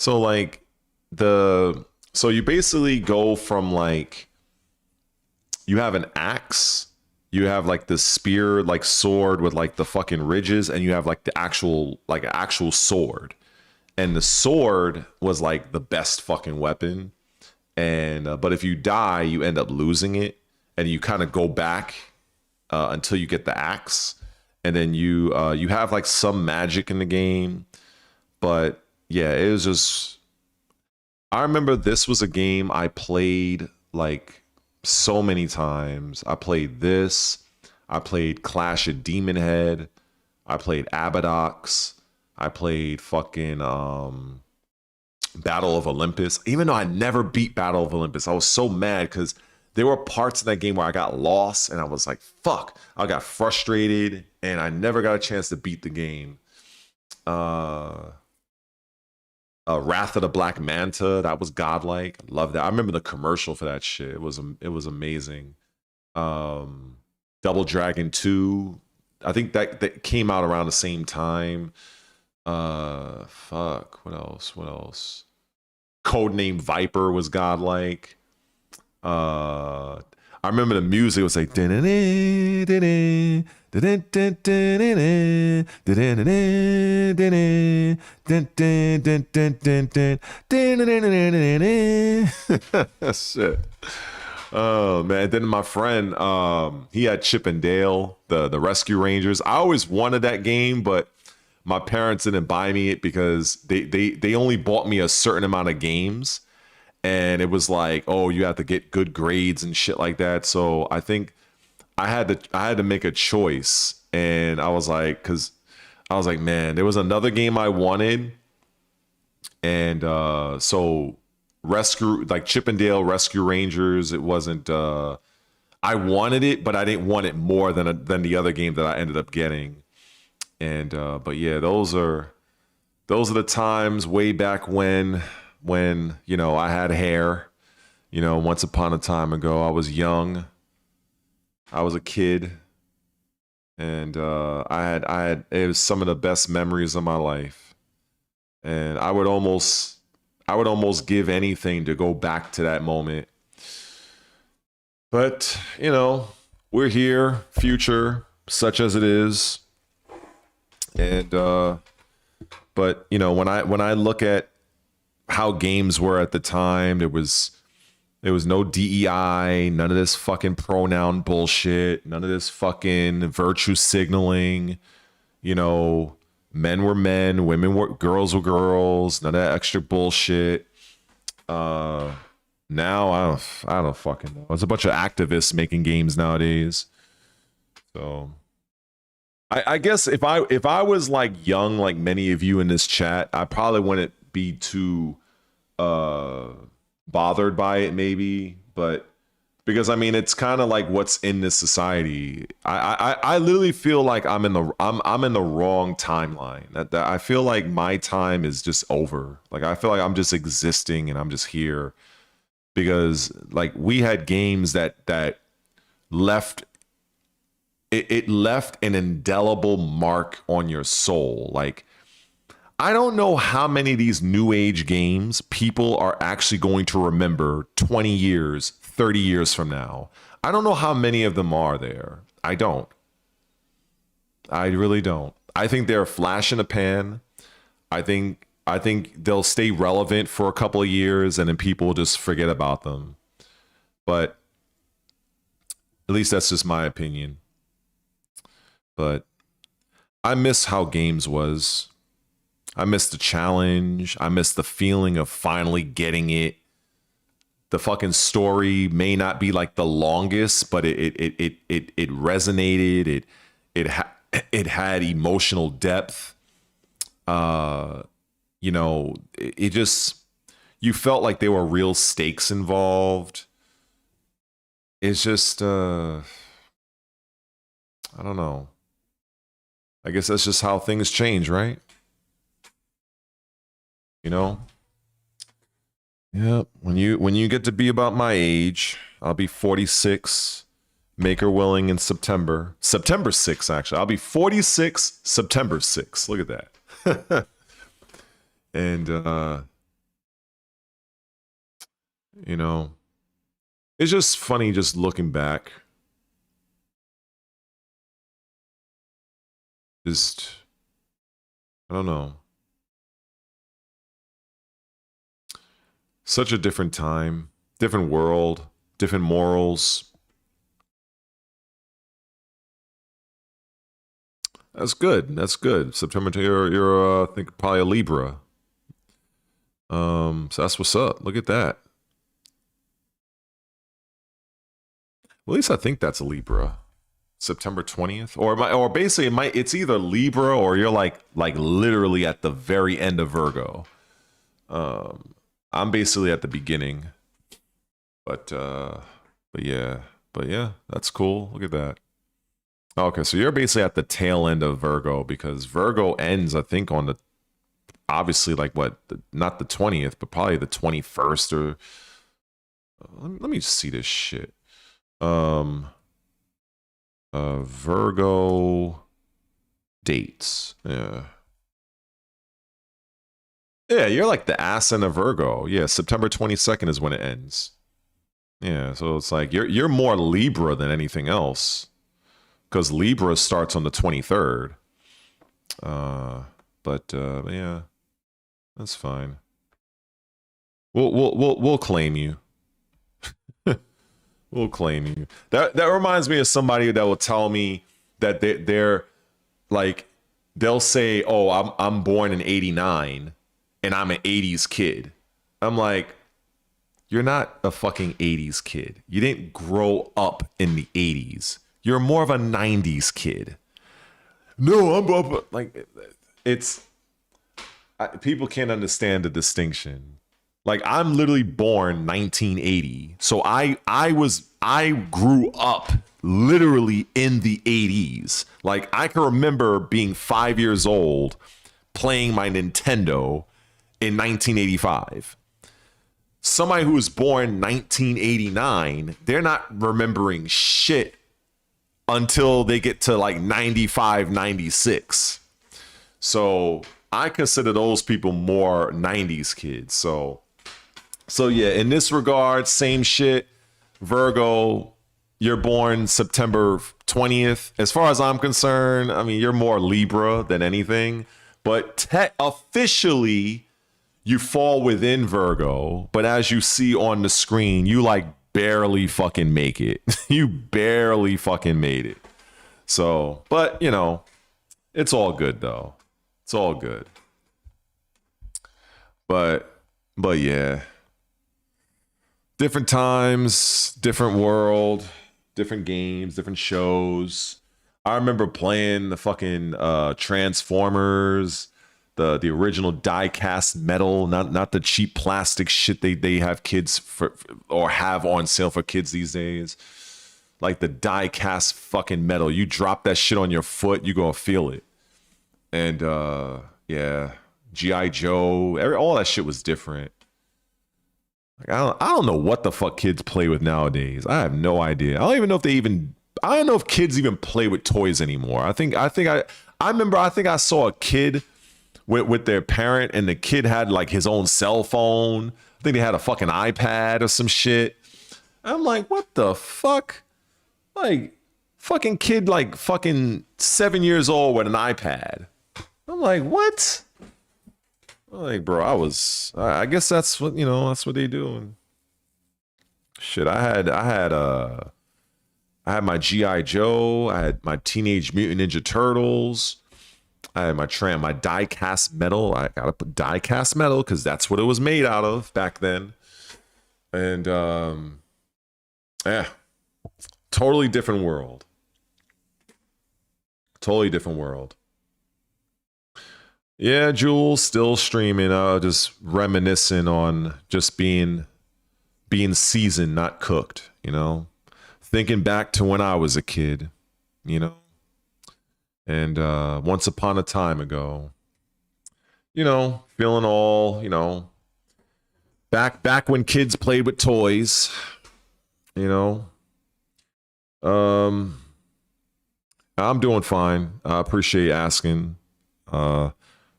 So like so you basically go from like, you have an axe, you have like the spear, like sword with like the fucking ridges, and you have like the actual sword. And the sword was like the best fucking weapon. And but if you die, you end up losing it, and you kind of go back until you get the axe, and then you have like some magic in the game, but yeah, it was just, I remember this was a game I played like so many times. I played this, I played Clash of Demon Head, I played ADVIII, I played fucking Battle of Olympus. Even though I never beat Battle of Olympus, I was so mad because there were parts in that game where I got lost and I was like, fuck, I got frustrated and I never got a chance to beat the game. Wrath of the Black Manta, that was godlike. Love that. I remember the commercial for that shit. It was amazing. Double Dragon 2, I think that came out around the same time. Fuck, what else? Codename Viper was godlike. I I remember the music was like shit. Oh man. Then my friend, he had Chip and Dale, the Rescue Rangers. I always wanted that game, but my parents didn't buy me it because they only bought me a certain amount of games. And it was like, oh, you have to get good grades and shit like that. So I think I had to make a choice. And I was like, man, there was another game I wanted. And so Chip and Dale Rescue Rangers, it wasn't I wanted it, but I didn't want it more than the other game that I ended up getting. And but yeah, those are the times way back when I had hair. Once upon a time ago, I was young. I was a kid, and I had it was some of the best memories of my life. And I would almost give anything to go back to that moment. But, we're here, future, such as it is. And but when I look at how games were at the time, there was no DEI, none of this fucking pronoun bullshit, none of this fucking virtue signaling, men were men, girls were girls, none of that extra bullshit. Now I don't fucking know. It's a bunch of activists making games nowadays. So I guess if I was like young, like many of you in this chat, I probably wouldn't be too bothered by it, maybe, but because it's kind of like what's in this society. I literally feel like I'm in the wrong timeline. That I feel like my time is just over. Like I feel like I'm just existing and I'm just here because like we had games that left. It left an indelible mark on your soul. Like, I don't know how many of these new age games people are actually going to remember 20 years, 30 years from now. I don't know how many of them are there. I don't. I really don't. I think they're a flash in the pan. I think they'll stay relevant for a couple of years and then people will just forget about them. But at least that's just my opinion. But I miss how games was. I miss the challenge. I miss the feeling of finally getting it. The fucking story may not be like the longest, but it resonated. It had emotional depth. It just, you felt like there were real stakes involved. It's just I don't know. I guess that's just how things change, right? Yeah, when you get to be about my age, I'll be 46, maker willing in September 6th, actually. I'll be 46 September 6th. Look at that. And it's just funny just looking back. Just, I don't know. Such a different time, different world, different morals. That's good. That's good. September, you're I think probably a Libra. So that's what's up. Look at that. Well, at least I think that's a Libra. September 20th, or basically it's either Libra or you're like literally at the very end of Virgo. I'm basically at the beginning, but yeah, that's cool. Look at that. Okay, so you're basically at the tail end of Virgo because Virgo ends, I think, on obviously not the 20th, but probably the 21st or. Let me see this shit. Virgo dates. Yeah, you're like the ass in a Virgo. Yeah, September 22nd is when it ends. Yeah, so it's like you're more Libra than anything else, because Libra starts on the 23rd. But yeah, that's fine. We'll claim you. We'll claim you. That reminds me of somebody that will tell me that they're like, they'll say, "Oh, I'm born in '89 and I'm an '80s kid." I'm like, you're not a fucking '80s kid. You didn't grow up in the '80s. You're more of a '90s kid. No, I'm like, people can't understand the distinction. Like, I'm literally born 1980. So I grew up literally in the 80s. Like, I can remember being 5 years old playing my Nintendo in 1985. Somebody who was born 1989, they're not remembering shit until they get to like 95, 96. So I consider those people more 90s kids. So yeah, in this regard, same shit. Virgo, you're born September 20th. As far as I'm concerned, I mean, you're more Libra than anything. But officially, you fall within Virgo. But as you see on the screen, you like barely fucking make it. You barely fucking made it. So, but you know, it's all good though. It's all good. But yeah. Different times, different world, different games, different shows. I remember playing the fucking Transformers, the original die-cast metal, not the cheap plastic shit they have kids for, or have on sale for kids these days. Like the die-cast fucking metal. You drop that shit on your foot, you gonna feel it. And yeah, G.I. Joe, all that shit was different. Like, I don't know what the fuck kids play with nowadays. I have no idea. I don't even know if I don't know if kids even play with toys anymore. I remember I saw a kid with their parent, and the kid had like his own cell phone. I think they had a fucking iPad or some shit. I'm like, what the fuck? Like, fucking kid like fucking 7 years old with an iPad. I'm like, what? Like, bro, I guess that's what, that's what they do. Shit, I had my G.I. Joe, I had my Teenage Mutant Ninja Turtles, I had my die-cast metal. I gotta put die-cast metal because that's what it was made out of back then. And yeah, totally different world. Totally different world. Yeah, Jules, still streaming. Just reminiscing on just being seasoned, not cooked, Thinking back to when I was a kid, And once upon a time ago, feeling all, back when kids played with toys, I'm doing fine. I appreciate you asking.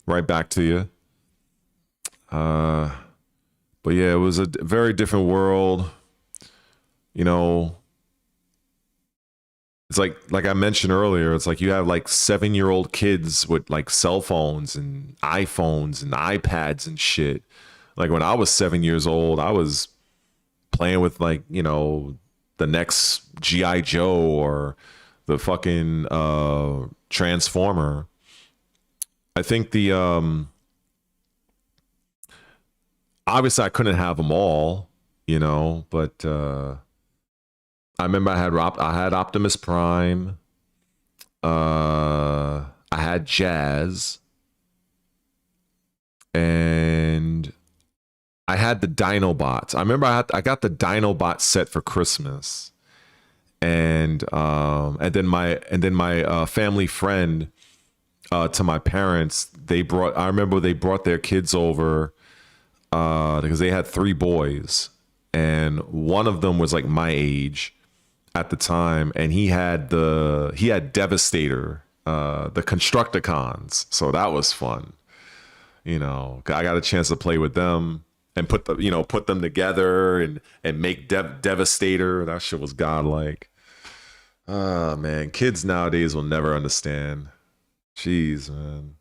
Right back to you. But yeah, it was a very different world. It's like I mentioned earlier, it's like you have like 7-year-old kids with like cell phones and iPhones and iPads and shit. Like when I was 7 years old, I was playing with like, the next G.I. Joe or the fucking Transformer. I think obviously I couldn't have them all, but I remember I had Optimus Prime, I had Jazz, and I had the Dinobots. I remember I got the Dinobot set for Christmas, and then my family friend. To my parents, I remember they brought their kids over because they had 3 boys, and one of them was like my age at the time, and he had Devastator, the Constructicons, so that was fun. I got a chance to play with them, and put them together and make Devastator. That shit was godlike. Oh man, kids nowadays will never understand. Jeez, man.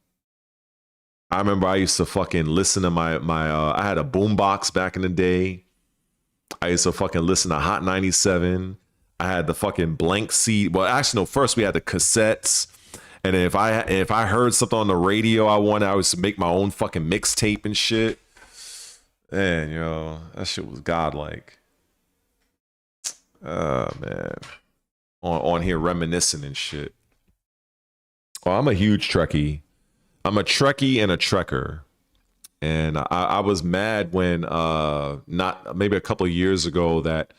I remember I used to fucking listen to my I had a boombox back in the day. I used to fucking listen to Hot 97. I had the fucking blank CD. Well, actually, no, first we had the cassettes. And if I heard something on the radio I wanted, I was to make my own fucking mixtape and shit. Man, that shit was godlike. Man. On here reminiscing and shit. Oh, I'm a huge Trekkie. I'm a Trekkie and a Trekker. And I was mad when maybe a couple of years ago that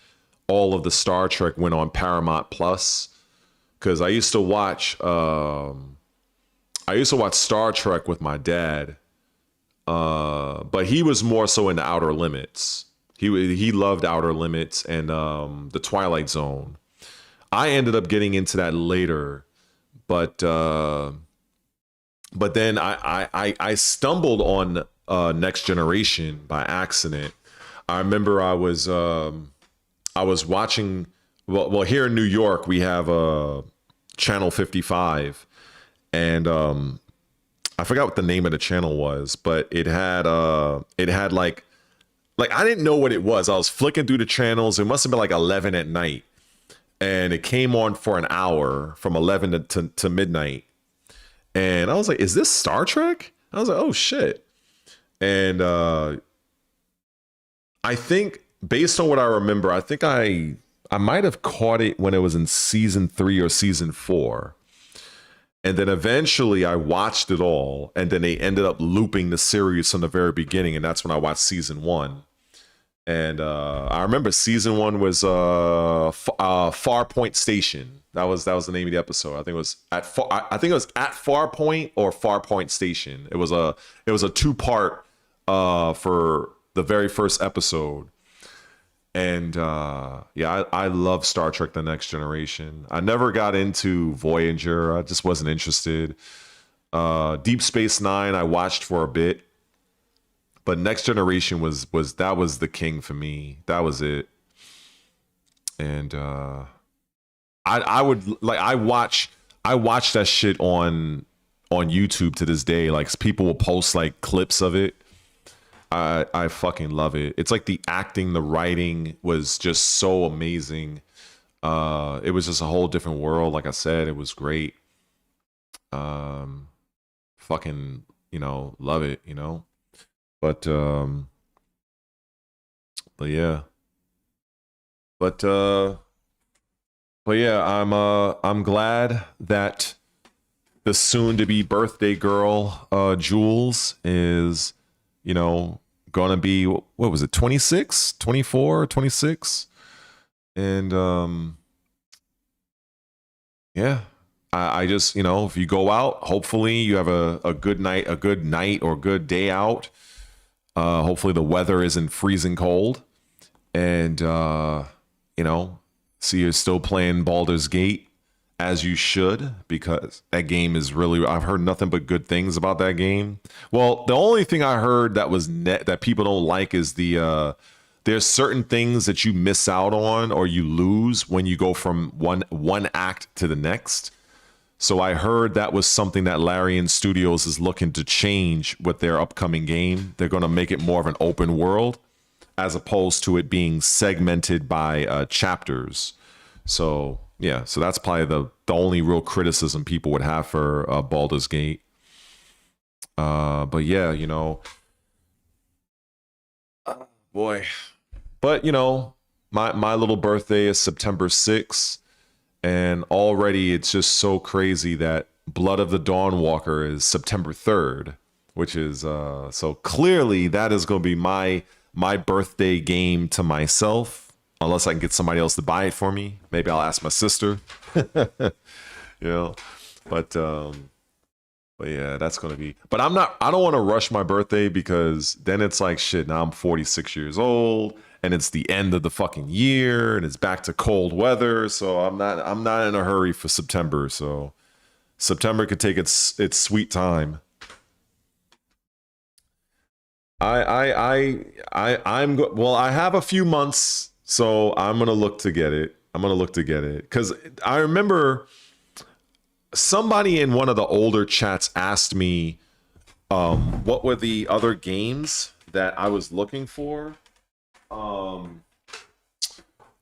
all of the Star Trek went on Paramount Plus, because I used to watch Star Trek with my dad, but he was more so into Outer Limits. He loved Outer Limits and the Twilight Zone. I ended up getting into that later, but then I stumbled on Next Generation by accident. I remember I was watching. Well, here in New York we have Channel 55, and I forgot what the name of the channel was, but it had like I didn't know what it was. I was flicking through the channels. It must have been like 11 at night, and it came on for an hour from 11 to midnight. And I was like, is this Star Trek? I was like, oh shit. And I think, based on what I remember, I think I might have caught it when it was in season 3 or season 4. And then eventually I watched it all, and then they ended up looping the series from the very beginning, and that's when I watched season 1. And I remember season 1 was Far Point Station. That was the name of the episode. I think it was at Far Point or Far Point Station. It was a 2-part for the very first episode. And I love Star Trek: The Next Generation. I never got into Voyager. I just wasn't interested. Deep Space Nine I watched for a bit, but Next Generation was the king for me. That was it. And I watch that shit on YouTube to this day. Like, people will post like clips of it. I fucking love it. It's like the acting, the writing was just so amazing. It was just a whole different world. Like I said, it was great. Fucking, love it, But yeah. But yeah, I'm glad that the soon-to-be birthday girl, Jules, is, gonna be, what was it, 26, 24, 26? And yeah, I just, if you go out, hopefully you have a good night or good day out. Hopefully the weather isn't freezing cold, and so you're still playing Baldur's Gate, as you should, because that game is really, I've heard nothing but good things about that game. Well, the only thing I heard that people don't like is there's certain things that you miss out on or you lose when you go from one act to the next. So I heard that was something that Larian Studios is looking to change with their upcoming game. They're going to make it more of an open world, as opposed to it being segmented by chapters. So yeah, so that's probably the only real criticism people would have for Baldur's Gate. But yeah, boy. But my little birthday is September 6th, and already it's just so crazy that Blood of the Dawnwalker is September 3rd, which is so clearly that is going to be my birthday game to myself. Unless I can get somebody else to buy it for me. Maybe I'll ask my sister. But yeah, that's going to be, but I don't want to rush my birthday, because then it's like, shit, now I'm 46 years old and it's the end of the fucking year and it's back to cold weather. So I'm not in a hurry for September. So September could take its sweet time. Well, I have a few months, so I'm gonna look to get it. Because I remember somebody in one of the older chats asked me what were the other games that I was looking for,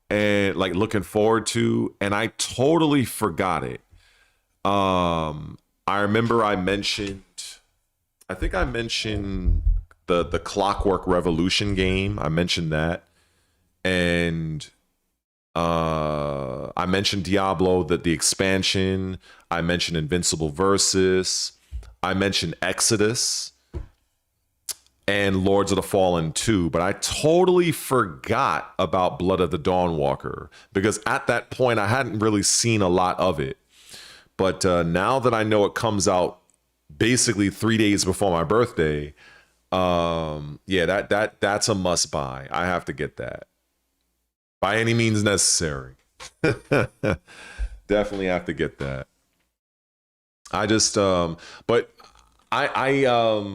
and like looking forward to, and I totally forgot it. I remember I think I mentioned the Clockwork Revolution game. I mentioned that, and I mentioned Diablo, the expansion. I mentioned Invincible Versus. I mentioned Exodus and Lords of the Fallen 2, but I totally forgot about Blood of the Dawnwalker because at that point I hadn't really seen a lot of it. But now that I know it comes out basically 3 days before my birthday, yeah, that's a must buy. I have to get that by any means necessary. Definitely have to get that. I just but I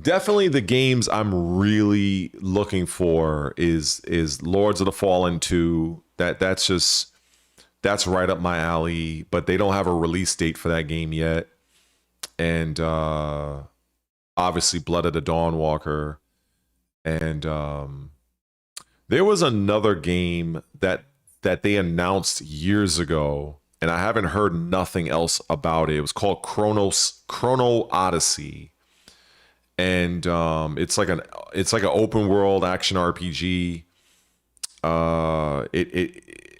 definitely the games I'm really looking for is Lords of the Fallen 2. That's right up my alley, but they don't have a release date for that game yet. And obviously Blood of the Dawnwalker. And there was another game that they announced years ago, and I haven't heard nothing else about it. It was called Chrono Odyssey. And it's like an open world action RPG.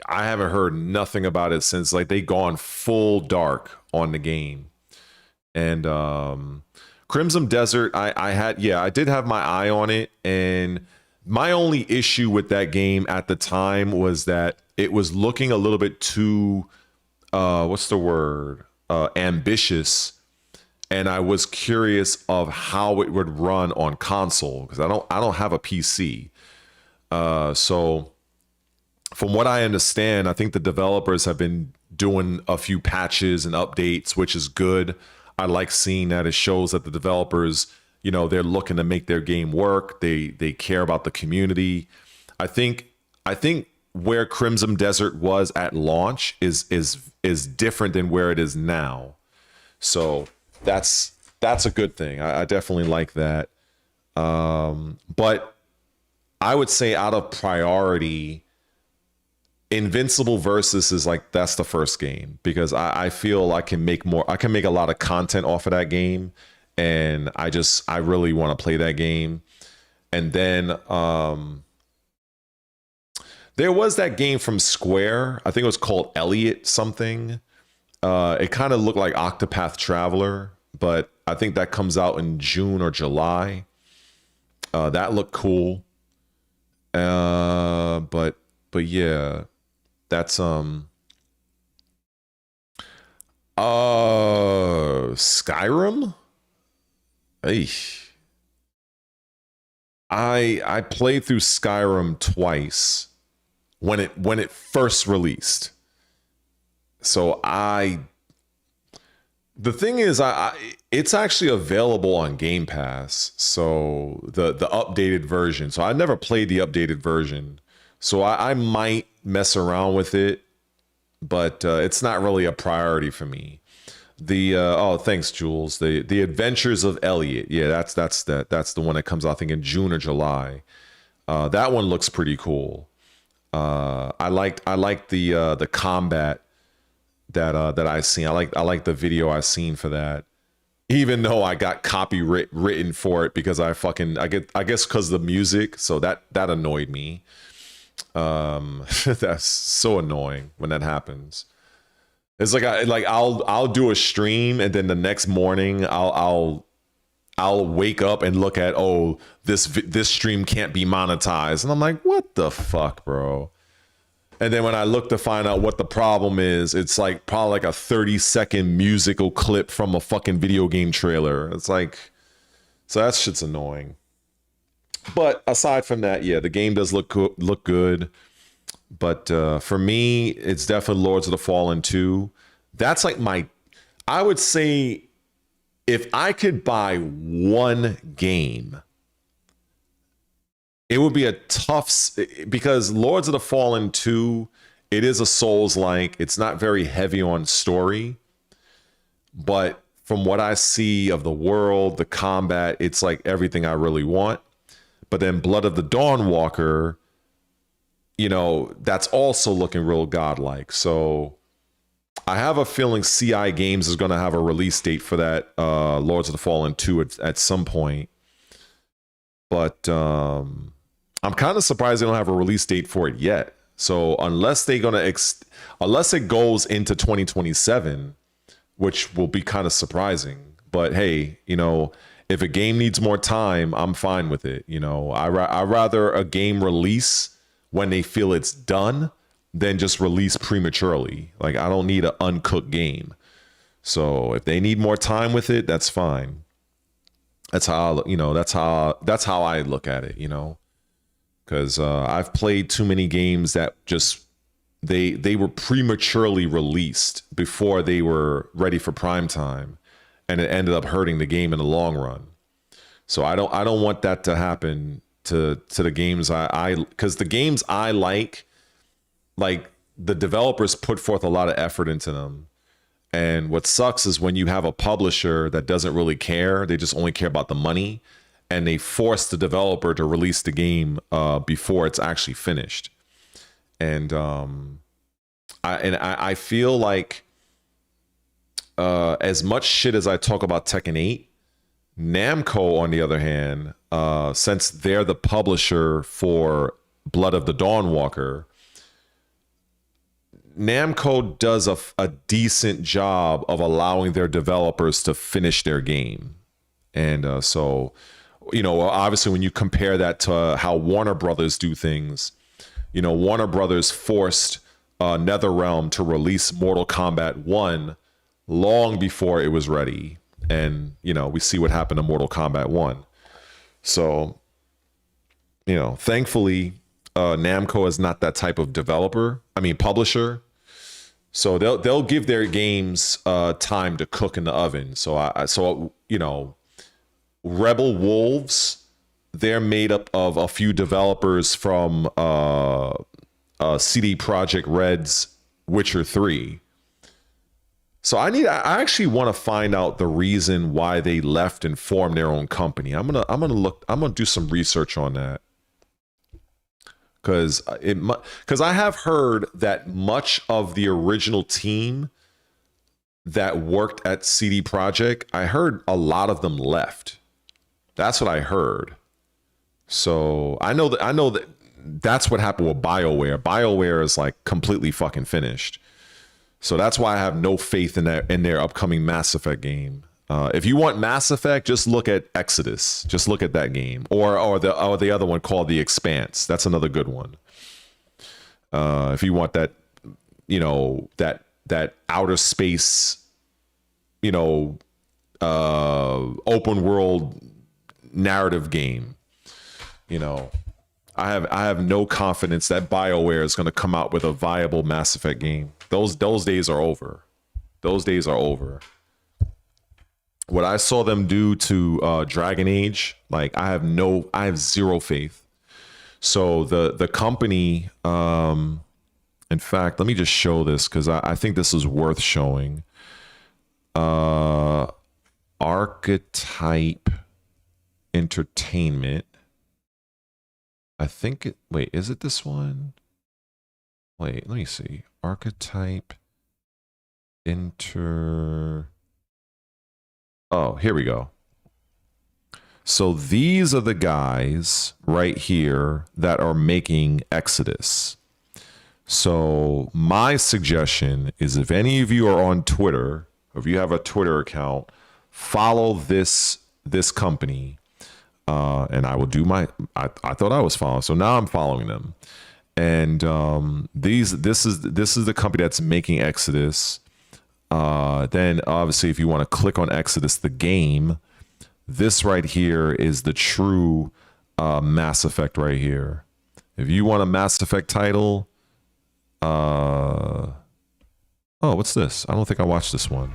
I haven't heard nothing about it since. Like, they gone full dark on the game. And Crimson Desert, I did have my eye on it, and my only issue with that game at the time was that it was looking a little bit too ambitious, and I was curious of how it would run on console because I don't have a PC. So from what I understand, I think the developers have been doing a few patches and updates, which is good. I like seeing that. It shows that the developers, you know, they're looking to make their game work. They care about the community. I think where Crimson Desert was at launch is different than where it is now. So that's a good thing. I definitely like that. But I would say out of priority, Invincible Versus is like, that's the first game because I feel I can make a lot of content off of that game, and I really want to play that game. And then there was that game from Square, I think it was called ADVIII something. It kind of looked like Octopath Traveler, but I think that comes out in June or July. That looked cool. But yeah, that's Skyrim. Hey, I played through Skyrim twice when it first released. So the thing is, it's actually available on Game Pass. So the updated version. So I never played the updated version. So I might mess around with it, but it's not really a priority for me. Thanks, Jules. The Adventures of Elliot. Yeah, that's the one that comes out, I think, in June or July. That one looks pretty cool. I like the combat that I seen. I like the video I seen for that. Even though I got written for it because I guess because of the music, so that annoyed me. That's so annoying when that happens. It's like I'll do a stream, and then the next morning I'll wake up and look at, oh, this stream can't be monetized, and I'm like, what the fuck, bro? And then when I look to find out what the problem is, it's like probably like a 30-second musical clip from a fucking video game trailer. It's like, so that shit's annoying. But aside from that, yeah, the game does look good. But for me, it's definitely Lords of the Fallen 2. That's like I would say if I could buy one game, it would be a tough, because Lords of the Fallen 2, it is a Souls-like. It's not very heavy on story, but from what I see of the world, the combat, it's like everything I really want. But then Blood of the Dawnwalker, you know, that's also looking real godlike. So I have a feeling CI Games is going to have a release date for that Lords of the Fallen 2 at some point. But I'm kind of surprised they don't have a release date for it yet. So unless they're going to, unless it goes into 2027, which will be kind of surprising. But hey, you know, if a game needs more time, I'm fine with it. You know, I rather a game release when they feel it's done than just release prematurely. Like, I don't need an uncooked game. So if they need more time with it, that's fine. That's how, you know, that's how I look at it, you know, because I've played too many games that just they were prematurely released before they were ready for prime time, and it ended up hurting the game in the long run. So I don't want that to happen to the games because the games I like the developers put forth a lot of effort into them. And what sucks is when you have a publisher that doesn't really care, they just only care about the money, and they force the developer to release the game before it's actually finished. And I feel like as much shit as I talk about Tekken 8, Namco, on the other hand, since they're the publisher for Blood of the Dawnwalker, Namco does a decent job of allowing their developers to finish their game. And so, you know, obviously when you compare that to how Warner Brothers do things, you know, Warner Brothers forced NetherRealm to release Mortal Kombat 1 long before it was ready. And, you know, we see what happened to Mortal Kombat 1. So, you know, thankfully, Namco is not that type of publisher. So they'll give their games time to cook in the oven. So you know, Rebel Wolves, they're made up of a few developers from CD Projekt Red's Witcher 3. So I actually want to find out the reason why they left and formed their own company. I'm gonna do some research on that. Because I have heard that much of the original team that worked at CD Projekt, I heard a lot of them left. That's what I heard. So I know that that's what happened with BioWare. BioWare is like completely fucking finished. So that's why I have no faith in their upcoming Mass Effect game. If you want Mass Effect, just look at Exodus. Just look at that game, or the other one called The Expanse. That's another good one. If you want that, you know, that outer space, you know, open world narrative game, you know, I have no confidence that BioWare is going to come out with a viable Mass Effect game. Those days are over. Those days are over. What I saw them do to Dragon Age, like I have zero faith. So the company, in fact, let me just show this because I think this is worth showing. Archetype Entertainment. I think wait, is it this one? Wait, let me see. Archetype Oh, here we go. So these are the guys right here that are making Exodus. So my suggestion is if any of you are on Twitter, or if you have a Twitter account, follow this company. And I will do I thought I was following, so now I'm following them. And this is the company that's making Exodus. Then obviously if you want to click on Exodus the game, this right here is the true Mass Effect right here. If you want a Mass Effect title, oh, what's this? I don't think I watched this one.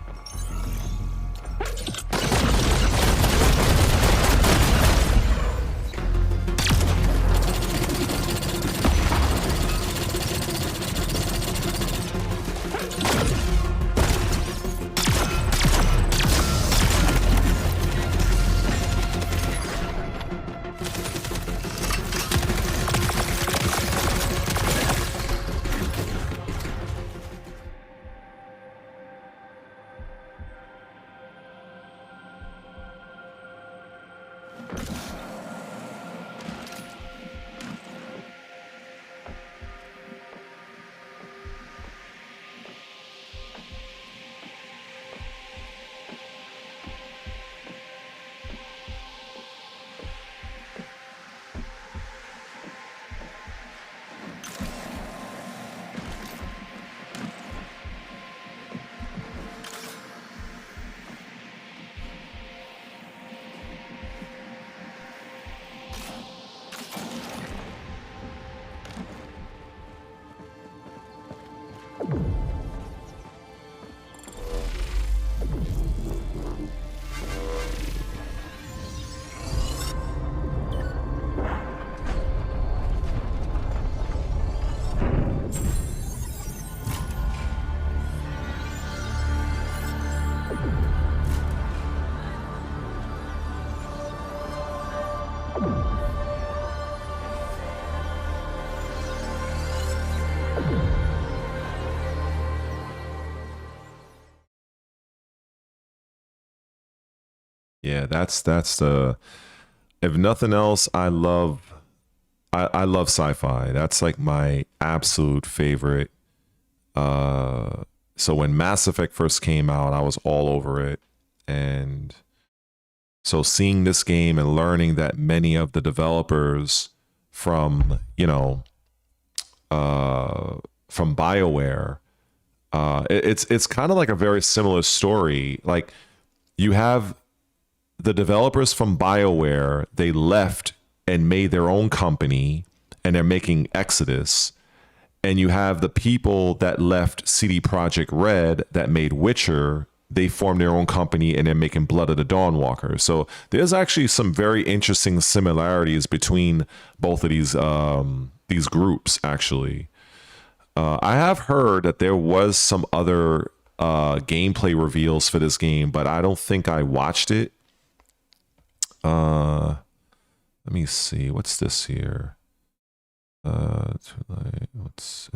Yeah, that's the, if nothing else, I love sci-fi. That's like my absolute favorite. So when Mass Effect first came out, I was all over it. And so seeing this game and learning that many of the developers from, you know, from BioWare, it's kind of like a very similar story. Like, you have the developers from BioWare, they left and made their own company, and they're making Exodus. And you have the people that left CD Projekt Red that made Witcher, they formed their own company and they're making Blood of the Dawnwalker. So there's actually some very interesting similarities between both of these groups, actually. I have heard that there was some other gameplay reveals for this game, but I don't think I watched it. Let me see. What's this here? Is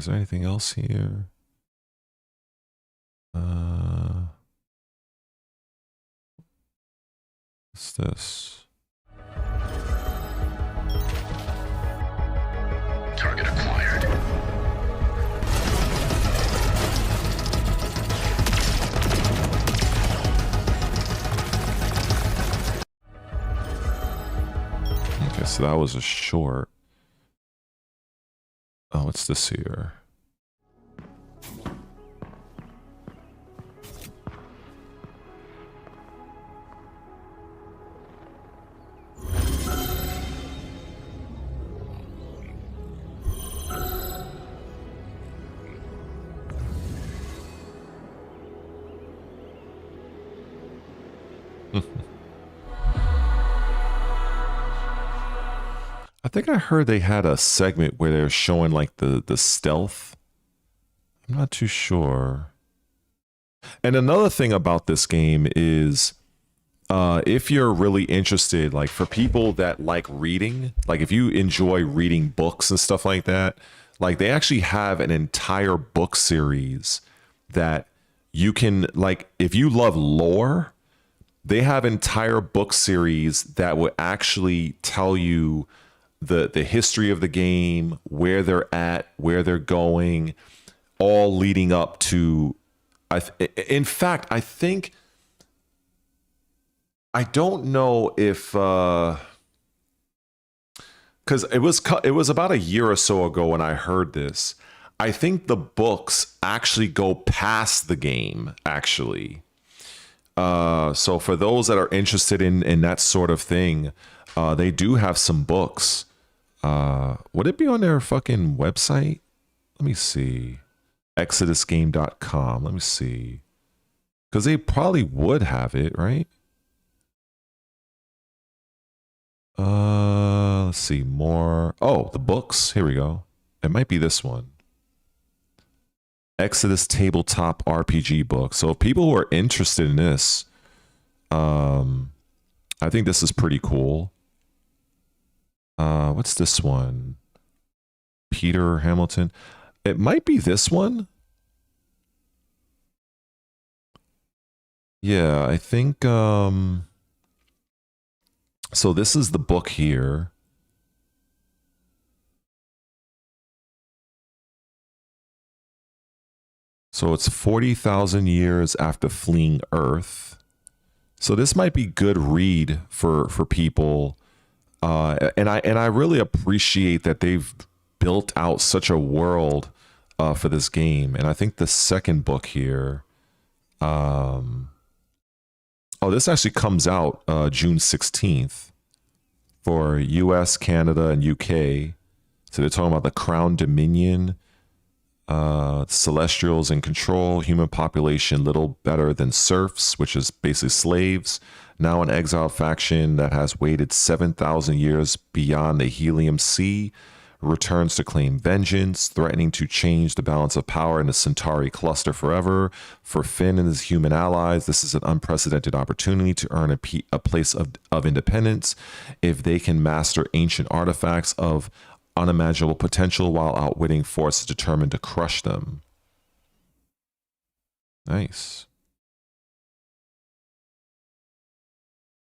there anything else here? What's this? Target acquired. Okay, so that was a short. Oh, what's this here? I think I heard they had a segment where they're showing like the stealth. I'm not too sure. And another thing about this game is if you're really interested, like for people that like reading, like if you enjoy reading books and stuff like that, like they actually have an entire book series that you can, like, if you love lore, they have entire book series that will actually tell you the history of the game, where they're at, where they're going, all leading up to. In fact, I think, I don't know if because it was about a year or so ago when I heard this. I think the books actually go past the game, actually. So for those that are interested in that sort of thing, they do have some books. Would it be on their fucking website? Let me see. ExodusGame.com. Let me see. Because they probably would have it, right? Let's see. More. Oh, the books. Here we go. It might be this one. Exodus tabletop RPG book. So if people who are interested in this, I think this is pretty cool. What's this one? Peter Hamilton. It might be this one. Yeah, I think so this is the book here. So it's 40,000 years after fleeing Earth. So this might be good read for people. And I really appreciate that they've built out such a world for this game. And I think the second book here, this actually comes out June 16th for US, Canada, and UK. So they're talking about the Crown Dominion, Celestials in control, human population little better than serfs, which is basically slaves. Now an exiled faction that has waited 7,000 years beyond the Helium Sea returns to claim vengeance, threatening to change the balance of power in the Centauri cluster forever. For Finn and his human allies, this is an unprecedented opportunity to earn a place of independence. If they can master ancient artifacts of unimaginable potential while outwitting forces determined to crush them. Nice.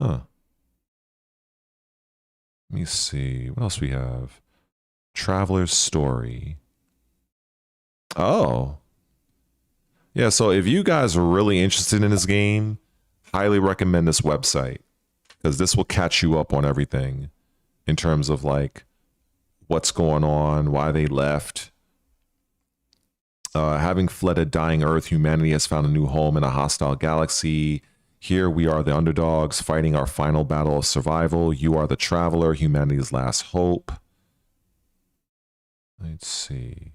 Huh. Let me see. What else we have? Traveler's Story. Oh. Yeah, so if you guys are really interested in this game, highly recommend this website, because this will catch you up on everything in terms of like what's going on, why they left. Having fled a dying Earth, humanity has found a new home in a hostile galaxy. Here we are the underdogs fighting our final battle of survival. You are the traveler, humanity's last hope. Let's see.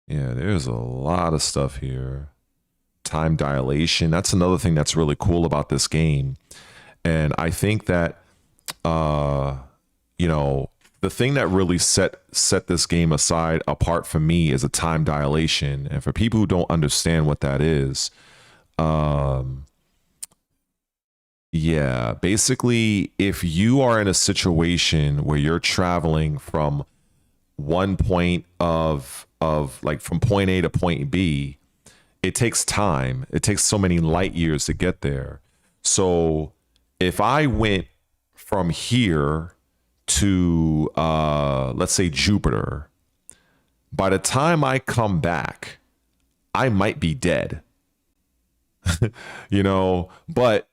Yeah, there's a lot of stuff here. Time dilation. That's another thing that's really cool about this game. And I think that, you know, the thing that really set this game aside apart from me is a time dilation. And for people who don't understand what that is, yeah, basically, if you are in a situation where you're traveling from one point of like from point A to point B, it takes time. It takes so many light years to get there. So if I went from here to let's say Jupiter, by the time I come back, I might be dead. You know, but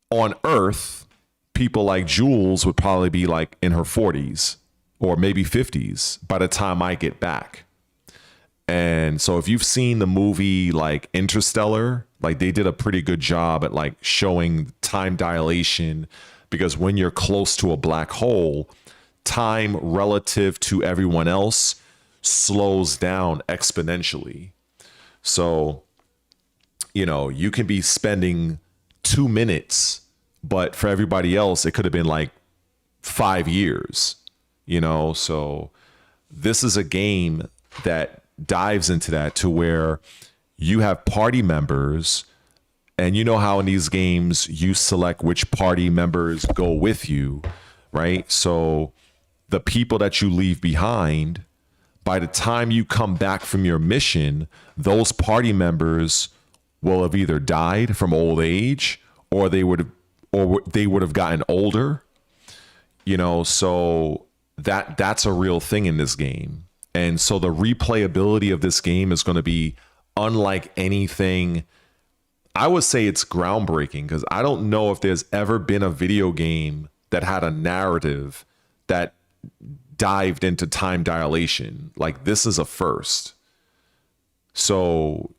on Earth, people like Jules would probably be like in her 40s or maybe 50s by the time I get back. And so if you've seen the movie like Interstellar, like they did a pretty good job at like showing time dilation, because when you're close to a black hole, time relative to everyone else slows down exponentially. So, you know, you can be spending 2 minutes, but for everybody else, it could have been like 5 years, you know? So this is a game that dives into that, to where you have party members, and you know how in these games you select which party members go with you, right? So the people that you leave behind, by the time you come back from your mission, those party members will have either died from old age, or they would have gotten older, you know. So that's a real thing in this game. And so the replayability of this game is going to be unlike anything. I would say it's groundbreaking, because I don't know if there's ever been a video game that had a narrative that dived into time dilation. Like, this is a first. So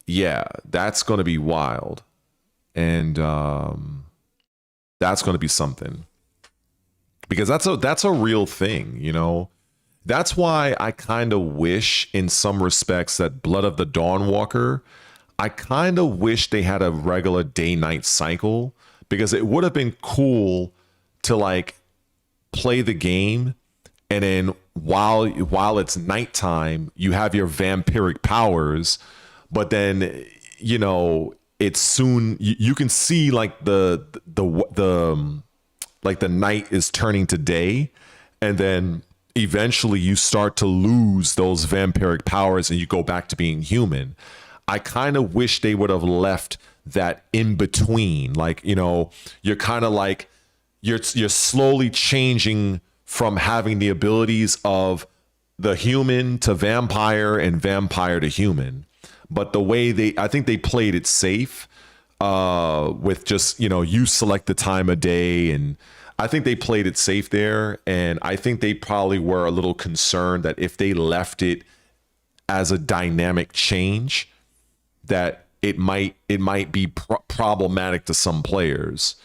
yeah, that's going to be wild. And that's going to be something, because that's a real thing, you know. That's why I kind of wish in some respects that Blood of the Dawnwalker, I kind of wish they had a regular day-night cycle, because it would have been cool to like play the game, and then while it's nighttime, you have your vampiric powers, but then, you know, it's soon you can see like the like the night is turning to day, and then eventually you start to lose those vampiric powers and you go back to being human. I kind of wish they would have left that in between. Like, you know, you're kind of like, you're slowly changing from having the abilities of the human to vampire and vampire to human. But the way I think they played it safe with just, you know, you select the time of day, and I think they played it safe there. And I think they probably were a little concerned that if they left it as a dynamic change, that it might be problematic to some players.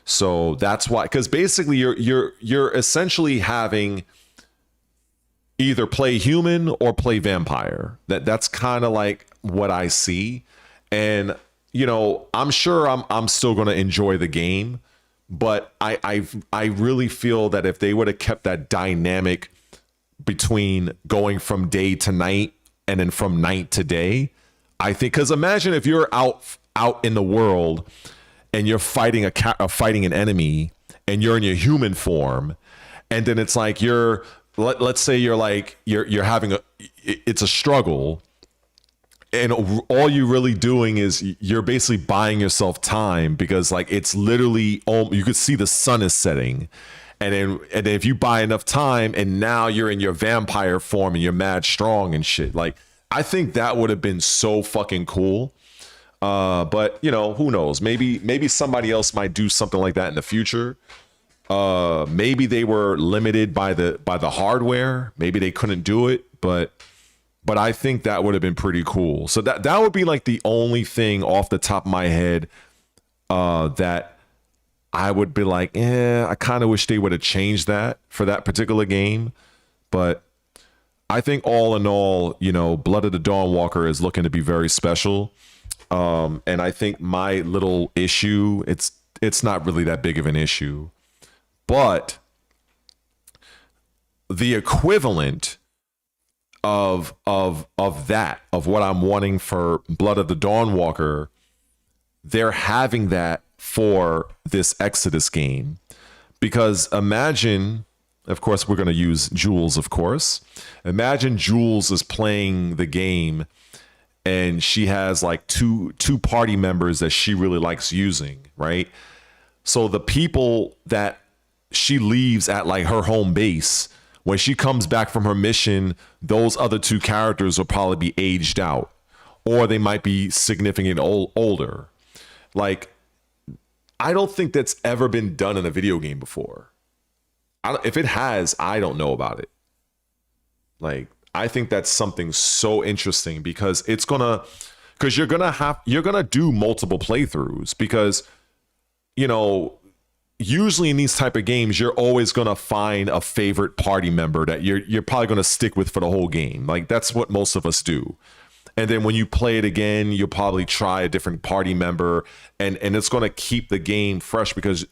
So that's why, because basically you're essentially having either play human or play vampire. That's kind of like what I see. And, you know, I'm sure I'm still going to enjoy the game, but I really feel that if they would have kept that dynamic between going from day to night and then from night to day, I think, because imagine if you're out in the world and you're fighting an enemy, and you're in your human form, and then it's like let's say you're having it's a struggle, and all you're really doing is you're basically buying yourself time, because like it's literally you could see the sun is setting, and then if you buy enough time and now you're in your vampire form and you're mad strong and shit. Like I think that would have been so fucking cool. But you know, who knows? Maybe somebody else might do something like that in the future. Maybe they were limited by the hardware. Maybe they couldn't do it, but I think that would have been pretty cool. So that would be like the only thing off the top of my head that I would be like, I kind of wish they would have changed that for that particular game. But I think all in all, you know, Blood of the Dawnwalker is looking to be very special. And I think my little issue, it's not really that big of an issue. But the equivalent of what I'm wanting for Blood of the Dawnwalker, they're having that for this Exodus game. Because imagine, of course, we're going to use Jules, of course. Imagine Jules is playing the game and she has like two party members that she really likes using, right? So the people that she leaves at like her home base, when she comes back from her mission, those other two characters will probably be aged out, or they might be significantly older. Like, I don't think that's ever been done in a video game before. If it has, I don't know about it. Like, I think that's something so interesting, because you're gonna do multiple playthroughs, because, you know, usually in these type of games, you're always going to find a favorite party member that you're probably going to stick with for the whole game. Like that's what most of us do. And then when you play it again, you'll probably try a different party member, and it's going to keep the game fresh, because,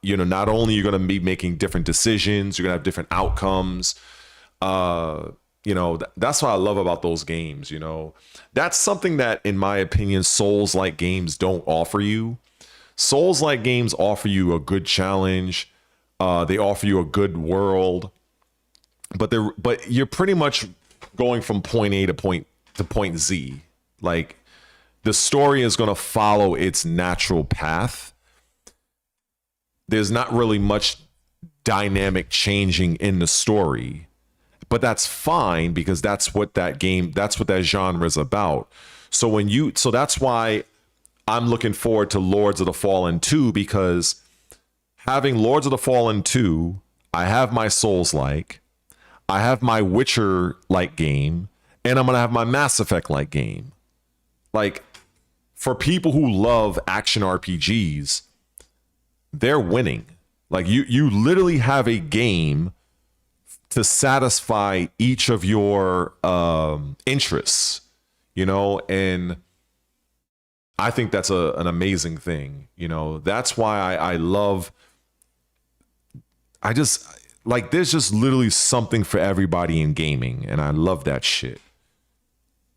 you know, not only you're going to be making different decisions, you're going to have different outcomes. You know, that's what I love about those games. You know, that's something that, in my opinion, Souls-like games don't offer you. Souls-like games offer you a good challenge. They offer you a good world, but you're pretty much going from point A to point Z. Like, the story is going to follow its natural path. There's not really much dynamic changing in the story, but that's fine, because that's what that genre is about. So that's why I'm looking forward to Lords of the Fallen 2, because having Lords of the Fallen 2, I have my Souls-like, I have my Witcher-like game, and I'm going to have my Mass Effect-like game. Like, for people who love action RPGs, they're winning. Like, you literally have a game to satisfy each of your interests, you know, and I think that's an amazing thing. You know, that's why I just like, there's just literally something for everybody in gaming, and I love that shit.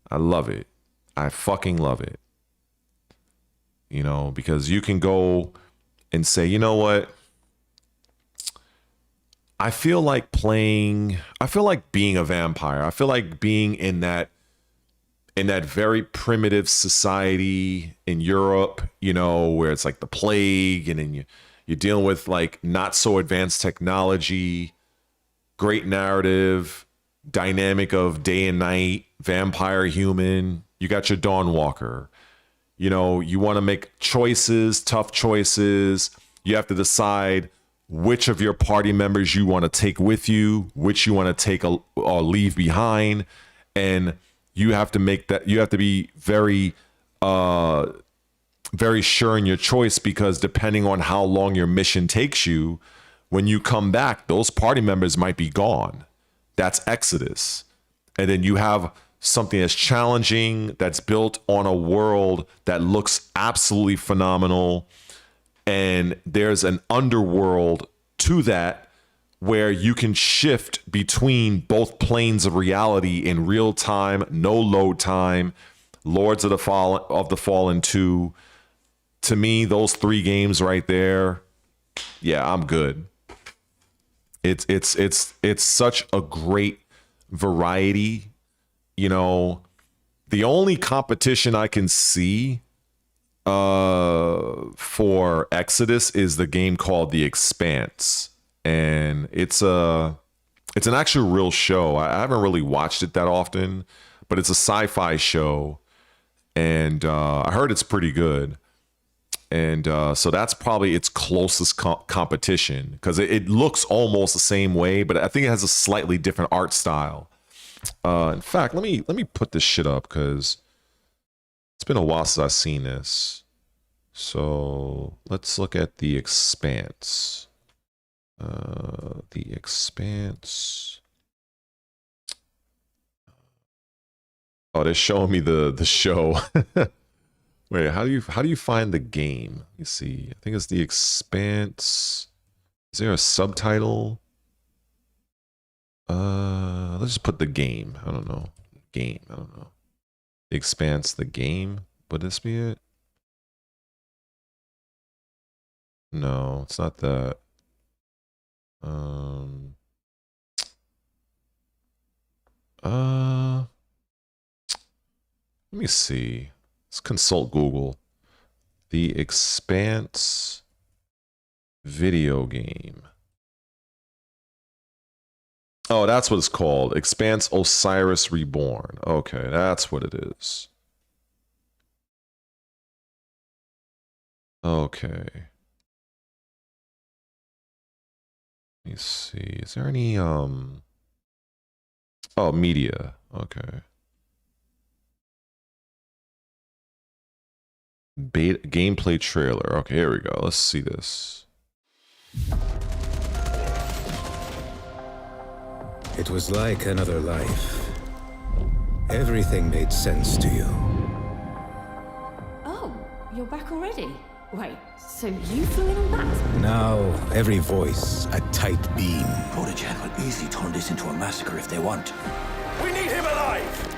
I love it. I fucking love it. You know, because you can go and say, you know what? I feel like being a vampire. I feel like being in that very primitive society in Europe, you know, where it's like the plague, and then you're dealing with like not so advanced technology, great narrative, dynamic of day and night, vampire, human. You got your Dawnwalker. You know, you want to make choices, tough choices. You have to decide which of your party members you want to take with you, which you want to take or leave behind, and you have to make that. You have to be very, very sure in your choice, because depending on how long your mission takes you, when you come back, those party members might be gone. That's Exodus. And then you have something that's challenging, that's built on a world that looks absolutely phenomenal. And there's an underworld to that, where you can shift between both planes of reality in real time, no load time. Lords of the Fallen 2. To me, those three games right there, yeah, I'm good. It's such a great variety. You know, the only competition I can see for Exodus is the game called The Expanse, and it's an actual real show. I haven't really watched it that often, but it's a sci-fi show, and I heard it's pretty good. And so that's probably its closest competition, because it looks almost the same way, but I think it has a slightly different art style. In fact, let me put this shit up, because it's been a while since I've seen this. So let's look at The Expanse. The Expanse. Oh, they're showing me the show. Wait, how do you find the game? You see, I think it's The Expanse. Is there a subtitle? Let's just put the game. I don't know. Game. I don't know. The Expanse, the game. Would this be it? No, it's not that. Let me see. Let's consult Google. The Expanse video game. Oh, that's what it's called. Expanse Osiris Reborn. Okay, that's what it is. Okay. Let me see. Is there any oh, media. Okay. Beta gameplay trailer. Okay, here we go. Let's see this. It was like another life. Everything made sense to you. Oh, you're back already? Wait, so you flew in on that? Now, every voice, a tight beam. Protege will easily turn this into a massacre if they want. We need him alive!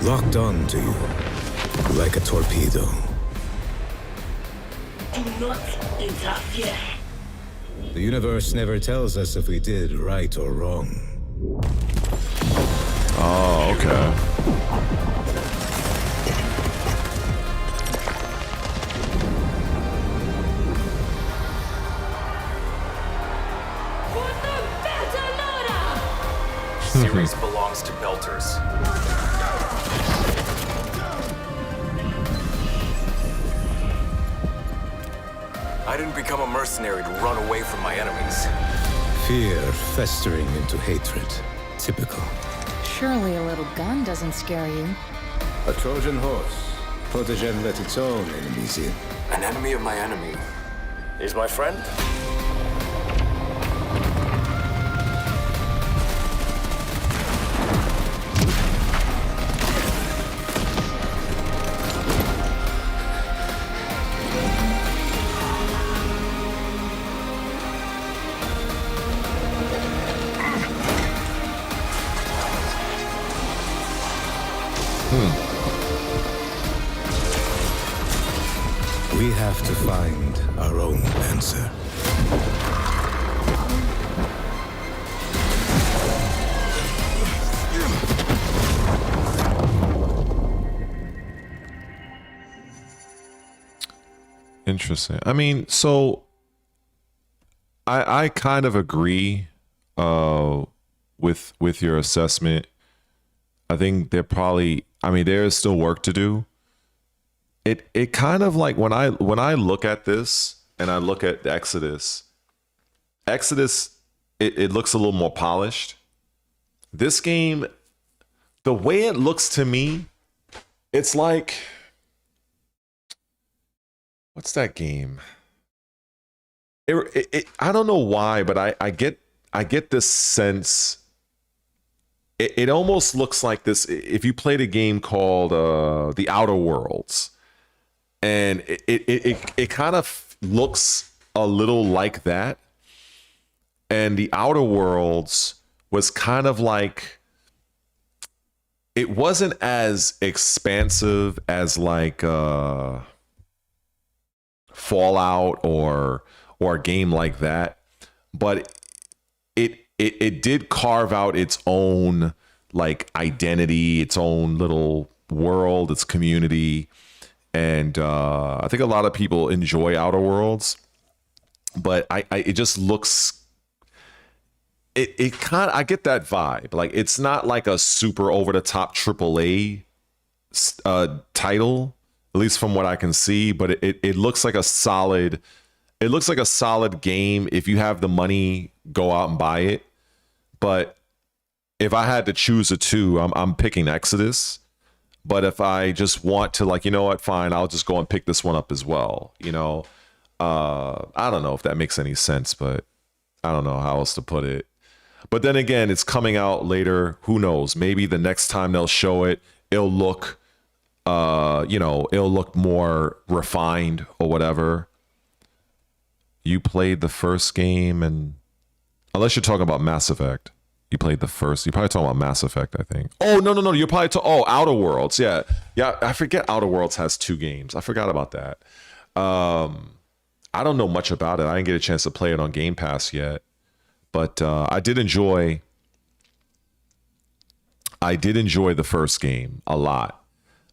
Locked on to you, like a torpedo. Do not interfere. The universe never tells us if we did right or wrong. Oh, okay. Series belongs to Belters. I didn't become a mercenary to run away from my enemies. Fear festering into hatred. Typical. Surely a little gun doesn't scare you. A Trojan horse. Protegen let its own enemies in. An enemy of my enemy is my friend. We have to find our own answer. Interesting. I mean, so I kind of agree with your assessment. I think there is still work to do. It kind of like when I look at this and I look at Exodus, it looks a little more polished. This game, the way it looks to me, it's like, what's that game? I don't know why, but I get this sense. It almost looks like this. If you played a game called The Outer Worlds, and it kind of looks a little like that. And The Outer Worlds was kind of like, it wasn't as expansive as like Fallout or or a game like that. But it did carve out its own like identity, its own little world, its community. And I think a lot of people enjoy Outer Worlds, but it just looks, it kind of, I get that vibe. Like, it's not like a super over the top AAA title, at least from what I can see, but it looks like a solid, game. If you have the money, go out and buy it. But if I had to choose the two, I'm picking Exodus. But if I just want to, like, you know what, fine, I'll just go and pick this one up as well. You know, I don't know if that makes any sense, but I don't know how else to put it. But then again, it's coming out later. Who knows? Maybe the next time they'll show it, it'll look, it'll look more refined or whatever. You played the first game, and unless you're talking about Mass Effect. You played the first. You're probably talking about Mass Effect, I think. Oh, no. You're probably Outer Worlds. Yeah. I forget Outer Worlds has 2 games. I forgot about that. I don't know much about it. I didn't get a chance to play it on Game Pass yet. But I did enjoy the first game a lot.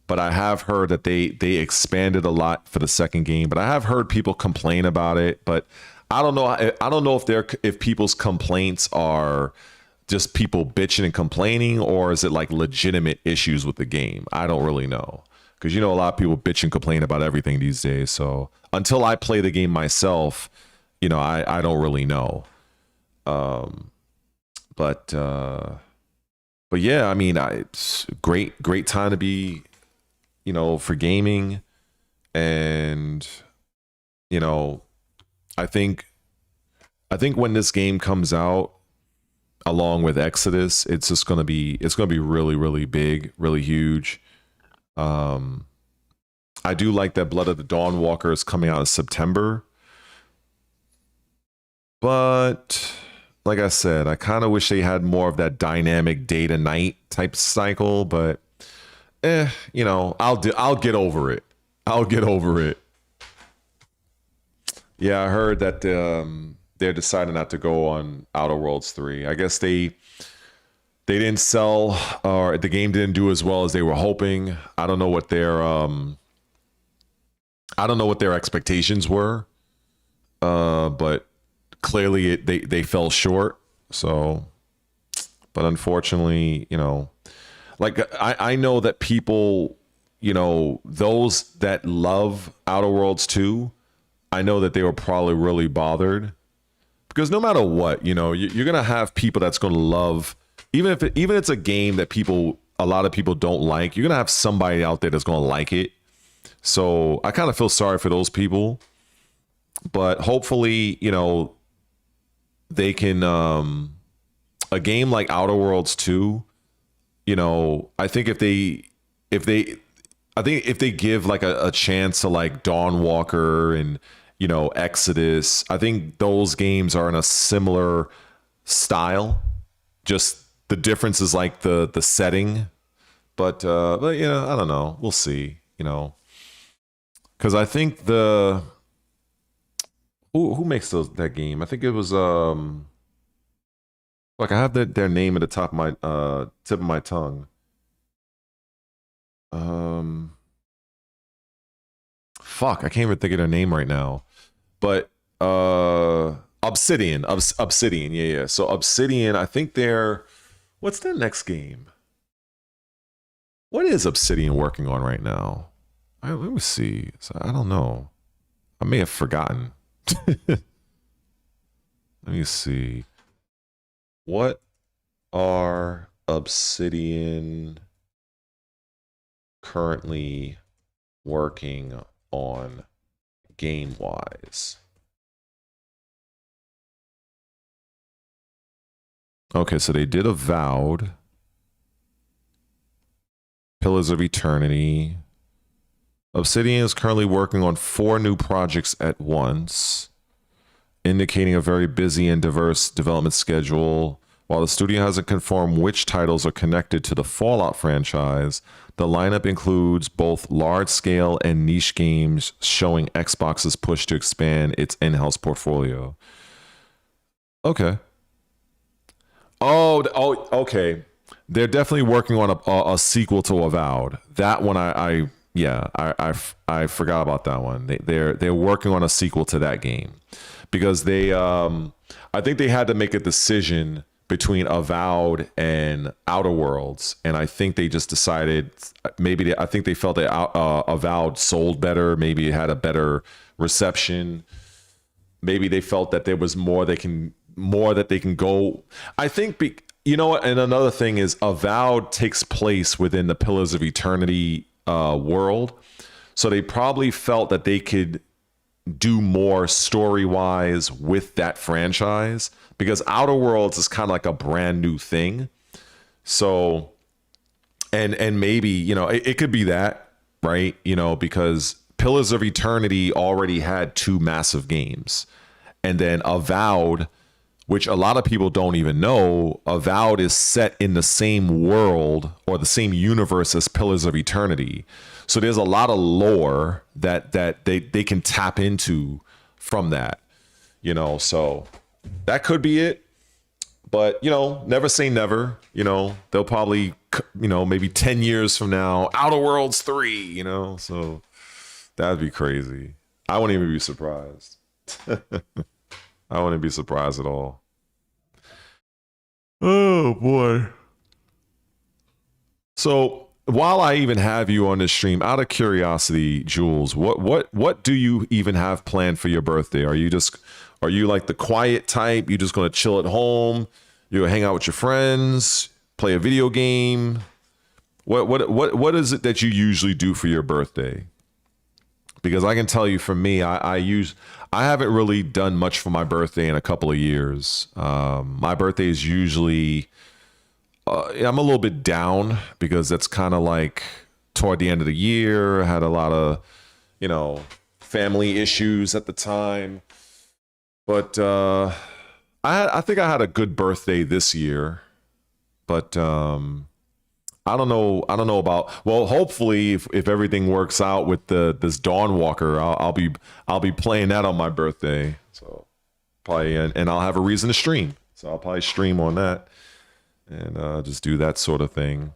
But I have heard that they expanded a lot for the second game. But I have heard people complain about it. But I don't know. I don't know if people's complaints are just people bitching and complaining, or is it like legitimate issues with the game? I don't really know, because a lot of people bitch and complain about everything these days. So until I play the game myself, I don't really know. But yeah, I mean, it's great time to be, for gaming, and I think when this game comes out, along with Exodus, it's gonna be really, really big, really huge. I do like that Blood of the Dawnwalker is coming out in September, but like I said, I kind of wish they had more of that dynamic day to night type cycle. But I'll get over it. Yeah, I heard that they're deciding not to go on Outer Worlds 3. I guess they didn't sell, or the game didn't do as well as they were hoping. I don't know what their expectations were, but clearly they fell short. So, but unfortunately, like I know that people, those that love Outer Worlds 2, I know that they were probably really bothered. Because no matter what, you're gonna have people that's gonna love, even if it's a game that a lot of people don't like, you're gonna have somebody out there that's gonna like it. So I kind of feel sorry for those people, but hopefully, they can, a game like Outer Worlds 2, I think if they give like a chance to like Dawnwalker and Exodus, I think those games are in a similar style. Just the difference is like the setting. But I don't know. We'll see. Because I think who makes that game? I think it was like, I have their name at the top of my tip of my tongue. Fuck, I can't even think of their name right now. But Obsidian, yeah. So Obsidian, I think what's their next game? What is Obsidian working on right now? Let me see. So, I don't know. I may have forgotten. Let me see. What are Obsidian currently working on game-wise? Okay, so they did Avowed, Pillars of Eternity. Obsidian is currently working on 4 new projects at once, indicating a very busy and diverse development schedule. While the studio hasn't confirmed which titles are connected to the Fallout franchise, the lineup includes both large-scale and niche games, showing Xbox's push to expand its in-house portfolio. Okay. Oh, okay. They're definitely working on a sequel to Avowed. That one, I forgot about that one. They're working on a sequel to that game because they, I think they had to make a decision between Avowed and Outer Worlds, and I think they just decided I think they felt that Avowed sold better. Maybe it had a better reception. Maybe they felt that there was more that they can go. I think you know what? And another thing is Avowed takes place within the Pillars of Eternity world, so they probably felt that they could do more story-wise with that franchise, because Outer Worlds is kind of like a brand new thing. So, and maybe, you know, it could be that, right? You know, because Pillars of Eternity already had 2 massive games. And then Avowed, which a lot of people don't even know, Avowed is set in the same world or the same universe as Pillars of Eternity. So there's a lot of lore that they can tap into from that, you know, so that could be it. But, you know, never say never. You know, they'll probably, you know, maybe 10 years from now, Outer Worlds 3, you know, so that'd be crazy. I wouldn't even be surprised. I wouldn't be surprised at all. Oh, boy. So while I even have you on the stream, out of curiosity, Jules, what do you even have planned for your birthday? Are you like the quiet type? You just gonna chill at home? You gonna hang out with your friends? Play a video game? What is it that you usually do for your birthday? Because I can tell you, for me, I haven't really done much for my birthday in a couple of years. My birthday is usually I'm a little bit down because that's kind of like toward the end of the year. I had a lot of, you know, family issues at the time. But I think I had a good birthday this year. But I don't know about, well, hopefully if everything works out with this Dawnwalker, I'll be playing that on my birthday. So probably, and I'll have a reason to stream. So I'll probably stream on that. And just do that sort of thing.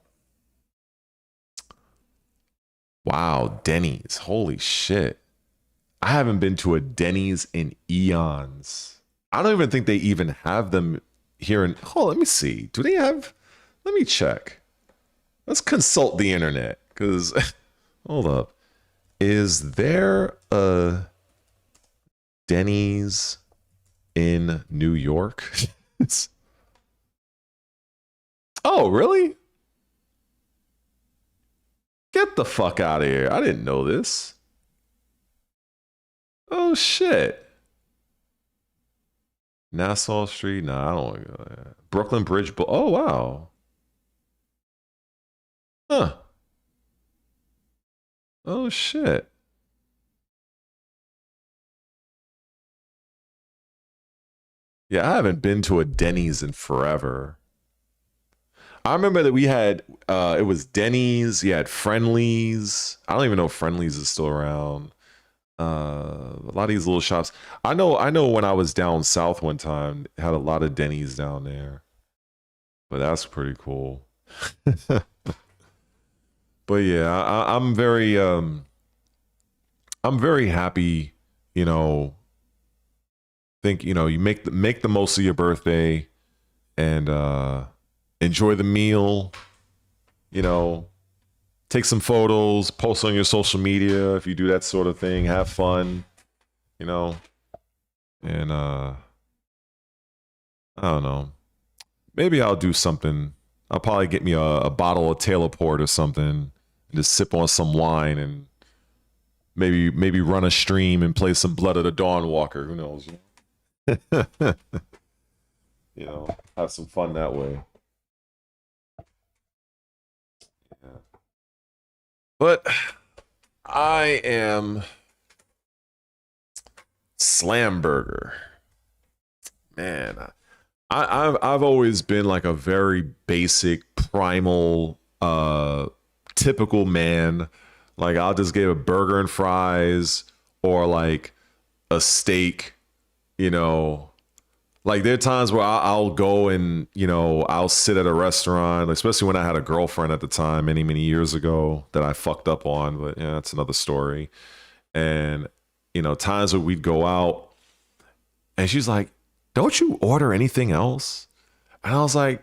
Wow, Denny's. Holy shit. I haven't been to a Denny's in eons. I don't even think they even have them here in... Oh, let me see. Do they have... Let me check. Let's consult the internet. Because... Hold up. Is there a Denny's in New York? Oh, really? Get the fuck out of here. I didn't know this. Oh, shit. Nassau Street? Nah, I don't want to go there. Brooklyn Bridge. Oh, wow. Huh. Oh, shit. Yeah, I haven't been to a Denny's in forever. I remember that we had, it was Denny's, you had Friendly's. I don't even know if Friendly's is still around. A lot of these little shops. I know when I was down south one time, it had a lot of Denny's down there. But that's pretty cool. But yeah, I'm very happy, you know. Think, you know, you make the most of your birthday and enjoy the meal, you know, take some photos, post on your social media if you do that sort of thing, have fun, you know, and I don't know, maybe I'll do something. I'll probably get me a bottle of Taylor Port or something and just sip on some wine and maybe run a stream and play some Blood of the Dawnwalker. Who knows? You know, have some fun that way. Yeah. But I am Slamburger. Man, I've always been like a very basic, primal, typical man. Like I'll just get a burger and fries or like a steak, you know. Like there are times where I'll go and, you know, I'll sit at a restaurant, especially when I had a girlfriend at the time many, many years ago that I fucked up on, but yeah, that's another story. And, you know, times where we'd go out and she's like, don't you order anything else? And I was like,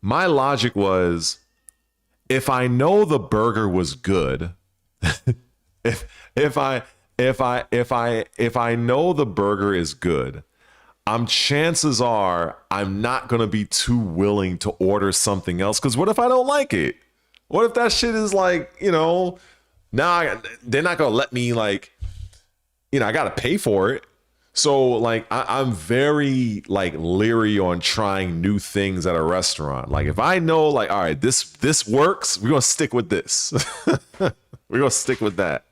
my logic was, if I know the burger was good, if I know the burger is good, chances are I'm not gonna be too willing to order something else. Because what if I don't like it? What if that shit is like, you know, they're not gonna let me, like, you know, I gotta pay for it. So like I'm very like leery on trying new things at a restaurant. Like if I know like, all right, this works, we're gonna stick with this. We're gonna stick with that.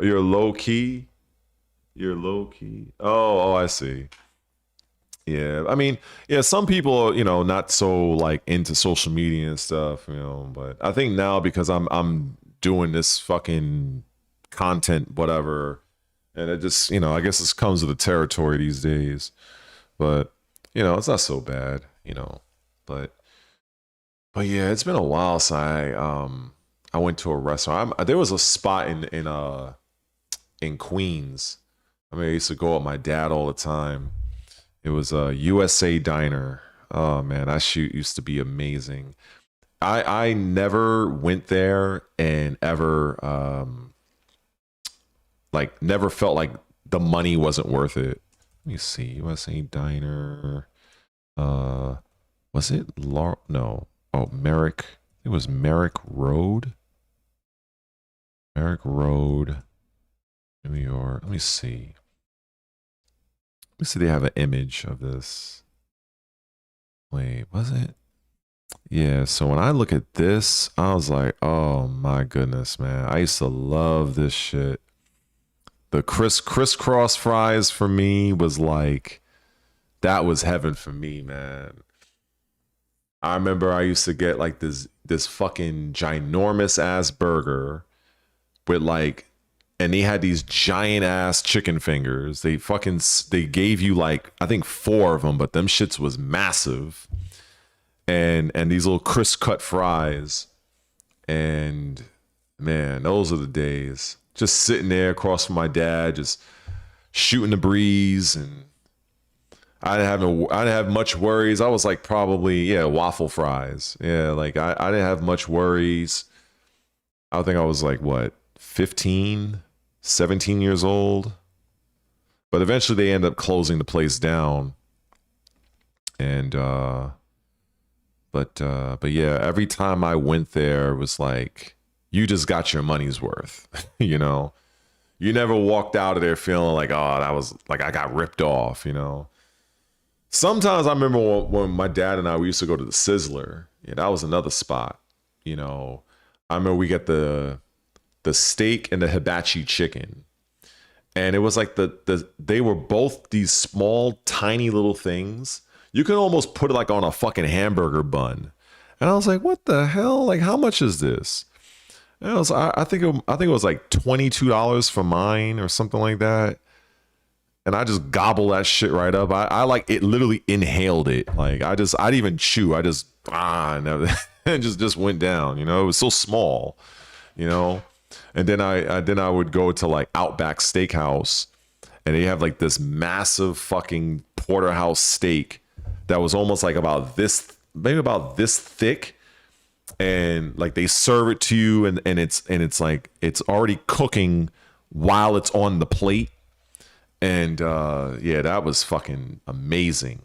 You're low key. You're low key. Oh, I see. Yeah, I mean, yeah, some people are, you know, not so like into social media and stuff, you know, but I think now because I'm doing this fucking content, whatever, and it just, you know, I guess this comes with the territory these days. But, you know, it's not so bad, you know. But yeah, it's been a while since I went to a restaurant. There was a spot in Queens. I mean, I used to go with my dad all the time. It was a USA Diner. Oh man, that shit used to be amazing. I never went there and ever like never felt like the money wasn't worth it. Let me see. USA Diner. Was it no. Oh, Merrick. It was Merrick Road. Merrick Road, New York. Let me see. Let me see. They have an image of this. Wait, was it? Yeah, so when I look at this, I was like, oh my goodness, man. I used to love this shit. The crisscross fries for me was like, that was heaven for me, man. I remember I used to get like this fucking ginormous ass burger with like, and they had these giant ass chicken fingers. They gave you like, I think 4 of them, but them shits was massive. And these little crisp cut fries. And man, those are the days. Just sitting there across from my dad, just shooting the breeze, and I didn't have much worries. I was like probably, waffle fries. Yeah, like I didn't have much worries. I think I was like, what, 15, 17 years old? But eventually they end up closing the place down. And but yeah, every time I went there, it was like, you just got your money's worth. You know, you never walked out of there feeling like, oh, that was like, I got ripped off, you know. Sometimes I remember when my dad and we used to go to the Sizzler. Yeah, that was another spot. You know, I remember we got the steak and the hibachi chicken. And it was like they were both these small, tiny little things. You can almost put it like on a fucking hamburger bun. And I was like, what the hell? Like, how much is this? And I think it was like $22 for mine or something like that. And I just gobbled that shit right up. I like it, literally inhaled it. Like I didn't even chew. I just and just went down. You know, it was so small. You know, and then I would go to like Outback Steakhouse, and they have like this massive fucking porterhouse steak that was almost like about this, maybe about this thick. And like they serve it to you, and it's like it's already cooking while it's on the plate. And yeah, that was fucking amazing.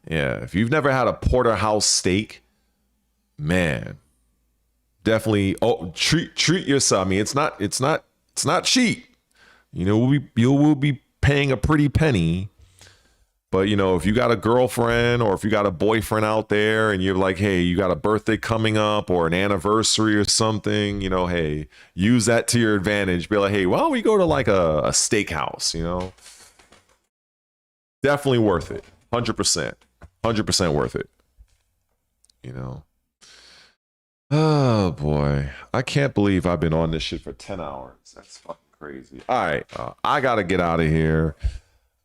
Yeah, if you've never had a porterhouse steak, man, definitely treat yourself. I mean, it's not cheap. You know, you will be paying a pretty penny. But, you know, if you got a girlfriend or if you got a boyfriend out there and you're like, hey, you got a birthday coming up or an anniversary or something, you know, hey, use that to your advantage. Be like, hey, why don't we go to like a steakhouse, you know? Definitely worth it. 100%. 100% worth it. You know? Oh, boy. I can't believe I've been on this shit for 10 hours. That's fucking crazy. All right. I got to get out of here.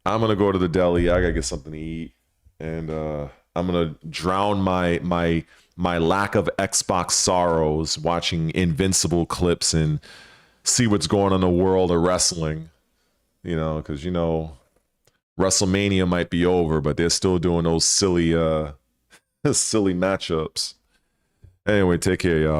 I'm going to go to the deli. I got to get something to eat. And I'm going to drown my lack of Xbox sorrows watching Invincible clips and see what's going on in the world of wrestling. You know, because, you know, WrestleMania might be over, but they're still doing those silly, silly matchups. Anyway, take care, y'all.